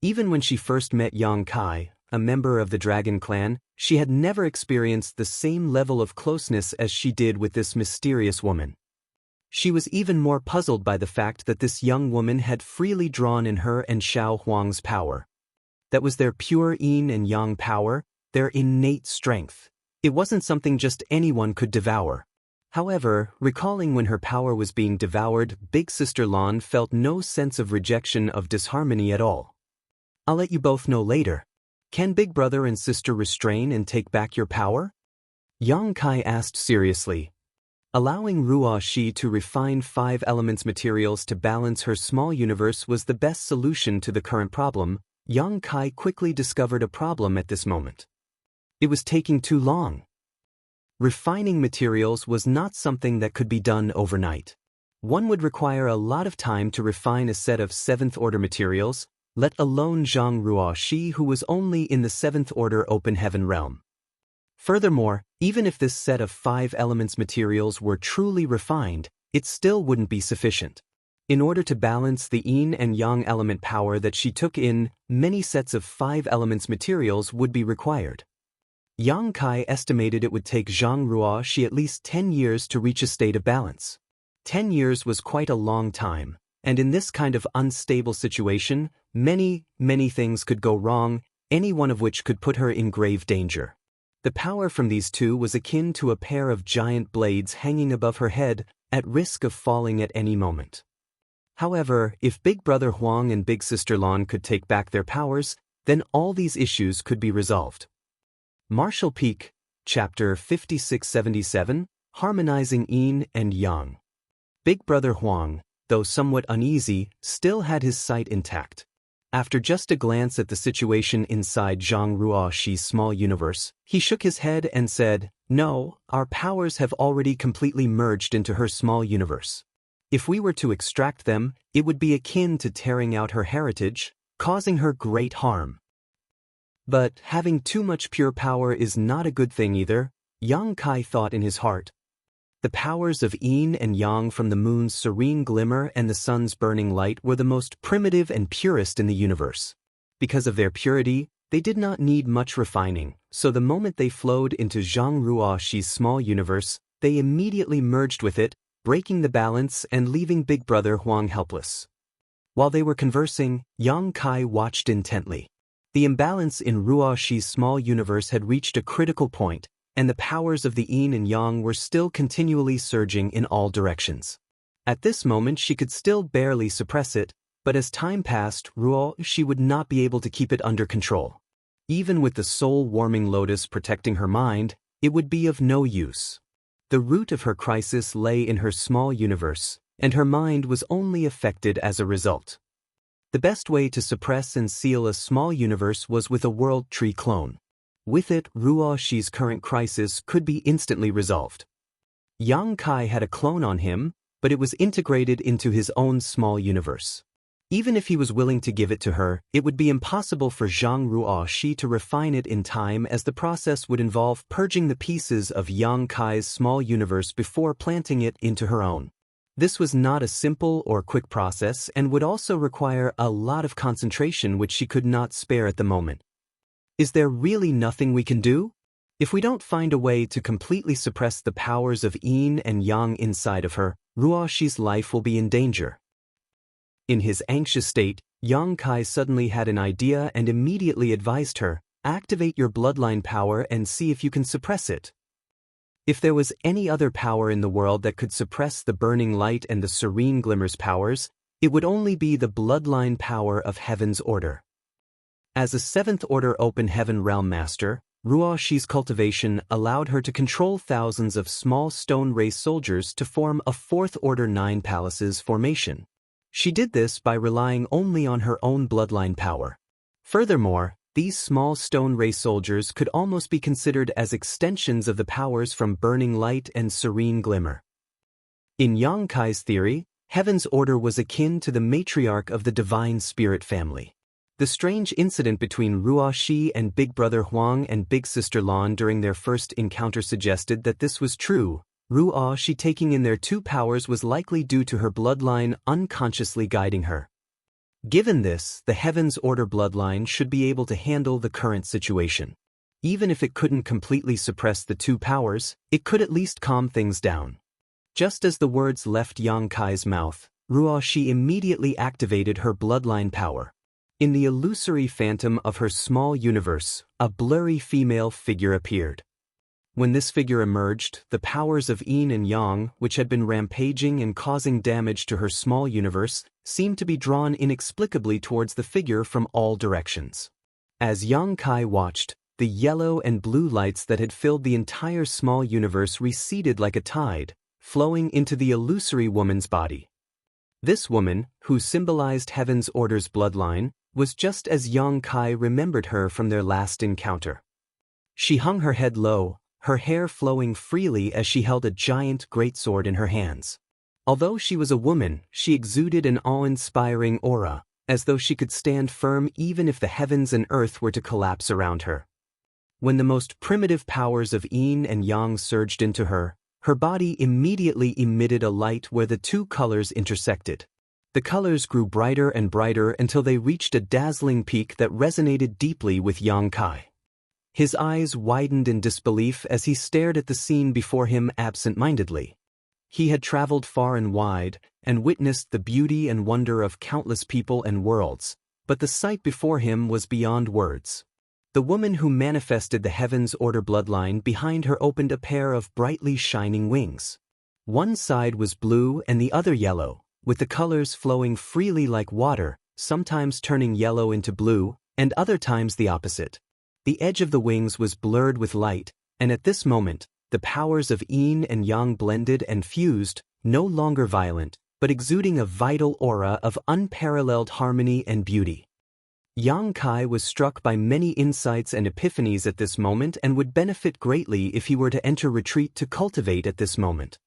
Even when she first met Yang Kai, a member of the Dragon Clan, she had never experienced the same level of closeness as she did with this mysterious woman. She was even more puzzled by the fact that this young woman had freely drawn in her and Xiao Huang's power. That was their pure yin and yang power, their innate strength. It wasn't something just anyone could devour. However, recalling when her power was being devoured, Big Sister Lan felt no sense of rejection of disharmony at all. "I'll let you both know later. Can Big Brother and Sister restrain and take back your power?" Yang Kai asked seriously. Allowing Ruoxi to refine 5 elements materials to balance her small universe was the best solution to the current problem. Yang Kai quickly discovered a problem at this moment. It was taking too long. Refining materials was not something that could be done overnight. One would require a lot of time to refine a set of 7th-order materials, let alone Zhang Ruoxi, who was only in the 7th-order open heaven realm. Furthermore, even if this set of 5 elements materials were truly refined, it still wouldn't be sufficient. In order to balance the yin and yang element power that she took in, many sets of 5 elements materials would be required. Yang Kai estimated it would take Zhang Ruoxi at least 10 years to reach a state of balance. 10 years was quite a long time, and in this kind of unstable situation, many things could go wrong, any one of which could put her in grave danger. The power from these two was akin to a pair of giant blades hanging above her head, at risk of falling at any moment. However, if Big Brother Huang and Big Sister Lan could take back their powers, then all these issues could be resolved. Martial Peak, Chapter 5677, Harmonizing Yin and Yang. Big Brother Huang, though somewhat uneasy, still had his sight intact. After just a glance at the situation inside Zhang Ruoxi's small universe, he shook his head and said, "No, our powers have already completely merged into her small universe. If we were to extract them, it would be akin to tearing out her heritage, causing her great harm." But having too much pure power is not a good thing either, Yang Kai thought in his heart. The powers of yin and yang from the moon's serene glimmer and the sun's burning light were the most primitive and purest in the universe. Because of their purity, they did not need much refining, so the moment they flowed into Zhang Ruoxi's small universe, they immediately merged with it, breaking the balance and leaving Big Brother Huang helpless. While they were conversing, Yang Kai watched intently. The imbalance in Ruoxi's small universe had reached a critical point, and the powers of the yin and yang were still continually surging in all directions. At this moment she could still barely suppress it, but as time passed, Ruoxi would not be able to keep it under control. Even with the soul-warming lotus protecting her mind, it would be of no use. The root of her crisis lay in her small universe, and her mind was only affected as a result. The best way to suppress and seal a small universe was with a world tree clone. With it, Ruoxi's current crisis could be instantly resolved. Yang Kai had a clone on him, but it was integrated into his own small universe. Even if he was willing to give it to her, it would be impossible for Zhang Ruoxi to refine it in time, as the process would involve purging the pieces of Yang Kai's small universe before planting it into her own. This was not a simple or quick process and would also require a lot of concentration, which she could not spare at the moment. Is there really nothing we can do? If we don't find a way to completely suppress the powers of yin and yang inside of her, Ruoxi's life will be in danger. In his anxious state, Yang Kai suddenly had an idea and immediately advised her, "Activate your bloodline power and see if you can suppress it." If there was any other power in the world that could suppress the burning light and the serene glimmer's powers, it would only be the bloodline power of Heaven's Order. As a 7th-order open heaven realm master, Ruoxi's cultivation allowed her to control thousands of small stone race soldiers to form a 4th-order 9 palaces formation. She did this by relying only on her own bloodline power. Furthermore, these small stone race soldiers could almost be considered as extensions of the powers from burning light and serene glimmer. In Yang Kai's theory, Heaven's Order was akin to the matriarch of the divine spirit family. The strange incident between Ruoxi and Big Brother Huang and Big Sister Lan during their first encounter suggested that this was true. Ruoxi taking in their 2 powers was likely due to her bloodline unconsciously guiding her. Given this, the Heaven's Order bloodline should be able to handle the current situation. Even if it couldn't completely suppress the 2 powers, it could at least calm things down. Just as the words left Yang Kai's mouth, Ruoxi immediately activated her bloodline power. In the illusory phantom of her small universe, a blurry female figure appeared. When this figure emerged, the powers of yin and yang, which had been rampaging and causing damage to her small universe, seemed to be drawn inexplicably towards the figure from all directions. As Yang Kai watched, the yellow and blue lights that had filled the entire small universe receded like a tide, flowing into the illusory woman's body. This woman, who symbolized Heaven's Order's bloodline, was just as Yang Kai remembered her from their last encounter. She hung her head low, her hair flowing freely as she held a giant greatsword in her hands. Although she was a woman, she exuded an awe-inspiring aura, as though she could stand firm even if the heavens and earth were to collapse around her. When the most primitive powers of yin and yang surged into her, her body immediately emitted a light where the two colors intersected. The colors grew brighter and brighter until they reached a dazzling peak that resonated deeply with Yang Kai. His eyes widened in disbelief as he stared at the scene before him absent-mindedly. He had traveled far and wide, and witnessed the beauty and wonder of countless people and worlds, but the sight before him was beyond words. The woman who manifested the Heaven's Order bloodline behind her opened a pair of brightly shining wings. One side was blue and the other yellow, with the colors flowing freely like water, sometimes turning yellow into blue, and other times the opposite. The edge of the wings was blurred with light, and at this moment, the powers of yin and yang blended and fused, no longer violent, but exuding a vital aura of unparalleled harmony and beauty. Yang Kai was struck by many insights and epiphanies at this moment and would benefit greatly if he were to enter retreat to cultivate at this moment.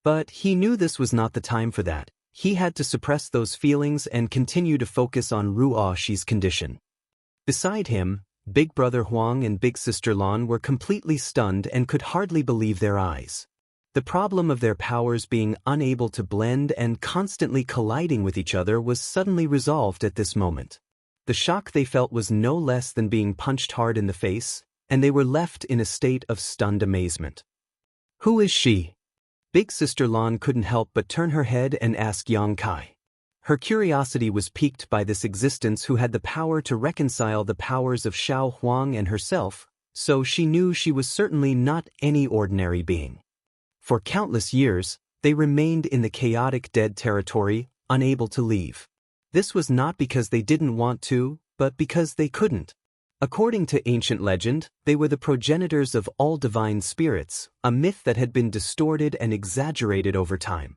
But he knew this was not the time for that. He had to suppress those feelings and continue to focus on Ruoxi's condition. Beside him, Big Brother Huang and Big Sister Lan were completely stunned and could hardly believe their eyes. The problem of their powers being unable to blend and constantly colliding with each other was suddenly resolved at this moment. The shock they felt was no less than being punched hard in the face, and they were left in a state of stunned amazement. "Who is she?" Big Sister Lan couldn't help but turn her head and ask Yang Kai. Her curiosity was piqued by this existence who had the power to reconcile the powers of Xiao Huang and herself, so she knew she was certainly not any ordinary being. For countless years, they remained in the chaotic dead territory, unable to leave. This was not because they didn't want to, but because they couldn't. According to ancient legend, they were the progenitors of all divine spirits, a myth that had been distorted and exaggerated over time.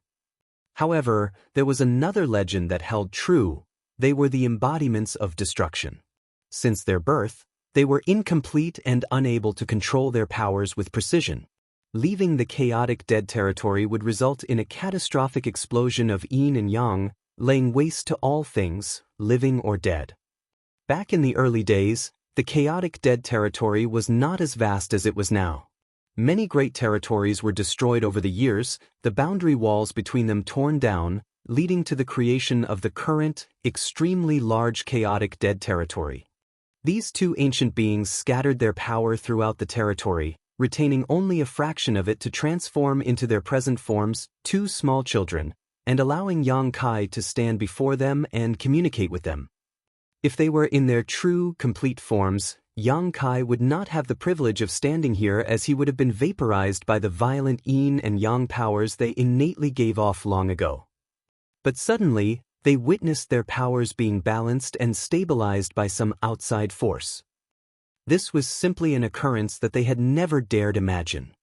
However, there was another legend that held true: they were the embodiments of destruction. Since their birth, they were incomplete and unable to control their powers with precision. Leaving the chaotic dead territory would result in a catastrophic explosion of yin and yang, laying waste to all things, living or dead. Back in the early days, the chaotic dead territory was not as vast as it was now. Many great territories were destroyed over the years, the boundary walls between them torn down, leading to the creation of the current, extremely large chaotic dead territory. These two ancient beings scattered their power throughout the territory, retaining only a fraction of it to transform into their present forms, two small children, and allowing Yang Kai to stand before them and communicate with them. If they were in their true, complete forms, Yang Kai would not have the privilege of standing here, as he would have been vaporized by the violent yin and yang powers they innately gave off long ago. But suddenly, they witnessed their powers being balanced and stabilized by some outside force. This was simply an occurrence that they had never dared imagine.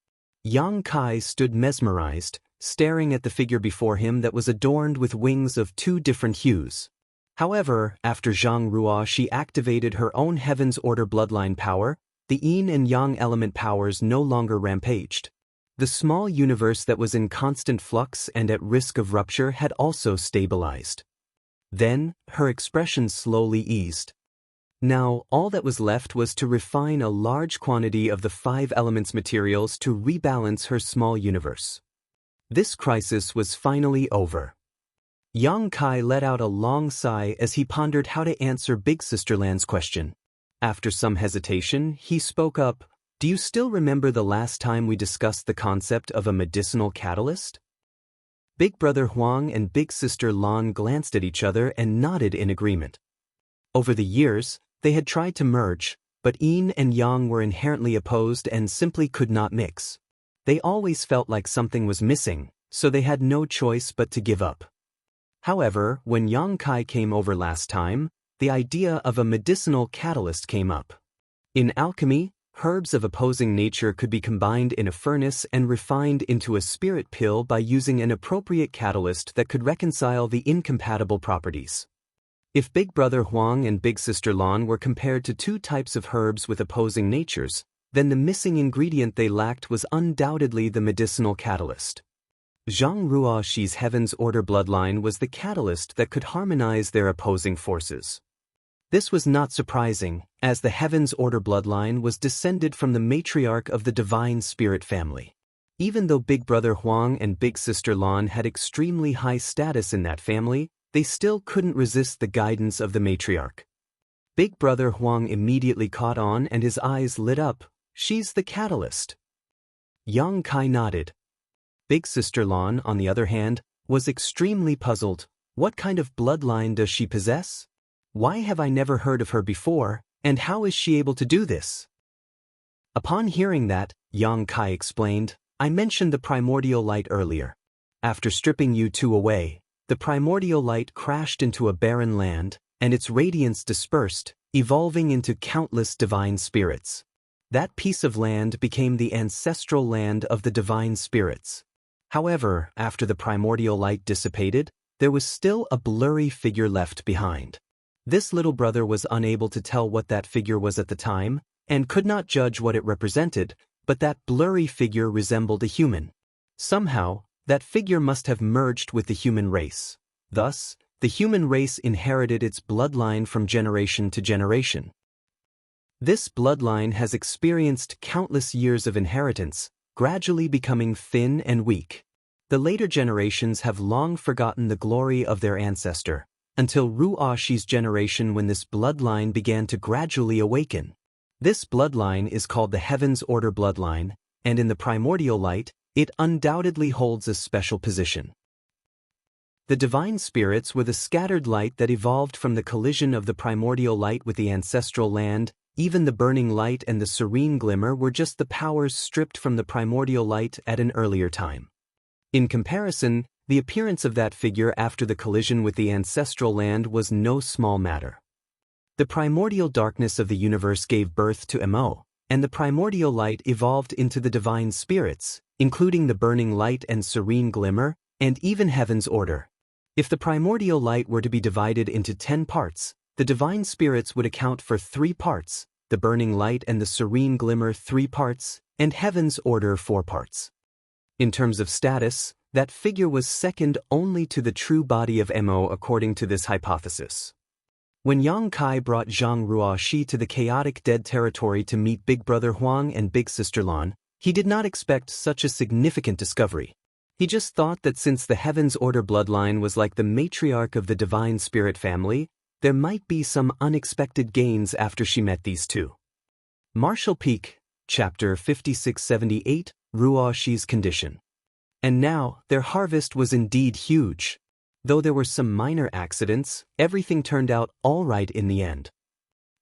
Yang Kai stood mesmerized, staring at the figure before him that was adorned with wings of two different hues. However, after Zhang Ruoxi activated her own Heaven's Order bloodline power, the yin and yang element powers no longer rampaged. The small universe that was in constant flux and at risk of rupture had also stabilized. Then, her expression slowly eased. Now, all that was left was to refine a large quantity of the 5 elements materials to rebalance her small universe. This crisis was finally over. Yang Kai let out a long sigh as he pondered how to answer Big Sister Lan's question. After some hesitation, he spoke up. "Do you still remember the last time we discussed the concept of a medicinal catalyst?" Big Brother Huang and Big Sister Lan glanced at each other and nodded in agreement. Over the years, they had tried to merge, but yin and yang were inherently opposed and simply could not mix. They always felt like something was missing, so they had no choice but to give up. However, when Yang Kai came over last time, the idea of a medicinal catalyst came up. In alchemy, herbs of opposing nature could be combined in a furnace and refined into a spirit pill by using an appropriate catalyst that could reconcile the incompatible properties. If Big Brother Huang and Big Sister Lan were compared to two types of herbs with opposing natures, then the missing ingredient they lacked was undoubtedly the medicinal catalyst. Zhang Ruoxi's Heaven's Order bloodline was the catalyst that could harmonize their opposing forces. This was not surprising, as the Heaven's Order bloodline was descended from the matriarch of the Divine Spirit family. Even though Big Brother Huang and Big Sister Lan had extremely high status in that family, they still couldn't resist the guidance of the matriarch. Big Brother Huang immediately caught on and his eyes lit up. She's the catalyst. Yang Kai nodded. Big Sister Lan, on the other hand, was extremely puzzled. What kind of bloodline does she possess? Why have I never heard of her before, and how is she able to do this? Upon hearing that, Yang Kai explained, I mentioned the primordial light earlier. After stripping you two away, the primordial light crashed into a barren land, and its radiance dispersed, evolving into countless divine spirits. That piece of land became the ancestral land of the divine spirits. However, after the primordial light dissipated, there was still a blurry figure left behind. This little brother was unable to tell what that figure was at the time, and could not judge what it represented, but that blurry figure resembled a human. Somehow, that figure must have merged with the human race. Thus, the human race inherited its bloodline from generation to generation. This bloodline has experienced countless years of inheritance, gradually becoming thin and weak. The later generations have long forgotten the glory of their ancestor, until Ruoxi's generation when this bloodline began to gradually awaken. This bloodline is called the Heaven's Order bloodline, and in the primordial light, it undoubtedly holds a special position. The divine spirits were the scattered light that evolved from the collision of the primordial light with the ancestral land. Even the burning light and the serene glimmer were just the powers stripped from the primordial light at an earlier time. In comparison, the appearance of that figure after the collision with the ancestral land was no small matter. The primordial darkness of the universe gave birth to Mo, and the primordial light evolved into the divine spirits, including the burning light and serene glimmer, and even Heaven's Order. If the primordial light were to be divided into 10 parts, the divine spirits would account for 3 parts, the burning light and the serene glimmer 3 parts, and Heaven's Order 4 parts. In terms of status, that figure was second only to the true body of Mo according to this hypothesis. When Yang Kai brought Zhang Ruoxi to the chaotic dead territory to meet Big Brother Huang and Big Sister Lan, he did not expect such a significant discovery. He just thought that since the Heaven's Order bloodline was like the matriarch of the Divine Spirit family, there might be some unexpected gains after she met these two. Marshall Peak, Chapter 5678, Ruoxi's Condition. And now, their harvest was indeed huge. Though there were some minor accidents, everything turned out all right in the end.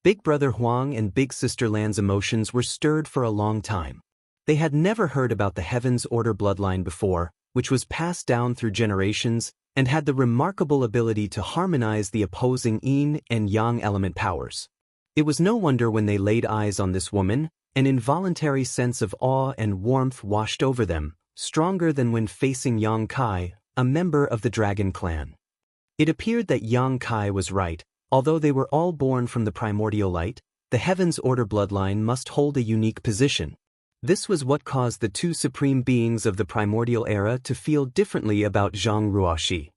Big Brother Huang and Big Sister Lan's emotions were stirred for a long time. They had never heard about the Heaven's Order bloodline before, which was passed down through generations and had the remarkable ability to harmonize the opposing yin and yang element powers. It was no wonder when they laid eyes on this woman, an involuntary sense of awe and warmth washed over them, stronger than when facing Yang Kai, a member of the Dragon Clan. It appeared that Yang Kai was right. Although they were all born from the primordial light, the Heaven's Order bloodline must hold a unique position. This was what caused the two supreme beings of the primordial era to feel differently about Zhang Ruoxi.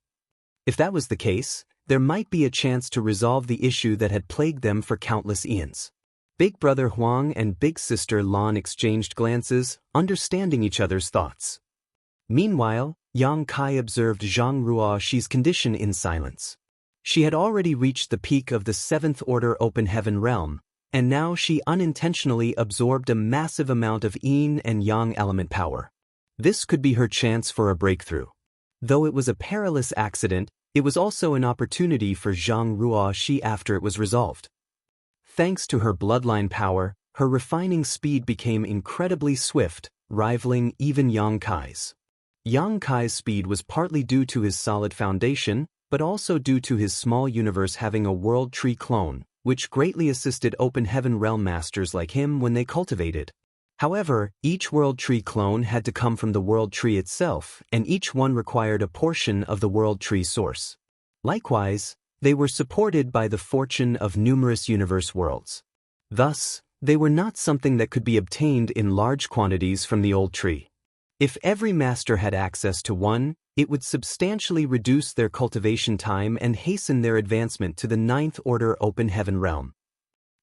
If that was the case, there might be a chance to resolve the issue that had plagued them for countless eons. Big Brother Huang and Big Sister Lan exchanged glances, understanding each other's thoughts. Meanwhile, Yang Kai observed Zhang Ruoxi's condition in silence. She had already reached the peak of the 7th Order Open Heaven realm, and now she unintentionally absorbed a massive amount of yin and yang element power. This could be her chance for a breakthrough. Though it was a perilous accident, it was also an opportunity for Zhang Ruoxi after it was resolved. Thanks to her bloodline power, her refining speed became incredibly swift, rivaling even Yang Kai's. Yang Kai's speed was partly due to his solid foundation, but also due to his small universe having a World Tree clone, which greatly assisted Open Heaven realm masters like him when they cultivated. However, each World Tree clone had to come from the World Tree itself, and each one required a portion of the World Tree source. Likewise, they were supported by the fortune of numerous universe worlds. Thus, They were not something that could be obtained in large quantities from the old tree. If every master had access to one, it would substantially reduce their cultivation time and hasten their advancement to the ninth order open heaven realm.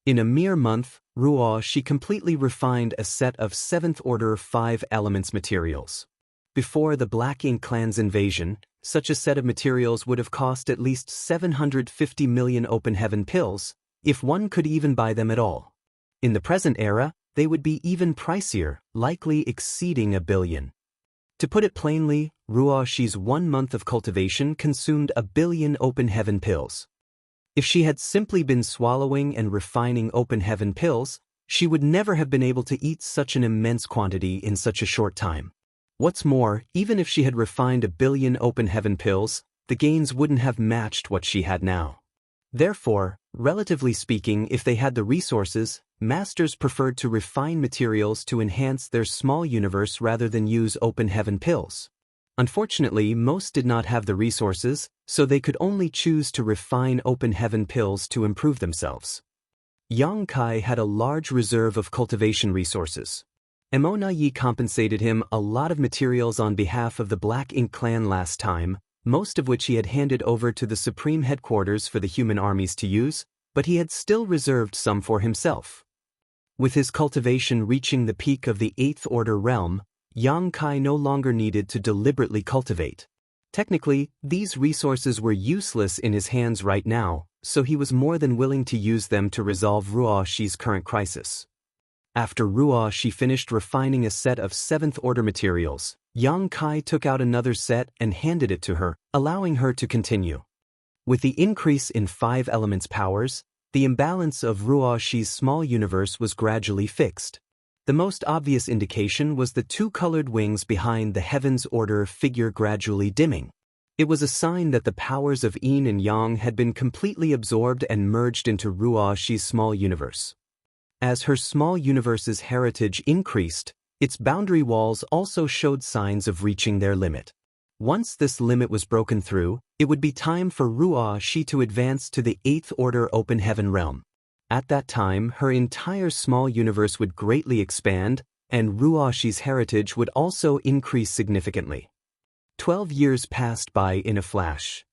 In a mere month, Wuxia completely refined a set of 7th order 5 elements materials. Before the Black Ink clan's invasion, such a set of materials would have cost at least 750 million open heaven pills, if one could even buy them at all. In the present era, they would be even pricier, likely exceeding 1 billion. To put it plainly, Wuxia's 1 month of cultivation consumed 1 billion open heaven pills. If she had simply been swallowing and refining open heaven pills, she would never have been able to eat such an immense quantity in such a short time. What's more, even if she had refined 1 billion open heaven pills, the gains wouldn't have matched what she had now. Therefore, relatively speaking, if they had the resources, masters preferred to refine materials to enhance their small universe rather than use open heaven pills. Unfortunately, most did not have the resources, so they could only choose to refine open heaven pills to improve themselves. Xianxia had a large reserve of cultivation resources. Emona Yi compensated him a lot of materials on behalf of the Black Ink clan last time, most of which he had handed over to the supreme headquarters for the human armies to use, but he had still reserved some for himself. With his cultivation reaching the peak of the 8th order realm, Xianxia no longer needed to deliberately cultivate. Technically, these resources were useless in his hands right now, so he was more than willing to use them to resolve Wuxia's current crisis. After Wuxia finished refining a set of 7th order materials, Xianxia took out another set and handed it to her, allowing her to continue. With the increase in 5 elements powers, the imbalance of Wuxi's small universe was gradually fixed. The most obvious indication was the 2 colored wings behind the Heaven's Order figure gradually dimming. It was a sign that the powers of Yin and Yang had been completely absorbed and merged into Wuxi's small universe. As her small universe's heritage increased, its boundary walls also showed signs of reaching their limit. Once this limit was broken through, it would be time for Wuxia to advance to the 8th order open heaven realm. At that time, her entire small universe would greatly expand, and Wuxi's heritage would also increase significantly. 12 years passed by in a flash.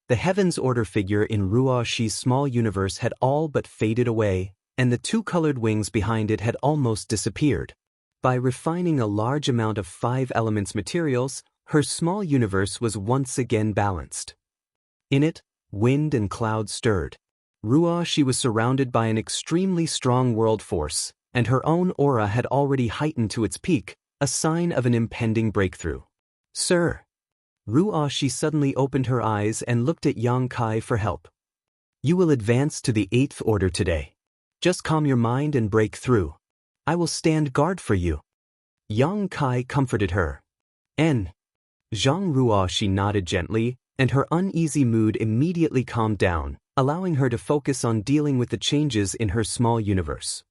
The Heaven's Order figure in Wuxi's small universe had all but faded away, and the 2 colored wings behind it had almost disappeared. By refining a large amount of 5 elements materials, her small universe was once again balanced. In it, wind and clouds stirred. Wuxia was surrounded by an extremely strong world force, and her own aura had already heightened to its peak, a sign of an impending breakthrough. "Sir." Wuxia suddenly opened her eyes and looked at Xianxia for help. "You will advance to the 8th order today. Just calm your mind and break through. I will stand guard for you." Xianxia comforted her. Zhang Wuxia nodded gently, and her uneasy mood immediately calmed down, allowing her to focus on dealing with the changes in her small universe.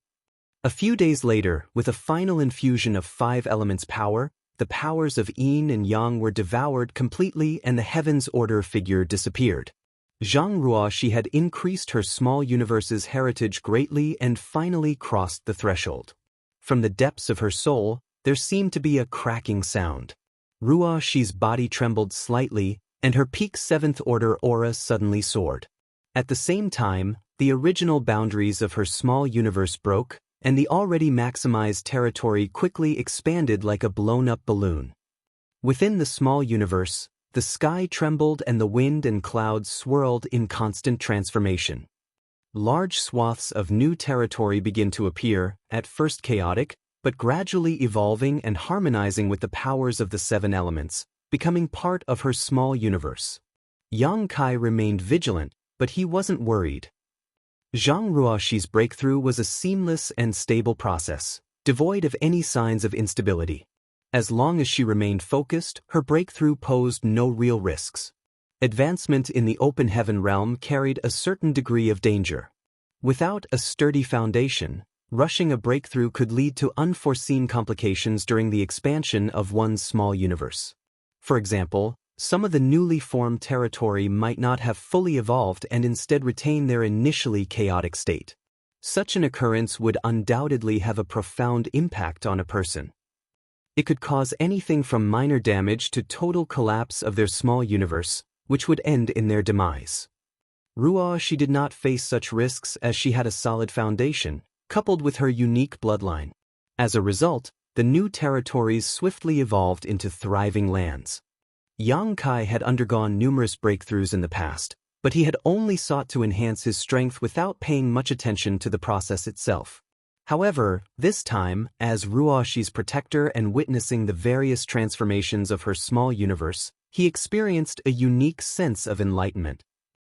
A few days later, with a final infusion of 5 elements power, the powers of Yin and Yang were devoured completely and the Heaven's Order figure disappeared. Zhang Wuxia had increased her small universe's heritage greatly and finally crossed the threshold. From the depths of her soul, there seemed to be a cracking sound. Wuxi's body trembled slightly, and her peak 7th order aura suddenly soared. At the same time, the original boundaries of her small universe broke, and the already maximized territory quickly expanded like a blown-up balloon. Within the small universe, the sky trembled and the wind and clouds swirled in constant transformation. Large swaths of new territory begin to appear, at first chaotic, but gradually evolving and harmonizing with the powers of the 7 elements, becoming part of her small universe. Xianxia remained vigilant, but he wasn't worried. Zhang Wuxi's breakthrough was a seamless and stable process, devoid of any signs of instability. As long as she remained focused, her breakthrough posed no real risks. Advancement in the open heaven realm carried a certain degree of danger. Without a sturdy foundation, rushing a breakthrough could lead to unforeseen complications during the expansion of one's small universe. For example, some of the newly formed territory might not have fully evolved and instead retain their initially chaotic state. Such an occurrence would undoubtedly have a profound impact on a person. It could cause anything from minor damage to total collapse of their small universe, which would end in their demise. Ruo Shi did not face such risks as she had a solid foundation, coupled with her unique bloodline. As a result, the new territories swiftly evolved into thriving lands. Yang Kai had undergone numerous breakthroughs in the past, but he had only sought to enhance his strength without paying much attention to the process itself. However, this time, as Ruo Shi's protector and witnessing the various transformations of her small universe, he experienced a unique sense of enlightenment.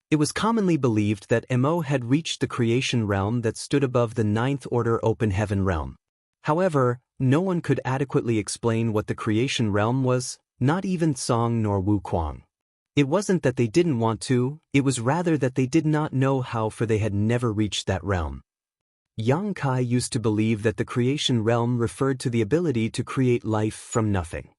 It was commonly believed that Mo had reached the creation realm that stood above the ninth order open heaven realm. However, no one could adequately explain what the creation realm was, not even Song nor Wu Kuang. It wasn't that they didn't want to, it was rather that they did not know how, for they had never reached that realm. Yang Kai used to believe that the creation realm referred to the ability to create life from nothing.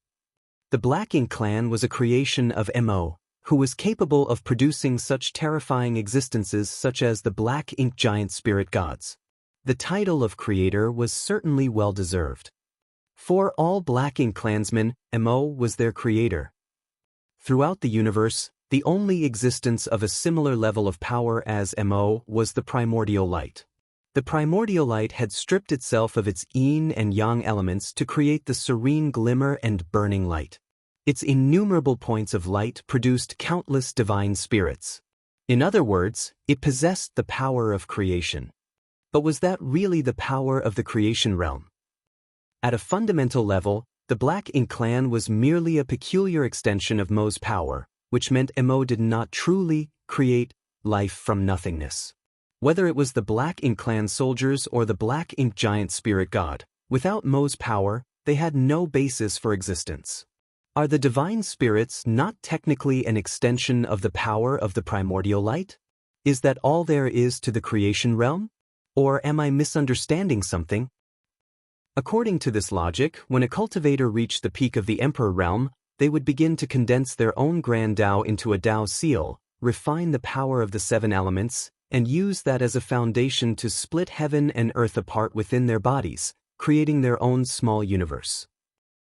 The Black Ink clan was a creation of Mo, who was capable of producing such terrifying existences such as the Black Ink giant spirit gods. The title of creator was certainly well-deserved. For all Black Ink clansmen, Mo was their creator. Throughout the universe, the only existence of a similar level of power as Mo was the primordial light. The primordial light had stripped itself of its yin and yang elements to create the serene glimmer and burning light. Its innumerable points of light produced countless divine spirits. In other words, it possessed the power of creation. But was that really the power of the creation realm? At a fundamental level, the Black Ink clan was merely a peculiar extension of Mo's power, which meant Mo did not truly create life from nothingness. Whether it was the Black Ink clan soldiers or the Black Ink giant spirit god, without Mo's power, they had no basis for existence. Are the divine spirits not technically an extension of the power of the primordial light? Is that all there is to the creation realm? Or am I misunderstanding something? According to this logic, when a cultivator reached the peak of the Emperor realm, they would begin to condense their own grand Tao into a Tao seal, refine the power of the 7 elements, and use that as a foundation to split heaven and earth apart within their bodies, creating their own small universe.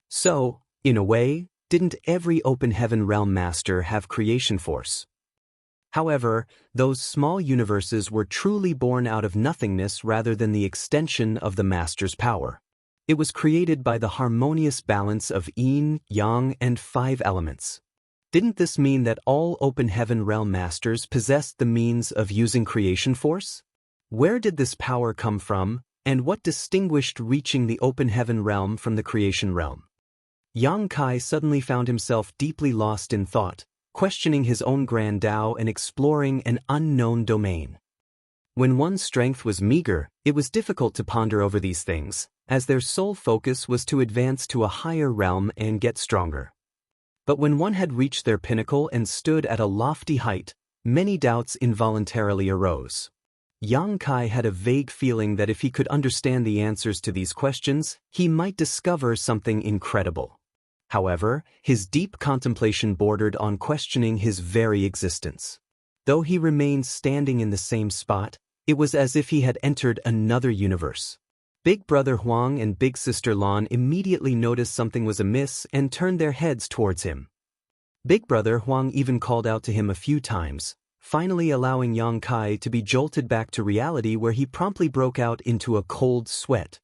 So, in a way, didn't every open heaven realm master have creation force? However, those small universes were truly born out of nothingness rather than the extension of the master's power. It was created by the harmonious balance of yin, yang, and 5 elements. Didn't this mean that all open heaven realm masters possessed the means of using creation force? Where did this power come from, and what distinguished reaching the open heaven realm from the creation realm? Yang Kai suddenly found himself deeply lost in thought, questioning his own grand Tao and exploring an unknown domain. When one's strength was meager, it was difficult to ponder over these things, as their sole focus was to advance to a higher realm and get stronger. But when one had reached their pinnacle and stood at a lofty height, many doubts involuntarily arose. Yang Kai had a vague feeling that if he could understand the answers to these questions, he might discover something incredible. However, his deep contemplation bordered on questioning his very existence. Though he remained standing in the same spot, it was as if he had entered another universe. Big Brother Huang and Big Sister Lan immediately noticed something was amiss and turned their heads towards him. Big Brother Huang even called out to him a few times, finally allowing Yang Kai to be jolted back to reality, where he promptly broke out into a cold sweat.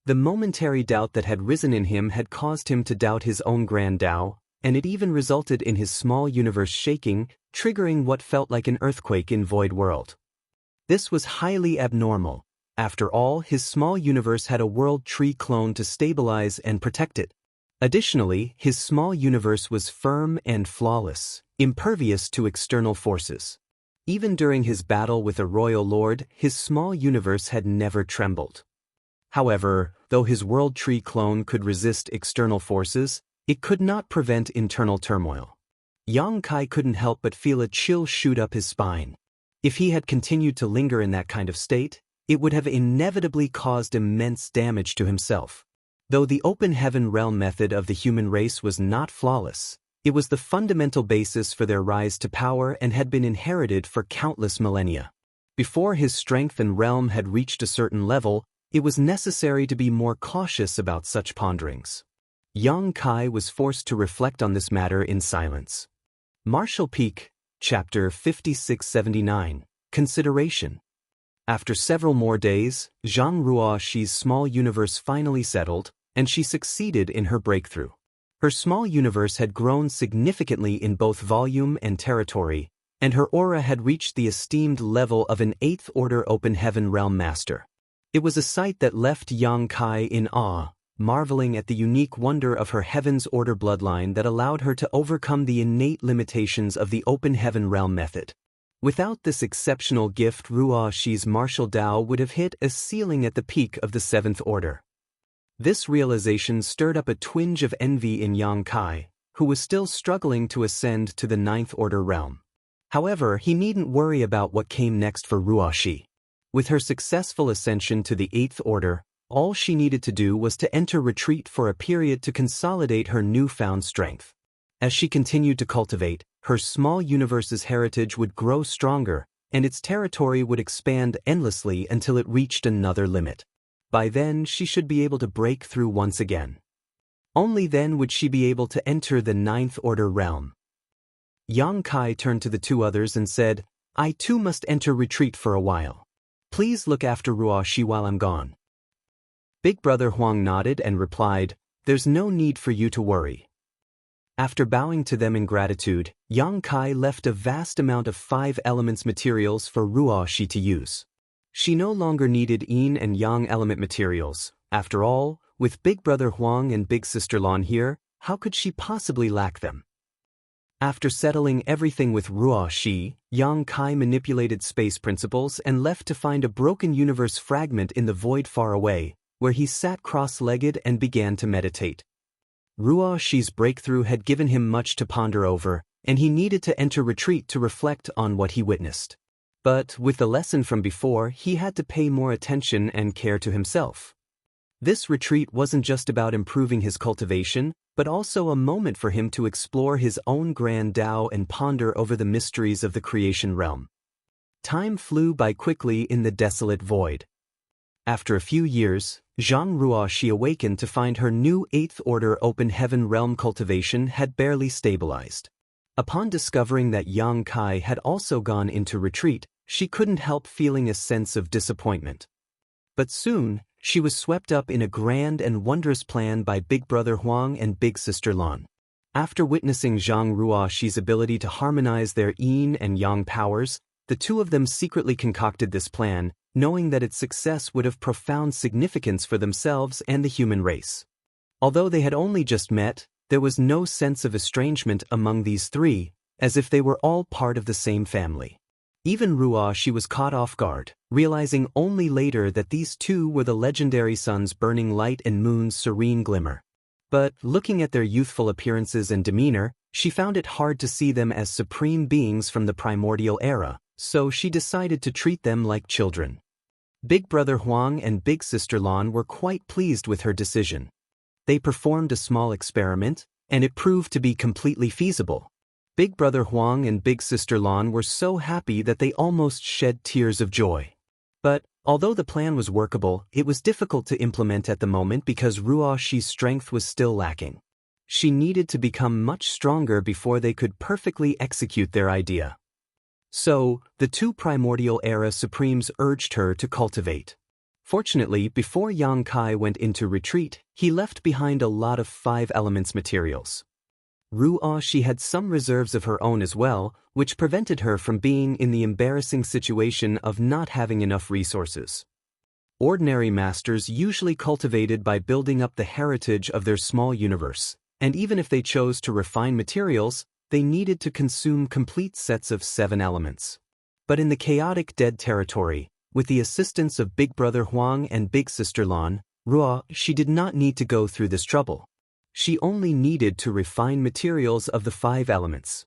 The momentary doubt that had risen in him had caused him to doubt his own grand Tao, and it even resulted in his small universe shaking, triggering what felt like an earthquake in Void World. This was highly abnormal. After all, his small universe had a world tree clone to stabilize and protect it. Additionally, his small universe was firm and flawless, impervious to external forces. Even during his battle with a royal lord, his small universe had never trembled. However, though his world tree clone could resist external forces, it could not prevent internal turmoil. Yang Kai couldn't help but feel a chill shoot up his spine. If he had continued to linger in that kind of state, it would have inevitably caused immense damage to himself. Though the open heaven realm method of the human race was not flawless, it was the fundamental basis for their rise to power and had been inherited for countless millennia. Before his strength and realm had reached a certain level, it was necessary to be more cautious about such ponderings. Yang Kai was forced to reflect on this matter in silence. Martial Peak, Chapter 5679, Consideration. After several more days, Zhang Ruoxi's small universe finally settled, and she succeeded in her breakthrough. Her small universe had grown significantly in both volume and territory, and her aura had reached the esteemed level of an 8th Order Open Heaven Realm Master. It was a sight that left Yang Kai in awe, marveling at the unique wonder of her Heaven's Order bloodline that allowed her to overcome the innate limitations of the Open Heaven Realm method. Without this exceptional gift, Ruoxi's martial Dao would have hit a ceiling at the peak of the 7th Order. This realization stirred up a twinge of envy in Yang Kai, who was still struggling to ascend to the 9th Order realm. However, he needn't worry about what came next for Ruoxi. With her successful ascension to the 8th Order, all she needed to do was to enter retreat for a period to consolidate her newfound strength. As she continued to cultivate, her small universe's heritage would grow stronger, and its territory would expand endlessly until it reached another limit. By then, she should be able to break through once again. Only then would she be able to enter the 9th Order realm. Yang Kai turned to the two others and said, "I too must enter retreat for a while. Please look after Ruoxi while I'm gone." Big Brother Huang nodded and replied, "There's no need for you to worry." After bowing to them in gratitude, Yang Kai left a vast amount of 5 elements materials for Ruoxi to use. She no longer needed yin and yang element materials. After all, with Big Brother Huang and Big Sister Lan here, how could she possibly lack them? After settling everything with Ruoxi, Yang Kai manipulated space principles and left to find a broken universe fragment in the void far away, where he sat cross-legged and began to meditate. Ruoxi's breakthrough had given him much to ponder over, and he needed to enter retreat to reflect on what he witnessed. But with the lesson from before, he had to pay more attention and care to himself. This retreat wasn't just about improving his cultivation, but also a moment for him to explore his own grand Tao and ponder over the mysteries of the creation realm. Time flew by quickly in the desolate void. After a few years, Zhang Ruoxi awakened to find her new 8th Order Open Heaven Realm cultivation had barely stabilized. Upon discovering that Yang Kai had also gone into retreat, she couldn't help feeling a sense of disappointment. But soon, she was swept up in a grand and wondrous plan by Big Brother Huang and Big Sister Lan. After witnessing Zhang Ruoxi's ability to harmonize their yin and yang powers, the two of them secretly concocted this plan, knowing that its success would have profound significance for themselves and the human race. Although they had only just met, there was no sense of estrangement among these three, as if they were all part of the same family. Even Ruoxi was caught off guard, realizing only later that these two were the legendary sun's burning light and moon's serene glimmer. But looking at their youthful appearances and demeanor, she found it hard to see them as supreme beings from the primordial era, so she decided to treat them like children. Big Brother Huang and Big Sister Lan were quite pleased with her decision. They performed a small experiment, and it proved to be completely feasible. Big Brother Huang and Big Sister Lan were so happy that they almost shed tears of joy. But, although the plan was workable, it was difficult to implement at the moment because Ruoxi's strength was still lacking. She needed to become much stronger before they could perfectly execute their idea. So, the two primordial era supremes urged her to cultivate. Fortunately, before Yang Kai went into retreat, he left behind a lot of 5 elements materials. Ruoxi had some reserves of her own as well, which prevented her from being in the embarrassing situation of not having enough resources. Ordinary masters usually cultivated by building up the heritage of their small universe, and even if they chose to refine materials, they needed to consume complete sets of 7 elements. But in the chaotic dead territory, with the assistance of Big Brother Huang and Big Sister Lan, Ruoxi did not need to go through this trouble. She only needed to refine materials of the 5 elements.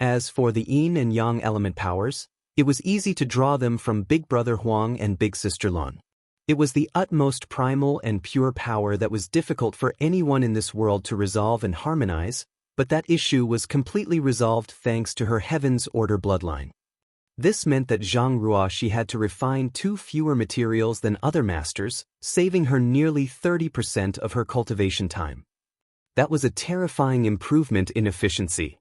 As for the yin and yang element powers, it was easy to draw them from Big Brother Huang and Big Sister Lan. It was the utmost primal and pure power that was difficult for anyone in this world to resolve and harmonize, but that issue was completely resolved thanks to her Heaven's Order bloodline. This meant that Zhang Ruoxi had to refine 2 fewer materials than other masters, saving her nearly 30% of her cultivation time. That was a terrifying improvement in efficiency.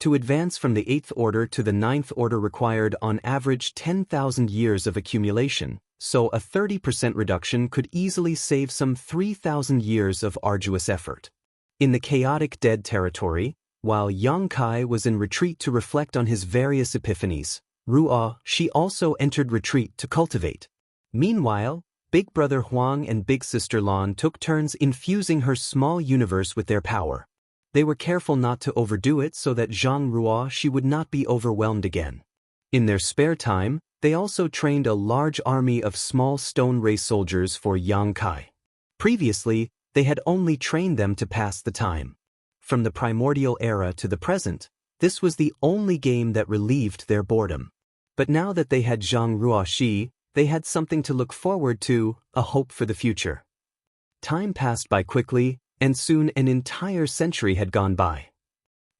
To advance from the 8th order to the 9th order required on average 10,000 years of accumulation, so a 30% reduction could easily save some 3,000 years of arduous effort. In the chaotic dead territory, while Yang Kai was in retreat to reflect on his various epiphanies, Ruoxi also entered retreat to cultivate. Meanwhile, Big Brother Huang and Big Sister Lan took turns infusing her small universe with their power. They were careful not to overdo it so that Zhang Ruoxi would not be overwhelmed again. In their spare time, they also trained a large army of small stone race soldiers for Yang Kai. Previously, they had only trained them to pass the time. From the primordial era to the present, this was the only game that relieved their boredom. But now that they had Zhang Ruoxi, they had something to look forward to, a hope for the future. Time passed by quickly, and soon an entire century had gone by.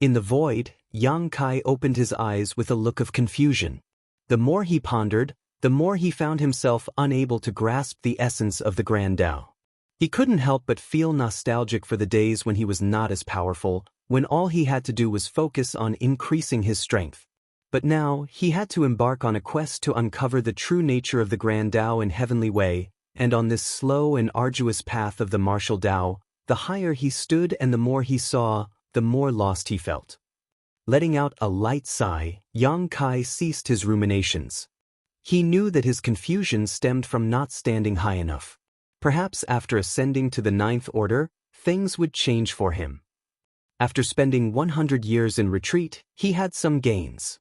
In the void, Yang Kai opened his eyes with a look of confusion. The more he pondered, the more he found himself unable to grasp the essence of the Grand Tao. He couldn't help but feel nostalgic for the days when he was not as powerful, when all he had to do was focus on increasing his strength. But now, he had to embark on a quest to uncover the true nature of the Grand Tao in Heavenly Way, and on this slow and arduous path of the martial Tao, the higher he stood and the more he saw, the more lost he felt. Letting out a light sigh, Yang Kai ceased his ruminations. He knew that his confusion stemmed from not standing high enough. Perhaps after ascending to the 9th order, things would change for him. After spending 100 years in retreat, he had some gains.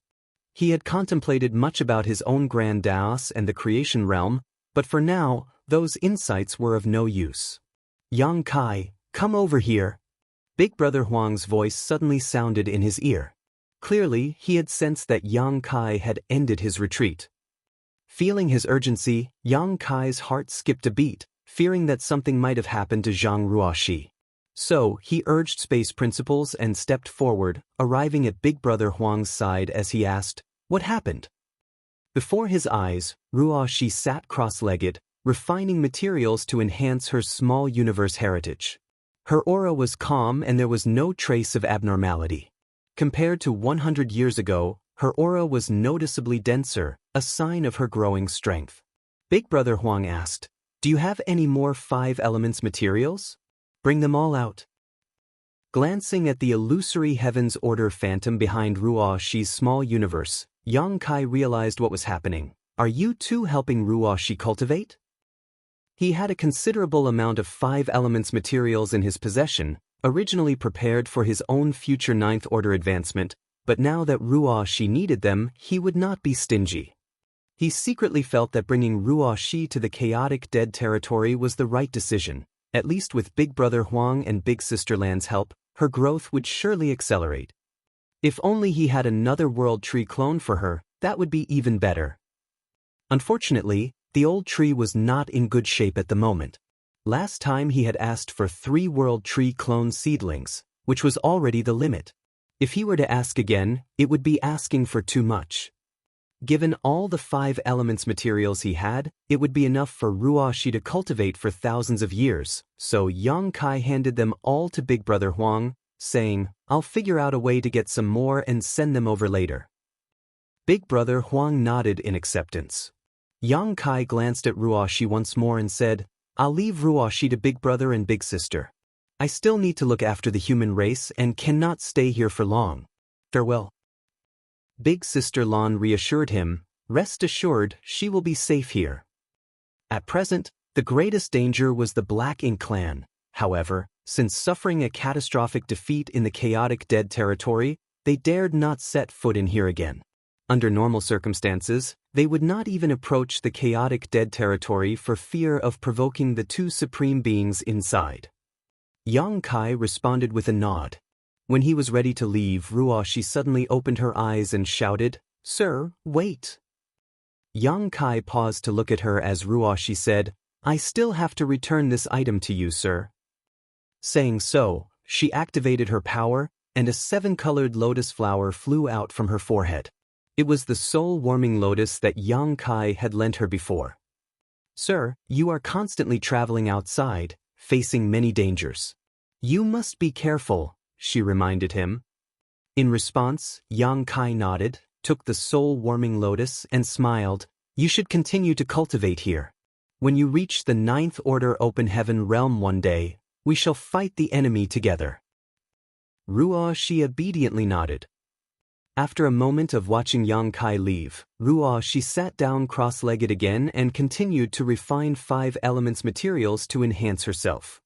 He had contemplated much about his own Grand Taos and the creation realm, but for now, those insights were of no use. Yang Kai, come over here. Big Brother Huang's voice suddenly sounded in his ear. Clearly, he had sensed that Yang Kai had ended his retreat. Feeling his urgency, Yang Kai's heart skipped a beat, fearing that something might have happened to Zhang Ruoxi. So, he urged space principles and stepped forward, arriving at Big Brother Huang's side as he asked, "What happened?" Before his eyes, Ruoxi sat cross-legged, refining materials to enhance her small universe heritage. Her aura was calm and there was no trace of abnormality. Compared to 100 years ago, her aura was noticeably denser, a sign of her growing strength. Big Brother Huang asked, "Do you have any more 5 elements materials? Bring them all out." Glancing at the illusory Heaven's Order phantom behind Ruoxi's small universe, Yang Kai realized what was happening. "Are you too helping Ruoxi cultivate?" He had a considerable amount of 5 elements materials in his possession, originally prepared for his own future 9th order advancement, but now that Ruoxi needed them, he would not be stingy. He secretly felt that bringing Ruoxi to the chaotic dead territory was the right decision. At least with Big Brother Huang and Big Sister Lan's help, her growth would surely accelerate. If only he had another world tree clone for her, that would be even better. Unfortunately, the old tree was not in good shape at the moment. Last time he had asked for 3 world tree clone seedlings, which was already the limit. If he were to ask again, it would be asking for too much. Given all the 5 elements materials he had, it would be enough for Ruoxi to cultivate for thousands of years, so Yang Kai handed them all to Big Brother Huang, saying, "I'll figure out a way to get some more and send them over later." Big Brother Huang nodded in acceptance. Yang Kai glanced at Ruoxi once more and said, "I'll leave Ruoxi to Big Brother and Big Sister. I still need to look after the human race and cannot stay here for long. Farewell." Big Sister Lan reassured him, "Rest assured, she will be safe here." At present, the greatest danger was the Black Ink clan. However, since suffering a catastrophic defeat in the chaotic dead territory, they dared not set foot in here again. Under normal circumstances, they would not even approach the chaotic dead territory for fear of provoking the 2 supreme beings inside. Yang Kai responded with a nod. When he was ready to leave, Ruoxi suddenly opened her eyes and shouted, "Sir, wait." Yang Kai paused to look at her as Ruoxi said, "I still have to return this item to you, sir." Saying so, she activated her power, and a 7-colored lotus flower flew out from her forehead. It was the soul-warming lotus that Yang Kai had lent her before. "Sir, you are constantly traveling outside, facing many dangers. You must be careful," she reminded him. In response, Yang Kai nodded, took the soul-warming lotus, and smiled. "You should continue to cultivate here. When you reach the 9th Order Open Heaven realm one day, we shall fight the enemy together." Ruo Shi obediently nodded. After a moment of watching Yang Kai leave, Ruo Shi sat down cross-legged again and continued to refine 5 elements materials to enhance herself.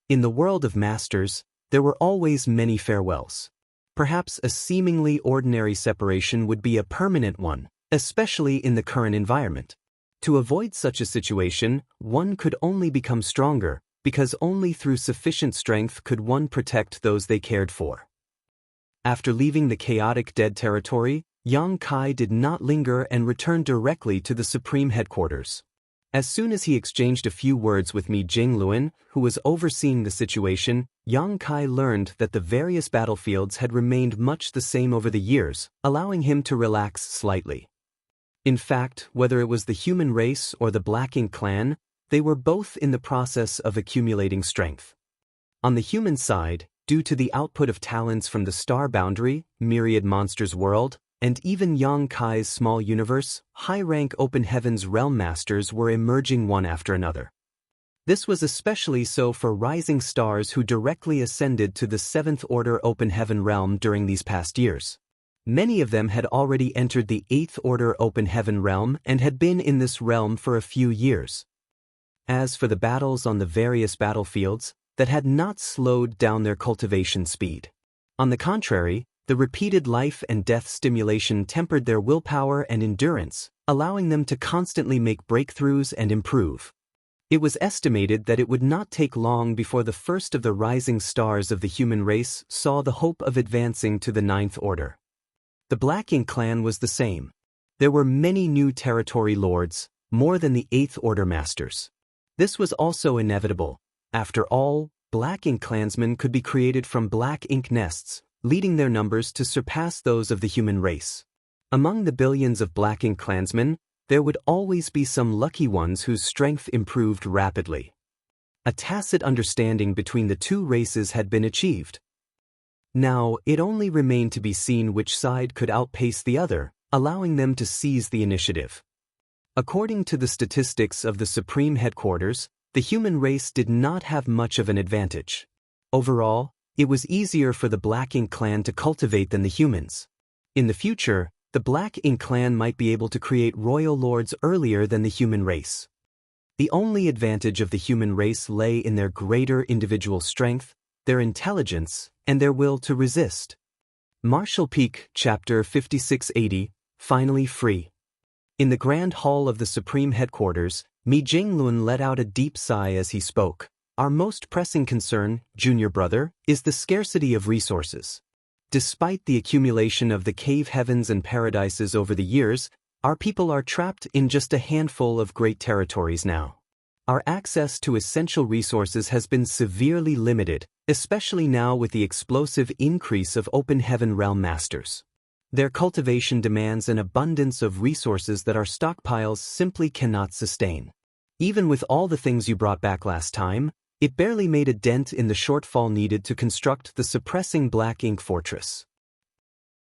In the world of masters, there were always many farewells. Perhaps a seemingly ordinary separation would be a permanent one, especially in the current environment. To avoid such a situation, one could only become stronger, because only through sufficient strength could one protect those they cared for. After leaving the chaotic dead territory, Yang Kai did not linger and returned directly to the Supreme Headquarters. As soon as he exchanged a few words with Mi Jingluan, who was overseeing the situation, Yang Kai learned that the various battlefields had remained much the same over the years, allowing him to relax slightly. In fact, whether it was the human race or the Black Ink clan, they were both in the process of accumulating strength. On the human side, due to the output of talents from the Star Boundary, Myriad Monsters World, and even Yang Kai's small universe, high-rank Open Heavens Realm Masters were emerging one after another. This was especially so for rising stars who directly ascended to the 7th Order Open Heaven Realm during these past years. Many of them had already entered the 8th Order Open Heaven Realm and had been in this realm for a few years. As for the battles on the various battlefields, that had not slowed down their cultivation speed. On the contrary, the repeated life and death stimulation tempered their willpower and endurance, allowing them to constantly make breakthroughs and improve. It was estimated that it would not take long before the first of the rising stars of the human race saw the hope of advancing to the 9th Order. The Black Ink clan was the same. There were many new territory lords, more than the 8th Order masters. This was also inevitable. After all, Black Ink clansmen could be created from Black Ink nests, leading their numbers to surpass those of the human race. Among the billions of Black Ink clansmen, there would always be some lucky ones whose strength improved rapidly. A tacit understanding between the two races had been achieved. Now, it only remained to be seen which side could outpace the other, allowing them to seize the initiative. According to the statistics of the Supreme Headquarters, the human race did not have much of an advantage. Overall, it was easier for the Black Ink clan to cultivate than the humans. In the future, the Black Ink clan might be able to create royal lords earlier than the human race. The only advantage of the human race lay in their greater individual strength, their intelligence, and their will to resist. Martial Peak, Chapter 5680, Finally Free. In the Grand Hall of the Supreme Headquarters, Mi Jinglun let out a deep sigh as he spoke. "Our most pressing concern, junior brother, is the scarcity of resources. Despite the accumulation of the cave heavens and paradises over the years, our people are trapped in just a handful of great territories now. Our access to essential resources has been severely limited, especially now with the explosive increase of Open Heaven Realm Masters. Their cultivation demands an abundance of resources that our stockpiles simply cannot sustain. Even with all the things you brought back last time, it barely made a dent in the shortfall needed to construct the suppressing Black Ink fortress.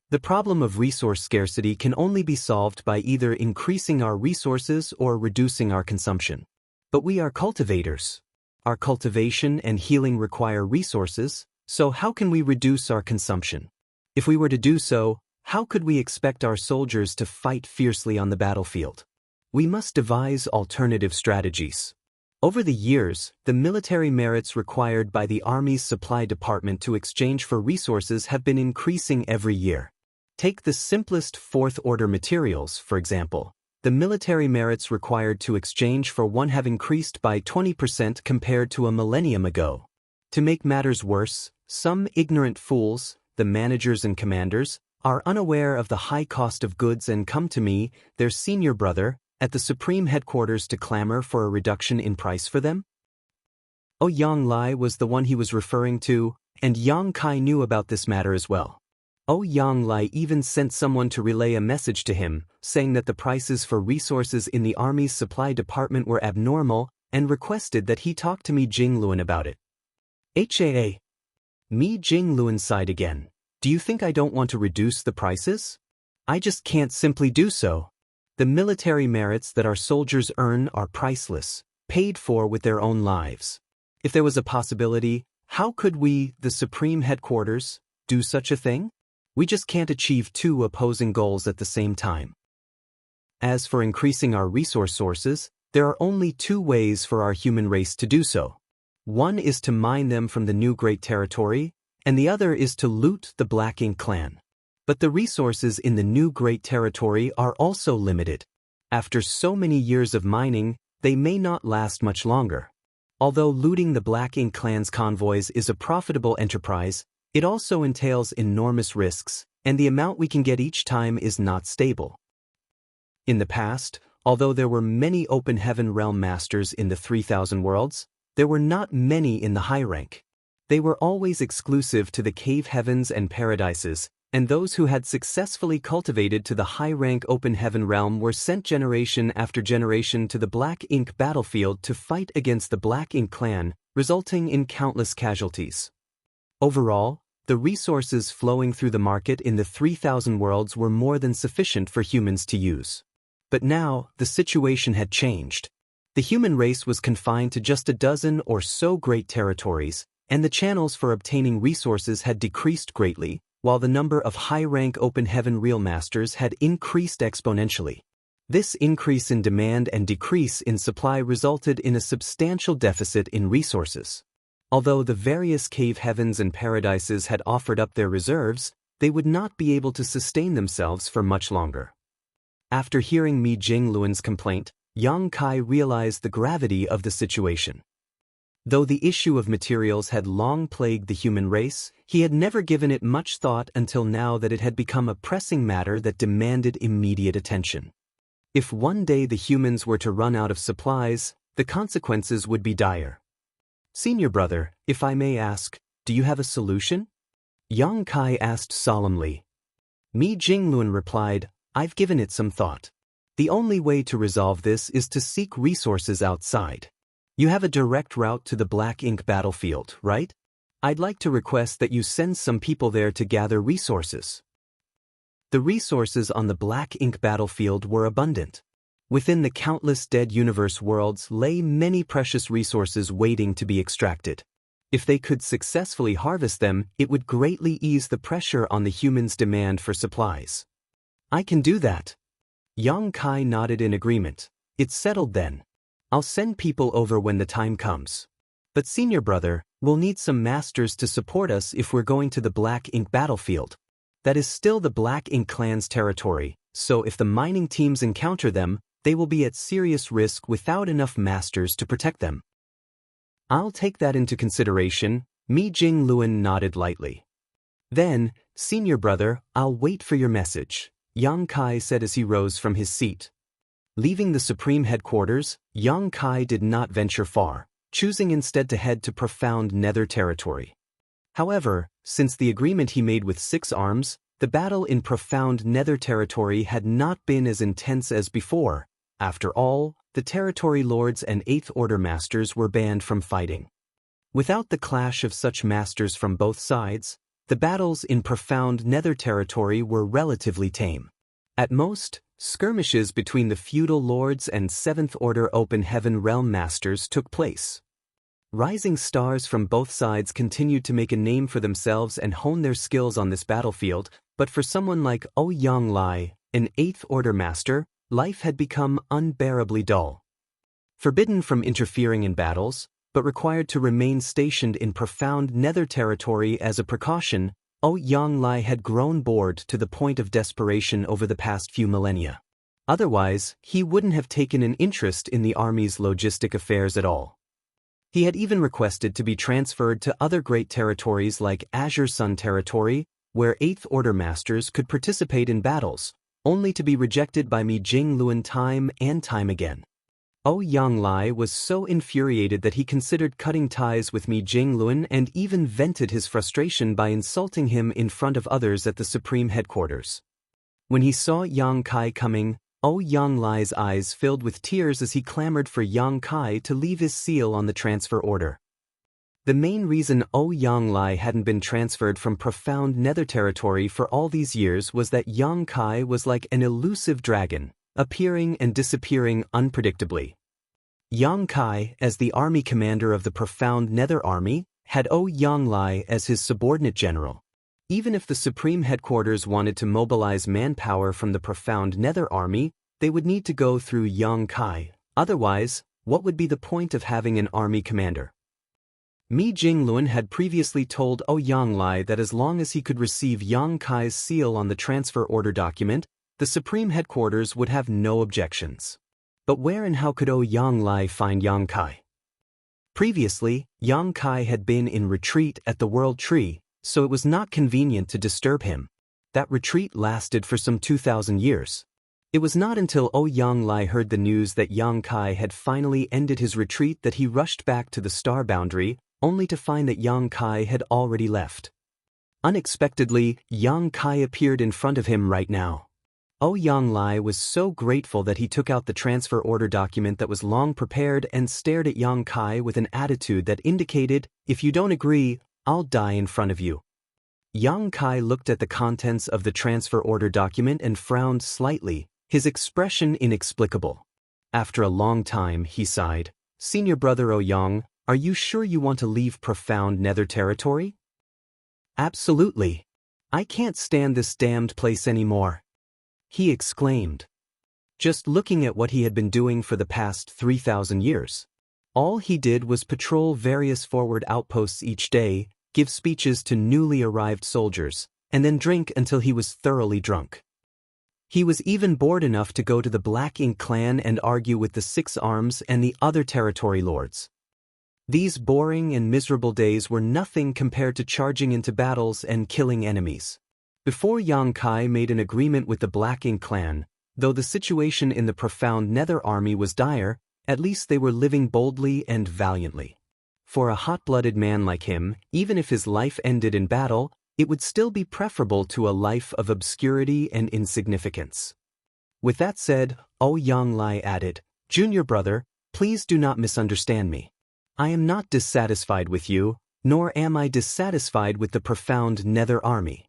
The problem of resource scarcity can only be solved by either increasing our resources or reducing our consumption. But we are cultivators. Our cultivation and healing require resources, so how can we reduce our consumption? If we were to do so, how could we expect our soldiers to fight fiercely on the battlefield? We must devise alternative strategies. Over the years, the military merits required by the Army's supply department to exchange for resources have been increasing every year. Take the simplest 4th Order materials, for example. The military merits required to exchange for one have increased by 20% compared to a millennium ago. To make matters worse, some ignorant fools, the managers and commanders, are unaware of the high cost of goods and come to me, their senior brother, at the Supreme Headquarters to clamor for a reduction in price for them? Yang Lai was the one he was referring to, and Yang Kai knew about this matter as well. Yanglai even sent someone to relay a message to him, saying that the prices for resources in the army's supply department were abnormal and requested that he talk to Mi Jingluan about it. HAA. Mi Jingluan sighed again. Do you think I don't want to reduce the prices? I just can't simply do so. The military merits that our soldiers earn are priceless, paid for with their own lives. If there was a possibility, how could we, the Supreme Headquarters, do such a thing? We just can't achieve two opposing goals at the same time. As for increasing our resource sources, there are only two ways for our human race to do so. One is to mine them from the new Great Territory, and the other is to loot the Black Ink clan. But the resources in the new Great Territory are also limited. After so many years of mining, they may not last much longer. Although looting the Black Ink clan's convoys is a profitable enterprise, it also entails enormous risks, and the amount we can get each time is not stable. In the past, although there were many open heaven realm masters in the 3,000 worlds, there were not many in the high rank. They were always exclusive to the cave heavens and paradises, and those who had successfully cultivated to the high-rank open heaven realm were sent generation after generation to the Black Ink battlefield to fight against the Black Ink clan, resulting in countless casualties. Overall, the resources flowing through the market in the 3,000 worlds were more than sufficient for humans to use. But now, the situation had changed. The human race was confined to just a dozen or so great territories, and the channels for obtaining resources had decreased greatly, while the number of high-rank open heaven real masters had increased exponentially. This increase in demand and decrease in supply resulted in a substantial deficit in resources. Although the various cave heavens and paradises had offered up their reserves, they would not be able to sustain themselves for much longer. After hearing Mi Jingluan's complaint, Yang Kai realized the gravity of the situation. Though the issue of materials had long plagued the human race, he had never given it much thought until now that it had become a pressing matter that demanded immediate attention. If one day the humans were to run out of supplies, the consequences would be dire. Senior brother, if I may ask, do you have a solution? Yang Kai asked solemnly. Mi Jingluan replied, I've given it some thought. The only way to resolve this is to seek resources outside. You have a direct route to the Black Ink battlefield, right? I'd like to request that you send some people there to gather resources. The resources on the Black Ink battlefield were abundant. Within the countless dead universe worlds lay many precious resources waiting to be extracted. If they could successfully harvest them, it would greatly ease the pressure on the humans' demand for supplies. I can do that. Yang Kai nodded in agreement. It's settled then. I'll send people over when the time comes. But senior brother, we'll need some masters to support us if we're going to the Black Ink battlefield. That is still the Black Ink clan's territory, so if the mining teams encounter them, they will be at serious risk without enough masters to protect them. I'll take that into consideration, Mi Jingluan nodded lightly. Then, senior brother, I'll wait for your message, Yang Kai said as he rose from his seat. Leaving the Supreme Headquarters, Yang Kai did not venture far, choosing instead to head to Profound Nether Territory. However, since the agreement he made with 6 Arms, the battle in Profound Nether Territory had not been as intense as before. After all, the Territory Lords and 8th Order Masters were banned from fighting. Without the clash of such masters from both sides, the battles in Profound Nether Territory were relatively tame. At most, skirmishes between the feudal lords and 7th Order Open Heaven Realm Masters took place. Rising stars from both sides continued to make a name for themselves and hone their skills on this battlefield, but for someone like Yanglai, an 8th Order Master, life had become unbearably dull. Forbidden from interfering in battles, but required to remain stationed in Profound Nether Territory as a precaution, Yanglai had grown bored to the point of desperation over the past few millennia. Otherwise, he wouldn't have taken an interest in the army's logistic affairs at all. He had even requested to be transferred to other great territories like Azure Sun Territory, where 8th Order Masters could participate in battles, only to be rejected by Mi Jingluan time and time again. Xianxia was so infuriated that he considered cutting ties with Mi Jingluan and even vented his frustration by insulting him in front of others at the Supreme Headquarters. When he saw Yang Kai coming, Xianxia's eyes filled with tears as he clamored for Yang Kai to leave his seal on the transfer order. The main reason Xianxia hadn't been transferred from profound nether territory for all these years was that Yang Kai was like an elusive dragon, appearing and disappearing unpredictably. Yang Kai, as the army commander of the profound nether army, had Xianxia as his subordinate general. Even if the Supreme Headquarters wanted to mobilize manpower from the profound nether army, they would need to go through Yang Kai. Otherwise, what would be the point of having an army commander? Mi Jingluan had previously told Xianxia that as long as he could receive Yang Kai's seal on the transfer order document, the Supreme Headquarters would have no objections. But where and how could Xianxia find Yang Kai? Previously, Yang Kai had been in retreat at the World Tree, so it was not convenient to disturb him. That retreat lasted for some 2,000 years. It was not until Xianxia heard the news that Yang Kai had finally ended his retreat that he rushed back to the star boundary, only to find that Yang Kai had already left. Unexpectedly, Yang Kai appeared in front of him right now. Xianxia was so grateful that he took out the transfer order document that was long prepared and stared at Yang Kai with an attitude that indicated, "If you don't agree, I'll die in front of you." Yang Kai looked at the contents of the transfer order document and frowned slightly, his expression inexplicable. After a long time, he sighed. "Senior brother Yang, are you sure you want to leave profound nether territory?" "Absolutely. I can't stand this damned place anymore," he exclaimed. Just looking at what he had been doing for the past 3,000 years. All he did was patrol various forward outposts each day, give speeches to newly arrived soldiers, and then drink until he was thoroughly drunk. He was even bored enough to go to the Black Ink clan and argue with the Six Arms and the other territory lords. These boring and miserable days were nothing compared to charging into battles and killing enemies. Before Yang Kai made an agreement with the Black Ink clan, though the situation in the profound nether army was dire, at least they were living boldly and valiantly. For a hot-blooded man like him, even if his life ended in battle, it would still be preferable to a life of obscurity and insignificance. With that said, Xianxia added, "Junior brother, please do not misunderstand me. I am not dissatisfied with you, nor am I dissatisfied with the profound nether army.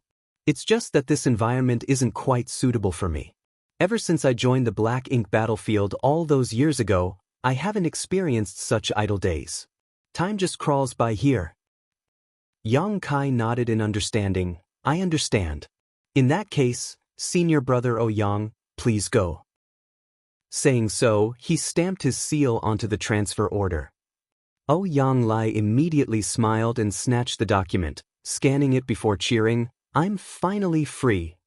It's just that this environment isn't quite suitable for me. Ever since I joined the Black Ink battlefield all those years ago, I haven't experienced such idle days. Time just crawls by here." Yang Kai nodded in understanding. "I understand. In that case, senior brother Yang, please go." Saying so, he stamped his seal onto the transfer order. Xianxia immediately smiled and snatched the document, scanning it before cheering, "I'm finally free."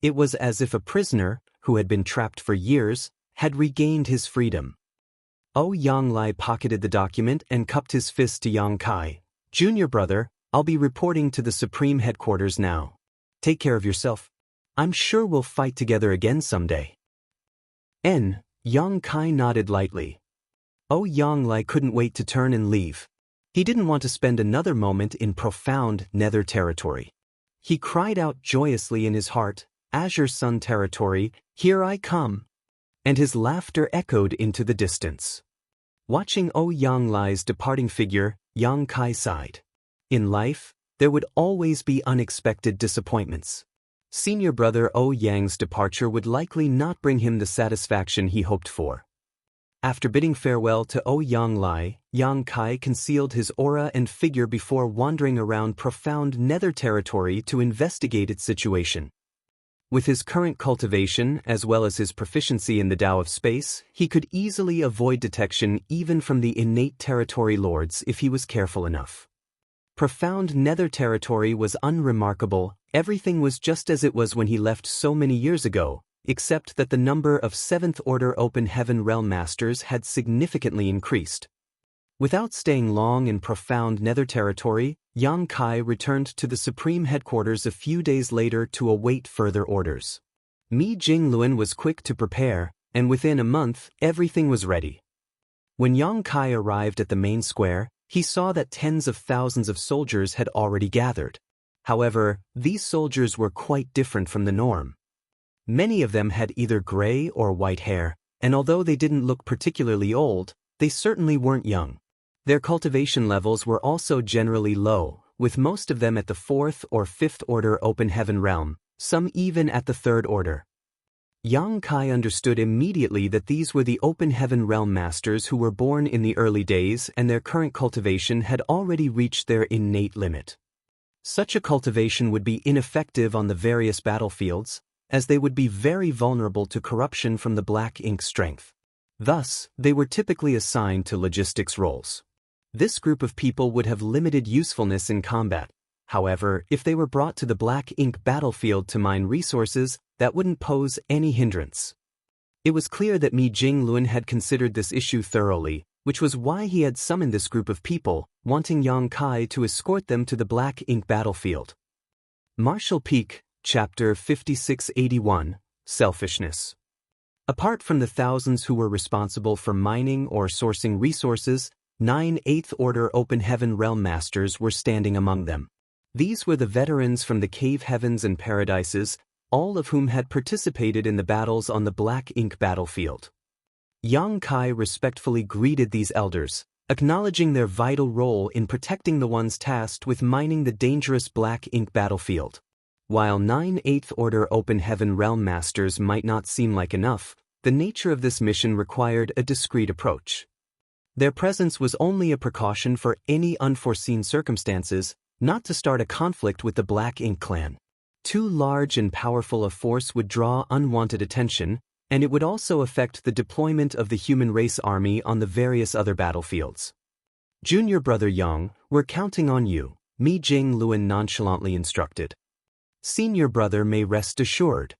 It was as if a prisoner, who had been trapped for years, had regained his freedom. Xianxia pocketed the document and cupped his fist to Yang Kai. "Junior brother, I'll be reporting to the Supreme Headquarters now. Take care of yourself. I'm sure we'll fight together again someday." Yang Kai nodded lightly. Xianxia couldn't wait to turn and leave. He didn't want to spend another moment in profound nether territory. He cried out joyously in his heart, "Azure Sun territory, here I come!" And his laughter echoed into the distance. Watching Xianxia's departing figure, Yang Kai sighed. In life, there would always be unexpected disappointments. Senior brother Yang's departure would likely not bring him the satisfaction he hoped for. After bidding farewell to Xianxia, Yang Kai concealed his aura and figure before wandering around profound nether territory to investigate its situation. With his current cultivation, as well as his proficiency in the Tao of Space, he could easily avoid detection even from the innate territory lords if he was careful enough. Profound nether territory was unremarkable, everything was just as it was when he left so many years ago, except that the number of 7th Order Open Heaven Realm Masters had significantly increased. Without staying long in profound nether territory, Yang Kai returned to the Supreme Headquarters a few days later to await further orders. Mi Jingluan was quick to prepare, and within a month, everything was ready. When Yang Kai arrived at the main square, he saw that tens of thousands of soldiers had already gathered. However, these soldiers were quite different from the norm. Many of them had either gray or white hair, and although they didn't look particularly old, they certainly weren't young. Their cultivation levels were also generally low, with most of them at the 4th or 5th order open heaven realm, some even at the 3rd order. Yang Kai understood immediately that these were the open heaven realm masters who were born in the early days and their current cultivation had already reached their innate limit. Such a cultivation would be ineffective on the various battlefields, as they would be very vulnerable to corruption from the black ink strength. Thus, they were typically assigned to logistics roles. This group of people would have limited usefulness in combat. However, if they were brought to the black ink battlefield to mine resources, that wouldn't pose any hindrance. It was clear that Mi Jinglun had considered this issue thoroughly, which was why he had summoned this group of people, wanting Yang Kai to escort them to the black ink battlefield. Martial Peak, Chapter 5681, Selfishness. Apart from the thousands who were responsible for mining or sourcing resources, 9 8th Order Open Heaven Realm Masters were standing among them. These were the veterans from the Cave Heavens and Paradises, all of whom had participated in the battles on the Black Ink battlefield. Yang Kai respectfully greeted these elders, acknowledging their vital role in protecting the ones tasked with mining the dangerous Black Ink battlefield. While 9 8th Order Open Heaven Realm Masters might not seem like enough, the nature of this mission required a discreet approach. Their presence was only a precaution for any unforeseen circumstances, not to start a conflict with the Black Ink clan. Too large and powerful a force would draw unwanted attention, and it would also affect the deployment of the human race army on the various other battlefields. Junior Brother Yang, we're counting on you, Mi Jinglun nonchalantly instructed. Senior Brother may rest assured.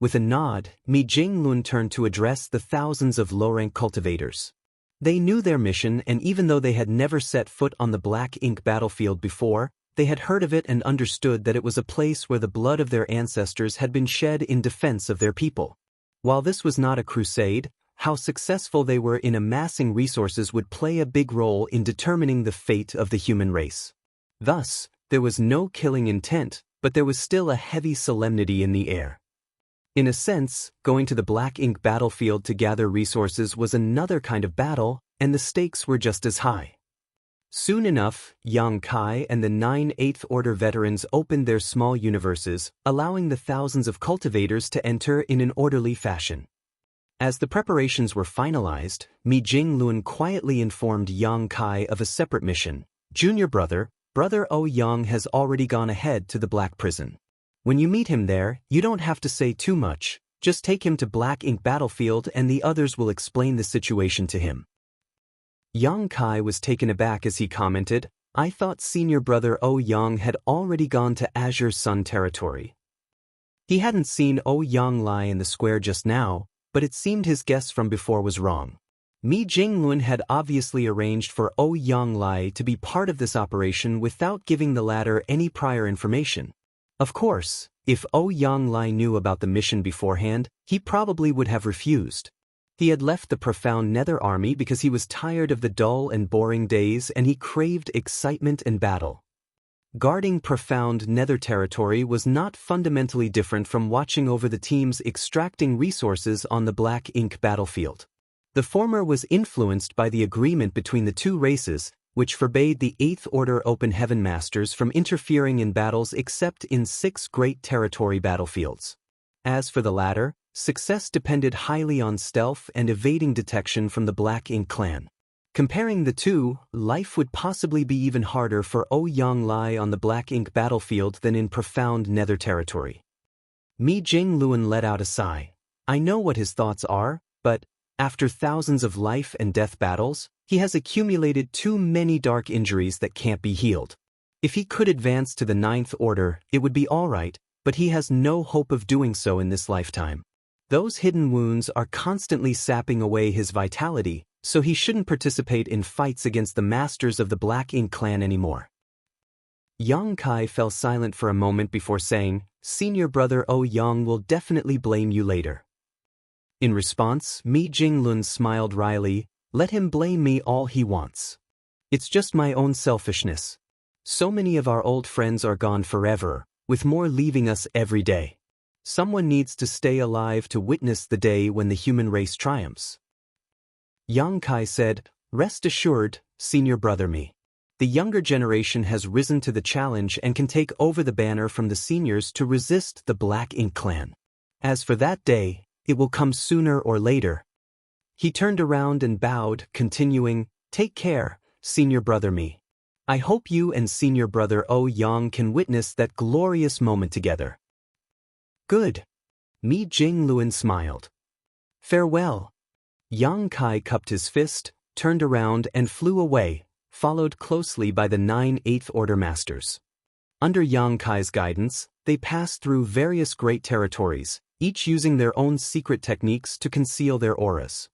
With a nod, Mi Jinglun turned to address the thousands of low-rank cultivators. They knew their mission, and even though they had never set foot on the Black Ink battlefield before, they had heard of it and understood that it was a place where the blood of their ancestors had been shed in defense of their people. While this was not a crusade, how successful they were in amassing resources would play a big role in determining the fate of the human race. Thus, there was no killing intent, but there was still a heavy solemnity in the air. In a sense, going to the Black Ink battlefield to gather resources was another kind of battle, and the stakes were just as high. Soon enough, Yang Kai and the 9 8th Order veterans opened their small universes, allowing the thousands of cultivators to enter in an orderly fashion. As the preparations were finalized, Mi Jinglun quietly informed Yang Kai of a separate mission. Junior Brother, Brother O Yang has already gone ahead to the Black Prison. When you meet him there, you don't have to say too much, just take him to Black Ink battlefield and the others will explain the situation to him. Yang Kai was taken aback as he commented, I thought Senior Brother O Yang had already gone to Azure Sun territory. He hadn't seen O Yang lie in the square just now, but it seemed his guess from before was wrong. Mi Jinglun had obviously arranged for O Yang Lai to be part of this operation without giving the latter any prior information. Of course, if O Yang Lai knew about the mission beforehand, he probably would have refused. He had left the profound Nether army because he was tired of the dull and boring days and he craved excitement and battle. Guarding profound Nether territory was not fundamentally different from watching over the teams extracting resources on the Black Ink battlefield. The former was influenced by the agreement between the two races, which forbade the 8th Order Open Heaven Masters from interfering in battles except in 6 great territory battlefields. As for the latter, success depended highly on stealth and evading detection from the Black Ink clan. Comparing the two, life would possibly be even harder for O Yang Lai on the Black Ink battlefield than in profound Nether territory. Mi Jinglun let out a sigh. I know what his thoughts are, but after thousands of life and death battles, he has accumulated too many dark injuries that can't be healed. If he could advance to the 9th Order, it would be all right, but he has no hope of doing so in this lifetime. Those hidden wounds are constantly sapping away his vitality, so he shouldn't participate in fights against the masters of the Black Ink clan anymore. Yang Kai fell silent for a moment before saying, Senior Brother O Yang will definitely blame you later. In response, Mi Jinglun smiled wryly, "Let him blame me all he wants. It's just my own selfishness. So many of our old friends are gone forever, with more leaving us every day. Someone needs to stay alive to witness the day when the human race triumphs." Yang Kai said, "Rest assured, senior brother Mi. The younger generation has risen to the challenge and can take over the banner from the seniors to resist the Black Ink clan. As for that day, it will come sooner or later." He turned around and bowed, continuing, "Take care, senior brother Mi. I hope you and senior brother Yang can witness that glorious moment together." "Good." Mi Jinglun smiled. "Farewell." Yang Kai cupped his fist, turned around and flew away, followed closely by the 9 Eighth Order Masters. Under Yang Kai's guidance, they passed through various great territories, each using their own secret techniques to conceal their auras.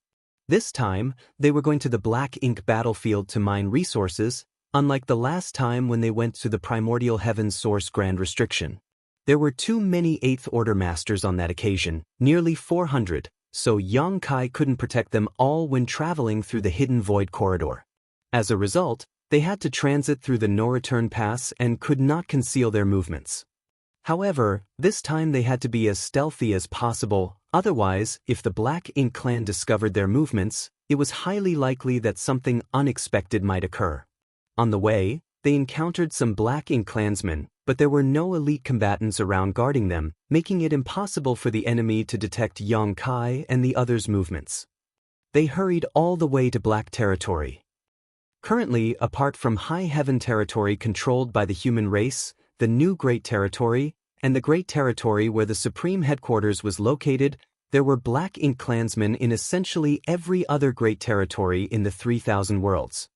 This time, they were going to the Black Ink battlefield to mine resources, unlike the last time when they went to the Primordial Heaven's Source Grand Restriction. There were too many Eighth Order Masters on that occasion, nearly 400, so Yang Kai couldn't protect them all when traveling through the Hidden Void Corridor. As a result, they had to transit through the no-return pass and could not conceal their movements. However, this time they had to be as stealthy as possible, otherwise, if the Black Ink clan discovered their movements, it was highly likely that something unexpected might occur. On the way, they encountered some Black Ink clansmen, but there were no elite combatants around guarding them, making it impossible for the enemy to detect Yang Kai and the others' movements. They hurried all the way to Black Territory. Currently, apart from High Heaven Territory controlled by the human race, the New Great Territory, and the Great Territory where the Supreme Headquarters was located, there were Black Ink clansmen in essentially every other Great Territory in the 3,000 worlds.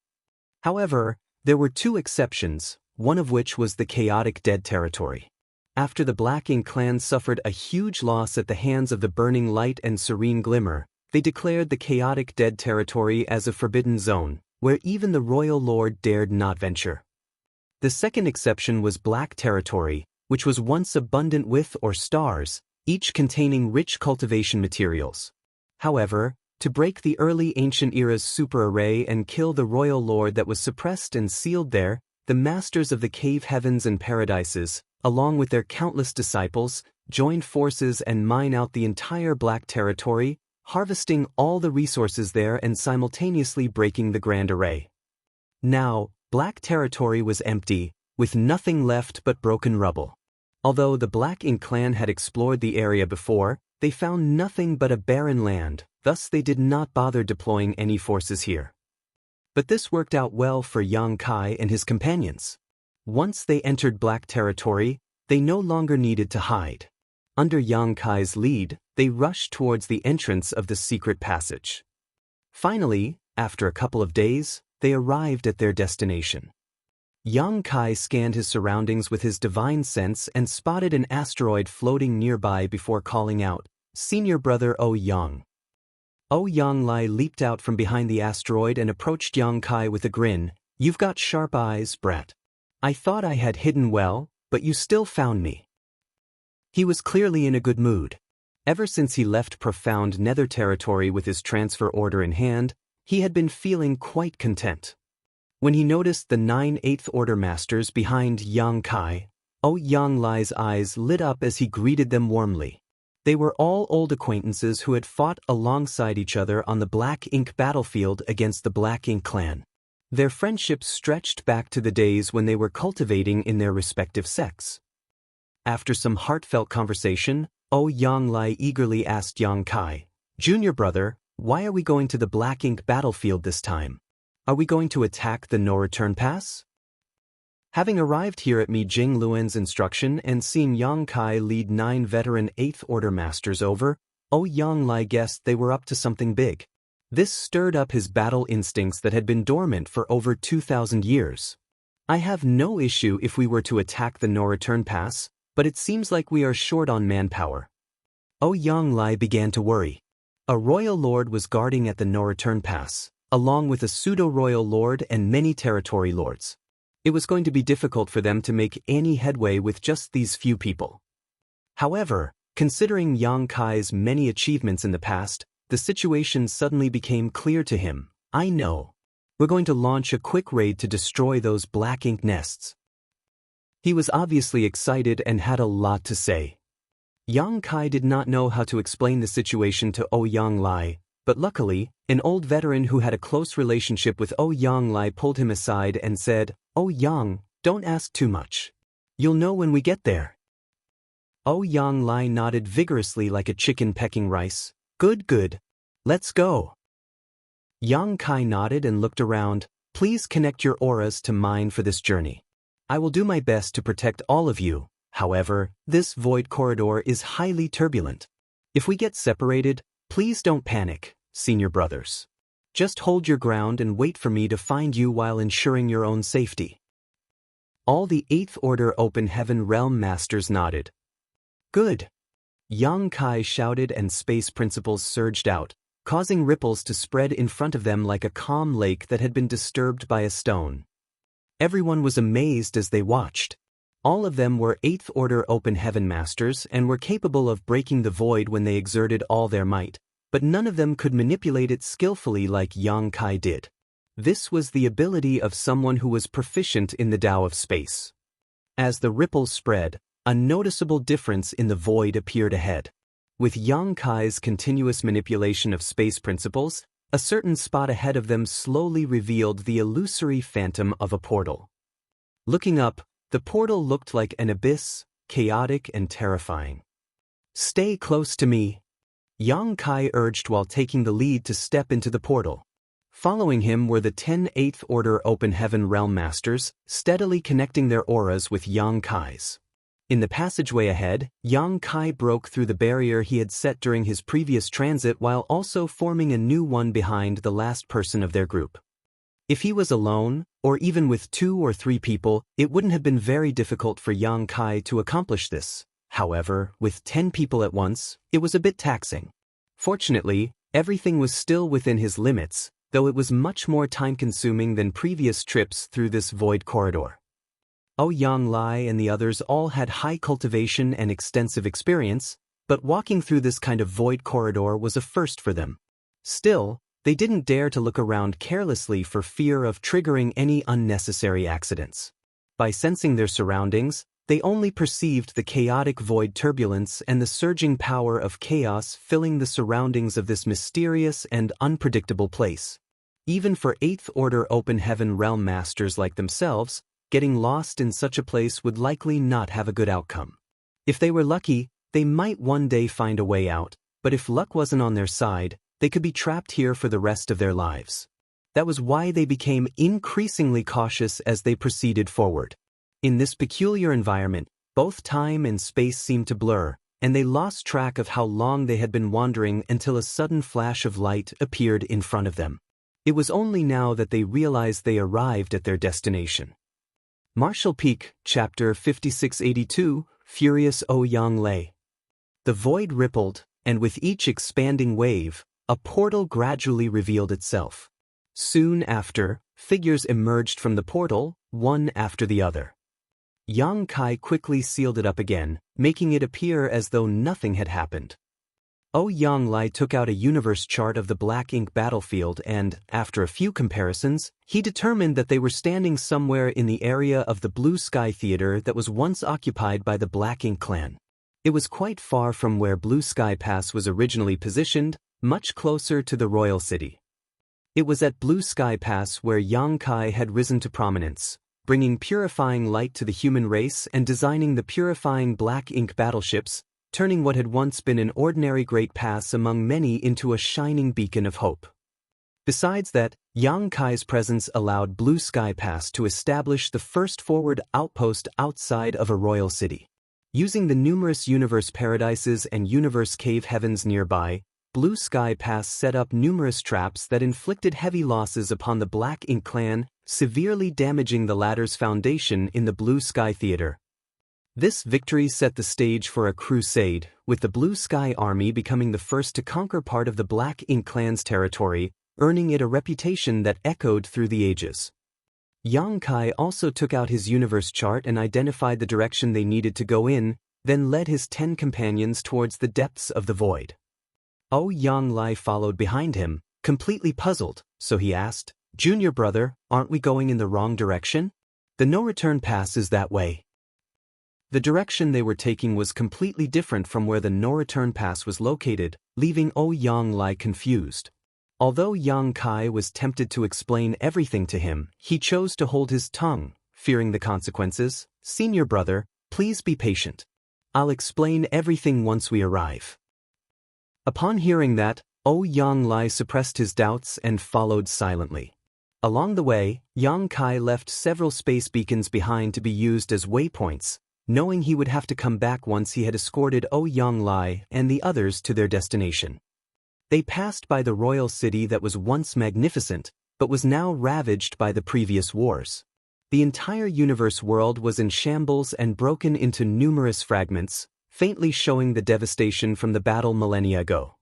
However, there were two exceptions, one of which was the Chaotic Dead Territory. After the Black Ink clan suffered a huge loss at the hands of the Burning Light and Serene Glimmer, they declared the Chaotic Dead Territory as a forbidden zone, where even the Royal Lord dared not venture. The second exception was Black Territory, which was once abundant with or stars, each containing rich cultivation materials. However, to break the early ancient era's super array and kill the Royal Lord that was suppressed and sealed there, the masters of the cave heavens and paradises, along with their countless disciples, joined forces and mine out the entire Black Territory, harvesting all the resources there and simultaneously breaking the Grand Array. Now, Black Territory was empty, with nothing left but broken rubble. Although the Black Ink clan had explored the area before, they found nothing but a barren land, thus they did not bother deploying any forces here. But this worked out well for Yang Kai and his companions. Once they entered Black Territory, they no longer needed to hide. Under Yang Kai's lead, they rushed towards the entrance of the secret passage. Finally, after a couple of days, they arrived at their destination. Yang Kai scanned his surroundings with his divine sense and spotted an asteroid floating nearby before calling out, "Senior brother Yang." Yang Lai leaped out from behind the asteroid and approached Yang Kai with a grin. "You've got sharp eyes, brat. I thought I had hidden well, but you still found me." He was clearly in a good mood. Ever since he left profound Nether Territory with his transfer order in hand, he had been feeling quite content. When he noticed the 9 Eighth Order Masters behind Yang Kai, Yang Lai's eyes lit up as he greeted them warmly. They were all old acquaintances who had fought alongside each other on the Black Ink battlefield against the Black Ink clan. Their friendships stretched back to the days when they were cultivating in their respective sects. After some heartfelt conversation, Yang Lai eagerly asked Yang Kai, "Junior brother, why are we going to the Black Ink battlefield this time? Are we going to attack the no-return pass?" Having arrived here at Mi Jingluan's instruction and seeing Yang Kai lead 9 veteran 8th Order Masters over, Yang Lai guessed they were up to something big. This stirred up his battle instincts that had been dormant for over 2,000 years. "I have no issue if we were to attack the no-return pass, but it seems like we are short on manpower." Yang Lai began to worry. A royal lord was guarding at the no-return pass, along with a pseudo-royal lord and many territory lords. It was going to be difficult for them to make any headway with just these few people. However, Considering Yang Kai's many achievements in the past, the situation suddenly became clear to him. I know. We're going to launch a quick raid to destroy those black ink nests. He was obviously excited and had a lot to say. Yang Kai did not know how to explain the situation to Yang Lai, but luckily, an old veteran who had a close relationship with Yang Lai pulled him aside and said, Yang, don't ask too much. You'll know when we get there. Yang Lai nodded vigorously like a chicken pecking rice. Good, good. Let's go. Yang Kai nodded and looked around. Please connect your auras to mine for this journey. I will do my best to protect all of you. However, this void corridor is highly turbulent. If we get separated, please don't panic, senior brothers. Just hold your ground and wait for me to find you while ensuring your own safety. All the 8th Order Open Heaven Realm Masters nodded. Good. Yang Kai shouted and space principles surged out, causing ripples to spread in front of them like a calm lake that had been disturbed by a stone. Everyone was amazed as they watched. All of them were 8th Order Open Heaven Masters and were capable of breaking the void when they exerted all their might, but none of them could manipulate it skillfully like Yang Kai did. This was the ability of someone who was proficient in the Tao of space. As the ripples spread, a noticeable difference in the void appeared ahead. With Yang Kai's continuous manipulation of space principles, a certain spot ahead of them slowly revealed the illusory phantom of a portal. Looking up, the portal looked like an abyss, chaotic and terrifying. Stay close to me, Yang Kai urged while taking the lead to step into the portal. Following him were the 10 8th Order Open Heaven Realm Masters, steadily connecting their auras with Yang Kai's. In the passageway ahead, Yang Kai broke through the barrier he had set during his previous transit while also forming a new one behind the last person of their group. If he was alone, or even with 2 or 3 people, it wouldn't have been very difficult for Yang Kai to accomplish this. However, with 10 people at once, it was a bit taxing. Fortunately, everything was still within his limits, though it was much more time-consuming than previous trips through this void corridor. Yang Lai and the others all had high cultivation and extensive experience, but walking through this kind of void corridor was a first for them. Still, they didn't dare to look around carelessly for fear of triggering any unnecessary accidents. By sensing their surroundings, they only perceived the chaotic void turbulence and the surging power of chaos filling the surroundings of this mysterious and unpredictable place. Even for 8th Order Open Heaven Realm Masters like themselves, getting lost in such a place would likely not have a good outcome. If they were lucky, they might one day find a way out, but if luck wasn't on their side, they could be trapped here for the rest of their lives. That was why they became increasingly cautious as they proceeded forward. In this peculiar environment, both time and space seemed to blur, and they lost track of how long they had been wandering until a sudden flash of light appeared in front of them. It was only now that they realized they arrived at their destination. Martial Peak, Chapter 5682, Furious Yang Lai. The void rippled, and with each expanding wave, a portal gradually revealed itself. Soon after, figures emerged from the portal, one after the other. Yang Kai quickly sealed it up again, making it appear as though nothing had happened. Yang Lai took out a universe chart of the black ink battlefield and, after a few comparisons, he determined that they were standing somewhere in the area of the Blue Sky Theater that was once occupied by the Black Ink clan. It was quite far from where Blue Sky Pass was originally positioned, much closer to the royal city. It was at Blue Sky Pass where Yang Kai had risen to prominence, bringing purifying light to the human race and designing the purifying black ink battleships, turning what had once been an ordinary great pass among many into a shining beacon of hope. Besides that, Yang Kai's presence allowed Blue Sky Pass to establish the first forward outpost outside of a royal city. Using the numerous universe paradises and universe cave heavens nearby, Blue Sky Pass set up numerous traps that inflicted heavy losses upon the Black Ink clan, severely damaging the latter's foundation in the Blue Sky Theater. This victory set the stage for a crusade, with the Blue Sky Army becoming the first to conquer part of the Black Ink clan's territory, earning it a reputation that echoed through the ages. Yang Kai also took out his universe chart and identified the direction they needed to go in, then led his 10 companions towards the depths of the void. Xianxia followed behind him, completely puzzled, so he asked, "Junior brother, aren't we going in the wrong direction? The no-return pass is that way." The direction they were taking was completely different from where the no-return pass was located, leaving Xianxia confused. Although Yang Kai was tempted to explain everything to him, he chose to hold his tongue, fearing the consequences. "Senior brother, please be patient. I'll explain everything once we arrive." Upon hearing that, Xianxia suppressed his doubts and followed silently. Along the way, Yang Kai left several space beacons behind to be used as waypoints, knowing he would have to come back once he had escorted Xianxia and the others to their destination. They passed by the royal city that was once magnificent, but was now ravaged by the previous wars. The entire universe world was in shambles and broken into numerous fragments, faintly showing the devastation from the battle millennia ago.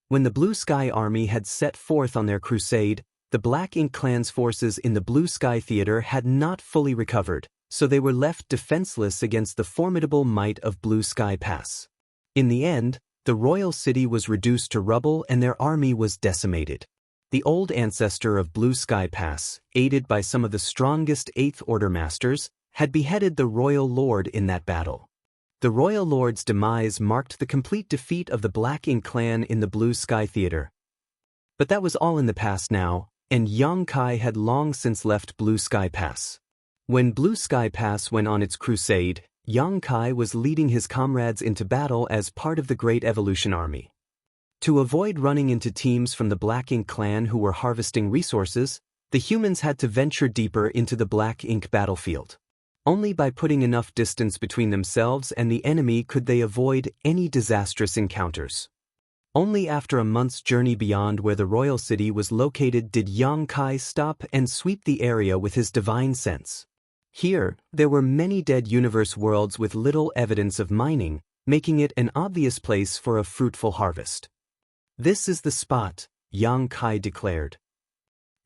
When the Blue Sky Army had set forth on their crusade, the Black Ink clan's forces in the Blue Sky Theater had not fully recovered, so they were left defenseless against the formidable might of Blue Sky Pass. In the end, the royal city was reduced to rubble and their army was decimated. The old ancestor of Blue Sky Pass, aided by some of the strongest 8th Order masters, had beheaded the royal lord in that battle. The royal lord's demise marked the complete defeat of the Black Ink clan in the Blue Sky Theater. But that was all in the past now, and Yang Kai had long since left Blue Sky Pass. When Blue Sky Pass went on its crusade, Yang Kai was leading his comrades into battle as part of the Great Evolution Army. To avoid running into teams from the Black Ink clan who were harvesting resources, the humans had to venture deeper into the Black Ink battlefield. Only by putting enough distance between themselves and the enemy could they avoid any disastrous encounters. Only after a month's journey beyond where the royal city was located did Yang Kai stop and sweep the area with his divine sense. Here, there were many dead universe worlds with little evidence of mining, making it an obvious place for a fruitful harvest. "This is the spot," Yang Kai declared.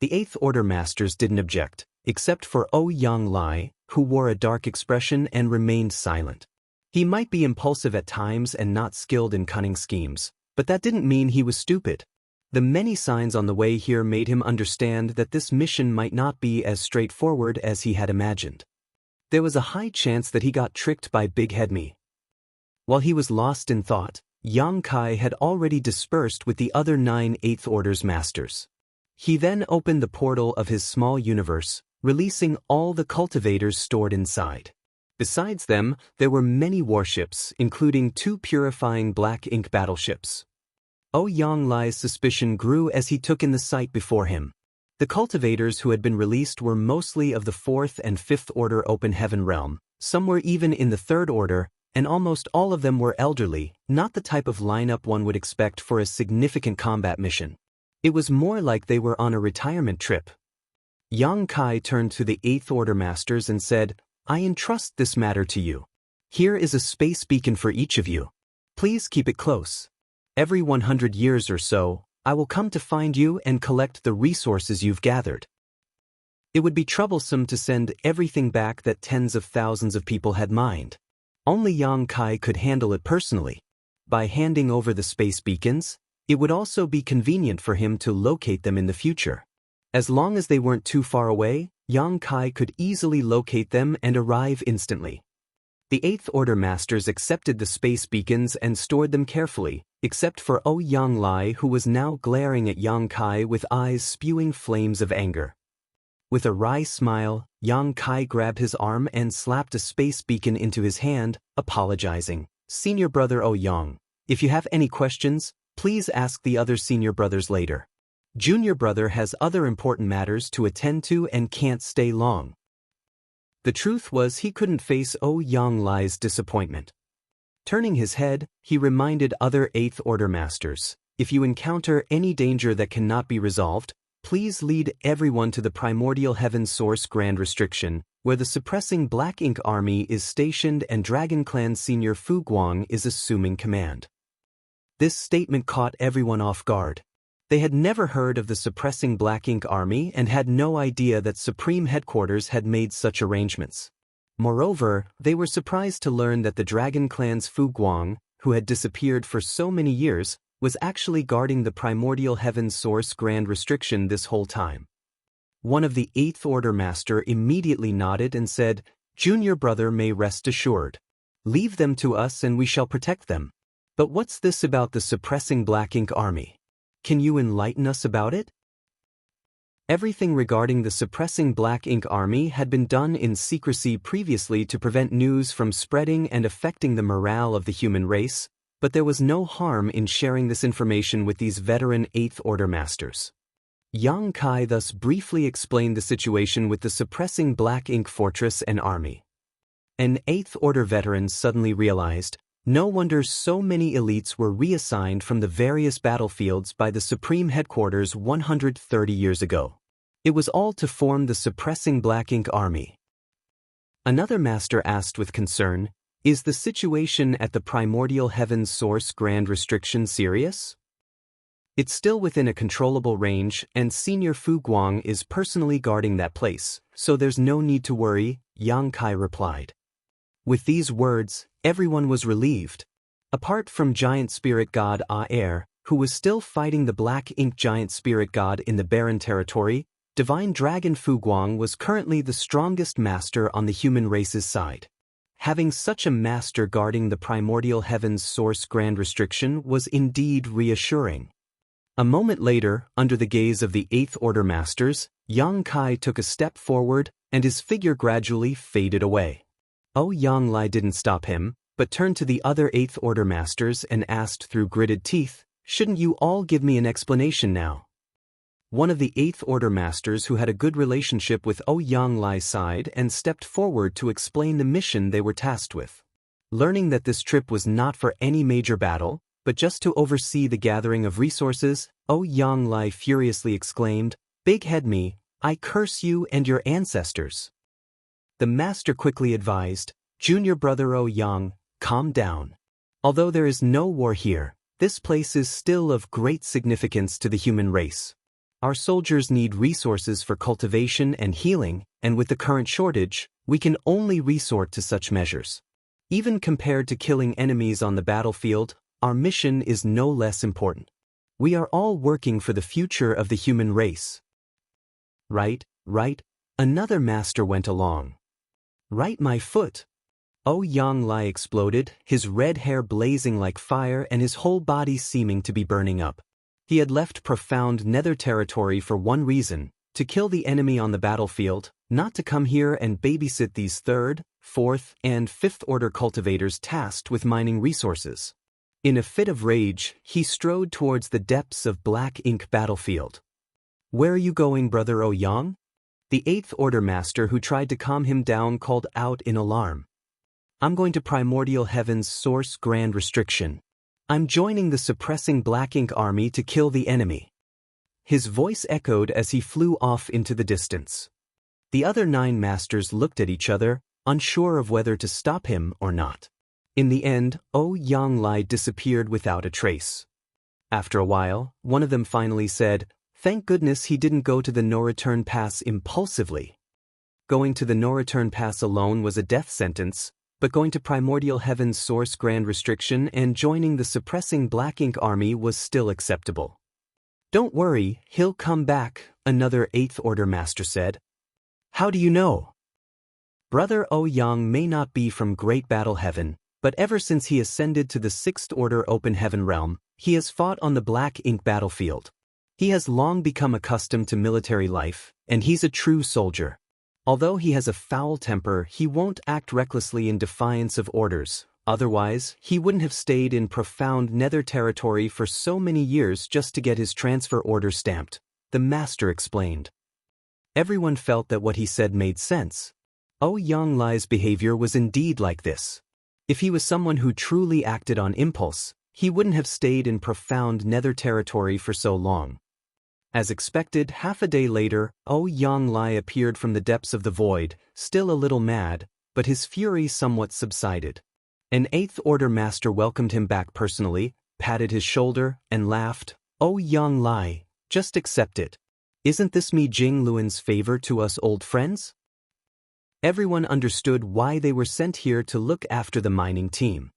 The 8th Order masters didn't object, except for Xianxia, who wore a dark expression and remained silent. He might be impulsive at times and not skilled in cunning schemes, but that didn't mean he was stupid. The many signs on the way here made him understand that this mission might not be as straightforward as he had imagined. There was a high chance that he got tricked by Big Head Me. While he was lost in thought, Yang Kai had already dispersed with the other 9 8th Order's masters. He then opened the portal of his small universe, releasing all the cultivators stored inside. Besides them, there were many warships, including 2 purifying Black Ink battleships. Xianxia's suspicion grew as he took in the sight before him. The cultivators who had been released were mostly of the 4th and 5th Order Open Heaven realm, some were even in the 3rd Order, and almost all of them were elderly, not the type of lineup one would expect for a significant combat mission. It was more like they were on a retirement trip. Yang Kai turned to the 8th Order masters and said, "I entrust this matter to you. Here is a space beacon for each of you. Please keep it close. Every 100 years or so, I will come to find you and collect the resources you've gathered." It would be troublesome to send everything back that tens of thousands of people had mined. Only Yang Kai could handle it personally. By handing over the space beacons, it would also be convenient for him to locate them in the future. As long as they weren't too far away, Yang Kai could easily locate them and arrive instantly. The 8th Order masters accepted the space beacons and stored them carefully, except for Xianxia, who was now glaring at Yang Kai with eyes spewing flames of anger. With a wry smile, Yang Kai grabbed his arm and slapped a space beacon into his hand, apologizing. "Senior brother Yang, if you have any questions, please ask the other senior brothers later. Junior brother has other important matters to attend to and can't stay long." The truth was he couldn't face Xianxia's disappointment. Turning his head, he reminded other 8th Order masters, "If you encounter any danger that cannot be resolved, please lead everyone to the Primordial Heaven Source Grand Restriction, where the suppressing Black Ink Army is stationed and Dragon Clan Senior Fu Guang is assuming command." This statement caught everyone off guard. They had never heard of the suppressing Black Ink Army and had no idea that Supreme Headquarters had made such arrangements. Moreover, they were surprised to learn that the Dragon Clan's Fu Guang, who had disappeared for so many years, was actually guarding the primordial heaven's source grand restriction this whole time. One of the Eighth Order Master immediately nodded and said, "Junior brother may rest assured. Leave them to us and we shall protect them. But what's this about the suppressing Black Ink Army? Can you enlighten us about it?" Everything regarding the suppressing Black Ink Army had been done in secrecy previously to prevent news from spreading and affecting the morale of the human race, but there was no harm in sharing this information with these veteran Eighth Order Masters. Yang Kai thus briefly explained the situation with the suppressing Black Ink Fortress and army. An Eighth Order veteran suddenly realized, no wonder so many elites were reassigned from the various battlefields by the Supreme Headquarters 130 years ago. It was all to form the suppressing Black Ink Army. Another master asked with concern, "Is the situation at the primordial heaven's source grand restriction serious?" "It's still within a controllable range, and Senior Fu Guang is personally guarding that place, so there's no need to worry," Yang Kai replied. With these words, everyone was relieved. Apart from Giant Spirit God Aer, who was still fighting the Black Ink Giant Spirit God in the barren territory, Divine Dragon Fu Guang was currently the strongest master on the human race's side. Having such a master guarding the primordial heaven's source grand restriction was indeed reassuring. A moment later, under the gaze of the Eighth Order Masters, Yang Kai took a step forward, and his figure gradually faded away. Yang Lai didn't stop him, but turned to the other Eighth Order Masters and asked through gritted teeth, "Shouldn't you all give me an explanation now?" One of the Eighth Order Masters who had a good relationship with Yang Lai's side and stepped forward to explain the mission they were tasked with. Learning that this trip was not for any major battle, but just to oversee the gathering of resources, Yang Lai furiously exclaimed, "Big head me, I curse you and your ancestors." The master quickly advised, "Junior brother Yang, calm down. Although there is no war here, this place is still of great significance to the human race. Our soldiers need resources for cultivation and healing, and with the current shortage, we can only resort to such measures. Even compared to killing enemies on the battlefield, our mission is no less important. We are all working for the future of the human race." Right, another master went along. "Right, my foot." Yang Lai exploded, his red hair blazing like fire and his whole body seeming to be burning up. He had left profound nether territory for one reason, to kill the enemy on the battlefield, not to come here and babysit these third, fourth, and fifth order cultivators tasked with mining resources. In a fit of rage, he strode towards the depths of Black Ink battlefield. "Where are you going, brother Yang?" The Eighth Order Master who tried to calm him down called out in alarm. "I'm going to primordial heaven's source grand restriction. I'm joining the suppressing Black Ink Army to kill the enemy." His voice echoed as he flew off into the distance. The other 9 masters looked at each other, unsure of whether to stop him or not. In the end, Yang Lai disappeared without a trace. After a while, one of them finally said, "Thank goodness he didn't go to the no-return pass impulsively." Going to the no-return pass alone was a death sentence, but going to primordial heaven's source grand restriction and joining the suppressing Black Ink Army was still acceptable. "Don't worry, he'll come back," another Eighth Order Master said. "How do you know?" Brother Yang may not be from Great Battle Heaven, but ever since he ascended to the Sixth Order Open Heaven realm, he has fought on the Black Ink battlefield. He has long become accustomed to military life, and he's a true soldier. Although he has a foul temper, he won't act recklessly in defiance of orders, otherwise, he wouldn't have stayed in profound nether territory for so many years just to get his transfer order stamped, the master explained. Everyone felt that what he said made sense. Yang Lai's behavior was indeed like this. If he was someone who truly acted on impulse, he wouldn't have stayed in profound nether territory for so long. As expected, half a day later, Yang Lai appeared from the depths of the void, still a little mad, but his fury somewhat subsided. An Eighth Order Master welcomed him back personally, patted his shoulder, and laughed. "Yang Lai, just accept it. Isn't this me Jing Luan's favor to us old friends?" Everyone understood why they were sent here to look after the mining team.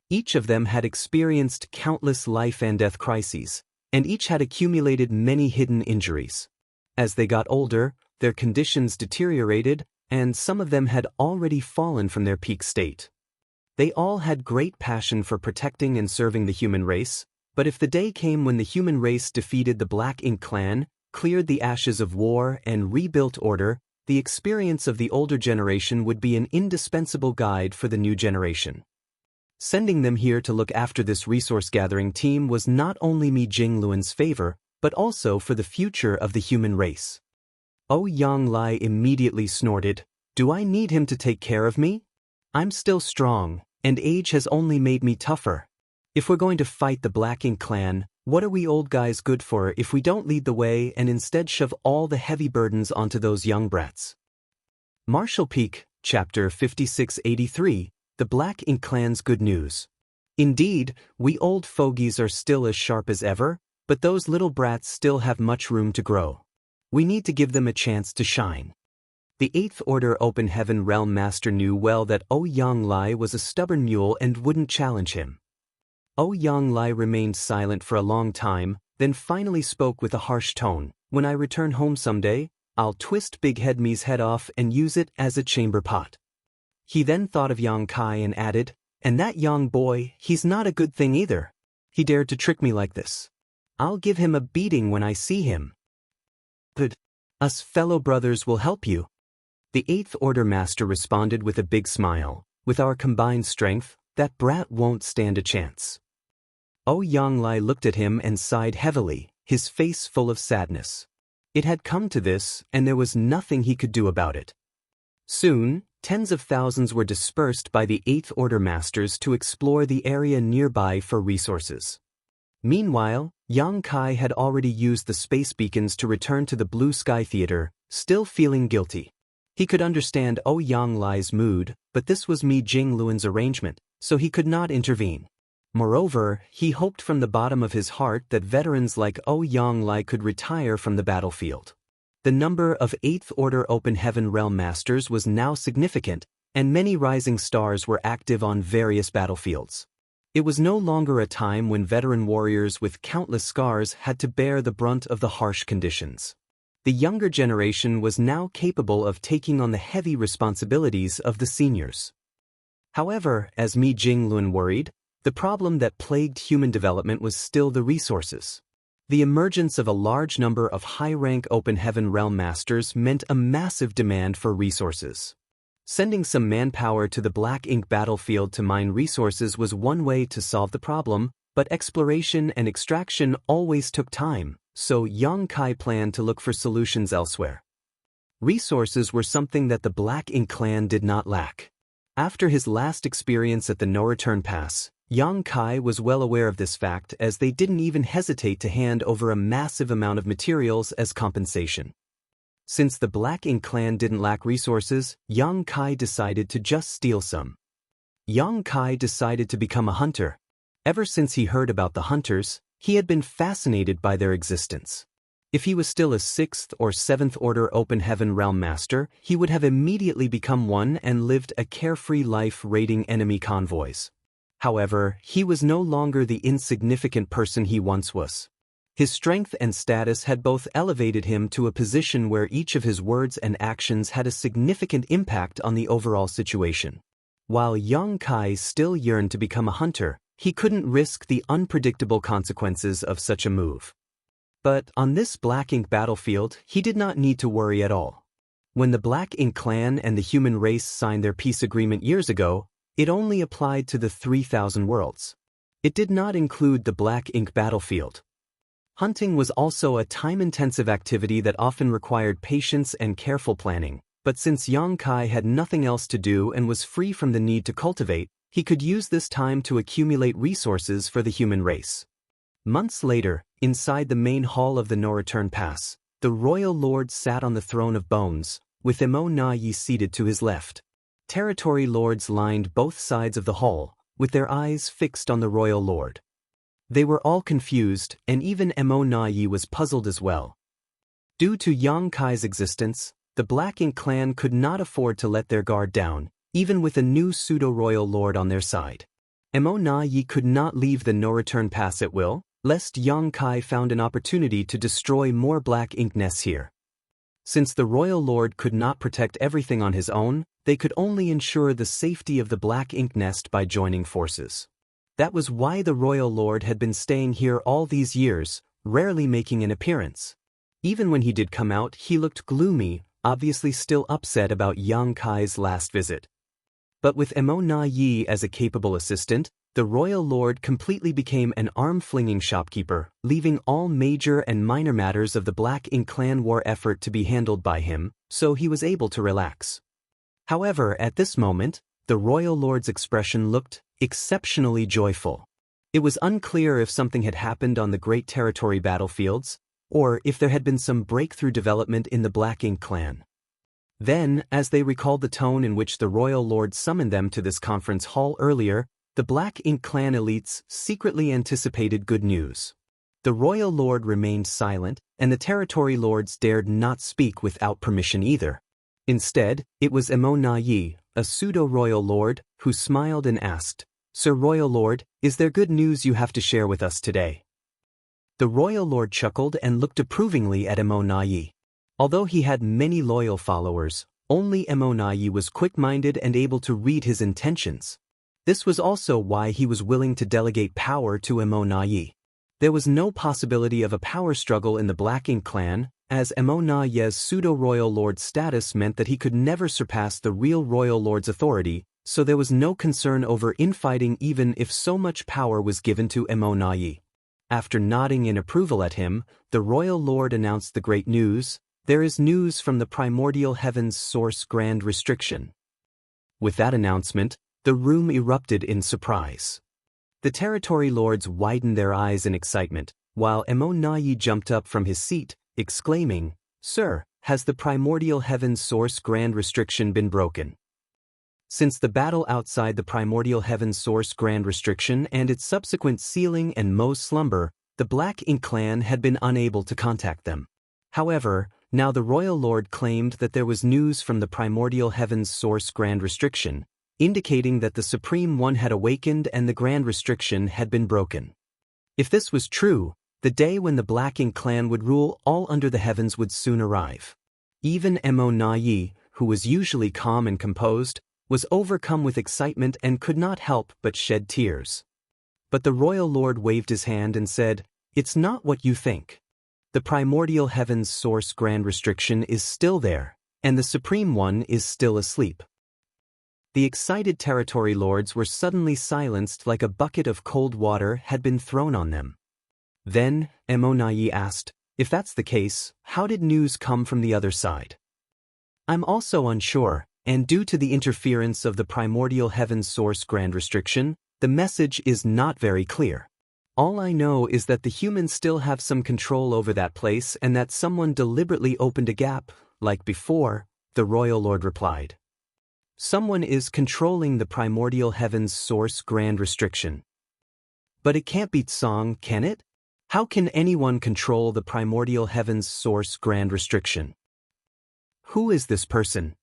Each of them had experienced countless life and death crises, and each had accumulated many hidden injuries. As they got older, their conditions deteriorated, and some of them had already fallen from their peak state. They all had great passion for protecting and serving the human race, but if the day came when the human race defeated the Black Ink clan, cleared the ashes of war, and rebuilt order, the experience of the older generation would be an indispensable guide for the new generation. Sending them here to look after this resource-gathering team was not only Mi Jingluan's favor, but also for the future of the human race. Yang Lai immediately snorted, "Do I need him to take care of me? I'm still strong, and age has only made me tougher. If we're going to fight the Black Ink clan, what are we old guys good for if we don't lead the way and instead shove all the heavy burdens onto those young brats?" Marshall Peak, Chapter 5683, The Black Ink Clan's Good News. Indeed, we old fogies are still as sharp as ever, but those little brats still have much room to grow. We need to give them a chance to shine. The Eighth Order Open Heaven Realm Master knew well that Yang Lai was a stubborn mule and wouldn't challenge him. Yang Lai remained silent for a long time, then finally spoke with a harsh tone, "When I return home someday, I'll twist Big Head Me's head off and use it as a chamber pot." He then thought of Yang Kai and added, "And that young boy, he's not a good thing either. He dared to trick me like this. I'll give him a beating when I see him." "Good. Us fellow brothers will help you." The Eighth Order Master responded with a big smile, "With our combined strength, that brat won't stand a chance." Yang Lai looked at him and sighed heavily, his face full of sadness. It had come to this, and there was nothing he could do about it. Soon, tens of thousands were dispersed by the Eighth Order Masters to explore the area nearby for resources. Meanwhile, Yang Kai had already used the space beacons to return to the Blue Sky Theater, still feeling guilty. He could understand Yang Lai's mood, but this was Mi Jingluan's arrangement, so he could not intervene. Moreover, he hoped from the bottom of his heart that veterans like Yang Lai could retire from the battlefield. The number of Eighth Order Open Heaven Realm Masters was now significant, and many rising stars were active on various battlefields. It was no longer a time when veteran warriors with countless scars had to bear the brunt of the harsh conditions. The younger generation was now capable of taking on the heavy responsibilities of the seniors. However, as Mi Jingluan worried, the problem that plagued human development was still the resources. The emergence of a large number of high-rank Open Heaven Realm Masters meant a massive demand for resources. Sending some manpower to the Black Ink battlefield to mine resources was one way to solve the problem, but exploration and extraction always took time, so Yang Kai planned to look for solutions elsewhere. Resources were something that the Black Ink clan did not lack. After his last experience at the No Return Pass, Yang Kai was well aware of this fact, as they didn't even hesitate to hand over a massive amount of materials as compensation. Since the Black Ink clan didn't lack resources, Yang Kai decided to just steal some. Yang Kai decided to become a hunter. Ever since he heard about the hunters, he had been fascinated by their existence. If he was still a 6th or 7th Order Open Heaven Realm Master, he would have immediately become one and lived a carefree life raiding enemy convoys. However, he was no longer the insignificant person he once was. His strength and status had both elevated him to a position where each of his words and actions had a significant impact on the overall situation. While Yang Kai still yearned to become a hunter, he couldn't risk the unpredictable consequences of such a move. But on this Black Ink battlefield, he did not need to worry at all. When the Black Ink clan and the human race signed their peace agreement years ago, it only applied to the 3,000 worlds. It did not include the Black Ink battlefield. Hunting was also a time-intensive activity that often required patience and careful planning, but since Yang Kai had nothing else to do and was free from the need to cultivate, he could use this time to accumulate resources for the human race. Months later, inside the main hall of the No Return Pass, the royal lord sat on the throne of bones, with Emo Na Yi seated to his left. Territory lords lined both sides of the hall, with their eyes fixed on the royal lord. They were all confused, and even Emo Na Yi was puzzled as well. Due to Yang Kai's existence, the Black Ink clan could not afford to let their guard down, even with a new pseudo-royal lord on their side. Mo Na Yi could not leave the no-return pass at will, lest Yang Kai found an opportunity to destroy more Black Ink nests here. Since the royal lord could not protect everything on his own, they could only ensure the safety of the Black Ink nest by joining forces. That was why the royal lord had been staying here all these years, rarely making an appearance. Even when he did come out, he looked gloomy, obviously still upset about Yang Kai's last visit. But with Mo Na Yi as a capable assistant, the royal lord completely became an arm-flinging shopkeeper, leaving all major and minor matters of the Black Ink clan war effort to be handled by him, so he was able to relax. However, at this moment, the royal lord's expression looked exceptionally joyful. It was unclear if something had happened on the Great Territory battlefields, or if there had been some breakthrough development in the Black Ink clan. Then, as they recalled the tone in which the royal lord summoned them to this conference hall earlier, the Black Ink clan elites secretly anticipated good news. The royal lord remained silent, and the territory lords dared not speak without permission either. Instead, it was Mo Na Yi, a pseudo-royal lord, who smiled and asked, "Sir Royal Lord, is there good news you have to share with us today?" The royal lord chuckled and looked approvingly at Mo Na Yi. Although he had many loyal followers, only Mo Na Yi was quick-minded and able to read his intentions. This was also why he was willing to delegate power to Mo Na Yi. There was no possibility of a power struggle in the Black Ink clan, as Mo Na Yi's pseudo-royal lord status meant that he could never surpass the real royal lord's authority, so there was no concern over infighting even if so much power was given to Mo Na Yi. After nodding in approval at him, the royal lord announced the great news: "There is news from the primordial heaven's source grand restriction." With that announcement, the room erupted in surprise. The territory lords widened their eyes in excitement, while Mo Na Yi jumped up from his seat, exclaiming, "Sir, has the primordial heaven's source grand restriction been broken?" Since the battle outside the primordial heaven's source grand restriction and its subsequent sealing and Mo's slumber, the Black Ink clan had been unable to contact them. However, now the royal lord claimed that there was news from the primordial heaven's source grand restriction, indicating that the Supreme One had awakened and the grand restriction had been broken. If this was true, the day when the Black Ink clan would rule all under the heavens would soon arrive. Even Mo Na Yi, who was usually calm and composed, was overcome with excitement and could not help but shed tears. But the royal lord waved his hand and said, "It's not what you think. The primordial heaven's source grand restriction is still there, and the Supreme One is still asleep." The excited territory lords were suddenly silenced like a bucket of cold water had been thrown on them. Then, Mo Na Yi asked, "If that's the case, how did news come from the other side?" "I'm also unsure, and due to the interference of the primordial heaven's source grand restriction, the message is not very clear. All I know is that the humans still have some control over that place and that someone deliberately opened a gap, like before," the royal lord replied. "Someone is controlling the primordial heaven's source grand restriction. But it can't be Tsong, can it? How can anyone control the primordial heaven's source grand restriction? Who is this person?"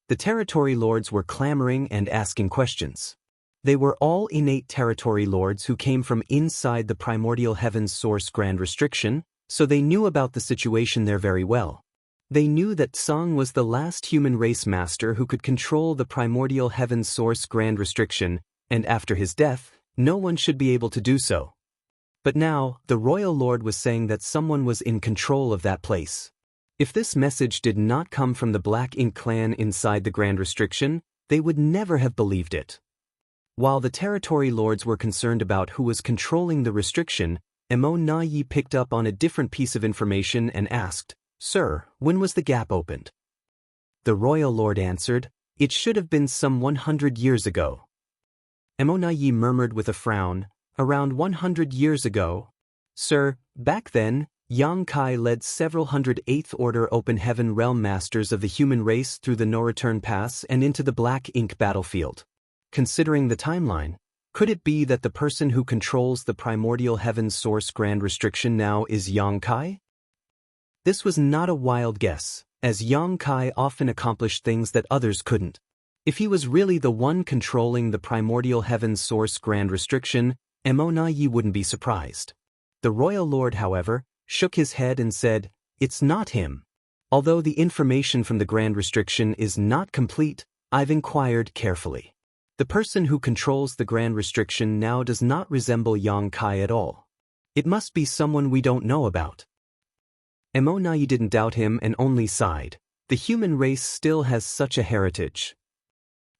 The territory lords were clamoring and asking questions. They were all innate territory lords who came from inside the primordial heaven's source grand restriction, so they knew about the situation there very well. They knew that Tsong was the last human race master who could control the primordial heaven's source grand restriction, and after his death, no one should be able to do so. But now, the royal lord was saying that someone was in control of that place. If this message did not come from the Black Ink clan inside the grand restriction, they would never have believed it. While the territory lords were concerned about who was controlling the restriction, Mo Na Yi picked up on a different piece of information and asked, "Sir, when was the gap opened?" The royal lord answered, "It should have been some 100 years ago." Mo Na Yi murmured with a frown, "Around 100 years ago? Sir, back then, Yang Kai led several hundred 8th Order Open Heaven Realm Masters of the human race through the No-Return Pass and into the Black Ink battlefield. Considering the timeline, could it be that the person who controls the primordial heaven's source grand restriction now is Yang Kai?" This was not a wild guess. as Xianxia often accomplished things that others couldn't. If he was really the one controlling the primordial heaven's source grand restriction, Yi wouldn't be surprised. The royal lord, however, shook his head and said, "It's not him. Although the information from the grand restriction is not complete, I've inquired carefully. The person who controls the grand restriction now does not resemble Xianxia at all. It must be someone we don't know about." Yi didn't doubt him and only sighed. The human race still has such a heritage.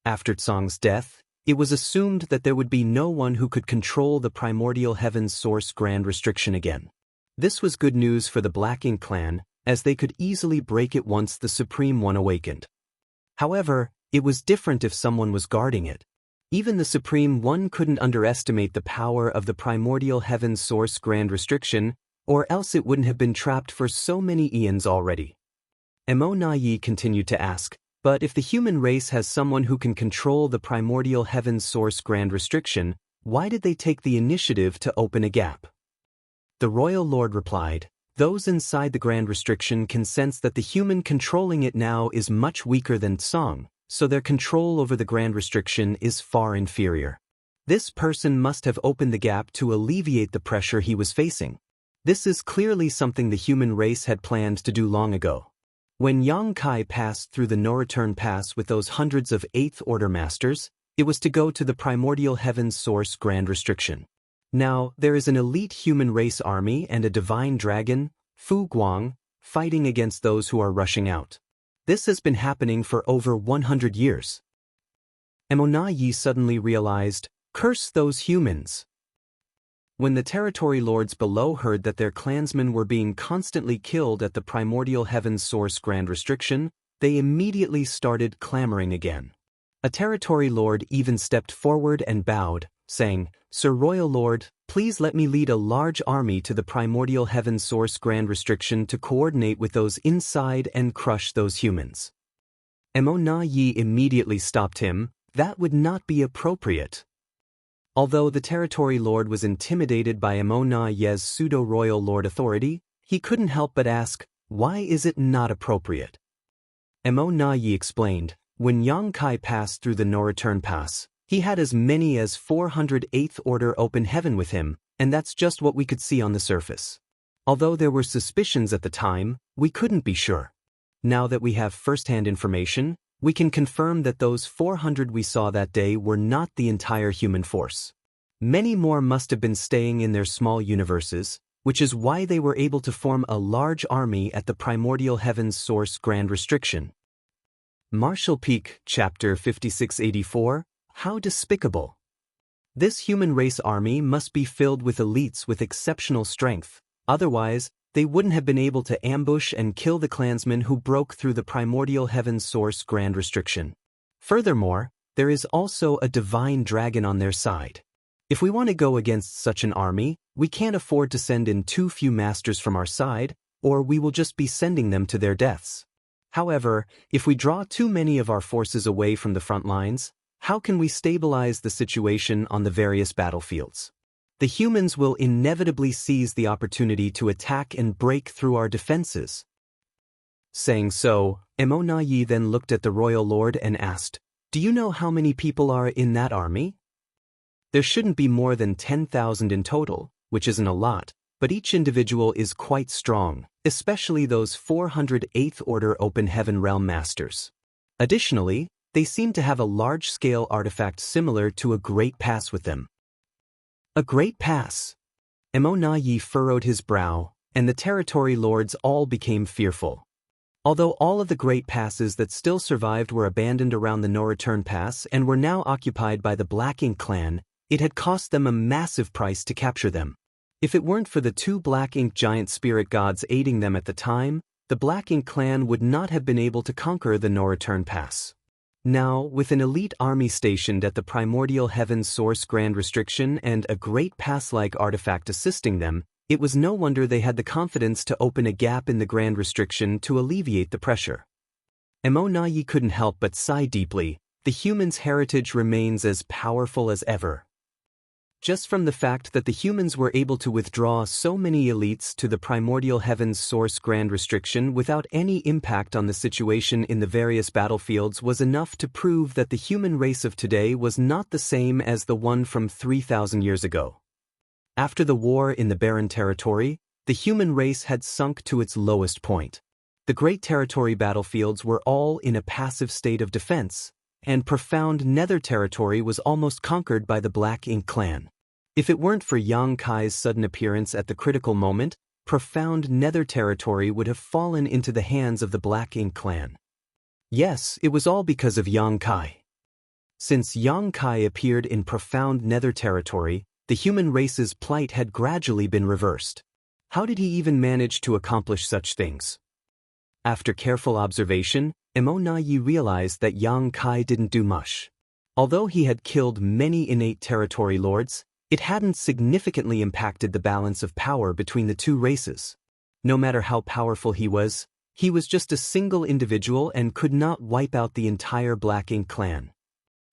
After Tsong's death, it was assumed that there would be no one who could control the primordial heaven's source grand restriction again. This was good news for the Black Ink clan, as they could easily break it once the Supreme One awakened. However, it was different if someone was guarding it. Even the Supreme One couldn't underestimate the power of the primordial heaven's source grand restriction, or else it wouldn't have been trapped for so many eons already. Yi continued to ask, "But if the human race has someone who can control the primordial heaven's source grand restriction, why did they take the initiative to open a gap?" The royal lord replied, "Those inside the grand restriction can sense that the human controlling it now is much weaker than Tsong, so their control over the grand restriction is far inferior. This person must have opened the gap to alleviate the pressure he was facing. This is clearly something the human race had planned to do long ago." When Xianxia passed through the no-return pass with those hundreds of 8th Order masters, it was to go to the primordial heaven's source grand restriction. Now, there is an elite human race army and a divine dragon, Fu Guang, fighting against those who are rushing out. This has been happening for over 100 years. Yi suddenly realized, "Curse those humans." When the territory lords below heard that their clansmen were being constantly killed at the primordial heaven's source grand restriction, they immediately started clamoring again. A territory lord even stepped forward and bowed, saying, "Sir Royal Lord, please let me lead a large army to the primordial heaven's source grand restriction to coordinate with those inside and crush those humans." Yi immediately stopped him. That would not be appropriate. Although the territory lord was intimidated by Yi's pseudo-royal lord authority, he couldn't help but ask, "Why is it not appropriate?" Yi explained, "When Xianxia passed through the no-return pass, he had as many as 408th Order open heaven with him, and that's just what we could see on the surface. Although there were suspicions at the time, we couldn't be sure. Now that we have first-hand information, we can confirm that those 400 we saw that day were not the entire human force. Many more must have been staying in their small universes, which is why they were able to form a large army at the primordial heaven's source grand restriction." Martial Peak, Chapter 5684, How Despicable. This human race army must be filled with elites with exceptional strength, otherwise, they wouldn't have been able to ambush and kill the clansmen who broke through the primordial heaven's source grand restriction. Furthermore, there is also a divine dragon on their side. If we want to go against such an army, we can't afford to send in too few masters from our side, or we will just be sending them to their deaths. However, if we draw too many of our forces away from the front lines, how can we stabilize the situation on the various battlefields? The humans will inevitably seize the opportunity to attack and break through our defenses." Saying so, Yi then looked at the royal lord and asked, "Do you know how many people are in that army?" "There shouldn't be more than 10,000 in total, which isn't a lot, but each individual is quite strong, especially those 408th Order Open Heaven Realm Masters. Additionally, they seem to have a large-scale artifact similar to a Great Pass with them." "A Great Pass?" Yi furrowed his brow, and the territory lords all became fearful. Although all of the Great Passes that still survived were abandoned around the no-return pass and were now occupied by the Black Ink clan, it had cost them a massive price to capture them. If it weren't for the 2 Black Ink giant spirit gods aiding them at the time, the Black Ink clan would not have been able to conquer the no-return pass. Now, with an elite army stationed at the primordial heaven's source grand restriction and a great pass-like artifact assisting them, it was no wonder they had the confidence to open a gap in the grand restriction to alleviate the pressure. Yi couldn't help but sigh deeply. The human's heritage remains as powerful as ever. Just from the fact that the humans were able to withdraw so many elites to the primordial heavens source grand restriction without any impact on the situation in the various battlefields was enough to prove that the human race of today was not the same as the one from 3,000 years ago. After the war in the Barren Territory, the human race had sunk to its lowest point. The Great Territory battlefields were all in a passive state of defense, and profound Nether Territory was almost conquered by the Black Ink clan. If it weren't for Yang Kai's sudden appearance at the critical moment, profound Nether Territory would have fallen into the hands of the Black Ink clan. Yes, it was all because of Yang Kai. Since Yang Kai appeared in profound Nether Territory, the human race's plight had gradually been reversed. How did he even manage to accomplish such things? After careful observation, Emonayi realized that Yang Kai didn't do much. Although he had killed many innate territory lords, it hadn't significantly impacted the balance of power between the two races. No matter how powerful he was just a single individual and could not wipe out the entire Black Ink clan.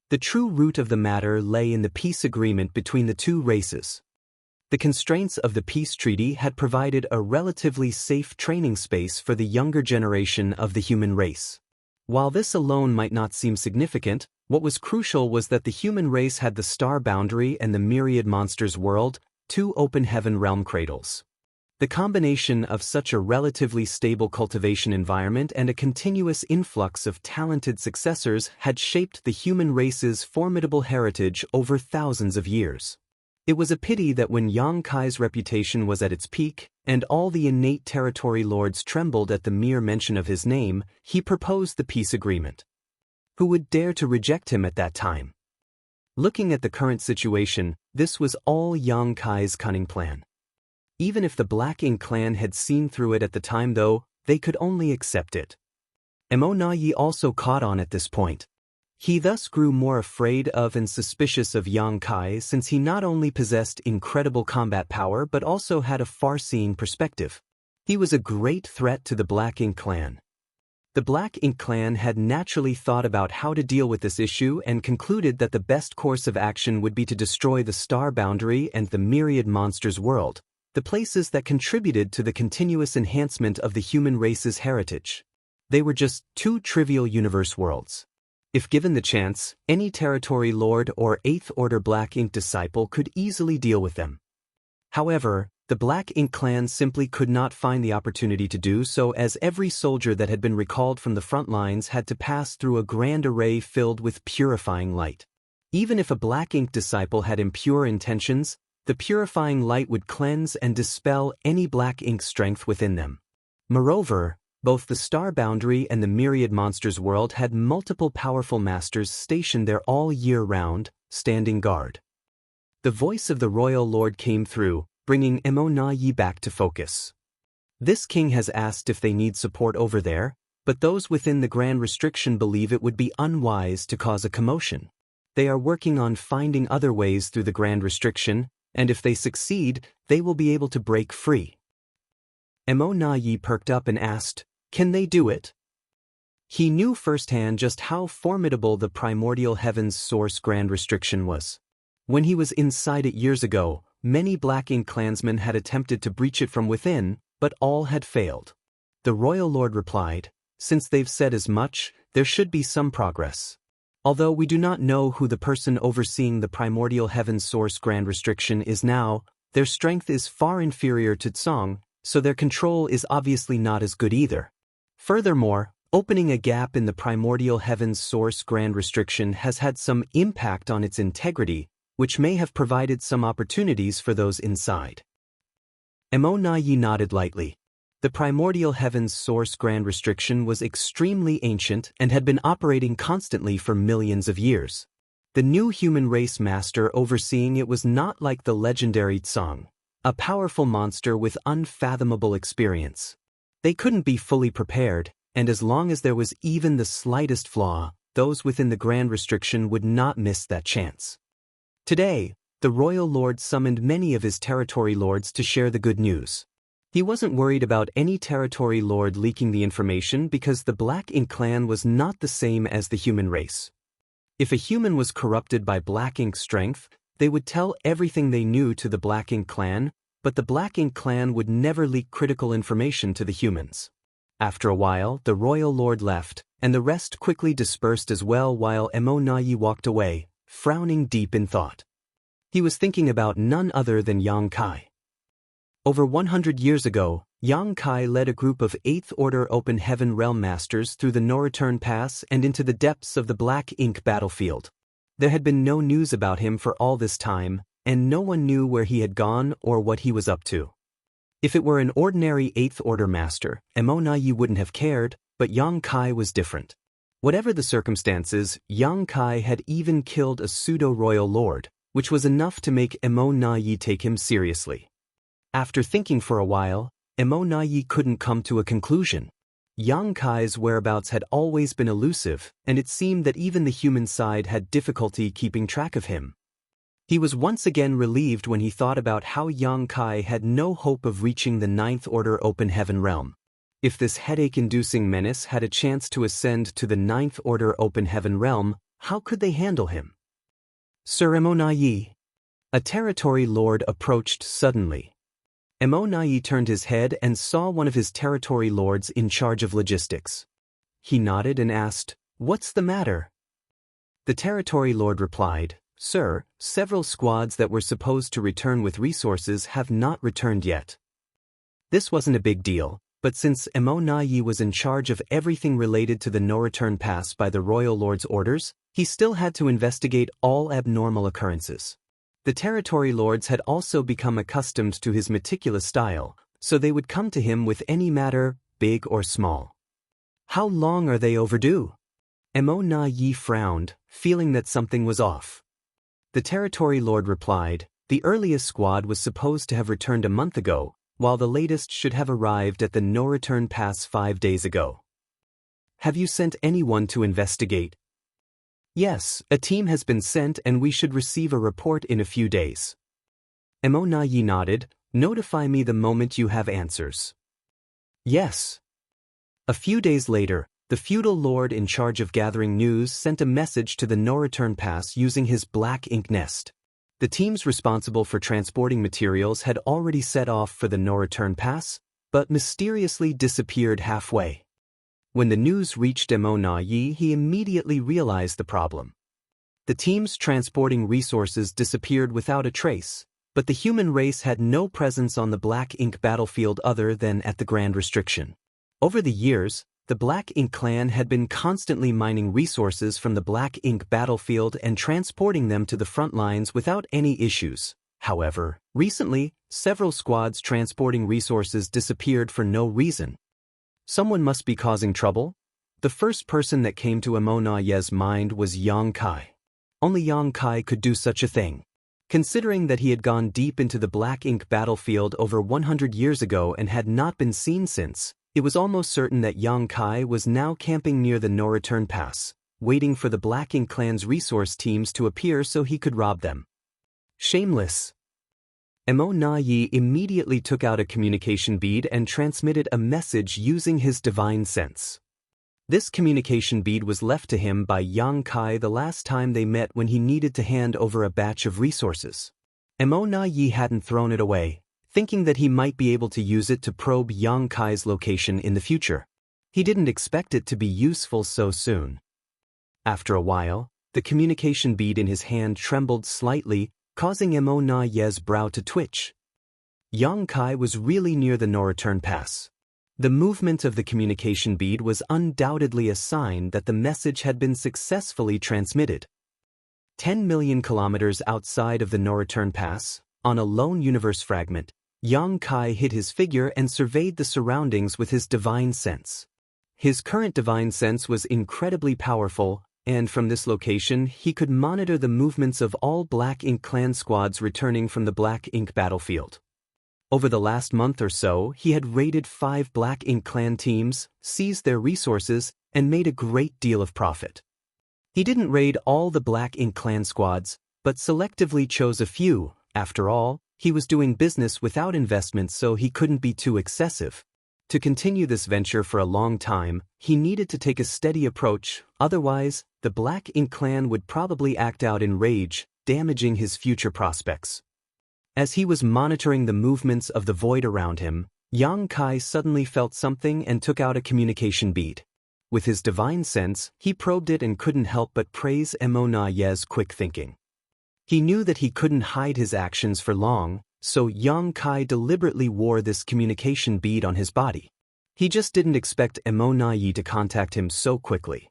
The true root of the matter lay in the peace agreement between the two races. The constraints of the peace treaty had provided a relatively safe training space for the younger generation of the human race. While this alone might not seem significant, what was crucial was that the human race had the star boundary and the myriad monsters world, two open heaven realm cradles. The combination of such a relatively stable cultivation environment and a continuous influx of talented successors had shaped the human race's formidable heritage over thousands of years. It was a pity that when Yang Kai's reputation was at its peak, and all the innate territory lords trembled at the mere mention of his name, he proposed the peace agreement. Who would dare to reject him at that time? Looking at the current situation, this was all Yang Kai's cunning plan. Even if the Black Ink clan had seen through it at the time though, they could only accept it. Emonayi also caught on at this point. He thus grew more afraid of and suspicious of Yang Kai since he not only possessed incredible combat power but also had a far-seeing perspective. He was a great threat to the Black Ink clan. The Black Ink clan had naturally thought about how to deal with this issue and concluded that the best course of action would be to destroy the star boundary and the myriad monsters world, the places that contributed to the continuous enhancement of the human race's heritage. They were just two trivial universe worlds. If given the chance, any territory lord or 8th Order Black Ink disciple could easily deal with them. However, the Black Ink clan simply could not find the opportunity to do so, as every soldier that had been recalled from the front lines had to pass through a grand array filled with purifying light. Even if a Black Ink disciple had impure intentions, the purifying light would cleanse and dispel any Black Ink strength within them. Moreover, both the star boundary and the myriad monsters world had multiple powerful masters stationed there all year round, standing guard. The voice of the royal lord came through, bringing Emonayi back to focus. This king has asked if they need support over there, but those within the grand restriction believe it would be unwise to cause a commotion. They are working on finding other ways through the grand restriction, and if they succeed, they will be able to break free. Emonayi perked up and asked, "Can they do it?" He knew firsthand just how formidable the primordial heavens source grand restriction was. When he was inside it years ago, many Black Ink clansmen had attempted to breach it from within, but all had failed. The royal lord replied, "Since they've said as much, there should be some progress. Although we do not know who the person overseeing the primordial heavens source grand restriction is now, their strength is far inferior to Tsong, so their control is obviously not as good either. Furthermore, opening a gap in the primordial heavens source grand restriction has had some impact on its integrity, which may have provided some opportunities for those inside." Emonayi nodded lightly. The primordial heavens source grand restriction was extremely ancient and had been operating constantly for millions of years. The new human race master overseeing it was not like the legendary Tsong, a powerful monster with unfathomable experience. They couldn't be fully prepared, and as long as there was even the slightest flaw, those within the grand restriction would not miss that chance. Today, the royal lord summoned many of his territory lords to share the good news. He wasn't worried about any territory lord leaking the information because the Black Ink clan was not the same as the human race. If a human was corrupted by Black Ink strength, They would tell everything they knew to the Black Ink Clan, but the Black Ink Clan would never leak critical information to the humans. After a while, the royal lord left, and the rest quickly dispersed as well while Emo walked away, frowning deep in thought. He was thinking about none other than Yang Kai. Over 100 years ago, Yang Kai led a group of 8th Order Open Heaven Realm Masters through the No-Return Pass and into the depths of the Black Ink battlefield. There had been no news about him for all this time, and no one knew where he had gone or what he was up to. If it were an ordinary 8th Order Master, Emo wouldn't have cared, but Yang Kai was different. Whatever the circumstances, Yang Kai had even killed a pseudo-royal lord, which was enough to make Emo take him seriously. After thinking for a while, Emo couldn't come to a conclusion. Yang Kai's whereabouts had always been elusive, and it seemed that even the human side had difficulty keeping track of him. He was once again relieved when he thought about how Yang Kai had no hope of reaching the 9th Order Open Heaven realm. If this headache-inducing menace had a chance to ascend to the 9th Order Open Heaven realm, how could they handle him? Sir Emo a territory lord approached suddenly. Emo turned his head and saw one of his territory lords in charge of logistics. He nodded and asked, "What's the matter?" The territory lord replied, "Sir, several squads that were supposed to return with resources have not returned yet." This wasn't a big deal, but since Emo was in charge of everything related to the no-return pass by the royal lord's orders, he still had to investigate all abnormal occurrences. The territory lords had also become accustomed to his meticulous style, so they would come to him with any matter, big or small. "How long are they overdue?" Emo frowned, feeling that something was off. The territory lord replied, "The earliest squad was supposed to have returned a month ago, while the latest should have arrived at the no-return pass 5 days ago." "Have you sent anyone to investigate?" "Yes, a team has been sent and we should receive a report in a few days." Emo nodded, "Notify me the moment you have answers." "Yes." A few days later, the feudal lord in charge of gathering news sent a message to the no-return pass using his black ink nest. The teams responsible for transporting materials had already set off for the no-return pass, but mysteriously disappeared halfway. When the news reached Emo he immediately realized the problem. The teams transporting resources disappeared without a trace, but the human race had no presence on the Black Ink battlefield other than at the Grand Restriction. Over the years, the Black Ink clan had been constantly mining resources from the Black Ink battlefield and transporting them to the front lines without any issues. However, recently, several squads transporting resources disappeared for no reason. Someone must be causing trouble? The first person that came to Emo mind was Yang Kai. Only Yang Kai could do such a thing. Considering that he had gone deep into the Black Ink battlefield over 100 years ago and had not been seen since, it was almost certain that Yang Kai was now camping near the no-return pass, waiting for the Black Ink clan's resource teams to appear so he could rob them. Shameless. Emo immediately took out a communication bead and transmitted a message using his divine sense. This communication bead was left to him by Yang Kai the last time they met when he needed to hand over a batch of resources. Emo hadn't thrown it away, thinking that he might be able to use it to probe Yang Kai's location in the future. He didn't expect it to be useful so soon. After a while, the communication bead in his hand trembled slightly, causing Emo brow to twitch. Yang Kai was really near the no-return pass. The movement of the communication bead was undoubtedly a sign that the message had been successfully transmitted. 10 million kilometers outside of the no-return pass, on a lone universe fragment, Yang Kai hid his figure and surveyed the surroundings with his divine sense. His current divine sense was incredibly powerful, and from this location he could monitor the movements of all Black Ink clan squads returning from the Black Ink battlefield. Over the last month or so, he had raided 5 Black Ink clan teams, seized their resources, and made a great deal of profit. He didn't raid all the Black Ink clan squads, but selectively chose a few. After all, he was doing business without investment, so he couldn't be too excessive. To continue this venture for a long time, he needed to take a steady approach, otherwise, the Black Ink clan would probably act out in rage, damaging his future prospects. As he was monitoring the movements of the void around him, Yang Kai suddenly felt something and took out a communication bead. With his divine sense, he probed it and couldn't help but praise Emona Ye's quick thinking. He knew that he couldn't hide his actions for long, so Yang Kai deliberately wore this communication bead on his body. He just didn't expect Emona Ye to contact him so quickly.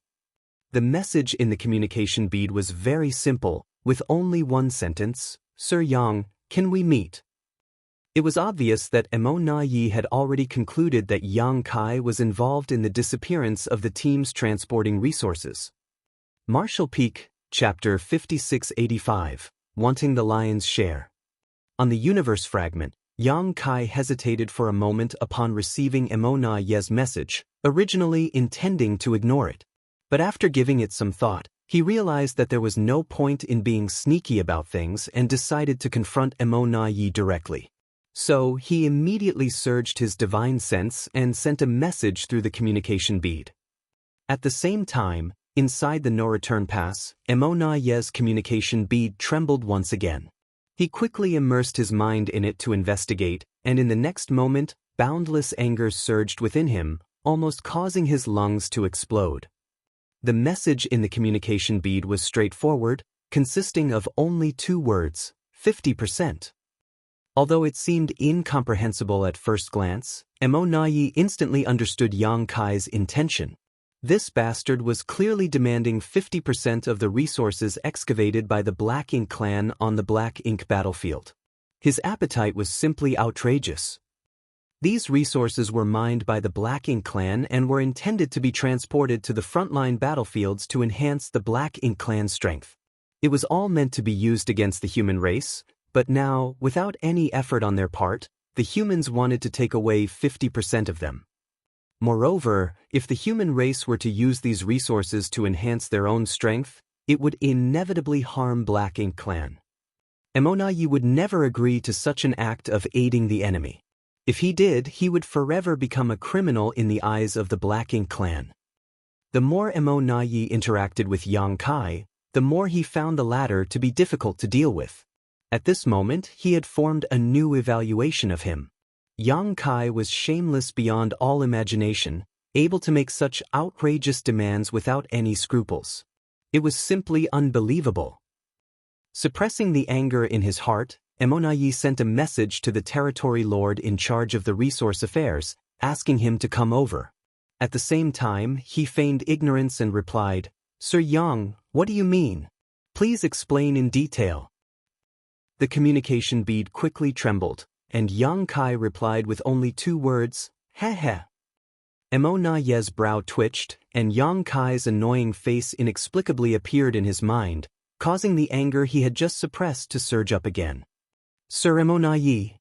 The message in the communication bead was very simple, with only one sentence: "Sir Yang, can we meet?" It was obvious that Emona Ye had already concluded that Yang Kai was involved in the disappearance of the teams transporting resources. Marshall Peak, Chapter 5685, Wanting the Lion's Share. On the universe fragment, Yang Kai hesitated for a moment upon receiving Emona Ye's message, originally intending to ignore it. But after giving it some thought, he realized that there was no point in being sneaky about things and decided to confront Emona Ye directly. So he immediately surged his divine sense and sent a message through the communication bead. At the same time, inside the no-return pass, Emona Ye's communication bead trembled once again. He quickly immersed his mind in it to investigate, and in the next moment, boundless anger surged within him, almost causing his lungs to explode. The message in the communication bead was straightforward, consisting of only 2 words: 50%. Although it seemed incomprehensible at first glance, Emona Ye instantly understood Yang Kai's intention. This bastard was clearly demanding 50% of the resources excavated by the Black Ink clan on the Black Ink battlefield. His appetite was simply outrageous. These resources were mined by the Black Ink clan and were intended to be transported to the frontline battlefields to enhance the Black Ink clan's strength. It was all meant to be used against the human race, but now, without any effort on their part, the humans wanted to take away 50% of them. Moreover, if the human race were to use these resources to enhance their own strength, it would inevitably harm Black Ink clan. Emona Ye would never agree to such an act of aiding the enemy. If he did, he would forever become a criminal in the eyes of the Black Ink clan. The more Emona Ye interacted with Yang Kai, the more he found the latter to be difficult to deal with. At this moment, he had formed a new evaluation of him. Yang Kai was shameless beyond all imagination, able to make such outrageous demands without any scruples. It was simply unbelievable. Suppressing the anger in his heart, Emona Ye sent a message to the territory lord in charge of the resource affairs, asking him to come over. At the same time, he feigned ignorance and replied, "Sir Yang, what do you mean? Please explain in detail." The communication bead quickly trembled, and Yang Kai replied with only 2 words, "Heh heh." Emona Ye's brow twitched, and Yang Kai's annoying face inexplicably appeared in his mind, causing the anger he had just suppressed to surge up again. "Sir Emona Ye."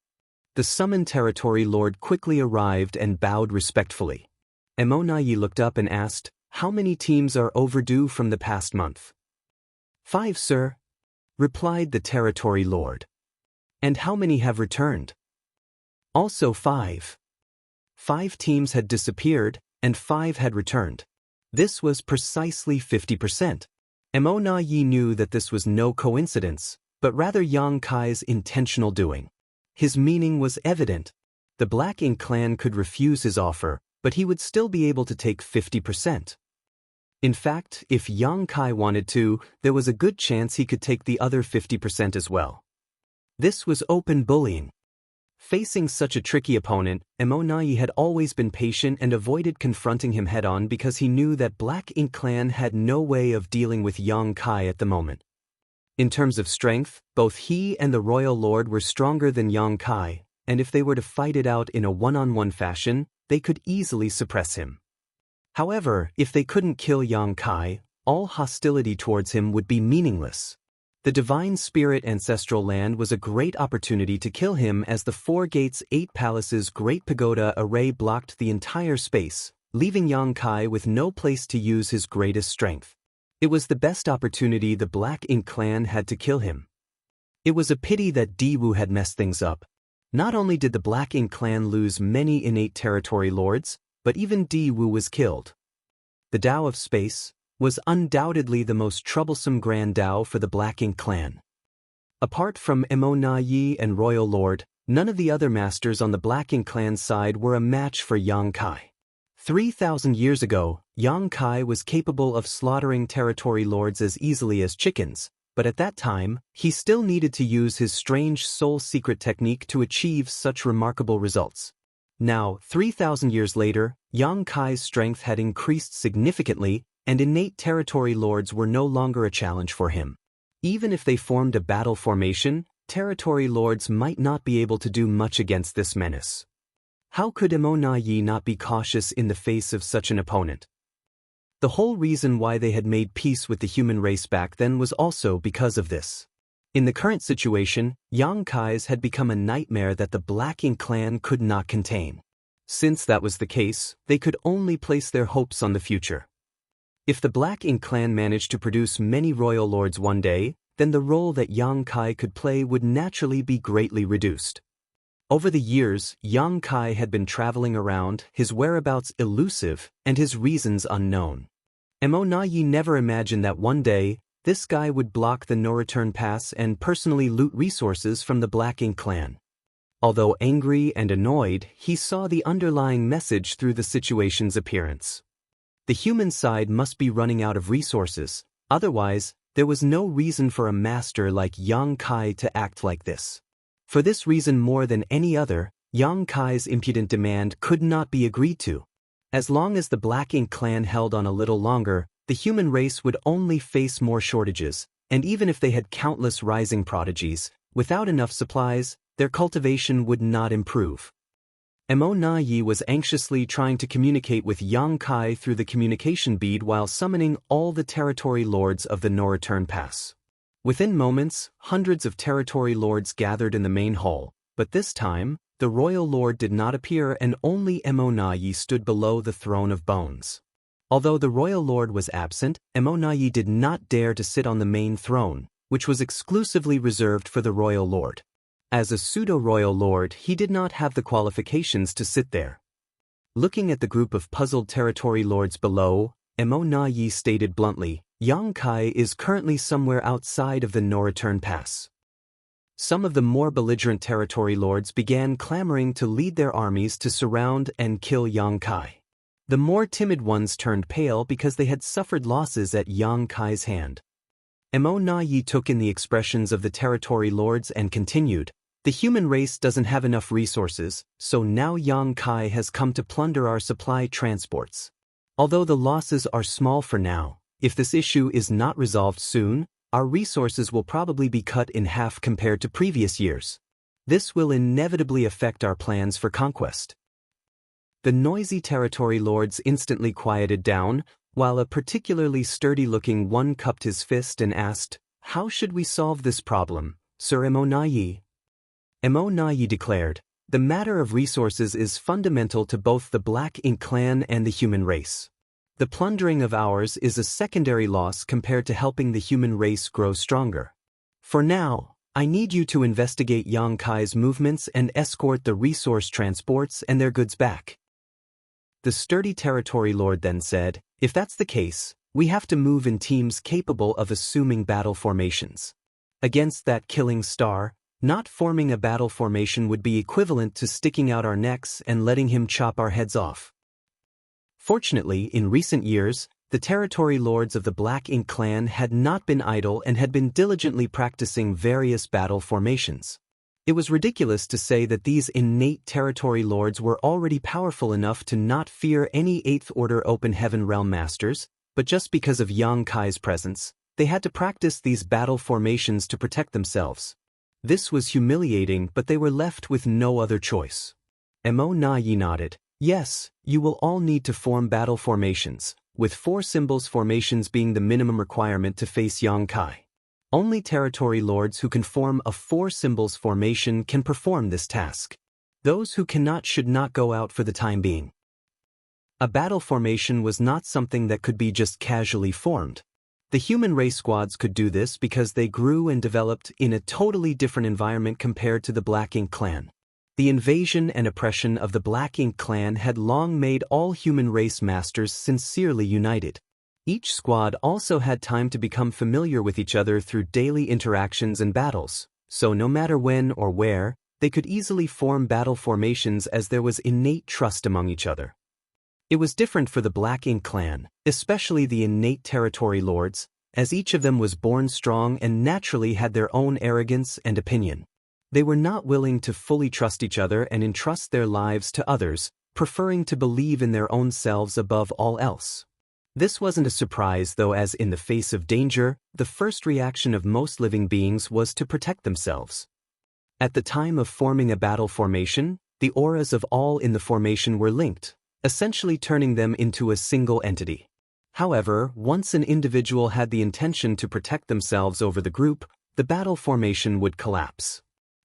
The summoned territory lord quickly arrived and bowed respectfully. Emona Ye looked up and asked, "How many teams are overdue from the past month?" "5, sir," replied the territory lord. "And how many have returned?" "Also 5. 5 teams had disappeared, and 5 had returned. This was precisely 50%. Emona Ye knew that this was no coincidence, but rather Yang Kai's intentional doing. His meaning was evident. The Black Ink clan could refuse his offer, but he would still be able to take 50%. In fact, if Yang Kai wanted to, there was a good chance he could take the other 50% as well. This was open bullying. Facing such a tricky opponent, Emona Ye had always been patient and avoided confronting him head-on because he knew that Black Ink clan had no way of dealing with Yang Kai at the moment. In terms of strength, both he and the royal lord were stronger than Yang Kai, and if they were to fight it out in a one-on-one fashion, they could easily suppress him. However, if they couldn't kill Yang Kai, all hostility towards him would be meaningless. The Divine Spirit Ancestral Land was a great opportunity to kill him as the 4 Gates 8 Palaces Great Pagoda array blocked the entire space, leaving Yang Kai with no place to use his greatest strength. It was the best opportunity the Black Ink clan had to kill him. It was a pity that Diwu had messed things up. Not only did the Black Ink clan lose many innate territory lords, but even Diwu was killed. The Tao of Space was undoubtedly the most troublesome Grand Tao for the Black Ink clan. Apart from Mo Na Yi and Royal Lord, none of the other masters on the Black Ink clan's side were a match for Yang Kai. 3,000 years ago, Yang Kai was capable of slaughtering territory lords as easily as chickens, but at that time, he still needed to use his strange soul secret technique to achieve such remarkable results. Now, 3,000 years later, Yang Kai's strength had increased significantly, and innate territory lords were no longer a challenge for him. Even if they formed a battle formation, territory lords might not be able to do much against this menace. How could Mo Na Yi not be cautious in the face of such an opponent? The whole reason why they had made peace with the human race back then was also because of this. In the current situation, Yang Kai's had become a nightmare that the Black Ink clan could not contain. Since that was the case, they could only place their hopes on the future. If the Black Ink clan managed to produce many royal lords one day, then the role that Yang Kai could play would naturally be greatly reduced. Over the years, Yang Kai had been traveling around, his whereabouts elusive, and his reasons unknown. Mo Na Yi never imagined that one day, this guy would block the no-return pass and personally loot resources from the Black Ink clan. Although angry and annoyed, he saw the underlying message through the situation's appearance. The human side must be running out of resources, otherwise, there was no reason for a master like Yang Kai to act like this. For this reason more than any other, Yang Kai's impudent demand could not be agreed to. As long as the Black Ink clan held on a little longer, the human race would only face more shortages, and even if they had countless rising prodigies, without enough supplies, their cultivation would not improve. Mo Na Yi was anxiously trying to communicate with Yang Kai through the communication bead while summoning all the territory lords of the no-return pass. Within moments, hundreds of territory lords gathered in the main hall, but this time, the royal lord did not appear and only Mo Na Yi stood below the throne of bones. Although the royal lord was absent, Mo Na Yi did not dare to sit on the main throne, which was exclusively reserved for the royal lord. As a pseudo-royal lord, he did not have the qualifications to sit there. Looking at the group of puzzled territory lords below, Mo Na Yi stated bluntly, Yang Kai is currently somewhere outside of the no-return pass. Some of the more belligerent territory lords began clamoring to lead their armies to surround and kill Yang Kai. The more timid ones turned pale because they had suffered losses at Yang Kai's hand. Mo Na Yi took in the expressions of the territory lords and continued, the human race doesn't have enough resources, so now Yang Kai has come to plunder our supply transports. Although the losses are small for now, if this issue is not resolved soon, our resources will probably be cut in half compared to previous years. This will inevitably affect our plans for conquest. The noisy territory lords instantly quieted down, while a particularly sturdy-looking one cupped his fist and asked, how should we solve this problem, Sir Mo Na Yi? Mo Na Yi declared, the matter of resources is fundamental to both the Black Ink clan and the human race. The plundering of ours is a secondary loss compared to helping the human race grow stronger. For now, I need you to investigate Yang Kai's movements and escort the resource transports and their goods back. The sturdy territory lord then said, if that's the case, we have to move in teams capable of assuming battle formations. Against that killing star, not forming a battle formation would be equivalent to sticking out our necks and letting him chop our heads off. Fortunately, in recent years, the territory lords of the Black Ink clan had not been idle and had been diligently practicing various battle formations. It was ridiculous to say that these innate territory lords were already powerful enough to not fear any Eighth Order Open Heaven Realm Masters, but just because of Yang Kai's presence, they had to practice these battle formations to protect themselves. This was humiliating, but they were left with no other choice. Mo Na Yi nodded. Yes, you will all need to form battle formations, with 4 symbols formations being the minimum requirement to face Yang Kai. Only territory lords who can form a 4 symbols formation can perform this task. Those who cannot should not go out for the time being. A battle formation was not something that could be just casually formed. The human race squads could do this because they grew and developed in a totally different environment compared to the Black Ink clan. The invasion and oppression of the Black Ink clan had long made all human race masters sincerely united. Each squad also had time to become familiar with each other through daily interactions and battles. so no matter when or where, they could easily form battle formations as there was innate trust among each other. It was different for the Black Ink clan, especially the innate territory lords, as each of them was born strong and naturally had their own arrogance and opinion. They were not willing to fully trust each other and entrust their lives to others, preferring to believe in their own selves above all else. This wasn't a surprise though, as in the face of danger, the first reaction of most living beings was to protect themselves. At the time of forming a battle formation, the auras of all in the formation were linked, essentially turning them into a single entity. However, once an individual had the intention to protect themselves over the group, the battle formation would collapse.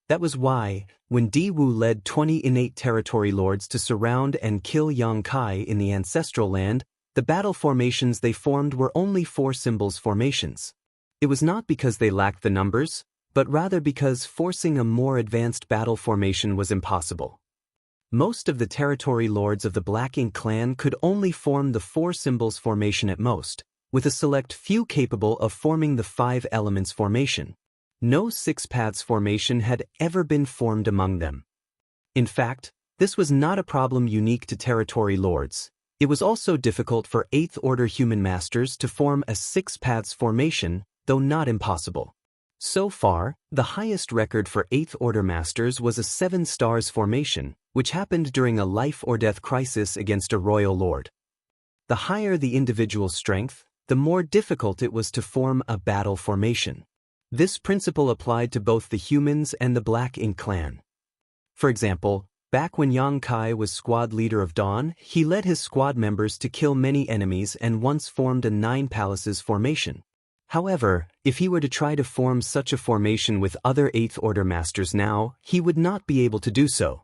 That was why, when Di Wu led 20 innate territory lords to surround and kill Yang Kai in the ancestral land, the battle formations they formed were only 4 symbols formations. It was not because they lacked the numbers, but rather because forcing a more advanced battle formation was impossible. Most of the territory lords of the Black Ink clan could only form the 4 symbols formation at most, with a select few capable of forming the 5 elements formation. No 6 paths formation had ever been formed among them. In fact, this was not a problem unique to territory lords. It was also difficult for 8th order human masters to form a 6 paths formation, though not impossible. So far, the highest record for 8th order masters was a 7 stars formation, which happened during a life or death crisis against a royal lord. The higher the individual's strength, the more difficult it was to form a battle formation. This principle applied to both the humans and the Black Ink clan. For example, back when Yang Kai was squad leader of Dawn, he led his squad members to kill many enemies and once formed a 9 palaces formation. However, if he were to try to form such a formation with other 8th order masters now, he would not be able to do so.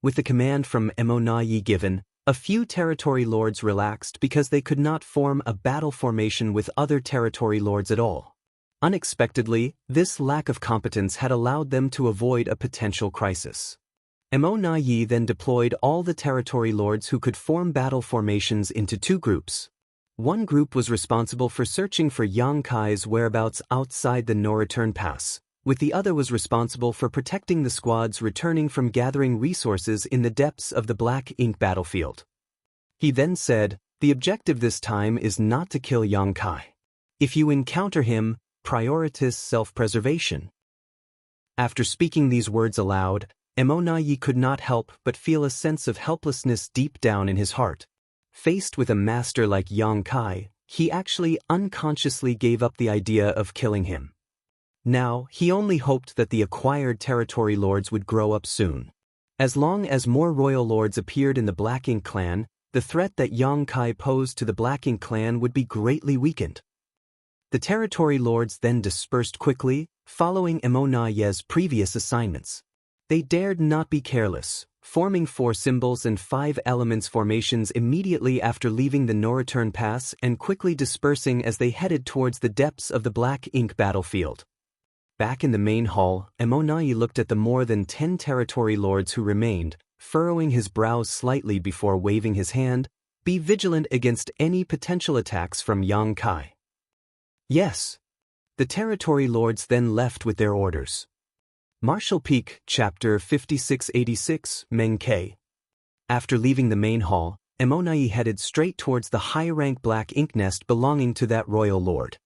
With the command from Mo-Na-Yi given, a few territory lords relaxed because they could not form a battle formation with other territory lords at all. Unexpectedly, this lack of competence had allowed them to avoid a potential crisis. Mo-Na-Yi then deployed all the territory lords who could form battle formations into 2 groups. One group was responsible for searching for Yang Kai's whereabouts outside the no-return pass, with the other was responsible for protecting the squads returning from gathering resources in the depths of the Black Ink battlefield. He then said, "The objective this time is not to kill Yang Kai. If you encounter him, prioritize self-preservation." After speaking these words aloud, Mo-Na-Yi could not help but feel a sense of helplessness deep down in his heart. Faced with a master like Yang Kai, he actually unconsciously gave up the idea of killing him. Now, he only hoped that the acquired territory lords would grow up soon. As long as more royal lords appeared in the Black Ink clan, the threat that Yang Kai posed to the Black Ink clan would be greatly weakened. The territory lords then dispersed quickly, following Mo-Na-Yi's previous assignments. They dared not be careless, forming 4 symbols and 5 elements formations immediately after leaving the no-return pass and quickly dispersing as they headed towards the depths of the Black Ink battlefield. Back in the main hall, Mo-Na-Yi looked at the more than 10 territory lords who remained, furrowing his brows slightly before waving his hand. "Be vigilant against any potential attacks from Yang Kai." "Yes." The territory lords then left with their orders. Martial Peak, Chapter 5686, Meng-Ke. After leaving the main hall, Mo-Na-Yi headed straight towards the high-rank Black Ink nest belonging to that royal lord.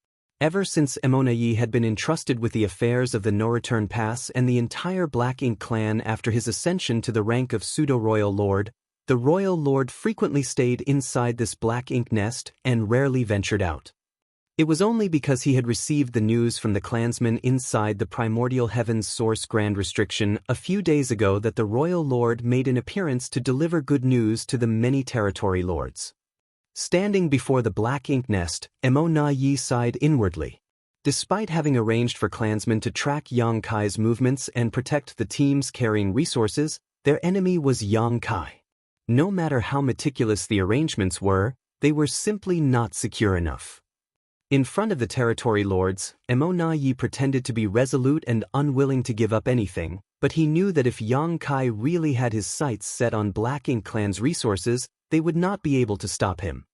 Ever since Mo-Na-Yi had been entrusted with the affairs of the no-return pass and the entire Black Ink clan after his ascension to the rank of pseudo-royal lord, the royal lord frequently stayed inside this Black Ink nest and rarely ventured out. It was only because he had received the news from the clansmen inside the Primordial Heaven's Source Grand Restriction a few days ago that the royal lord made an appearance to deliver good news to the many territory lords. Standing before the Black Ink nest, Mo-Na-Yi sighed inwardly. Despite having arranged for clansmen to track Yang Kai's movements and protect the teams carrying resources, their enemy was Yang Kai. No matter how meticulous the arrangements were, they were simply not secure enough. In front of the territory lords, Mo-Na-Yi pretended to be resolute and unwilling to give up anything, but he knew that if Yang Kai really had his sights set on Black Ink clan's resources, they would not be able to stop him.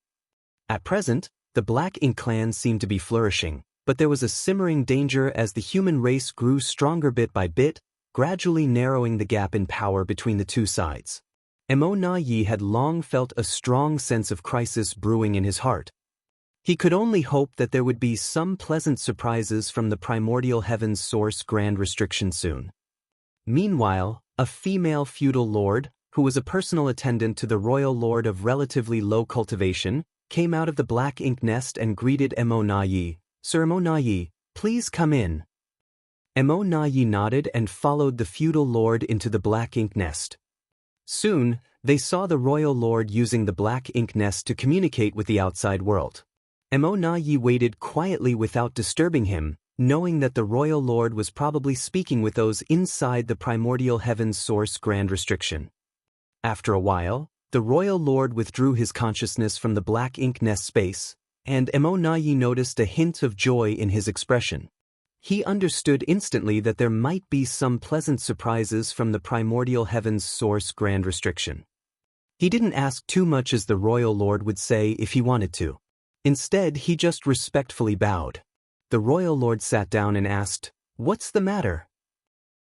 At present, the Black Ink clan seemed to be flourishing, but there was a simmering danger as the human race grew stronger bit by bit, gradually narrowing the gap in power between the two sides. Mo Na Yi had long felt a strong sense of crisis brewing in his heart. He could only hope that there would be some pleasant surprises from the primordial heaven's source grand restriction soon. Meanwhile, a female feudal lord, who was a personal attendant to the royal lord of relatively low cultivation, came out of the black ink nest and greeted Mo Na Yi. "Sir Mo Na Yi, please come in." Mo Na Yi nodded and followed the feudal lord into the black ink nest. Soon, they saw the royal lord using the black ink nest to communicate with the outside world. Mo Na Yi waited quietly without disturbing him, knowing that the royal lord was probably speaking with those inside the primordial heaven's source grand restriction. After a while, the royal lord withdrew his consciousness from the black ink nest space, and Mo Na Yi noticed a hint of joy in his expression. He understood instantly that there might be some pleasant surprises from the primordial heaven's source grand restriction. He didn't ask too much as the royal lord would say if he wanted to. Instead, he just respectfully bowed. The royal lord sat down and asked, "What's the matter?"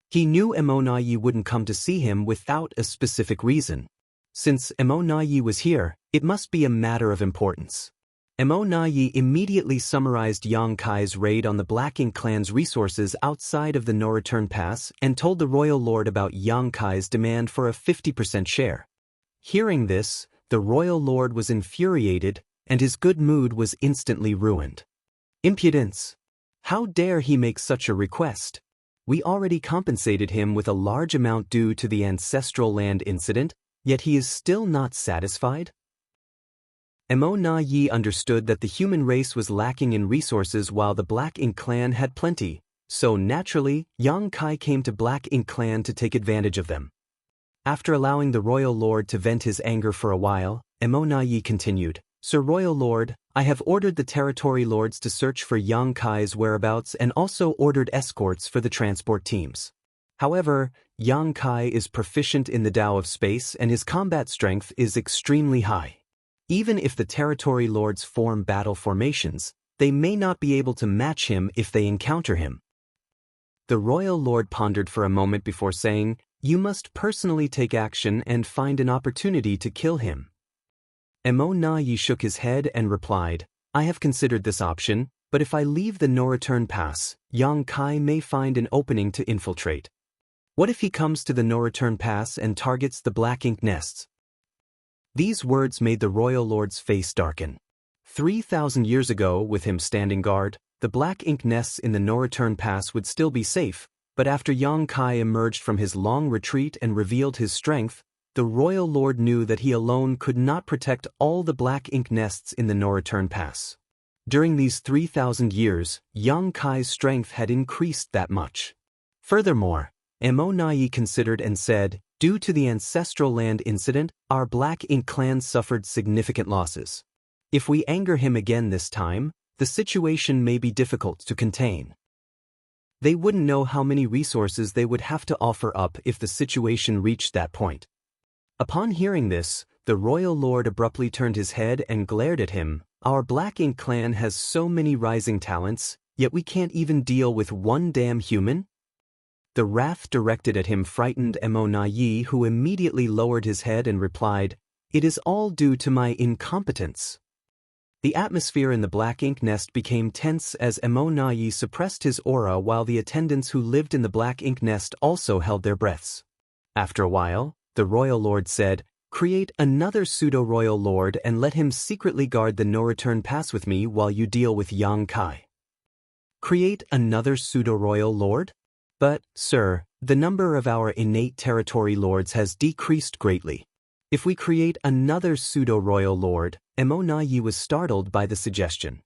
He knew Mo Na Yi wouldn't come to see him without a specific reason. Since Mo Na Yi was here, it must be a matter of importance. Mo Na Yi immediately summarized Yang Kai's raid on the Black Ink clan's resources outside of the No Return Pass and told the royal lord about Yang Kai's demand for a 50% share. Hearing this, the royal lord was infuriated, and his good mood was instantly ruined. Impudence! How dare he make such a request? We already compensated him with a large amount due to the ancestral land incident, yet he is still not satisfied? Mo Na Yi understood that the human race was lacking in resources while the Black Ink clan had plenty, so naturally, Yang Kai came to Black Ink clan to take advantage of them. After allowing the royal lord to vent his anger for a while, Mo Na Yi continued, "Sir Royal Lord, I have ordered the territory lords to search for Yang Kai's whereabouts and also ordered escorts for the transport teams. However, Yang Kai is proficient in the Tao of space and his combat strength is extremely high. Even if the territory lords form battle formations, they may not be able to match him if they encounter him." The royal lord pondered for a moment before saying, "You must personally take action and find an opportunity to kill him." Mo Na Yi shook his head and replied, "I have considered this option, but if I leave the No Return Pass, Yang Kai may find an opening to infiltrate. What if he comes to the No Return Pass and targets the Black Ink nests?" These words made the royal lord's face darken. 3,000 years ago, with him standing guard, the Black Ink nests in the No Return Pass would still be safe, but after Yang Kai emerged from his long retreat and revealed his strength, the royal lord knew that he alone could not protect all the Black Ink nests in the No Return Pass. During these 3,000 years, Yang Kai's strength had increased that much. Furthermore, Mo Na Yi considered and said, "Due to the ancestral land incident, our Black Ink clan suffered significant losses. If we anger him again this time, the situation may be difficult to contain." They wouldn't know how many resources they would have to offer up if the situation reached that point. Upon hearing this, the royal lord abruptly turned his head and glared at him. "Our Black Ink clan has so many rising talents, yet we can't even deal with one damn human?" The wrath directed at him frightened Mo Na Yi, who immediately lowered his head and replied, "It is all due to my incompetence." The atmosphere in the Black Ink nest became tense as Mo Na Yi suppressed his aura while the attendants who lived in the Black Ink nest also held their breaths. After a while, the royal lord said, "Create another pseudo-royal lord and let him secretly guard the No Return Pass with me while you deal with Yang Kai." Create another pseudo-royal lord? But, sir, the number of our innate territory lords has decreased greatly. If we create another pseudo-royal lord, Mo Na Yi was startled by the suggestion.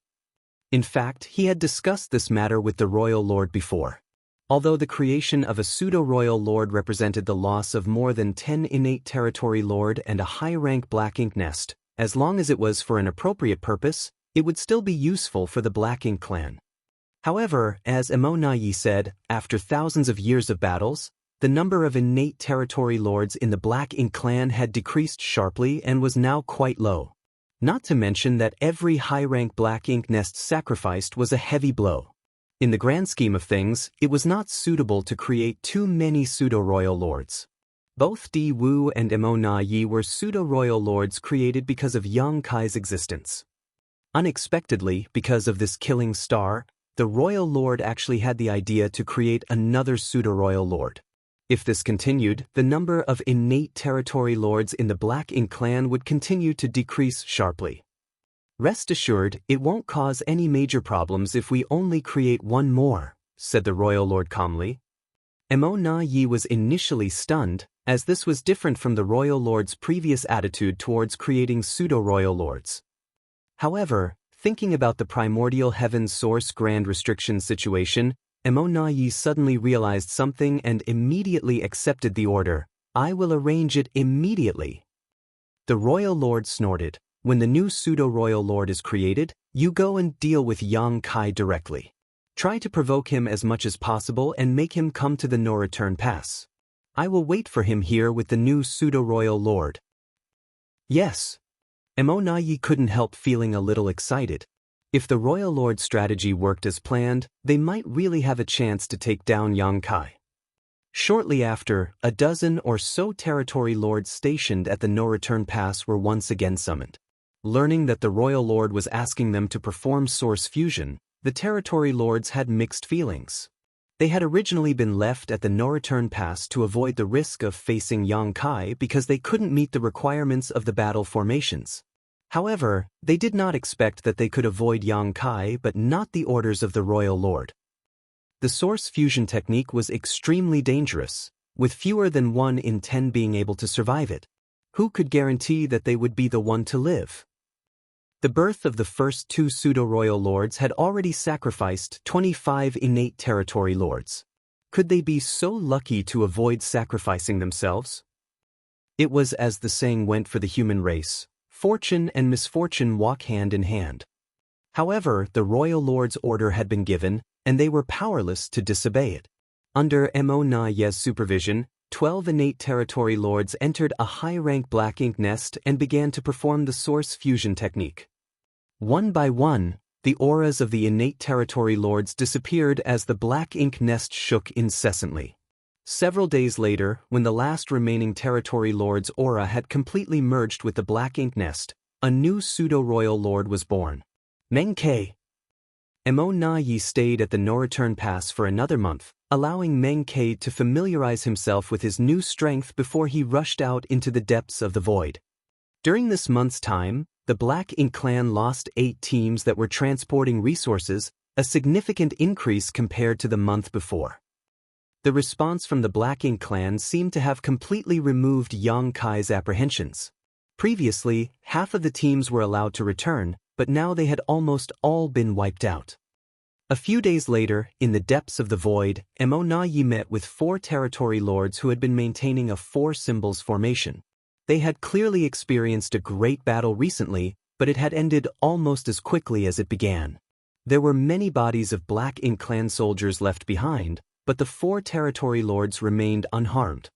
In fact, he had discussed this matter with the royal lord before. Although the creation of a pseudo-royal lord represented the loss of more than 10 innate territory lord and a high-rank Black Ink nest, as long as it was for an appropriate purpose, it would still be useful for the Black Ink clan. However, as Mo Na Yi said, after thousands of years of battles, the number of innate territory lords in the Black Ink clan had decreased sharply and was now quite low. Not to mention that every high-rank black ink nest sacrificed was a heavy blow. In the grand scheme of things, it was not suitable to create too many pseudo-royal lords. Both Di Wu and Mo Na Yi were pseudo-royal lords created because of Yang Kai's existence. Unexpectedly, because of this killing star, the royal lord actually had the idea to create another pseudo-royal lord. If this continued, the number of innate territory lords in the Black Ink clan would continue to decrease sharply. Rest assured, it won't cause any major problems if we only create one more, said the royal lord calmly. Mo Na Yi was initially stunned, as this was different from the royal lord's previous attitude towards creating pseudo-royal lords. However, thinking about the primordial heaven source grand restriction situation, Mo Na Yi suddenly realized something and immediately accepted the order. I will arrange it immediately. The royal lord snorted. When the new pseudo-royal lord is created, you go and deal with Yang Kai directly. Try to provoke him as much as possible and make him come to the no-return pass. I will wait for him here with the new pseudo-royal lord. Yes. Mo Na Yi couldn't help feeling a little excited. If the royal lord's strategy worked as planned, they might really have a chance to take down Yang Kai. Shortly after, a dozen or so territory lords stationed at the no-return pass were once again summoned. Learning that the royal lord was asking them to perform source fusion, the territory lords had mixed feelings. They had originally been left at the no-return pass to avoid the risk of facing Yang Kai because they couldn't meet the requirements of the battle formations. However, they did not expect that they could avoid Yang Kai but not the orders of the royal lord. The source fusion technique was extremely dangerous, with fewer than 1 in 10 being able to survive it. Who could guarantee that they would be the one to live? The birth of the first 2 pseudo-royal lords had already sacrificed 25 innate territory lords. Could they be so lucky to avoid sacrificing themselves? It was as the saying went for the human race. Fortune and misfortune walk hand in hand. However, the royal lord's order had been given, and they were powerless to disobey it. Under Mo Na Yi's supervision, 12 innate territory lords entered a high-rank black ink nest and began to perform the source fusion technique. One by one, the auras of the innate territory lords disappeared as the black ink nest shook incessantly. Several days later, when the last remaining territory lord's aura had completely merged with the black ink nest, a new pseudo-royal lord was born. Meng Ke. Mo Na Yi stayed at the no-return pass for another month, allowing Meng Ke to familiarize himself with his new strength before he rushed out into the depths of the void. During this month's time, the Black Ink clan lost 8 teams that were transporting resources, a significant increase compared to the month before. The response from the Black Ink clan seemed to have completely removed Yang Kai's apprehensions. Previously, half of the teams were allowed to return, but now they had almost all been wiped out. A few days later, in the depths of the void, Mo Na Yi met with 4 territory lords who had been maintaining a 4 symbols formation. They had clearly experienced a great battle recently, but it had ended almost as quickly as it began. There were many bodies of Black Ink clan soldiers left behind, but the 4 territory lords remained unharmed.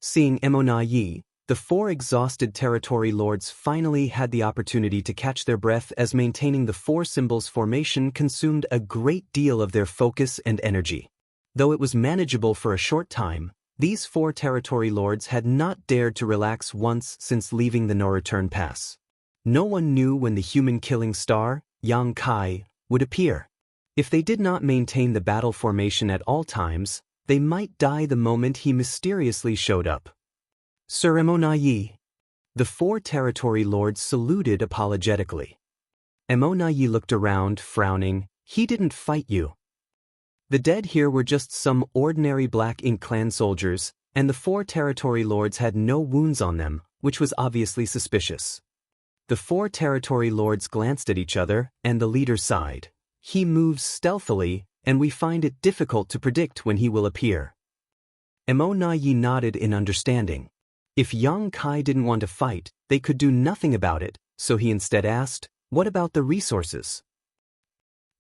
Seeing Mo Na Yi, the 4 exhausted territory lords finally had the opportunity to catch their breath as maintaining the 4 symbols formation consumed a great deal of their focus and energy. Though it was manageable for a short time, these 4 territory lords had not dared to relax once since leaving the no-return pass. No one knew when the human-killing star, Yang Kai, would appear. If they did not maintain the battle formation at all times, they might die the moment he mysteriously showed up. Sir Mo Na Yi. The 4 territory lords saluted apologetically. Mo Na Yi looked around, frowning. He didn't fight you. The dead here were just some ordinary Black Ink clan soldiers, and the 4 territory lords had no wounds on them, which was obviously suspicious. The 4 territory lords glanced at each other, and the leader sighed. He moves stealthily, and we find it difficult to predict when he will appear. Mo Na Yi nodded in understanding. If Yang Kai didn't want to fight, they could do nothing about it, so he instead asked, what about the resources?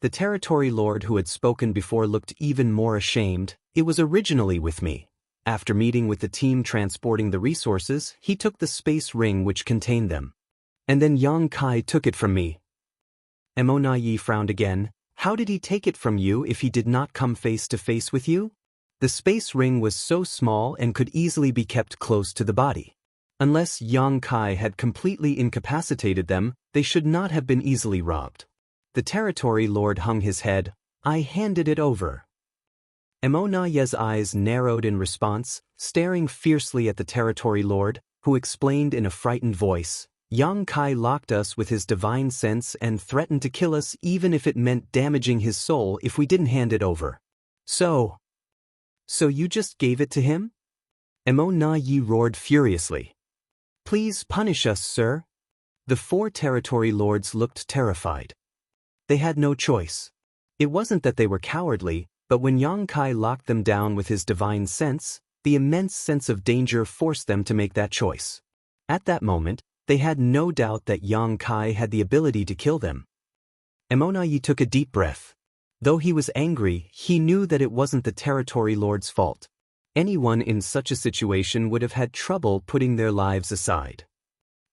The territory lord who had spoken before looked even more ashamed. It was originally with me. After meeting with the team transporting the resources, he took the space ring which contained them. And then Yang Kai took it from me. Mo Na Yi frowned again. How did he take it from you if he did not come face to face with you? The space ring was so small and could easily be kept close to the body. Unless Yang Kai had completely incapacitated them, they should not have been easily robbed. The territory lord hung his head. I handed it over. Mo Na Ye's eyes narrowed in response, staring fiercely at the territory lord, who explained in a frightened voice, Yang Kai locked us with his divine sense and threatened to kill us even if it meant damaging his soul if we didn't hand it over. So you just gave it to him? Mo Na Yi roared furiously. Please punish us, sir. The 4 territory lords looked terrified. They had no choice. It wasn't that they were cowardly, but when Yang Kai locked them down with his divine sense, the immense sense of danger forced them to make that choice. At that moment, they had no doubt that Yang Kai had the ability to kill them. Mo Na Yi took a deep breath. Though he was angry, he knew that it wasn't the territory lord's fault. Anyone in such a situation would have had trouble putting their lives aside.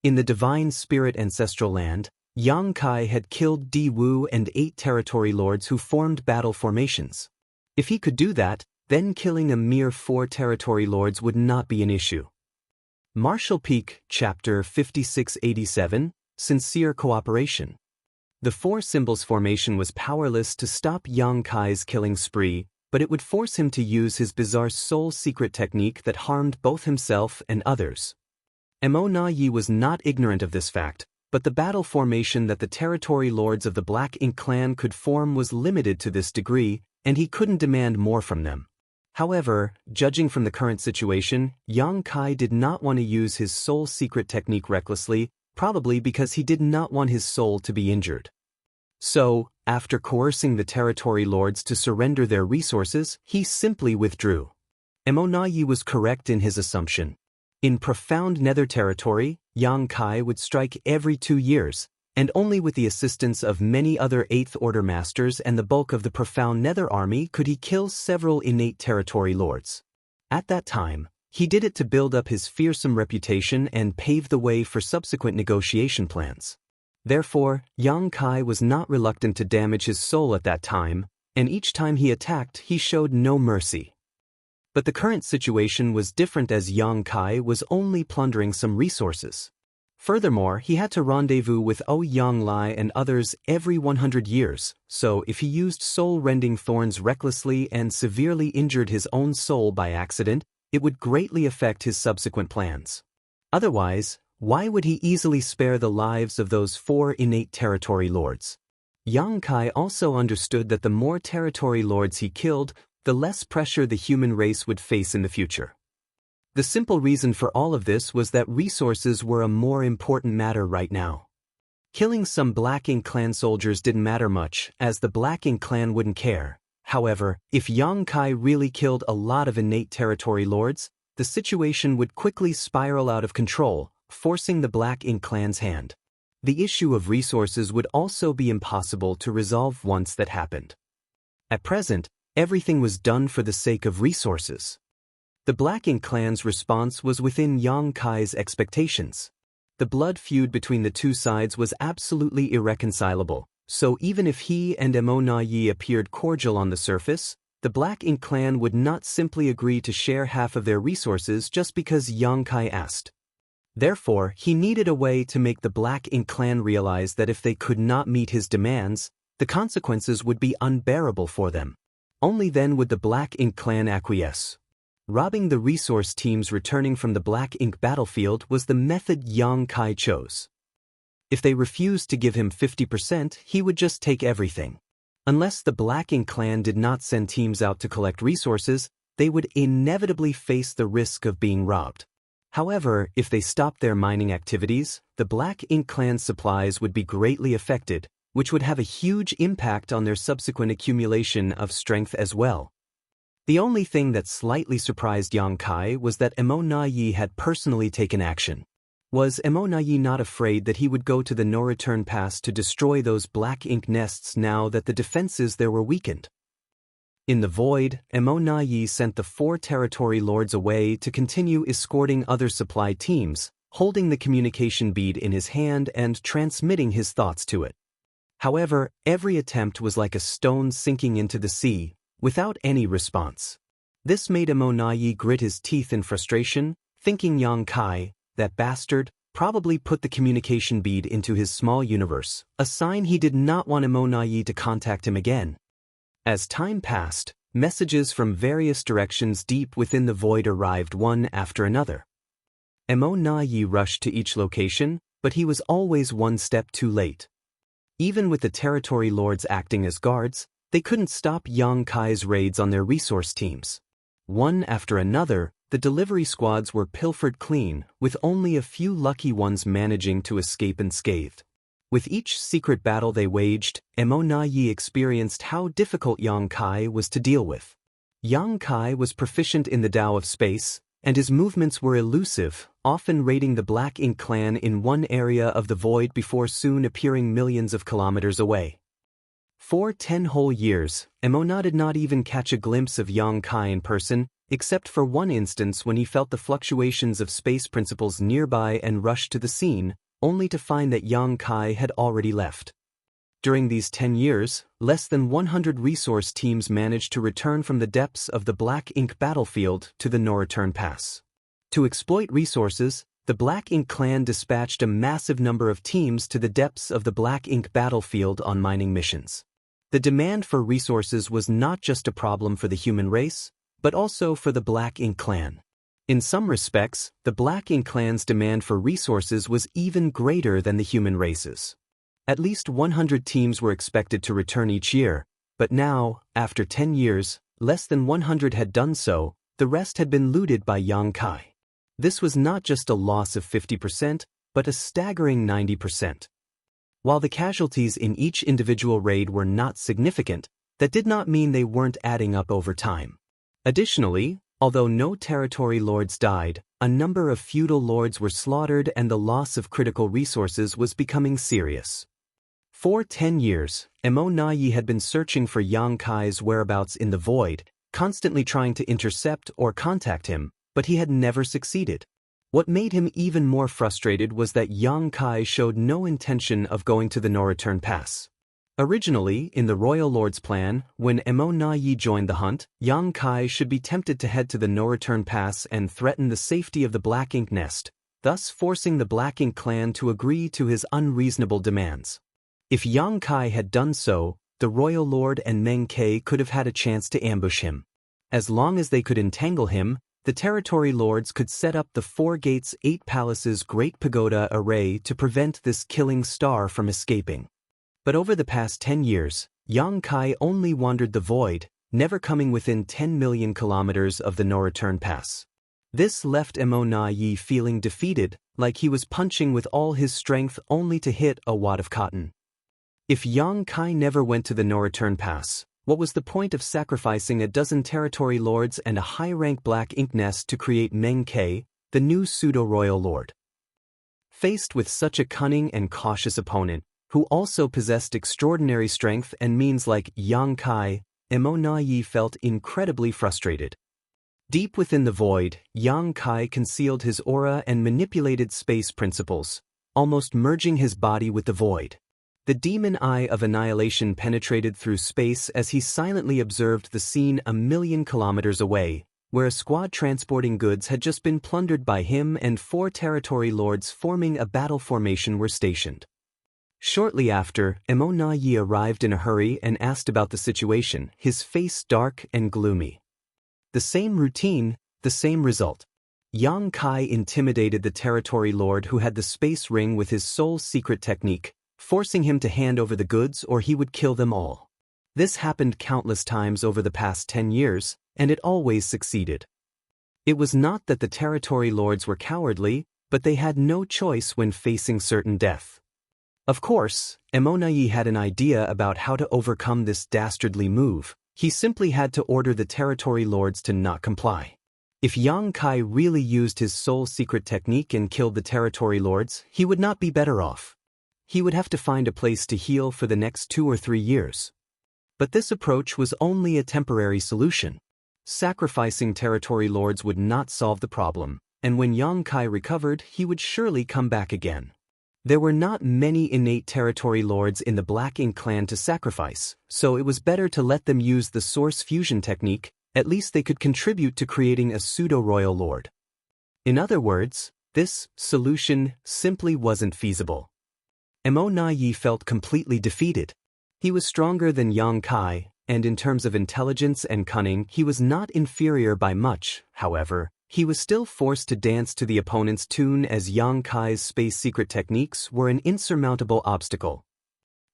In the divine spirit ancestral land, Yang Kai had killed Di Wu and 8 territory lords who formed battle formations. If he could do that, then killing a mere 4 territory lords would not be an issue. Martial Peak, Chapter 5687, Sincere Cooperation. The 4 Symbols formation was powerless to stop Yang Kai's killing spree, but it would force him to use his bizarre soul secret technique that harmed both himself and others. Mo Na Yi was not ignorant of this fact, but the battle formation that the territory lords of the Black Ink clan could form was limited to this degree, and he couldn't demand more from them. However, judging from the current situation, Yang Kai did not want to use his soul secret technique recklessly, probably because he did not want his soul to be injured. So, after coercing the territory lords to surrender their resources, he simply withdrew. Mo Na Yi was correct in his assumption. In profound nether territory, Yang Kai would strike every 2 years, and only with the assistance of many other 8th Order masters and the bulk of the profound nether army could he kill several innate territory lords. At that time, he did it to build up his fearsome reputation and pave the way for subsequent negotiation plans. Therefore, Yang Kai was not reluctant to damage his soul at that time, and each time he attacked he showed no mercy. But the current situation was different as Yang Kai was only plundering some resources. Furthermore, he had to rendezvous with Yang Lai and others every 100 years, so if he used soul-rending thorns recklessly and severely injured his own soul by accident, it would greatly affect his subsequent plans. Otherwise, why would he easily spare the lives of those 4 innate territory lords? Yang Kai also understood that the more territory lords he killed, the less pressure the human race would face in the future. The simple reason for all of this was that resources were a more important matter right now. Killing some Black Ink clan soldiers didn't matter much, as the Black Ink clan wouldn't care. However, if Yang Kai really killed a lot of innate territory lords, the situation would quickly spiral out of control, forcing the Black Ink clan's hand. The issue of resources would also be impossible to resolve once that happened. At present, everything was done for the sake of resources. The Black Ink clan's response was within Yang Kai's expectations. The blood feud between the 2 sides was absolutely irreconcilable, so even if he and Mo Na Yi appeared cordial on the surface, the Black Ink clan would not simply agree to share half of their resources just because Yang Kai asked. Therefore, he needed a way to make the Black Ink clan realize that if they could not meet his demands, the consequences would be unbearable for them. Only then would the Black Ink clan acquiesce. Robbing the resource teams returning from the Black Ink battlefield was the method Yang Kai chose. If they refused to give him 50%, he would just take everything. Unless the Black Ink clan did not send teams out to collect resources, they would inevitably face the risk of being robbed. However, if they stopped their mining activities, the Black Ink clan's supplies would be greatly affected, which would have a huge impact on their subsequent accumulation of strength as well. The only thing that slightly surprised Yang Kai was that Mo Na Yi had personally taken action. Was Mo Na Yi not afraid that he would go to the no-return pass to destroy those Black Ink nests now that the defenses there were weakened? In the void, Mo Na Yi sent the 4 territory lords away to continue escorting other supply teams, holding the communication bead in his hand and transmitting his thoughts to it. However, every attempt was like a stone sinking into the sea, without any response. This made Emonayi grit his teeth in frustration, thinking Yang Kai, that bastard, probably put the communication bead into his small universe, a sign he did not want Emonayi to contact him again. As time passed, messages from various directions deep within the void arrived one after another. Emonayi rushed to each location, but he was always one step too late. Even with the territory lords acting as guards, they couldn't stop Yang Kai's raids on their resource teams. One after another, the delivery squads were pilfered clean, with only a few lucky ones managing to escape unscathed. With each secret battle they waged, Emonayi experienced how difficult Yang Kai was to deal with. Yang Kai was proficient in the Tao of space, and his movements were elusive, often raiding the Black Ink clan in one area of the void before soon appearing millions of kilometers away. For 10 whole years, Emona did not even catch a glimpse of Yang Kai in person, except for one instance when he felt the fluctuations of space principles nearby and rushed to the scene, only to find that Yang Kai had already left. During these 10 years, less than 100 resource teams managed to return from the depths of the Black Ink battlefield to the no-return pass. To exploit resources, the Black Ink clan dispatched a massive number of teams to the depths of the Black Ink battlefield on mining missions. The demand for resources was not just a problem for the human race, but also for the Black Ink clan. In some respects, the Black Ink clan's demand for resources was even greater than the human race's. At least 100 teams were expected to return each year, but now, after 10 years, less than 100 had done so, the rest had been looted by Yang Kai. This was not just a loss of 50%, but a staggering 90%. While the casualties in each individual raid were not significant, that did not mean they weren't adding up over time. Additionally, although no territory lords died, a number of feudal lords were slaughtered and the loss of critical resources was becoming serious. For 10 years, Emonayi had been searching for Yang Kai's whereabouts in the void, constantly trying to intercept or contact him, but he had never succeeded. What made him even more frustrated was that Yang Kai showed no intention of going to the no-return pass. Originally, in the Royal Lord's plan, when Emonayi joined the hunt, Yang Kai should be tempted to head to the no-return pass and threaten the safety of the Black Ink nest, thus forcing the Black Ink clan to agree to his unreasonable demands. If Yang Kai had done so, the Royal Lord and Meng Ke could have had a chance to ambush him. As long as they could entangle him, the territory lords could set up the 4 gates 8 palaces Great Pagoda array to prevent this killing star from escaping. But over the past 10 years, Yang Kai only wandered the void, never coming within 10 million kilometers of the no-return pass. This left Emonayi feeling defeated, like he was punching with all his strength only to hit a wad of cotton. If Yang Kai never went to the no-return pass, what was the point of sacrificing a dozen territory lords and a high-rank Black Ink nest to create Meng Ke, the new pseudo-royal lord? Faced with such a cunning and cautious opponent, who also possessed extraordinary strength and means like Yang Kai, Emonayi felt incredibly frustrated. Deep within the void, Yang Kai concealed his aura and manipulated space principles, almost merging his body with the void. The demon eye of annihilation penetrated through space as he silently observed the scene a million kilometers away, where a squad transporting goods had just been plundered by him and 4 territory lords forming a battle formation were stationed. Shortly after, Emonayi arrived in a hurry and asked about the situation, his face dark and gloomy. The same routine, the same result. Yang Kai intimidated the territory lord who had the space ring with his sole secret technique, forcing him to hand over the goods or he would kill them all. This happened countless times over the past 10 years, and it always succeeded. It was not that the territory lords were cowardly, but they had no choice when facing certain death. Of course, Emonayi had an idea about how to overcome this dastardly move. He simply had to order the territory lords to not comply. If Yang Kai really used his sole secret technique and killed the territory lords, he would not be better off. He would have to find a place to heal for the next 2 or 3 years. But this approach was only a temporary solution. Sacrificing territory lords would not solve the problem. and when Yang Kai recovered, he would surely come back again. There were not many innate territory lords in the Black Ink clan to sacrifice, so it was better to let them use the source fusion technique. At least they could contribute to creating a pseudo-royal lord. In other words, this solution simply wasn't feasible. Mo Na Yi felt completely defeated. He was stronger than Yang Kai, and in terms of intelligence and cunning, he was not inferior by much. However, he was still forced to dance to the opponent's tune, as Yang Kai's space secret techniques were an insurmountable obstacle.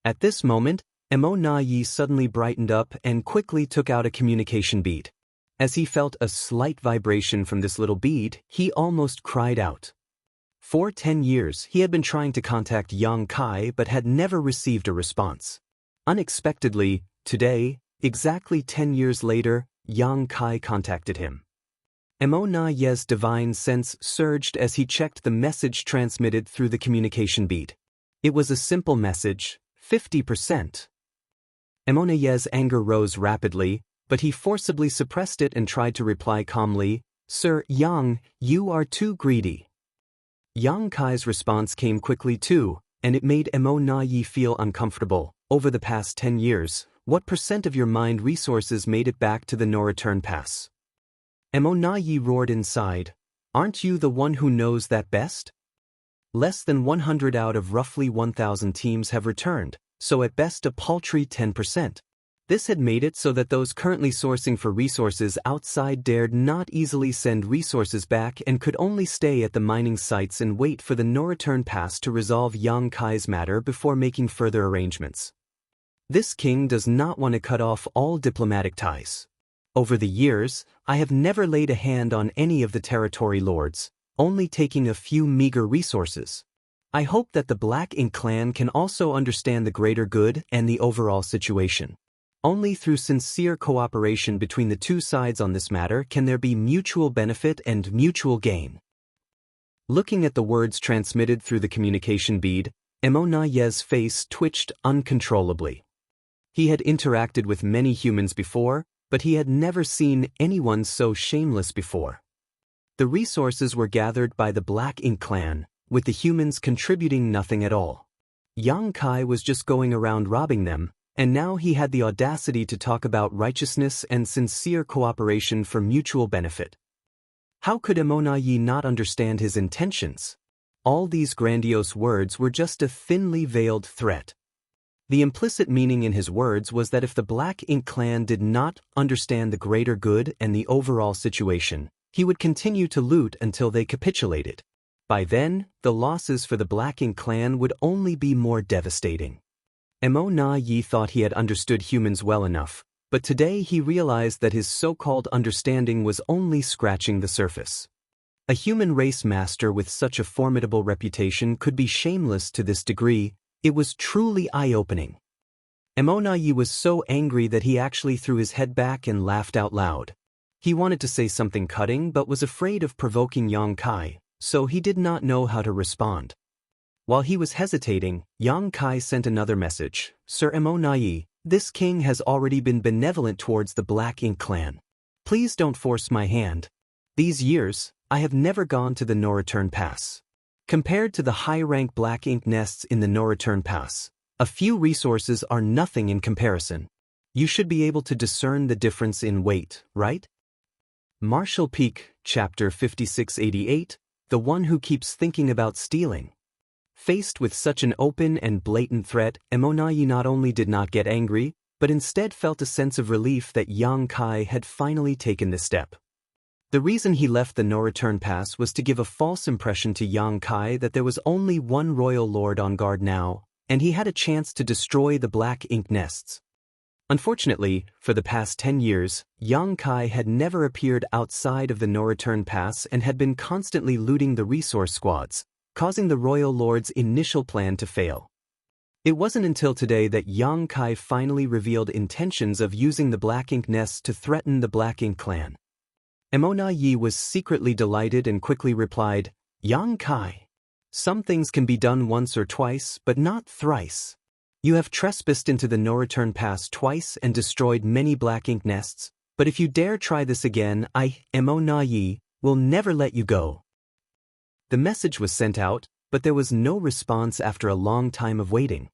At this moment, Mo Na Yi suddenly brightened up and quickly took out a communication bead. As he felt a slight vibration from this little bead, he almost cried out. For 10 years, he had been trying to contact Yang Kai but had never received a response. Unexpectedly, today, exactly 10 years later, Yang Kai contacted him. Mo Na Yi's divine sense surged as he checked the message transmitted through the communication bead. It was a simple message, 50%. Mo Na Yi's anger rose rapidly, but he forcibly suppressed it and tried to reply calmly, "Sir Yang, you are too greedy." Yang Kai's response came quickly too, and it made Mo Na Yi feel uncomfortable. Over the past 10 years, what % of your mind resources made it back to the no-return pass? Mo Na Yi roared inside, "Aren't you the one who knows that best? Less than 100 out of roughly 1,000 teams have returned, so at best a paltry 10%. This had made it so that those currently sourcing for resources outside dared not easily send resources back and could only stay at the mining sites and wait for the no-return pass to resolve Yang Kai's matter before making further arrangements. This king does not want to cut off all diplomatic ties. Over the years, I have never laid a hand on any of the territory lords, only taking a few meager resources. I hope that the Black Ink clan can also understand the greater good and the overall situation. Only through sincere cooperation between the two sides on this matter can there be mutual benefit and mutual gain." Looking at the words transmitted through the communication bead, Mo Na Yi's face twitched uncontrollably. He had interacted with many humans before, but he had never seen anyone so shameless before. The resources were gathered by the Black Ink clan, with the humans contributing nothing at all. Yang Kai was just going around robbing them, and now he had the audacity to talk about righteousness and sincere cooperation for mutual benefit. How could Mo Na Yi not understand his intentions? All these grandiose words were just a thinly veiled threat. The implicit meaning in his words was that if the Black Ink clan did not understand the greater good and the overall situation, he would continue to loot until they capitulated. By then, the losses for the Black Ink clan would only be more devastating. Mo Na Yi thought he had understood humans well enough, but today he realized that his so-called understanding was only scratching the surface. A human race master with such a formidable reputation could be shameless to this degree. It was truly eye-opening. Mo Na Yi was so angry that he actually threw his head back and laughed out loud. He wanted to say something cutting but was afraid of provoking Yang Kai, so he did not know how to respond. While he was hesitating, Yang Kai sent another message, "Sir Mo Na Yi, this king has already been benevolent towards the Black Ink clan. Please don't force my hand. These years, I have never gone to the no-return pass. Compared to the high-rank Black Ink nests in the no-return pass, a few resources are nothing in comparison. You should be able to discern the difference in weight, right?" Martial Peak, Chapter 5688, The One Who Keeps Thinking About Stealing. Faced with such an open and blatant threat, Mo Na Yi not only did not get angry, but instead felt a sense of relief that Yang Kai had finally taken this step. The reason he left the no-return pass was to give a false impression to Yang Kai that there was only one royal lord on guard now, and he had a chance to destroy the Black Ink nests. Unfortunately, for the past 10 years, Yang Kai had never appeared outside of the no-return pass and had been constantly looting the resource squads, causing the royal lord's initial plan to fail. It wasn't until today that Yang Kai finally revealed intentions of using the Black Ink nests to threaten the Black Ink clan. Mo Na Yi was secretly delighted and quickly replied, "Yang Kai, some things can be done once or twice, but not thrice. You have trespassed into the no-return pass twice and destroyed many Black Ink nests, but if you dare try this again, I, Mo Na Yi, will never let you go." The message was sent out, but there was no response after a long time of waiting.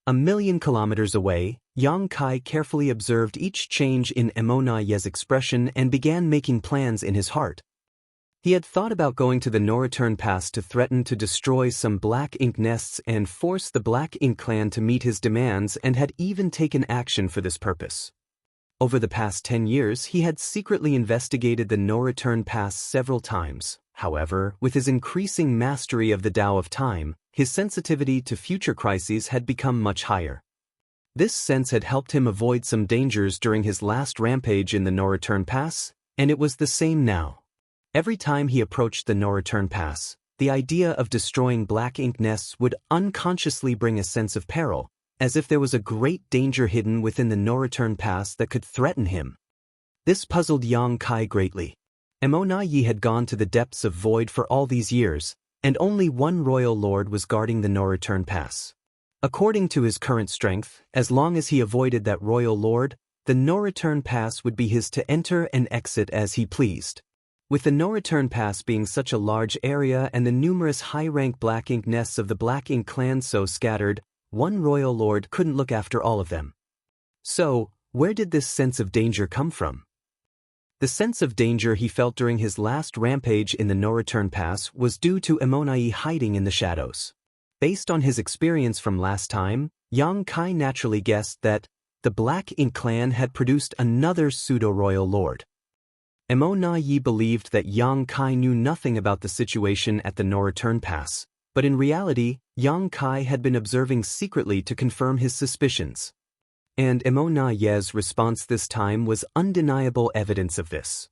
1,000,000 kilometers away, Yang Kai carefully observed each change in Emona Ye's expression and began making plans in his heart. He had thought about going to the No-Return Pass to threaten to destroy some black ink nests and force the Black Ink clan to meet his demands, and had even taken action for this purpose. Over the past 10 years, he had secretly investigated the No-Return Pass several times. However, with his increasing mastery of the Tao of Time, his sensitivity to future crises had become much higher. This sense had helped him avoid some dangers during his last rampage in the No-Return Pass, and it was the same now. Every time he approached the No-Return Pass, the idea of destroying black ink nests would unconsciously bring a sense of peril, as if there was a great danger hidden within the No-Return Pass that could threaten him. This puzzled Yang Kai greatly. Emona Yi had gone to the depths of void for all these years, and only one royal lord was guarding the No-Return Pass. According to his current strength, as long as he avoided that royal lord, the No-Return Pass would be his to enter and exit as he pleased. With the No-Return Pass being such a large area and the numerous high-rank black ink nests of the Black Ink clan so scattered, one royal lord couldn't look after all of them. So, where did this sense of danger come from? The sense of danger he felt during his last rampage in the No-Return Pass was due to Emona Yi hiding in the shadows. Based on his experience from last time, Yang Kai naturally guessed that the Black Ink clan had produced another pseudo-royal lord. Emona Yi believed that Yang Kai knew nothing about the situation at the No-Return Pass, but in reality, Yang Kai had been observing secretly to confirm his suspicions. And Emona Ye's response this time was undeniable evidence of this.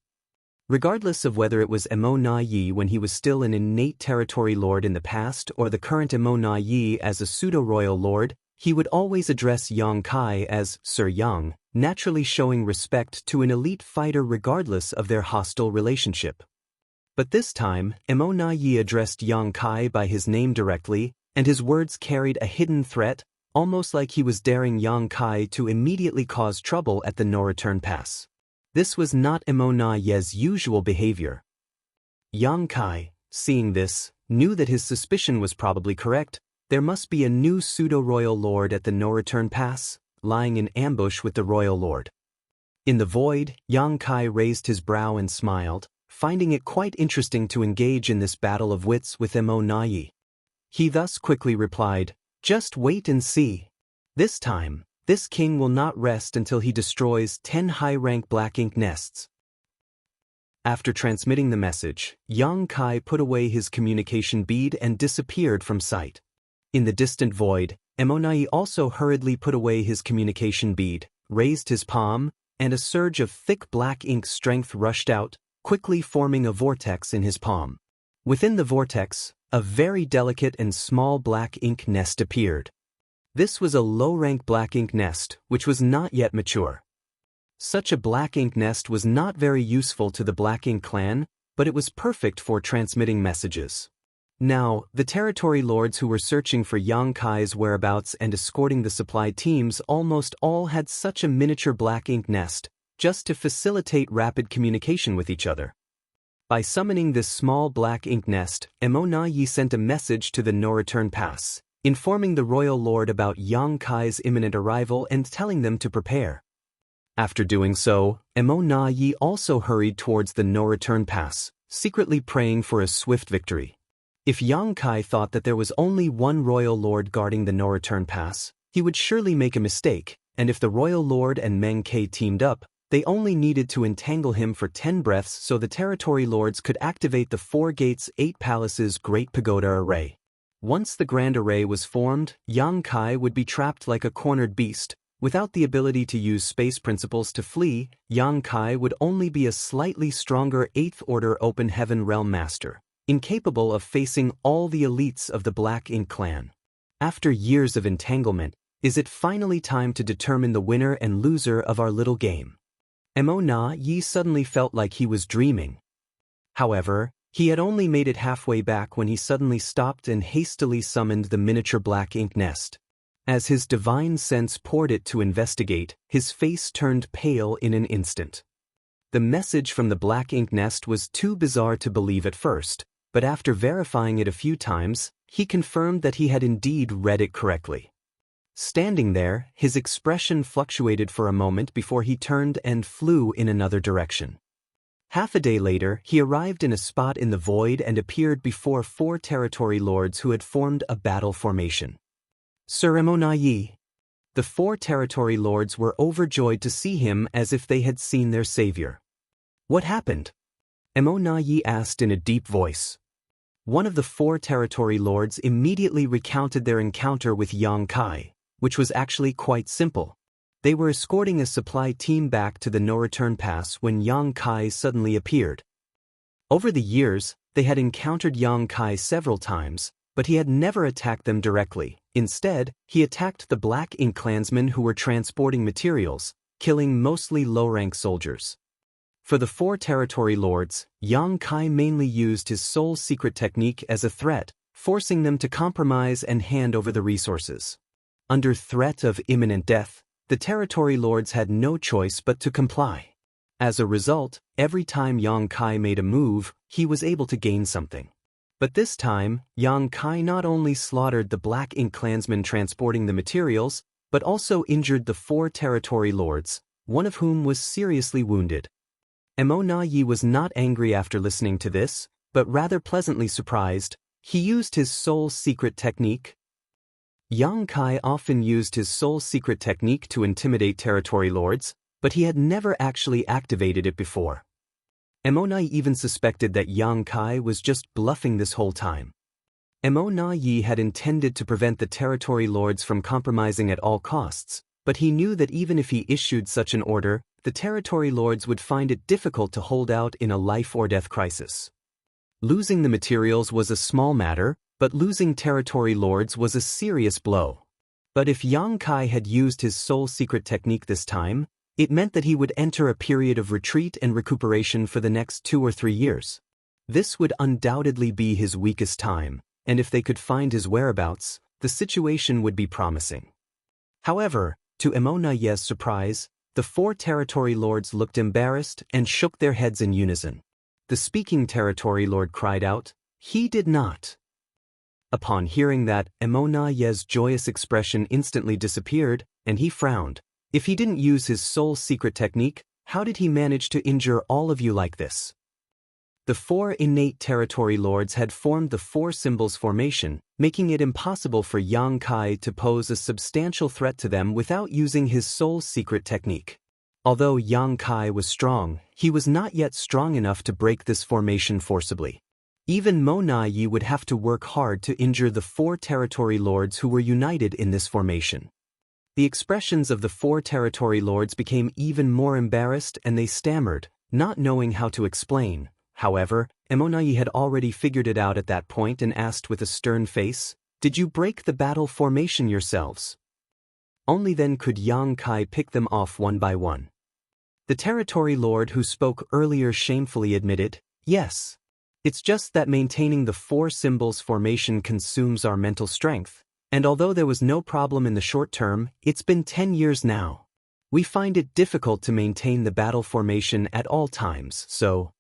Regardless of whether it was Emona Yi when he was still an innate territory lord in the past or the current Emona Yi as a pseudo-royal lord, he would always address Yang Kai as Sir Yang, naturally showing respect to an elite fighter regardless of their hostile relationship. But this time, Emona Yi addressed Yang Kai by his name directly, and his words carried a hidden threat, almost like he was daring Yang Kai to immediately cause trouble at the No-Return Pass. This was not Emona Ye's usual behavior. Yang Kai, seeing this, knew that his suspicion was probably correct. There must be a new pseudo-royal lord at the No-Return Pass, lying in ambush with the royal lord. In the void, Yang Kai raised his brow and smiled, finding it quite interesting to engage in this battle of wits with Emona Yi. He thus quickly replied, "Just wait and see. This time, this king will not rest until he destroys 10 high-rank black ink nests." After transmitting the message, Yang Kai put away his communication bead and disappeared from sight. In the distant void, Emona Yi also hurriedly put away his communication bead, raised his palm, and a surge of thick black ink strength rushed out, quickly forming a vortex in his palm. Within the vortex, a very delicate and small black ink nest appeared. This was a low-rank black ink nest, which was not yet mature. Such a black ink nest was not very useful to the Black Ink clan, but it was perfect for transmitting messages. Now, the territory lords who were searching for Yang Kai's whereabouts and escorting the supply teams almost all had such a miniature black ink nest, just to facilitate rapid communication with each other. By summoning this small black ink nest, Emona Yi sent a message to the No-Return Pass, informing the royal lord about Yang Kai's imminent arrival and telling them to prepare. After doing so, Emona Yi also hurried towards the No-Return Pass, secretly praying for a swift victory. If Yang Kai thought that there was only one royal lord guarding the No-Return Pass, he would surely make a mistake, and if the royal lord and Meng Ke teamed up, they only needed to entangle him for 10 breaths so the territory lords could activate the 4 gates 8 palaces Great Pagoda Array. Once the Grand Array was formed, Yang Kai would be trapped like a cornered beast. Without the ability to use space principles to flee, Yang Kai would only be a slightly stronger 8th Order Open Heaven Realm Master, incapable of facing all the elites of the Black Ink clan. After years of entanglement, is it finally time to determine the winner and loser of our little game? Emona Yi suddenly felt like he was dreaming. However, he had only made it halfway back when he suddenly stopped and hastily summoned the miniature black ink nest. As his divine sense poured it to investigate, his face turned pale in an instant. The message from the black ink nest was too bizarre to believe at first, but after verifying it a few times, he confirmed that he had indeed read it correctly. Standing there, his expression fluctuated for a moment before he turned and flew in another direction. Half a day later, he arrived in a spot in the void and appeared before 4 territory lords who had formed a battle formation. Sir Emonayi. The 4 territory lords were overjoyed to see him as if they had seen their savior. What happened? Emonayi asked in a deep voice. One of the 4 territory lords immediately recounted their encounter with Xianxia, which was actually quite simple. They were escorting a supply team back to the no-return pass when Xianxia suddenly appeared. Over the years, they had encountered Xianxia several times, but he had never attacked them directly. Instead, he attacked the Black Ink clansmen who were transporting materials, killing mostly low-rank soldiers. For the 4 territory lords, Xianxia mainly used his soul secret technique as a threat, forcing them to compromise and hand over the resources. Under threat of imminent death, the territory lords had no choice but to comply. As a result, every time Xianxia made a move, he was able to gain something. But this time, Xianxia not only slaughtered the Black Ink clansmen transporting the materials, but also injured the 4 territory lords, one of whom was seriously wounded. Emonayi was not angry after listening to this, but rather pleasantly surprised. He used his soul secret technique. Xianxia often used his soul secret technique to intimidate territory lords, but he had never actually activated it before. Emonayi even suspected that Xianxia was just bluffing this whole time. Emonayi had intended to prevent the territory lords from compromising at all costs, but he knew that even if he issued such an order, the territory lords would find it difficult to hold out in a life-or-death crisis. Losing the materials was a small matter, but losing territory lords was a serious blow. But if Xianxia had used his soul secret technique this time, it meant that he would enter a period of retreat and recuperation for the next 2 or 3 years. This would undoubtedly be his weakest time, and if they could find his whereabouts, the situation would be promising. However, to Emonayi's surprise, the 4 territory lords looked embarrassed and shook their heads in unison. The speaking territory lord cried out, "He did not." Upon hearing that, Emonayi's joyous expression instantly disappeared, and he frowned. If he didn't use his soul secret technique, how did he manage to injure all of you like this? The 4 innate territory lords had formed the 4 symbols formation, making it impossible for Xianxia to pose a substantial threat to them without using his soul secret technique. Although Xianxia was strong, he was not yet strong enough to break this formation forcibly. Even Emonayi would have to work hard to injure the 4 territory lords who were united in this formation. The expressions of the 4 territory lords became even more embarrassed and they stammered, not knowing how to explain. However, Emonayi had already figured it out at that point and asked with a stern face, "Did you break the battle formation yourselves?" Only then could Xianxia pick them off one by one. The territory lord who spoke earlier shamefully admitted, "Yes. It's just that maintaining the 4 symbols formation consumes our mental strength. And although there was no problem in the short term, it's been 10 years now. We find it difficult to maintain the battle formation at all times, so..."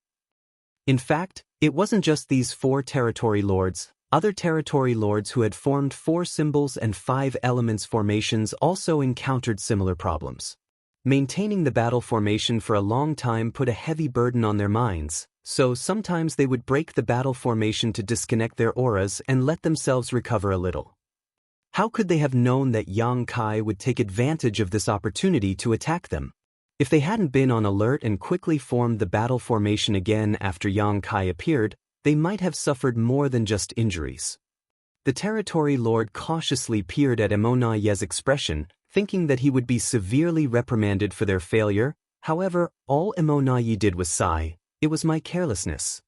In fact, it wasn't just these 4 territory lords. Other territory lords who had formed 4 symbols and 5 elements formations also encountered similar problems. Maintaining the battle formation for a long time put a heavy burden on their minds, so sometimes they would break the battle formation to disconnect their auras and let themselves recover a little. How could they have known that Xianxia would take advantage of this opportunity to attack them? If they hadn't been on alert and quickly formed the battle formation again after Xianxia appeared, they might have suffered more than just injuries. The territory lord cautiously peered at Emonayi's expression, thinking that he would be severely reprimanded for their failure. However, all Emonayi did was sigh. "It was my carelessness."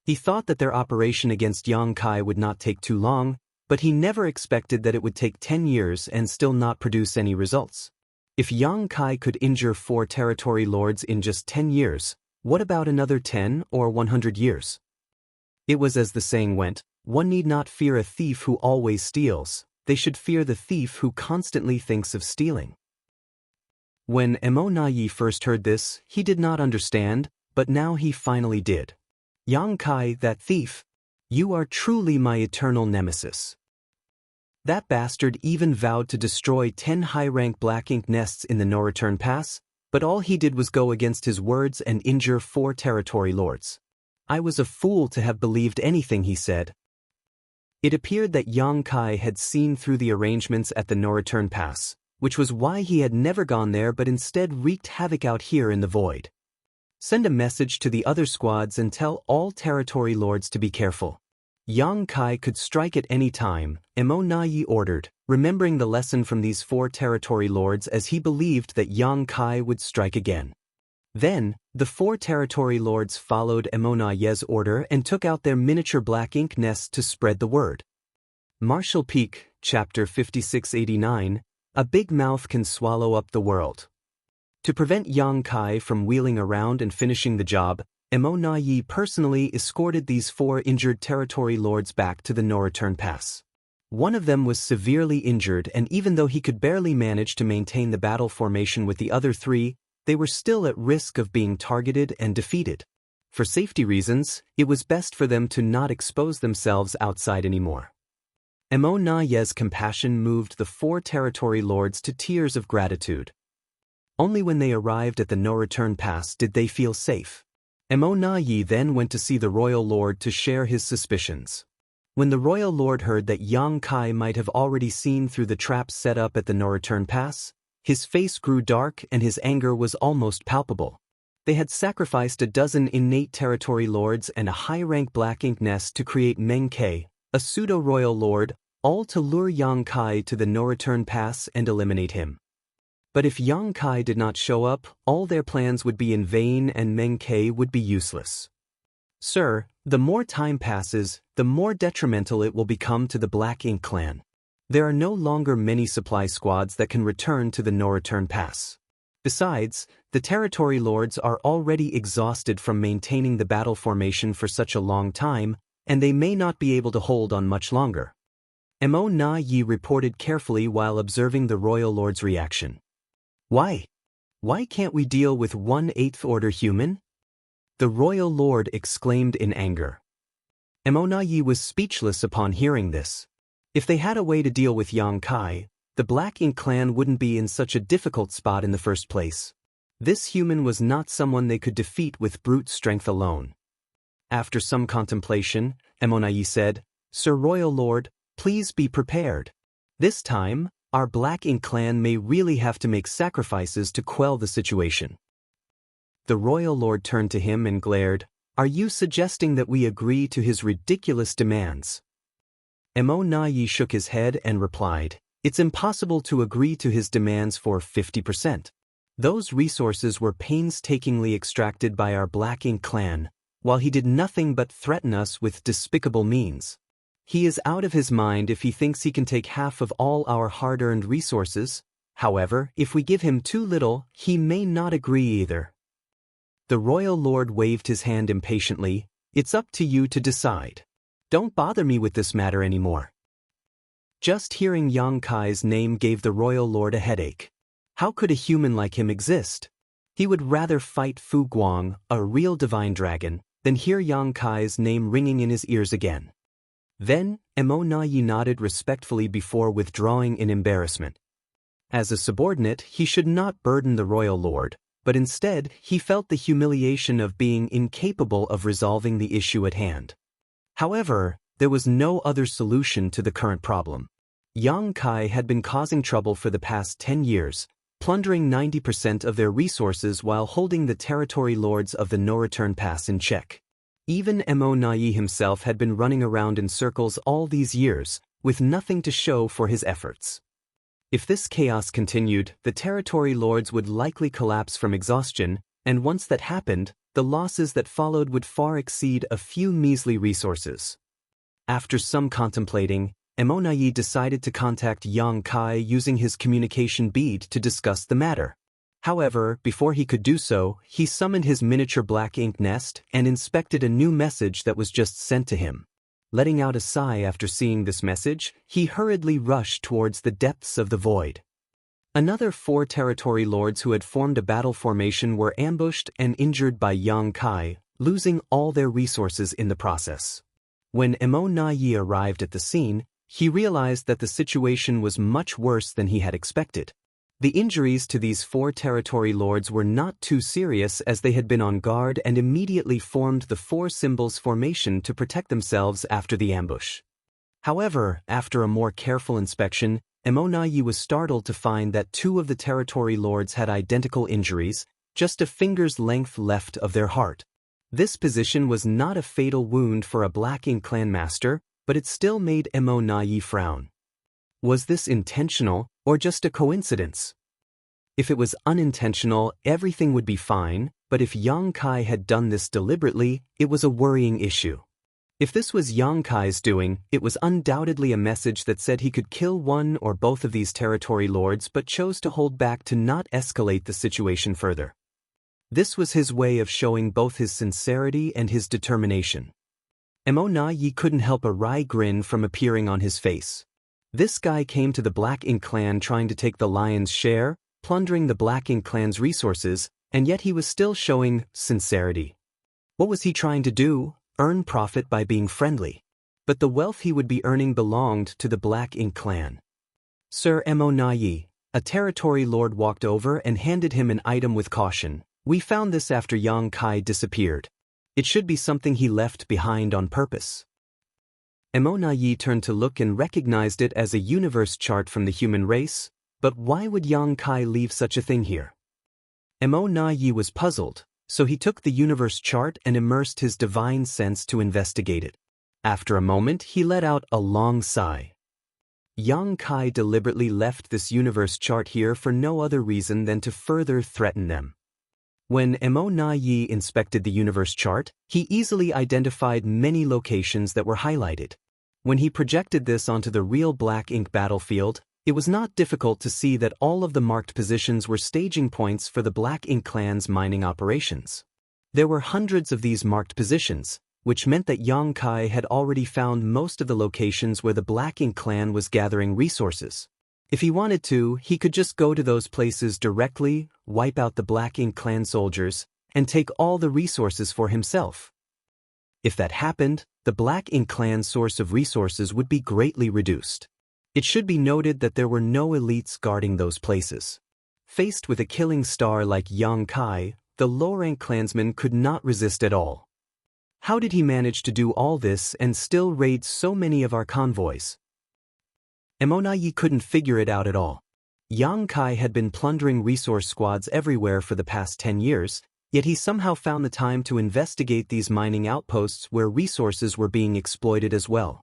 He thought that their operation against Xianxia would not take too long, but he never expected that it would take 10 years and still not produce any results. If Xianxia could injure 4 territory lords in just 10 years, what about another 10 or 100 years? It was as the saying went, one need not fear a thief who always steals, they should fear the thief who constantly thinks of stealing. When Emonayi first heard this, he did not understand, but now he finally did. Xianxia, that thief, You are truly my eternal nemesis. That bastard even vowed to destroy 10 high-rank black ink nests in the no-return pass, but all he did was go against his words and injure 4 territory lords. I was a fool to have believed anything he said. It appeared that Yang Kai had seen through the arrangements at the no-return pass, which was why he had never gone there but instead wreaked havoc out here in the void. Send a message to the other squads and tell all territory lords to be careful. Yang Kai could strike at any time, Mo Na-yi ordered, remembering the lesson from these 4 territory lords as he believed that Yang Kai would strike again. Then, the 4 territory lords followed Mo Na-yi's order and took out their miniature black ink nests to spread the word. Martial Peak, Chapter 5689, A Big Mouth Can Swallow Up the World. To prevent Yang Kai from wheeling around and finishing the job, Mo Na-yi personally escorted these 4 injured territory lords back to the no-return pass. One of them was severely injured, and even though he could barely manage to maintain the battle formation with the other 3, they were still at risk of being targeted and defeated. For safety reasons, it was best for them to not expose themselves outside anymore. Mo Na-yi's compassion moved the 4 territory lords to tears of gratitude. Only when they arrived at the no-return pass did they feel safe. Mo Na-yi then went to see the royal lord to share his suspicions. When the royal lord heard that Yang Kai might have already seen through the traps set up at the no-return pass, his face grew dark and his anger was almost palpable. They had sacrificed a dozen innate territory lords and a high-rank black ink nest to create Meng Kei, a pseudo-royal lord, all to lure Yang Kai to the no-return pass and eliminate him. But if Yang Kai did not show up, all their plans would be in vain and Meng Kei would be useless. Sir, the more time passes, the more detrimental it will become to the Black Ink clan. There are no longer many supply squads that can return to the no-return pass. Besides, the territory lords are already exhausted from maintaining the battle formation for such a long time, and they may not be able to hold on much longer. Mo Na-yi reported carefully while observing the royal lord's reaction. Why? Why can't we deal with 1/8 order human? The royal lord exclaimed in anger. Mo Na-yi was speechless upon hearing this. If they had a way to deal with Yang Kai, the Black Ink clan wouldn't be in such a difficult spot in the first place. This human was not someone they could defeat with brute strength alone. After some contemplation, Mo Na-yi said, Sir Royal Lord, please be prepared. This time, our Black Ink clan may really have to make sacrifices to quell the situation. The royal lord turned to him and glared, Are you suggesting that we agree to his ridiculous demands? Mo Na-yi shook his head and replied, It's impossible to agree to his demands for 50%. Those resources were painstakingly extracted by our Black Ink clan, while he did nothing but threaten us with despicable means. He is out of his mind if he thinks he can take half of all our hard-earned resources. However, if we give him too little, he may not agree either. The royal lord waved his hand impatiently. It's up to you to decide. Don't bother me with this matter anymore. Just hearing Yang Kai's name gave the royal lord a headache. How could a human like him exist? He would rather fight Fu Guang, a real divine dragon, than hear Yang Kai's name ringing in his ears again. Then, Mo Na-yi nodded respectfully before withdrawing in embarrassment. As a subordinate, he should not burden the royal lord, but instead he felt the humiliation of being incapable of resolving the issue at hand. However, there was no other solution to the current problem. Yang Kai had been causing trouble for the past 10 years, plundering 90% of their resources while holding the territory lords of the no-return pass in check. Even Mo Na-yi himself had been running around in circles all these years, with nothing to show for his efforts. If this chaos continued, the territory lords would likely collapse from exhaustion, and once that happened, the losses that followed would far exceed a few measly resources. After some contemplating, Mo Na-yi decided to contact Yang Kai using his communication bead to discuss the matter. However, before he could do so, he summoned his miniature black ink nest and inspected a new message that was just sent to him. Letting out a sigh after seeing this message, he hurriedly rushed towards the depths of the void. Another 4 territory lords who had formed a battle formation were ambushed and injured by Yang Kai, losing all their resources in the process. When Emo Na Yi arrived at the scene, he realized that the situation was much worse than he had expected. The injuries to these 4 territory lords were not too serious, as they had been on guard and immediately formed the 4 symbols formation to protect themselves after the ambush. However, after a more careful inspection, Emo Na Yi was startled to find that 2 of the territory lords had identical injuries, just a finger's length left of their heart. This position was not a fatal wound for a Black Ink clan master, but it still made Emo Na Yi frown. Was this intentional, or just a coincidence? If it was unintentional, everything would be fine, but if Yang Kai had done this deliberately, it was a worrying issue. If this was Yang Kai's doing, it was undoubtedly a message that said he could kill one or both of these territory lords but chose to hold back to not escalate the situation further. This was his way of showing both his sincerity and his determination. Emo Na Yi couldn't help a wry grin from appearing on his face. This guy came to the Black Ink clan trying to take the lion's share, plundering the Black Ink clan's resources, and yet he was still showing sincerity. What was he trying to do? Earn profit by being friendly. But the wealth he would be earning belonged to the Black Ink clan. Sir Emo Na Yi, a territory lord walked over and handed him an item with caution. We found this after Yang Kai disappeared. It should be something he left behind on purpose. Emo Na Yi turned to look and recognized it as a universe chart from the human race, but why would Yang Kai leave such a thing here? Emo Na Yi was puzzled, so he took the universe chart and immersed his divine sense to investigate it. After a moment, he let out a long sigh. Yang Kai deliberately left this universe chart here for no other reason than to further threaten them. When Emo Na Yi inspected the universe chart, he easily identified many locations that were highlighted. When he projected this onto the real Black Ink battlefield, it was not difficult to see that all of the marked positions were staging points for the Black Ink clan's mining operations. There were hundreds of these marked positions, which meant that Yang Kai had already found most of the locations where the Black Ink clan was gathering resources. If he wanted to, he could just go to those places directly, wipe out the Black Ink clan soldiers, and take all the resources for himself. If that happened, the Black Ink clan's source of resources would be greatly reduced. It should be noted that there were no elites guarding those places. Faced with a killing star like Yang Kai, the low-rank clansman could not resist at all. How did he manage to do all this and still raid so many of our convoys? Emo Na Yi couldn't figure it out at all. Yang Kai had been plundering resource squads everywhere for the past 10 years, yet he somehow found the time to investigate these mining outposts where resources were being exploited as well.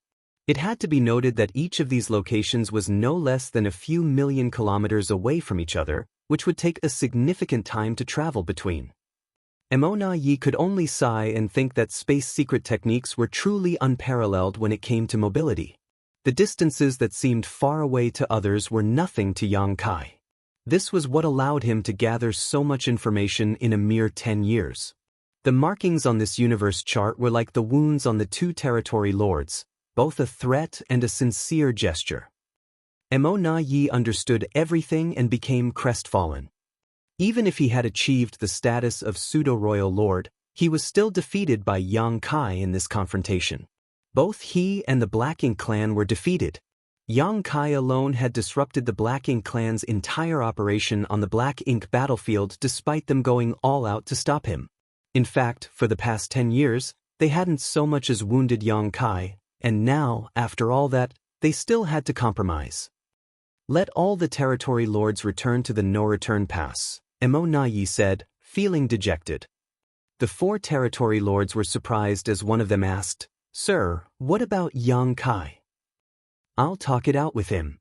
It had to be noted that each of these locations was no less than a few million kilometers away from each other, which would take a significant time to travel between. Emo Na Yi could only sigh and think that space secret techniques were truly unparalleled when it came to mobility. The distances that seemed far away to others were nothing to Yang Kai. This was what allowed him to gather so much information in a mere 10 years. The markings on this universe chart were like the wounds on the 2 territory lords, both a threat and a sincere gesture. Emo Na Yi understood everything and became crestfallen. Even if he had achieved the status of pseudo-royal lord, he was still defeated by Yang Kai in this confrontation. Both he and the Black Ink clan were defeated. Yang Kai alone had disrupted the Black Ink clan's entire operation on the Black Ink battlefield despite them going all out to stop him. In fact, for the past 10 years, they hadn't so much as wounded Yang Kai, and now, after all that, they still had to compromise. Let all the territory lords return to the no-return pass, Emo Na Yi said, feeling dejected. The 4 territory lords were surprised as one of them asked, "Sir, what about Yang Kai?" "I'll talk it out with him."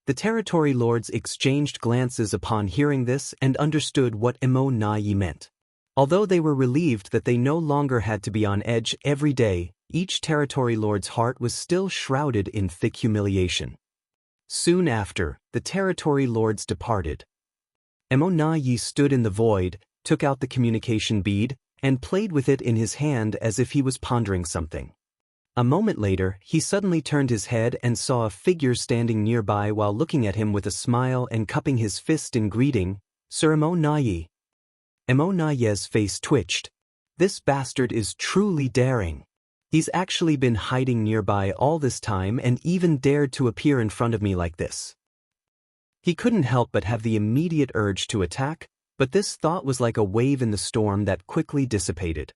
The territory lords exchanged glances upon hearing this and understood what Emo Na Yi meant. Although they were relieved that they no longer had to be on edge every day, each territory lord's heart was still shrouded in thick humiliation. Soon after, the territory lords departed. Emo Na Yi stood in the void, took out the communication bead, and played with it in his hand as if he was pondering something. A moment later, he suddenly turned his head and saw a figure standing nearby while looking at him with a smile and cupping his fist in greeting, "Sir Emo Na Yi." Emo Na Yi's face twitched. This bastard is truly daring. He's actually been hiding nearby all this time and even dared to appear in front of me like this. He couldn't help but have the immediate urge to attack, but this thought was like a wave in the storm that quickly dissipated.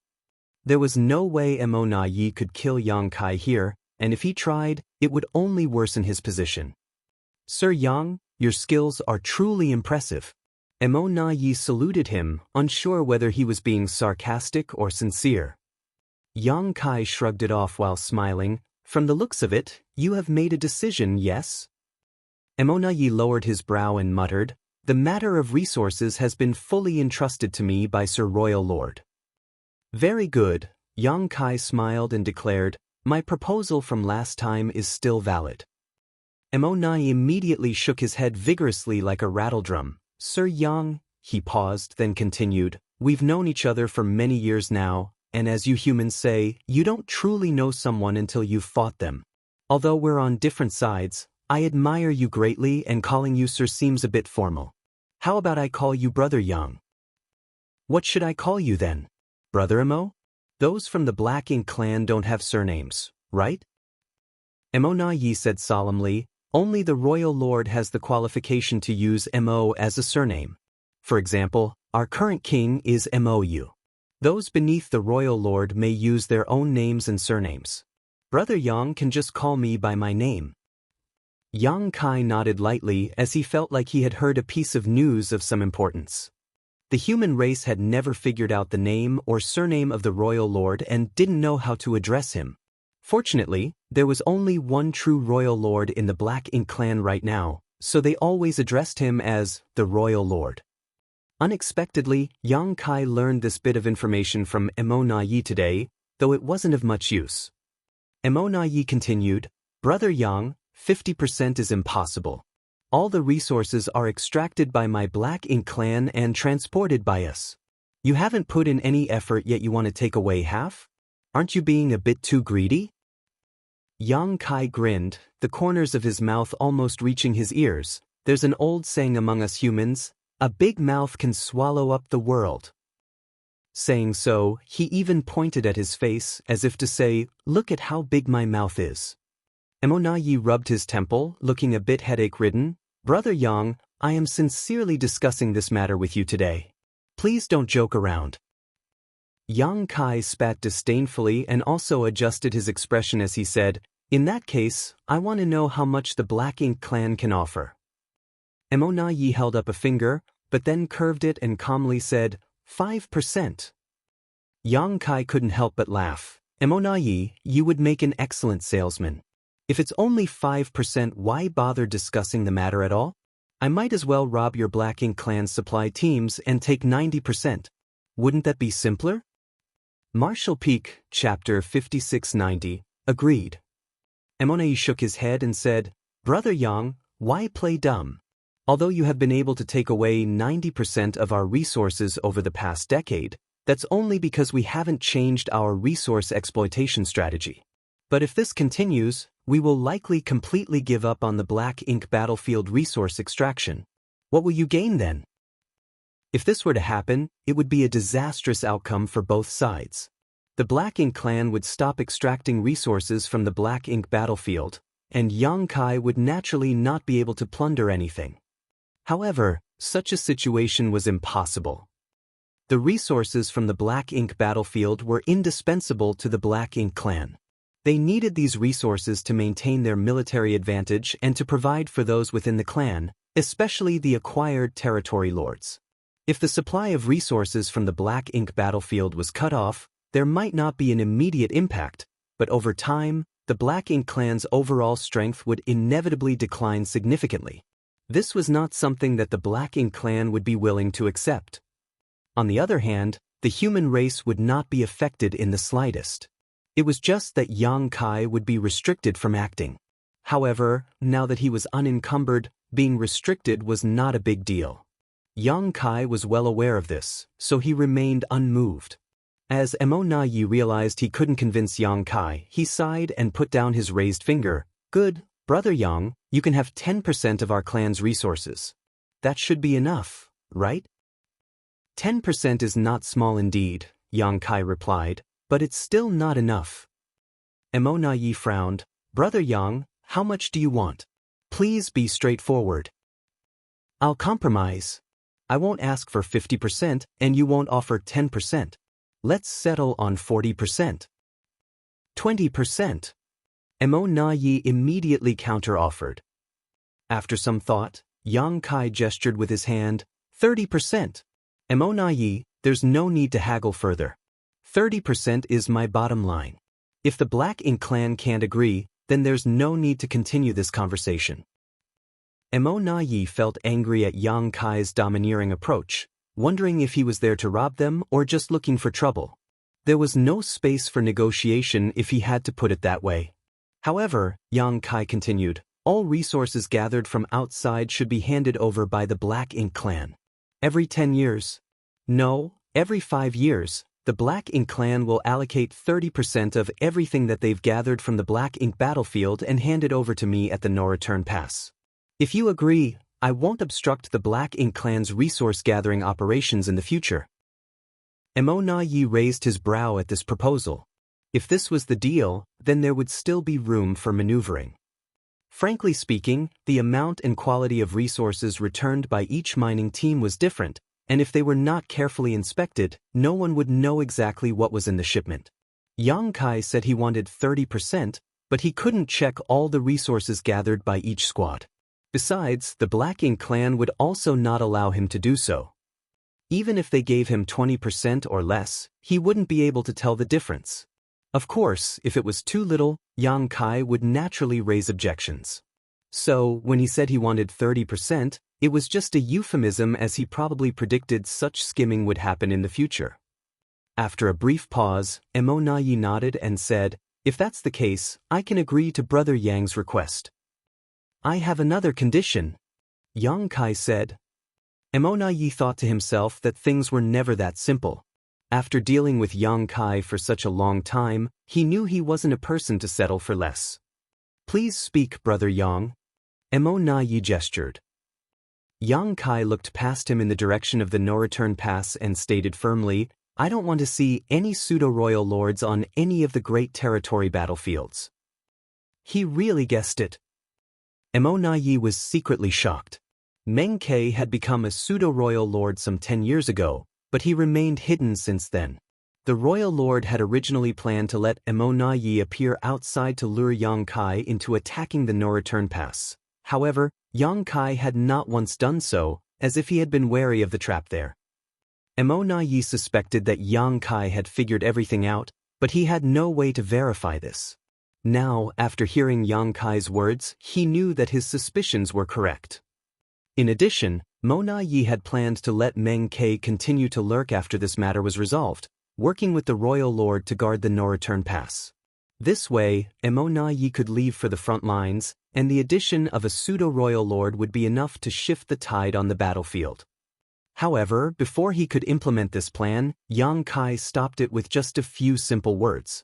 There was no way Mo Na Yi could kill Yang Kai here, and if he tried, it would only worsen his position. Sir Yang, your skills are truly impressive. Mo Na Yi saluted him, unsure whether he was being sarcastic or sincere. Yang Kai shrugged it off while smiling. From the looks of it, you have made a decision, yes? Mo Na Yi lowered his brow and muttered, the matter of resources has been fully entrusted to me by Sir Royal Lord. Very good, Yang Kai smiled and declared, my proposal from last time is still valid. Mo Na Yi immediately shook his head vigorously like a rattledrum. Sir Yang, he paused, then continued, we've known each other for many years now, and as you humans say, you don't truly know someone until you've fought them. Although we're on different sides, I admire you greatly and calling you sir seems a bit formal. How about I call you Brother Yang? What should I call you then? Brother Mo? Those from the Black Ink clan don't have surnames, right? Mo Na Yi said solemnly, only the Royal Lord has the qualification to use Mo as a surname. For example, our current king is Mou. Those beneath the Royal Lord may use their own names and surnames. Brother Yang can just call me by my name. Yang Kai nodded lightly as he felt like he had heard a piece of news of some importance. The human race had never figured out the name or surname of the Royal Lord and didn't know how to address him. Fortunately, there was only one true Royal Lord in the Black Ink clan right now, so they always addressed him as the Royal Lord. Unexpectedly, Yang Kai learned this bit of information from Mo Na Yi today, though it wasn't of much use. Mo Na Yi continued, Brother Yang, 50% is impossible. All the resources are extracted by my Black Ink clan and transported by us. You haven't put in any effort yet you want to take away half? Aren't you being a bit too greedy? Yang Kai grinned, the corners of his mouth almost reaching his ears. There's an old saying among us humans, a big mouth can swallow up the world. Saying so, he even pointed at his face as if to say, look at how big my mouth is. Mo Na Yi rubbed his temple, looking a bit headache-ridden. Brother Yang, I am sincerely discussing this matter with you today. Please don't joke around. Yang Kai spat disdainfully and also adjusted his expression as he said, in that case, I want to know how much the Black Ink clan can offer. Mo Na Yi held up a finger, but then curved it and calmly said, 5%. Yang Kai couldn't help but laugh. Mo Na Yi, you would make an excellent salesman. If it's only 5%, why bother discussing the matter at all? I might as well rob your Black Ink clan's supply teams and take 90%. Wouldn't that be simpler? Marshall Peak, Chapter 5690, agreed. Mo Na Yi shook his head and said, Brother Yang, why play dumb? Although you have been able to take away 90% of our resources over the past decade, that's only because we haven't changed our resource exploitation strategy. But if this continues, we will likely completely give up on the Black Ink battlefield resource extraction. What will you gain then? If this were to happen, it would be a disastrous outcome for both sides. The Black Ink clan would stop extracting resources from the Black Ink battlefield, and Yang Kai would naturally not be able to plunder anything. However, such a situation was impossible. The resources from the Black Ink battlefield were indispensable to the Black Ink clan. They needed these resources to maintain their military advantage and to provide for those within the clan, especially the acquired territory lords. If the supply of resources from the Black Ink battlefield was cut off, there might not be an immediate impact, but over time, the Black Ink clan's overall strength would inevitably decline significantly. This was not something that the Black Ink clan would be willing to accept. On the other hand, the human race would not be affected in the slightest. It was just that Yang Kai would be restricted from acting. However, now that he was unencumbered, being restricted was not a big deal. Yang Kai was well aware of this, so he remained unmoved. As Mo Na Yi realized he couldn't convince Yang Kai, he sighed and put down his raised finger. Good, Brother Yang, you can have 10% of our clan's resources. That should be enough, right? 10% is not small indeed, Yang Kai replied, but it's still not enough. Emo Nayi frowned. Brother Yang, how much do you want? Please be straightforward. I'll compromise. I won't ask for 50% and you won't offer 10%. Let's settle on 40%. 20%. Emo Nayi immediately counter-offered. After some thought, Yang Kai gestured with his hand. 30%. Emo Nayi, there's no need to haggle further. 30% is my bottom line. If the Black Ink clan can't agree, then there's no need to continue this conversation. Emo Nayi felt angry at Yang Kai's domineering approach, wondering if he was there to rob them or just looking for trouble. There was no space for negotiation if he had to put it that way. However, Yang Kai continued, all resources gathered from outside should be handed over by the Black Ink clan. Every 10 years. No, every 5 years, the Black Ink clan will allocate 30% of everything that they've gathered from the Black Ink battlefield and hand it over to me at the No Return Pass. If you agree, I won't obstruct the Black Ink clan's resource-gathering operations in the future. Emo Nayi raised his brow at this proposal. If this was the deal, then there would still be room for maneuvering. Frankly speaking, the amount and quality of resources returned by each mining team was different, and if they were not carefully inspected, no one would know exactly what was in the shipment. Yang Kai said he wanted 30%, but he couldn't check all the resources gathered by each squad. Besides, the Black Ink clan would also not allow him to do so. Even if they gave him 20% or less, he wouldn't be able to tell the difference. Of course, if it was too little, Yang Kai would naturally raise objections. So, when he said he wanted 30%, it was just a euphemism as he probably predicted such skimming would happen in the future. After a brief pause, Emo Nayi nodded and said, if that's the case, I can agree to Brother Yang's request. I have another condition, Yang Kai said. Emo Nayi thought to himself that things were never that simple. After dealing with Yang Kai for such a long time, he knew he wasn't a person to settle for less. Please speak, Brother Yang. Emo Nayi gestured. Yang Kai looked past him in the direction of the No Return Pass and stated firmly, I don't want to see any pseudo-royal lords on any of the great territory battlefields. He really guessed it. Emo Nayi was secretly shocked. Meng Ke had become a pseudo-royal lord some 10 years ago, but he remained hidden since then. The royal lord had originally planned to let Emo Nayi appear outside to lure Yang Kai into attacking the No Return Pass. However, Yang Kai had not once done so, as if he had been wary of the trap there. Emo Nayi suspected that Yang Kai had figured everything out, but he had no way to verify this. Now, after hearing Yang Kai's words, he knew that his suspicions were correct. In addition, Emo Nayi had planned to let Meng Ke continue to lurk after this matter was resolved, working with the royal lord to guard the No Return Pass. This way, Emo Nayi could leave for the front lines, and the addition of a pseudo-royal lord would be enough to shift the tide on the battlefield. However, before he could implement this plan, Yang Kai stopped it with just a few simple words.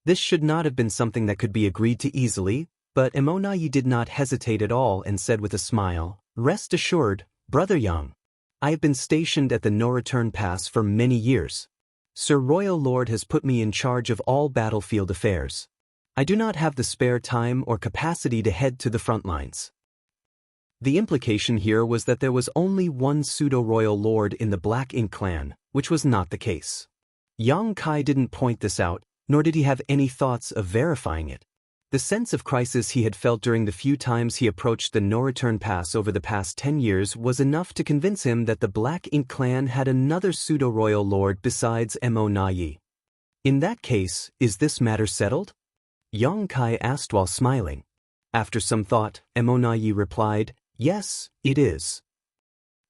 This should not have been something that could be agreed to easily, but Emo Nayi did not hesitate at all and said with a smile, Rest assured, Brother Yang. I have been stationed at the No Return Pass for many years. Sir Royal Lord has put me in charge of all battlefield affairs. I do not have the spare time or capacity to head to the front lines. The implication here was that there was only one pseudo-royal lord in the Black Ink clan, which was not the case. Yang Kai didn't point this out, nor did he have any thoughts of verifying it. The sense of crisis he had felt during the few times he approached the No Return Pass over the past 10 years was enough to convince him that the Black Ink clan had another pseudo-royal lord besides Emo Nayi. In that case, is this matter settled? Yang Kai asked while smiling. After some thought, Emo Nayi replied, Yes, it is.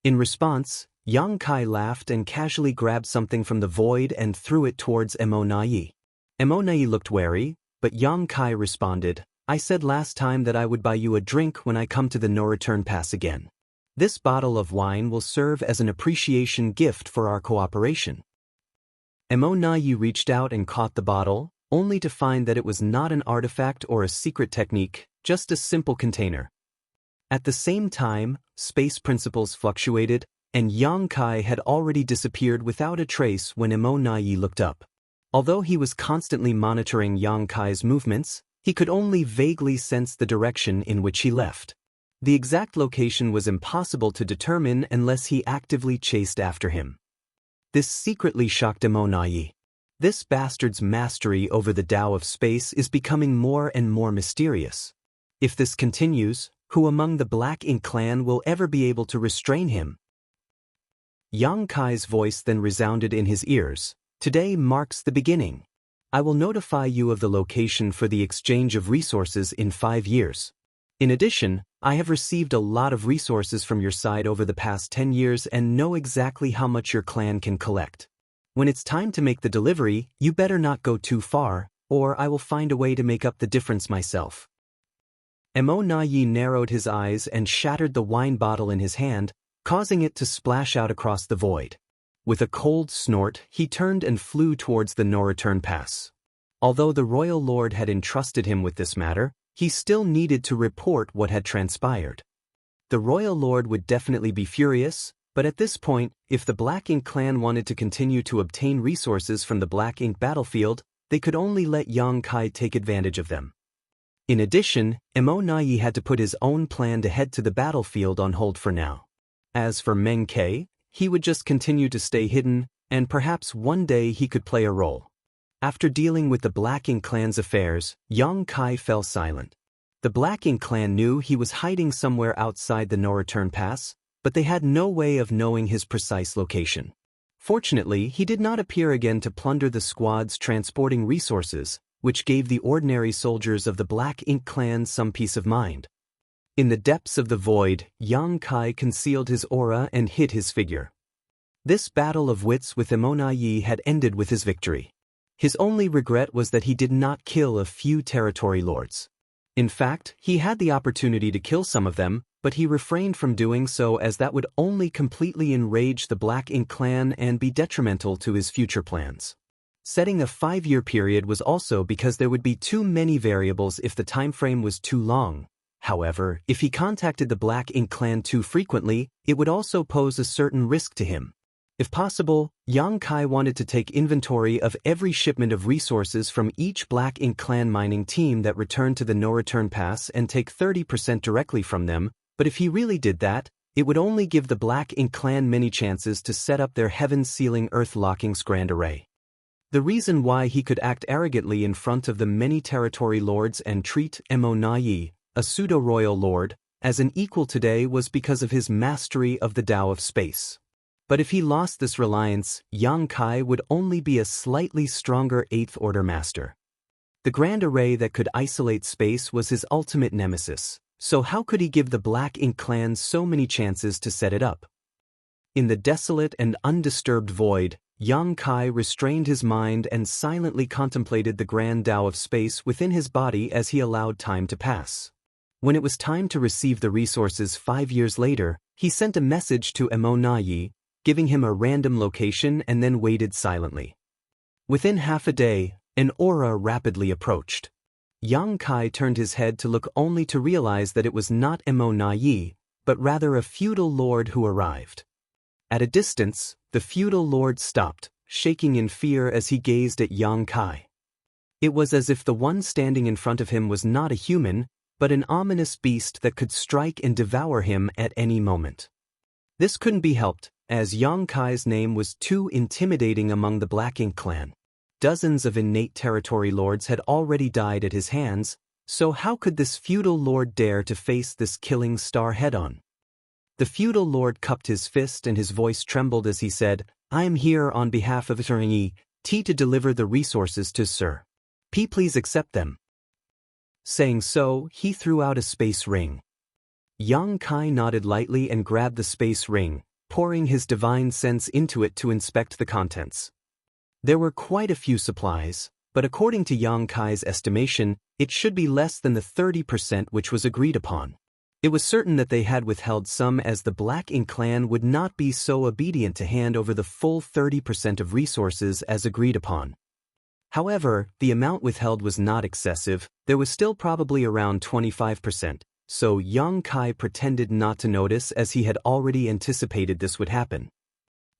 In response, Yang Kai laughed and casually grabbed something from the void and threw it towards Emo Nayi. Emo Nayi looked wary, but Yang Kai responded, I said last time that I would buy you a drink when I come to the No Return Pass again. This bottle of wine will serve as an appreciation gift for our cooperation. Emo Nayi reached out and caught the bottle, only to find that it was not an artifact or a secret technique, just a simple container. At the same time, space principles fluctuated, and Yang Kai had already disappeared without a trace when Emo Nayi looked up. Although he was constantly monitoring Yang Kai's movements, he could only vaguely sense the direction in which he left. The exact location was impossible to determine unless he actively chased after him. This secretly shocked Emo Nai. This bastard's mastery over the Tao of space is becoming more and more mysterious. If this continues, who among the Black Ink clan will ever be able to restrain him? Yang Kai's voice then resounded in his ears. Today marks the beginning. I will notify you of the location for the exchange of resources in 5 years. In addition, I have received a lot of resources from your side over the past 10 years and know exactly how much your clan can collect. When it's time to make the delivery, you better not go too far, or I will find a way to make up the difference myself. Emo Nai narrowed his eyes and shattered the wine bottle in his hand, causing it to splash out across the void. With a cold snort, he turned and flew towards the no-return pass. Although the royal lord had entrusted him with this matter, he still needed to report what had transpired. The royal lord would definitely be furious, but at this point, if the Black Ink clan wanted to continue to obtain resources from the Black Ink battlefield, they could only let Yang Kai take advantage of them. In addition, Emo Nai had to put his own plan to head to the battlefield on hold for now. As for Meng Ke, he would just continue to stay hidden, and perhaps one day he could play a role. After dealing with the Black Ink clan's affairs, Yang Kai fell silent. The Black Ink clan knew he was hiding somewhere outside the no-return pass, but they had no way of knowing his precise location. Fortunately, he did not appear again to plunder the squads transporting resources, which gave the ordinary soldiers of the Black Ink clan some peace of mind. In the depths of the void, Yang Kai concealed his aura and hid his figure. This battle of wits with Emo Nai had ended with his victory. His only regret was that he did not kill a few territory lords. In fact, he had the opportunity to kill some of them, but he refrained from doing so as that would only completely enrage the Black Ink clan and be detrimental to his future plans. Setting a 5-year period was also because there would be too many variables if the time frame was too long. However, if he contacted the Black Ink clan too frequently, it would also pose a certain risk to him. If possible, Yang Kai wanted to take inventory of every shipment of resources from each Black Ink clan mining team that returned to the no-return pass and take 30% directly from them, but if he really did that, it would only give the Black Ink clan many chances to set up their heaven-sealing Earth-Locking's grand array. The reason why he could act arrogantly in front of the many territory lords and treat Emo Nai, a pseudo-royal lord, as an equal today was because of his mastery of the Tao of space. But if he lost this reliance, Yang Kai would only be a slightly stronger 8th Order master. The grand array that could isolate space was his ultimate nemesis, so how could he give the Black Ink clan so many chances to set it up? In the desolate and undisturbed void, Yang Kai restrained his mind and silently contemplated the grand Tao of space within his body as he allowed time to pass. When it was time to receive the resources 5 years later, he sent a message to Emo Nai, giving him a random location and then waited silently. Within half a day, an aura rapidly approached. Yang Kai turned his head to look only to realize that it was not Emo Nai, but rather a feudal lord who arrived. At a distance, the feudal lord stopped, shaking in fear as he gazed at Yang Kai. It was as if the one standing in front of him was not a human, but an ominous beast that could strike and devour him at any moment. This couldn't be helped, as Yang Kai's name was too intimidating among the Black Ink clan. Dozens of innate territory lords had already died at his hands, so how could this feudal lord dare to face this killing star head-on? The feudal lord cupped his fist and his voice trembled as he said, "I am here on behalf of Eternity T to deliver the resources to Sir P. Please accept them." Saying so, he threw out a space ring. Yang Kai nodded lightly and grabbed the space ring, pouring his divine sense into it to inspect the contents. There were quite a few supplies, but according to Yang Kai's estimation, it should be less than the 30% which was agreed upon. It was certain that they had withheld some as the Black Ink clan would not be so obedient to hand over the full 30% of resources as agreed upon. However, the amount withheld was not excessive, there was still probably around 25%. So Yang Kai pretended not to notice as he had already anticipated this would happen.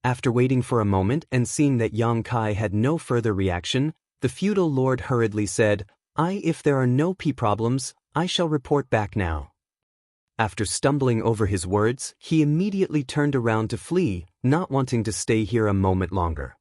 After waiting for a moment and seeing that Yang Kai had no further reaction, the feudal lord hurriedly said, If there are no problems, I shall report back now. After stumbling over his words, he immediately turned around to flee, not wanting to stay here a moment longer.